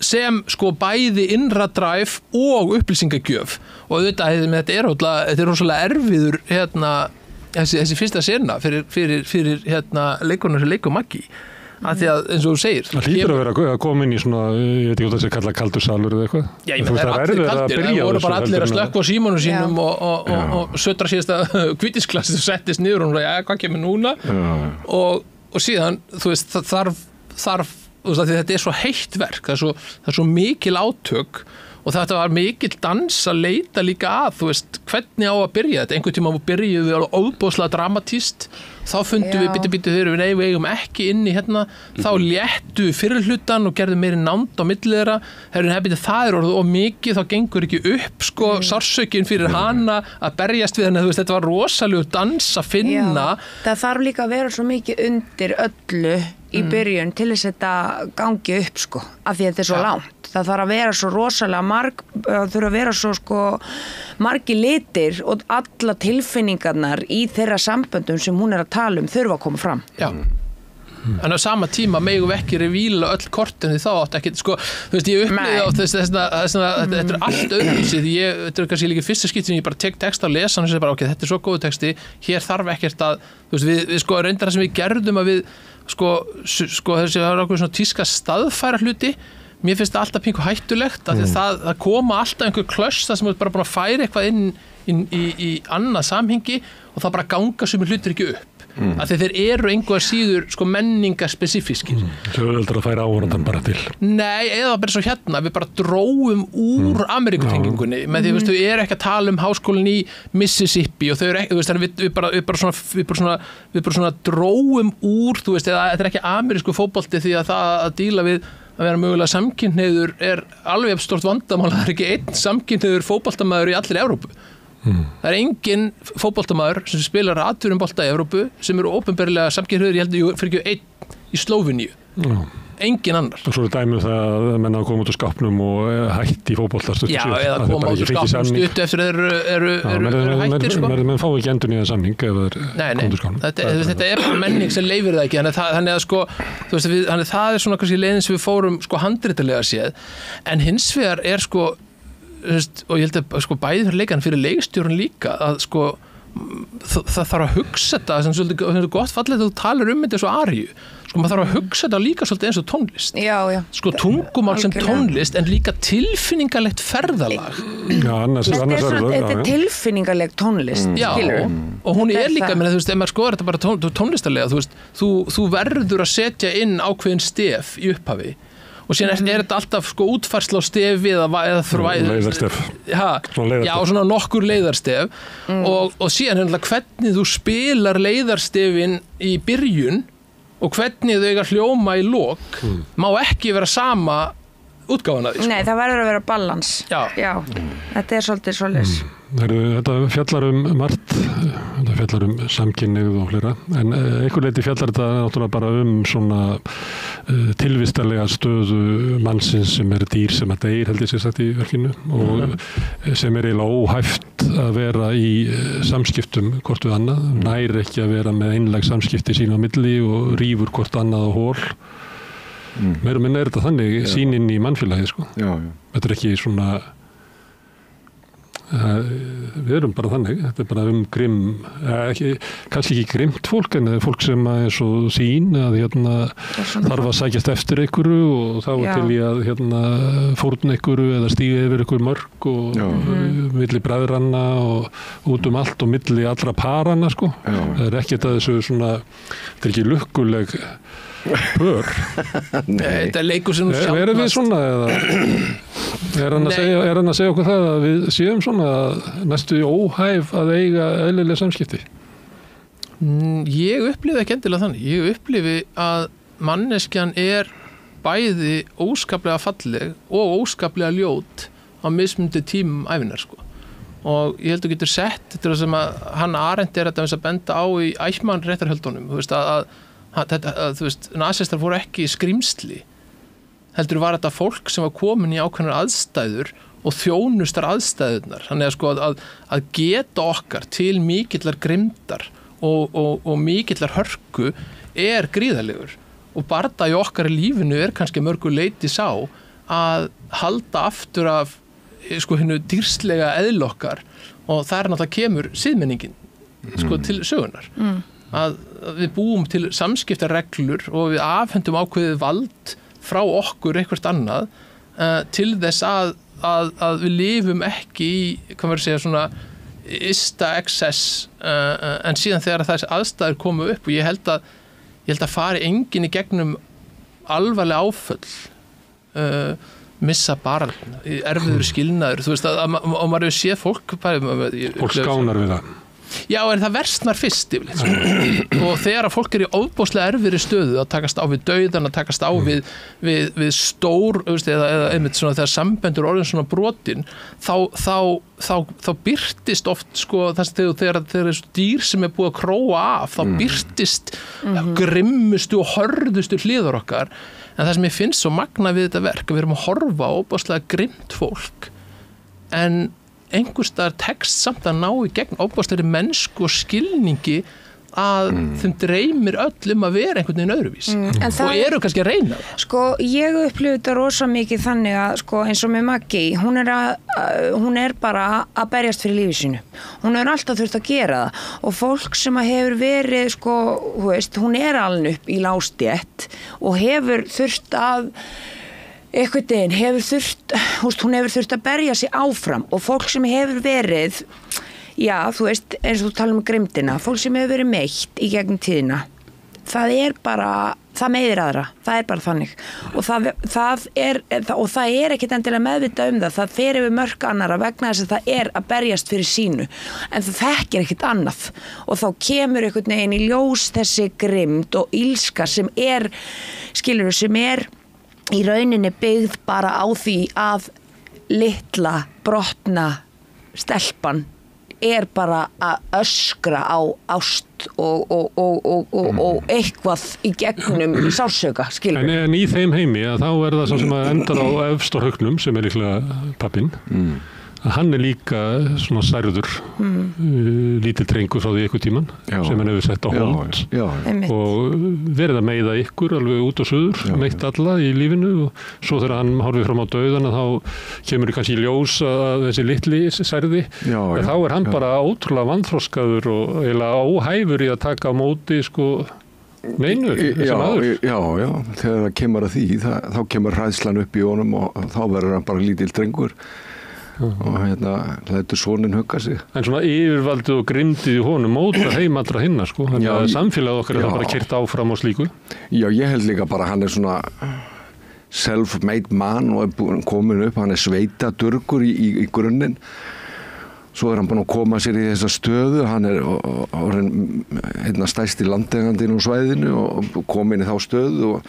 sem sko bæði innra dræf og upplýsingagjöf og þetta rosalega erfiður þessi fyrsta sena fyrir leikurinn sem leikur Maggi að því að eins og þú segir það hlýtur að vera að koma inn í svona ég veit ekki hvað það sé kalla kaldur salur eða eitthvað Já, ég menn það allir kaldir, það voru bara allir að slökkva á símanum sínum og södra síðasta kvítisklassi settist niður og hvað kemur núna og síðan þú veist það þarf þú veist, þetta svo heitt verk það er svo mikil átök og þetta var mikil dans að leita líka að þú veist hvernig á að byrja þetta einhvern tíma byrjuðu alveg ofboðslega dramatíst þá fundum við býtu þegar við eigum ekki inni hérna, þá léttu fyrir hlutan og gerðum meiri nánd á milli þeirra, það orðið of mikið, þá gengur ekki upp sko sársökin fyrir hana að berjast við henni, þú veist, þetta var rosalegu dans að finna. Það þarf líka að vera svo mikið undir öllu í byrjun til þess að þetta gangi upp sko, af því að þetta svo langt. Það þarf að vera svo rosalega þurfa að vera svo sko margi litir og alla tilfinningarnar í þeirra samböndum sem hún að tala þurfa að koma fram. Já. En á sama tíma megum við ekki revíla öll kortin því þá átt ekki, sko, þú veist, ég upplýði á þetta allt öðruvísið, þetta kannski líka fyrsta skipti sem ég bara tek texta og lesa hann og segja bara, ok, þetta svo góðu texti, hér þarf ekkert að, þú veist, við sko reyndar það sem við gerðum að við, sko þessi, það var okkur svona tíska staðfæra hluti, mér finnst það alltaf pingu hættulegt að það koma alltaf einhver klöss það sem er bara búin að færa eitthvað inn í annað samhengi og það bara ganga sumir hlutir ekki upp af því þeir eru einhver síður sko menninga spesifískir. Þau heldur að færa áhorfandan bara til. Nei, eða bara svo hérna, við bara dróum úr Ameríkutengingunni með því að þau eru ekki að tala háskólinn í Mississippi og þau eru ekki, við bara svona dróum úr, þú veist, eða þetta er ekki amerísku fótbolti því að það að díla við að vera mögulega samkynhneigður er alveg stort vandamál, það er ekki einn samkynhneigður fótboltamaður í allir Evrópu. Það er engin fótboltamaður sem spilar atvinnubolta í Evrópu sem eru opinberlega samkynhneigður, ég held að fyrir ekki einn í Slóveníu. Engin annar. Og svo er dæmið það að menna að koma út úr skápnum og hætti í fótbolta Já, eða koma út úr skápnum stuttu eftir eru hættir sko. Menn fá ekki endur nýja samning ef það er komið úr skápnum. Þetta er bara menning sem leifir það ekki, þannig að sko, þú veist, það er svona kannski leiðin sem við fórum sko handritalega séð, en hins vegar er sko, og ég held að sko bæði fyrir leikan fyrir leikstjórn líka að sko það þarf að hugsa þetta sem svolítið gott fallið þú talar þetta svo Aríu sko maður þarf að hugsa þetta líka svolítið eins og tónlist sko tungumál sem tónlist en líka tilfinningalegt ferðalag þetta er tilfinningaleg tónlist og hún er líka þú veist, ef maður skoðar þetta bara tónlistarlega þú veist, þú verður að setja inn ákveðin stef í upphafi og síðan er þetta alltaf sko útfærsla á stefi eða leiðarstef já, svona nokkur leiðarstef og síðan hvernig þú spilar leiðarstefin í byrjun og hvernig þau eiga hljóma í lok má ekki vera sama útgáfan að því. Nei, það verður að vera balans. Já. Þetta er svolítið svoleiðis. Þetta fjallar margt, þetta fjallar samkynhneigð og fleira, en einhver leyti fjallar þetta náttúrulega bara svona tilvistarlega stöðu mannsins sem er dýr sem að deyr, held ég sér sagt í verkinu, og sem er eiginlega óhæft að vera í samskiptum hvort við annað, nær ekki að vera með einlæg samskipti sín á milli og rífur hvort annað á hól. Meira og minna er þetta þannig sýnin í mannfélagið sko. Þetta er ekki svona við erum bara þannig, þetta er bara grimm kannski ekki grimmt fólk en fólk sem er svo sín að þarf að sækjast eftir einhverju og þá er til í að fórna einhverju eða stíga yfir einhverju mörk og milli bræðranna og út allt og milli allra parana sko. Það er ekkert að þessu svona þetta er ekki lukkuleg pör. Þetta leikur sem sjálfnast. Erum við svona eða er hann að segja okkur það að við séum svona næstu óhæf að eiga eðlileg samskipti? Ég upplifi ekki endilega þannig. Ég upplifi að manneskjan er bæði óskaplega falleg og óskaplega ljót á mismundi tímum ævinar sko. Og ég held að þú getur sett þetta sem að Hannah Arendt er að benda á í Eichmann réttarhöldunum, þú veist þú veist, nasistar voru ekki skrimsli heldur var þetta fólk sem var komin í ákveðnar aðstæður og þjónustar aðstæðurnar þannig að sko að geta okkar til mikillar grimmdar og mikillar hörku er gríðarlegur og bardagi okkar í lífinu er kannski mörgu leyti sá að halda aftur af sko hinnu dýrslega eðl okkar og þar náttúrulega kemur siðmenningin sko til sögunar að við búum til samskiptareglur og við afhendum ákveðið vald frá okkur eitthvað annað til þess að við lifum ekki í, hvað maður segja, svona ysta excess en síðan þegar þessi aðstæður komu upp og ég held að fari enginn í gegnum alvarleg áföll missa barn, erfiður skilnaður þú veist og maður hefur séð fólk skánar við það Já, en það versnar fyrst yfirleitt, sko. Og þegar að fólk í ofboðslega erfiðri stöðu að takast á við dauðan, að takast á við stór, eða einmitt svona þegar sambendur orðin svona brotin, þá birtist oft, sko, þegar þessu dýr sem búið að króa af, þá birtist grimmustu og hörðustu hliðar okkar. En það sem ég finnst svo magnað við þetta verk, við erum að horfa á ofboðslega grimmt fólk, en einhvers staðar tekst samt að ná í gegn ofboðslegri mennsku og skilningi að þeim dreymir öll að vera einhvern veginn öðruvís og eru kannski að reyna það. Sko, ég upplifði þetta rosa mikið þannig að, sko, eins og með Maggi, hún er bara að berjast fyrir lífi sínu. Hún er alltaf þurft að gera það og fólk sem hefur verið, sko, þú veist, hún er alveg upp í lástétt og hefur þurft að einhvern veginn hún hefur þurft að berja sig áfram og fólk sem hefur verið, já, þú veist, eins og þú tala grimmdina, fólk sem hefur verið meitt í gegnum tíðina, það er bara, það meiðir aðra, það er bara þannig og það er ekkit endilega meðvitað það fer yfir mörk annara vegna þess að það er að berjast fyrir sínu, en það þekkir ekkit annað og þá kemur einhvern veginn í ljós þessi grimmd og ílska sem er, skilurðu, sem er í rauninni byggð bara á því að litla brotna stelpan er bara að öskra á ást og eitthvað í gegnum sársauka, skilur. En í þeim heimi að þá er það svo sem að endar á efst á haugnum sem er líklega pappinn. Hann er líka svona særður lítill drengur frá því ykkur tíman sem hann hefur sett á hold og verið að meiða ykkur alveg út og suður, meitt alla í lífinu og svo þegar hann horfið fram á dauðan þá kemur kannski í ljós að þessi litli særði þá er hann bara ótrúlega vanþroskaður og eiginlega óhæfur í að taka á móti sko neinu sem aður. Já, þegar það kemur að því þá kemur hræðslan upp í honum og þá verður hann bara lítill drengur og lætur soninn hugga sig. En svona yfirvaldið og grimmdið í honum mótar heim allra hinna, sko. Þannig að samfélagið okkar er það bara keyrt áfram á slíku. Já, ég held líka bara hann er svona self-made man og er komin upp, hann er sveitadurgur í grunninn. Svo er hann búinn að koma sér í þessa stöðu, hann er orðinn stærsti landeigendinn á svæðinu og komin í þá stöðu og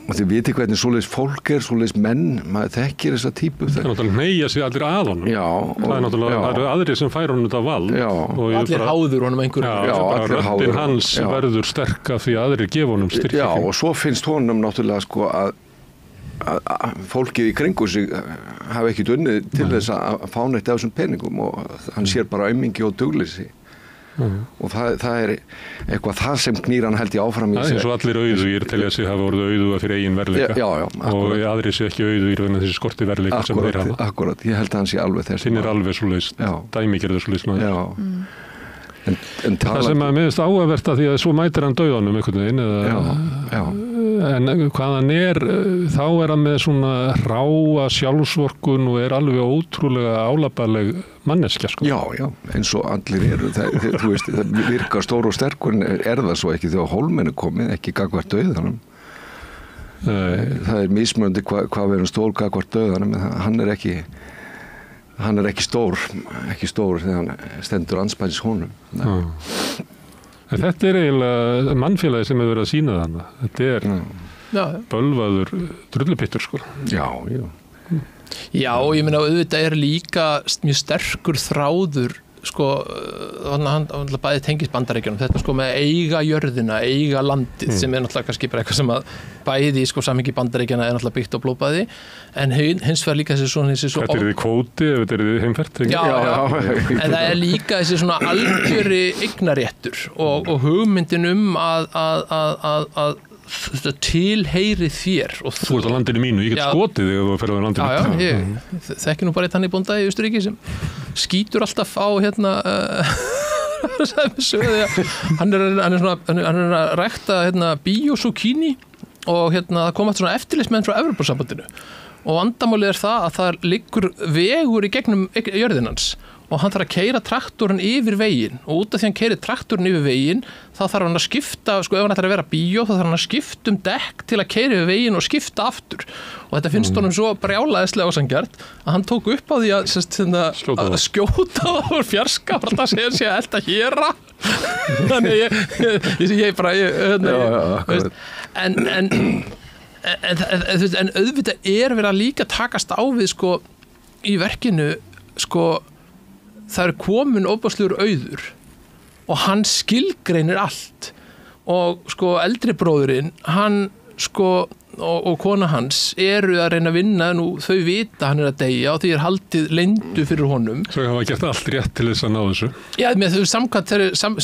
þið viti hvernig svoleiðis fólk er, svoleiðis menn, maður þekkir þessa típu. Það er náttúrulega neyja sig allir að honum. Já. Það er náttúrulega, það eru aðrir sem fær honum þetta vald. Já. Allir háður honum einhverjum. Já, allir háður. Röddin hans verður sterk af því að aðrir gefa honum styrki. Já, og svo finnst honum náttúrulega sko að fólkið í kringu sig hafa ekkert unnið til þess að fá neitt af þessum peningum og hann sér bara aumingi og dugleysi. Og það er eitthvað það sem knýr hann held ég áfram í sig. Það er eins og allir auðugir telja sig hafa orðið auðuga fyrir eigin verðleika og aðrir sé ekki auðugir vegna þessi skorti verðleika sem þeir hafa. Akkurat, ég held að hann sé alveg þess. Hinn er alveg svoleiðis, dæmigerður svoleiðis maður. Það sem að miðast áhugavert að því að svo mætir hann dauðanum einhvern veginn en hvað hann er, þá er hann með svona ráa sjálfsvorkun og er alveg ótrúlega álapaleg manneskja sko. Já, eins og allir eru þú veist, það virkar stór og sterkur en er það svo ekki þegar hólmennu komið ekki gagnvart dauðanum. Það er mismunandi hvað verður stór gagnvart dauðanum en hann er ekki stór þegar hann stendur andspænis honum. En þetta er eiginlega mannfélagi sem hefur verið að sýna þannig. Þetta er bölvaður drullupittur sko. Já. Já, og ég meina auðvitað er líka mjög sterkur þráður sko, hann bæði tengist Bandaríkjunum, þetta sko með eiga jörðina, eiga landið sem er náttúrulega kannski bara eitthvað sem að bæði í sko samhengi Bandaríkjana er náttúrulega byggt á blóðbæði en hins vegar líka þessi svona Þetta er því kvóti ef þetta er því heimfært Já, en það er líka þessi svona algjöri eignaréttur og hugmyndin að tilheyri þér og þú ert á landinu mínu, ég get skotið þig ef þú ferð á landinu. Já, ég þekki nú bara eitt hann í bónda í Austurríki sem skýtur alltaf á hann er að rækta biosukíni og það kom alltaf svona eftirlitsmenn frá Evrópusambandinu og vandamálið er það að það liggur vegur í gegnum jörðinans og hann þarf að keyra traktorinn yfir veginn og út af því hann keyrir traktorinn yfir veginn þá þarf hann að skipta, sko ef hann ætlar að vera bíó þá þarf hann að skipta dekk til að keyra yfir veginn og skipta aftur og þetta finnst honum svo brjálæðislega ósanngjarnt að hann tók upp á því að skjóta á fjarska og það segir sig að elda héra þannig en auðvitað verið að líka takast á við sko í verkinu sko það komin ofboðslegur auður og hann skilgreinir allt og sko eldri bróðurinn hann sko og kona hans eru að reyna að vinna nú þau vita hann að deyja og því haldið leyndu fyrir honum. Þau hafa gert allt rétt til þess að ná þessu. Já, með þau samkvæmt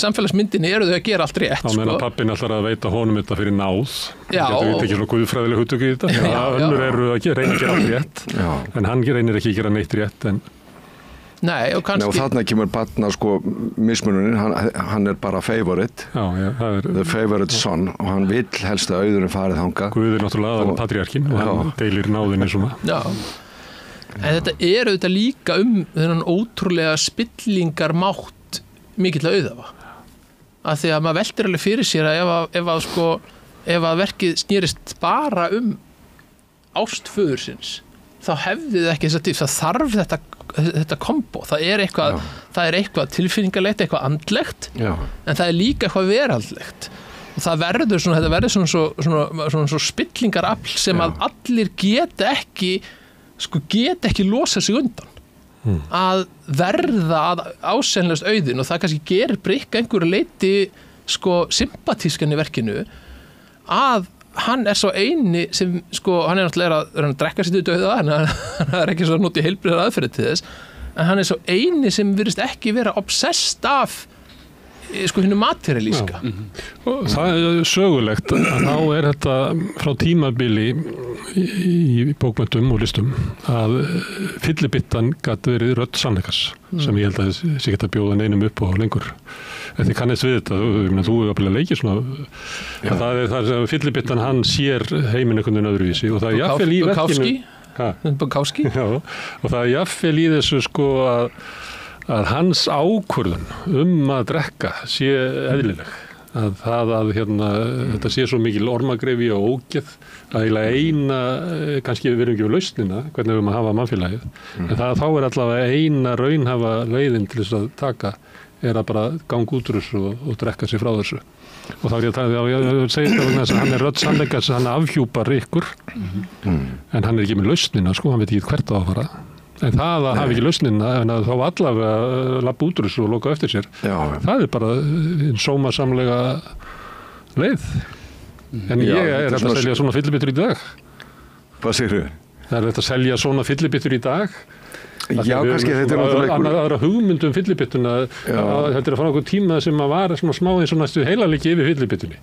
samfélagsmyndinni eru þau að gera allt rétt. Þá meina pappin allar að veita honum þetta fyrir náð. Já. Þetta veit ekki svona guðfræðilega hugtök í þetta. Önnur eru að reyna að gera allt rétt. Já. En hann reynir ekki að gera neitt rétt en Nei, og þarna kemur barna sko mismununin, hann bara favorite, the favorite son og hann vill helst að auðurinn farið þangað. Guð náttúrulega aðan patriarkin og hann deilir náðinni svona. Já, en þetta auðvitað líka þennan ótrúlega spillingarmátt mikill að auðafa. Af því að maður veltir alveg fyrir sér að ef að verkið snýrist bara ástföðursins, þá hefði það ekki þess að það þarf þetta kombo, það er eitthvað tilfinningarlegt, eitthvað andlegt en það er líka eitthvað veraldlegt og það verður svona spillingarafl sem að allir geta ekki losa sig undan að verða að ásennlegast auðin og það kannski gerir breyka einhverju leyti sympatískan í verkinu að hann svo eini sem hann náttúrulega að drekka sér til dauða hann er ekki svo notið heilbrigðar aðferðir til þess en hann svo eini sem virðist ekki vera obsessed af hinnu materialíska. Og það er sögulegt að þá er þetta frá tímabili í bókmenntum og listum að fyllibittan gat verið rödd sannleikas sem ég held að sé geta bjóða neinum upp á lengur. Þið kannist við þetta, þú hefur að leikja svona það er sem fyllibittan hann sér heiminn einhvern veginn öðruvísi og það er jafnvel í verkinu Bukowski og það er jafnvel í þessu að hans ákvörðun að drekka sé eðlileg að þetta sé svo mikil ormagrefi og ógeð að eina, kannski við erum ekki við lausnina hvernig við erum að hafa mannfélagið en þá er allavega eina raunhafa leiðin til þess að taka er að bara ganga út úr þessu og drekka sig frá þessu og þá er ég að segja þetta vegna þess að hann er rödd sannleikans hann afhjúpar ykkur en hann er ekki með lausnina hann veit ekki hvert á að fara en það að hafa ekki lausnina en að þá allavega labba út úr þessu og loka eftir sér það er bara sómasamlega leið en ég er að selja svona fyllibittur í dag. Hvað segirðu? Það er að selja svona fyllibittur í dag Já, kannski þetta er náttúrulega aðra hugmyndum fyllibittuna þetta er að fara okkur tíma sem að var svona smá eins og næstu heilalegi yfir fyllibittunni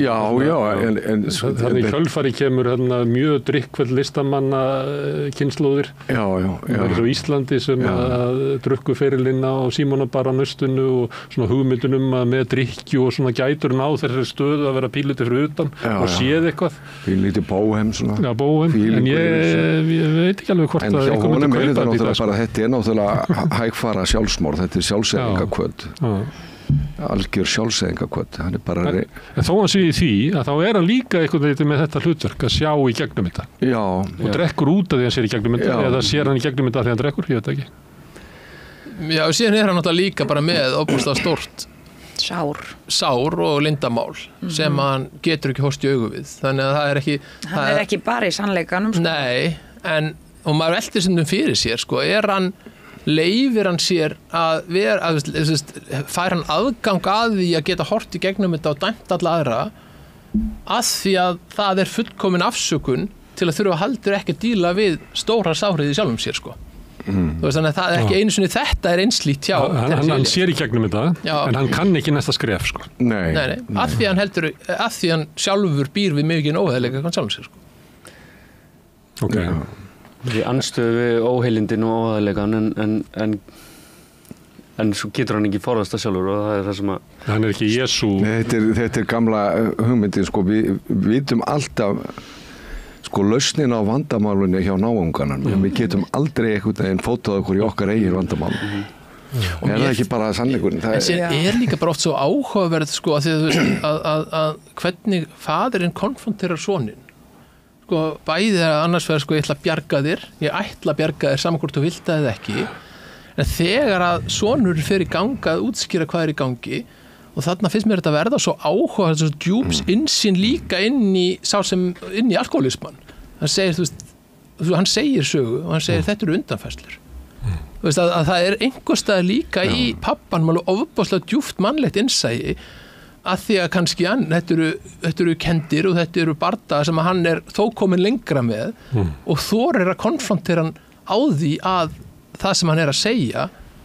en þannig kjölfari kemur mjög drykkveld listamanna kynslóðir eins og Íslandi sem að drukku ferilinn á Símonarbar á naustinu og svona hugmyndunum að með drykkju og svona gæturinn á þessari stöðu að vera píliti fyrir utan og séð eitthvað píliti bóhem svona en ég veit ekki alveg hvort að eitthvað myndi kaupa þetta bara þetta er náttúrulega hægfara sjálfsmorð, þetta er sjálfseyðingakvöld algjör sjálfseyðingakvöld hann er bara en þó hann sé í því að þá er hann líka eitthvað með þetta hlutverk að sjá í gegnum þetta og drekkur út af því hann sér í gegnum þetta eða sér hann í gegnum þetta því hann drekkur, ég veit ekki og síðan er hann náttúrulega líka bara með óbúslega stórt sár og lindamál sem hann getur ekki horfst í augu við þannig að það er ekki hann er ekki bara í sannleikanum Nei, og maður veltir sem fyrir sér leifir hann sér að vera fær hann aðgang að því að geta hort í gegnum þetta og dæmt alla aðra að því að það er fullkomin afsökun til að þurfa heldur ekki að díla við stóra sárið í sjálfum sér þannig að það er ekki einu sinni þetta er einslít hjá hann sér í gegnum þetta en hann kann ekki næsta skref Nei, að því hann sjálfur býr við mikið óheðilega hann sjálfum sér í anstöðu við óheilindin og óheðilegan en svo getur hann ekki forðast það sjálfur og það er það sem að hann er ekki Jesú þetta er gamla hugmyndin við vitum alltaf lausnin á vandamálunni hjá náunganum en við getum aldrei einhvern veginn fótað okkur í okkar eigin vandamálum það ekki bara sannleikurinn? En sér líka bara oft svo áhugaverð sko að hvernig faðirinn konfronterar soninn. Sko bæði annars vegar sko ég ætla að bjarga þér, ég ætla að bjarga þér saman hvort þú vilt það eða ekki. En þegar að sonur fer í ganga að útskýra hvað í gangi og þarna finnst mér þetta verða svo áhugaverð, svo djúps innsýn líka inn í alkoholismann. Hann segir, hann segir sögu og hann segir þetta eru undanfærslur. Þú veist að það einhvers staðar líka í pappanum alveg ofboðslega djúpt mannlegt innsæi að því að kannski þetta eru kendir og þetta eru bardagar sem hann þó komin lengra með og þorir að konfrontera hann á því að það sem hann að segja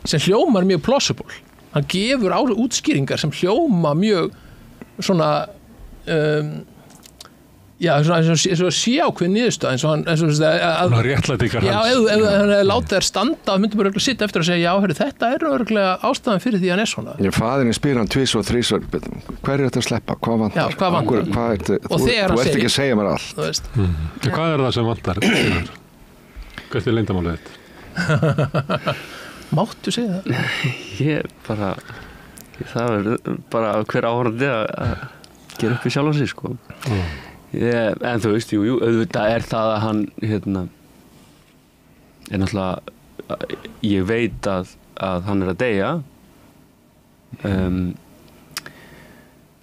sem hljómar mjög plausible. Hann gefur útskýringar sem hljóma mjög svona svo sjákvinn niðurstað eins og hann réttlætingar hans. Já, ef hann látið þær standa myndi bara örugglega sitja eftir að segja þetta örugglega ástæðan fyrir því hann svona. Faðirinn spyr hann 2 og 3 hver þetta að sleppa, hvað vantar? Já, hvað vantar? Þú ert ekki að segja mér allt. Hvað það sem vantar? Hvert leyndamálið þetta? Máttu segja það? Ég bara það bara hver áhorfandi að gera upp í sjálf á sig sko. En þú veist, jú, auðvitað það að hann náttúrulega ég veit að hann að deyja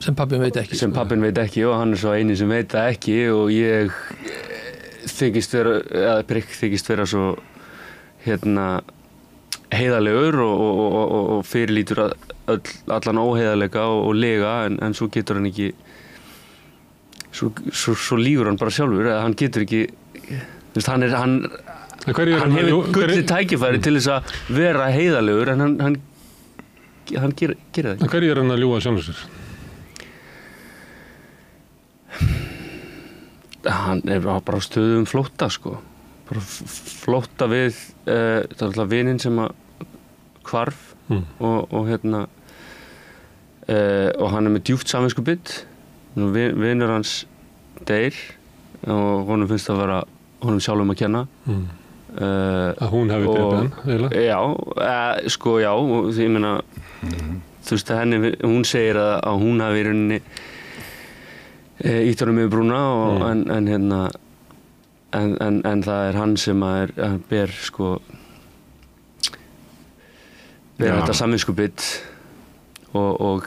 sem pappin veit ekki og hann svo eini sem veit það ekki og ég þykist vera svo heiðarlegur og fyrirlítur allan óheiðarleika og lega en svo getur hann ekki svo lígur hann bara sjálfur að hann getur ekki hann hefur gullið tækifæri til þess að vera heiðarlegur en hann gerir það ekki. Hverju hann að ljúga sjálfur sér? Hann bara stöðum flótta sko bara flótta við það alltaf vininn sem að hvarf og hann með djúpt samviskubit vinur hans deyr og honum finnst að vera honum sjálfum að kenna að hún hafi drepið hann já og ég meina þú veist að hún segir að hún hafi í rauninni ítt honum yfir brúna en það hann sem að ber sko ber þetta samviskubit og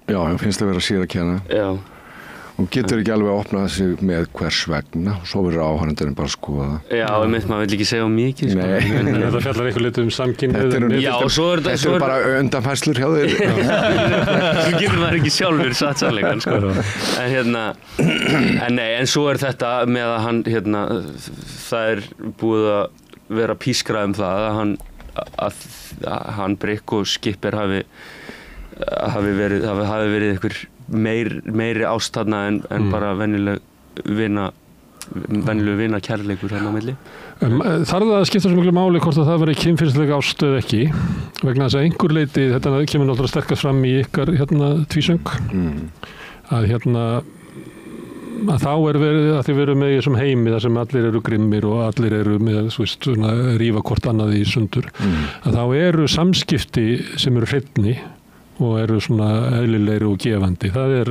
Já, hann finnst að vera sér að kenna. Já. Og getur ekki alveg að opna sig með hvers vegna og svo verður áhorfandurinn bara að skoða. Já, maður vill ekki segja mikið. Nei. Þetta fjallar eitthvað litið samkynhneigð. Þetta eru bara undanfærslur hjá þér. Svo getur maður ekki sjálfur satt sannleikann, sko. En svo þetta með að hann, það búið að vera pískrað það að hann Brikk og Skipper hafi verið einhver meiri ást þarna en bara venjuleg vina kærleikur þarna á milli. Þarf það að skipta svo miklu máli hvort að það veri kynferðislega ást eða ekki vegna þess að einhver leiti þetta kemur náttúrulega sterkast fram í ykkar tísöng að þá verið að þið veru með í þessum heimi þar sem allir eru grimmir og allir eru með svona rífa hvort annað í sundur að þá eru samskipti sem eru hreinni og eru svona eðlilegri og gefandi. Það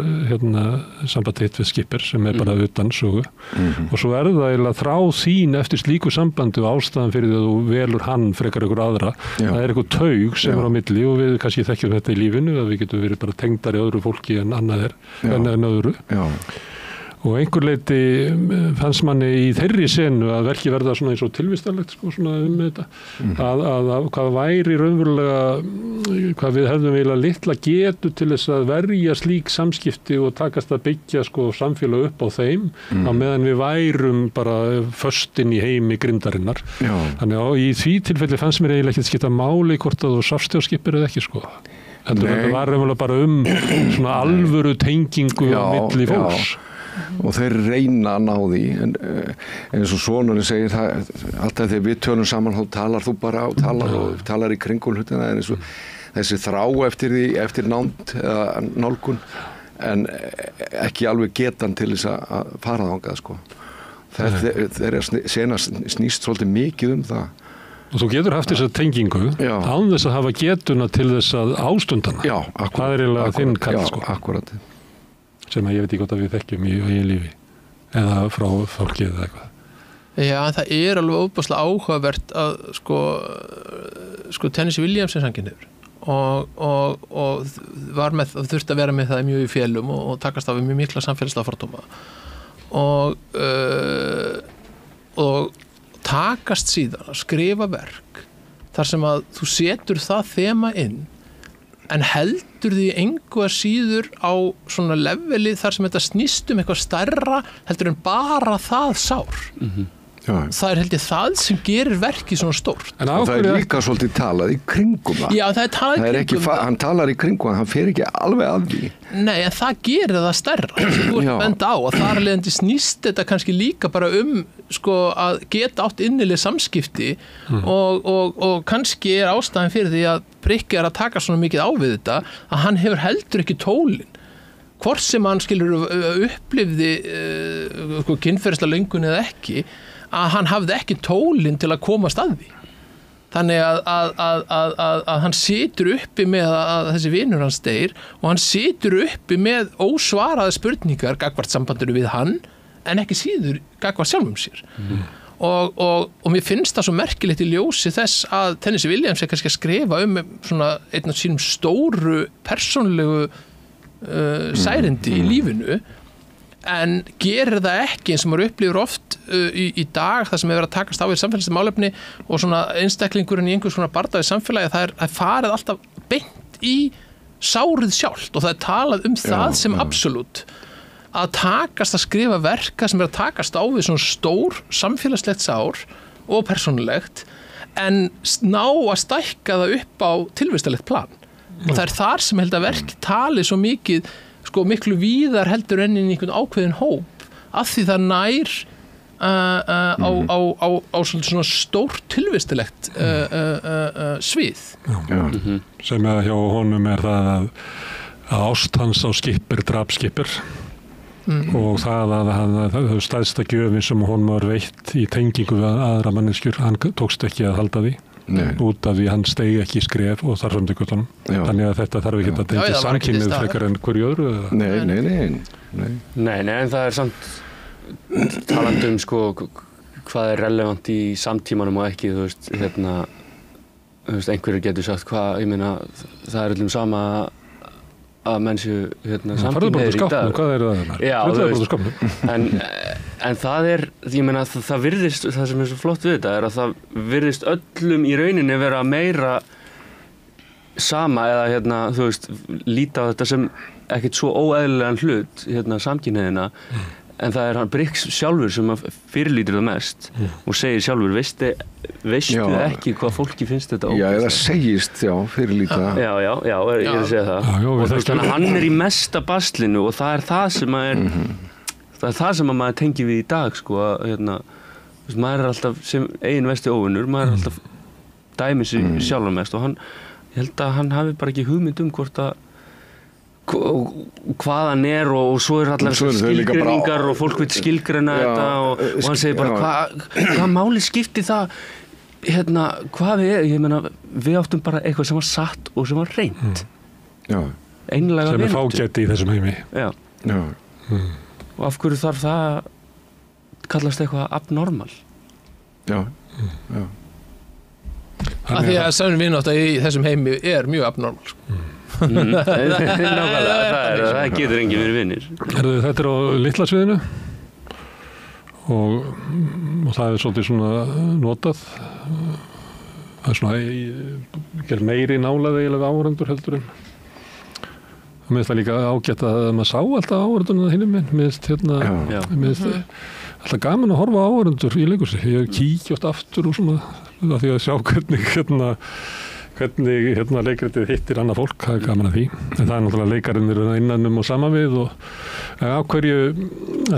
samband hitt við Skipper sem bara utan sögu og svo það eiginlega þrá þín eftir slíku sambandi og ástæðan fyrir því að þú velur hann frekar ykkur aðra. Það eitthvað taug sem á milli og við kannski þekkjum þetta í lífinu að við getum verið bara tengdari öðru fólki en annað en öðru. Og einhver leiti fannst manni í þeirri senu að verki verða svona eins og tilvistarlegt svona þetta að hvað væri raunverulega hvað við hefðum eiginlega litla getu til þess að verja slík samskipti og takast að byggja samfélag upp á þeim á meðan við værum bara föstin í heimi grindarinnar. Þannig að í því tilfelli fannst mér eiginlega ekki að skipta máli hvort að þú sást hjá Skipper eða ekki Þetta var raunverulega bara svona alvöru tengingu á milli fólks. Og þeir reyna að ná því en eins og sonurinn segir það, alltaf þegar við tölum saman þá talar þú bara og talar í kringum hlutina en þessi þrá eftir nánd eða nálgun en ekki alveg getan til þess að fara þangað þeirra sena snýst svolítið mikið það Og þú getur haft þessa tengingu án þess að hafa getuna til þess að ástundana. Já, akkurat. Það eiginlega þinn kall, sko. Já, akkurat. Sem að ég veit ekki hvort að við þekkjum í eigin lífi. Eða frá fólki eða eitthvað. Já, það alveg óbúslega áhugavert að sko Tennessee Williams sanginn hefur. Og var með, þurfti að vera með það mjög í félum og takast á við mjög mikla samfélagslega fordóma. Og takast síðan að skrifa verk þar sem að þú setur það þema inn en heldur því engu að síður á svona leveli þar sem þetta snýst eitthvað stærra heldur en bara það sár. Það held ég það sem gerir verkið svona stórt. En það líka svolítið talað í kringum það. Já, það talað í kringum það. Hann talar í kringum, hann fer ekki alveg að því. Nei, en það gerir það stærra. Þú ert að benda á að þar leiðandi snýst þetta kannski líka bara að geta átt innileg samskipti og kannski ástæðan fyrir því að Brikki að taka svona mikið á við þetta að hann hefur heldur ekki tólin. Hvort sem hann upplifði kynferðislega löngun eða ekki, að hann hafði ekki tólin til að komast að því. Þannig að hann situr uppi með að þessi vinur hans deyr og hann situr uppi með ósvaraði spurningar gagnvart sambandinu við hann en ekki síður gagnvart sjálfum sér. Og mér finnst það svo merkilegt í ljósi þess að Tennessee Williams kannski að skrifa svona einn af sínum stóru persónulegu særindi í lífinu en gerir það ekki eins og maður upplifir oft í dag það sem hefur verið að takast á við samfélagslega málefni og svona einstaklingurinn í einhvers konar bardaði samfélagi það er farið alltaf beint í sárið sjálft og það er talað það sem absolutt að takast að skrifa verka sem er að takast á við svona stór samfélagslegt sár og persónulegt en ná að stækka það upp á tilvistalegt plan og það er þar sem held að verk tali svo mikið miklu víðar heldur enn í einhvern ákveðin hóp af því það nær á svona stórt tilvistilegt svið. Sem að hjá honum er það að ást hans á Skipper drap Skipper og það að stæðsta gjöfin sem honum var veitt í tengingu við aðra manneskjur, hann tókst ekki að halda því. Út af því hann steig ekki í skref og þar fram til göttunum. Þannig að þetta þarf ekki að tengja samkynið frekar en hverju öðru. Nei, en það er samt talandi hvað er relevant í samtímanum og ekki, þú veist, einhverjir getur sagt hvað, ég meina, það er öllum sama að mennsu samkynniðir í dag. Hvað er það? Já, þú veist, en það er, ég meina, það virðist, það sem er svo flott við þetta er að það virðist öllum í rauninni vera meira sama eða, þú veist, líta á þetta sem ekkert svo óeðlilegan hlut, samkynniðina, en það er hann Briggs sjálfur sem fyrirlítir það mest og segir sjálfur, veistu ekki hvað fólki finnst þetta ógeðslegt? Já, eða segist, fyrirlíta það. Já, ég er að segja það. Og þannig að hann er í mesta baslinu og það er það sem að það er það sem að maður tengi við í dag, maður er alltaf sem eigin vesti óvinnur, maður er alltaf dæmi sig sjálfur mest og ég held að hann hafi bara ekki hugmynd hvort að hvað hann er og svo er allar skilgreiningar og fólk vil skilgreina þetta og hann segir bara hvað máli skipti það hvað ég meina við áttum bara eitthvað sem var satt og sem var reynt einlega sem er fágæti í þessum heimi og af hverju þarf það kallast eitthvað abnormal af því að sannum vinátt í þessum heimi er mjög abnormal það getur enginn verið vinnir. Þetta er á litla sviðinu og það er svolítið svona notað það er svona meiri nálæði eiginlega áhorfendur heldur en mér finnst það líka ágætt að maður sá alltaf áhorfendurna hinum minn mér finnst alltaf gaman að horfa á áhorfendur í leikursi ég kíkja oft aftur og svona af því að sjá hvernig leikritið hittir annað fólk, það er gaman að því en það er náttúrulega leikarinnir innanum og saman við og af hverju er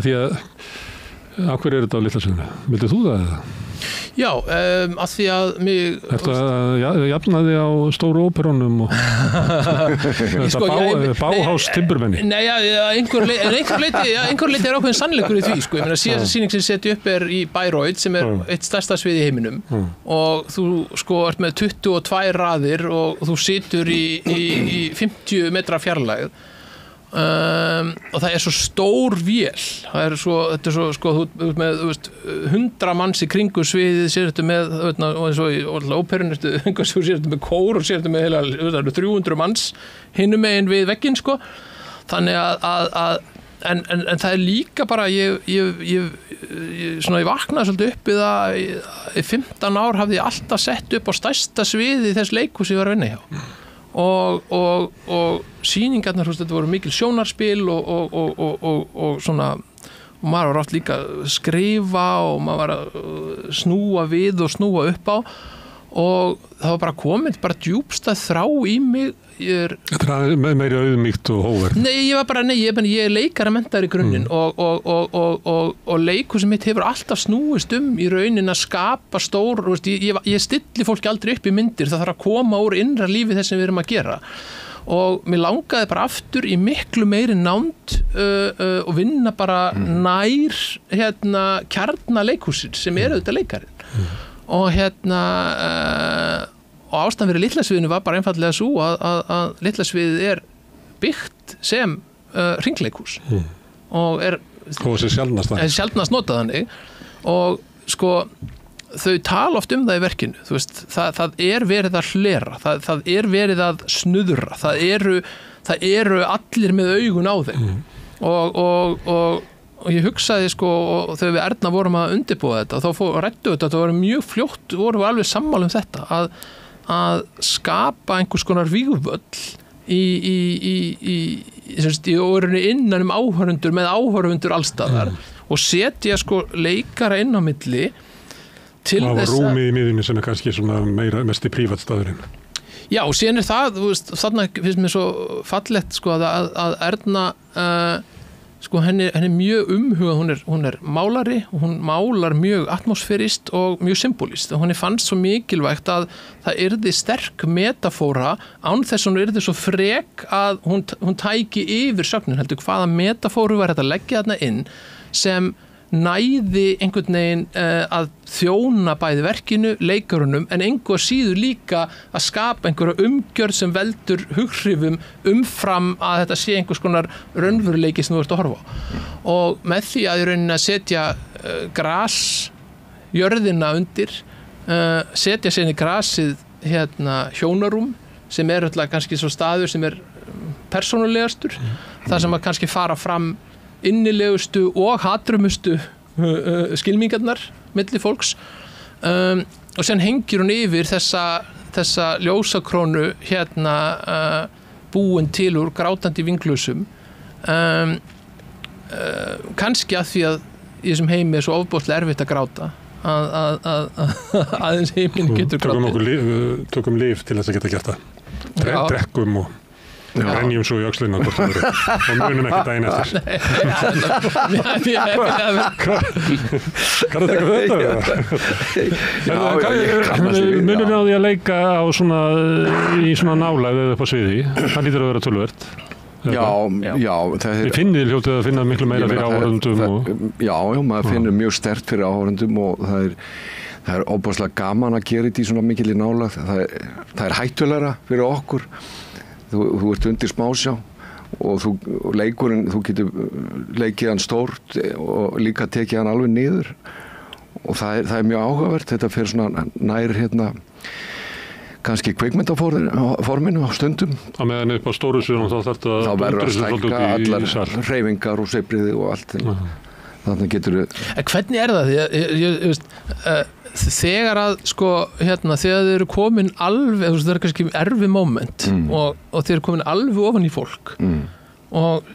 þetta á litla sviðinu? Vildið þú það eða? Já, að því að mig... Þetta jafnaði á stóru óperónum og Bauhaus timburmenni. Nei, einhver leiti er ákveðin sannleikur í því, sko. Ég meina, síðasta sýning sem seti upp í Bayreuth, sem eitt stærsta svið í heiminum og þú, sko, ert með 22 raðir og þú situr í 50 metra fjarlægð. Og það svo stór vél, þetta svo sko, þú með 100 manns í kringu sviðið, sér þetta með og eins og í óperunni sér þetta með kór og sér þetta með heila 300 manns hinum megin við vegginn, sko. Þannig að en það líka bara ég vaknaði svolítið upp í það í 15 ár hafði ég alltaf sett upp á stærsta sviði þess leikhús ég var að vinna hjá. Og sýningarnar, þetta voru mikil sjónarspil og svona, og maður var oft líka að skrifa og maður var að snúa við og snúa upp á og það var bara komið djúpstæð þrá í mig. Þetta meiri auðmýkt og hóverð. Nei, ég er leikaramenntari í grunninn og leikhúsið mitt hefur alltaf snúist í raunin að skapa stór, ég stilli fólki aldrei upp í myndir, það þarf að koma úr innra lífi þess sem við erum að gera. Og mér langaði bara aftur í miklu meiri nánd og vinna bara nær kjarnaleikhúsið sem auðvitað leikarinn. Og og ástæðan fyrir Litla-sviðinu var bara einfallega svo að Litla-sviðið byggt sem hringleikhús og sjaldnast notað þannig og sko þau tala oft það í verkinu, þú veist, það verið að hlera, það verið að snuðra, það eru allir með augun á þeim og ég hugsaði sko, og þegar við Erna vorum að undirbúa þetta, þá ræddu þetta, það voru mjög fljótt, vorum við alveg sammála þetta, að skapa einhvers konar vígvöll í orðinu innan áhorfundur með áhorfundur allstaðar og setja sko leikara inn á milli til þess að... Það var rúmið í miðjunni sem kannski svona mest í prívatstaðurinn. Já, og síðan það, þú veist, þarna finnst mér svo fallegt sko að Erna... Sko henni mjög umhugað, hún málari og hún málar mjög atmosfærist og mjög symbolist og henni fannst svo mikilvægt að það yrði sterk metafóra án þess að hún yrði svo frek að hún tæki yfir sögnin, heldur hvaða metafóru var þetta að leggja þarna inn sem næði einhvern veginn að þjóna bæði verkinu, leikarunum en engu að síður líka að skapa einhverja umgjörð sem veldur hughrifum umfram að þetta sé einhvers konar raunveruleiki sem þú ert að horfa á. Og með því að í rauninni að setja grasjörðina undir, setja sér í grasið hjónarúm sem alltaf kannski svo staður sem persónulegastur, þar sem að kannski fara fram innilegustu og hatrumustu skilmingarnar milli fólks og sen hengir hún yfir þessa ljósakrónu búin til úr grátandi vinglusum kannski að því að í þessum heimi svo ofboðslega erfitt að gráta aðeins heiminn getur grátið. Tökum lyf til þess að geta gert það. Drekkum og renjum svo í öxlina og munum ekki daginn eftir. Hvað taka þetta? Munum við á því að leika í svona nálægð eða upp á sviði? Það lítur að vera töluvert. Já. Þið finnið hljótið að finna miklu meira fyrir áhorfendum. Já, maður finnur mjög sterkt fyrir áhorfendum og það er óbúslega gaman að gera þetta í svona mikil í nálægð. Það er hættulegra fyrir okkur. Þú ert undir smásjá og leikurinn, þú getur leikið hann stórt og líka tekið hann alveg niður og það er mjög áhugavert, þetta fer svona nær kannski kvikmyndaforminu á stundum. Á meðan upp á stóru sviðunum þá þarf það verður að stækka allar hreyfingar og sveifriði og allt. Þannig getur við... Hvernig það? Ég veist... Þegar að sko þegar þið eru komin alveg, það kannski erfið moment og þið eru komin alveg ofan í fólk og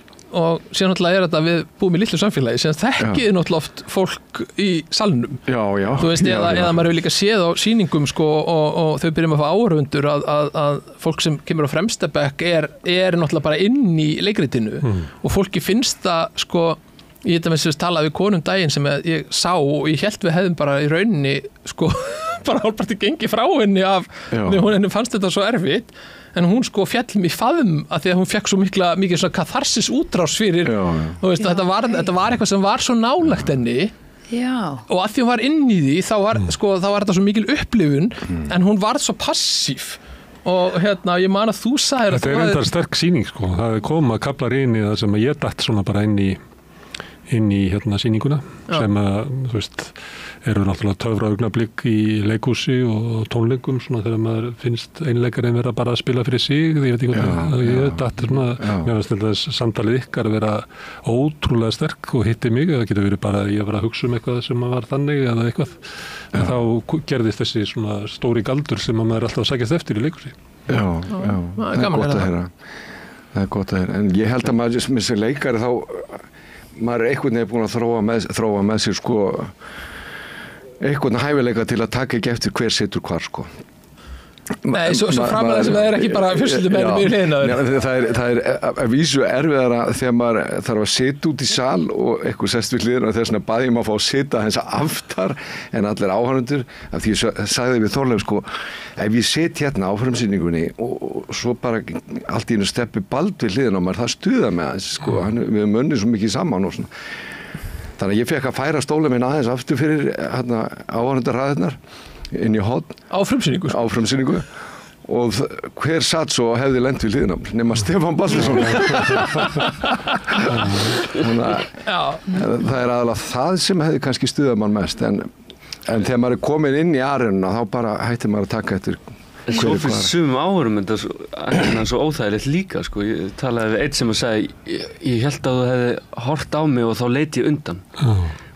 síðan náttúrulega þetta við búum í litlu samfélagi síðan þekkið náttúrulega oft fólk í salnum. Þú veist, eða maður hefur líka séð á sýningum sko og þau byrjum að fá áhorfendur að fólk sem kemur á fremsta bekk er náttúrulega bara inn í leikritinu og fólki finnst það sko ég þetta með þess talaði við konum daginn sem ég sá og ég held við hefðum bara í rauninni sko bara hálfparti gengið frá henni af því henni fannst þetta svo erfitt en hún sko fjall mig faðum að því að hún fekk svo mikið svona katharsis útrás fyrir þú veist þetta var eitthvað sem var svo nálægt henni og að því hún var inn í því þá var þetta svo mikil upplifun en hún var svo passív og ég man að þú sagðir þetta er enda sterk sýning sko það kom að kaplar inn í það sem ég datt svona bara inn í sýninguna sem að þú veist eru náttúrulega töfraaugnablik í leikhúsi og tónleikum svona þegar maður finnst einleikarinn vera bara að spila fyrir sig ég veit ekki hvað ég datt svona mér finnst þetta samtalið ykkar að vera ótrúlega sterk og hitti mig það getur verið bara ég var að hugsa eitthvað sem var þannig eða eitthvað en þá gerðist þessi svona stóri galdur sem maður er alltaf að sækjast eftir í leikhúsi það er gott að heyra það er gott að heyra en ég held að maður sem leikari þá maður er einhvern veginn búin að þróa með sér sko einhvern hæfileika til að taka ekki eftir hver situr hvar sko Nei, svo framalega sem það er ekki bara fjölskyldumeðlum í hliðina það er að vísu erfiðara þegar maður þarf að sitja út í sal og eitthvað sest við hliðina og þess vegna baði maður að fá að sitja hans aftar en allir áhörundur af því ég sagði við Þorleif sko ef ég sit hérna á frumsýningunni og svo bara allt í einu steppi bald við hliðina á maður það stuða með hans sko við munni svo mikið saman og svona þannig að ég fekk að færa stólinn minn aðeins aftur fyrir áhörundarraðirnar inn í horn á frumsýningu og hver satt svo og hefði lent við hliðina nema Stefán Baldursson þannig að það er aðalega það sem hefði kannski stuðað mann mest en þegar maður er komin inn í arenuna þá bara hættir maður að taka eftir svo fyrir sumum áhurum þetta svo óþægilegt líka sko. Ég talaði við eitt sem að segja ég held að þú hefði hort á mig og þá leit ég undan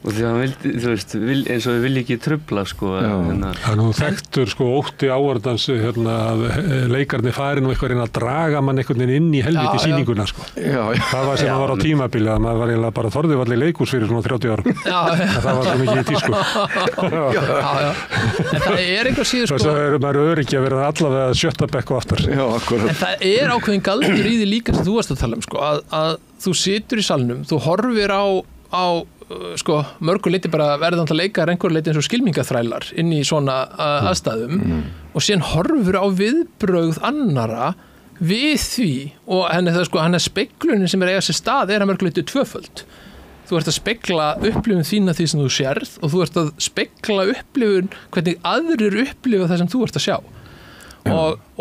og því að hann vildi, þú veist, eins og við vilja ekki trufla sko. Það er nú þekktur sko ótti áhorfandans að leikarnir fari nú eitthvað að draga mann einhvern veginn inn í helviti sýninguna sko. Það var sem að var á tímabili að maður var eiginlega bara þorði varlega í leikhús fyrir svona 30 árum það var svo mikið í tísku en það er einhver síður sko þess að maður öryggi að vera allavega 7. bekk og aftar en það er ákveðin galdur í því líka sem þú varst að tala um sko að þú situr í salnum, þú horfir á sko, mörgur leiti bara verðandi leikar einhver leiti eins og skylmingaþrælar inn í svona aðstæðum og síðan horfur á viðbrögð annara við því og hann er speglunin sem eiga sér stað að mörgur leiti tvöföld þú ert að spegla upplifun þína því sem þú sérð og þú ert að spegla upplifun hvernig aðrir upplifa það sem þú ert að sjá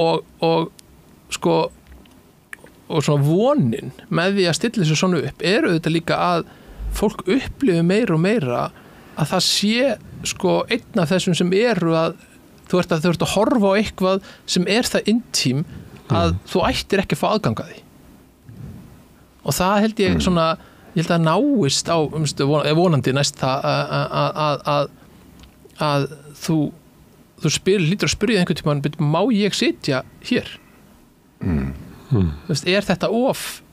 og sko og svona vonin með því að stilla þessu svona upp þetta líka að fólk upplifi meira og meira að það sé sko einn af þessum sem eru að þú ert að horfa á eitthvað sem það intím að þú ættir ekki að fá aðgang að því og það held ég svona ég held að náist á vonandi næst það að þú lítur að spyrja einhvern tímann má ég sitja hér þetta of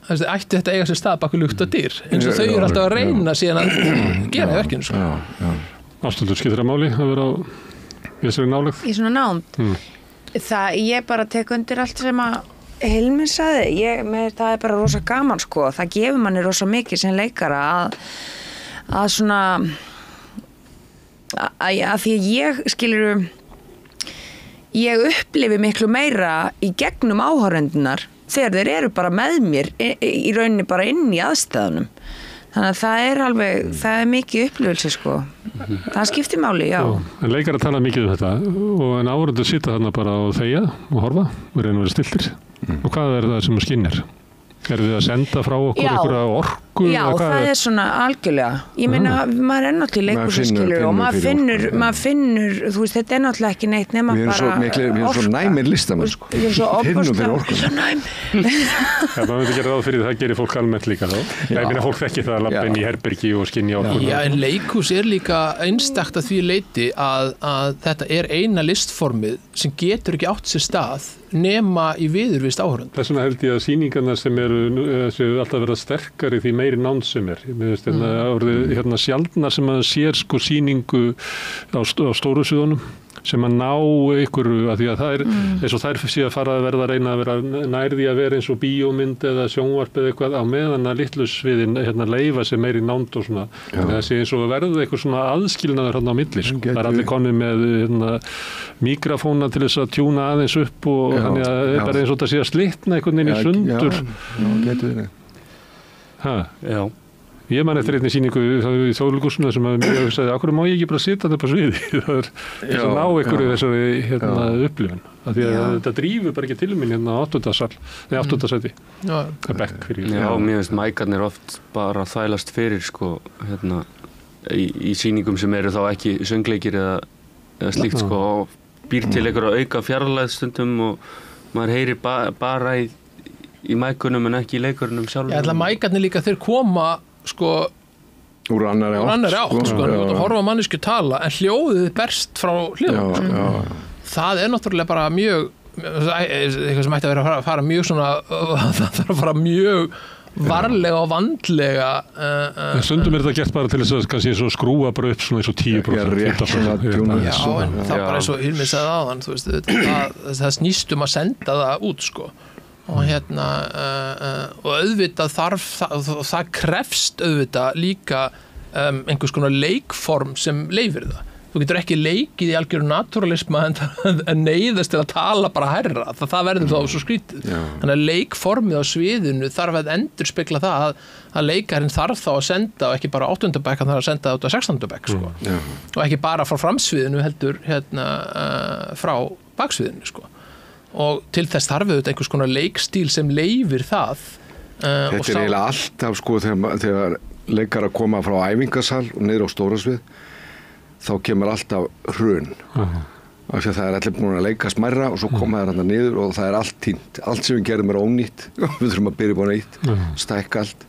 ætti þetta eiga sér stað baku lukt og dyr eins og þau eru alltaf að reyna síðan að gera verkinu sko. Ástundur skiptir að máli að vera á þessari nálegð í svona nánd það ég bara tek undir allt sem að Hilmir sagði það er bara rosa gaman sko það gefur manni rosa mikið sem leikara að svona að því að ég skilur ég upplifi miklu meira í gegnum áhorfendunar þegar þeir eru bara með mér í rauninni bara inn í aðstæðunum þannig að það er mikið upplifelse sko það skiptir máli, já en leikar að tala mikið þetta og en áhorfendur sita þarna bara og þegja og horfa og reyna að vera stiltir og hvað er það sem skynjar? Er þið að senda frá okkur einhverja orku? Já, það er svona algjörlega. Ég meina, maður er náttúrulega í leikhússkilur og maður finnur, þú veist, þetta er náttúrulega ekki neitt nema bara orka. Við erum svo næmir listamenn, sko. Finnum fyrir orku. Svo næmir. Það maður myndi gera ráð fyrir það gerir fólk almennt líka þá. Ég meina, fólk þekki það að labba inn í herbergi og skynja orku. Já, en leikhús er líka einstakt að því leyti að þetta er eina listformið sem getur ekki átt sér stað nema í viðurvist áhorfenda. Þess vegna held ég að sýningarnar sem eru alltaf verða sterkari því meiri nánd sem er. Mér finnst sjaldnar sem að sér sko sýningu á stóru sviðunum sem að ná ykkur, að því að það eins og þær sé að fara að verða að reyna að vera nærði að vera eins og bíómynd eða sjónvarp eða eitthvað á meðan að litlu sviðin leifa sig meiri nánd og svona, það sé eins og verða eitthvað svona aðskilnaður hann á milli, sko. Það er allir konið með mikrofóna til þess að tjúna aðeins upp og þannig að það er bara eins og það sé að slitna einhvern veginn í sundur. Já. Ég man eftir einni sýningu í Þjóðleikhúsinu sem að mér sagði, akkur má ég ekki bara sitja þetta på sviði? Það er þess að ná ykkur í þessari upplifun. Því að þetta drífur bara ekki til minn 8. sæti. Bekk fyrir. Já, mér finnst mækarnir oft bara þvælast fyrir sko, í sýningum sem eru þá ekki söngleikir eða slíkt sko, og býr til einhverja auka fjarlægð stundum og maður heyrir bara í mækunum en ekki í leikurunum sjálfum. Ég ætla að mækarnir líka þeir koma sko úr annari átt sko, að horfa mannesku tala en hljóðið berst frá hljóðum það er náttúrulega bara mjög eitthvað sem ætti að vera að fara mjög svona það þarf að fara mjög varlega og vandlega stundum þetta gert bara til þess að kannski svo skrúa bara upp svona eins og 10% en það bara eins og Hilmi sagði áðan þú veist, það snýst að senda það út sko og og auðvitað það krefst auðvitað líka einhvers konar leikform sem leyfir það. Þú getur ekki leikið í algjöru naturalisma en neyðast til að tala bara hærra. Það verður þá svo skrítið. Þannig að leikformið á sviðinu þarf að endurspegla það að leikarinn þarf þá að senda og ekki bara 8. bekk, hann þarf að senda út á 16. bekk sko. Og ekki bara frá framsviðinu heldur frá baksviðinu sko. Og til þess þarf við einhvers konar leikstíl sem leyfir það. Þetta er eiginlega alltaf sko þegar leikara koma frá æfingasal og niður á stóra svið þá kemur alltaf hrun. Af því að það er allir búin að leika smærra og svo koma þær hann niður og það er allt týnt. Allt sem við gerum er ónýtt. Við þurfum að byrja búin að nýtt, stækka allt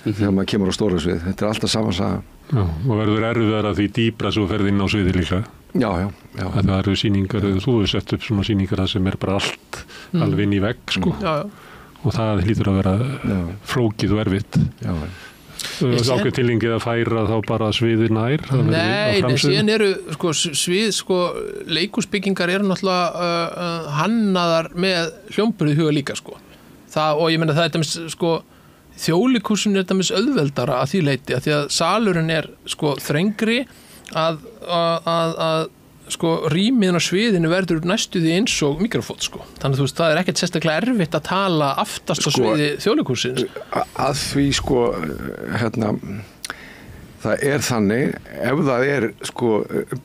þegar maður kemur á stóra svið. Þetta er alltaf sama saga. Og verður erfiðar að því dýpra svo ferð inn á sviði líka. Já. Það eru sýningar, þú hefur sett upp svona sýningar það sem er bara allt alveg inn í vegg sko. Og það hlýtur að vera flókið og erfitt. Ákveð tilengið að færa þá bara sviði nær. Nei, síðan eru sko, svið, sko, leikhúsbyggingar eru náttúrulega hannaðar með hljómburði huga líka sko. Og ég meina það er sko Þjóðleikhúsinu er það auðveldara að því leyti að því að salurinn er sko þrengri að sko rýmiðin á sviðinu verður næstu því eins og mikrofón sko. Þannig að þú veist það er ekkert sérstaklega erfitt að tala aftast á sviði Þjóðleikhússins. Að því sko það er þannig ef það er sko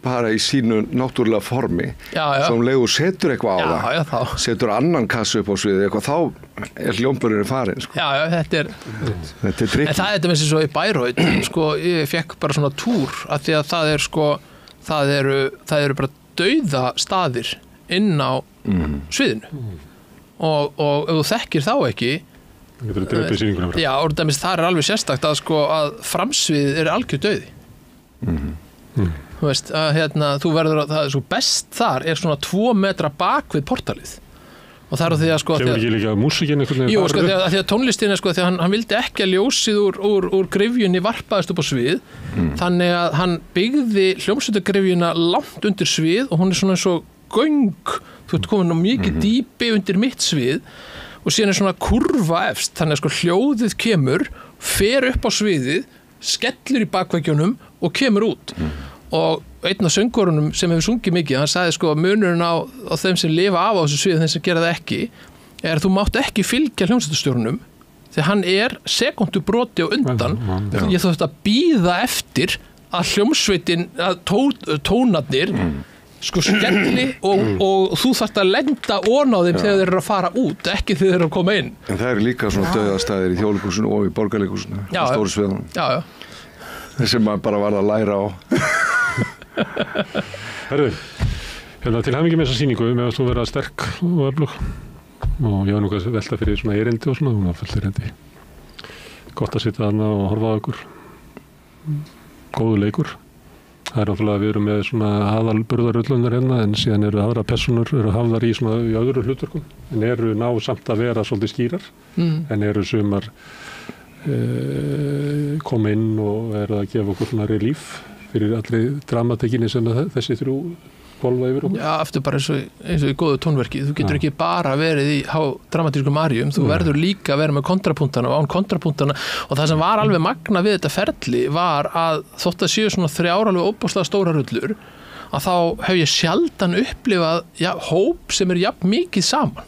bara í sínu náttúrulega formi þá leiður setur eitthvað á það setur annan kassu upp á sviði eitthvað þá er hljómburinn farin sko. Þetta er trikk. En það er þetta með svo í Bayreuth sko, ég fekk bara svona túr af því að það er sko það eru bara dauða staðir inn á sviðinu og ef þú þekkir þá ekki og það er alveg sérstakt að sko að framsviðið er algjör dauði þú veist að þú verður að það er svo best þar er svona 2 metra bak við portalið og það er því að sko kemur ekki líka músíkin einhvern veginn sko því að tónlistin er sko því að hann vildi ekki að ljósið úr gryfjunni varpaðist upp á svið þannig að hann byggði hljómsveitargryfjuna langt undir svið og hún er svona eins og göng þú ert komin á mikið dýpi undir mitt svið og síðan er svona kurva efst þannig að sko hljóðið kemur fer upp á sviðið skellur í bakveggjónum og kemur út og einn af söngurunum sem hefur sungið mikið hann sagði sko munurinn á þeim sem lifa af á þessu sviði þeim sem gera það ekki er að þú mátt ekki fylgja hljómsveitarstjórnum þegar hann er sekundu broti á undan ég þótt að bíða eftir að hljómsveitin að tónarnir sko skelli og þú þarft að lenda ofan á þeim þegar þeir eru að fara út ekki þegar þeir eru að koma inn en það eru líka svona dauðastæðir í Þjóðleikhúsinu og í Borgarleikhúsinu stóru sviðunum sem maður bara var að læra á Herðu, til hamingju með þessa sýningu með að þú vera sterk og öflug og ég var nú að velta fyrir svona erindi og svona, hún var fullt erindi gott að sitja þarna og horfa á ykkur góðu leikur það er náttúrulega við erum með svona aðalburðarullunar hérna en síðan eru aðra personur eru hafðar í svona í öðru hlutverkum en eru ná samt að vera svolítið skýrar en eru sumar koma inn og eru að gefa okkur svona relíf fyrir allri dramatekinni sem þessi 3 hvolfa yfir okkur. Já, aftur bara eins og í góðu tónverki. Þú getur ekki bara verið í dramatískum arium, þú verður líka að vera með kontrapunktana og án kontrapunktana og það sem var alveg magna við þetta ferli var að þótt að séu svona 3 alveg óbúslega stóra rullur að þá hef ég sjaldan upplifað hóp sem jafn mikið saman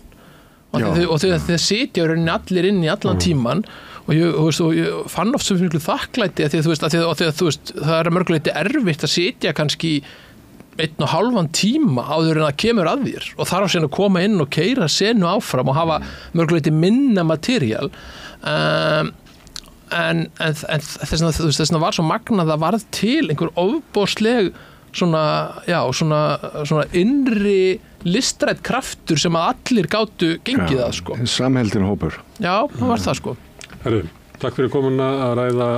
og þeir sitja allir inn í allan tíman og ég fann oft svo miklu þakklæti að það mörguleiti erfitt að sitja kannski 1,5 tíma áður en það kemur að þér og þarf síðan að koma inn og keyra senu áfram og hafa mörguleiti minna materjál en þess vegna var svo magnað að það varð til einhver ofboðsleg svona innri listrætt kraftur sem að allir gátu gengið að sko. Samheldin hópur. Já, það var það sko. Herru, takk fyrir komuna að ræða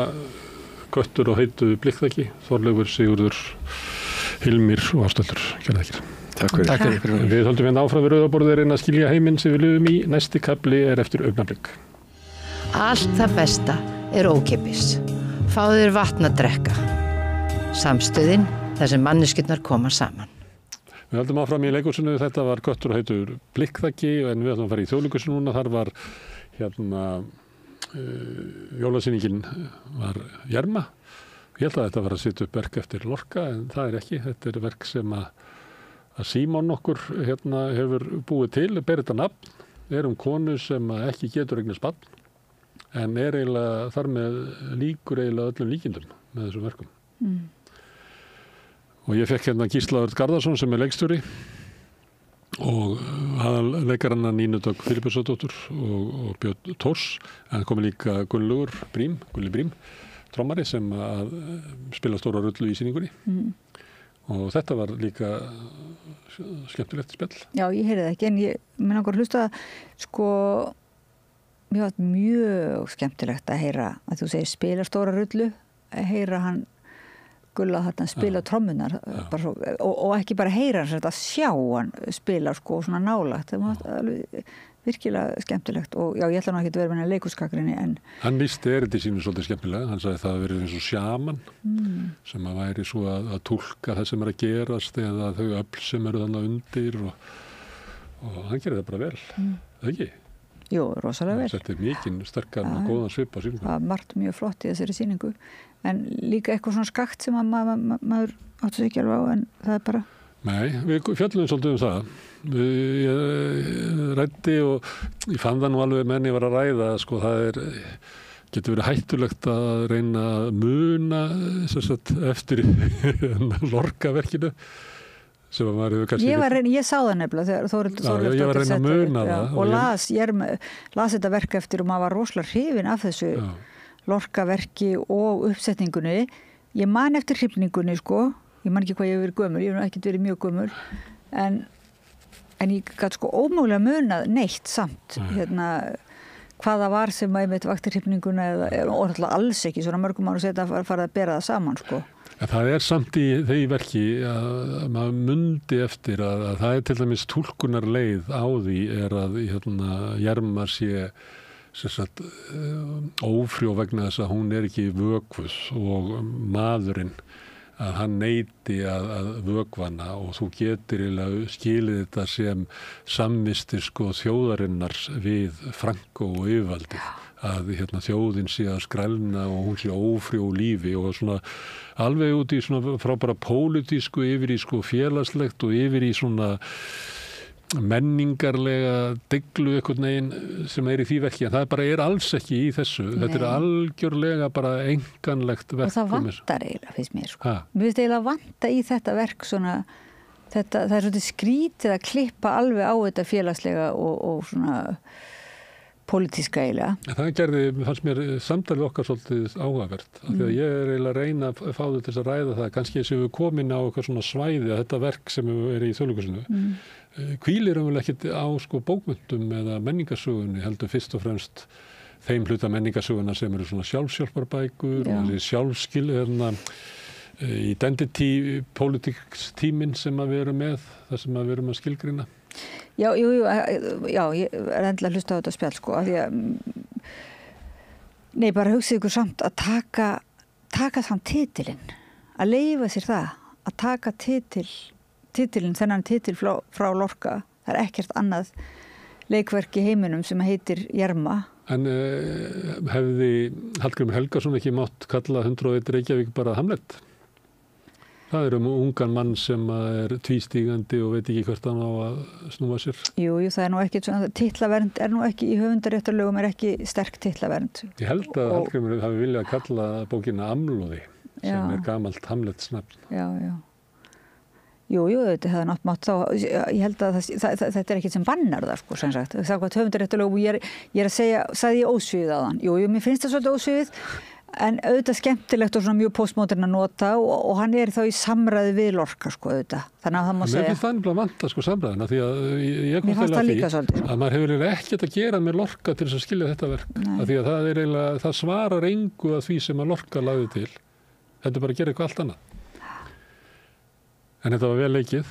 Köttur og heitu Blikkþæki, Þorleifur, Sigurður, Hilmir og Ástöldur. Kæra þakkir. Takk fyrir. Við höldum hérna áfram við rauðaborðið reyna að skilja heiminn sem við lifum í. Næsti kafli eftir augnablik. Allt það besta ókeypis. Fáðu þér vatn að drekka. Samstöðin þar sem manneskjurnar koma saman. Við höldum áfram í leikhúsinu, þetta var Köttur og heitur Blikkþæki en við ætlum að fara í Þjóðleikhúsinu núna, þar var jólasýningin var Jerma. Ég held að þetta var að setja upp verk eftir Lorca en það er ekki, þetta er verk sem að Símon okkur hefur búið til, ber þetta nafn, konu sem ekki getur eignast barn en eiginlega þar með líkur eiginlega öllum líkindum með þessum verkum. Og ég fekk Gísla Örn Garðarsson sem leikstjóri og aðalleikarana Nínu Dögg Filippusdóttur og Björn Thors en komi líka Gulli Brím, trommari sem að spila stóra rullu í sýningunni og þetta var líka skemmtilegt spjall. Já, ég heyrði það ekki en ég minn okkur hlusta sko mér var mjög skemmtilegt að heyra að þú segir spila stóra rullu, að heyra hann Gulla þarna spila trommunar og ekki bara heyra hann, að sjá hann spila sko svona nálagt, það var alveg virkilega skemmtilegt og já, ég ætla nú ekki að vera með leikhúsgagnrýni en hann lýsti erindi sínu svolítið skemmtilega, hann sagði það að verið eins og sjaman sem að væri svo að túlka það sem að gerast eða þau öfl sem þannig undir og hann gerir það bara vel, það ekki? Jú, rosalega vel. Það setti mikinn sterkan og góðan svip á sýningu. Það var margt mjög flott í þessari sýningu en líka eitthvað svona skakt sem að maður áttu sig ekki alveg á en það er bara... Nei, við fjöllum svolítið það. Ég ræddi og ég fann það nú alveg menn ég var að ræða, sko það getur verið hættulegt að reyna að muna eftir Lorca-verkinu. Sem að maður hefur kannski... Ég sá það nefnilega þegar Þórhildur ég var að reyna að muna það. Og las þetta verk eftir og maður var rosalega hrifin af þessu Lorca-verki og uppsetningunni. Ég man eftir hrifningunni, sko. Ég man ekki hvað ég hef verið gömul, ég hef ekkert verið mjög gömul. En ég gat sko ómögulega munað neitt samt. Hvað það var sem að ég veit vakti hrifninguna og alls ekki, svona mörgum ára setja að fara að bera það saman, sko. En það samt í þeir verki að maður mundi eftir að það til dæmis túlkunar leið á því að Jerma sé ófrjó vegna þess að hún ekki vökvus og maðurinn að hann neyti að vökvana og þú getur skilið þetta sem samvistir sko þjóðarinnar við Franko og yfirvaldið að þjóðin sé að skrælna og hún sé ófrjó lífi og svona alveg út í svona frá bara pólitísku yfir í sko félagslegt og yfir í svona menningarlega deglu einhvern veginn sem í því verki en það bara alls ekki í þessu. Nei. Þetta algjörlega bara einkanlegt verk. Og það vantar eiginlega finnst mér sko. Mér finnst eiginlega vanta í þetta verk svona það svolítið skrítið að klippa alveg á þetta félagslega og svona pólitíska eiginlega. Það fannst mér samtalið okkar svolítið áhugavert. Af því að ég eiginlega að reyna að fá þau til að ræða það. Kannski sem við komin á eitthvað svona svæði að þetta verk sem í Þjóðleikhúsinu hvílir ekki á sko bókmyndum eða menningarsögunni heldur fyrst og fremst þeim hluta menningarsöguna sem eru svona sjálfshjálparbækur og sjálfskil identity politics tíminn sem við erum með, það sem við erum að skilgreina. Já, ég endilega að hlusta á þetta spjall sko, af því að nei, bara hugsið ykkur samt að taka samt titilinn, að leyfa sér það, að taka titil titilinn, þennan titil frá Lorca. Það ekkert annað leikverk í heiminum sem heitir Jerma. En hefði Hallgrímur Helgason ekki mátt kalla 101 Reykjavík bara Hamlet? Það ungan mann sem tvístígandi og veit ekki hvert hann á að snúa sér. Jú, það nú ekki, titlavernd nú ekki, í höfundaréttarlögum ekki sterk titlavernd. Ég held að Hallgrímur hafi viljað kalla bókina Amlóði, sem gamalt Hamletsnafn. Já. Jú, þetta hefði nátt mátt þá, ég held að þetta ekkert sem bannar það, sko, sem sagt. Það hvað höfundaréttarlögum, ég að segja, sagði ég ósvíð á þann. Jú, mér finnst það svolítið ósvíð. En auðvitað skemmtilegt og svona mjög postmodern að nota og hann þá í samræði við Lorca, sko, auðvitað. Þannig að það má segja. Mér finnst það einhverja vanta, sko, samræðina, því að ég kom til að því að maður hefur ekkert að gera með Lorca til þess að skilja þetta verk. Því að það svarar engu að því sem að Lorca lagði til. Þetta bara að gera eitthvað allt annað. En þetta var vel leikið.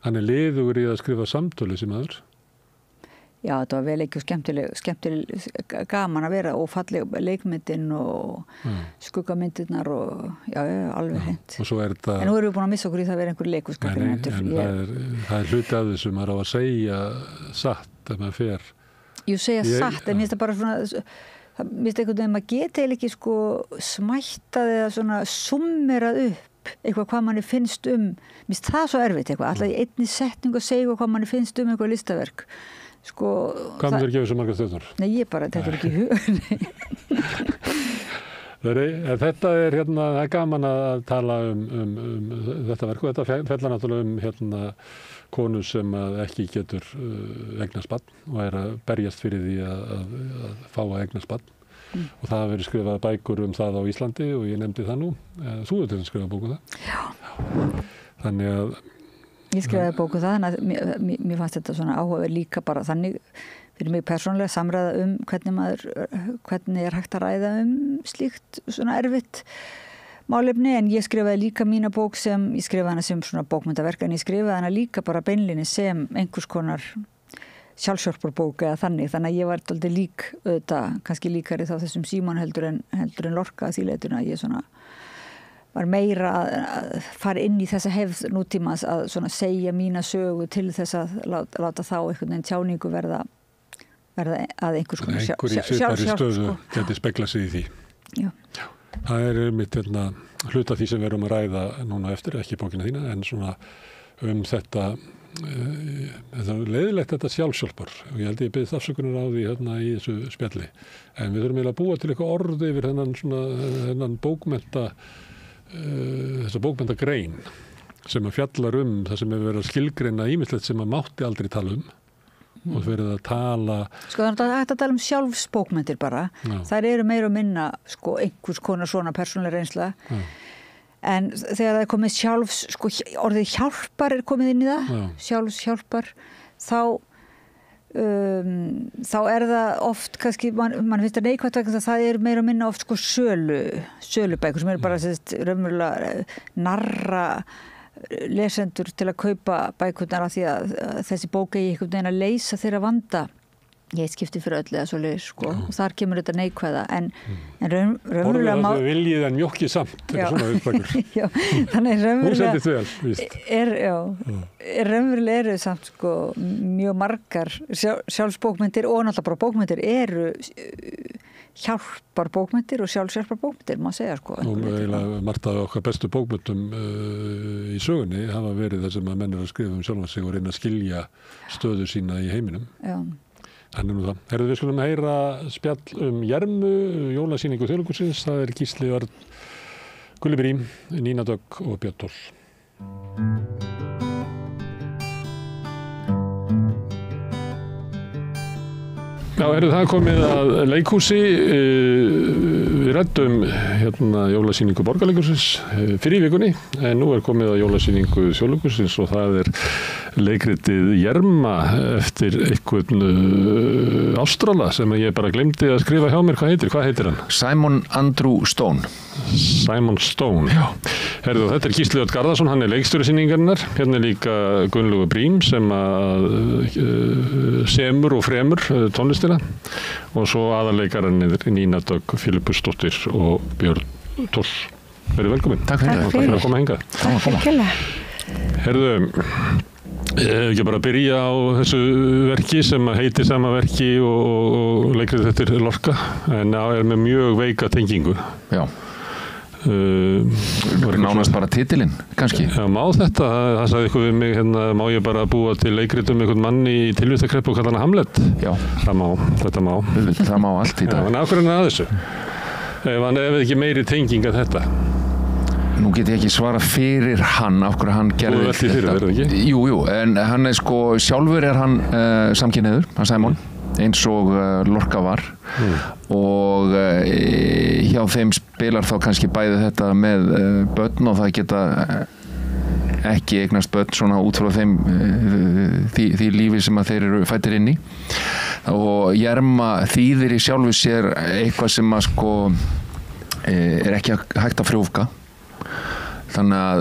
Hann liðugur í að skrifa samtölu sem aður. Já, þetta var vel ekki skemmtileg gaman að vera og falleg leikmyndin og skuggamyndirnar og já, alveg hreint. Og svo þetta... En nú erum við búin að missa okkur í það að vera einhver leikhúsgagnrýnendur. En það hluti af þessu, maður á að segja satt ef maður fer. Jú, segja satt, en mér finnst það bara svona, mér finnst einhvern veginn, maður geti eiginlega ekki sko smættað eða svona summerað upp eitthvað hvað manni finnst mér finnst það svo erfitt eitthvað, alltaf í einni setningu að segja hvað manni finnst eitthvað listaverk. Sko, hvað myndir gefa svo margar stjórnur? Nei, þetta ekki hug. Þetta það er gaman að tala um þetta verk og þetta fellar náttúrulega konu sem ekki getur eignast barn og að berjast fyrir því að fá að eignast barn. Og það hafa verið skrifað bækur það á Íslandi og ég nefndi það nú. Þú hefur til að skrifa bóku það? Já. Þannig að ég skrifaði bóku það, þannig að mér fannst þetta svona áhugaverð líka bara þannig fyrir mig persónulega samræða hvernig hægt að ræða slíkt svona erfitt málefni, en ég skrifaði líka mína bók ég skrifaði hana sem svona bókmyndaverk, en ég skrifaði hana líka bara beinlinni sem einhvers konar sjálfshjálparbók eða þannig að ég var dálítið lík auðvitað, kannski líkari þá þessum Símon heldur en Lorca að því leituna að ég svona var meira að fara inn í þessa hefð nútímans að svona segja mína sögu til þess að láta þá einhvern veginn tjáningu verða að einhvers konar sjálfshjálp stöðu geti speglað sig í því. Já. Það mitt hluta því sem við erum að ræða núna eftir, ekki bókina þína, en svona þetta leiðilegt þetta sjálfshjálpar og ég held ég beðist afsökunar á því í þessu spjalli. En við þurfum eiginlega að búa til eitthvað orð yfir þennan þessa bókmenntagrein sem að fjallar það sem hefur verið að skilgreina ýmislegt sem að mátti aldrei tala og verið að tala Sko það er hægt að tala sjálfsbókmenntir bara. Þær eru meira og minna sko einhvers konar svona persónuleg reynsla. En þegar það er komið orðið hjálpar komið inn í það, sjálfshjálpar, þá það oft kannski, mann finnst það neikvægt að það meira og minna oft sko sölubækur sem bara raunverulega narra lesendur til að kaupa bækurnar af því að þessi bók eigi einhvern veginn að leysa þeirra vanda í eitt skipti fyrir öll eða svoleiðis sko og þar kemur þetta neikvæða en raunverulega það viljið en mjókið samt svona uppbækur. Já, þannig raunverulega raunverulega eru samt sko mjög margar sjálfsbókmyndir og náttúrulega bara bókmyndir eru hjálpar bókmyndir og sjálfshjálpar bókmyndir má segja sko. Og eiginlega margt af okkar bestu bókmyndum í sögunni hafa verið það sem að menn eru að skrifa sjálfan sig og reyna að skilja stöðu sína í heiminum. Já. Þannig nú það. Við skulum heyra spjall Jermu, jólasýningu Þjóðleikhússins. Það er Gísli Örn, Gulli Brím, Nína Dögg og Björn Thors. Já, það komið að leikhúsi. Við ræddum jólasýningu Borgarleikhússins fyrir vikunni, en nú komið að jólasýningu Þjóðleikhússins og það er leikritið Jerma eftir einhvern Ástrala sem ég bara glemdi að skrifa hjá mér. Hvað heitir hann? Simon Andrew Stone. Simon Stone, já. Þetta er Gísli Örn Garðarsson, hann er leikstjóri sýningarinnar. Hérna er líka Gunnlaugur Brím sem semur og fremur tónlistina og svo aðarleikarinn Nína Dögg, Filippusdóttir og Björn Thors. Verið velkomin. Takk fyrir að koma hingað. Takk fyrir. Herðu, ekki bara að byrja á þessu verki sem heitir sama verki og leikrið eftir Lorca, en er með mjög veika tengingu. Já. Nánast bara titilinn, kannski. Já, má þetta, það sagði ykkur við mig, hérna, má ég bara búa til leikrit einhvern mann í tilvistarkreppu og kalla hann Hamlet? Já. Það má, þetta má. Það má allt í dag. Já, en af hverju að þessu? Ef hann hefði ekki meiri tenging að þetta? Nú get ég ekki svara fyrir hann af hverju hann gerði þetta. Þú velti fyrir það, ekki? Jú, en hann sko, sjálfur hann samkynhneigður, hann Simon, eins og Lorca var og hjá þeim spilar þá kannski bæði þetta með börn og það geta ekki eignast börn svona út frá þeim því lífi sem að þeir eru fættir inn í og Jerma þýðir í sjálfu sér eitthvað sem að sko er ekki hægt að frjóvga. Þannig að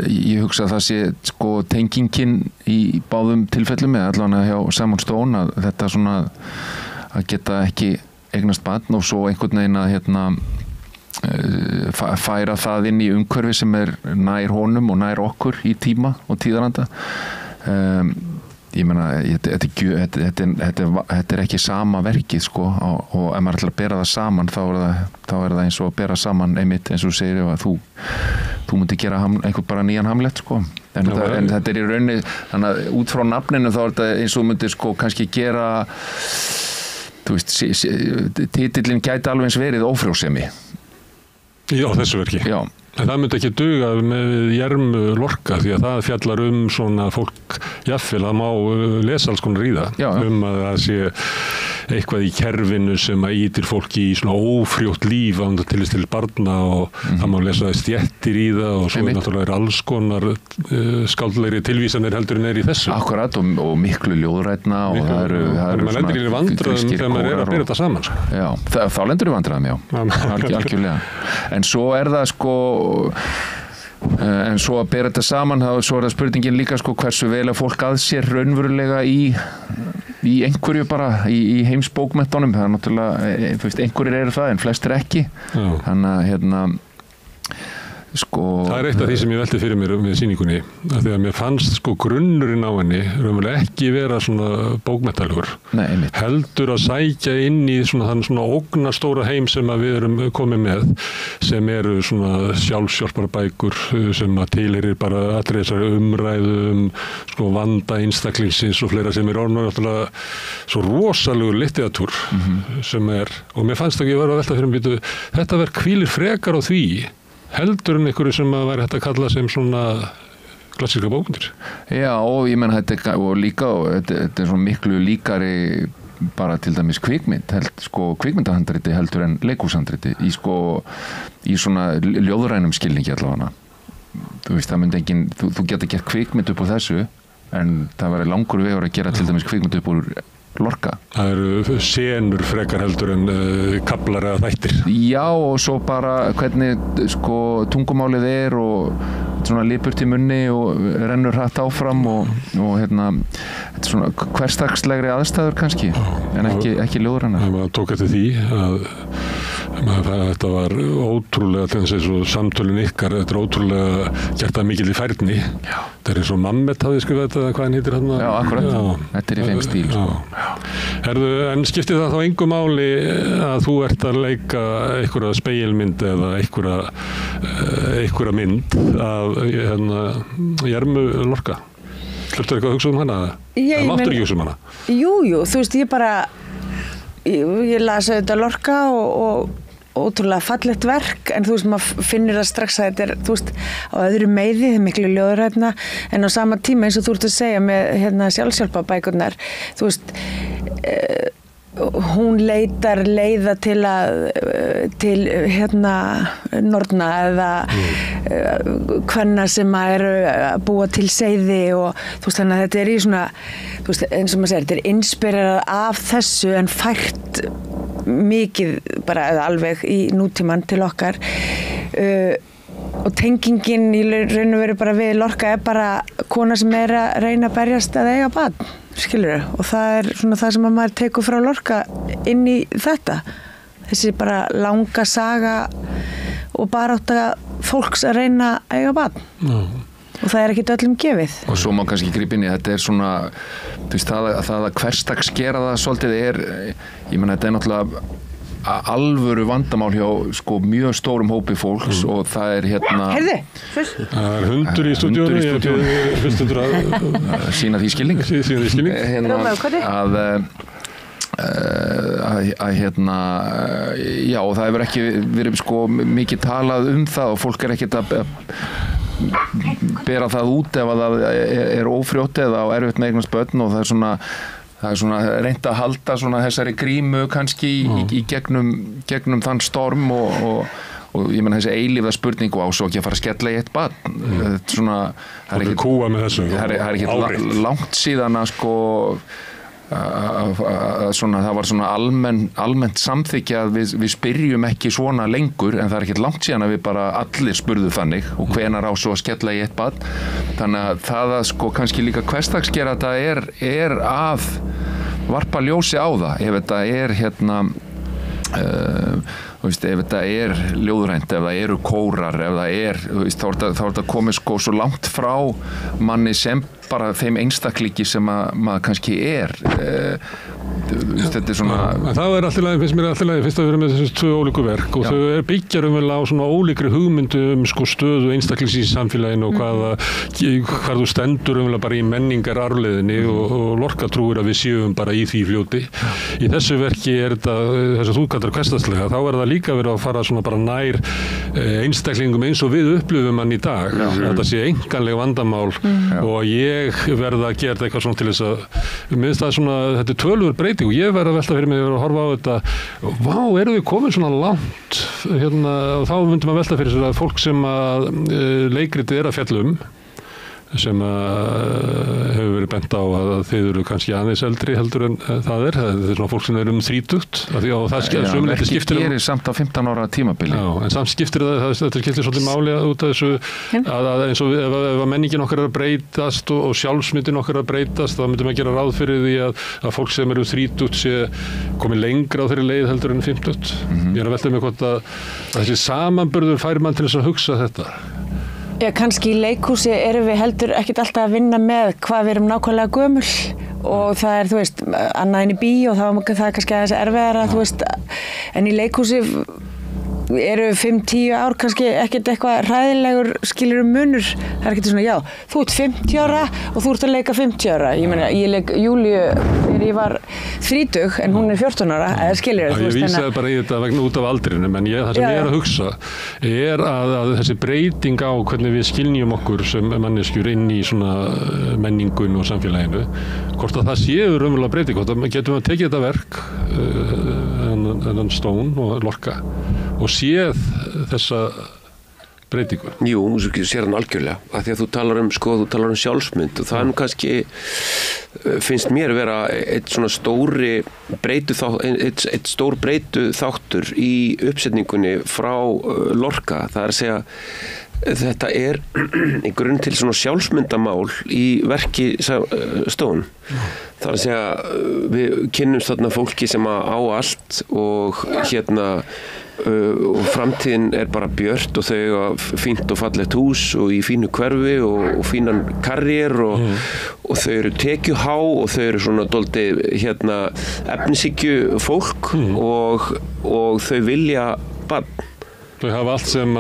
ég hugsa að það sé sko tengingin í báðum tilfellum eða allavega hjá Simon Stone að þetta svona að geta ekki eignast barn og svo einhvern veginn að færa það inn í umhverfi sem er nær honum og nær okkur í tíma og tíðaranda. Ég meina, þetta er ekki sama verkið sko og ef maður ætlar að bera það saman þá er það eins og að bera saman einmitt eins og þú segir ef að þú myndir gera einhvern bara nýjan Hamlet sko en þetta er í rauninni þannig að út frá nafninu þá er þetta eins og myndir sko kannski gera þú veist titillinn gæti alveg eins verið ófrjósemi. Já, þessu verki. Já. En það myndi ekki duga með Jermu Lorca því að það fjallar svona fólk jafnvel að má lesa alls konar í það. Já. Að það sé eitthvað í kerfinu sem að ítir fólki í svona ófrjótt líf til barna og það má lesa stjettir í það og svo náttúrulega alls konar skáldlegri tilvísanir heldur en í þessu. Akkurat og miklu ljóðrænna og það eru maður lendir í vandræðum þegar maður að byrja þetta saman. Já, þá lendur í vandræðum, já. Algjörlega. En svo er það sko en svo að bera þetta saman svo er það spurningin líka sko hversu vel að fólk að sér raunverulega í einhverju bara í heimsbókmenntunum það er náttúrulega, þú veist, einhverjir eru það en flestir ekki. Þannig að sko það er eitt af því sem ég velti fyrir mér með sýningunni að því að mér fannst sko grunnurinn á henni raunverulega ekki vera svona bókmenntalur. Nei, einmitt. Heldur að sækja inn í svona ógnastóra heim sem að við erum komið með sem eru svona sjálfsjálfarbækur sem að tilheyrir bara allir þessari umræðu sko vanda einstaklingsins og fleira sem er náttúrulega svo rosalegur litteratúr sem og mér fannst ekki að vera að velta fyrir mér þetta verk hvílir frekar á því heldur en einhverju sem að væri hægt að kalla sem svona klassíska bókmyndir. Já, og ég menn þetta og líka, þetta er svona miklu líkari bara til dæmis kvikmynd, sko kvikmyndahandriti heldur en leikhúshandriti í svona ljóðrænum skilningi allavega. Þú veist, það myndi engin, þú geta gert kvikmynd upp á þessu, en það væri langur vegur að gera til dæmis kvikmynd upp úr Lorca. Það eru senur frekar heldur en kaflar eða þættir. Já, og svo bara hvernig sko tungumálið er og svona lipurt í munni og rennur hratt áfram og þetta er svona hversdagslegri aðstæður kannski, en ekki ljóðrænar. Það tók eftir því að þetta var ótrúlega til þess að samtölun ykkar, þetta er ótrúlega gert að mikil í færni. Já. Það er eins og Mammet hafði skrifað þetta, hvað hann heitir hann? Já, akkurat. Þetta er í þeim stíl. En skiptir það þá engu máli að þú ert að leika einhverja spegilmynd eða einhverja mynd af Jermu Lorca? Hlustar eitthvað að hugsa hana? Það máttur ekki hugsa hana? Jú, þú veist, ég las auðvitað Lorca og ótrúlega fallegt verk en þú veist, maður finnir það strax að þetta er, þú veist, á öðru meiði, það er miklu ljóðræfna en á sama tíma eins og þú ert að segja með sjálfshjálparbækurnar, þú veist, hún leitar leiða til norna eða kvenna sem eru að búa til seiði og þú veist, þannig að þetta er í svona, þú veist, eins og maður segir, þetta er inspirerað af þessu en fært mikið bara alveg í nútíman til okkar og tengingin í raun og veru bara við Lorca er bara kona sem er að reyna að berjast að eiga barn, skilurðu, og það er svona það sem að maður tekur frá Lorca inn í þetta, þessi bara langa saga og barátta fólks að reyna að eiga barn. og það er ekkit öllum gefið. Og svo má kannski grípa inn í, þetta svona, þú veist, það að hversdags gera það svolítið ég meina, þetta náttúrulega alvöru vandamál hjá sko mjög stórum hópi fólks og það Heyrðu, það hundur í stúdíónu hlustundur að sína því skilning já, og það hefur ekki verið sko mikið talað það og fólk ekkert að bera það út ef að það ófrjótt eða á erfitt með eignast börn og það svona reynt að halda svona þessari grímu kannski í gegnum þann storm og ég meina þessi eilífða spurning og svo ekki að fara að skella í eitt barn svona það er ekki langt síðan að sko svona, það var svona almennt samþykja að við spyrjum ekki svona lengur en það er ekkert langt síðan að við bara allir spurðu þannig og hvenær á svo að skella í eitt barn þannig að það að sko kannski líka hversdagsgera þetta er að varpa ljósi á það ef þetta þú veist, ef þetta ljóðrænt, ef það eru kórar, ef það þú veist, þá er þetta komið sko svo langt frá manni sem bara þeim einstaklingi sem maður kannski þetta svona það alltaf lagi, finnst mér alltaf lagi fyrst að vera með þessi tvö ólíku verk og þau byggjar á svona ólíkri hugmyndu sko stöðu einstaklings í samfélaginu og hvað þú stendur bara í menningararfleðinni og Lorca trúir að við séum bara í því fljóti í þessu verki þetta þess að þú kallar hversdagslega, þá það líka verið að fara svona bara nær einstaklingum eins og við upplifum hann í dag þetta sé einkanleg vandamál og ég verða að gera eitthvað svona til þess að minnst það svona, þetta tölvur breyting og ég verða að velta fyrir mig að horfa á þetta eru við komin svona langt og þá myndum að velta fyrir sér að fólk sem að leikritið að fjalla sem hefur verið bent á að þeir eru kannski aðeins eldri heldur en það er svona fólk sem þrítugt og það skiptir gerir samt á 15 ára tímabili en samt skiptir þetta skiptir svolítið máli út af þessu að eins og ef menningin okkar að breytast og sjálfsmyndin okkar að breytast þá myndum að gera ráð fyrir því að fólk sem eru þrítugt sé komið lengra á þeirri leið heldur en 50 ég að velta mig hvort að þessi samanburður fær mann til þess að hugsa þetta Já, kannski í leikhúsi erum við heldur ekkert alltaf að vinna með hvað við erum nákvæmlega gömul og það þú veist, annað en í bíó og það er kannski aðeins erfiðara, þú veist, en í leikhúsi eru 5-10 ár kannski ekkert eitthvað hræðilegur skilur munur, það er ekkert svona já, þú ert 50 ára og þú ert að leika 50 ára, ég meina, ég leik Júlíu þegar ég var 30 en hún er 14 ára, eða skilur ég vísaði bara í þetta vegna út af aldrinum en það sem ég að hugsa er að þessi breyting á hvernig við skilnjum okkur sem manneskjur inn í svona menningun og samfélaginu hvort að það séu raunverulega breyting hvort að getum að tekið þetta verk þennan Stone og Lorca og séð þessa breytingu? Jú, þú sér hann algjörlega af því að þú talar um sjálfsmynd og það nú kannski finnst mér vera eitt svona stór breytu þáttur í uppsetningunni frá Lorca, það er að segja þetta í grunn til svona sjálfsmyndamál í verki Stone það er að segja við kynnumst þarna fólki sem á allt og og framtíðin bara björt og þau eiga fínt og fallegt hús og í fínu hverfi og fínan karriér og þau eru tekjuhá og þau eru svona dálítið efnishyggju fólk og þau vilja barn Þau hafa allt sem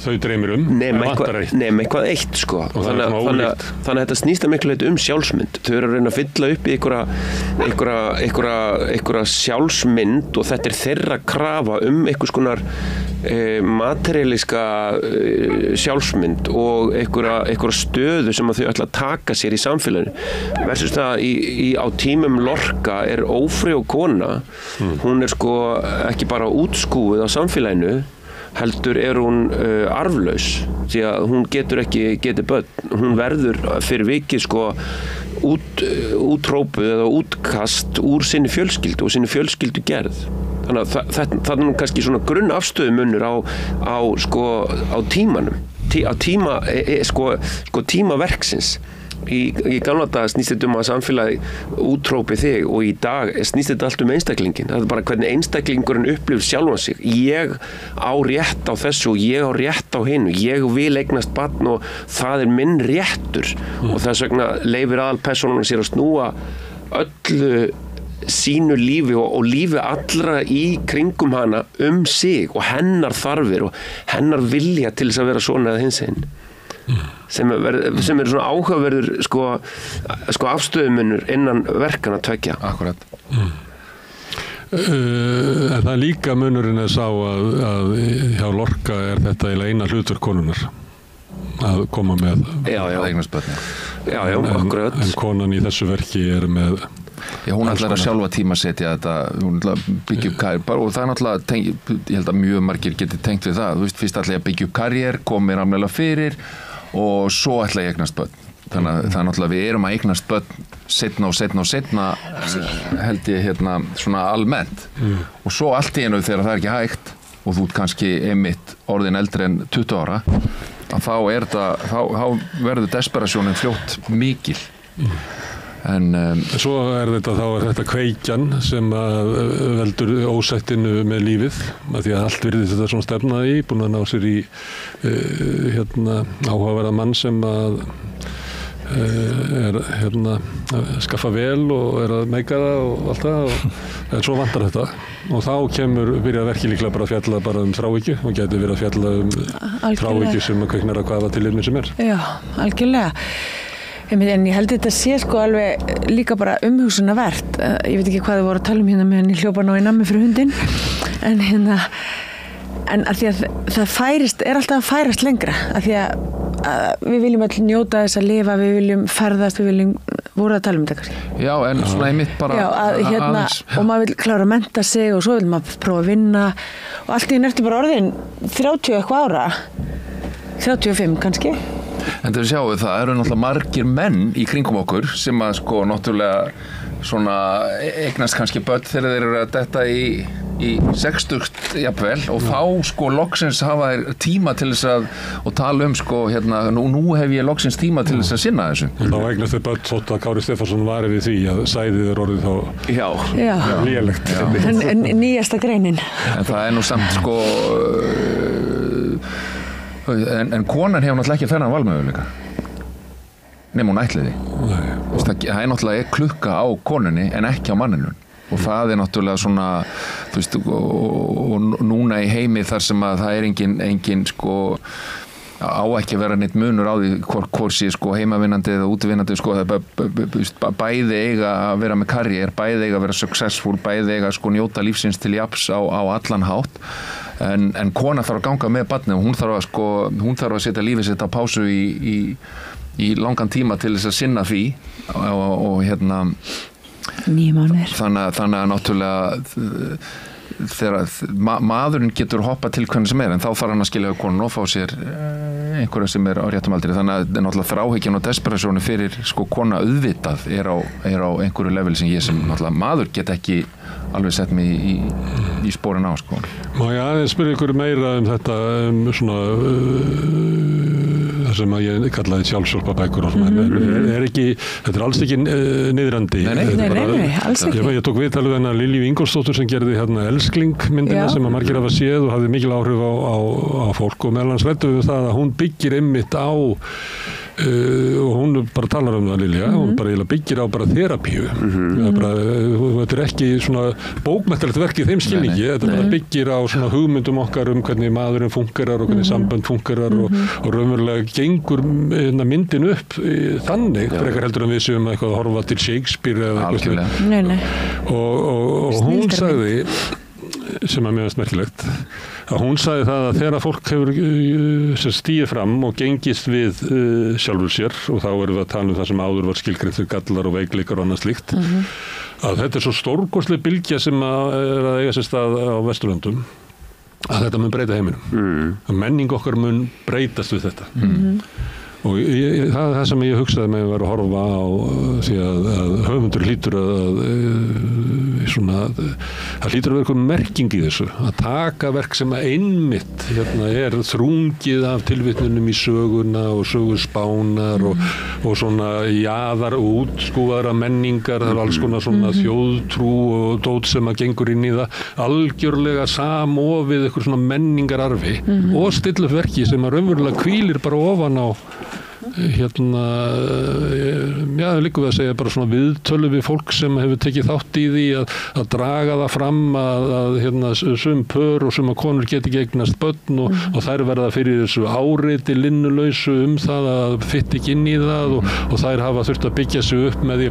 þau dreymir nema eitthvað eitt sko. Þannig að þetta snýst að miklu leyti sjálfsmynd. Þau eru að reyna að fylla upp í einhverja sjálfsmynd og þetta er þeirra krafa einhvers konar materialíska sjálfsmynd og einhverja stöðu sem þau ætla að taka sér í samfélaginu. Versus það á tímum Lorca er ófrjó kona, hún er sko ekki bara útskúfuð á samfélaginu heldur hún arflaus því að hún getur ekki getið börn, hún verður fyrir vikið sko útrópuð eða útkast úr sinni fjölskyldu og sinni fjölskyldu gerð þannig að það er nú kannski svona grunnafstöðumunur á tímanum á tíma verksins í gamla daga snýst þetta að samfélagi útrópi þig og í dag snýst þetta allt einstaklingin. Það bara hvernig einstaklingurinn upplifir sjálfan sig. Ég á rétt á þessu og ég á rétt á hinu. Ég vil eignast barn og það minn réttur og þess vegna leyfir aðalpersónan sér að snúa öllu sínu lífi og lífi allra í kringum hana sig og hennar þarfir og hennar vilja til þess að vera svona eða hinsegin sem svona áhugaverður sko afstöðumunur innan verkana tveggja. Akkurat. En það líka munurinn sá að hjá Lorca þetta eina hlutverk konunar að koma með eignarspötni. Já, akkurat. En konan í þessu verki með Já, hún ætlar að sjálfa tímasetja þetta, hún ætlar að byggja upp karriér og það náttúrulega, ég held að mjög margir geti tengt við það, þú veist, fyrst ætla ég að byggja upp karriér, komi ramlega fyrir og svo ætla ég að eignast börn. Þannig að það náttúrulega við erum að eignast börn seinna held ég svona almennt og svo allt í einu þegar það ekki hægt og þú ert kannski einmitt orðin eldri en 20 ára að þá verður desperasjónin fljótt mikil. En svo er þetta kveikjan sem veldur ósættinu með lífið að því að allt virðist þetta svona stefnaði í búin að ná sér í áhugaverða mann sem að að skaffa vel og að meika það og allt það en svo vantar þetta og þá byrja verkið líklega bara að fjalla bara þráhyggju og gæti verið að fjalla þráhyggju sem að kveiknar að hvaða tilefni sem er. Já, algjörlega. En ég held þetta sé alveg líka bara umhugsunarvert. Ég veit ekki hvað þið voru að tala hérna meðan ég hljópa ná í nammi fyrir hundinn. En að því að það er alltaf að færast lengra. Að því að við viljum öll njóta þess að lifa, við viljum ferðast, voru að tala þetta kannski. Já, en svona einmitt bara aðeins. Og maður vil klára að mennta sig og svo vil maður prófa að vinna. Og allt í ertu bara orðin 30 eitthvað ára. 35 kannski. En þegar sjáum við það eru náttúrulega margir menn í kringum okkur sem að náttúrulega svona eignast kannski börn þegar þeir eru að detta í 60 jafnvel og þá loksins hafa þeir tíma til þess að tala nú hef ég loksins tíma til þess að sinna þessu. Þá eignast þeir börn þótt að Kári Stefánsson vari við því að sæðið orðið þá lélegt. En nýjasta greinin. En það nú samt En konan hefur náttúrulega ekki þennan valmöguleika nema hún ætliði. Það náttúrulega klukka á konunni en ekki á manninu og það náttúrulega svona þú veist og núna í heimi þar sem að það engin á ekki að vera neitt munur á því hvort sé heimavinnandi eða útivinnandi bæði eiga að vera með karriér, bæði eiga að vera successful, bæði eiga að njóta lífsins til jafns á allan hátt en kona þarf að ganga með barni og hún þarf að setja lífið sitt á pásu í langan tíma til þess að sinna því og 9 mánuðir. Þannig að náttúrulega þegar maðurinn getur hoppað til hvernig sem en þá þarf hann að skilja konun og fá sér einhverja sem á réttum aldri. Þannig að náttúrulega þráhyggjan og desperasjónu fyrir kona auðvitað er á einhverju level sem ég sem náttúrulega maður get ekki alveg sett mig í sporin á Má ég aðeins spyrja ykkur meira þetta svona það sem að ég kallaði sjálfshjálparbækur og svona þetta alls ekki niðrandi. Nei, alls ekki. Ég tók viðtalið hennar Lilju Ingólfsdóttur sem gerði Elskling myndina sem að margir hafa séð og hafði mikil áhrif á fólk og meðal hans ræddu við það að hún byggir einmitt á og hún bara talar það Lilja, hún bara byggir á bara terapíu. Þetta ekki svona bókmenntalegt verk í þeim skilningi, þetta bara byggir á svona hugmyndum okkar hvernig maðurinn fungerar og hvernig sambönd fungerar og raunverulega gengur myndin upp þannig, frekar heldur en við séum eitthvað að horfa til Shakespeare eða eitthvað. Og hún sagði sem að mér finnst merkilegt að hún sagði það að þegar fólk hefur stíið fram og gengist við sjálfur sér og þá erum við að tala það sem áður var skilgreint fyrir gallar og veikleikar og annað slíkt að þetta svo stórkostleg bylgja sem að eiga sér stað á Vesturlöndum að þetta mun breyta heiminum að menning okkar mun breytast við þetta og það sem ég hugsaði með að horfa á því að höfundur hlýtur að það hlýtur að vera eitthvað merking í þessu að taka verk sem að einmitt er þrungið af tilvitnunum í söguna og sögurspánar og svona jaðar og útskúfara menningar, það er alls konar svona þjóðtrú og dót sem að gengur inn í það, algjörlega samofið eitthvað svona menningararfi og stilla upp verki sem að raunverulega hvílir bara ofan á líka við að segja bara svona viðtölu við fólk sem hefur tekið þátt í því að draga það fram að sum pör og sum að konur geti ekki eignast börn og þær verða fyrir þessu áreiti linnulausu það að fytt ekki inn í það og þær hafa þurft að byggja sig upp með því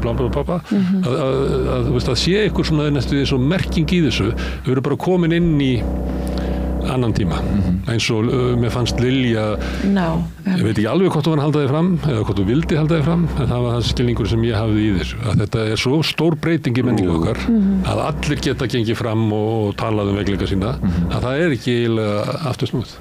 að sé eitthvað svona næstu því svo merking í þessu, við erum bara komin inn í annan tíma eins og mér fannst Lilja ég veit ekki alveg hvort þú var að halda þig fram eða hvort þú vildi halda þig fram en það var það skilningur sem ég hafði í þessu að þetta er svo stór breyting í menningu okkar að allir geta gengið fram og talað veikleika sína að það er ekki eiginlega aftur snúið.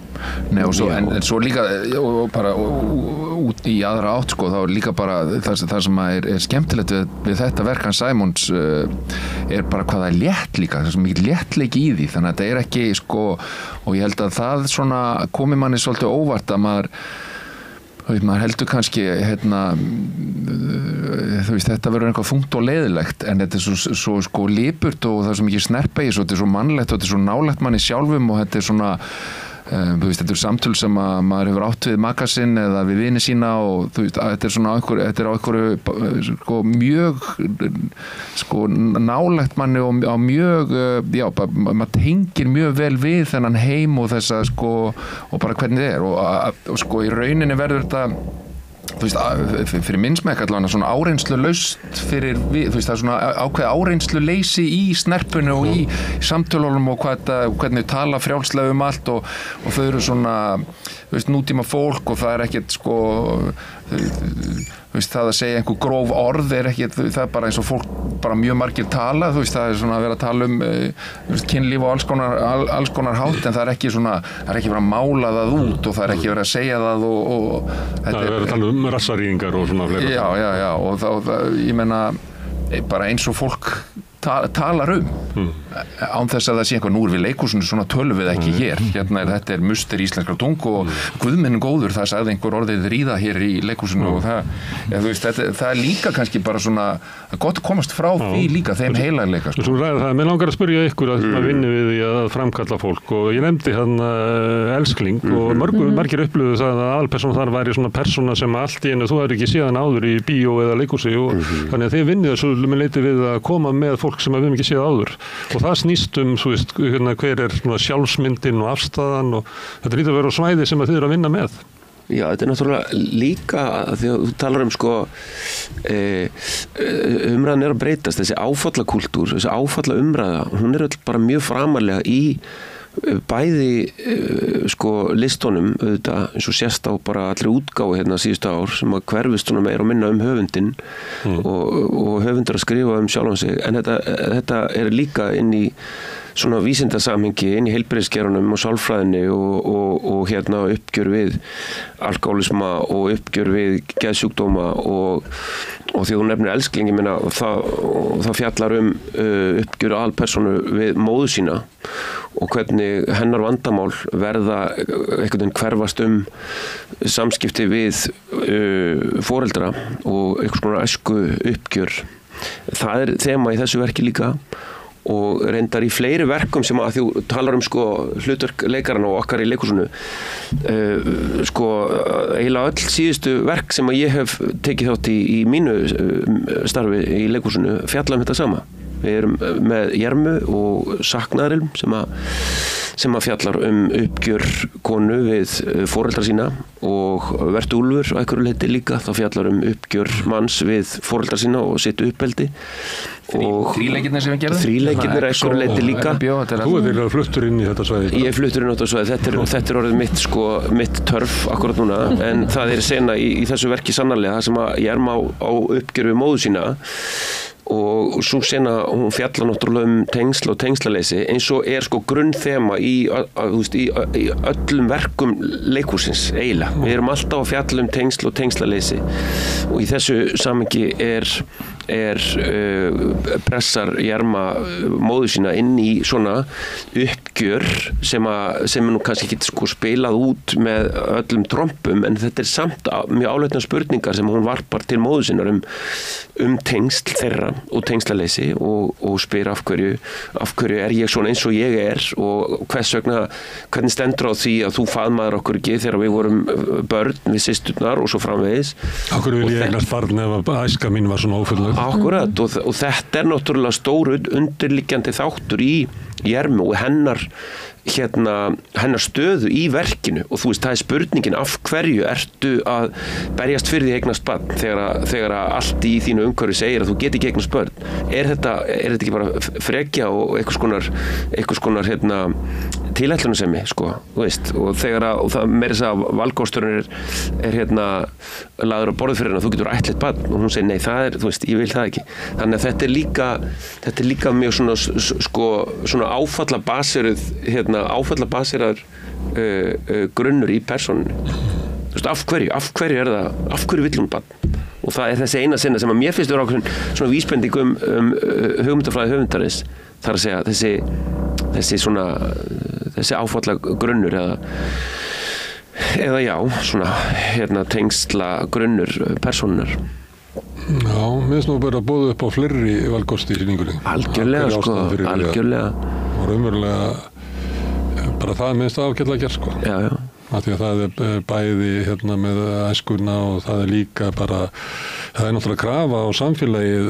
Nei og svo, en svo líka og bara út í aðra átt sko, þá líka bara það sem er skemmtilegt við þetta verk hans Simons er bara hvað það er létt líka, það er svo mikið léttleiki í því þannig að þetta er ekki sko og ég held að það svona komi manni svolítið óvart að maður heldur kannski þú veist þetta verður eitthvað þungt og leiðilegt en þetta er svo sko lipurt og það er svo mikið snerpa í þessu, þetta er svo mannlegt og þetta er svo nálægt manni sjálfum og þetta er svona þú veist, þetta er samtöl sem að maður hefur átt við maka sinn eða við vini sína og þú veist, þetta er svona þetta er á einhverju sko mjög sko nálægt manni og á mjög maður tengir mjög vel við þennan heim og þessa sko og bara hvernig það er og sko í rauninni verður þetta þú veist, fyrir minnsmekk allavega svona áreynslu laust fyrir við, þú veist, það er svona ákveð áreynslu leysi í snerpunu og í samtölunum og hvernig þau tala frjálslega allt og þau eru svona, þú veist, nútíma fólk og það er ekkert sko þú veist, það að segja einhver gróf orð er ekkert, það er bara eins og fólk bara mjög margir tala, þú veist, það er svona að vera að tala kynlíf og alls konar hátt en það er ekki svona, það er ekki verið að mála það út og það er ekki verið að segja það og það er verið að tala rassaríðingar og svona fleira. Já, og það, ég meina, bara eins og fólk talar án þess að það sé eitthvað nú við leikhúsinu svona tölum við ekki hér þetta er muster íslenskra tungu og guðminn góður það sagði einhver orðið ríða hér í leikhúsinu og þú veist það er líka kannski bara svona gott komast frá því líka þeim heilarleika sko. Svo ræður það, mér langar að spyrja ykkur að vinna við því að framkalla fólk og ég nefndi elskling og margir upplöðu það að aðalpersóna þar væri svona persóna sem allt í einu þú hefur ekki séðan áður í bíó eða leikhúsi og þannig að þið vinnið þessu með leiti við að koma með fólk sem við höfum ekki séð áður og það snýst þú veist, hver er sjálfsmyndin og afstæðan og þetta lítur að vera á svæði sem þið eru að vinna með. Já, þetta er náttúrulega líka því að þú talar sko umræðan er að breytast, þessi áfallakúltúr, þessi áfallaumræða, hún er öll bara mjög framarlega í bæði sko listunum auðvitað eins og sést á bara allir útgáfu hérna síðustu ár sem að hverfist svona meira og minna höfundinn og höfundur að skrifa sjálfan sig en þetta er líka inn í svona vísindasamhengi inn í heilbrigðiskerunum og sálfræðinni og hérna uppgjör við alkoholisma og uppgjör við geðsjúkdóma og því þú nefnir elskling, ég meina það fjallar uppgjör aðalpersónu við móður sína og hvernig hennar vandamál verða einhvern veginn hverfast samskipti við foreldra og einhvers konar æsku uppgjör. Það er þema í þessu verki líka og reyndar í fleiri verkum sem að þú talar sko hlutverk leikarana og okkar í leikhúsinu sko eiginlega öll síðustu verk sem að ég hef tekið þátt í mínu starfi í leikhúsinu fjalla þetta sama. Við erum með Jermu og Saknaðarilm sem að fjallar uppgjör konu við foreldra sína og Vertu Úlfur á einhverju leyti líka, þá fjallar uppgjör manns við foreldra sína og sitt uppeldi Þríleikirnir sem við gerðum? Þríleikirnir að einhverju leyti líka. Þú er fluttur inn í þetta svæði? Ég er fluttur inn á þetta svæði, þetta er orðið mitt törf akkurat núna, en það er sena í þessu verki sannarlega sem að Jerma á uppgjör við móður sína og svo sena hún fjallar náttúrulega tengsl og tengslaleysi eins og er sko grunnþema í öllum verkum leikhúsins eiginlega. Við erum alltaf að fjalla tengsl og tengslaleysi og í þessu samhengi er pressar Jerma móður sína inn í svona uppgjör sem nú kannski ekki sko spilað út með öllum trompum, en þetta samt mjög áleitna spurningar sem hún varpar til móður sinnar um tengsl þeirra og tengslaleysi og spyr af hverju er ég svona eins og ég er og hvernig stendur á því að þú faðmaður okkur ekki þegar við vorum börn við systurnar og svo framvegis. Af hverju vil ég eignast barn ef æska mín var svona ófullnægð? Akkurat, og þetta náttúrulega stóru undirliggjandi þáttur í Jermu og hennar stöðu í verkinu, og þú veist, það spurningin af hverju ertu að berjast fyrir því eignast barn þegar allt í þínu umhverfi segir að þú geti ekki eignast börn. Er þetta ekki bara frekja og einhvers konar tilætlunarsemi, sko, þú veist, og það meira þess að valkosturinn er lagður á borðið fyrir hennar, þú getur ættleitt barn, og hún segir nei, þú veist, ég vil það ekki. Þannig að þetta er líka mjög svona áfallabaseraður grunnur í persónunni. Þú veist, af hverju vill hún barn? Og það er þessi eina sinna sem að mér finnst vera ákveðin svona vísbending um hugmyndafræði höfundarins, þar að segja þessi áfallagrunnur eða já, svona tengsla grunnur persónunar. Já, mér finnst nú bara að bóða upp á fleiri valkosti í sýningunni. Algjörlega, sko, algjörlega. Og raunverulega bara það minnst ágætlega gert, sko. Já. Af því að það er bæði með æskuna og það er líka bara, það er náttúrulega krafa á samfélagið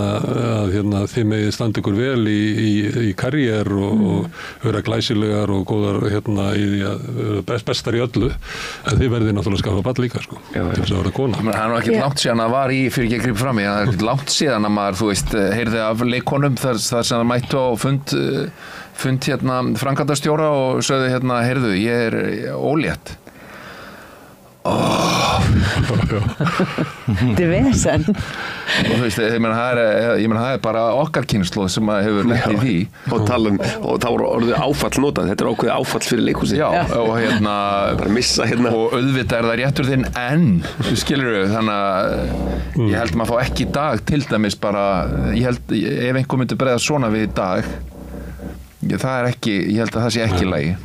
að þið megið standa ykkur vel í karriér og vera glæsilegar og góðar í því að vera bestar í öllu, en þið verðið náttúrulega að skaffa barn líka, sko, til þess að vera kona. Það er nú ekkert langt síðan að var fyrir ekki að grípa fram í, það er ekkert langt síðan að maður, þú veist, heyrði af leikonum þar sem það mættu á fund framkvæmdastjóra og sögðu heyrðu, ég er ólétt. Þetta er vesen. Og þú veist, ég meina það er bara okkar kynslóð sem hefur lent í því. Og þá voru orðið áfall notað, þetta er ákveðið áfall fyrir leikhúsið. Já, og bara missa og auðvitað er það réttur þinn en, þú skilurðu, þannig að ég held maður fá ekki í dag til dæmis bara, ég held ef einhver myndi bregða svona við í dag, það er ekki, ég held að það sé ekki í lagi.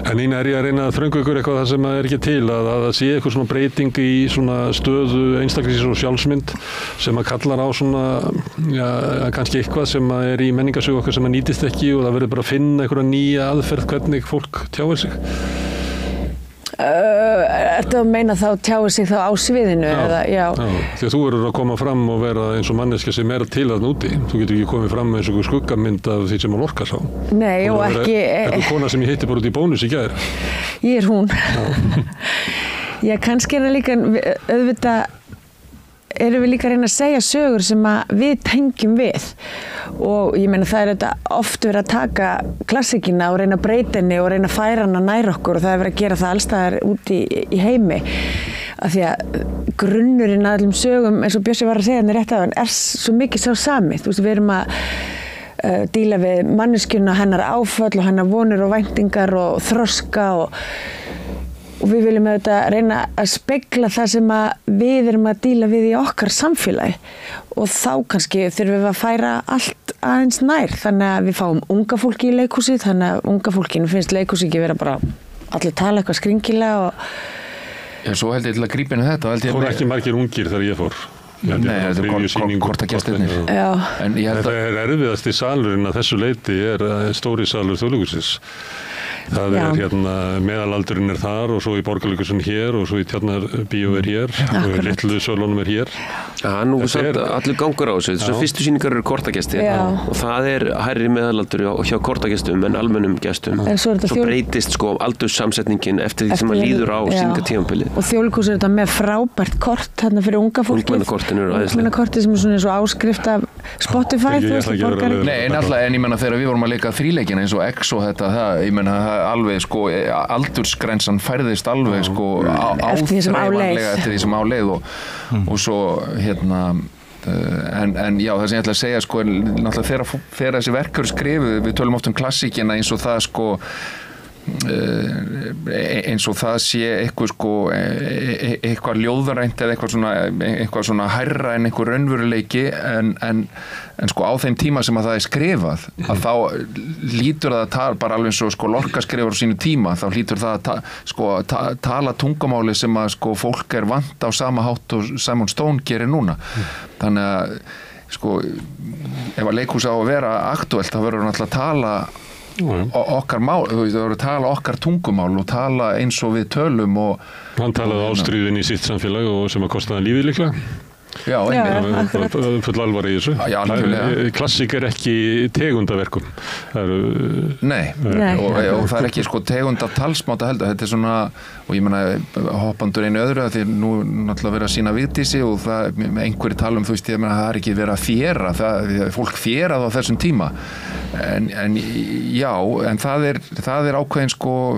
En er ég að reyna að þröngu ykkur eitthvað það sem er ekki til, að það sé eitthvað svona breyting í svona stöðu einstaklis og sjálfsmynd sem að kallar á svona, kannski eitthvað sem er í menningarsögu okkar sem að nýtist ekki og það verður bara að finna einhverja nýja aðferð hvernig fólk tjáir sig? Ertu að meina þá tjáir sig þá á sviðinu? Já. Því að þú verður að koma fram og vera eins og manneskja sem er til að núti. Þú getur ekki komið fram með eins og skuggamynd af því sem að Lorca sá. Nei, og ekki... Eitthvað kona sem ég hitti bara út í Bónus í gær. Ég er hún. Já, kannski er það líka, auðvitað erum við líka að reyna að segja sögur sem að við tengjum við og ég meina það er þetta oft verið að taka klassikina og reyna að breyta henni og reyna að færa hana nær okkur og það er verið að gera það allstaðar úti í heimi af því að grunnurinn að allum sögum eins og Bjössi var að segja henni rétt að hann er svo mikið sá sami, þú veist við erum að díla við manneskjuna, hennar áföll og hennar vonir og væntingar og þroska og við viljum auðvitað reyna að spegla það sem að við erum að díla við í okkar samfélagi og þá kannski þurfum við að færa allt aðeins nær þannig að við fáum unga fólki í leikhúsi þannig að unga fólkinu finnst leikhúsi ekki vera bara allir tala eitthvað skringilega og... Já, svo held ég til að grípa inn í þetta Fór ekki margir ungir þegar ég fór Nei, þetta er korta gestirnir Þetta er erfiðasti salurinn að þessu leyti er stóri salur Þjóðleikhússins Það er meðalaldurinn er þar og svo í Borgarleikhúsinu hér og svo í Tjarnarbíó er hér og litlu sölunum er hér. Nú er allir gangur á þessu. Þessar fyrstu sýningar eru kortagestir og það er hærri meðalaldur hjá kortagestum en almennum gestum. Svo breytist aldurssamsetningin eftir því sem maður líður á sýningatímabilið. Og Þjóðleikhús er þetta með frábært kort þarna fyrir unga fólki. Ungmennakortin eru aðeinslega. Ungmennakorti sem er svona eins og áskrift af Spotify. Nei, en ég menna þegar við vorum að leika þríleikina eins og X og þetta, ég menna alveg aldursgrensan færðist alveg áþreifanlega eftir því sem á leið og svo en já það sem ég ætla að segja náttúrulega þegar þessi verk eru skrifuð við tölum oft klassíkina eins og það eins og það sé eitthvað sko eitthvað ljóðrænt eða eitthvað svona hærra en eitthvað raunveruleiki en sko á þeim tíma sem að það er skrifað að þá lítur það bara alveg eins og sko Lorca skrifar á sínu tíma, þá lítur það að tala tungumáli sem að sko fólk er vant á sama hátt og Simon Stone gerir núna. Þannig að sko ef að leikhús á að vera aktuelt þá verður hann alltaf að tala okkar mál, þú veist, það voru að tala okkar tungumál og tala eins og við tölum og hann talaði ástríðin í sitt samfélag og sem að kostaði hann lífið líklega. Já, full alvar í þessu. Klassík er ekki tegundaverkum. Nei. Og það er ekki sko tegunda talsmáta heldur. Þetta er svona, og ég meina hoppandur einu öðru að því nú náttúrulega verið að sína Vigdísi og það einhverju tala þú veist, ég meina það er ekki verið að fjera, fólk fjerað á þessum tíma. En já, en það er ákveðin sko,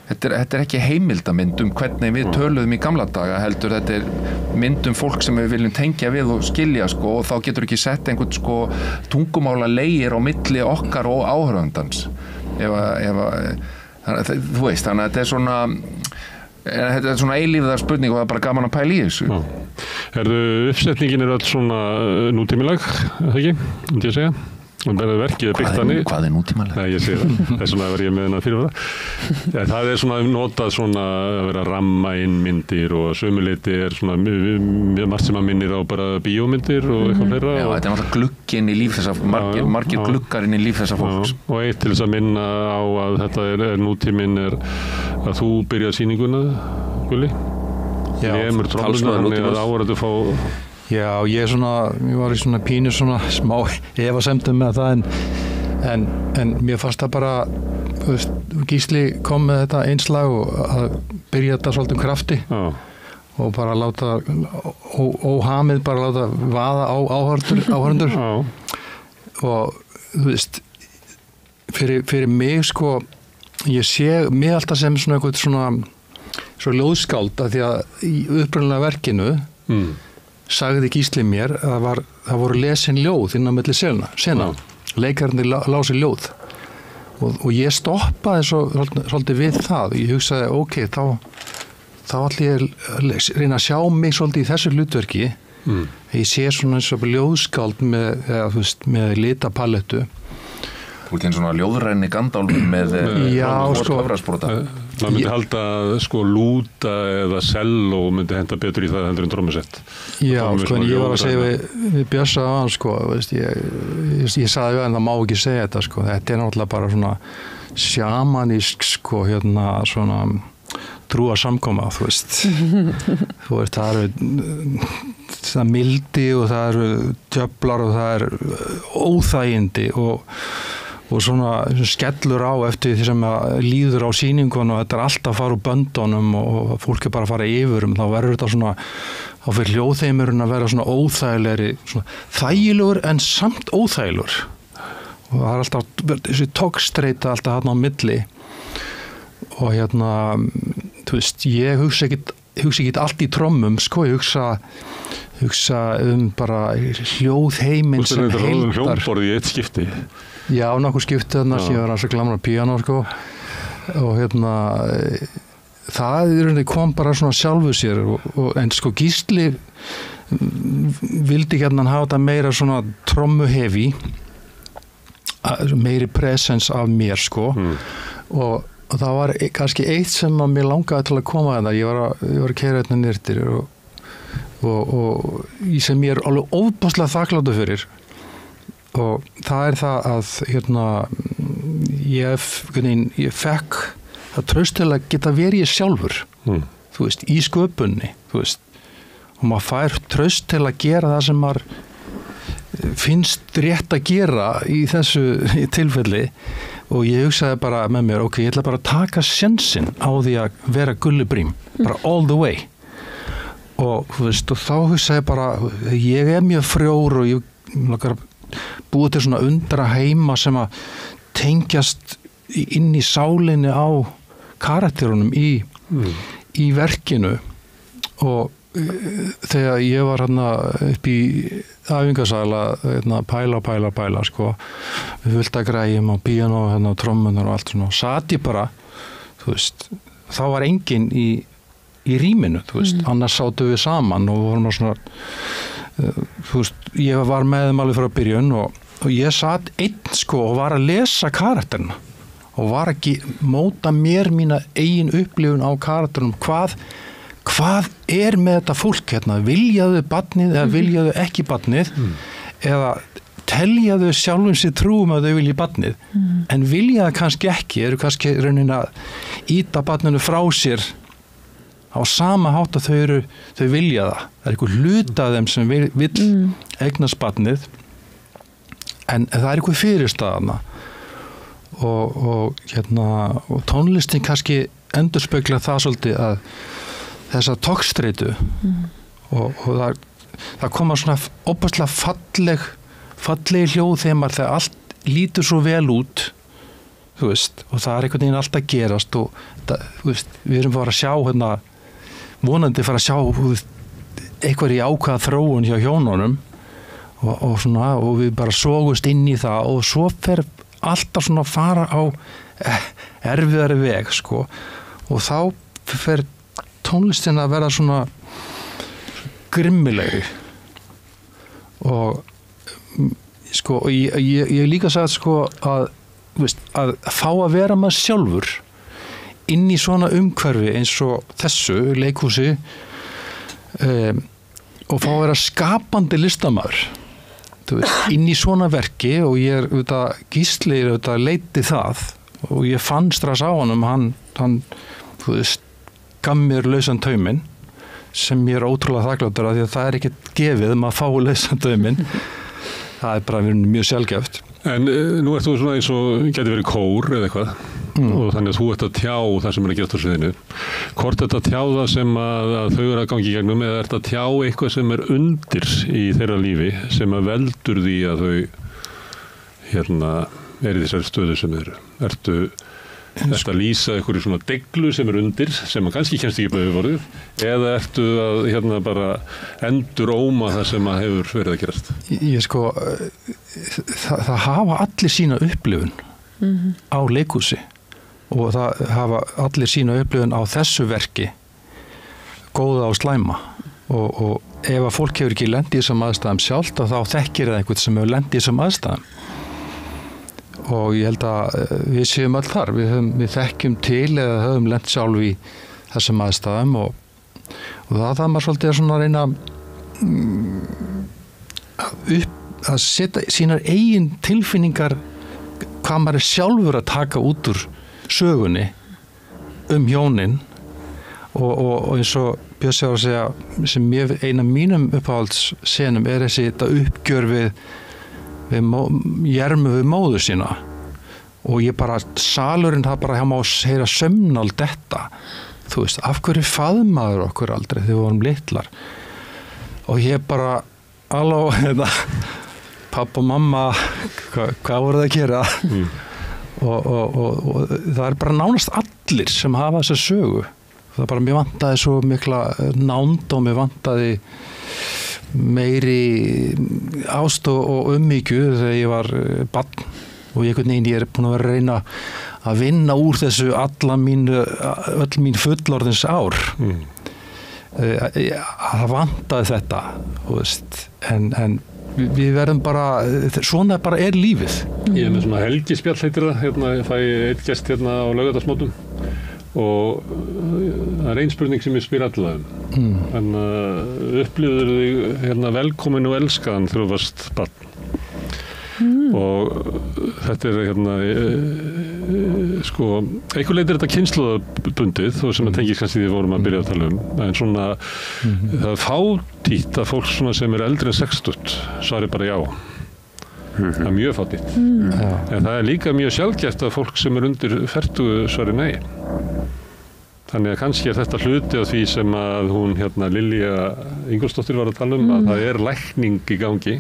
þetta er ekki heimildamynd hvernig við töluðum í gamla daga heldur, þetta er mynd fólk sem við viljum tengja við og skilja sko og þá getur ekki sett einhvern sko tungumála leigir á milli okkar og áhörfandans þú veist, þannig að þetta er svona eilífðar spurning og það er bara gaman að pæla í þessu. Uppsetningin öll svona nútímilag, það ekki, myndi ég segja? Verkið er byggt þannig. Hvað er nútímalega? Nei, ég sé það. Þess vegna var ég með hennar fyrir það. Það er svona notað svona að vera að ramma inn myndir og sömuleyti er svona mjög margt sem að minnir á bara bíómyndir og eitthvað fleira. Já, þetta er náttúrulega glugginn í líf þessa, margir gluggar inn í líf þessa fólks. Og eitt til þess að minna á að þetta er nútíminn er að þú byrjað sýninguna, Gulli. Lemur trommuna þannig að áhorfendur fá. Já, ég var í svona pínu svona smá efasemdum með það en mér fannst það bara, þú veist, Gísli kom með þetta einslag og að byrja þetta svolítið krafti og bara láta óhamið bara láta vaða á áhorfendur og þú veist fyrir mig sko ég sé mig alltaf sem svona eitthvað svona ljóðskáld að því að í upprunalega verkinu sagði Gísli mér að það voru lesin ljóð innan milli sena. Leikararnir lási ljóð og ég stoppaði svolítið við það. Ég hugsaði, ok, þá ætla ég að reyna að sjá mig svolítið í þessu hlutverki. Ég sé svona eins og ljóðskáld með litapalettu. Þú ert einn svona ljóðræni Gandalf með töfrasprota. Það myndi halda sko lúta eða selló myndi henda betur í það heldur en trommusett. Já, sko, en ég var að segja við Bjössa á hann, sko, veist, ég sagði við hann, það má ekki segja þetta, sko, þetta er náttúrulega bara svona sjamanísk, sko, svona trúa samkoma, þú veist, það eru mildi og það eru djöflar og það eru óþægindi og svona skellur á eftir því sem líður á sýningun og þetta er alltaf að fara úr böndunum og fólk er bara að fara yfir þá verður þetta svona, þá fyrir hljóðheimurinn að vera svona óþægilegri, svona þægilegur en samt óþægilegur og það er alltaf þessi togstreita alltaf þarna á milli og þú veist, ég hugsa ekki allt í trommum, sko, ég hugsa bara hljóðheiminn sem heildar. Hljóðborð í eitt skipti. Já, nokkuð skipti þarna sem ég var að glamra píanó, sko, og það kom bara svona sjálfu sér en sko Gísli vildi hafa þetta meira svona trommuhefi, meiri presence af mér, sko, og það var kannski eitt sem að mér langaði til að koma að það, ég var að keyra hérna nýrtir og sem ég er alveg ofboðslega þakklátur fyrir og það er það að ég fekk það traust til að geta verið sjálfur þú veist, í sköpunni þú veist, og maður fær traust til að gera það sem maður finnst rétt að gera í þessu tilfelli og ég hugsaði bara með mér, ok, ég ætla bara að taka sjensinn á því að vera Gulli Briem, bara all the way og þú veist, og þá hugsaði ég bara, ég er mjög frjór og ég lakar búið til svona undra heima sem að tengjast inn í sálinni á karakterunum í verkinu og þegar ég var hérna upp í æfingasal að pæla sko, við fullt að græjum og píanó og trommunar og allt svona og sat ég bara þú veist, þá var enginn í rýminu, þú veist, annars sátum við saman og vorum svona, þú veist, ég var með þeim alveg frá byrjun og ég satt einn sko og var að lesa karakterina og var ekki móta mér mína eigin upplifun á karakterinum, hvað með þetta fólk hérna, viljaðu barnið eða viljaðu ekki barnið eða teljaðu sjálfum sér trúum að þau vilji barnið en viljaðu kannski ekki, eru kannski raunin að íta barninu frá sér á sama hátt að þau vilja það. Það er eitthvað hluta af þeim sem vill eignast barnið en það er eitthvað fyrirstaðana og tónlistin kannski endurspeglar það svolítið að þessa togstreitu og það koma svona óbærslega fallegi hljóðþemar þegar allt lítur svo vel út, þú veist, og það er einhvern veginn alltaf gerast og það, þú veist, við erum bara að sjá hérna, vonandi fara að sjá eitthvað í ákvaða þróun hjá hjónunum og svona, og við bara sogust inn í það og svo fer alltaf svona að fara á erfiðari veg, sko, og þá fer tónlistin að vera svona grimmilegi og sko, og ég líka sagt sko að, veist, að fá að vera maður sjálfur inn í svona umhverfi eins og þessu leikhúsi og fá að vera skapandi listamaður, þú veist, inn í svona verki og ég er auðvitað Gísli auðvitað leiti það og ég fann strax á honum, hann þú veist, gaf mér lausan tauminn sem ég er ótrúlega þakkláttur af því að það er ekkert gefið að fá lausan tauminn það er bara mjög sjaldgæft. En nú ert þú svona eins og geti verið kór eða eitthvað og þannig að þú ert að tjá það sem er að gerast á sviðinu. Hvort þetta tjá það sem að þau eru að gangi í gegnum eða ert að tjá eitthvað sem er undir í þeirra lífi sem að veldur því að þau er í þessari stöðu sem eru. Ertu að lýsa einhverju svona deglu sem er undir sem kannski kemst ekki upp yfirborðið eða ertu að bara enduróma það sem að hefur verið að gerast? Ég sko það hafa allir sína upplifun á leikhúsi og það hafa allir sína upplifun á þessu verki góða og slæma og ef að fólk hefur ekki lent í þessum aðstæðum sjálft þá þekkir það einhvern sem hefur lent í þessum aðstæðum og ég held að við séum öll þar, við þekkjum til eða höfum lent sjálf í þessum aðstæðum og það maður svolítið er svona að reyna að setja sínar eigin tilfinningar hvað maður er sjálfur að taka út úr sögunni hjónin og eins og Bjössi var að segja sem eina mínum uppáhaldssenum er þetta uppgjör við Jermu við móður sína og ég bara, salurinn það bara hjá maður heyra sömnál þetta, þú veist, af hverju faðmaður okkur aldrei þegar við vorum litlar og ég bara alveg, pappa og mamma hvað voru það að gera og það er bara nánast allir sem hafa þessa sögu það bara, mér vantaði svo mikla nánd og mér vantaði meiri ást og umhyggju þegar ég var barn og ég er búin að vera að reyna að vinna úr þessu öll mín fullorðins ár það vantaði þetta veist, en við verðum bara svona bara er lífið. Ég er með svona helgispjall heitir það, ég fæ eitt gest á Laugardagsmótum og það er ein spurning sem ég spyr alla þannig að upplifður þig velkomin og elskaðan þegar þú varst barn og þetta er sko einhver leyti er þetta kynslóðabundið og sem að tengist kannski því vorum að byrja að tala en svona það er fátítt að fólk svona sem er eldri en 60 svari bara já það er mjög fátítt en það er líka mjög sjaldgæft að fólk sem er undir 40 svari nei þannig að kannski er þetta hluti af því sem að hún Lilja Ingólfsdóttir var að tala að það er lækning í gangi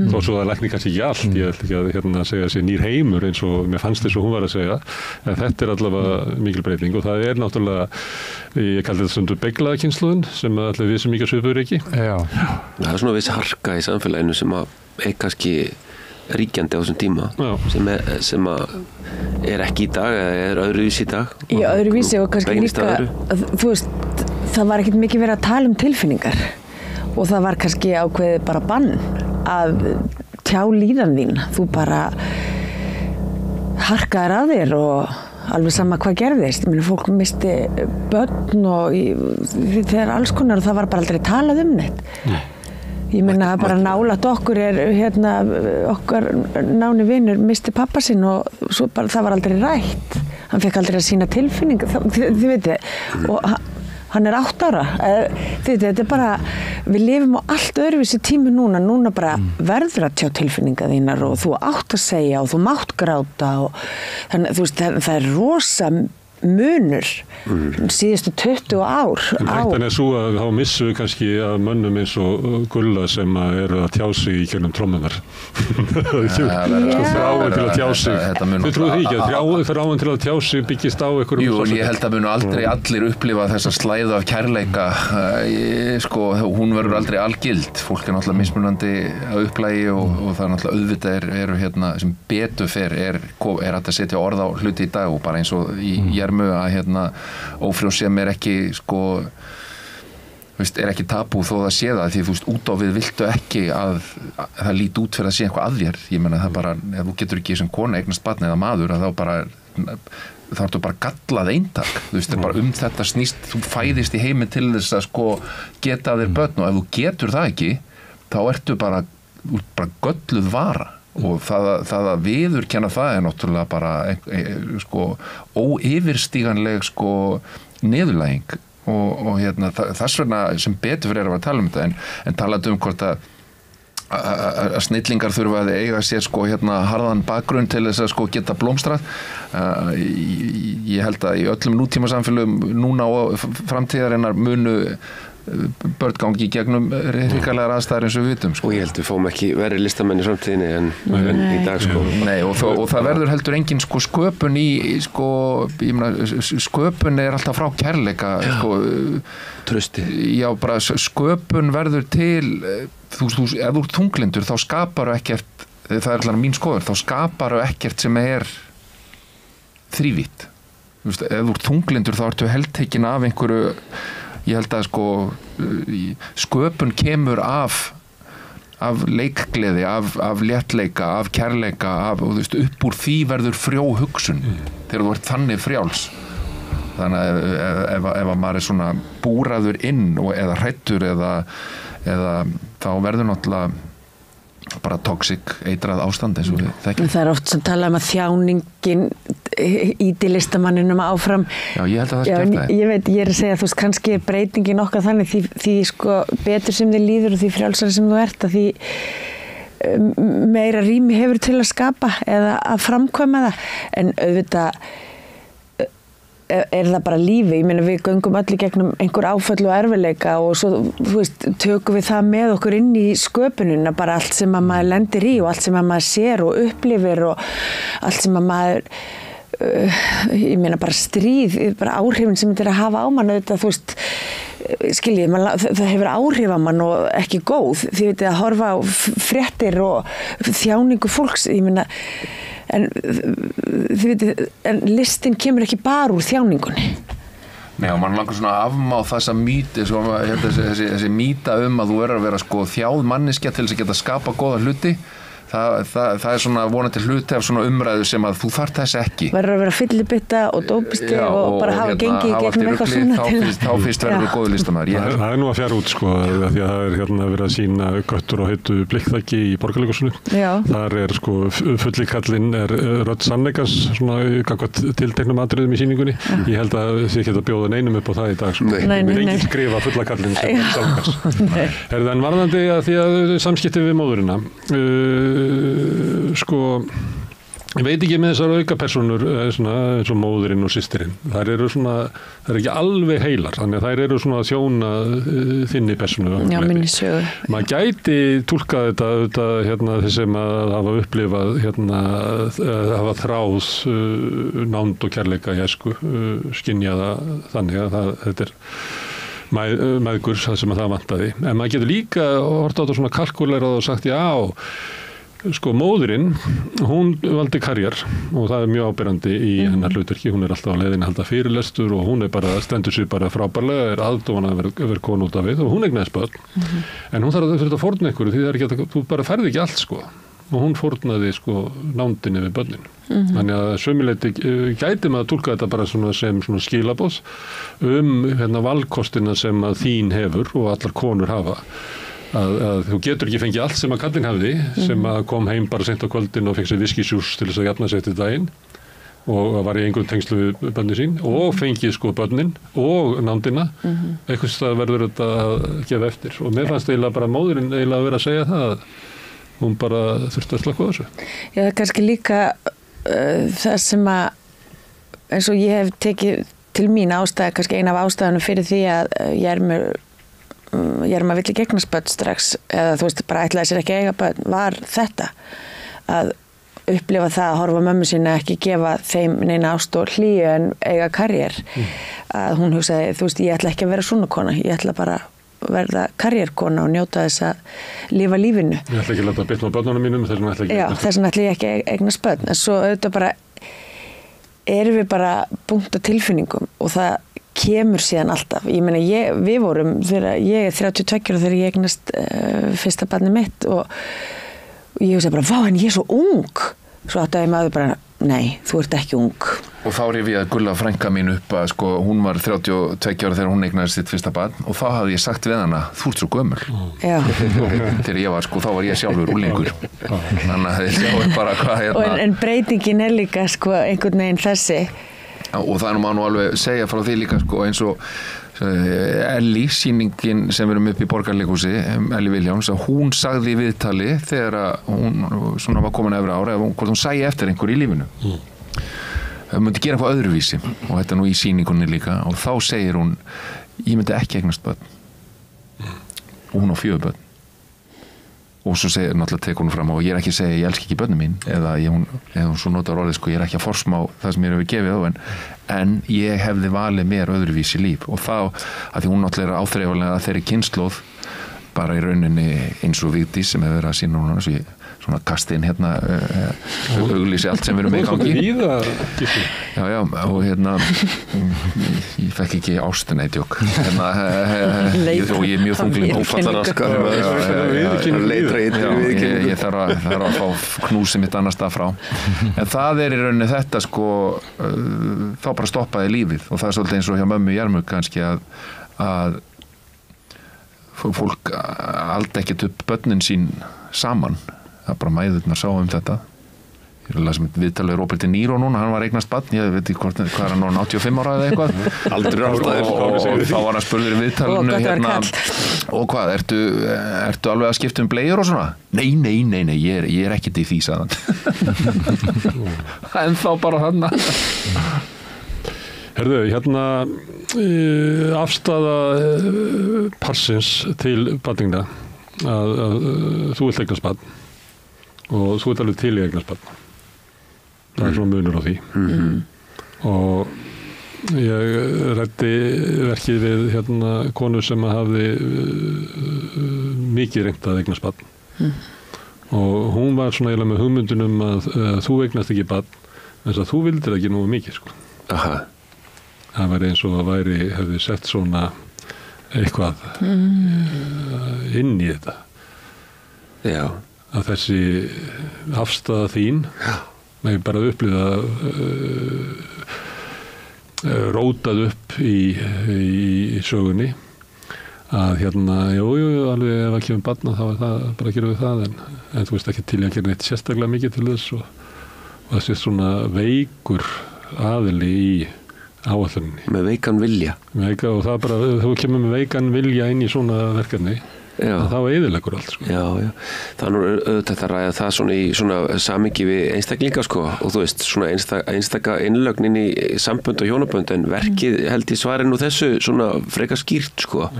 þó svo að lækning kannski ekki allt ég ætla ekki að segja þessi nýr heimur eins og mér fannst þess að hún var að segja en þetta er allavega mikil breyting og það er náttúrulega ég kalli þetta stundu beglaða kynslóðin sem allir við sem mikið svipur ekki Það er svona viss harka í samfélaginu sem að er kannski ríkjandi á þessum tíma sem er ekki í dag eða er öðruvísi í dag. Já, öðruvísi og kannski líka, þú veist, það var ekkert mikið verið að tala um tilfinningar og það var kannski ákveðið bara bann að tjá líðan þín. Þú bara harkaðir að þér og alveg sama hvað gerðist. Ég meina, fólk misti börn og þegar alls konar og það var bara aldrei talað um neitt. Ég meina að bara nálægt okkur okkar náni vinur misti pappa sinn og svo bara það var aldrei rætt. Hann fekk aldrei að sína tilfinningar, þið veitir, og hann er 8 ára. Þetta er bara, við lifum á allt öðruvísi tími núna bara verður að tjá tilfinningar þínar og þú átt að segja og þú mátt gráta og þannig, þú veist, það er rosa munur síðustu 20 ár. Hættan er svo að þá missum við kannski að mönnum eins og Gulla sem eru að tjá sig í kjörnum trommunar. Þráin til að tjá sig. Þið trúið því ekki að þráin til að tjá sig byggist á einhverjum. Jú, ég held að munu aldrei allir upplifa þessa slæðu af kærleika. Hún verður aldrei algild. Fólk er náttúrulega mismunandi að upplægi og það er náttúrulega auðvitað eru sem betur fer er hægt að setja orð á hluti í dag og bara eins og í Jermu að ófrjósemi er ekki er ekki tabú þó það sé það því þú veist út á við viltu ekki að það líti út fyrir að sé eitthvað að þér. Ég meina það bara, ef þú getur ekki sem kona eignast barn eða maður að þá ertu bara gallað eintak. Þú veist, bara þetta snýst, þú fæðist í heiminn til þess að geta þér börn og ef þú getur það ekki þá ertu bara gölluð vara. Og það að viðurkenna það er náttúrulega bara óyfirstíganleg niðurlæging og þess vegna sem betur fyrir að tala um þetta en talandi um hvort að snillingar þurfa að eiga sér harðan bakgrunn til þess að geta blómstrað. Ég held að í öllum nútíma samfélögum núna og framtíðarinnar munu börn gangi í gegnum hrikalegar aðstæður eins og við vitum. Og ég held við fáum ekki verið listamenn í framtíðinni en í dag Nei, og það verður heldur engin sköpun í ég meina, sköpun er alltaf frá kærleika trösti. Já, bara sköpun verður til ef þú ert þunglindur þá skaparu ekkert, það er allavega mín skoður, þá skaparu ekkert sem er þrívítt. Ef þú ert þunglindur þá ertu heldtekin af einhverju. Ég held að sköpun kemur af leikgleði, af léttleika, af kærleika, og þú veist, upp úr því verður frjó hugsun þegar þú ert þannig frjáls. Þannig að ef maður er svona búraður inn eða hræddur eða þá verður náttúrulega bara toxic, eitrað ástand eins og við þekkjum. Það er oft sem tala um að þjáningin íti listamanninum áfram. Já, ég held að það skemmt það. Ég veit, ég er að segja að þú veist, kannski er breytingin okkar þannig því betur sem þið líður og því frjálsari sem þú ert að því meira rými hefur til að skapa eða að framkvæma það. En auðvitað er það bara lífi. Ég meina við göngum allir gegnum einhver áföll og erfiðleika og svo, þú veist, tökum við það með okkur inn í sköpunina, bara allt sem að maður lendir í og allt sem að maður sér og upplifir og allt sem að maður ég meina bara stríð, bara áhrifin sem þetta er að hafa á mann, auðvitað, þú veist, skiljið, það hefur áhrif á mann og ekki góð, þið veitir að horfa á fréttir og þjáningu fólks, ég meina en þið veitir, en listin kemur ekki bara úr þjáningunni. Nei, og mann langar svona að afmá þessa mýti, þessi mýta að þú verður að vera þjáð manneskja til þess að geta skapa góða hluti. Það er svona vonandi hluti af svona umræðu sem að þú þarft þess ekki. Verður að vera fyllibitta og dópisti og bara hafa gengið í gegnum eitthvað svona þá fyrst verður við góðu listamaður. Það er nú að fjara út því að það er verið að sýna Göttur og heitu blikkþæki í Borgarleikhúsinu. Þar er fullikallinn er rödd sannleikans svona gagnvart tilteknum atriðum í sýningunni. Ég held að þið geta bjóða neinum upp á það í dag. Við enginn skrifa fullakallinn sem sannleikans. En varðandi að því að samskipti við móðurina ég veit ekki með þessar aukapersónur eins og móðurinn og systirinn, þær eru ekki alveg heilar, þannig að þær eru svona að þjóna þinni persónu. Já, minni sögu. Maður gæti túlkað þetta þeir sem að hafa upplifað hafa þráð nánd og kærleika í æsku, skynjaða þannig að þetta er meðgur það sem að það vantaði. En maður getur líka hort á þetta svona kalkulerað og sagt já, Sko móðurinn, hún valdi karriér og það mjög áberandi í hennar hlutverki, hún alltaf á leiðinni að halda fyrirlestur og hún bara stendur sig bara frábærlega, aðdóan að vera konu út af við og hún eignaðist börn, en hún þarf að fórna einhverju því þú bara ferði ekki allt sko og hún fórnaði sko nándinni við börnin. Þannig að sömuleyti gæti maður að túlka þetta bara sem skilabóð valkostina sem að þín hefur og allar konur hafa. Að þú getur ekki fengið allt sem að kallinn hafði, sem að kom heim bara sent á kvöldin og fekk sér viskisjús til þess að jafna sig eftir daginn og var í einhverjum tengslu við börnin sín og fengið sko börnin og nándina, eitthvað stað verður þetta að gefa eftir og mér fannst eiginlega bara móðurinn eiginlega að vera að segja það að hún bara þurfti að slaka á þessu. Já, það er kannski líka það sem að eins og ég hef tekið til mín ástæða, kannski eina af ástæðunum fyrir því að ég vill ekki eignast börn strax eða þú veist bara ætlaði sér ekki að eiga börn var þetta að upplifa það að horfa mömmu sína ekki gefa þeim neina ást og hlýju en eiga karriér að hún hugsaði þú veist ég ætla ekki að vera svona kona ég ætla bara að verða karriérkona og njóta þess að lifa lífinu. Ég ætla ekki að láta bitna á börnunum mínum þess vegna ætla ég ekki að eignast börn en svo auðvitað bara erum við bara búnt á tilfinningum og það kemur síðan alltaf. Ég meina, við vorum, ég 32 ára þegar ég eignast fyrsta barnið mitt og ég hugsaði bara, vá, en ég svo ung. Svo áttaði maður bara, nei, þú ert ekki ung. Og þá rifjaði ég að Gulla frænka mín upp að sko, hún var 32 ára þegar hún eignaðist sitt fyrsta barn og þá hafði ég sagt við hana, þú ert svo gömul. Já. Þegar ég var, sko, þá var ég sjálfur úlingur. Þannig að þið sjáum bara hvað En breytingin líka, sko, einhvern veginn þessi. Og það má nú alveg segja frá því líka sko, eins og Elli, sýningin sem við erum upp í Borgarleikhúsi, Elli Viljáns, að hún sagði í viðtali þegar hún svona var komin yfir ára, hvort hún sæi eftir einhver í lífinu. Það myndi gera eitthvað öðruvísi og þetta nú í sýningunni líka og þá segir hún, ég myndi ekki eignast börn. Og hún á 4 börn. Og svo segir náttúrulega tekur hún fram og ég er ekki að segja ég elski ekki börnum mín eða hún svo notar orðið sko ég er ekki að forsmá það sem ég hefur gefið á en ég hefði valið mér öðruvísi líf og þá að því hún náttúrulega er áþreifanlega þeirri kynslóð bara í rauninni eins og Vigdís sem hefur verið að sína núna svo ég svona kasti inn hérna auglýsi allt sem við erum með í gangi já og ég fekk ekki ástin eitjók ég er mjög þungling ófallaraskar ég þarf að fá knúsi mitt annars stað frá en það í rauninni þetta sko þá bara stoppaði lífið og það svolítið eins og hjá mömmu Jarmur kannski að fólk aldi ekkert upp börnin sín saman það bara mæðurnar sá þetta ég er að lasa með viðtalið Robert De Niro núna hann var eignast barn, ég veit ekki hvað er hann 85 ára eða eitthvað aldrei ástæðir og þá var hann spurður í viðtalinu hérna og hvað, ertu alveg að skipta bleiur og svona? Nei, ég er ekkert í því sagðan en þá bara hann Herðu, hérna afstaða parsins til barningna að þú vilt eignast barn og þú ert alveg til í eignast barn það svona munur á því og ég ræddi verkið við hérna konu sem hafði mikið reynt að eignast barn og hún var svona eiginlega með hugmyndunum að þú eignast ekki barn en þú vildir ekki nógu mikið sko. Aha. Það var eins og það hefði sett svona eitthvað inn í þetta já að þessi afstaða þín með bara upplýða rótað upp í sögunni að hérna, jú, alveg ef að kemur barna þá það bara að gera við það en þú veist ekki til að gera neitt sérstaklega mikið til þess og þessi svona veikur aðili í áætluninni. Með veikan vilja. Og það bara, þú kemur með veikan vilja inn í svona verkefni að þá eyðileggur allt sko. Já. Það er nú auðvitað að ræða það svona í svona samingi við einstaklinga sko og þú veist svona einstaka innlögnin í sambönd og hjónabönd en verkið held í svari nú þessu svona frekar skýrt sko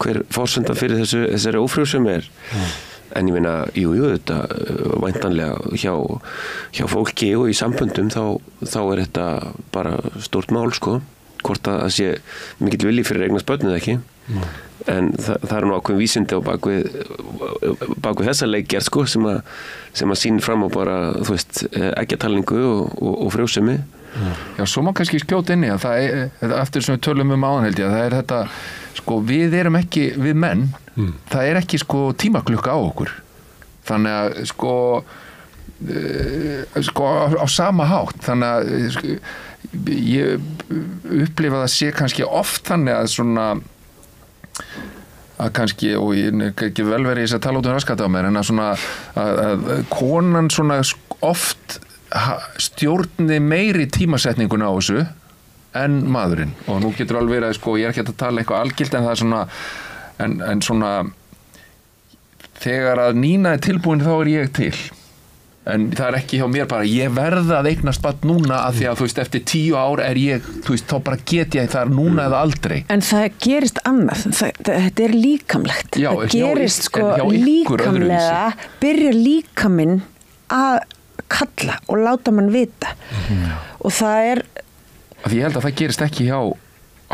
hver fórsendan fyrir þessari ófrjósemi er. En ég meina, jú, þetta væntanlega hjá fólki og í samböndum þá er þetta bara stórt mál sko hvort að það sé mikill vilji fyrir eignast börn eða ekki. en það nú ákveðin vísindi á bakvið þessa leikgerð sko, sem að sýnir fram á bara, þú veist, eggjatalningu og frjósemi. Já, svo má kannski skjóta inn í að það er, eftir sem við tölum áðan held ég, að það er þetta, sko, við erum ekki, við menn, það er ekki sko tímaklukka á okkur. Þannig að sko á sama hátt, þannig að ég upplifa það sé kannski oft þannig að svona að kannski, og ég ekki vel verið þess að tala út raskat á mér, en að svona að konan svona oft stjórni meiri tímasetningun á þessu en maðurinn, og nú getur alveg verið að sko, ég er ekki að tala eitthvað algilt, en það er svona en svona þegar að Nína tilbúin þá ég til, en það er ekki hjá mér bara, ég verða að eignast barn núna af því að þú veist, eftir 10 ár ég, þú veist, þá bara get ég það núna eða aldrei. En það gerist annað, þetta er líkamlegt. Já, það gerist sko líkamlega, byrjar líkaminn að kalla og láta mann vita. Og það er... Því ég held að það gerist ekki á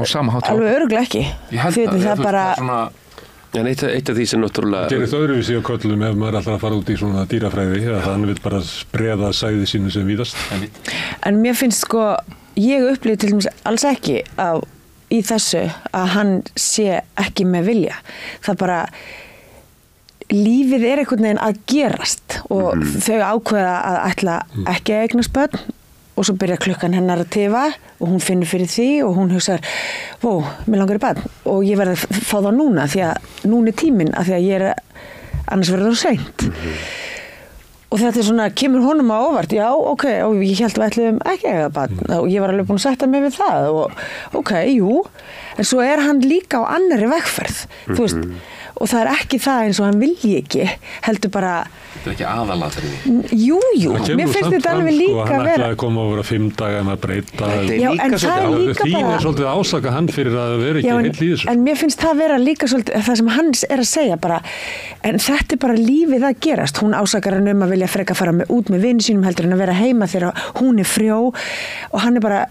sama hátt. Alveg örugglega ekki. Ég held að það bara... En eitt af því sem náttúrulega... Gerist öðruvísi á köllum ef maður alltaf að fara út í svona dýrafræði, að hann vil bara spreða sæði sínu sem víðast. En mér finnst sko, ég upplýði til dæmis alls ekki í þessu að hann sé ekki með vilja. Það bara, lífið er einhvern veginn að gerast og þau ákveða að ætla ekki að eignast börn og svo byrja klukkan hennar að tifa og hún finnur fyrir því og hún hugsar, mér langar í barn og ég verði að fá það núna því að núna er tíminn af því að ég annars verður það seint. Og þetta er svona, kemur honum á óvart, já, ok, og ég held að við ætlum ekki að eiga barn og ég var alveg búin að setja mig við það og ok, jú, en svo er hann líka á annarri vegferð, þú veist, og það er ekki það eins og hann vilji ekki, heldur bara... Þetta er ekki aðalatriði. Jú, mér finnst þetta alveg líka að vera... Hann ætlaði að koma og vera 5 daga en að breyta. Já, en það er líka bara... Þín er svolítið ásaka hann fyrir að vera ekki heill í þessu. En mér finnst það vera líka svolítið, það sem hann er að segja bara, en þetta er bara lífið að gerast. Hún ásakar hann að vilja freka fara út með vini sínum heldur en að vera heima þegar hún er frjó og hann er bara,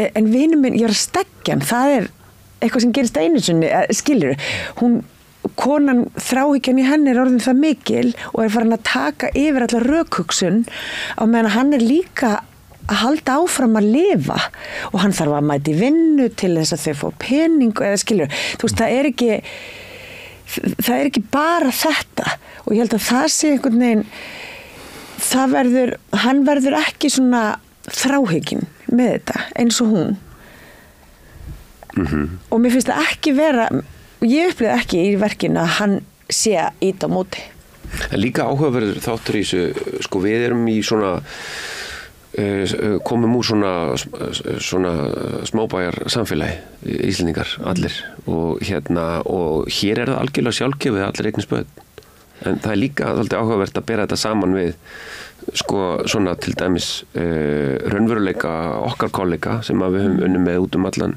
en vinur minn, ég er að stekja hann, það er eitthvað sem gerist einu sinni, skilur, konan þráhyggjan í henni er orðin það mikil og er farin að taka yfir allar rökhugsun á meðan hann er líka að halda áfram að lifa og hann þarf að mæta í vinnu til þess að þau fá pening eða skilur, þú veist, það er ekki bara þetta og ég held að það sé einhvern veginn hann verður ekki svona þráhyggin með þetta eins og hún og mér finnst það ekki vera ég upplýði ekki í verkinu að hann sé að íta á móti. En líka áhugaverður þáttur í þessu, sko við erum í svona, komum úr svona smábæjar samfélagi, Íslendingar, allir, og hér er það algjörlega sjálfgefið að allir eignast börn. En það er líka svolítið áhugavert að bera þetta saman við sko svona til dæmis raunveruleika okkar kollega sem að við höfum unnið með út allan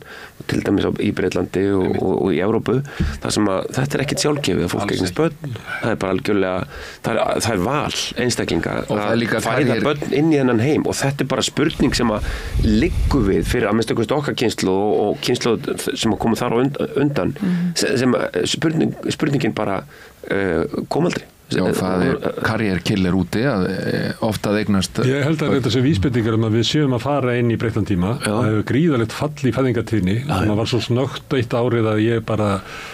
til dæmis í Breitlandi og í Evrópu þar sem að þetta er ekkit sjálfgefið að fólk eignast börn, það er bara algjörlega það er val einstaklinga að fæða börn inn í þennan heim og þetta er bara spurning sem að liggur við fyrir að minnst okkur okkar kynslóð og kynslóð sem að koma þar á undan sem spurningin bara kom aldrei. Já, það er karrierkiller úti að ofta eignast. Ég held að þetta sé vísbendingar að við séum að fara inn í breyttan tíma. Það hefur gríðalegt fall í fæðingatíðni og maður var svo snöggt eitt árið að ég bara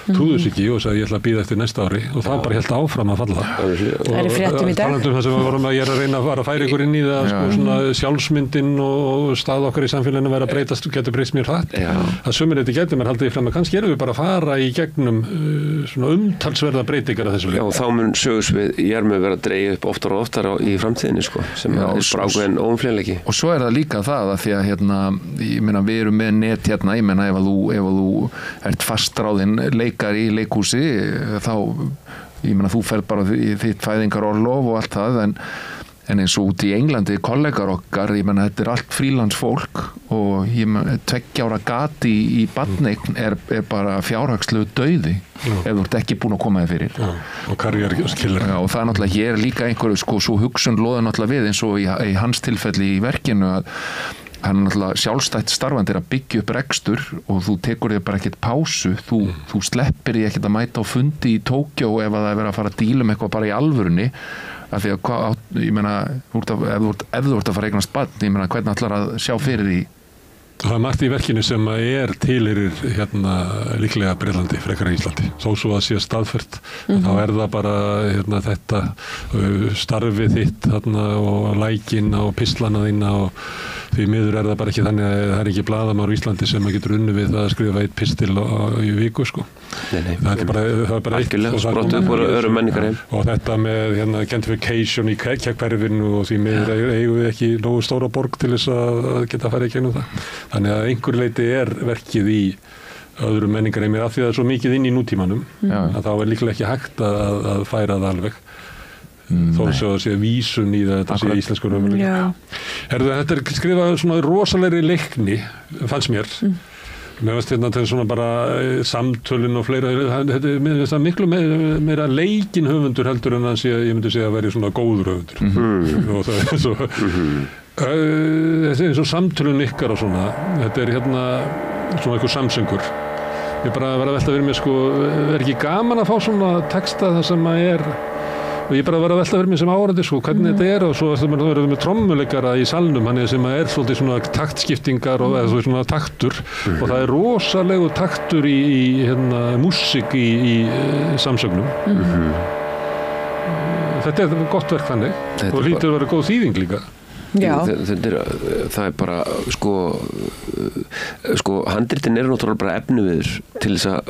trúðus ekki og sagði ég ætla að bíða eftir næsta ári og það bara hélt áfram að falla. Það er fréttum í dag. Talandum það sem við vorum að ég er að reyna að fara að færa ykkur inn í það sko, svona sjálfsmyndin og stað okkar í samfélaginu vera að breytast og getur breyst mér hratt. Það sumir þetta getur mér haldið fram að kannski erum við bara að fara í gegnum svona umtalsverða breytingar að þessu. Já, þá mun við Jarmu verið að dreigja upp oftar og oftar í framtíðinni sko, sem er bara ákveðin óumflýjanleiki. Og svo er það líka það að því að ég meina við erum með net ég meina ef þú ert fastráðinn leikari í leikhúsi þá, ég meina þú ferð bara þitt fæðingarorlof og allt það en eins og út í Englandi kollegar okkar, ég meina þetta er allt frílandsfólk og 2 ára gati í barneign er bara fjárhagslegu dauði ef þú ert ekki búin að koma þér fyrir. Og karrierkiller. Og það er náttúrulega hér líka einhver sko svo hugsun loða náttúrulega við eins og í hans tilfelli í verkinu hann náttúrulega sjálfstætt starfandi að byggja upp rekstur og þú tekur þér bara ekkert pásu, þú sleppir því ekkert að mæta á fundi í Tókjó ef að það er verið að fara að díla eitthvað bara í alvörunni, af því að ég meina, ef þú ert að fara eignast barn, ég meina, hvernig ætlar að sjá fyrir því? Það er margt í verkinu sem tilheyrir líklega Bretlandi, frekar en Íslandi. Þó svo að sé staðfært, þá er það bara þetta starfið þitt og lækin og pislana þína og því miður er það bara ekki þannig að það er ekki blaðamaður í Íslandi sem getur unni við það að skrifa eitt pistil í viku, sko. Nei. Það er bara eitt. Algjörlega, sprottu upp úr öðrum menningar heim. Og þetta með gentrification í hverfinu og því miður eigum við ekki nógu stóra borg til þess að geta að fara í gegnum það. Þannig að einhver leiti er verkið í öðrum menningarheimir af því að það er svo mikið inn í nútímanum að þá er líklega ekki hægt að færa það alveg. Þó svo að sé vísun í þetta sé íslensku raunveruleika. Þetta er skrifað svona rosalegri leikni, fannst mér. Mér finnst þetta svona bara samtölin og fleira, þetta er miklu meira leikin höfundur heldur en að ég myndi segja að vera svona góður höfundur. Og það er svo þetta er eins og samtölun ykkar og svona, þetta er svona einhver samsöngur. Ég bara var að velta fyrir mér, sko, er ekki gaman að fá svona texta það sem og ég bara var að velta fyrir mér sem áhorfandi, sko, hvernig þetta er og svo verður við með trommuleikara í salnum, hann sem svolítið svona taktskiptingar og eða svona taktur og það er rosalegu taktur í músík í samsögnum. Þetta er gott verk þannig og lítur að vera góð þýðing líka. Það er bara handritin eru náttúrulega bara efniviður til þess að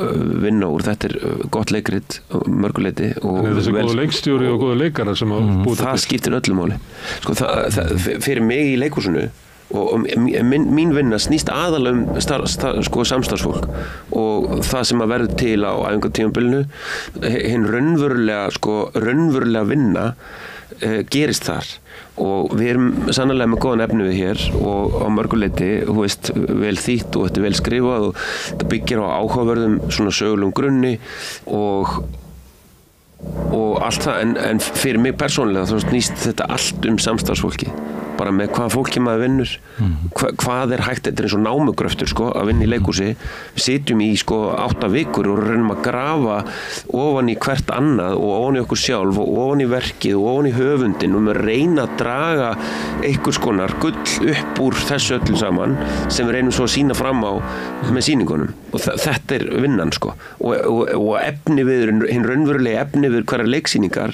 vinna úr. Þetta er gott leikrit mörguleiti og þessi góða leikstjóri og góða leikara sem það skiptir öllu máli. Fyrir mig í leikhúsinu og mín vinna snýst aðalega samstarfsfólk og það sem að verður til á æfingartímabilinu, hinn raunverulega vinna gerist þar og við erum sannarlega með góðan efnivið hér og á mörguleiti, þú veist, vel þýtt og þetta er vel skrifað og þetta byggir á áhugaverðum svona sögulegum grunni og allt það, en fyrir mig persónulega þá snýst þetta allt samstarfsfólki, bara með hvaða fólki maður vinnur, hvað er hægt, þetta er eins og námugröftur, sko, að vinna í leikhúsi. Við sitjum í 8 vikur og reynum að grafa ofan í hvert annað og ofan í okkur sjálf og ofan í verkið og ofan í höfundin og við reyna að draga einhvers konar gull upp úr þessu öllu saman sem við reynum svo að sýna fram á með sýningunum og þetta er vinnan, sko, og efniviður, hinn raunverulega efniviður hverjar leiksýningar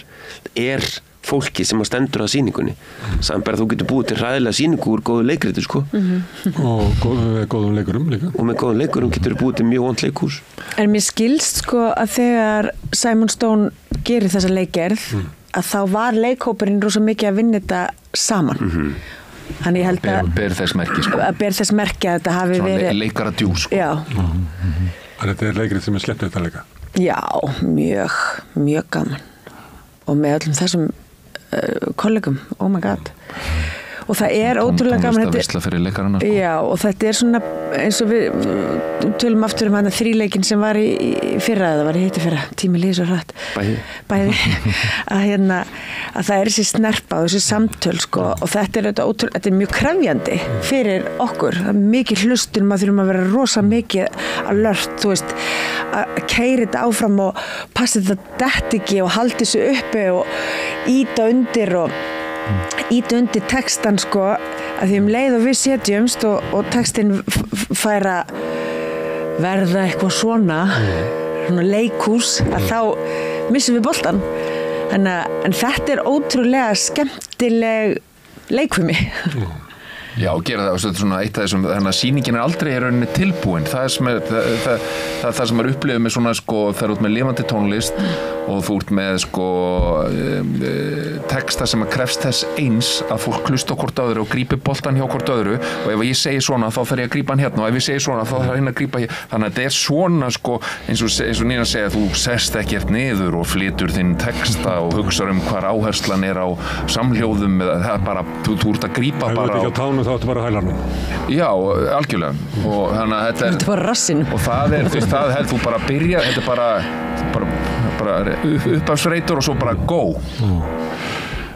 er fólki sem að stendur að sýningunni. Samanber að þú getur búið til hræðilega sýningu úr góðu leikriti, sko. Og góðum leikurum líka. Og með góðum leikurum getur búið til mjög vont leikhús. En mér skilst, sko, að þegar Simon Stone gerir þessa leikgerð að þá var leikhópurinn rosa mikið að vinna þetta saman. Þannig ég held að ber þess merki, sko. Að ber þess merki að þetta hafi verið leikara djú, sko. Já. Þetta er leikrið sem er skemmtilegt að leika. Já, mjög gaman. Og með öllum þessum kollegum, oh my god. Og það er ótrúlega gaman tónlistaveisla fyrir leikarana, sko. Já, og þetta er svona eins og við tölum aftur hann að þríleikin sem var í fyrra, það var í hitti fyrra, tími líður svo hratt bæði að það er þessi snerpa og þessi samtöl, sko, og þetta er ótrúlega, þetta er mjög krefjandi fyrir okkur, það er mikið hlustun, maður þurfum að vera rosa mikið alert, þú veist, að keyra þetta áfram og passa þetta dett ekki og halda þessu uppi og íta undir textan, sko, að því leið og við setjumst og textin fær að verða eitthvað svona leikhús, að þá missum við boltan. En þetta er ótrúlega skemmtileg leikfimi. Já, gera það, og þetta er svona eitt af þessum, þannig að sýningin er aldrei í rauninni tilbúin. Það sem er upplifið með svona, sko, það er út með lifandi tónlist og þú ert með, sko, texta sem að krefst þess eins að fólk hlusta á hvort öðru og grípi boltan hjá hvort öðru og ef ég segi svona þá þarf ég að grípa hann hérna og ef ég segi svona þá þarf hann að grípa hér. Þannig að þetta er svona, sko, eins og Nína segja, þú sest ekkert niður og flytur þinn texta og hugsar hvar áherslan er á samhljóðum, það er bara, þú ert að grípa bara á þá áttu bara hælarnum. Já, algjörlega. Og þannig að þetta er bara rassinu. Og það er, það heldur þú bara að byrja, þetta er bara uppafsreitur og svo bara go.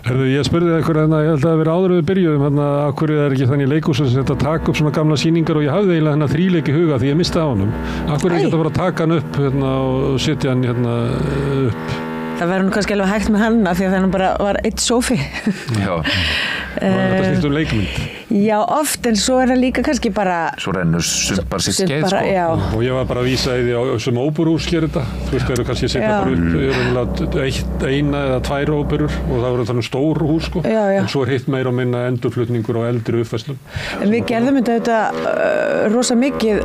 Herðu, ég spurði ykkur ég held að vera áður við byrjuðum af hverju það ekki þannig í leikhúsinu sem þetta taka upp svona gamla sýningar og ég hafði eiginlega þríleik í huga því ég misti á honum. Af hverju ekki þetta bara að taka hann upp og setja hann upp? Það verður nú kannski alveg hægt með hann af því að það bara var eitt sófi. Já. Þetta snýst leikmynd. Já, oft, en svo það líka kannski bara... Svo rennur bara sitt skeið, sko. Já. Og ég var bara að vísa í því sem óperús gerir þetta. Þú veist, það eru kannski setja bara upp eina eða 2 óperur og það voru þannig stór hús, sko. Já. En svo hitt meira og minna endurflutningur og eldri uppfærslum. En við gerðum þetta rosa mikið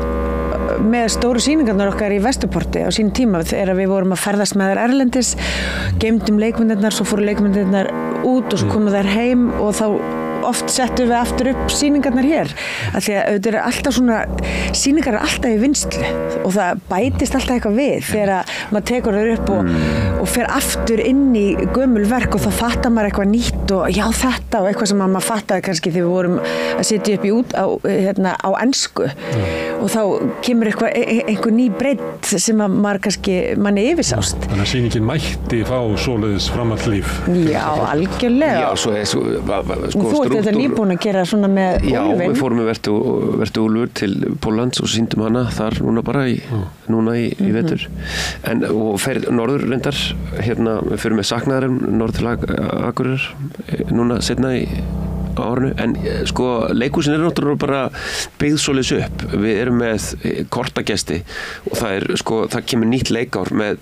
með stóru sýningarnar okkar í Vesturporti á sínum tíma þegar við vorum að ferðast með þær erlendis, geymdum leikmyndirnar, svo fóru leikmyndirnar út og svo komu þær heim og þá oft settum við aftur upp sýningarnar hér af því að auðvitað er alltaf svona sýningar er alltaf í vinnslu og það bætist alltaf eitthvað við þegar maður tekur þau upp og fer aftur inn í gömul verk og þá fattar maður eitthvað nýtt og já þetta og eitthvað sem maður fattaði kannski þegar við vorum að setja upp á ensku og þá kemur einhver ný breytt sem maður kannski manni yfirsást. Þannig að sýningin mætti fá svoleiðis framhald líf. Já, algjörlega. Já, svo þú ert þetta nýbúin að gera svona með Já, Úlfinn. við fórum með Vertu Úlfur til Póllands og sýndum hana þar núna bara í vetur. Og fer norður reyndar, við fyrir með Saknaðarinn norður til Akureyrar núna seinna í árinu, en sko leikhúsin náttúrulega bara byggð svoleiðis upp. Við erum með kortagesti og það kemur nýtt leikár með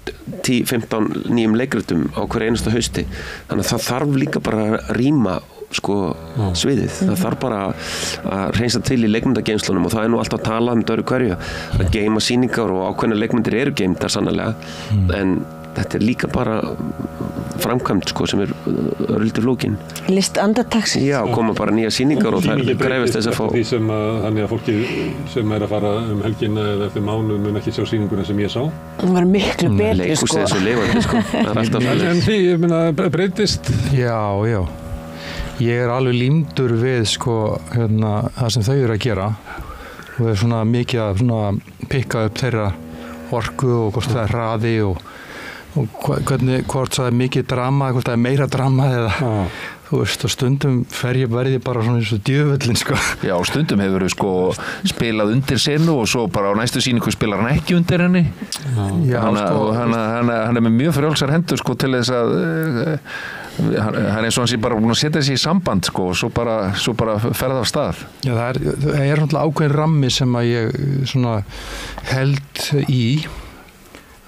10-15 nýjum leikritum á hverju einasta hausti. Þannig að það þarf líka bara að rýma sviðið. Það þarf bara að reynsa til í leikmyndageymslunum og það er nú alltaf að tala öðru hverju að geyma sýningar og ákveðna leikmyndir eru geymdar sannarlega, en þetta er líka bara framkvæmt sem er örlítið flókin. List andartaksins. Já, koma bara nýja sýningar og það krefist þess að fá. Því sem þannig að fólki sem er að fara helgina eða eftir mánuð mun ekki sjá sýninguna sem ég sá. Það var miklu betri Leikhúsið er svo lifandi Það er alltaf En því, ég meina, breytist. Já. Ég er alveg límdur við það sem þau eru að gera og er svona mikið að pikka upp þeirra orku og hvort það er hraði og hvort það er mikið drama, hvort það er meira drama eða þú veist, og stundum verði bara svona eins og djöfullin Já, stundum hefur spilað undir senu og svo bara á næstu sýningu spilar hann ekki undir henni hann er með mjög frjálsar hendur til þess að hann er eins og hann sé bara búin að setja sig í samband og svo bara ferða af stað. Já, það er ákveðin rammi sem að ég held í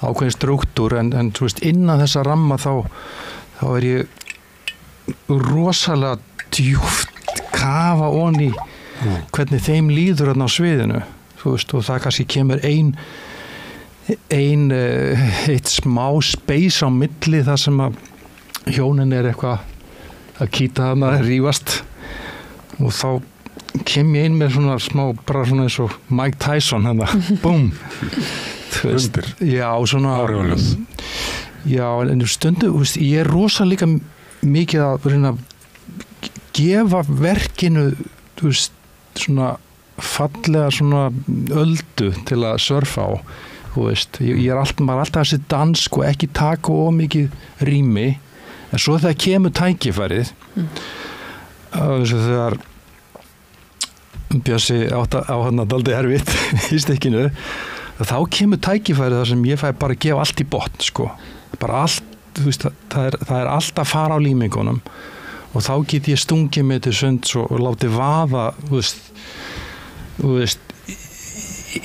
ákveðin struktúr en þú veist, innan þessa ramma þá er ég rosalega djúpt kafa onni hvernig þeim líður á sviðinu, þú veist, og það kannski kemur eitt smá space á milli þar sem að hjónin er eitthvað að kýta þarna, rífast og þá kem ég inn með svona smá, bara svona eins og Mike Tyson búm Undir. Já, svona áhrifalöð. Já, en stundu, veist, ég er rosa líka mikið að reyna að gefa verkinu, þú veist, svona fallega svona öldu til að surfa á, þú veist, maður er alltaf þessi dansk og ekki taka of mikið rými, en svo þegar kemur tækifærið, þegar Bjössi á hann að daldi erfitt í stykkinu, þá kemur tækifærið þar sem ég fæ bara að gefa allt í botn, bara allt, þú veist, það er allt að fara á límingunum og þá get ég stungið mig til sunds og látið vaða, þú veist,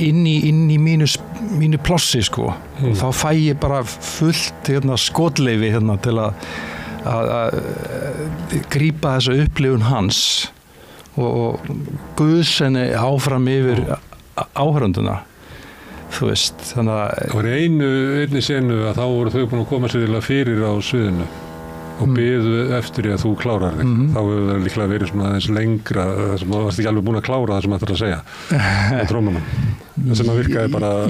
inn í mínu plossi, og þá fæ ég bara fullt skotleyfi til að grípa þessa upplifun hans og guðsenni áfram yfir áhörunduna. Þú veist, þannig að það var einni senu að þá voru þau búin að koma sér fyrir á sviðinu og biðu eftir að þú klárar þig. Þá hefur það líklega verið svona aðeins lengra það sem þú varst ekki alveg búin að klára það sem það þarf að segja á trómunum. Það sem að virkaði bara að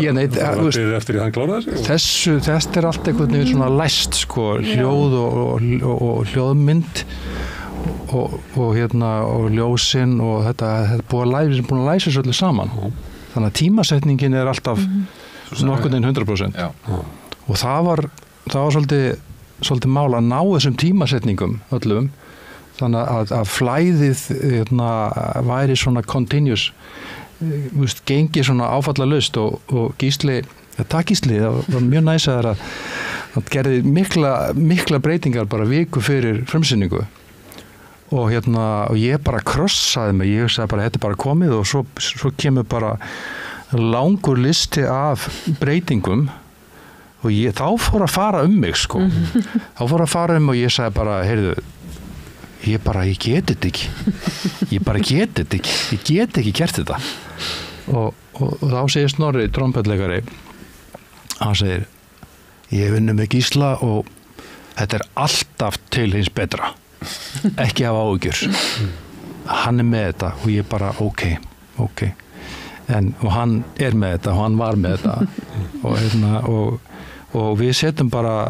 biðu eftir að hann kláraði sig. Þetta er allt einhvern veginn svona læst, hljóð og hljóðmynd og ljósin og þetta er búin að læsa svo allir saman. Þannig að tímasetningin er alltaf nokkurn veginn 100%. Og það var svolítið mál að ná þessum tímasetningum öllum þannig að flæðið væri svona continuous, gengi svona áfallalaust og Gísli, það var mjög næs að það gerði mikla breytingar bara viku fyrir frumsýningu og ég bara krossaði mig, ég sagði bara þetta er bara komið og svo kemur bara langur listi af breytingum og þá fór að fara mig sko. Þá fór að fara og ég sagði bara, heyrðu, ég get þetta ekki. Ég get ekki gert þetta. Og þá segir Snorri, trompetleikari, hann segir, ég vinnu með Gísla og þetta er alltaf til hins betra. Ekki hafa áhyggjur. Hann er með þetta og ég bara, ok. Og hann er með þetta og hann var með þetta og við setjum bara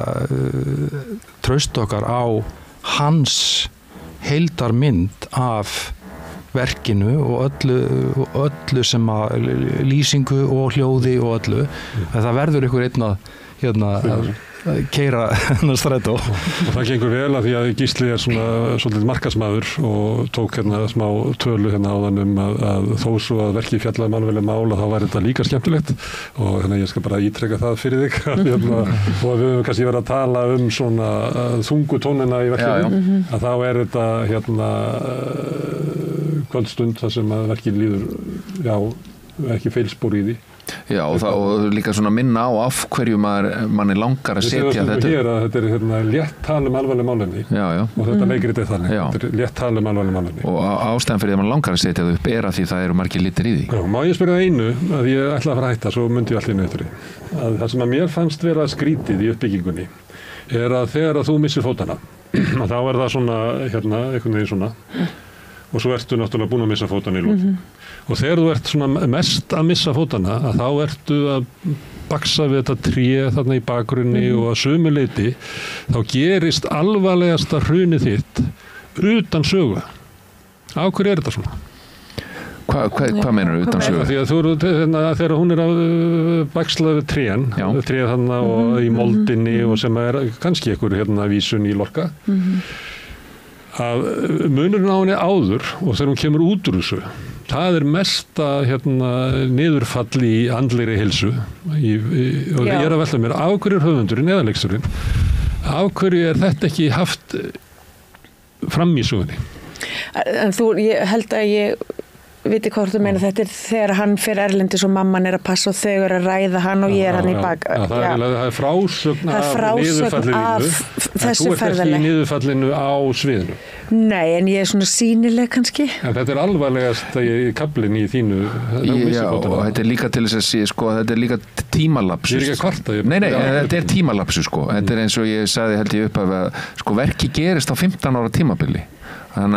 traust okkar á hans heildarmynd af verkinu og öllu sem að lýsingu og hljóði og öllu. Það verður ykkur einn að keyra hennar strætó. Og það gengur vel að því að Gísli er svolítið markaðsmaður og tók smá tölu áðan að þó svo að verkið fjallaði alveg mál að þá væri þetta líka skemmtilegt og ég skal bara ítreka það fyrir þig og við höfum kannski verið að tala svona þungu tónina í verkinu að þá er þetta kvöldstund þar sem að verkið líður ekki feilspor í því. Já, og líka svona minna á af hverju manni langar að setja þetta. Þetta er létt tala alvarleg málefni og þetta leikrit þannig. Þetta er létt tala alvarleg málefni. Og ástæðan fyrir að mann langar að setja það upp að því það eru margir litir í því. Já, má ég spyrja einu að ég ætla að fara að hætta, svo myndi ég allir nöðri. Það sem að mér fannst vera skrítið í uppbyggingunni að þegar að þú missir fótana, þá það svona, einhvern veginn svona og svo ertu náttúrulega búin að missa fótana í lokin. Og þegar þú ert svona mest að missa fótana, þá ertu að baksa við þetta tré þarna í bakgrunni og að sumu leyti, þá gerist alvarlegasta hrunið þitt utan sögu. Á hverju er þetta svona? Hvað meinar utan sögu? Því að þegar hún er að baksla við tréð þarna og í moldinni og sem er kannski einhver vísun í Lorca, að munurinn á henni áður og þegar hún kemur út úr þessu, það er mesta niðurfall í andlegri heilsu og ég er að velta mér af hverju er höfundurinn eða leiksturinn, af hverju er þetta ekki haft fram í sögunni? En ég held að ég viti hvað þú meina, þetta er þegar hann fyrir erlendis og mamman er að passa og þau eru að ræða hann og ég er hann í bak. Það er frásögn af niðurfallinu, en þú ert ekki í niðurfallinu á sviðinu. Nei, en ég er svona sýnileg kannski. En þetta er alvarlegast í kaflin í þínu. Já, og þetta er líka til þess að sé, þetta er líka tímalapsus. Ég er ekki að kvarta. Nei, þetta er tímalapsus, Þetta er eins og ég sagði held ég upp að verki gerist á 15 ára tímabili. En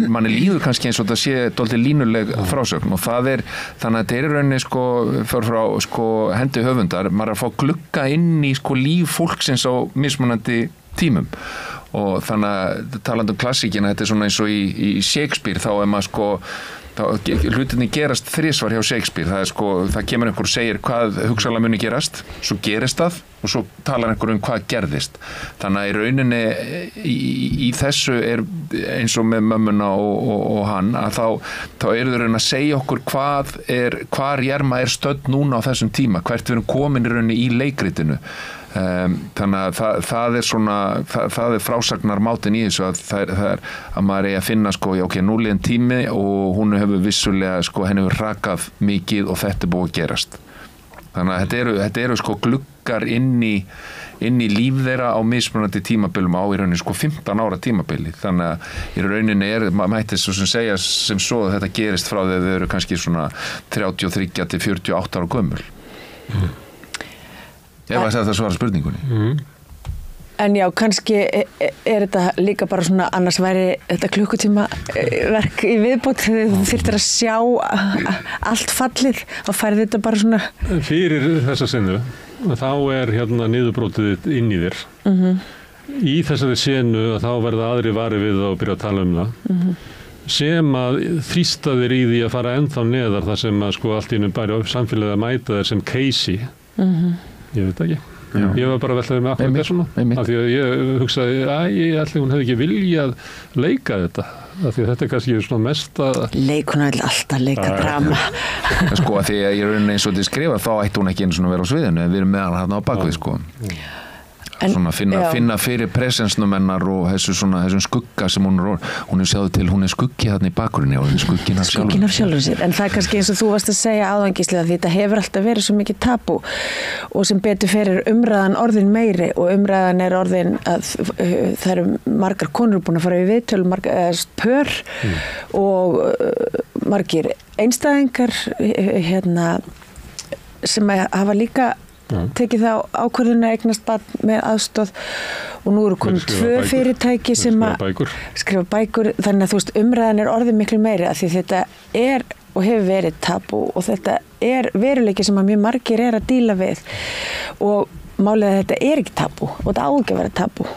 manni líður kannski eins og það sé dálítið línuleg frásögn og þannig að þetta er í rauninni frá hendi höfundar, maður er að fá glugga inn í líf fólksins á mismunandi tímum og þannig að talandi klassíkina, þetta er svona eins og í Shakespeare, þá er maður hlutinni gerast þrisvar hjá Shakespeare, það kemur einhver og segir hvað hugsanlega muni gerast, svo gerist það og svo talar einhver hvað gerðist. Þannig að í rauninni í þessu er eins og með mömmuna og hann, að þá eru þau raun að segja okkur hvar Jerma er stödd núna á þessum tíma, hvert við erum komin í rauninni í leikritinu. Þannig að það er svona, það er frásagnarmátin í þessu að maður eigi að finna ok, núliðin tími og hún hefur vissulega henni hefur rakað mikið og þetta er búið að gerast. Þannig að þetta eru gluggar inn í líf þeirra á mismunandi tímabilum á í rauninni 15 ára tímabili. Þannig að í rauninni maður mætti svo sem segja sem svo að þetta gerist frá þegar þau eru kannski svona 33 til 48 ára gömul. Ég var að segja það svara spurningunni. En já, kannski er þetta líka bara svona, annars væri þetta klukkutíma verk í viðbót þegar þú þyrftir að sjá allt fallið og færði þetta bara svona. Fyrir þessa senu, þá er niðurbrótið inn í þér. Í þessari senu þá verða aðri vari við og byrja að tala það. Sem að þrýsta þér í því að fara ennþá neðar þar sem að allt í einu bæri upp samfélagið að mæta þér sem Casey. Ég veit ekki. Ég var bara veltaði með akkur persónu af því að ég hugsaði ætli hún hefði ekki viljað leika þetta af því að þetta er kannski svona mesta leikuna vil alltaf leika drama sko að því að ég raunin eins og til skrifa þá ætti hún ekki eins og vera á sviðinu en við erum með hann hérna á bakvið sko svona finna fyrir presensnum hennar og þessum skugga sem hún er sjáðu til, hún er skuggi hérna í bakgrunni og skuggin af sjálfum sér en það er kannski eins og þú varst að segja áðangislega því þetta hefur alltaf verið svo mikið tabú og sem betur fyrir umræðan orðin meiri og umræðan er orðin að það eru margar konur búin að fara við viðtöl pör og margir einstæðingar sem hafa líka tekið þá ákvörðun að eignast barn með aðstoð og nú eru komin 2 fyrirtæki sem að skrifa bækur þannig að þú veist umræðan er orðið miklu meiri af því þetta er og hefur verið tabú og þetta er veruleiki sem að mjög margir er að díla við og málið að þetta er ekki tabú og þetta á ekki að vera tabú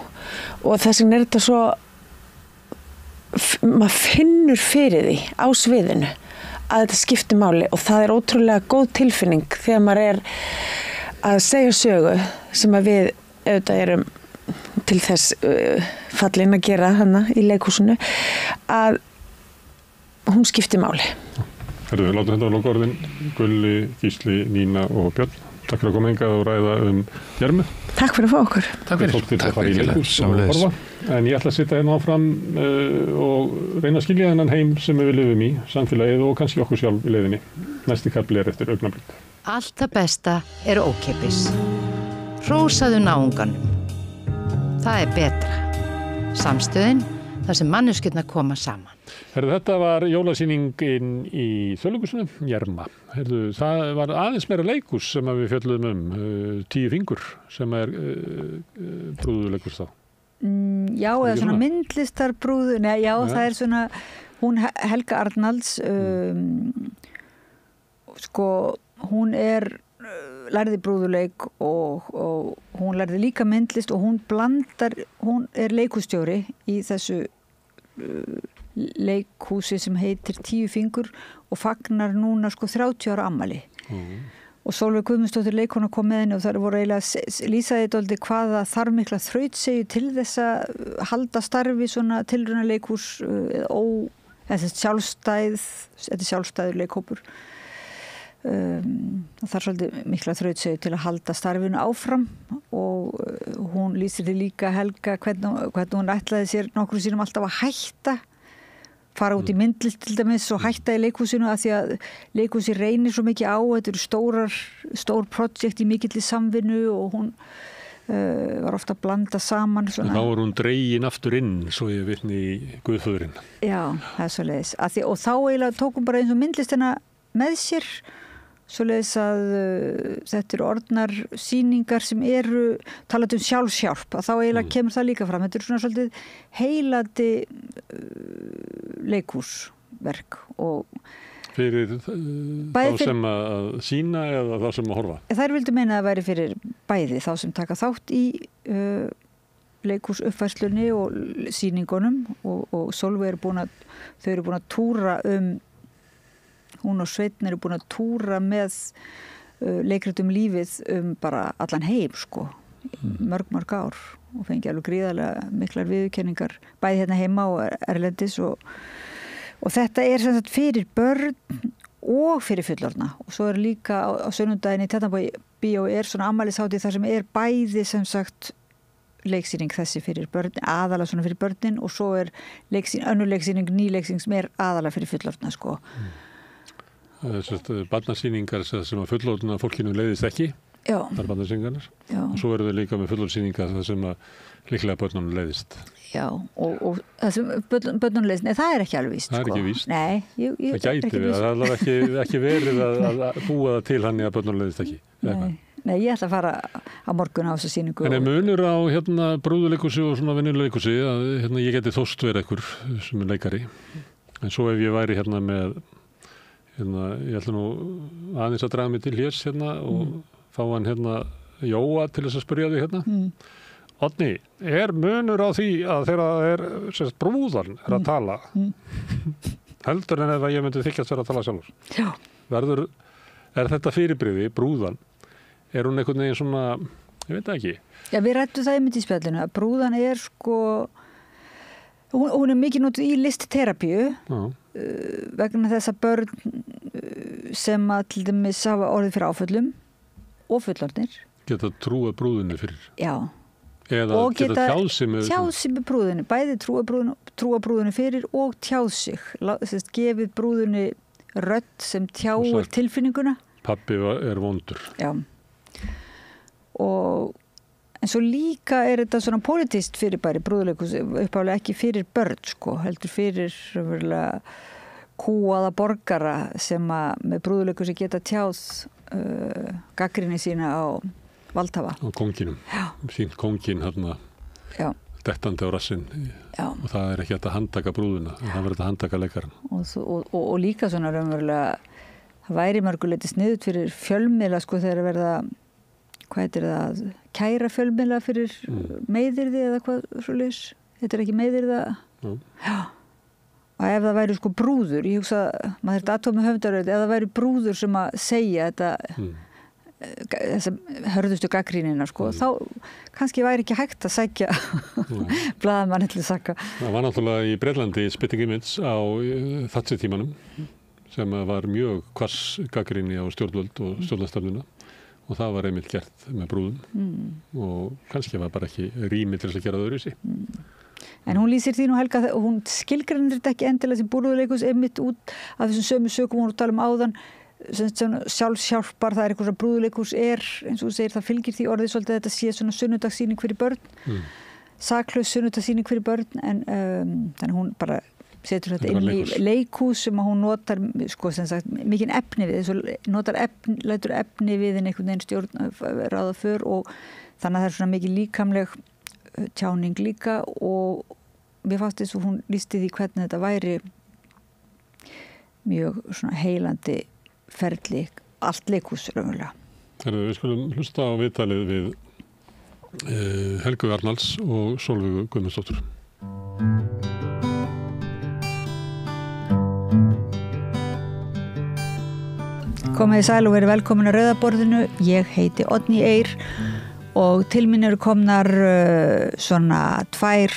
og þess vegna er þetta svo maður finnur fyrir því á sviðinu að þetta skiptir máli og það er ótrúlega góð tilfinning þegar maður er að segja sögu sem að við auðvitað erum til þess fallin að gera hana í leikhúsinu að hún skiptir máli. Herðu, látum þetta á lokaorðin Gulli, Gísli, Nína og Björn. Takk fyrir að koma hingað og ræða Jermu. Takk fyrir að fá okkur. Takk fyrir. Fólk til að fara í leikhús og horfa. En ég ætla að sitja hérna áfram og reyna að skilja þennan heim sem við lifum í, samfélagið og kannski okkur sjálf í leiðinni. Næsti kafli er eftir augnablik. Allt það besta er ókeypis. Hrósaðu náunganum. Það er betra. Samstöðin, þar sem manneskjurnar koma saman. Herðu, þetta var jólasýningin í Þjóðleikhúsinu, Jerma. Herðu, það var aðeins meira leikhús sem við fjölluðum 10 fingur sem er brúðuleikhús þá. Já, eða svona myndlistarbrúðu, það er svona, hún Helga Arnalds, sko, hún lærði brúðuleik og hún lærði líka myndlist og hún er leikhússtjóri í þessu leikhúsi sem heitir 10 fingur og fagnar núna sko 30 ára afmæli og Sólveig Guðmundsdóttir leikkona kom með henni og það voru eiginlega lýsaði dálítið hvaða þarf mikla þrautsegju til þess að halda starfi svona tilrauna leikhús þetta er sjálfstæður leikhópur það þarf svolítið mikla þrautsegju til að halda starfinu áfram og hún lýsir því líka Helga hvernig hún ætlaði sér nokkru sínum alltaf að hætta fara út í myndlist til dæmis og hætta í leikhúsinu af því að leikhúsi reynir svo mikið á þetta eru stór projekt í mikilli samvinnu og hún var ofta að blanda saman svona. Þá er hún dregin aftur inn svo ég vitni í Guðföðurinn. Já, það er svoleiðis og þá eiginlega tók hún bara eins og myndlistina með sér svoleiðis að þetta eru orðnar sýningar sem eru talað sjálfshjálp að þá eiginlega kemur það líka fram. Þetta eru svona svolítið heilandi leikhúsverk og fyrir þá sem að sýna eða þá sem að horfa? Þær vildu meina að það væri fyrir bæði þá sem taka þátt í leikhúsuppfærslunni og sýningunum og Sólveig þau eru búin að túra hún og Sveinn eru búin að túra með leikritum lífið bara allan heim sko, mörg ár og fengi alveg gríðarlega miklar viðurkenningar bæði hérna heima og erlendis og þetta er sem sagt fyrir börn og fyrir fullorðna og svo er líka á sunnudaginn í Tjarnarbíó er svona afmælishátíð þar sem er bæði sem sagt leiksýning þessi fyrir börn, aðalega svona fyrir börnin og svo er önnur leiksýning, ný leiksýning sem er aðalega fyrir fullorðna sko. Barnasýningar sem að fullorðna fólkinu leiðist ekki. Já. Það er barnasýningarnar. Og svo eru þau líka með fullorðsýningar það sem að líklega börnunum leiðist. Já, og það sem börnunum leiðist, það er ekki alveg víst. Það er ekki víst. Nei, það gæti við, það er ekki verið að búa það til hann að börnunum leiðist ekki. Nei, ég ætla að fara á morgun á þessu sýningu. En munur á brúðuleikhúsi og svona venjuleikhúsi að ég geti þóst verið ekkur sem er leikari. En svo ef ég væri með ég ætla nú aðeins að draga mig til hérs og fá hann Jóa til þess að spyrja því Oddný, er munur á því að þegar brúðan er að tala heldur en ef ég myndi þykjast vera að tala sjálfur? Já. Er þetta fyrirbrigði, brúðan, er hún einhvern veginn svona Ég veit það ekki. Já, við rættum það einmitt í spjallinu að brúðan sko, hún mikið notuð í listterapíu vegna þess að börn sem að til dæmis hafa orðið fyrir áföllum og fullorðnir geta trúa brúðinu fyrir. Já. Eða og geta tjáð sig með brúðinu, bæði trúa brúðinu fyrir og tjáð sig, gefið brúðinu rödd sem tjáir tilfinninguna. Pabbi vondur. Já. En svo líka þetta svona politist fyrirbæri brúðuleikus uppálega ekki fyrir börn sko, heldur fyrir kúaða borgara sem að með brúðuleikus geta tjáð gagnrýni sína á valdhafa. Á kónginum. Sínt kóngin hérna dettandi á rassinn og það ekki hægt að handtaka brúðuna, það verður að handtaka leikaran. Og líka svona raunverulega það væri mörguleiti sniðut fyrir fjölmiðla sko þegar verða hvað heitir það, kæra fjölmiðla fyrir meiðyrði eða hvað svoleiðis, þetta ekki meiðyrða já, og ef það væri sko brúður, ég hugsa maður þetta aðtóð með höfundaröð, ef það væri brúður sem að segja þetta þess að hörðustu gaggrínina sko, þá kannski væri ekki hægt að sækja blaðamann til að saka. Það var náttúrulega í Bretlandi Spitting Image á Thatcher-tímanum sem var mjög hvass gaggríni á stjórnvöld og stjórnarstefnuna og það var einmitt gert með brúðum og kannski var bara ekki rými til þess að gera það öðruvísi. En hún lýsir því nú Helga, hún skilgreinir þetta ekki endilega sem brúðuleikus einmitt út af þessum sömu sökum hún tala áðan, sjálfshjálpar, það eitthvað svona brúðuleikus eins og þú segir, það fylgir því orðið svolítið að þetta sé svona sunnudagssýning fyrir börn, saklaus sunnudagssýning fyrir börn, en þannig hún bara setur þetta inn í leikhús sem að hún notar sko sem sagt mikinn efni við, lætur efni við einhvern veginn stjórn ráða för og þannig að það er svona mikið líkamleg tjáning líka og mér fannst þess að hún lýsti því hvernig þetta væri mjög svona heilandi ferli, allt leikhús raunverulega. Við skulum hlusta á viðtalið við Helgu Arnalds og Sólveigu Guðmundsdóttur. Komið í sæl og verið velkomin að Rauðaborðinu. Ég heiti Oddný Eir og til mín eru komnar svona 2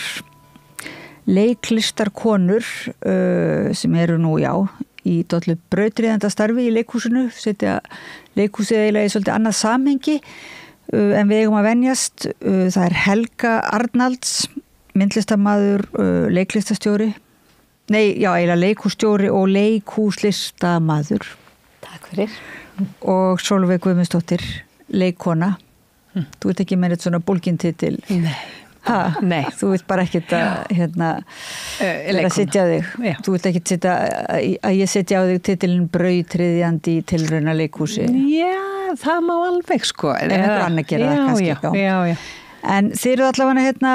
leiklistarkonur sem eru nú í dollu brautryðjandastarfi í leikhúsinu, setja leikhúsið eiginlega í svolítið annað samhengi en við eigum að venjast. Það er Helga Arnalds, myndlistarmaður, leiklistastjóri, eiginlega leikhússtjóri og leikhúslistamaður. Takk fyrir. Og Sólveig Guðmundsdóttir, leikkona. Þú ert ekki með eitt svona bólgintitil. Nei. Þú vilt bara ekkert að sitja á þig. Já. Þú vilt ekkert sitja að ég sitja á þig titilin brautryðjandi í tilrauna leikhúsi. Já, það má alveg sko. En þetta annað gera það kannski. Já. En þið eru allavega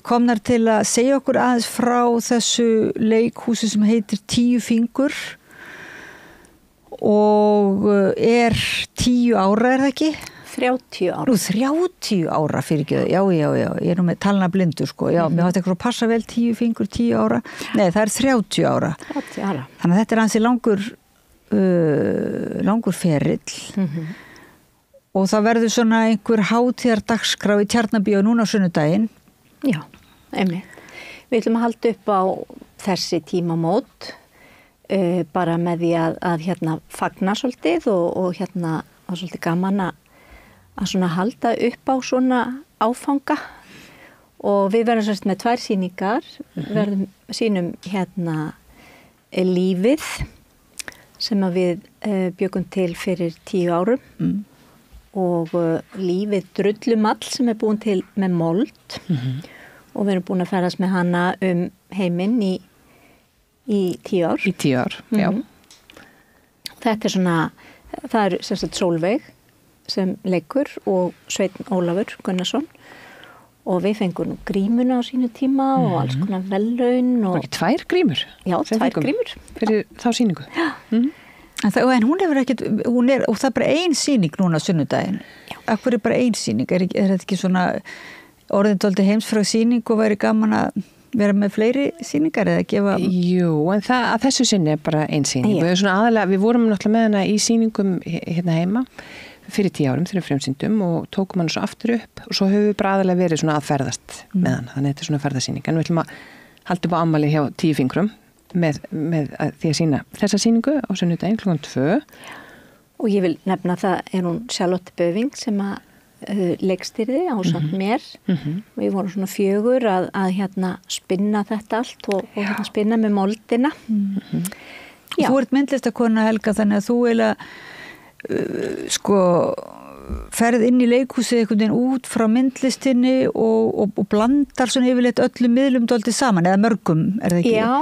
komnar til að segja okkur aðeins frá þessu leikhúsi sem heitir 10 fingur. Og 10 ára það ekki? 30 ára. Nú 30 ára fyrir ekki, já, ég er nú með talna blindu sko, já, mér hætti eitthvað að passa vel 10 fingur, 10 ára, nei það er 30 ára. 30 ára. Þannig að þetta er ansi langur ferill og það verður svona einhver hátíðardagskrá í Tjarnabíó núna á sunnudaginn. Já, einmitt. Við ætlum að halda upp á þessi tímamót bara með því að fagna svolítið og svolítið gaman að svona halda upp á svona áfanga og við verðum svolítið með 2 sýningar, verðum sýnum lífið sem að við bjögum til fyrir 10 árum og lífið drullumall sem er búin til með mold og við erum búin að ferðast með hana heiminn í 10 ár. Í 10 ár, já. Þetta er svona, það er sem sagt Sólveig sem leikur og Sveinn Ólafur Gunnarsson og við fengum grímuna á sínu tíma og alls konar verðlaun. Og ekki 2 grímur? Já, 2 grímur. Fyrir þá sýningu? Já. En hún hefur ekkert, og það er bara 1 sýning núna á sunnudaginn. Akkur er bara 1 sýning? Er þetta ekki svona orðindóldi heimsfræg sýning og væri gaman að vera með fleiri sýningar eða gefa? Jú, en að þessu sinni er bara 1 sýning. Við vorum náttúrulega með hana í sýningum hérna heima fyrir 10 árum þegar frumsýndum og tókum hann svo aftur upp og svo höfum við bara aðalega verið svona að ferðast með hann, þannig að þetta er svona ferðasýning en við ætlum að halda upp á afmæli hjá 10 fingrum með því að sýna þessa sýningu á sunnudaginn klukkan 2 og ég vil nefna það hún Charlotte Böving sem að leikstýrði ásamt mér og við vorum svona 4 að hérna spinna þetta allt og hérna spinna með moldina Þú ert myndlistakona Helga þannig að þú sko ferð inn í leikhúsið einhvern veginn út frá myndlistinni og blandar svona yfirleitt öllum miðlum dálítið saman eða mörgum, er það ekki? Já,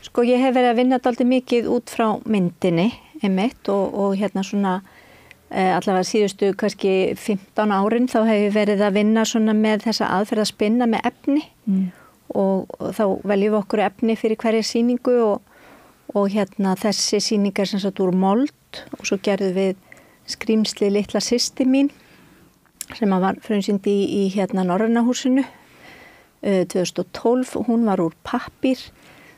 sko ég hef verið að vinna dálítið mikið út frá myndinni einmitt og hérna svona allavega síðustu kannski 15 árin þá hef ég verið að vinna svona með þessa aðferð að spinna með efni og þá veljum við okkur efni fyrir hverja sýningu og hérna þessi sýningar sem sagt úr mold og svo gerðum við skrýmsli litla systir mín sem var frumsýnd í hérna Norræna húsinu 2012 hún var úr pappír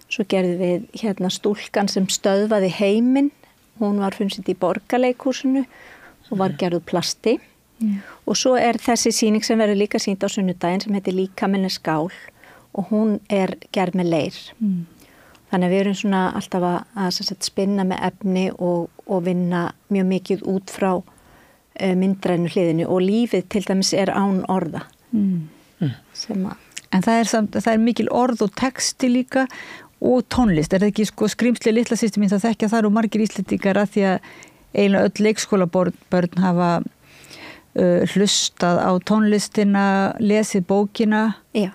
svo gerðum við hérna stúlkan sem stöðvaði heiminn hún var frumsýnd í Borgarleikhúsinu og var gerð úr plasti og svo er þessi sýning sem verður líka sýnd á sunnudaginn sem heitir Líkaminn er skál og hún er gerð með leir þannig að við erum svona alltaf að spinna með efni og vinna mjög mikið út frá myndrænu hliðinu og lífið til dæmis er án orða. En það er mikil orð og texti líka og tónlist. Er það ekki sko skrýmsli litla systir mín það þekkja þar og margir Íslendingar að því að eiginlega öll leikskólabörn hafa hlustað á tónlistina, lesið bókina. Já.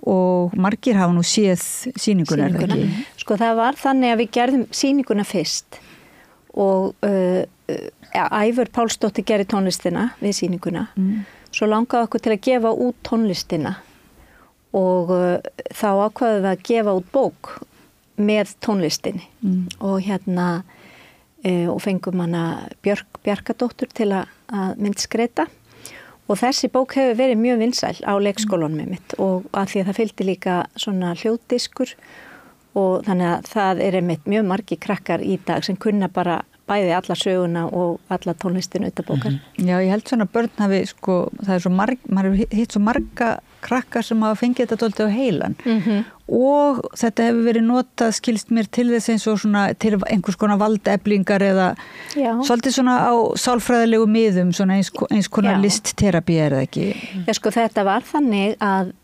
Og margir hafa nú séð sýninguna, er það ekki? Sko það var þannig að við gerðum sýninguna fyrst og Ævör Pálsdóttir gerði tónlistina við sýninguna. Svo langaði okkur til að gefa út tónlistina og þá ákvaðum við að gefa út bók með tónlistinni og hérna og fengum hana Bjarkadóttur til að myndskreita. Og þessi bók hefur verið mjög vinsæl á leikskólanum mitt og að því að það fylgdi líka svona hljóðdiskur og þannig að það er einmitt mjög margir krakkar í dag sem kunna bara bæði alla söguna og alla tónlistinu utan bókar. Já, ég held svona börn hafi sko, það er svo maður hitt svo marga krakkar sem hafa fengið þetta dálítið á heilan og þetta hefur verið notað skilst mér til þess eins og svona til einhvers konar valdeflingar eða svolítið svona á sálfræðilegu miðum svona eins konar listterapi er það ekki? Já sko þetta var þannig að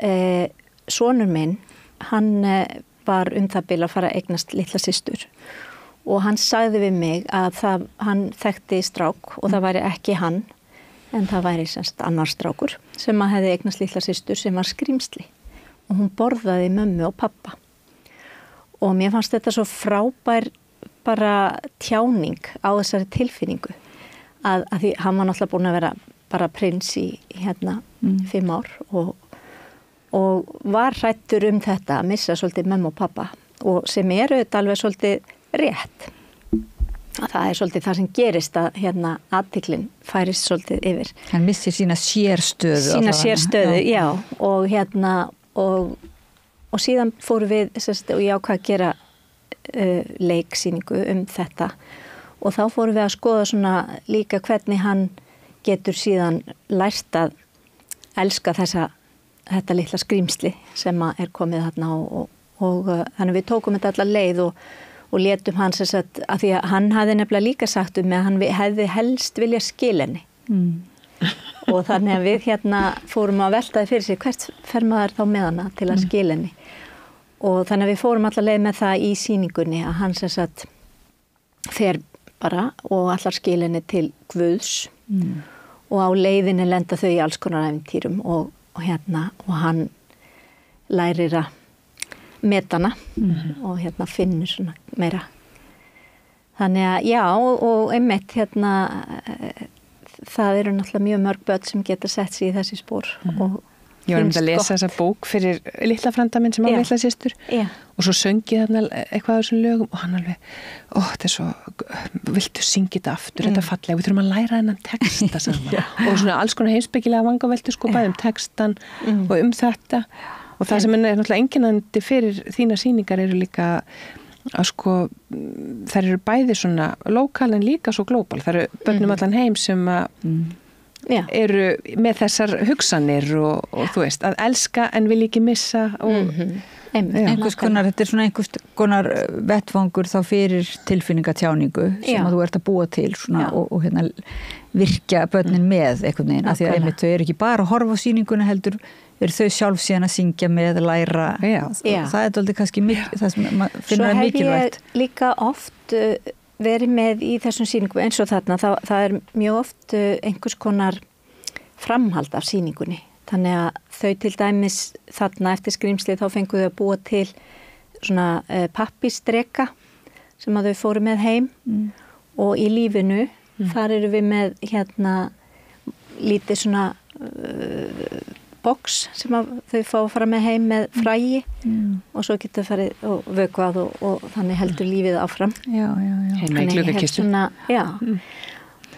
sonur minn hann var það bil að fara að eignast litla systur og hann sagði við mig að hann þekkti strák og það væri ekki hann en það væri semst annar strákur sem að hefði eignast litla systur sem var skrýmsli og hún borðaði mömmu og pappa og mér fannst þetta svo frábær bara tjáning á þessari tilfinningu að því hann var náttúrulega búin að vera bara prins í hérna 5 ár og var hrættur þetta að missa svolítið mömmu og pappa og sem þetta alveg svolítið rétt. Það er svolítið það sem gerist að hérna athygllin færist svolítið yfir. Hann missir sína sérstöðu. Sína sérstöðu, já. Og hérna og síðan fórum við og ég ákvað að gera leiksýningu þetta og þá fórum við að skoða svona líka hvernig hann getur síðan lært að elska þetta litla skrýmsli sem er komið þarna og þannig við tókum þetta allar leið og létum hans að því að hann hafði nefnilega líka sagt að hann hefði helst vilja skil henni og þannig að við hérna fórum að veltaði fyrir sig hvert fer maður þá með hana til að skil henni og þannig að við fórum allar leið með það í sýningunni að hann fer bara og allar skil henni til Guðs og á leiðinni lenda þau í alls konar ævintýrum og hann lærir að metana og hérna finnur svona meira. Þannig að já og einmitt hérna það eru náttúrulega mjög mörg börn sem geta sett sig í þessi spór og ég var að lesa þessa bók fyrir litla frænda minn sem á litla systur og svo söngi þarna eitthvað á þessum lögum og hann alveg, þetta er svo viltu syngja þetta aftur, þetta er fallega við þurfum að læra þennan texta saman og svona alls konar heimspekilega vangaveltu sko bæði textan og þetta og það sem er náttúrulega einkennandi fyrir þína sýningar eru líka að sko þær eru bæði svona lokal en líka svo global, þær eru börnum allan heim sem að eru með þessar hugsanir og þú veist, að elska en vil ekki missa og einhvers konar, þetta er svona einhvers konar vettvangur þá fyrir tilfinningatjáningu sem að þú ert að búa til svona, og hérna virkja börnin með einhvern veginn, af því að einmitt þau eru ekki bara að horfa á sýninguna heldur eru þau sjálf síðan að syngja með, læra það er aldrei kannski það sem maður finnur að mikilvægt. Svo hef ég líka oft verið með í þessum sýningum eins og þarna, það er mjög oft einhvers konar framhald af sýningunni. Þannig að þau til dæmis þarna eftir Skrímslið þá fengu þau að búa til svona pappísdreka sem að þau fóru með heim og í lífinu þar eru við með hérna lítið svona box sem að þau fá að fara með heim með frægi og svo getur farið og vökvað og þannig heldur lífið áfram. Heima í gluggakistu.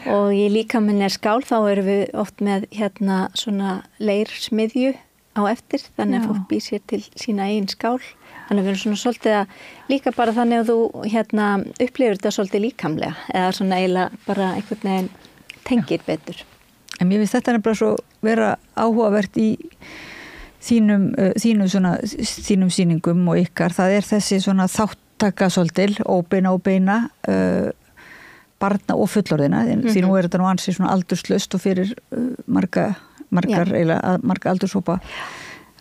Og í líkaminn skál þá erum við oft með hérna svona leirsmiðju á eftir þannig að fólk býr sér til sína eigin skál. Þannig að við erum svona svolítið að líka bara þannig að þú hérna upplifir þetta svolítið líkamlega eða svona eiginlega bara einhvern veginn tengir betur. En mér finnst þetta bara svo vera áhugavert í þínum sýningum og ykkar. Það er þessi svona þáttaka svolítið, óbeina barna og fullorðina, því nú er þetta nú ansið svona aldurslaust og fyrir marga aldurshópa.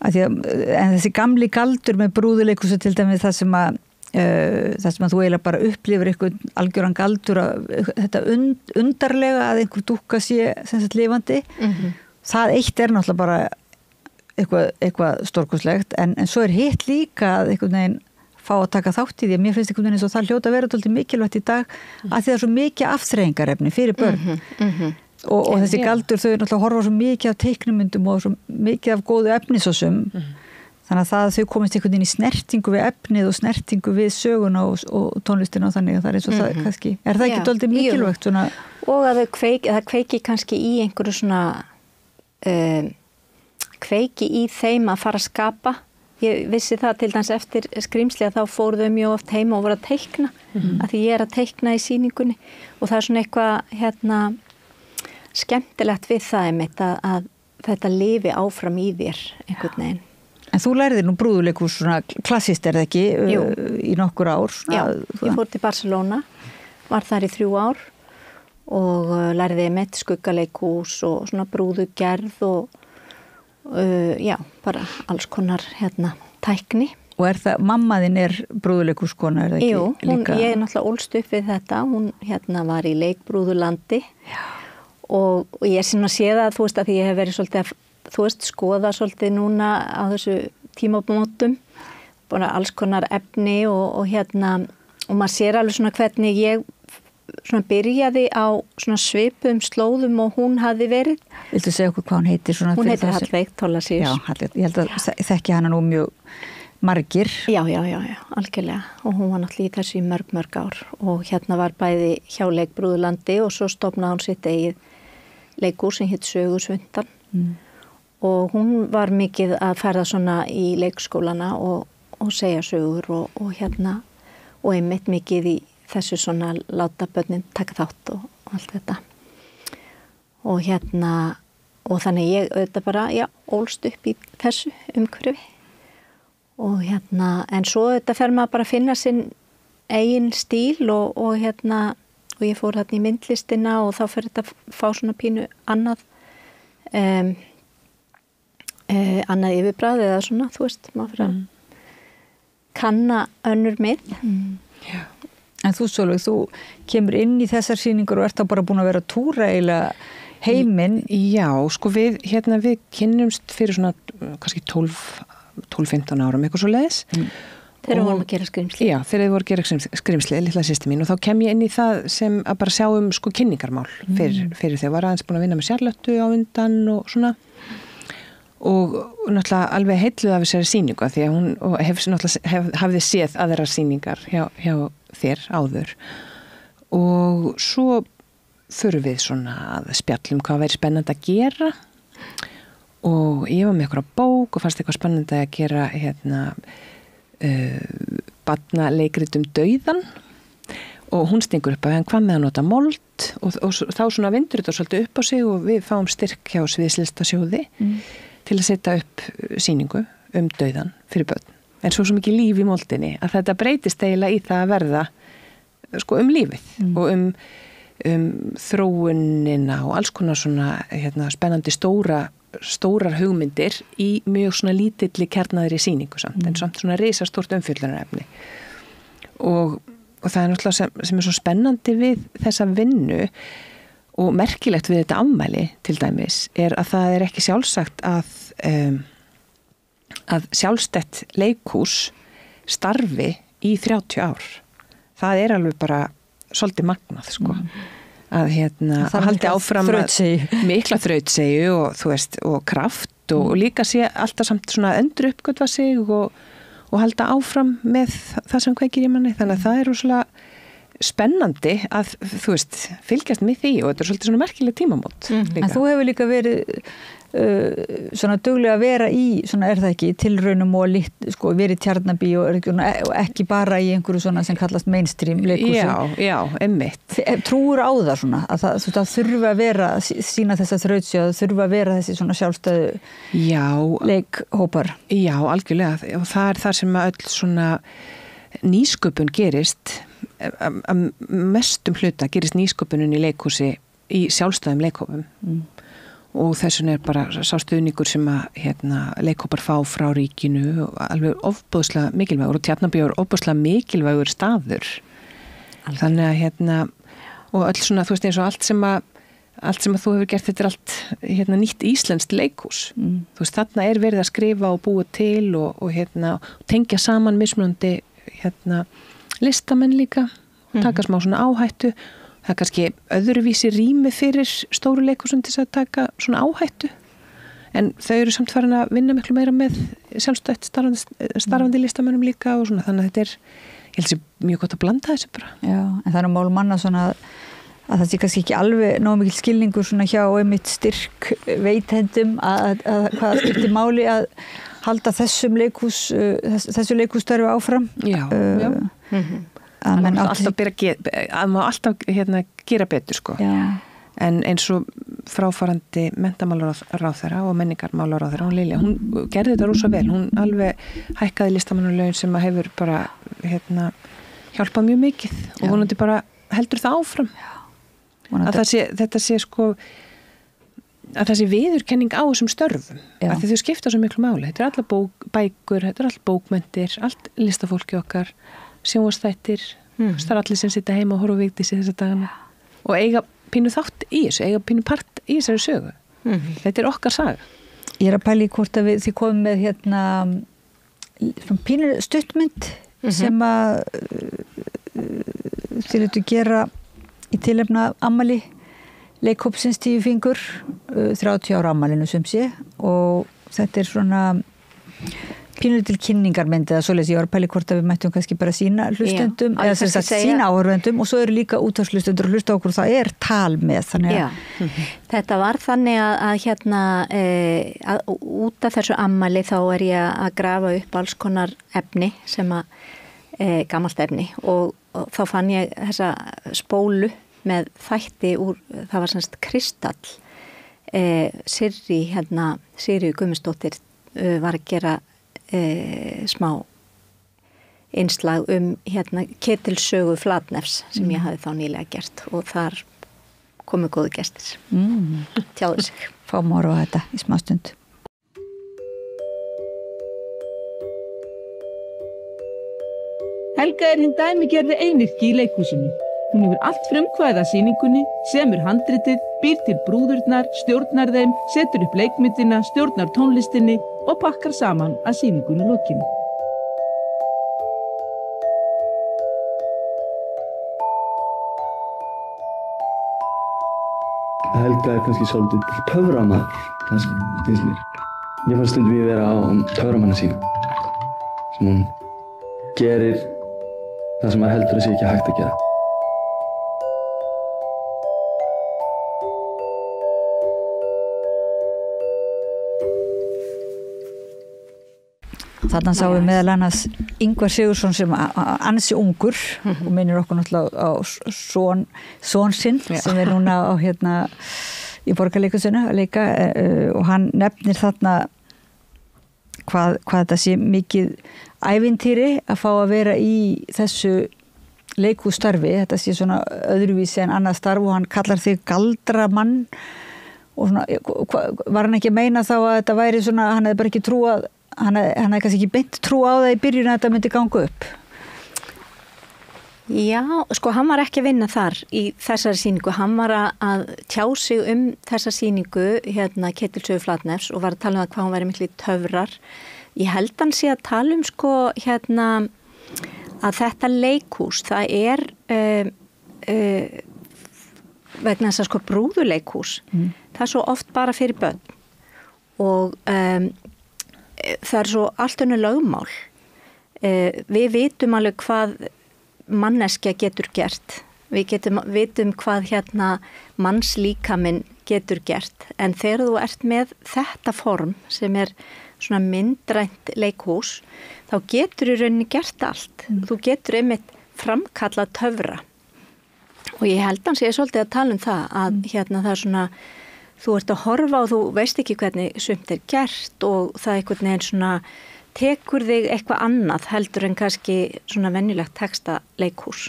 En þessi gamli galdur með brúðuleikhús til dæmis það sem að þú eiginlega bara upplifir eitthvað algjöran galdur þetta undarlega að einhver dúkka sé sem sagt lifandi. Það eitt er náttúrulega bara eitthvað stórkostlegt en svo er hitt líka að einhvern veginn fá að taka þátt í því að mér finnst einhvern veginn eins og það hljóta að vera dálítið mikilvægt í dag að því það er svo mikið afþreyingarefni fyrir börn og þessi galdur þau náttúrulega horfa svo mikið af teiknumyndum og svo mikið af góðu efnisosum þannig að það að þau komist einhvern veginn í snertingu við efnið og snertingu við söguna og tónlistina og þannig að það er eins og það kannski, er það ekki dálítið mikilvægt svona? Og að það kveiki kannski í einhverju svona kveiki í þeim að fara að skapa. Ég vissi það til dæmis eftir Skrímslið að þá fóru þau mjög oft heima og voru að teikna að því ég er að teikna í sýningunni og það er svona eitthvað hérna skemmtilegt við það einmitt að þetta lifi áfram í þér einhvern veginn. En þú lærðir nú brúðuleikhús svona klassist er það ekki í nokkur ár? Já, ég fór til Barcelona, var þar í 3 ár og lærði einmitt skuggaleikhús og svona brúðugerð og já, bara alls konar hérna tækni. Og er það, mammaðinn er brúðuleikhúskona, er það ekki? Jú, ég er náttúrulega ólst upp við þetta, hún hérna var í leikbrúðulandi og ég er svona séð að þú veist að því ég hef verið svolítið að skoða svolítið núna á þessu tímamótum, bara alls konar efni og hérna og maður sér alveg svona hvernig ég svona byrjaði á svona svipuðum slóðum og hún hafði verið. Viltu segja okkur hvað hún heitir? Hún heitir Hallveig Thorlacius. Já, Hallveig. Ég held að þekki hana nú mjög margir. Já, algjörlega. Og hún var náttúrulega í þessu í mörg ár og hérna var bæði hjá Leikbrúðulandi og svo stofnaði hún sitt eigið leikhús sem hitt Sögusvundan og hún var mikið að ferða svona í leikskólana og segja sögur og hérna og einmitt mikið í þessu svona láta börnin taka þátt og allt þetta og hérna og þannig ég auðvitað bara ólst upp í þessu umhverfi og hérna en svo auðvitað fer maður bara að finna sinn eigin stíl og hérna og ég fór hérna í myndlistina og þá fer þetta að fá svona pínu annað annað yfirbragð eða svona þú veist maður fyrir að kanna önnur mynd En þú Sólveig, þú kemur inn í þessar sýningur og ert þá bara búin að vera að túra eiginlega heiminn. Já, sko við kynnumst fyrir svona kannski 12-15 árum eitthvað svo leiðis. Þegar við vorum að gera Skrímslið. Já, þegar við vorum að gera Skrímslið, litla systir mín og þá kem ég inn í það sem að bara sjá sko kynningarmál fyrir þegar var aðeins búin að vinna með Charlotte á undan og svona og náttúrulega alveg heilluð af þessari sýningu því að hún hafði séð aðrar sýningar hjá þér áður og svo förum við svona að spjallum hvað væri spennandi að gera og ég var með eitthvað bók og fannst eitthvað spennandi að gera hérna barnaleikrit dauðan og hún stingur upp að hvað með að nota mold og þá svona vindur þetta svolítið upp á sig og við fáum styrk hjá Sviðslistasjóði til að setja upp sýningu dauðan fyrir börn. En svo mikið líf í moldinni að þetta breytist eiginlega í það að verða sko lífið og þróunina og alls konar svona spennandi stórar hugmyndir í mjög svona lítilli kjarnaðri sýningu samt, en samt svona risastórt umfjöllunarefni og það náttúrulega sem svo spennandi við þessa vinnu og merkilegt við þetta afmæli til dæmis að það ekki sjálfsagt að sjálfstætt leikhús starfi í 30 ár. Það alveg bara svolítið magnað sko. Að haldi áfram mikla þrautsegju og þú veist og kraft og líka sé alltaf samt svona endur uppgötva sig og halda áfram með það sem kveikir í manni. Þannig að það rosalega spennandi að þú veist fylgjast með því og þetta svolítið svona merkileg tímamót. En þú hefur líka verið svona duglega að vera í svona það ekki tilraunum og sko verið Tjarnabí og ekki bara í einhverju svona sem kallast mainstream leikhúsi. Já, einmitt. Trúur á það svona að það þurfa að vera sína þessa þrautsjá, það þurfa að vera þessi svona sjálfstæðu leikhópar. Já, algjörlega og það þar sem að öll svona nýsköpun gerist að mestum hluta gerist nýsköpunin í leikhúsi í sjálfstæðum leikhópum. Og þessun bara sá stuðningur sem að leikhópar fá frá ríkinu og alveg ofboðslega mikilvægur og Tjarnabí ofboðslega mikilvægur staður. Þannig að og öll svona, þú veist eins og allt sem að þú hefur gert, þetta allt nýtt íslenskt leikhús. Þú veist, þarna verið að skrifa og búa til og tengja saman mismunandi listamenn líka og taka smá svona áhættu. Það kannski öðruvísi rými fyrir stóru leikhúsum til að taka svona áhættu en þau samt farin að vinna miklu meira með sjálfstætt starfandi listamönnum líka og svona þannig að þetta ég held sér mjög gott að blanda þessu bara. Já, en það mál manna svona að það sé kannski ekki alveg nóg mikil skilningur svona hjá einmitt styrk veithendum að hvað skiptir máli að halda þessu leikhússtörfi áfram. Já. Að má alltaf gera betur sko. En eins og fráfarandi menntamálaráðherra og menningarmálaráðherra hún gerði þetta rosa vel, hún alveg hækkaði listamannalaun sem að hefur bara hjálpað mjög mikið og vonandi bara heldur það áfram að þetta sé sko að það sé viðurkenning á þessum störfum að þau skipta svo miklu máli, þetta allar bækur, þetta allt bókmenntir, allt listafólki okkar sjónvarpsþættir, það allir sem sitja heima og horfa á Vigdísi þessa dagana og eiga pínu þátt í þessu, eiga pínu part í þessari sögu. Þetta okkar saga. Ég að pæla í hvort að þið komum með pínu stuttmynd sem að þið letu gera í tilefna afmæli leikhópsins 10 fingur 30 ára afmælinu sem sé og þetta svona pínur til kynningarmynd eða svoleiðis, ég var að pæla hvort að við mættum kannski bara sína hlustendum eða sem sagt sína áhorfendum og svo eru líka útvarpshlustendur og hlusta okkur það tal með þannig að Þetta var þannig að út af þessu afmæli þá ég að grafa upp alls konar efni sem að gamalt efni og þá fann ég þessa spólu með þætti úr, það var semst Kristall Sirri Guðmundsdóttir var að gera smá innslag ketilsögu Flatnefs sem ég hafi þá nýlega gert og þar komu góðu gestir tjáðu sig. Fáum að horfa á þetta í smá stund. Helga hinn dæmigerði einyrki í leikhúsinu. Hún hefur allt frumkvæði að sýningunni, semur handritið, býr til brúðurnar, stjórnar þeim, setur upp leikmyndina, stjórnar tónlistinni og pakkar saman að sýningunni lokinni. Helga kannski svolítið töframaður, það finnst mér. Mér fannst stundum ég vera á töframanna sínu, sem hún gerir það sem maður heldur að sé ekki hægt að gera. Þarna sáum við meðal annars Ingvar Sigurðsson sem ansi ungur og minnir okkur náttúrulega á son sinn sem núna á í Borgarleikhúsinu að leika og hann nefnir þarna hvað þetta sé mikið ævintýri að fá að vera í þessu leikhússtarfi, þetta sé svona öðruvísi en annað starf og hann kallar þig galdramann og svona, var hann ekki að meina þá að þetta væri svona, hann hefði bara ekki trú að hann hefði kannski ekki beint trú á það í byrjun að þetta myndi ganga upp? Já, sko hann var ekki að vinna þar í þessari sýningu, hann var að tjá sig þessa sýningu Ketilsögu Flatnefs og var að tala hvað hann væri miklu töfrar. Ég held hann sé að tala sko að þetta leikhús, það er vegna þess að sko brúðuleikhús, það er svo oft bara fyrir börn og það er svo allt önnur lögmál. Við vitum alveg hvað manneskja getur gert. Við vitum hvað mannslíkaminn getur gert. En þegar þú ert með þetta form sem er svona myndrænt leikhús, þá getur í rauninni gert allt. Þú getur einmitt framkallað töfra. Og ég held að sé svolítið að tala það að það er svona þú ert að horfa og þú veist ekki hvernig sumt er gert og það einhvern veginn svona tekur þig eitthvað annað heldur en kannski svona venjulegt texta leikhús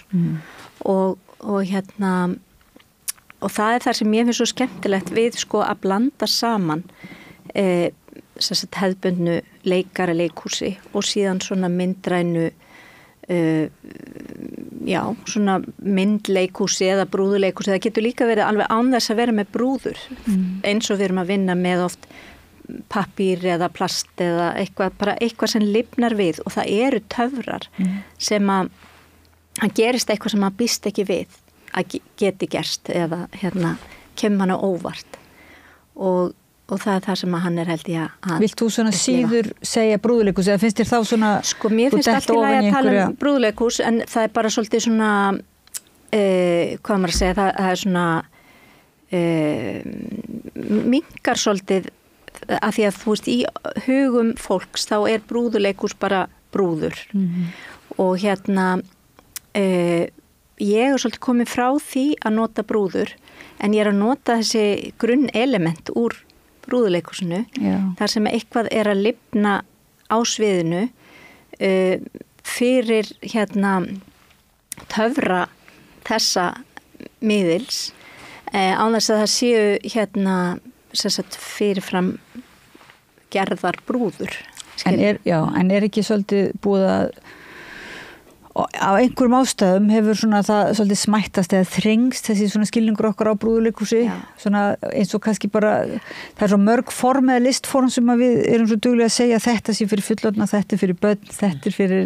og það er það sem ég finnst svo skemmtilegt við sko að blanda saman hefðbundnu leikara leikhúsi og síðan svona myndrænu svona myndleikhúsi eða brúðuleikhúsi, það getur líka verið alveg án þess að vera með brúður eins og við erum að vinna með oft pappír eða plast eða eitthvað sem lifnar við og það eru töfrar sem að gerist eitthvað sem að býst ekki við að geti gerst eða kemur hann á óvart og það er það sem að hann er held ég að Vilt þú svona síður segja brúðuleikhús eða finnst þér þá svona Sko mér finnst alltaf að tala brúðuleikhús en það er bara svolítið svona hvað maður að segja það er svona minnkar svolítið að því að þú veist í hugum fólks þá er brúðuleikhús bara brúður og ég er svolítið komið frá því að nota brúður en ég er að nota þessi grunnelement úr brúðuleikhúsinu þar sem eitthvað er að lifna á sviðinu fyrir töfra þessa miðils án þess að það séu fyrirfram gerðar brúður. En er ekki svolítið búið að á einhverjum ástæðum hefur svona það svolítið smættast eða þrengst þessi svona skilningur okkar á brúðuleikhúsi svona eins og kannski bara það er svo mörg form eða listform sem að við erum svo duglega að segja þetta sé fyrir fullorðna, þetta fyrir börn, þetta fyrir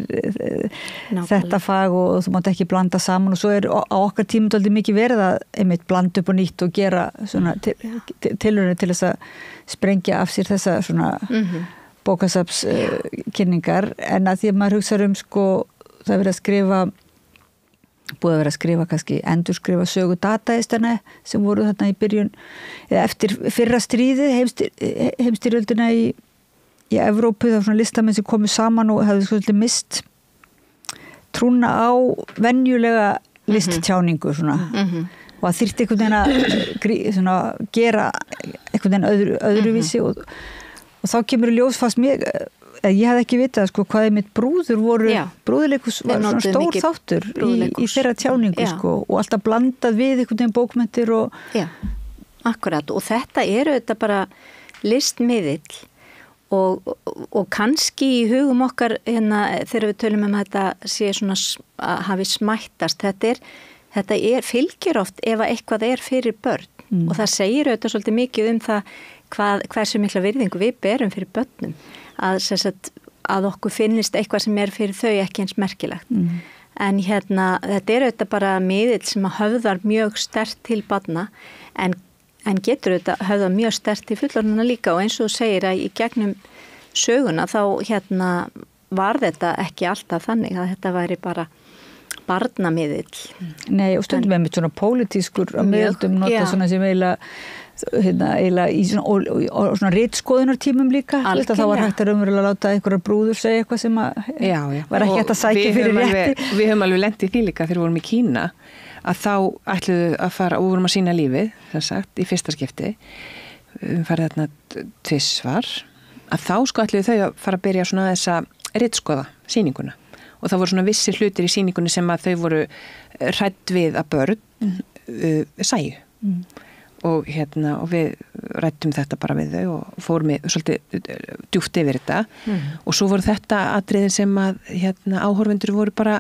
þetta fag og þú mátt ekki blanda saman og svo er á okkar tímum dálítið mikið verið að einmitt blanda upp og nýtt og gera svona tilraunir til þess að sprengja af sér þessa svona bókasaps kynningar en að því að maður hugsar sko það er búið að vera að skrifa kannski endurskrifa sögu dataistana sem voru þarna í byrjun eða eftir fyrra stríði heimstyrjöldina í Evrópu, það var svona listamenn sem komu saman og hefðu svolítið mist trúna á venjulega listtjáningu svona og að þyrfti einhvern veginn að gera einhvern veginn öðruvísi og þá kemur ljós fast mér ég hafði ekki vitað sko hvað mitt brúður voru brúðuleikhús var svona stór þáttur í þeirra tjáningu sko og alltaf blandað við einhvern veginn bókmenntir og akkurat og þetta eru þetta bara listmiðill og kannski í hugum okkar þegar við tölum þetta sé svona að hafi smættast þetta fylgir oft ef að eitthvað er fyrir börn og það segir auðvitað svolítið mikið það hversu mikla virðingu við berum fyrir börnum að okkur finnist eitthvað sem er fyrir þau ekki eins merkilegt en þetta er auðvitað bara miðill sem að höfðar mjög sterkt til barna en getur auðvitað höfðar mjög sterkt til fullorðna líka og eins og þú segir að í gegnum söguna þá var þetta ekki alltaf þannig að þetta væri bara barnamiðill. Nei og stundum með svona pólitískur að miðaldum nota svona sem eiginlega eiginlega í svona ritskoðunartímum líka, þá var hægt að raunverulega láta einhverja brúður segja eitthvað sem var ekki hægt að sækja fyrir rétti. Við höfum alveg lent í því líka þegar við vorum í Kína, að þá ætluðu að fara og vorum að sýna lífið, sem sagt, í fyrsta skipti, farið þarna tvisvar, að þá sko ætluðu þau að fara að byrja svona þess að ritskoða sýninguna. Og það voru svona vissir hlutir í sýningunni sem að þau voru hrædd við að börn sæju. Og við rættum þetta bara við þau og fórum svolítið djúpt yfir þetta. Og svo voru þetta atriðin sem að áhorfendur voru bara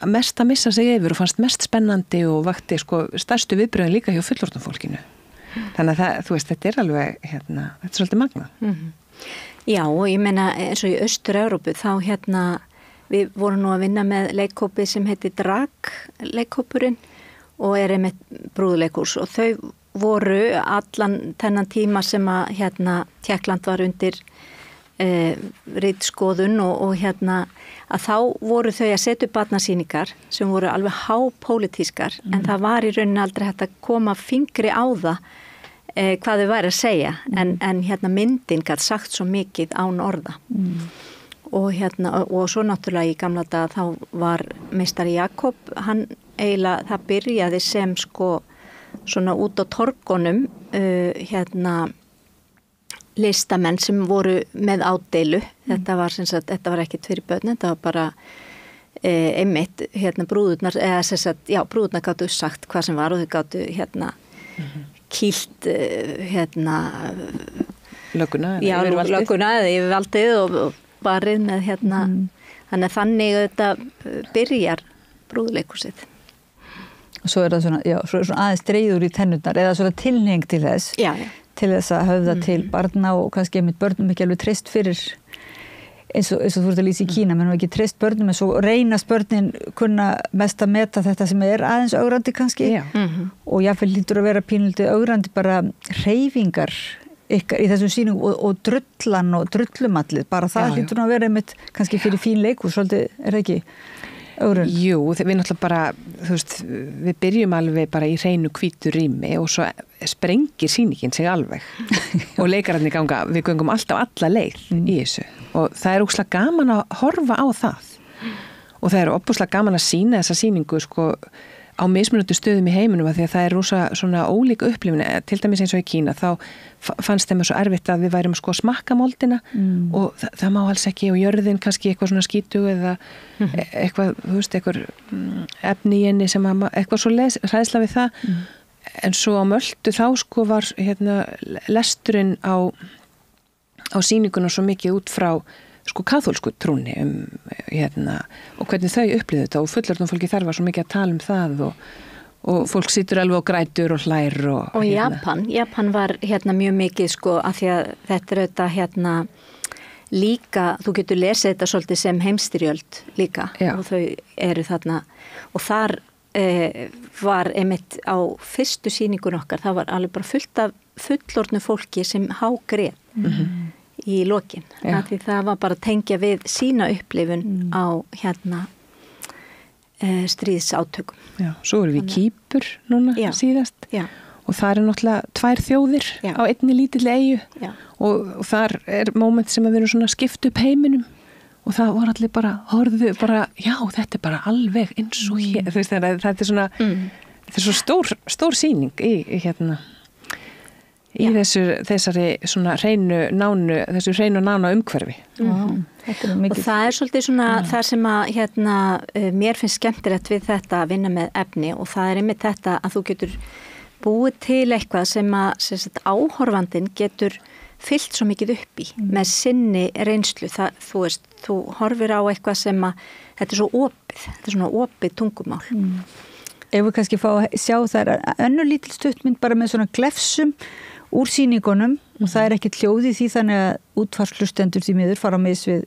mest að missa sig yfir og fannst mest spennandi og vakti sko stærstu viðbröðin líka hjá fullorðna fólkinu. Þannig að þú veist, þetta er alveg, þetta er svolítið magnað. Já, og ég meina eins og í Austur-Evrópu þá við vorum nú að vinna með leikhópi sem heitir Drag leikhópurinn og einmitt brúðuleikurs og þau voru allan þennan tíma sem að Tékkland var undir ritskoðun og að þá voru þau að setja upp barnasýningar sem voru alveg hápólitískar en það var í rauninni aldrei hægt að koma fingri á það hvað þau væri að segja en myndin gat sagt svo mikið án orða og svo náttúrulega í gamla daga þá var meistari Jakob, hann eiginlega, það byrjaði sem sko svona út á torgunum listamenn sem voru með ádeilu, þetta var ekkert fyrir börn, þetta var bara einmitt brúðurnar, brúðurnar gátu sagt hvað sem var og þau gátu kýlt lögguna eða yfirvaldið og barið með þannig þetta byrjar brúðuleikhúsið. Og svo það svona aðeins dreiður í tennurnar eða svona tilheng til þess til þess að höfða til barna og kannski einmitt börnum ekki alveg treyst fyrir eins og þú ert að lýsa í Kína menn ekki treyst börnum en svo reynast börnin kunna mest að meta þetta sem aðeins ögrandi kannski og jáfnvel lítur að vera pínulítið ögrandi bara hreyfingar ykkar í þessum sýningum og drullan og drullumallið, bara það lítur að vera einmitt kannski fyrir fín leikhús, svolítið það ekki ögrun? Jú, við náttúrulega bara, þú veist, við byrjum alveg bara í hreinu hvítu rými og svo sprengir sýningin sig alveg og leikararnir við göngum alltaf alla leið í þessu og það er ógeðslega gaman að horfa á það og það er óbúslega gaman að sýna þessa sýningu sko á mismunandi stöðum í heiminum að því að það er rosa svona ólíka upplifun til dæmis eins og í Kína þá fannst þeim svo erfitt að við værum sko að smakka moldina og það má alls ekki og jörðin kannski eitthvað svona skítu eða eitthvað, þú veist, eitthvað efni í henni sem eitthvað svo hræðsla við það en svo á Möltu þá sko var lesturinn á sýninguna svo mikið út frá sko kaþólsku trúni og hvernig þau upplýðu þetta og fullorðnum fólki þarf svo mikið að tala um það og fólk situr alveg og grætur og hlær og Japan var mjög mikið sko að því að þetta er auðvitað líka, þú getur lesið þetta svolítið sem heimstyrjöld líka og þau eru þarna og þar var einmitt á fyrstu sýningun okkar, það var alveg bara fullt af fullorðnu fólki sem hágrét í lokin, því það var bara að tengja við sína upplifun á stríðsátökum. Já, svo erum við Kýpur núna síðast og það er náttúrulega 2 þjóðir á einni lítilli eyju og þar er moment sem að við erum svona skipt upp heiminum og það voru allir bara, horfðu bara, já þetta er bara alveg eins og hér, þú veist þetta er svona, þetta er svo stór sýning í í þessari svona hreinu nána umhverfi. Og það er svolítið svona það sem að mér finnst skemmtilegt við þetta að vinna með efni og það er einmitt þetta að þú getur búið til eitthvað sem að áhorfandinn getur fyllt svo mikið upp í með sinni reynslu. Þú veist, þú horfir á eitthvað sem að þetta er svo opið, þetta er svona opið tungumál. Ef við kannski fá að sjá það önnur lítil stuttmynd bara með svona glefsum úr sýningunum og það er ekkert hljóð í því þannig að útvarpslustendur því miður fara á mis við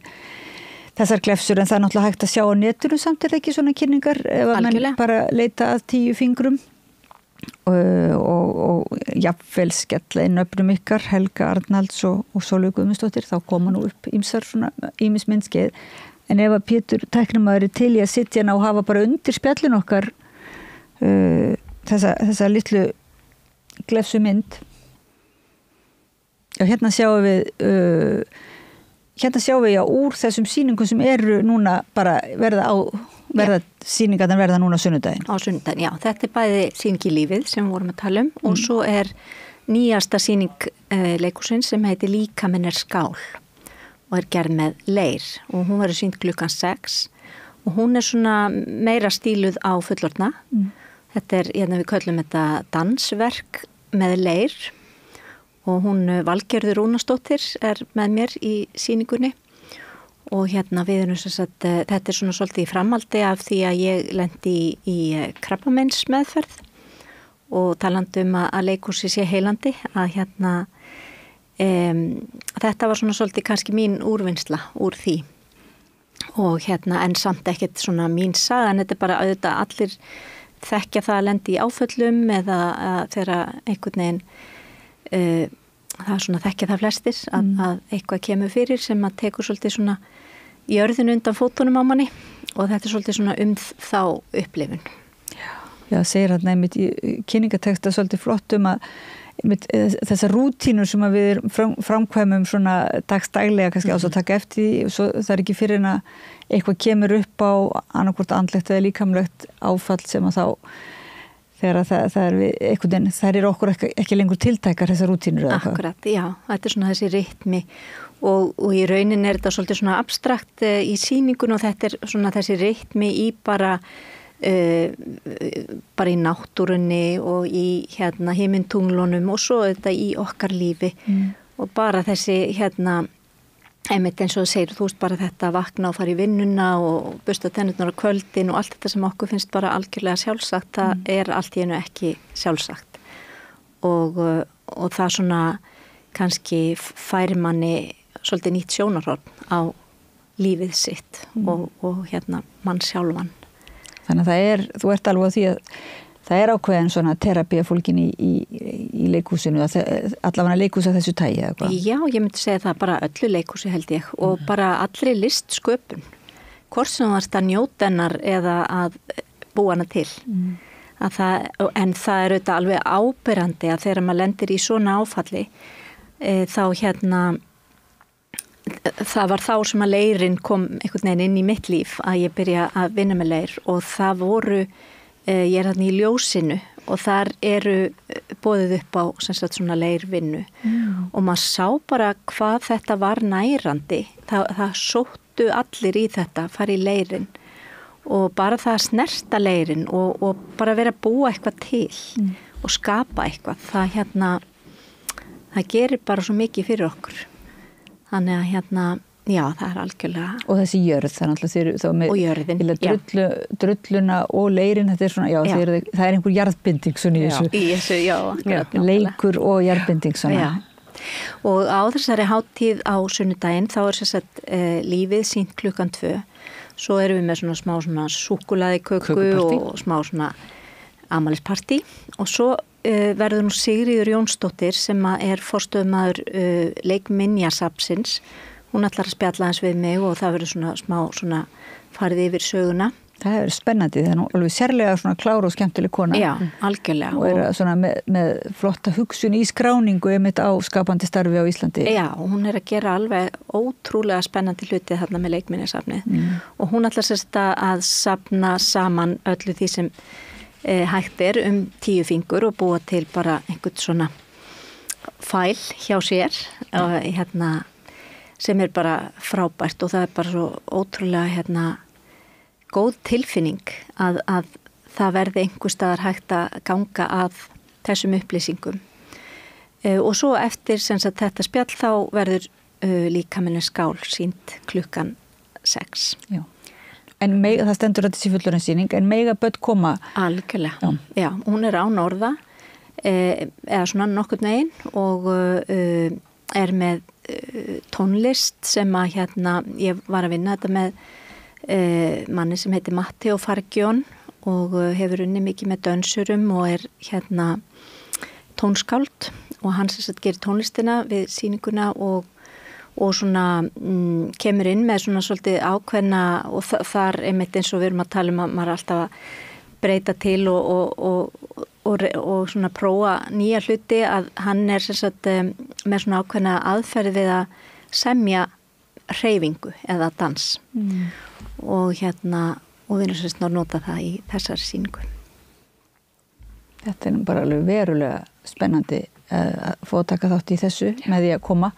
þessar glefsur en það er náttúrulega hægt að sjá á netinu samt er ekki svona kynningar ef að menn bara leita að 10 fingrum og jafnvel skella inn öfnum ykkar Helga Arnalds og Sólveig Guðmundsdóttir þá koma nú upp ýmis myndskeið en ef að Pétur tæknimaður er til í að sitja og hafa bara undir spjallin okkar þessa litlu glefsu mynd Já, hérna sjáum við úr þessum sýningum sem eru núna bara sýningarnar verða núna sunnudaginn. Á sunnudaginn, já. Þetta bæði sýningi lífið sem við vorum að tala og svo nýjasta sýning leikhússins sem heitir Líkaminn skál og gerð með leir og hún verður sýnd klukkan 6 og hún svona meira stíluð á fullorðna. Þetta við köllum þetta dansverk með leir og hún Valgerður Rúnarsdóttir með mér í sýningunni og við erum þetta svona svolítið í framhaldi af því að ég lendi í krabbameinsmeðferð og talandi að leikhúsi sé heilandi að þetta var svona svolítið kannski mín úrvinnsla úr því og en samt ekkert svona mín saga en þetta bara auðvitað allir þekkja það að lendi í áföllum eða þegar einhvern veginn það svona þekkja það flestir að eitthvað kemur fyrir sem að tekur svolítið svona jörðinu undan fótunum á manni og þetta svolítið svona þá upplifun. Já, segir hérna einmitt í kynningateksta svolítið flott að þessar rútínur sem að við framkvæmum svona dagstaglega kannski ás að taka eftir og svo það ekki fyrir en að eitthvað kemur upp á annarkvort andlegt eða líkamlegt áfall sem að þá þegar það okkur ekki lengur tiltækar þessar rútínur eða hvað? Akkurat, já, þetta svona þessi rytmi og í raunin þetta svolítið svona abstrakt í sýningun og þetta svona þessi rytmi í bara í náttúrunni og í himintunglunum og svo þetta í okkar lífi og bara þessi einmitt eins og þú segir, þú veist bara þetta vakna og fara í vinnuna og busta tennurnar á kvöldin og allt þetta sem okkur finnst bara algjörlega sjálfsagt, það allt í einu ekki sjálfsagt og það svona kannski færi manni svolítið nýtt sjónarhorn á lífið sitt og mann sjálfan. Þannig að þú ert alveg á því að það ákveðin svona terapía fólkin í leikhúsinu, allavega leikhús af þessu tægi eða hvað? Já, ég myndi segja það bara öllu leikhúsi held ég og bara allri listsköpun, hvort sem varst að njóta hennar eða að búa hana til. En það auðvitað alveg áberandi að þegar maður lendir í svona áfalli þá það var þá sem að leirin kom einhvern veginn inn í mitt líf að ég byrja að vinna með leir og það voru ég þarna í ljósinu og þar eru boðið upp á svona leirvinnu og maður sá bara hvað þetta var nærandi. Það sóttu allir í þetta, fara í leirin og bara það að snerta leirin og bara vera að búa eitthvað til og skapa eitthvað. Það gerir bara svo mikið fyrir okkur. Þannig að já, það algjörlega. Og þessi jörð, og jörðin, drulluna og leirin, þetta svona, það einhver jarðbinding svona í þessu. Leikur og jarðbinding svona. Já. Og á þessari hátíð á sunnudaginn, þá lífið sýnt klukkan 2. Svo erum við með smá súkkulaðiköku og smá afmælispartí og svo verður nú Sigríður Jónsdóttir sem er forstöðumaður leikminjasafnsins. Hún ætlar að spjalla eins við mig og það verður smá farið yfir söguna. Það hefur spennandi, það nú alveg sérlega klár og skemmtileg kona. Já, algjörlega. Og með flotta hugsun í skráningu einmitt á skapandi starfi á Íslandi. Já, og hún að gera alveg ótrúlega spennandi hluti þarna með leikminjasafnið. Og hún ætlar að safna saman öllu því sem hægt 10 fingur og búa til bara einhvern svona fæl hjá sér og sem bara frábært og það bara svo ótrúlega góð tilfinning að það verði einhver staðar hægt að ganga að þessum upplýsingum og svo eftir þetta spjall þá verður Líkaminn skál sýnt klukkan 6. Já. En það stendur að þessi fullorðinsýning, en mega börn koma? Algjörlega, já, hún án orða, eða svona nokkurn veginn og með tónlist sem að ég var að vinna þetta með manni sem heitir Matteo Fargjón og hefur unnið mikið með dönsurum og tónskáld og hann gerir tónlistina við sýninguna og svona kemur inn með svona svolítið ákveðna og þar einmitt eins og við erum að tala að maður alltaf að breyta til og og svona prófa nýja hluti að hann sem sagt með svona ákveðna aðferði við að semja hreyfingu eða dans og við erum sérst að nota það í þessari sýningu. Þetta bara alveg verulega spennandi að fá að taka þátt í þessu með því að koma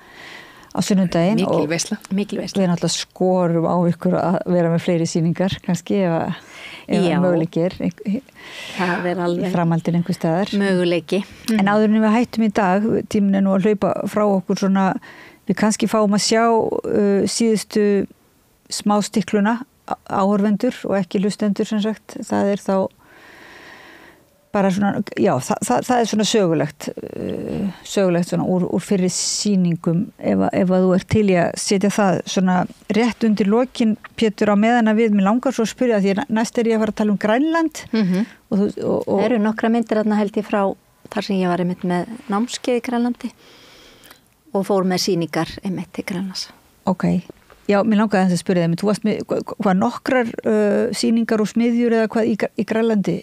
á sunnudaginn Mikil veisla. Við erum alltaf skorum á ykkur að vera með fleiri sýningar kannski ef möguleikir það er alveg í framhaldinu einhver staðar möguleiki. En áður en við hættum í dag, tíminn er nú að hlaupa frá okkur svona, við kannski fáum að sjá síðustu smástikluna áhorfendur og ekki hlustendur sem sagt, það er þá bara svona, já, það er svona sögulegt svona úr fyrir sýningum ef að þú ert til í að setja það svona rétt undir lokin, Pétur, á meðan að mér langar svo að spyrja því næst er ég að fara að tala um Grænland og það eru nokkra myndir þarna held ég frá þar sem ég var einmitt með námskeið í Grænlandi og fór með sýningar einmitt til Grænlands. Ok, já, mér langaði að spyrja þeim, þú varst með hvað nokkrar sýningar og smiðjur eða hvað í Grænlandi?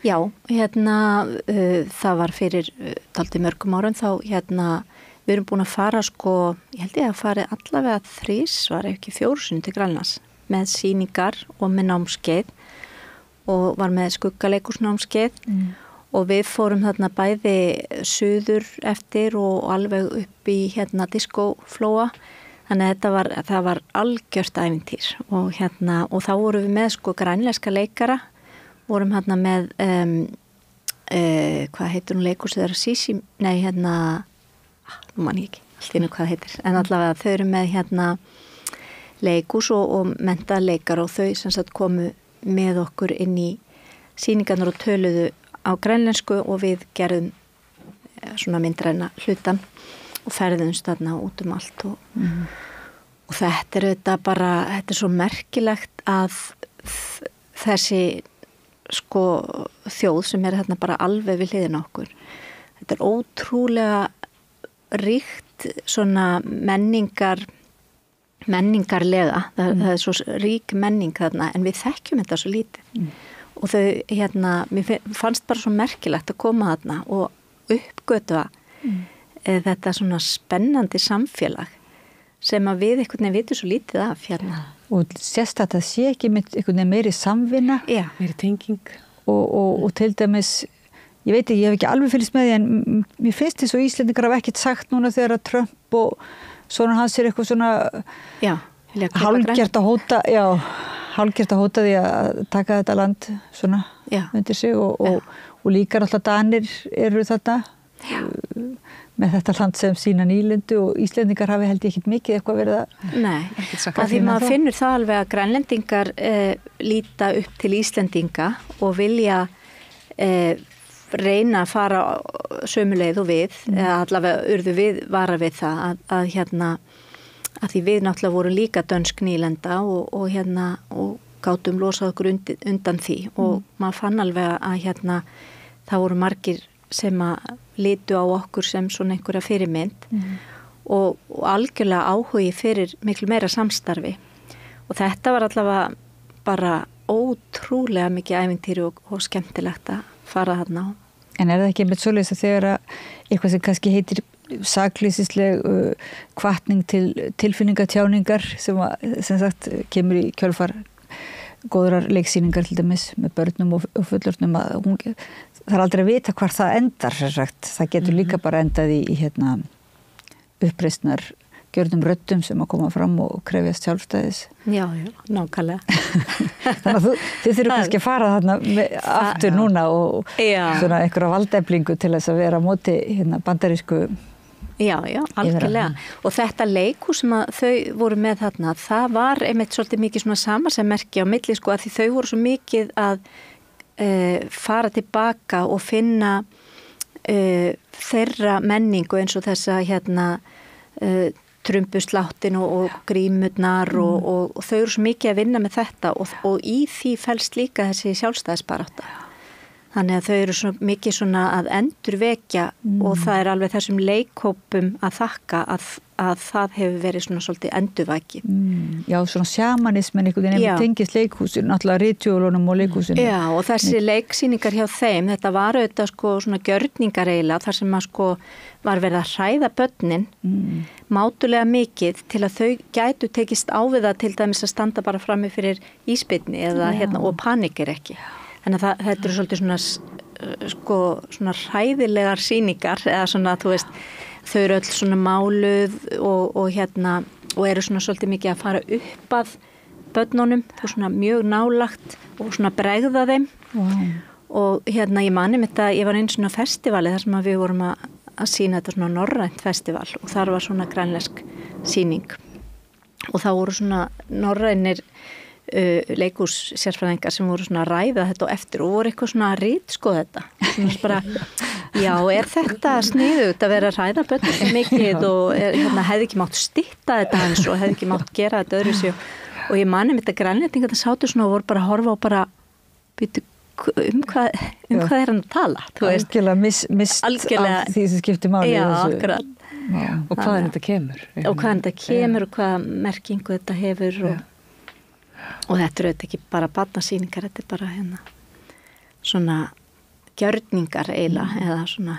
Já, það var fyrir dálítið mörgum árum þá við erum búin að fara ég held ég að fara allavega 3, var ekki 4 til Grænlands með sýningar og með námskeið og var með skuggaleikursnámskeið og við fórum þarna bæði suður eftir og alveg upp í diskóflóa þannig að það var algjört ævintýr og þá vorum við með grænlenska leikara vorum með hvað heitir hún leikhúsið þeirra Sisi, nei nú man ég ekki allt innu hvað heitir, en allavega þau eru með leikhús og menntaða leikara og þau sem sagt komu með okkur inn í sýningarnar og töluðu á grænlensku og við gerðum svona myndræna hlutan og ferðumst þarna út um allt og þetta er þetta bara, þetta er svo merkilegt að þessi þjóð sem er þarna bara alveg við hliðina okkur. Þetta er ótrúlega ríkt svona menningarlega. Það er svo rík menning þarna en við þekkjum þetta svo lítið. Og þau, mér fannst bara svo merkilegt að koma þarna og uppgötva þetta svona spennandi samfélag sem að við einhvern veginn vitum svo lítið af Og sérst að það sé ekki með einhvern veginn meiri samvinna. Já, meiri tenging. Og til dæmis, ég veit ekki, ég hef ekki alveg fylgst með því en mér finnst þess að Íslendingar hafa ekkert sagt núna þegar að Trump og svona hans er eitthvað svona hálfgert að hóta því að taka þetta land svona undir sig og líka náttúrulega Danir eru þarna með þetta land sem sína nýlendu og Íslendingar hafi held ég ekkert mikið eitthvað verið að Nei, að því maður finnur það alveg að grænlendingar líta upp til Íslendinga og vilja reyna að fara sömu leið og við allavega urðu við vara við það að því við náttúrulega vorum líka dönsk nýlenda og gátum losað okkur undan því og maður fann alveg að það voru margir sem að litu á okkur sem svona einhverja fyrirmynd og algjörlega áhugi fyrir miklu meira samstarfi og þetta var allavega bara ótrúlega mikið ævintýri og skemmtilegt að fara þarna á. En er það ekki með svoleiðis að þegar eitthvað sem kannski heitir saklýsisleg hvatning til tilfinningatjáningar sem sagt kemur í kjölfar góðrar leiksýningar til dæmis með börnum og fullorðnum að það er aldrei að vita hvar það endar það getur líka bara endað í uppreisnar gjörnum röddum sem að koma fram og krefjast sjálfstæðis. Já, nákvæmlega. Þannig að þið þurfum kannski að fara þarna aftur núna og svona einhverja valdeflingu til þess að vera á móti bandarísku. Já, algjörlega. Og þetta leikhús sem að þau voru með þarna, það var einmitt svolítið mikið svona samasemmerki á milli að því þau voru svo mikið að fara tilbaka og finna þeirra menningu eins og þessa trumbusláttin og grímurnar og þau eru svo mikið að vinna með þetta og í því felst líka þessi sjálfstæðisbarátta. Þannig að þau eru svo mikið svona að endurvekja og það er alveg þessum leikhópum að þakka að það hefur verið svona svolítið endurvæki. Já, svona sjamanismen einhvern veginn tengist leikhúsinu, náttúrulega ritjólunum og leikhúsinu. Já, og þessi leiksýningar hjá þeim, þetta var auðvitað sko svona gjörningar eiginlega, þar sem að sko var verið að hræða börnin mátulega mikið til að þau gætu tekist á við það til dæmis að standa bara frammi fyrir íspilni eða og panikir ekki. Þannig að þetta eru svolítið svona, svona hræðilegar sýningar eða svona, þú veist, þau eru öll svona máluð og eru svona svolítið mikið að fara upp að börnunum, þú svona mjög nálagt og svona bregða þeim. Og ég mani með þetta, ég var einu svona festivali þar sem við vorum að sýna þetta svona norrænt festival og þar var svona grænlensk sýning og það voru svona norrænir leikhús sérfræðingar sem voru svona að ræða þetta og eftir og voru eitthvað svona að ritskoða þetta svona bara, já, er þetta sniðugt að vera að ræða börnum mikið og hefði ekki mátt stytta þetta hans og hefði ekki mátt gera þetta öðru og ég mani með þetta grænlendingar það sátu svona og voru bara að horfa og bara um hvað er hann að tala algjörlega mist af því sem skiptir máli akkurat og hvaðan þetta kemur og hvaða merkingu þetta hefur og þetta eru ekki bara barnasýningar, þetta er bara svona gjörningar eiginlega eða svona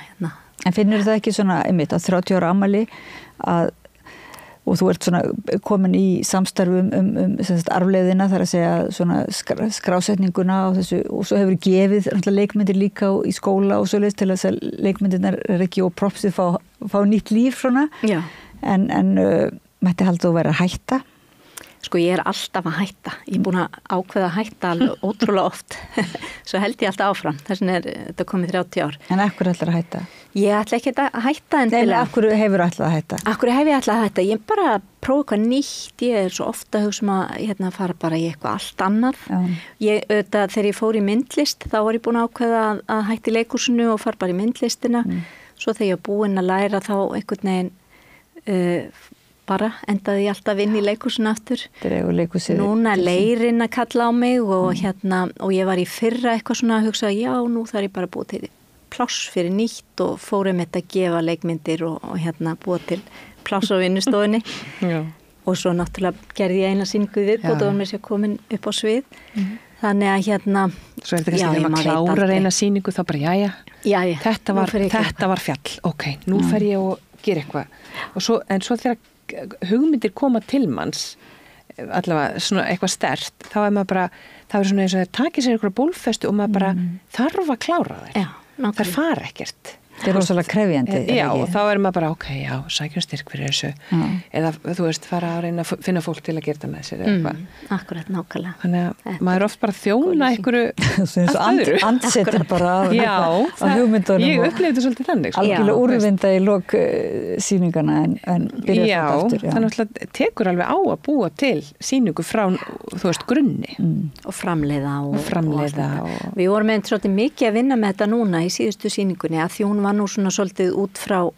En finnur það ekki svona einmitt á 30 ára afmæli og þú ert svona komin í samstarfum arfleiðina þar að segja svona skrásetninguna á þessu og svo hefur gefið leikmyndir líka í skóla og svoleiðis til þess að leikmyndirnar er ekki og propsið fá nýtt líf svona en mætti halda að vera að hætta Sko ég er alltaf að hætta. Ég er búin að ákveða að hætta alveg ótrúlega oft. Svo held ég alltaf áfram. Þess vegna þetta komið 30 ár. En af hverju ætlar að hætta? Ég ætla ekki að hætta endilega. Nei, af hverju hefur ætlað að hætta? Af hverju hef ég ætlað að hætta? Ég bara prófa eitthvað nýtt. Ég er svo ofta að hugsa að fara bara í eitthvað allt annað. Þegar ég fór í myndlist þá var ég búin að ákveða að hætta í leikhúsinu og fara bara í myndlistina. Svo þegar ég var búin að læra þá einhvern veginn bara endaði ég alltaf inn í leikhúsinu aftur. Núna leirinn að kalla á mig og ég var í fyrra eitthvað svona að hugsa já, nú þarf ég bara að búa til pláss fyrir nýtt og fórum þetta að gefa leikmyndir og búa til pláss á vinnustofunni. Og svo náttúrulega gerði ég eina sýningu viðbót og var mér sér komin upp á svið. Þannig að Svo er þetta kannski þegar maður klárar eina sýningu þá bara jæja. Þetta var fjall. Ok, nú fer ég og gera eitthvað. En svo þegar hugmyndir koma til manns allavega svona eitthvað sterkt þá er maður bara, það er svona eins og það takir sér eitthvað bólfestu og maður bara þarf að klára þær. Það fara ekkert. Það er rosalega krefjandi. Já, og þá er maður bara, ok, já, sækjum styrk fyrir þessu. Eða, þú veist, fara að reyna að finna fólk til að gera það með sér eða eitthvað. Akkurat, nákvæmlega. Þannig að maður er oft bara þjóna einhverju allt öðru. Andsetur bara á hugmyndunum. Ég upplifði þetta svolítið þannig. Algjörlega úrvinda í lok sýningana en byrja þetta aftur. Já, þannig að tekur alveg á að búa til sýningu frá, þú veist, grunni. Og framleiða. Við vorum svolítið mikið að vinna með þetta núna í síðustu sýningunni að því hún var nú svona svolítið út frá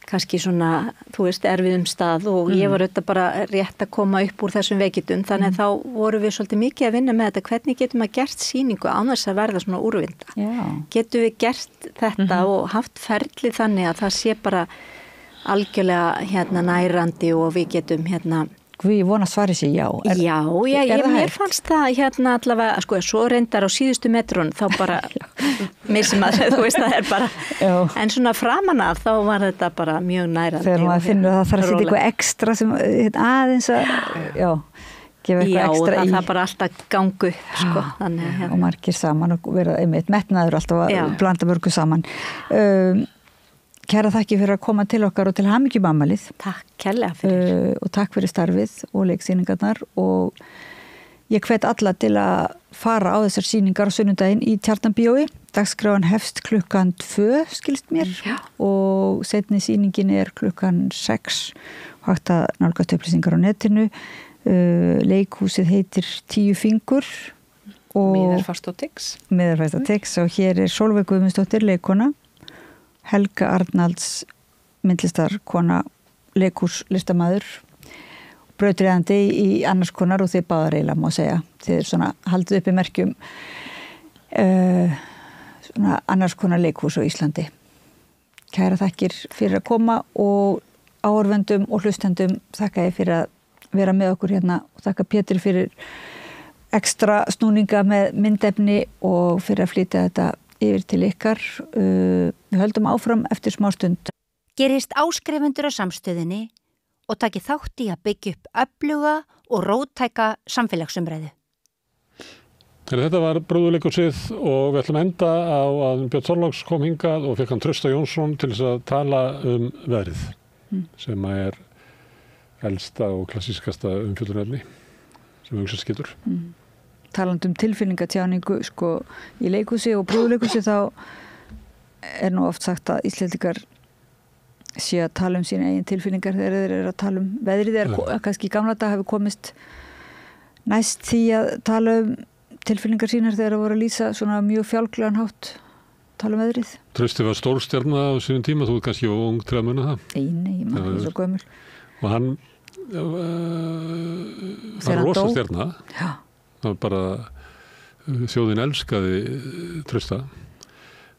kannski svona, þú veist, erfiðum stað og ég var auðvitað bara rétt að koma upp úr þessum veikindum, þannig að þá vorum við svolítið mikið að vinna með þetta, hvernig getum við gert sýningu án þess að verða svona úrvinda. Getum við gert þetta og haft ferli þannig að það sé bara algjörlega nærandi og við getum Ég vona að svari sér já. Mér fannst það allavega, sko, svo reyndar á síðustu metrun þá bara missum að, þú veist, það er bara en svona framan af þá var þetta bara mjög nærandi. Þegar maður finnur að það þarf að setja eitthvað ekstra sem aðeins að, gefa eitthvað ekstra í. Já, það bara alltaf gangu, sko. Þannig, og margir saman og vera einmitt metnaður alltaf að blanda mörgu saman. Kæra þakki fyrir að koma til okkar og til hamingju afmælið. Takk kærlega fyrir. Og takk fyrir starfið og leiksýningarnar og ég hvet alla til að fara á þessar sýningar á sunnudaginn í Tjarnarbíói. Dagskráin hefst klukkan 2, skilst mér, og seinni sýningin er klukkan 6. Hægt að nálgast upplýsingar á netinu. Leikhúsið heitir 10 fingur. Miðarfast og Tix. Og hér er Sólveig Guðmundsdóttir, leikona. Helga Arnalds, myndlistarkona, leikhúslistamaður, brautryðjandi í annars konar og þið báðar eiginlega má segja. Þið er svona haldið upp í merkjum annars konar leikhús á Íslandi. Kæra þakkir fyrir að koma og áhorfendum og hlustendum þakka ég fyrir að vera með okkur hérna og þakka Pétur fyrir ekstra snúninga með myndefni og fyrir að flytja þetta yfir til ykkar. Við höldum áfram eftir smá stund. Gerist áskrifendur á Samstöðinni og taki þátt í að byggja upp öfluga og róttæka samfélagsumræðu. Þetta var Brúðuleikhúsið og við ætlum enda á að Björn Þorláks kom hingað og fekk hann Trausta Jónsson til þess að tala veðrið sem er elsta og klassískasta umfjöllunarefni sem hugsast getur. Talandi tilfinningatjáningu sko í leikhúsi og Brúðuleikhúsi þá er nú oft sagt að Íslendingar sé að tala sína eigin tilfinningar þegar þeir eru að tala veðrið kannski í gamla dag hafi komist næst því að tala tilfinningar sínar þegar það voru að lýsa svona mjög fjálglegan hátt tala veðrið. Trausti var stórstjarna á sínum tíma, þú kannski ung til að muna það? Nei, maður er svo gömul. Og hann var rosa stjarna. Já. Það var bara þjóðin elskaði Trausta.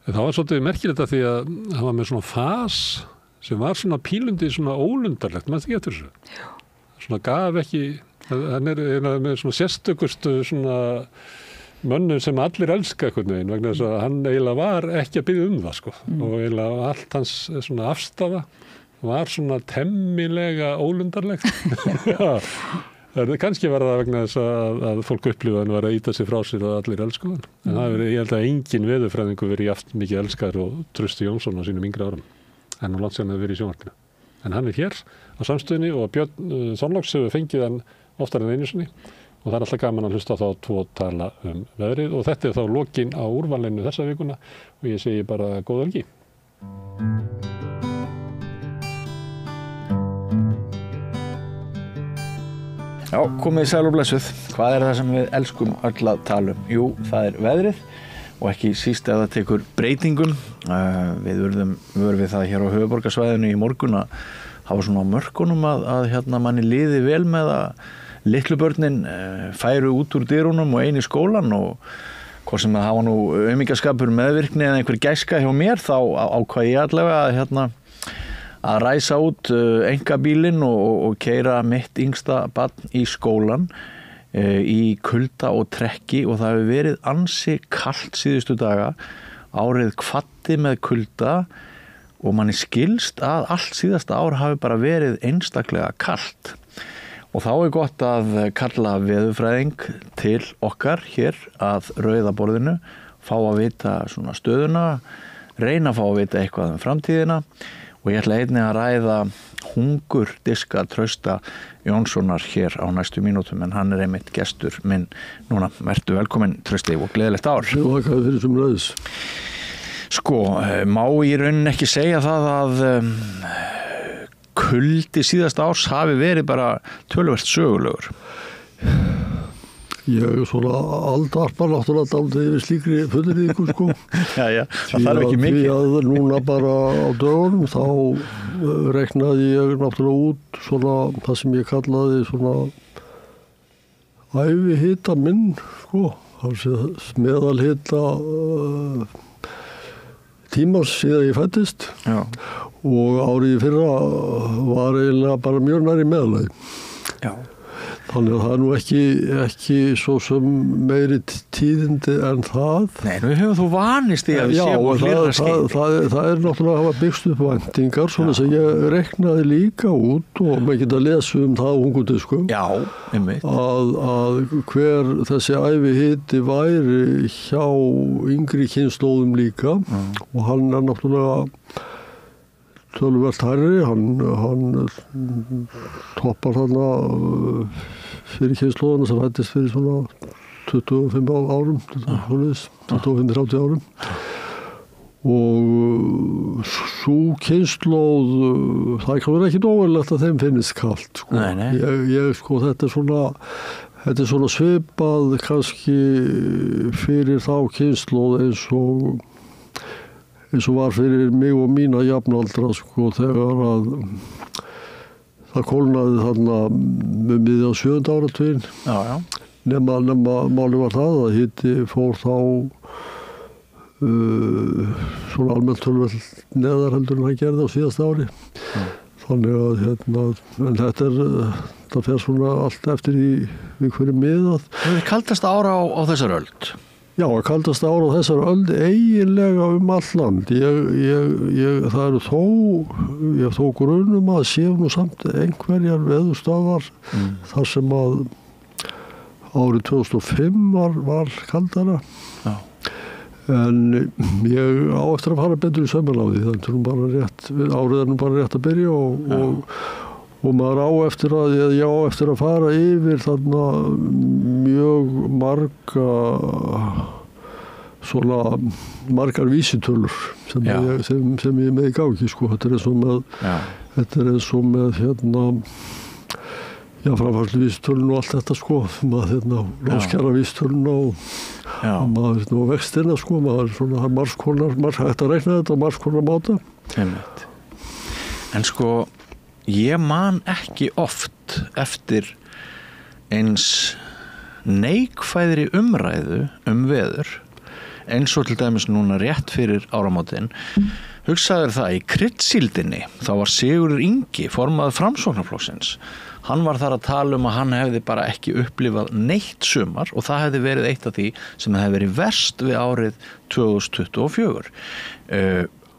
En það var svolítið merkilegt að því að hann var með svona fas sem var svona pílundi, svona ólundarlegt, maður ekki eftir þessu. Já. Svona gaf ekki hann er með svona sérstökustu svona mönnum sem allir elska einhvern veginn vegna þess að hann eiginlega var ekki að biðja það sko og eiginlega allt hans svona afstafa var svona temmilega ólundarlegt. Kannski var það vegna þess að fólk upplifa hann var að ýta sig frá sér og allir elsku hann. En það er, ég held að engin veðurfræðingur verið jafn mikið elskaður og Trausti Jónsson á sínum yngri árum en á landsjörn hefur verið í sjónvarpinu. En hann er hér á Samstöðinni og Björn Þorláks hefur fengið hann oftar en einu sinni og það er alltaf gaman að hlusta þá tvo tala veðrið og þetta er þá lokinn á úrvalinu þessa vikuna og ég segi bara góða helgi. Já, komið sæl og blessuð. Hvað er það sem við elskum öll að tala um? Jú, það er veðrið og ekki síst að það tekur breytingum. Við vörum við það hér á höfuðborgarsvæðinu í morgun að hafa svona á mörkunum að manni liði vel með að litlu börnin færu út úr dyrunum og einu í skólan og hvort sem það hafa nú aumingjaskapur meðvirkni eða einhver gæska hjá mér þá ákvað ég allavega að ræsa út einkabílinn og keyra mitt yngsta barn í skólan í kulda og trekki og það hefur verið ansi kalt síðustu daga, árið kvaddi með kulda og manni skilst að allt síðasta ár hafi bara verið einstaklega kalt. Og þá er gott að kalla veðurfræðing til okkar hér að Rauða borðinu, fá að vita svona stöðuna, reyna að fá að vita eitthvað framtíðina og ég ætla einnig að ræða hungurdiska Trausta Jónssonar hér á næstu mínútum en hann er einmitt gestur minn núna. Vertu velkominn Trausti og gleðilegt ár. Jú, það er fyrir sem ræðis. Sko, má í rauninni ekki segja það að kuldi síðasta árs hafi verið bara töluvert sögulegur? Ég svona aldarpar náttúrulega dálítið yfir slíkri fullyrðingu sko. Já, það þarf ekki mikið. Því að núna bara á dögunum þá reiknaði ég náttúrulega út svona það sem ég kallaði svona ævihita minn sko. Meðalhita tímans síðan ég fættist. Já. Og árið í fyrra var eiginlega bara mjög nærri meðalagi. Já. Þannig að það er nú ekki svo sem meiri tíðindi en það. Nei, nú hefur þú vanist í að við séum á hlýrra skeiði. Það er náttúrulega að hafa byggst upp væntingar svona sem ég reiknaði líka út og maður geta lesið það á hungurdiskum. Já, einmitt. Að hver þessi ævihiti væri hjá yngri kynslóðum líka og hann er náttúrulega töluvert hærri, hann toppar þarna fyrir kynslóðana sem fættist fyrir svona 25 árum, 25-30 árum og sú kynslóð, það kann vera ekki óverlegt að þeim finnist kalt sko. Nei. Ég sko, þetta er svona svipað kannski fyrir þá kynslóð eins og var fyrir mig og mína jafnaldra sko, þegar að það kólnaði þarna með miðja 7. áratuginn. Já. Nema máli var það að hiti fór þá svona almennt tölvöld neðar heldur en hann gerði á síðasta ári. Þannig að en það fer svona allt eftir við hverju miðað. Það er kaldasta ára á þessar öld? Já, kaldasta ára á þessar öld eiginlega all land. Það eru ég þó grunum að séu nú samt einhverjar veðurstöðvar þar sem að árið 2005 var kaldara. Já. En ég á eftir að fara betur í sömul á því, árið er nú bara rétt að byrja og maður á eftir að fara yfir þarna mjög margar vísitölur sem ég með í gangi, sko. Þetta er eins og með framfærslu vísitölun og allt þetta, sko, láskjara vísitölun og vextina, sko, maður svona margskonar hægt að reikna þetta á margskonar máta. En sko, ég man ekki oft eftir eins neikvæðri umræðu veður eins og til dæmis núna rétt fyrir áramótin. Hugsaður það, í Kryddsíldinni þá var Sigurður Ingi, formaður Framsóknarflokksins. Hann var þar að tala að hann hefði bara ekki upplifað neitt sumar og það hefði verið eitt af því sem hefði verið verst við árið 2024.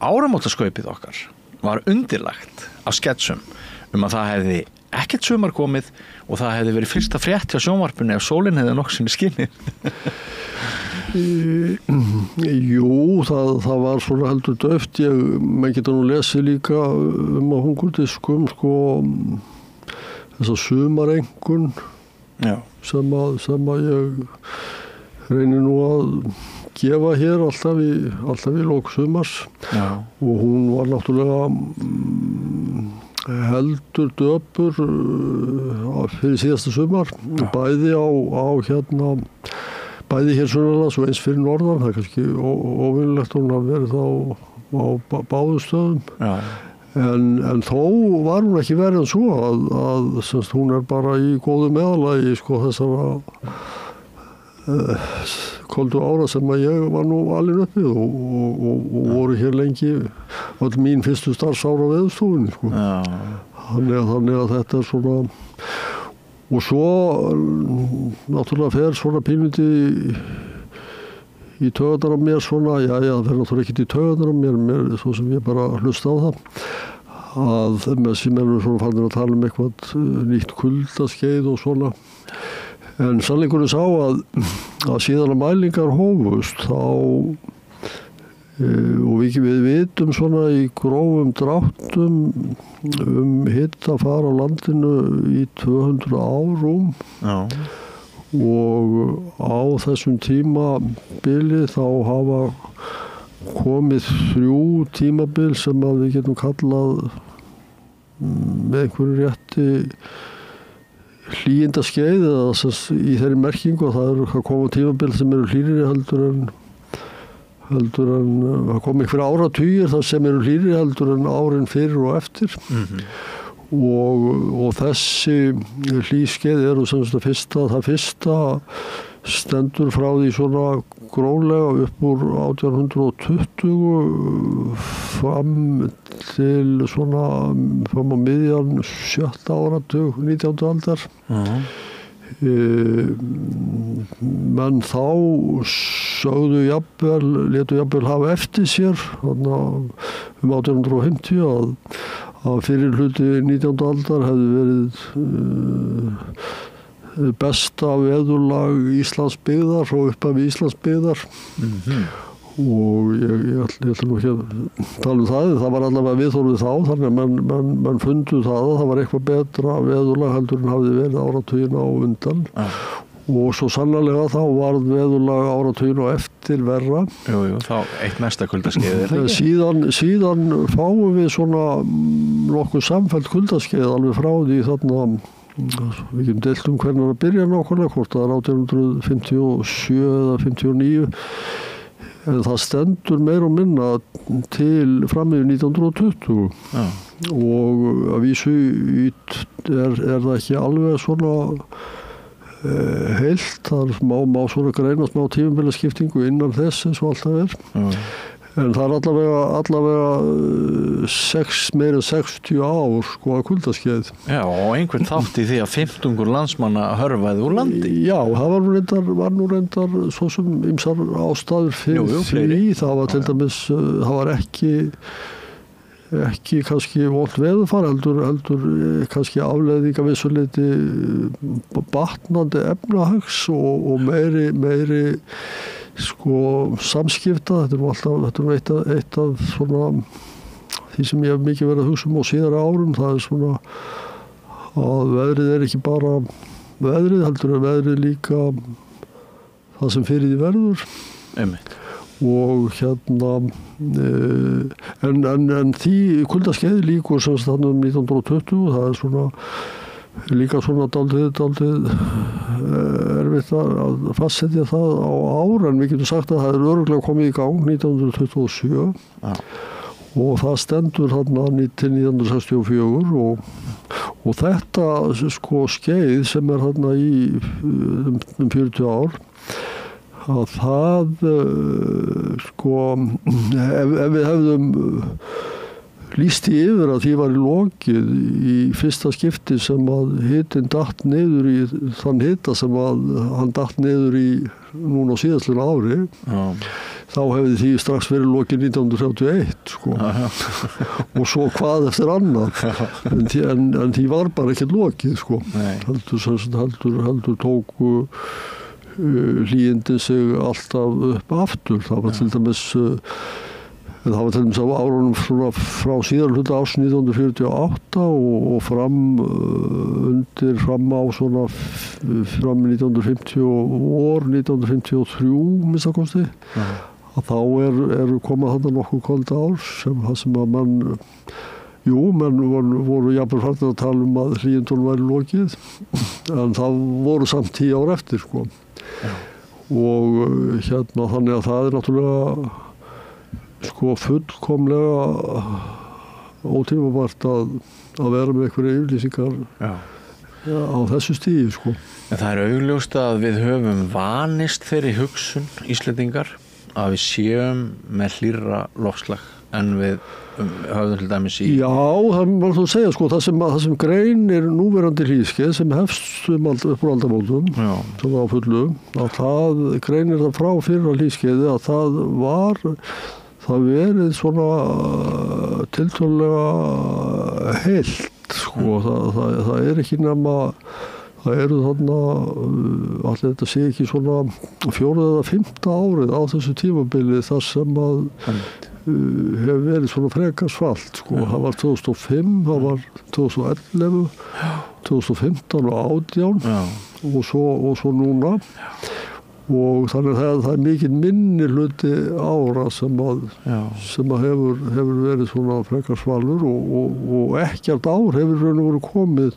Áramótaskaupið okkar var undirlagt af sketsum að það hefði ekkert sumar komið og það hefði verið fyrsta frétt hjá sjónvarpinu ef sólin hefði nokksinni skinnið. Jú, það var svona heldur döft. Maður getur nú lesið líka á hungurdiskum, sko, þessa sumarengun sem að ég reynir nú að gefa hér alltaf í lok sumars. Og hún var náttúrulega heldur döpur fyrir síðasta sumar, bæði bæði hér sunnanlands og eins fyrir norðan. Það er kannski óvinnilegt að hún hafi verið á báðum stöðum. En þó var hún ekki verið en svo að hún er bara í góðu meðalagi, sko, þessara koldu ára sem að ég var nú alinn uppið og voru hér lengi öll mín fyrstu starfsára á Veðurstofunni, sko. Þannig að þetta er svona. Og svo náttúrulega fer svona pínlítið í taugarnar á mér svona, það fer náttúrulega ekkert í taugarnar á mér, svo sem ég bara hlusta á það, að með sem erum svona fannir að tala eitthvað nýtt kuldaskeið og svona. En sannleikurinn sá að síðan að mælingar hófust þá, og við vitum svona í grófum dráttum hitafar á landinu í 200 árum. Og á þessum tímabili þá hafa komið 3 tímabil sem að við getum kallað með einhverju rétti hlýindaskeið, eða í þeirri merkingu að það koma tímabil sem eru hlýrri heldur en það kom einhver áratugir þar sem eru hlýrri heldur en árin fyrir og eftir. Og þessi hlýskeið eru sem sagt það fyrsta stendur frá því svona gróflega upp úr 1820 fram til svona fram á miðjan 7. áratug 19. aldar. Menn þá létu jafnvel hafa eftir sér um 1850 að fyrir hluti 19. aldar hefði verið besta veðurlag Íslandsbyggðar og uppaf Íslandsbyggðar. Og ég ætla nú ekki að tala það var allavega viðhorfið þá, þannig að menn fundu það var eitthvað betra veðurlag heldur en hafði verið áratugina á undan. Og svo sannarlega þá varð veðurlag áratugina á eftir verra. Jú, þá eitt næsta kuldaskeið. Síðan fáum við svona nokkuð samfellt kuldaskeið alveg frá því þarna. Við getum deilt hvernig að byrja nákvæmlega, hvort það 1857 eða 59. En það stendur meira og minna til fram yfir 1920. Og að vísu er það ekki alveg svona heilt, það má svona greina smá tímabilaskiptingu innan þess eins og alltaf en það allavega meira en 60 ár sko að kuldaskeið. Já, og einhvern þátt í því að 15 landsmanna hörfaði úr landi. Já, það var nú reyndar svo sem ýmsar ástæður fyrir því, það var til dæmis, það var ekki kannski vont veðurfar, heldur kannski afleiðinga vissuleyti batnandi efnahags og meiri sko samskipta, þetta er eitt af svona því sem ég hef mikið verið að hugsa á síðara árum, það svona að veðrið ekki bara veðrið, heldur veðrið líka það sem fyrir því verður. Og en því kuldaskeið líkur sem þannig 1920, það svona líka svona dálítið erfitt að fastsetja það á ár, en við getum sagt að það örugglega komið í gang 1927 og það stendur þarna til 1964 og þetta sko skeið sem þarna í 40 ár að það sko ef við hefðum lýsti yfir að því var í lokið í fyrsta skipti sem að hitinn datt niður í þann hita sem að hann datt niður í núna á síðastlega ári þá hefði því strax verið lokið 1931 sko og svo hvað eftir annað en því var bara ekkert lokið sko heldur tóku hlýindin sig alltaf upp aftur það var til dæmis á árunum frá síðan hluta árs 1948 og fram á svona fram 1950 og 1953 minnstakosti að þá komað þarna nokkuð kolda ár sem að menn voru jafnvel farnir að tala að hlýindunum væri lokið en það voru samt 10 ár eftir sko og þannig að það náttúrulega sko fullkomlega ótímabært að vera með einhverja yfirlýsingar á þessu stíði sko. En það augljóst að við höfum vanist þeirri hugsun Íslendingar að við séum með hlýrra loftslag en við höfðum til dæmis í... Já, það var þú að segja sko, það sem greinir núverandi hlýskeið sem hefst upp á aldamótum sem á fullu, að það greinir það frá fyrra hlýskeiði að það verið svona tiltölulega heilt sko, það ekki nema það eru þarna allir þetta sé ekki svona 4. eða 5. árið á þessu tímabili þar sem að hefur verið svona frekar svalt sko, það var 2005, það var 2011 2015 og 2018 og svo núna og þannig að það mikið minni hluti ára sem að hefur verið svona frekar svalur og ekkert ár hefur raun og verið komið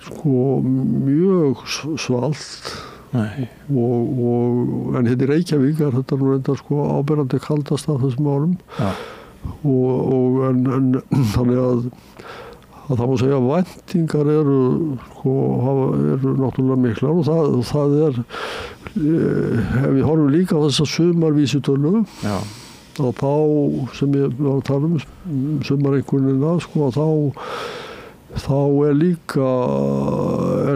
sko mjög svalt en hérna í Reykjavík þetta nú reyndar sko áberandi kaldast af þessum árum en þannig að það má segja að væntingar eru náttúrulega miklar og það ef við horfum líka á þessa sumarvísitölu og þá sem ég var að tala sumareinkunnina sko þá líka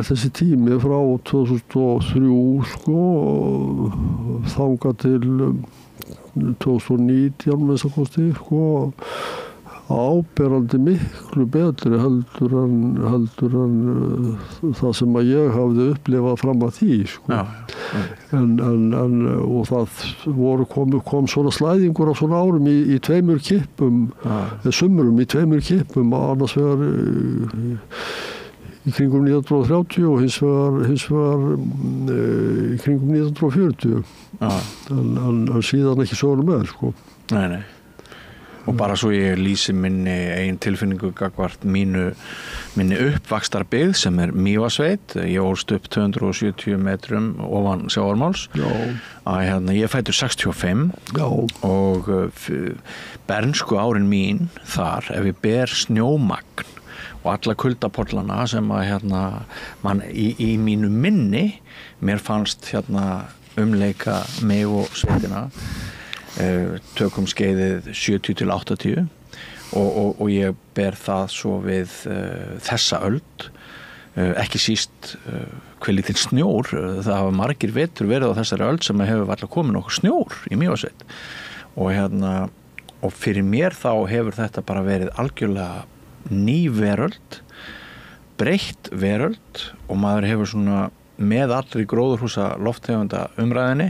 þessi tími frá 2003 sko þangað til 2019 með þess að kosti sko áberandi miklu betri heldur en það sem að ég hafði upplifað fram að því sko. Og það kom svona slæðingur á svona árum í 2 kippum sumrum í 2 kippum annars vegar í kringum 1930 og hins vegar í kringum 1940 en síðan ekki sögur með sko. Nei og bara svo ég lýsi minni eigin tilfinningu gagnvart minni uppvaxtarbyggð sem Mývatnssveit. Ég ólst upp 270 metrum ofan sjávarmáls að ég fæddur 65 og bernsku árin mín þar ef ég ber snjómagn og alla kuldapollana sem að mann í mínu minni mér fannst umleika mig og sveitina tökum skeiðið 70 til 80 og ég ber það svo við þessa öld ekki síst hve lítill snjór það hafa margir vetur verið á þessari öld sem hefur varla komið nokkuð snjór í Mývatnssveit og fyrir mér þá hefur þetta bara verið algjörlega ný veröld breytt veröld og maður hefur svona með allri gróðurhúsa lofttegunda umræðinni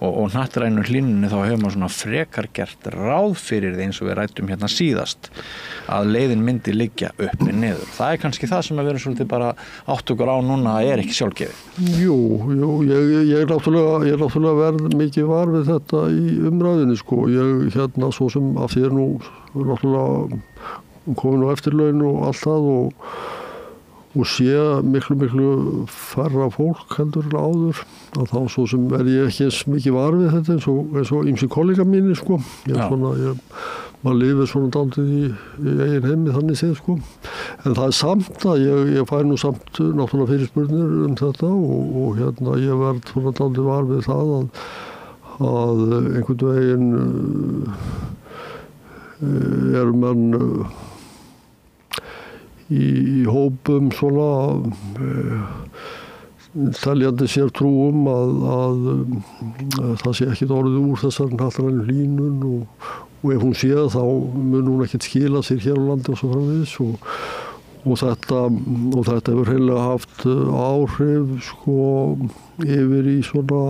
og hnattrænu hlýnunni þá hefur maður svona frekar gert ráð fyrir því eins og við rættum síðast að leiðin myndi liggja upp en niður. Það kannski það sem við erum svolítið bara átt okkur á núna að ekki sjálfgefið. Jú, ég er náttúrulega verð mikið var við þetta í umræðinni sko. Ég svo sem af því nú náttúrulega komin á eftirlaun og allt það og sé miklu færra fólk heldur en áður og þá svo sem ég ekki eins mikið var við þetta eins og ýmsir kollega mínir sko. Maður lifir svona dálítið í eigin heimi þannig séð sko. En það samt að ég fær nú samt náttúrulega fyrirspurnir þetta og ég verð svona dálítið var við það að einhvern veginn eru menn í hópum svona teljandi sér trúum að það sé ekkit orðið úr þessar hnattrænu hlýnun og ef hún sé þá mun hún ekkit skila sér hér á landi og svo framvegis og þetta hefur hreinlega haft áhrif sko yfir í svona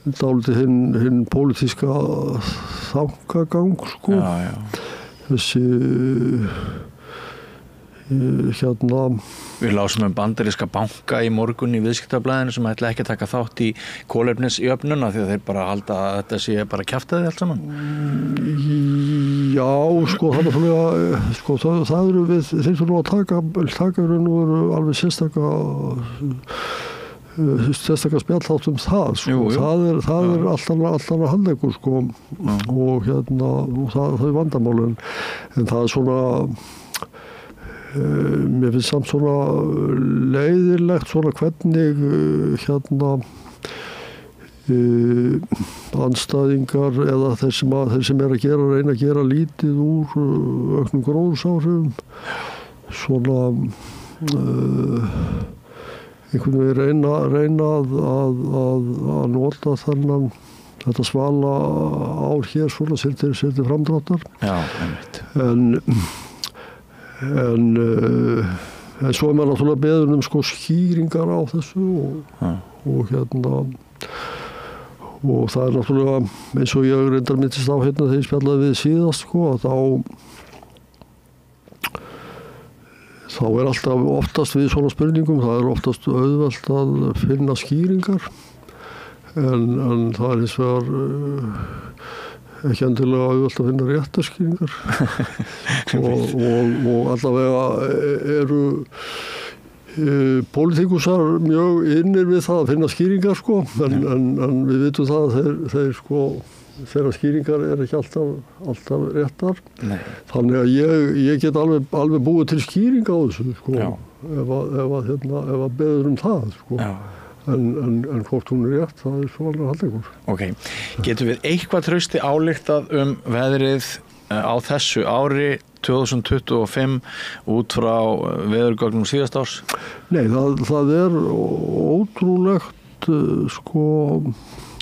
dálítið hinn pólitíska þangagang sko. Þessi Við lásum bandaríska banka í morgun í viðskiptablaðinu sem ætla ekki að taka þátt í kolefnisjöfnuna því að þeir bara halda að þetta sé bara kjaftaði allt saman. Já, sko það eru við þeir fyrir að taka alveg sérstaka spjallhátt það sko. Jú. Það er alltaf handleikur sko og það er vandamálin en það er svona mér finnst samt svona leiðilegt svona hvernig andstæðingar eða þeir sem að reyna að gera lítið úr auknum gróðursáhrifum svona einhvern veginn reyna að nota þetta svala ár hér svona sér til framdráttar. Já, einmitt. En svo maður náttúrulega beður sko skýringar á þessu og það er náttúrulega eins og ég reyndar myndist á þegar ég spjallaði við síðast sko að þá er alltaf oftast við svona spurningum það er oftast auðvelt að finna skýringar en það er hins vegar ekki endilega auðvelt að finna réttarskýringar og allavega eru pólitíkusar mjög innir við það að finna skýringar sko en við vitum það að þeir sko þeirra skýringar er ekki alltaf réttar. Nei. Þannig að ég get alveg búið til skýring á þessu sko ef að beður það sko. Já. En hvort hún er rétt, það er svo alveg haldleikur. Ok, getum við eitthvað trausti álíktað veðrið á þessu ári 2025 út frá veðurgögnum síðast árs? Nei, það er ótrúlegt sko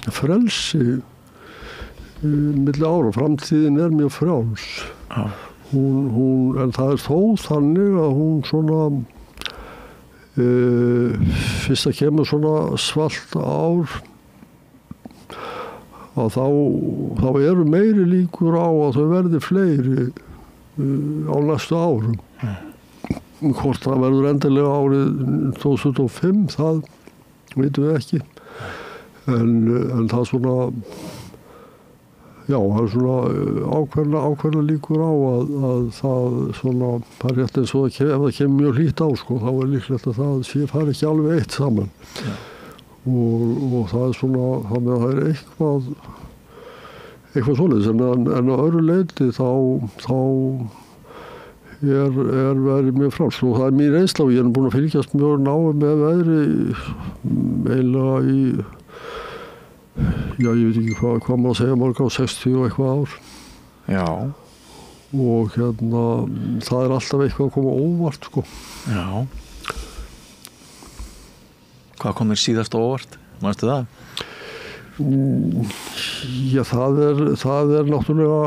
frelsi milli ára. Framtíðin er mjög frjáls. En það er þó þannig að hún svona fyrst að kemur svona svalt ár að þá eru meiri líkur á að þau verði fleiri á næstu árum. Hvort það verður endilega árið 2005 það vitum við ekki en það svona já, það er svona ákveðna líkur á að það svona, það er rétt eins og ef það kemur mjög hlýtt á sko, þá er líklegt að það fari ekki alveg eitt saman. Ja. Og það er svona, þannig að það er eitthvað svoleiðis, en á öðru leyti þá veðrið mjög frálst og það mín reynsla og ég búin að fylgjast mjög náið með veðri eiginlega í ég veit ekki hvað maður að segja mörg á 60 og eitthvað ár. Já. Og það alltaf eitthvað að koma óvart sko. Já. Hvað kom þér síðast óvart? Manstu það? Já, það náttúrulega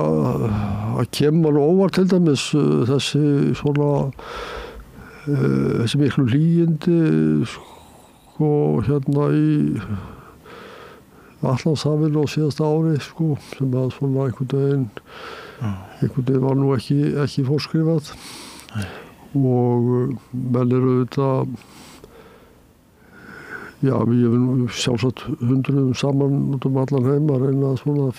að kemur óvart til dæmis þessi svona þessi miklu hlýindi sko í Atlantshafinu á síðasta ári sko sem að svona einhvern veginn var nú ekki fórskrifað og menn auðvitað já, við erum sjálfsagt hundruðum saman út allan heim að reyna að svona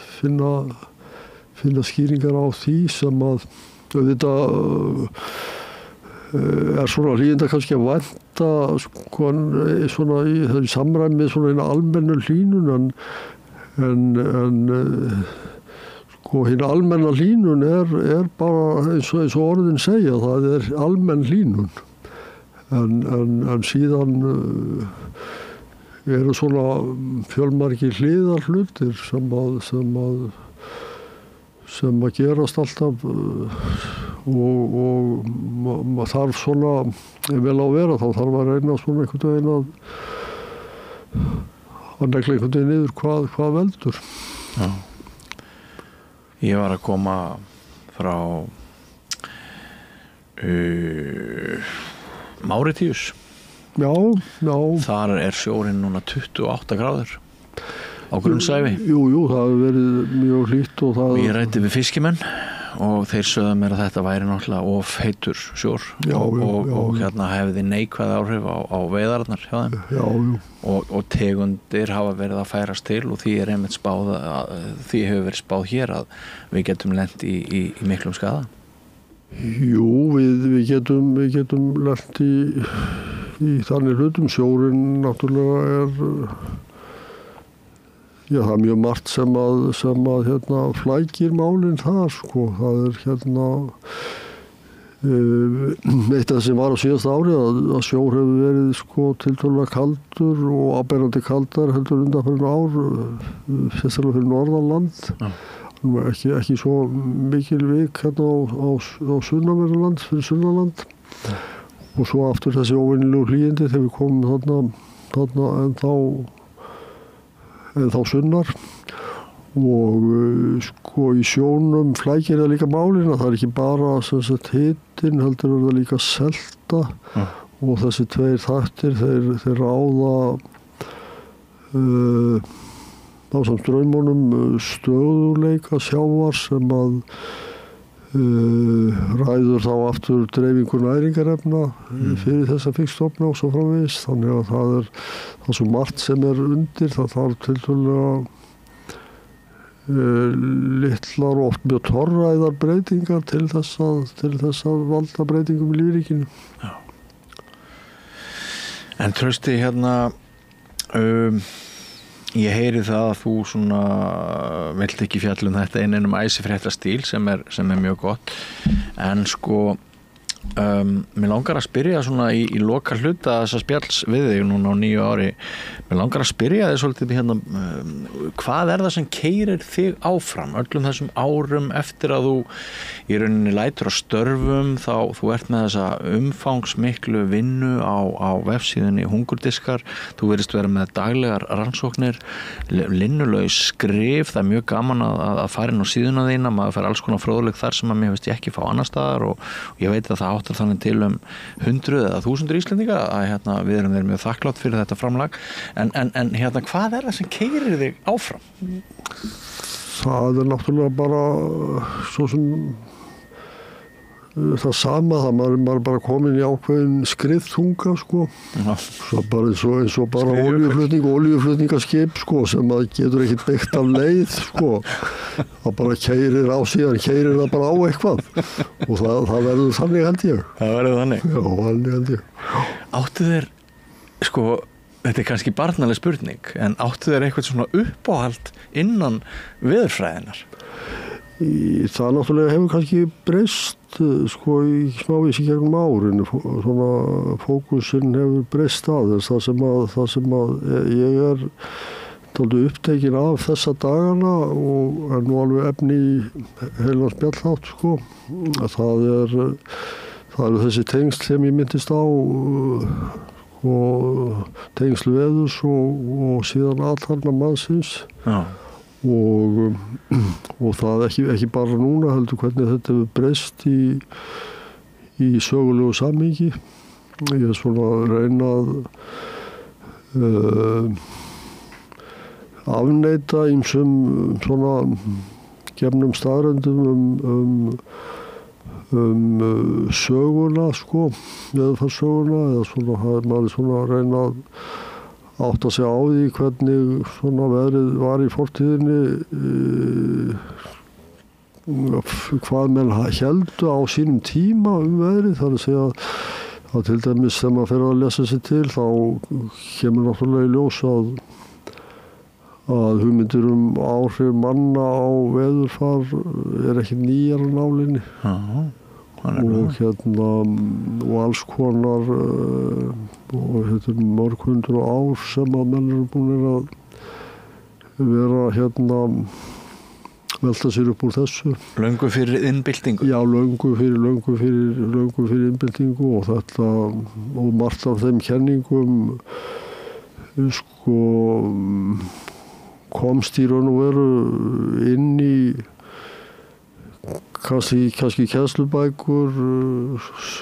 finna skýringar á því sem að auðvitað svona hlýinda kannski að vænta sko svona í þessu samræmi svona eina almennu hlýnun en sko hinn almenna hlýnun er bara eins og orðin segja það almenn hlýnun en síðan eru svona fjölmargir hliðarhlutir sem að gerast alltaf og maður þarf svona vel á að vera þá þarf að reyna svona einhvern veginn að negla einhvern veginn niður hvað veldur. Já. Ég var að koma frá Máritíus. Já. Þar sjórinn núna 28 gráður á grunnsævi. Jú, það hefur verið mjög hlýtt og ég ræddi við fiskimenn og þeir sögðu mér að þetta væri náttúrulega of heitur sjór og hefði neikvæð áhrif á veiðarnar hjá þeim. Já. Og tegundir hafa verið að færast til og því einmitt spáð því hefur verið spáð hér að við getum lent í miklum skaða. Jú, við getum lent í þannig hlutum. Sjórinn náttúrulega já, það mjög margt sem að flækir málin þar sko. Það eitt af það sem var á síðasta ári að sjór hefur verið sko tiltölulega kaldur og áberandi kaldar heldur undanfarin ár sérstaklega fyrir norðanland. Ekki svo mikil vik á sunnanverðarland fyrir sunnanland og svo aftur þessi óvenjulegu hlýindi þegar við komum þarna en þá sunnar og sko í sjónum flækir það líka málin að það ekki bara hitinn heldur það líka selta og þessi tveir þættir þeir ráða ásamt straumunum stöðuleika sjávar sem að ræður þá aftur dreifingu næringarefna fyrir þessa fiskstofna og svo framvegis þannig að það svo margt sem undir það þarf tiltölulega litlar og oft mjög torræðar breytingar til þess að valda breytingum í lífríkinu. Já. En Trausti ég heyri það að þú svona vilt ekki fjalla þetta einum æsifréttastíl sem er mjög gott en sko mér langar að spyrja svona í loka hluta þessa spjalls við þig núna á 9 ári mér langar að spyrja þig svolítið hvað er það sem keyrir þig áfram öllum þessum árum eftir að þú í rauninni lætur á störfum þá þú ert með þessa umfangsmiklu vinnu á vefsíðunni Hungurdiskar þú virðist vera með daglegar rannsóknir linnulaus skrif það er mjög gaman að fara inn á síðuna þína maður fær alls konar fróðleik þar sem að mér veist ég ekki fá annar staðar og ég veit að það áttar þannig til 100 eða 1000 Íslendinga að við erum mjög þakklátt fyrir þetta framlag en hvað er það sem keyrir þig áfram? Það náttúrulega bara svo sem það sama það maður bara komin í ákveðin skriðþunga sko svo bara eins og bara olíuflutningaskip sko sem að getur ekkert byggt af leið sko það bara keyrir á síðan keyrir það bara á eitthvað og það verður þannig held ég það verður þannig? Já, þannig held ég Áttu þér sko þetta kannski barnaleg spurning en áttu þér eitthvað svona uppáhald innan veðurfræðinar? Það náttúrulega hefur kannski breyst sko í smávísi gegnum árin, svona fókusinn hefur breyst aðeins, það sem að ég er dálítið upptekinn af þessa dagana og er nú alveg efni í heilan spjallhátt sko, það eru þessi tengsl sem ég myndist á og tengsl veðurs og síðan aðtalna mannsins. Já. Og það ekki bara núna heldur hvernig þetta hefur breyst í sögulegu samhengi. Ég er svona að reyna að afneita ýmsum svona gefnum staðreyndum söguna sko, veðurfarssöguna eða svona, maður er svona að reyna að átta sig á því hvernig svona veðrið var í fortíðinni, hvað menn héldu á sínum tíma veðrið, það er að segja að til dæmis þegar maður fer að lesa sig til þá kemur náttúrulega í ljós að hugmyndir áhrif manna á veðurfar ekki nýjar á nálinni. Og og alls konar og mörg hundruð ár sem að menn eru búin að vera velta sér upp úr þessu. Löngu fyrir innbyltingu? Já, löngu fyrir innbyltingu og þetta og margt af þeim kenningum sko komst í raun og veru inn í kannski kennslubækur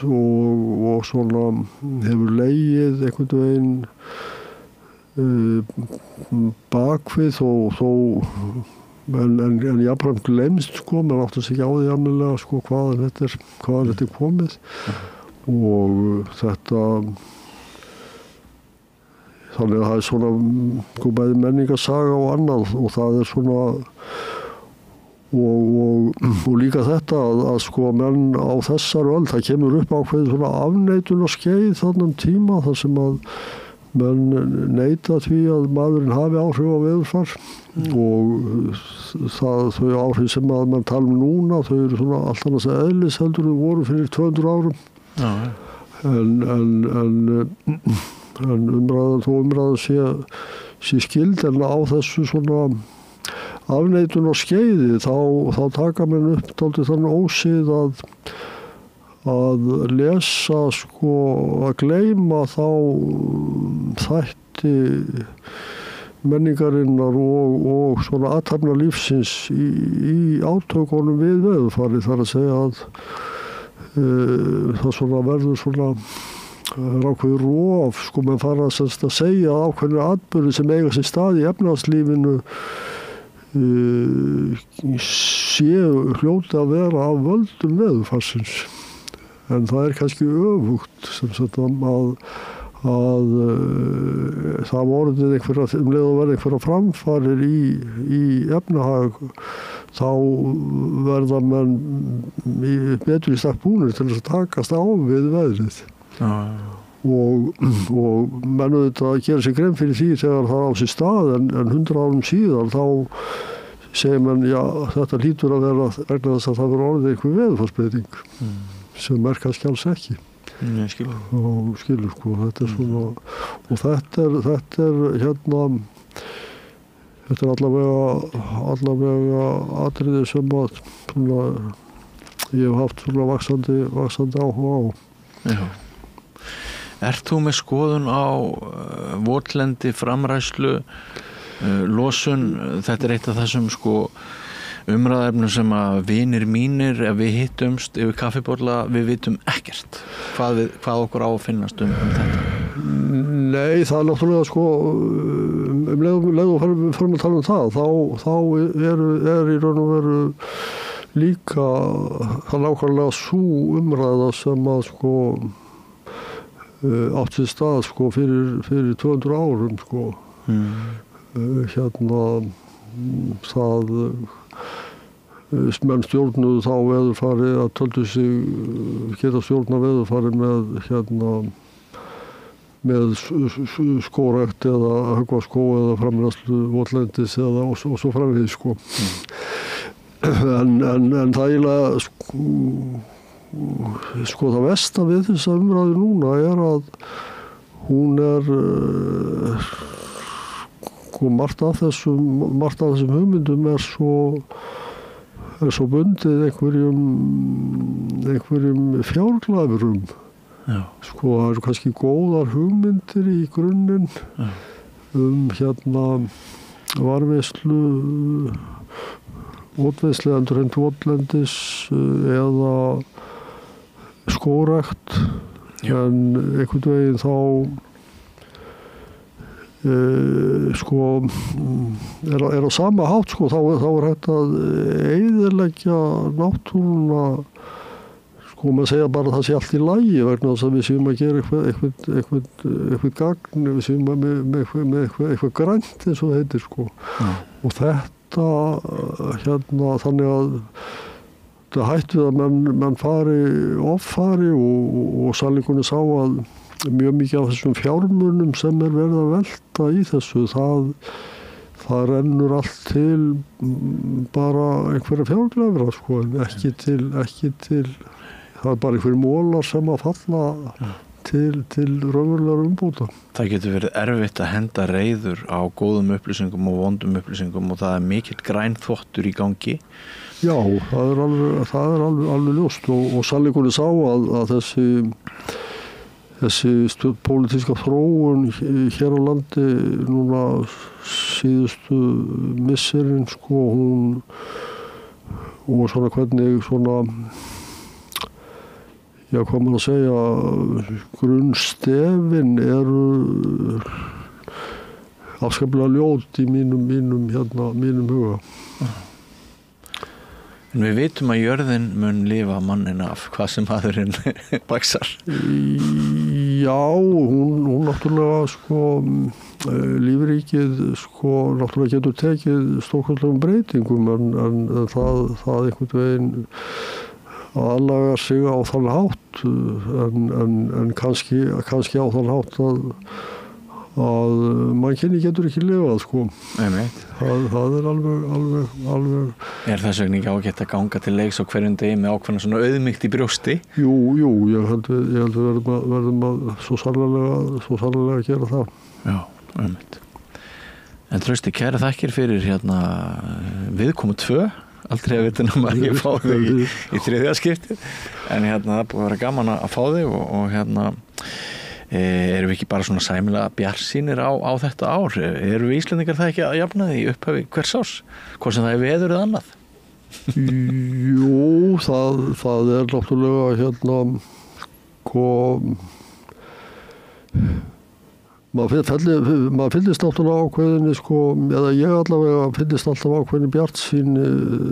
og svona hefur legið einhvern veginn bakvið en jafnframt glemst sko, menn átti sig ekki á því almennilega sko hvaðan þetta er komið og þetta þannig að það er svona bæði menningarsaga og annað og það er svona og líka þetta að sko menn á þessar öld, það kemur upp ákveðið svona afneitunarskeið þarna tíma þar sem að menn neita því að maðurinn hafi áhrif á veðurfar og þau áhrif sem að mann tala núna, þau eru svona allt annars eðlis heldur þau voru fyrir 200 árum. Já. En umræðan sé skild en á þessu svona afneitunarsskeiði þá taka menn upp dálítið þannig ósið að lesa sko að gleyma þá þætti menningarinnar og svona athafna lífsins í átökunum við veðurfari, þar að segja að það svona verður svona ákveður rof, sko menn fara að segja að ákveðnir atburðir sem eiga sér stað í efnahagslífinu séu hljóti að vera af völdum veðurfarsins en það er kannski öfugt sem sagt að það voru einhverja framfarir í efnahag þá verða menn betur í stakk búnir til að takast á við veðrið. Og menn auðvitað gera sér grein fyrir því þegar það á sér stað en 100 árum síðan þá segir menn já þetta hlýtur að vera vegna þess að það verður orðið einhver veðurfarsbreyting sem er kannski alls ekki. Og skilur sko þetta er svona og þetta er allavega atriði sem að svona, ég hef haft svona vaxandi áhuga á. Já. Ert þú með skoðun á votlendi, framræslu, losun? Þetta er eitt af þessum sko umræðefnum sem að vinir mínir, ef við hittumst yfir kaffibolla, við vitum ekkert hvað okkur á að finnast um þetta. Nei, það er náttúrulega sko leið og fyrir að tala um þá er í raun og veru líka það nákvæmlega sú umræða sem að sko átt sér stað sko fyrir 200 árum sko það menn stjórnuðu þá veðurfari að töldu sig geta stjórna veðurfari með skórækt eða höggva skó eða framræslu votlendis eða og svo framvegis sko en það eiginlega sko það versta við þessa umræðu núna að hún sko margt af þessum hugmyndum svo bundið einhverjum fjárglæfurum. Sko það eru kannski góðar hugmyndir í grunninn varðveislu útveislu endurheimt votlendis eða skógrækt en einhvern veginn þá sko á sama hátt sko þá hægt að eyðileggja náttúruna sko maður segja bara að það sé allt í lagi vegna þess að við séum að gera eitthvað gagn við séum með eitthvað grænt eins og það heitir sko og þetta þannig að það hætti að menn offari og sannleikunni sá að mjög mikið af þessum fjármunum sem verið að velta í þessu það rennur allt til bara einhverja fjárglæfra sko en ekki til það bara einhverjum mólar sem að falla til raunverulegra umbóta. Það getur verið erfitt að henda reiður á góðum upplýsingum og vondum upplýsingum og það mikill grænþvottur í gangi. Já, það er alveg ljóst og sannleikunni sá að þessi pólitíska þróun hér á landi núna síðustu misserin sko hún og svona hvernig svona já, hvað maður að segja grunnstefin eru afskaplega ljót í mínum huga. En við vitum að jörðin mun lifa mannin af hvað sem maðurinn vaxar. Já, hún náttúrulega sko lífríkið sko náttúrulega getur tekið stórkostlegum breytingum en það einhvern veginn aðlaga sig á þann hátt en kannski á þann hátt að mannkynni getur ekki lifað sko. Það er alveg Er þess vegna ekki ágætt að ganga til leiks á hverjum degi með ákveðna svona auðmýkt í brjósti? Jú, ég held við verðum að svo sannlega að gera það. Já, einmitt. En Trausti, kæra þakkir fyrir viðkomu 2. Aldrei að vita að ég fá þig í 3. skipti en það búið að vera gaman að fá þig og erum við ekki bara svona sæmilega bjartsýnir á þetta ár? Erum við Íslendingar það ekki að jafna því í upphafi hvers árs? Hvort sem það er veður eða annað? Jú, það er náttúrulega maður fyllist náttúrulega ákveðinni sko, eða ég allavega fyllist alltaf ákveðinni bjartsýn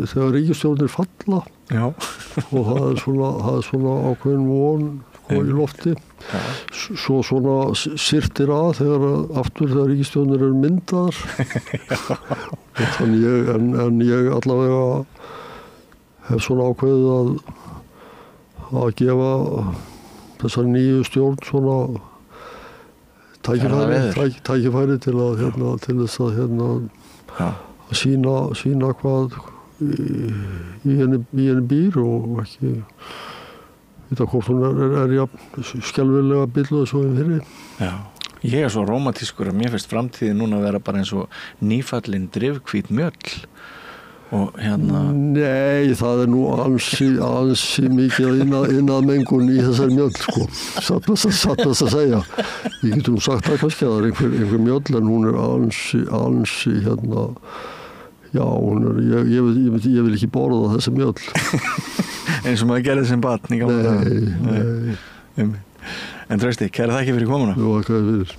þegar ríkisstjórnir falla. Já. Og það er svona ákveðin von sko, í lofti. Já. Svo svona syrtir þegar ríkisstjórnir eru myndaðar. Þannig ég allavega hef svona ákveðið að gefa þessari nýju stjórn svona tækifæri til þess að sýna hvað í henni býr og ekki vita hvort hún er skelfilega billuð svo fyrir. Já, ég er svo rómantískur að mér finnst framtíðin núna að vera bara eins og nýfallin drifhvít mjöll og Nei, það er nú ansi mikið innað mengun í þessari mjöll sko, satt best að segja. Við getum sagt það kannski að það er einhver mjöll en hún er ansi já, ég vil ekki borða þessi mjöll. Eins og maður gerði sem barn í gamla daga. Nei. En Trausti, kæra þakki fyrir komuna. Jú, þakka fyrir.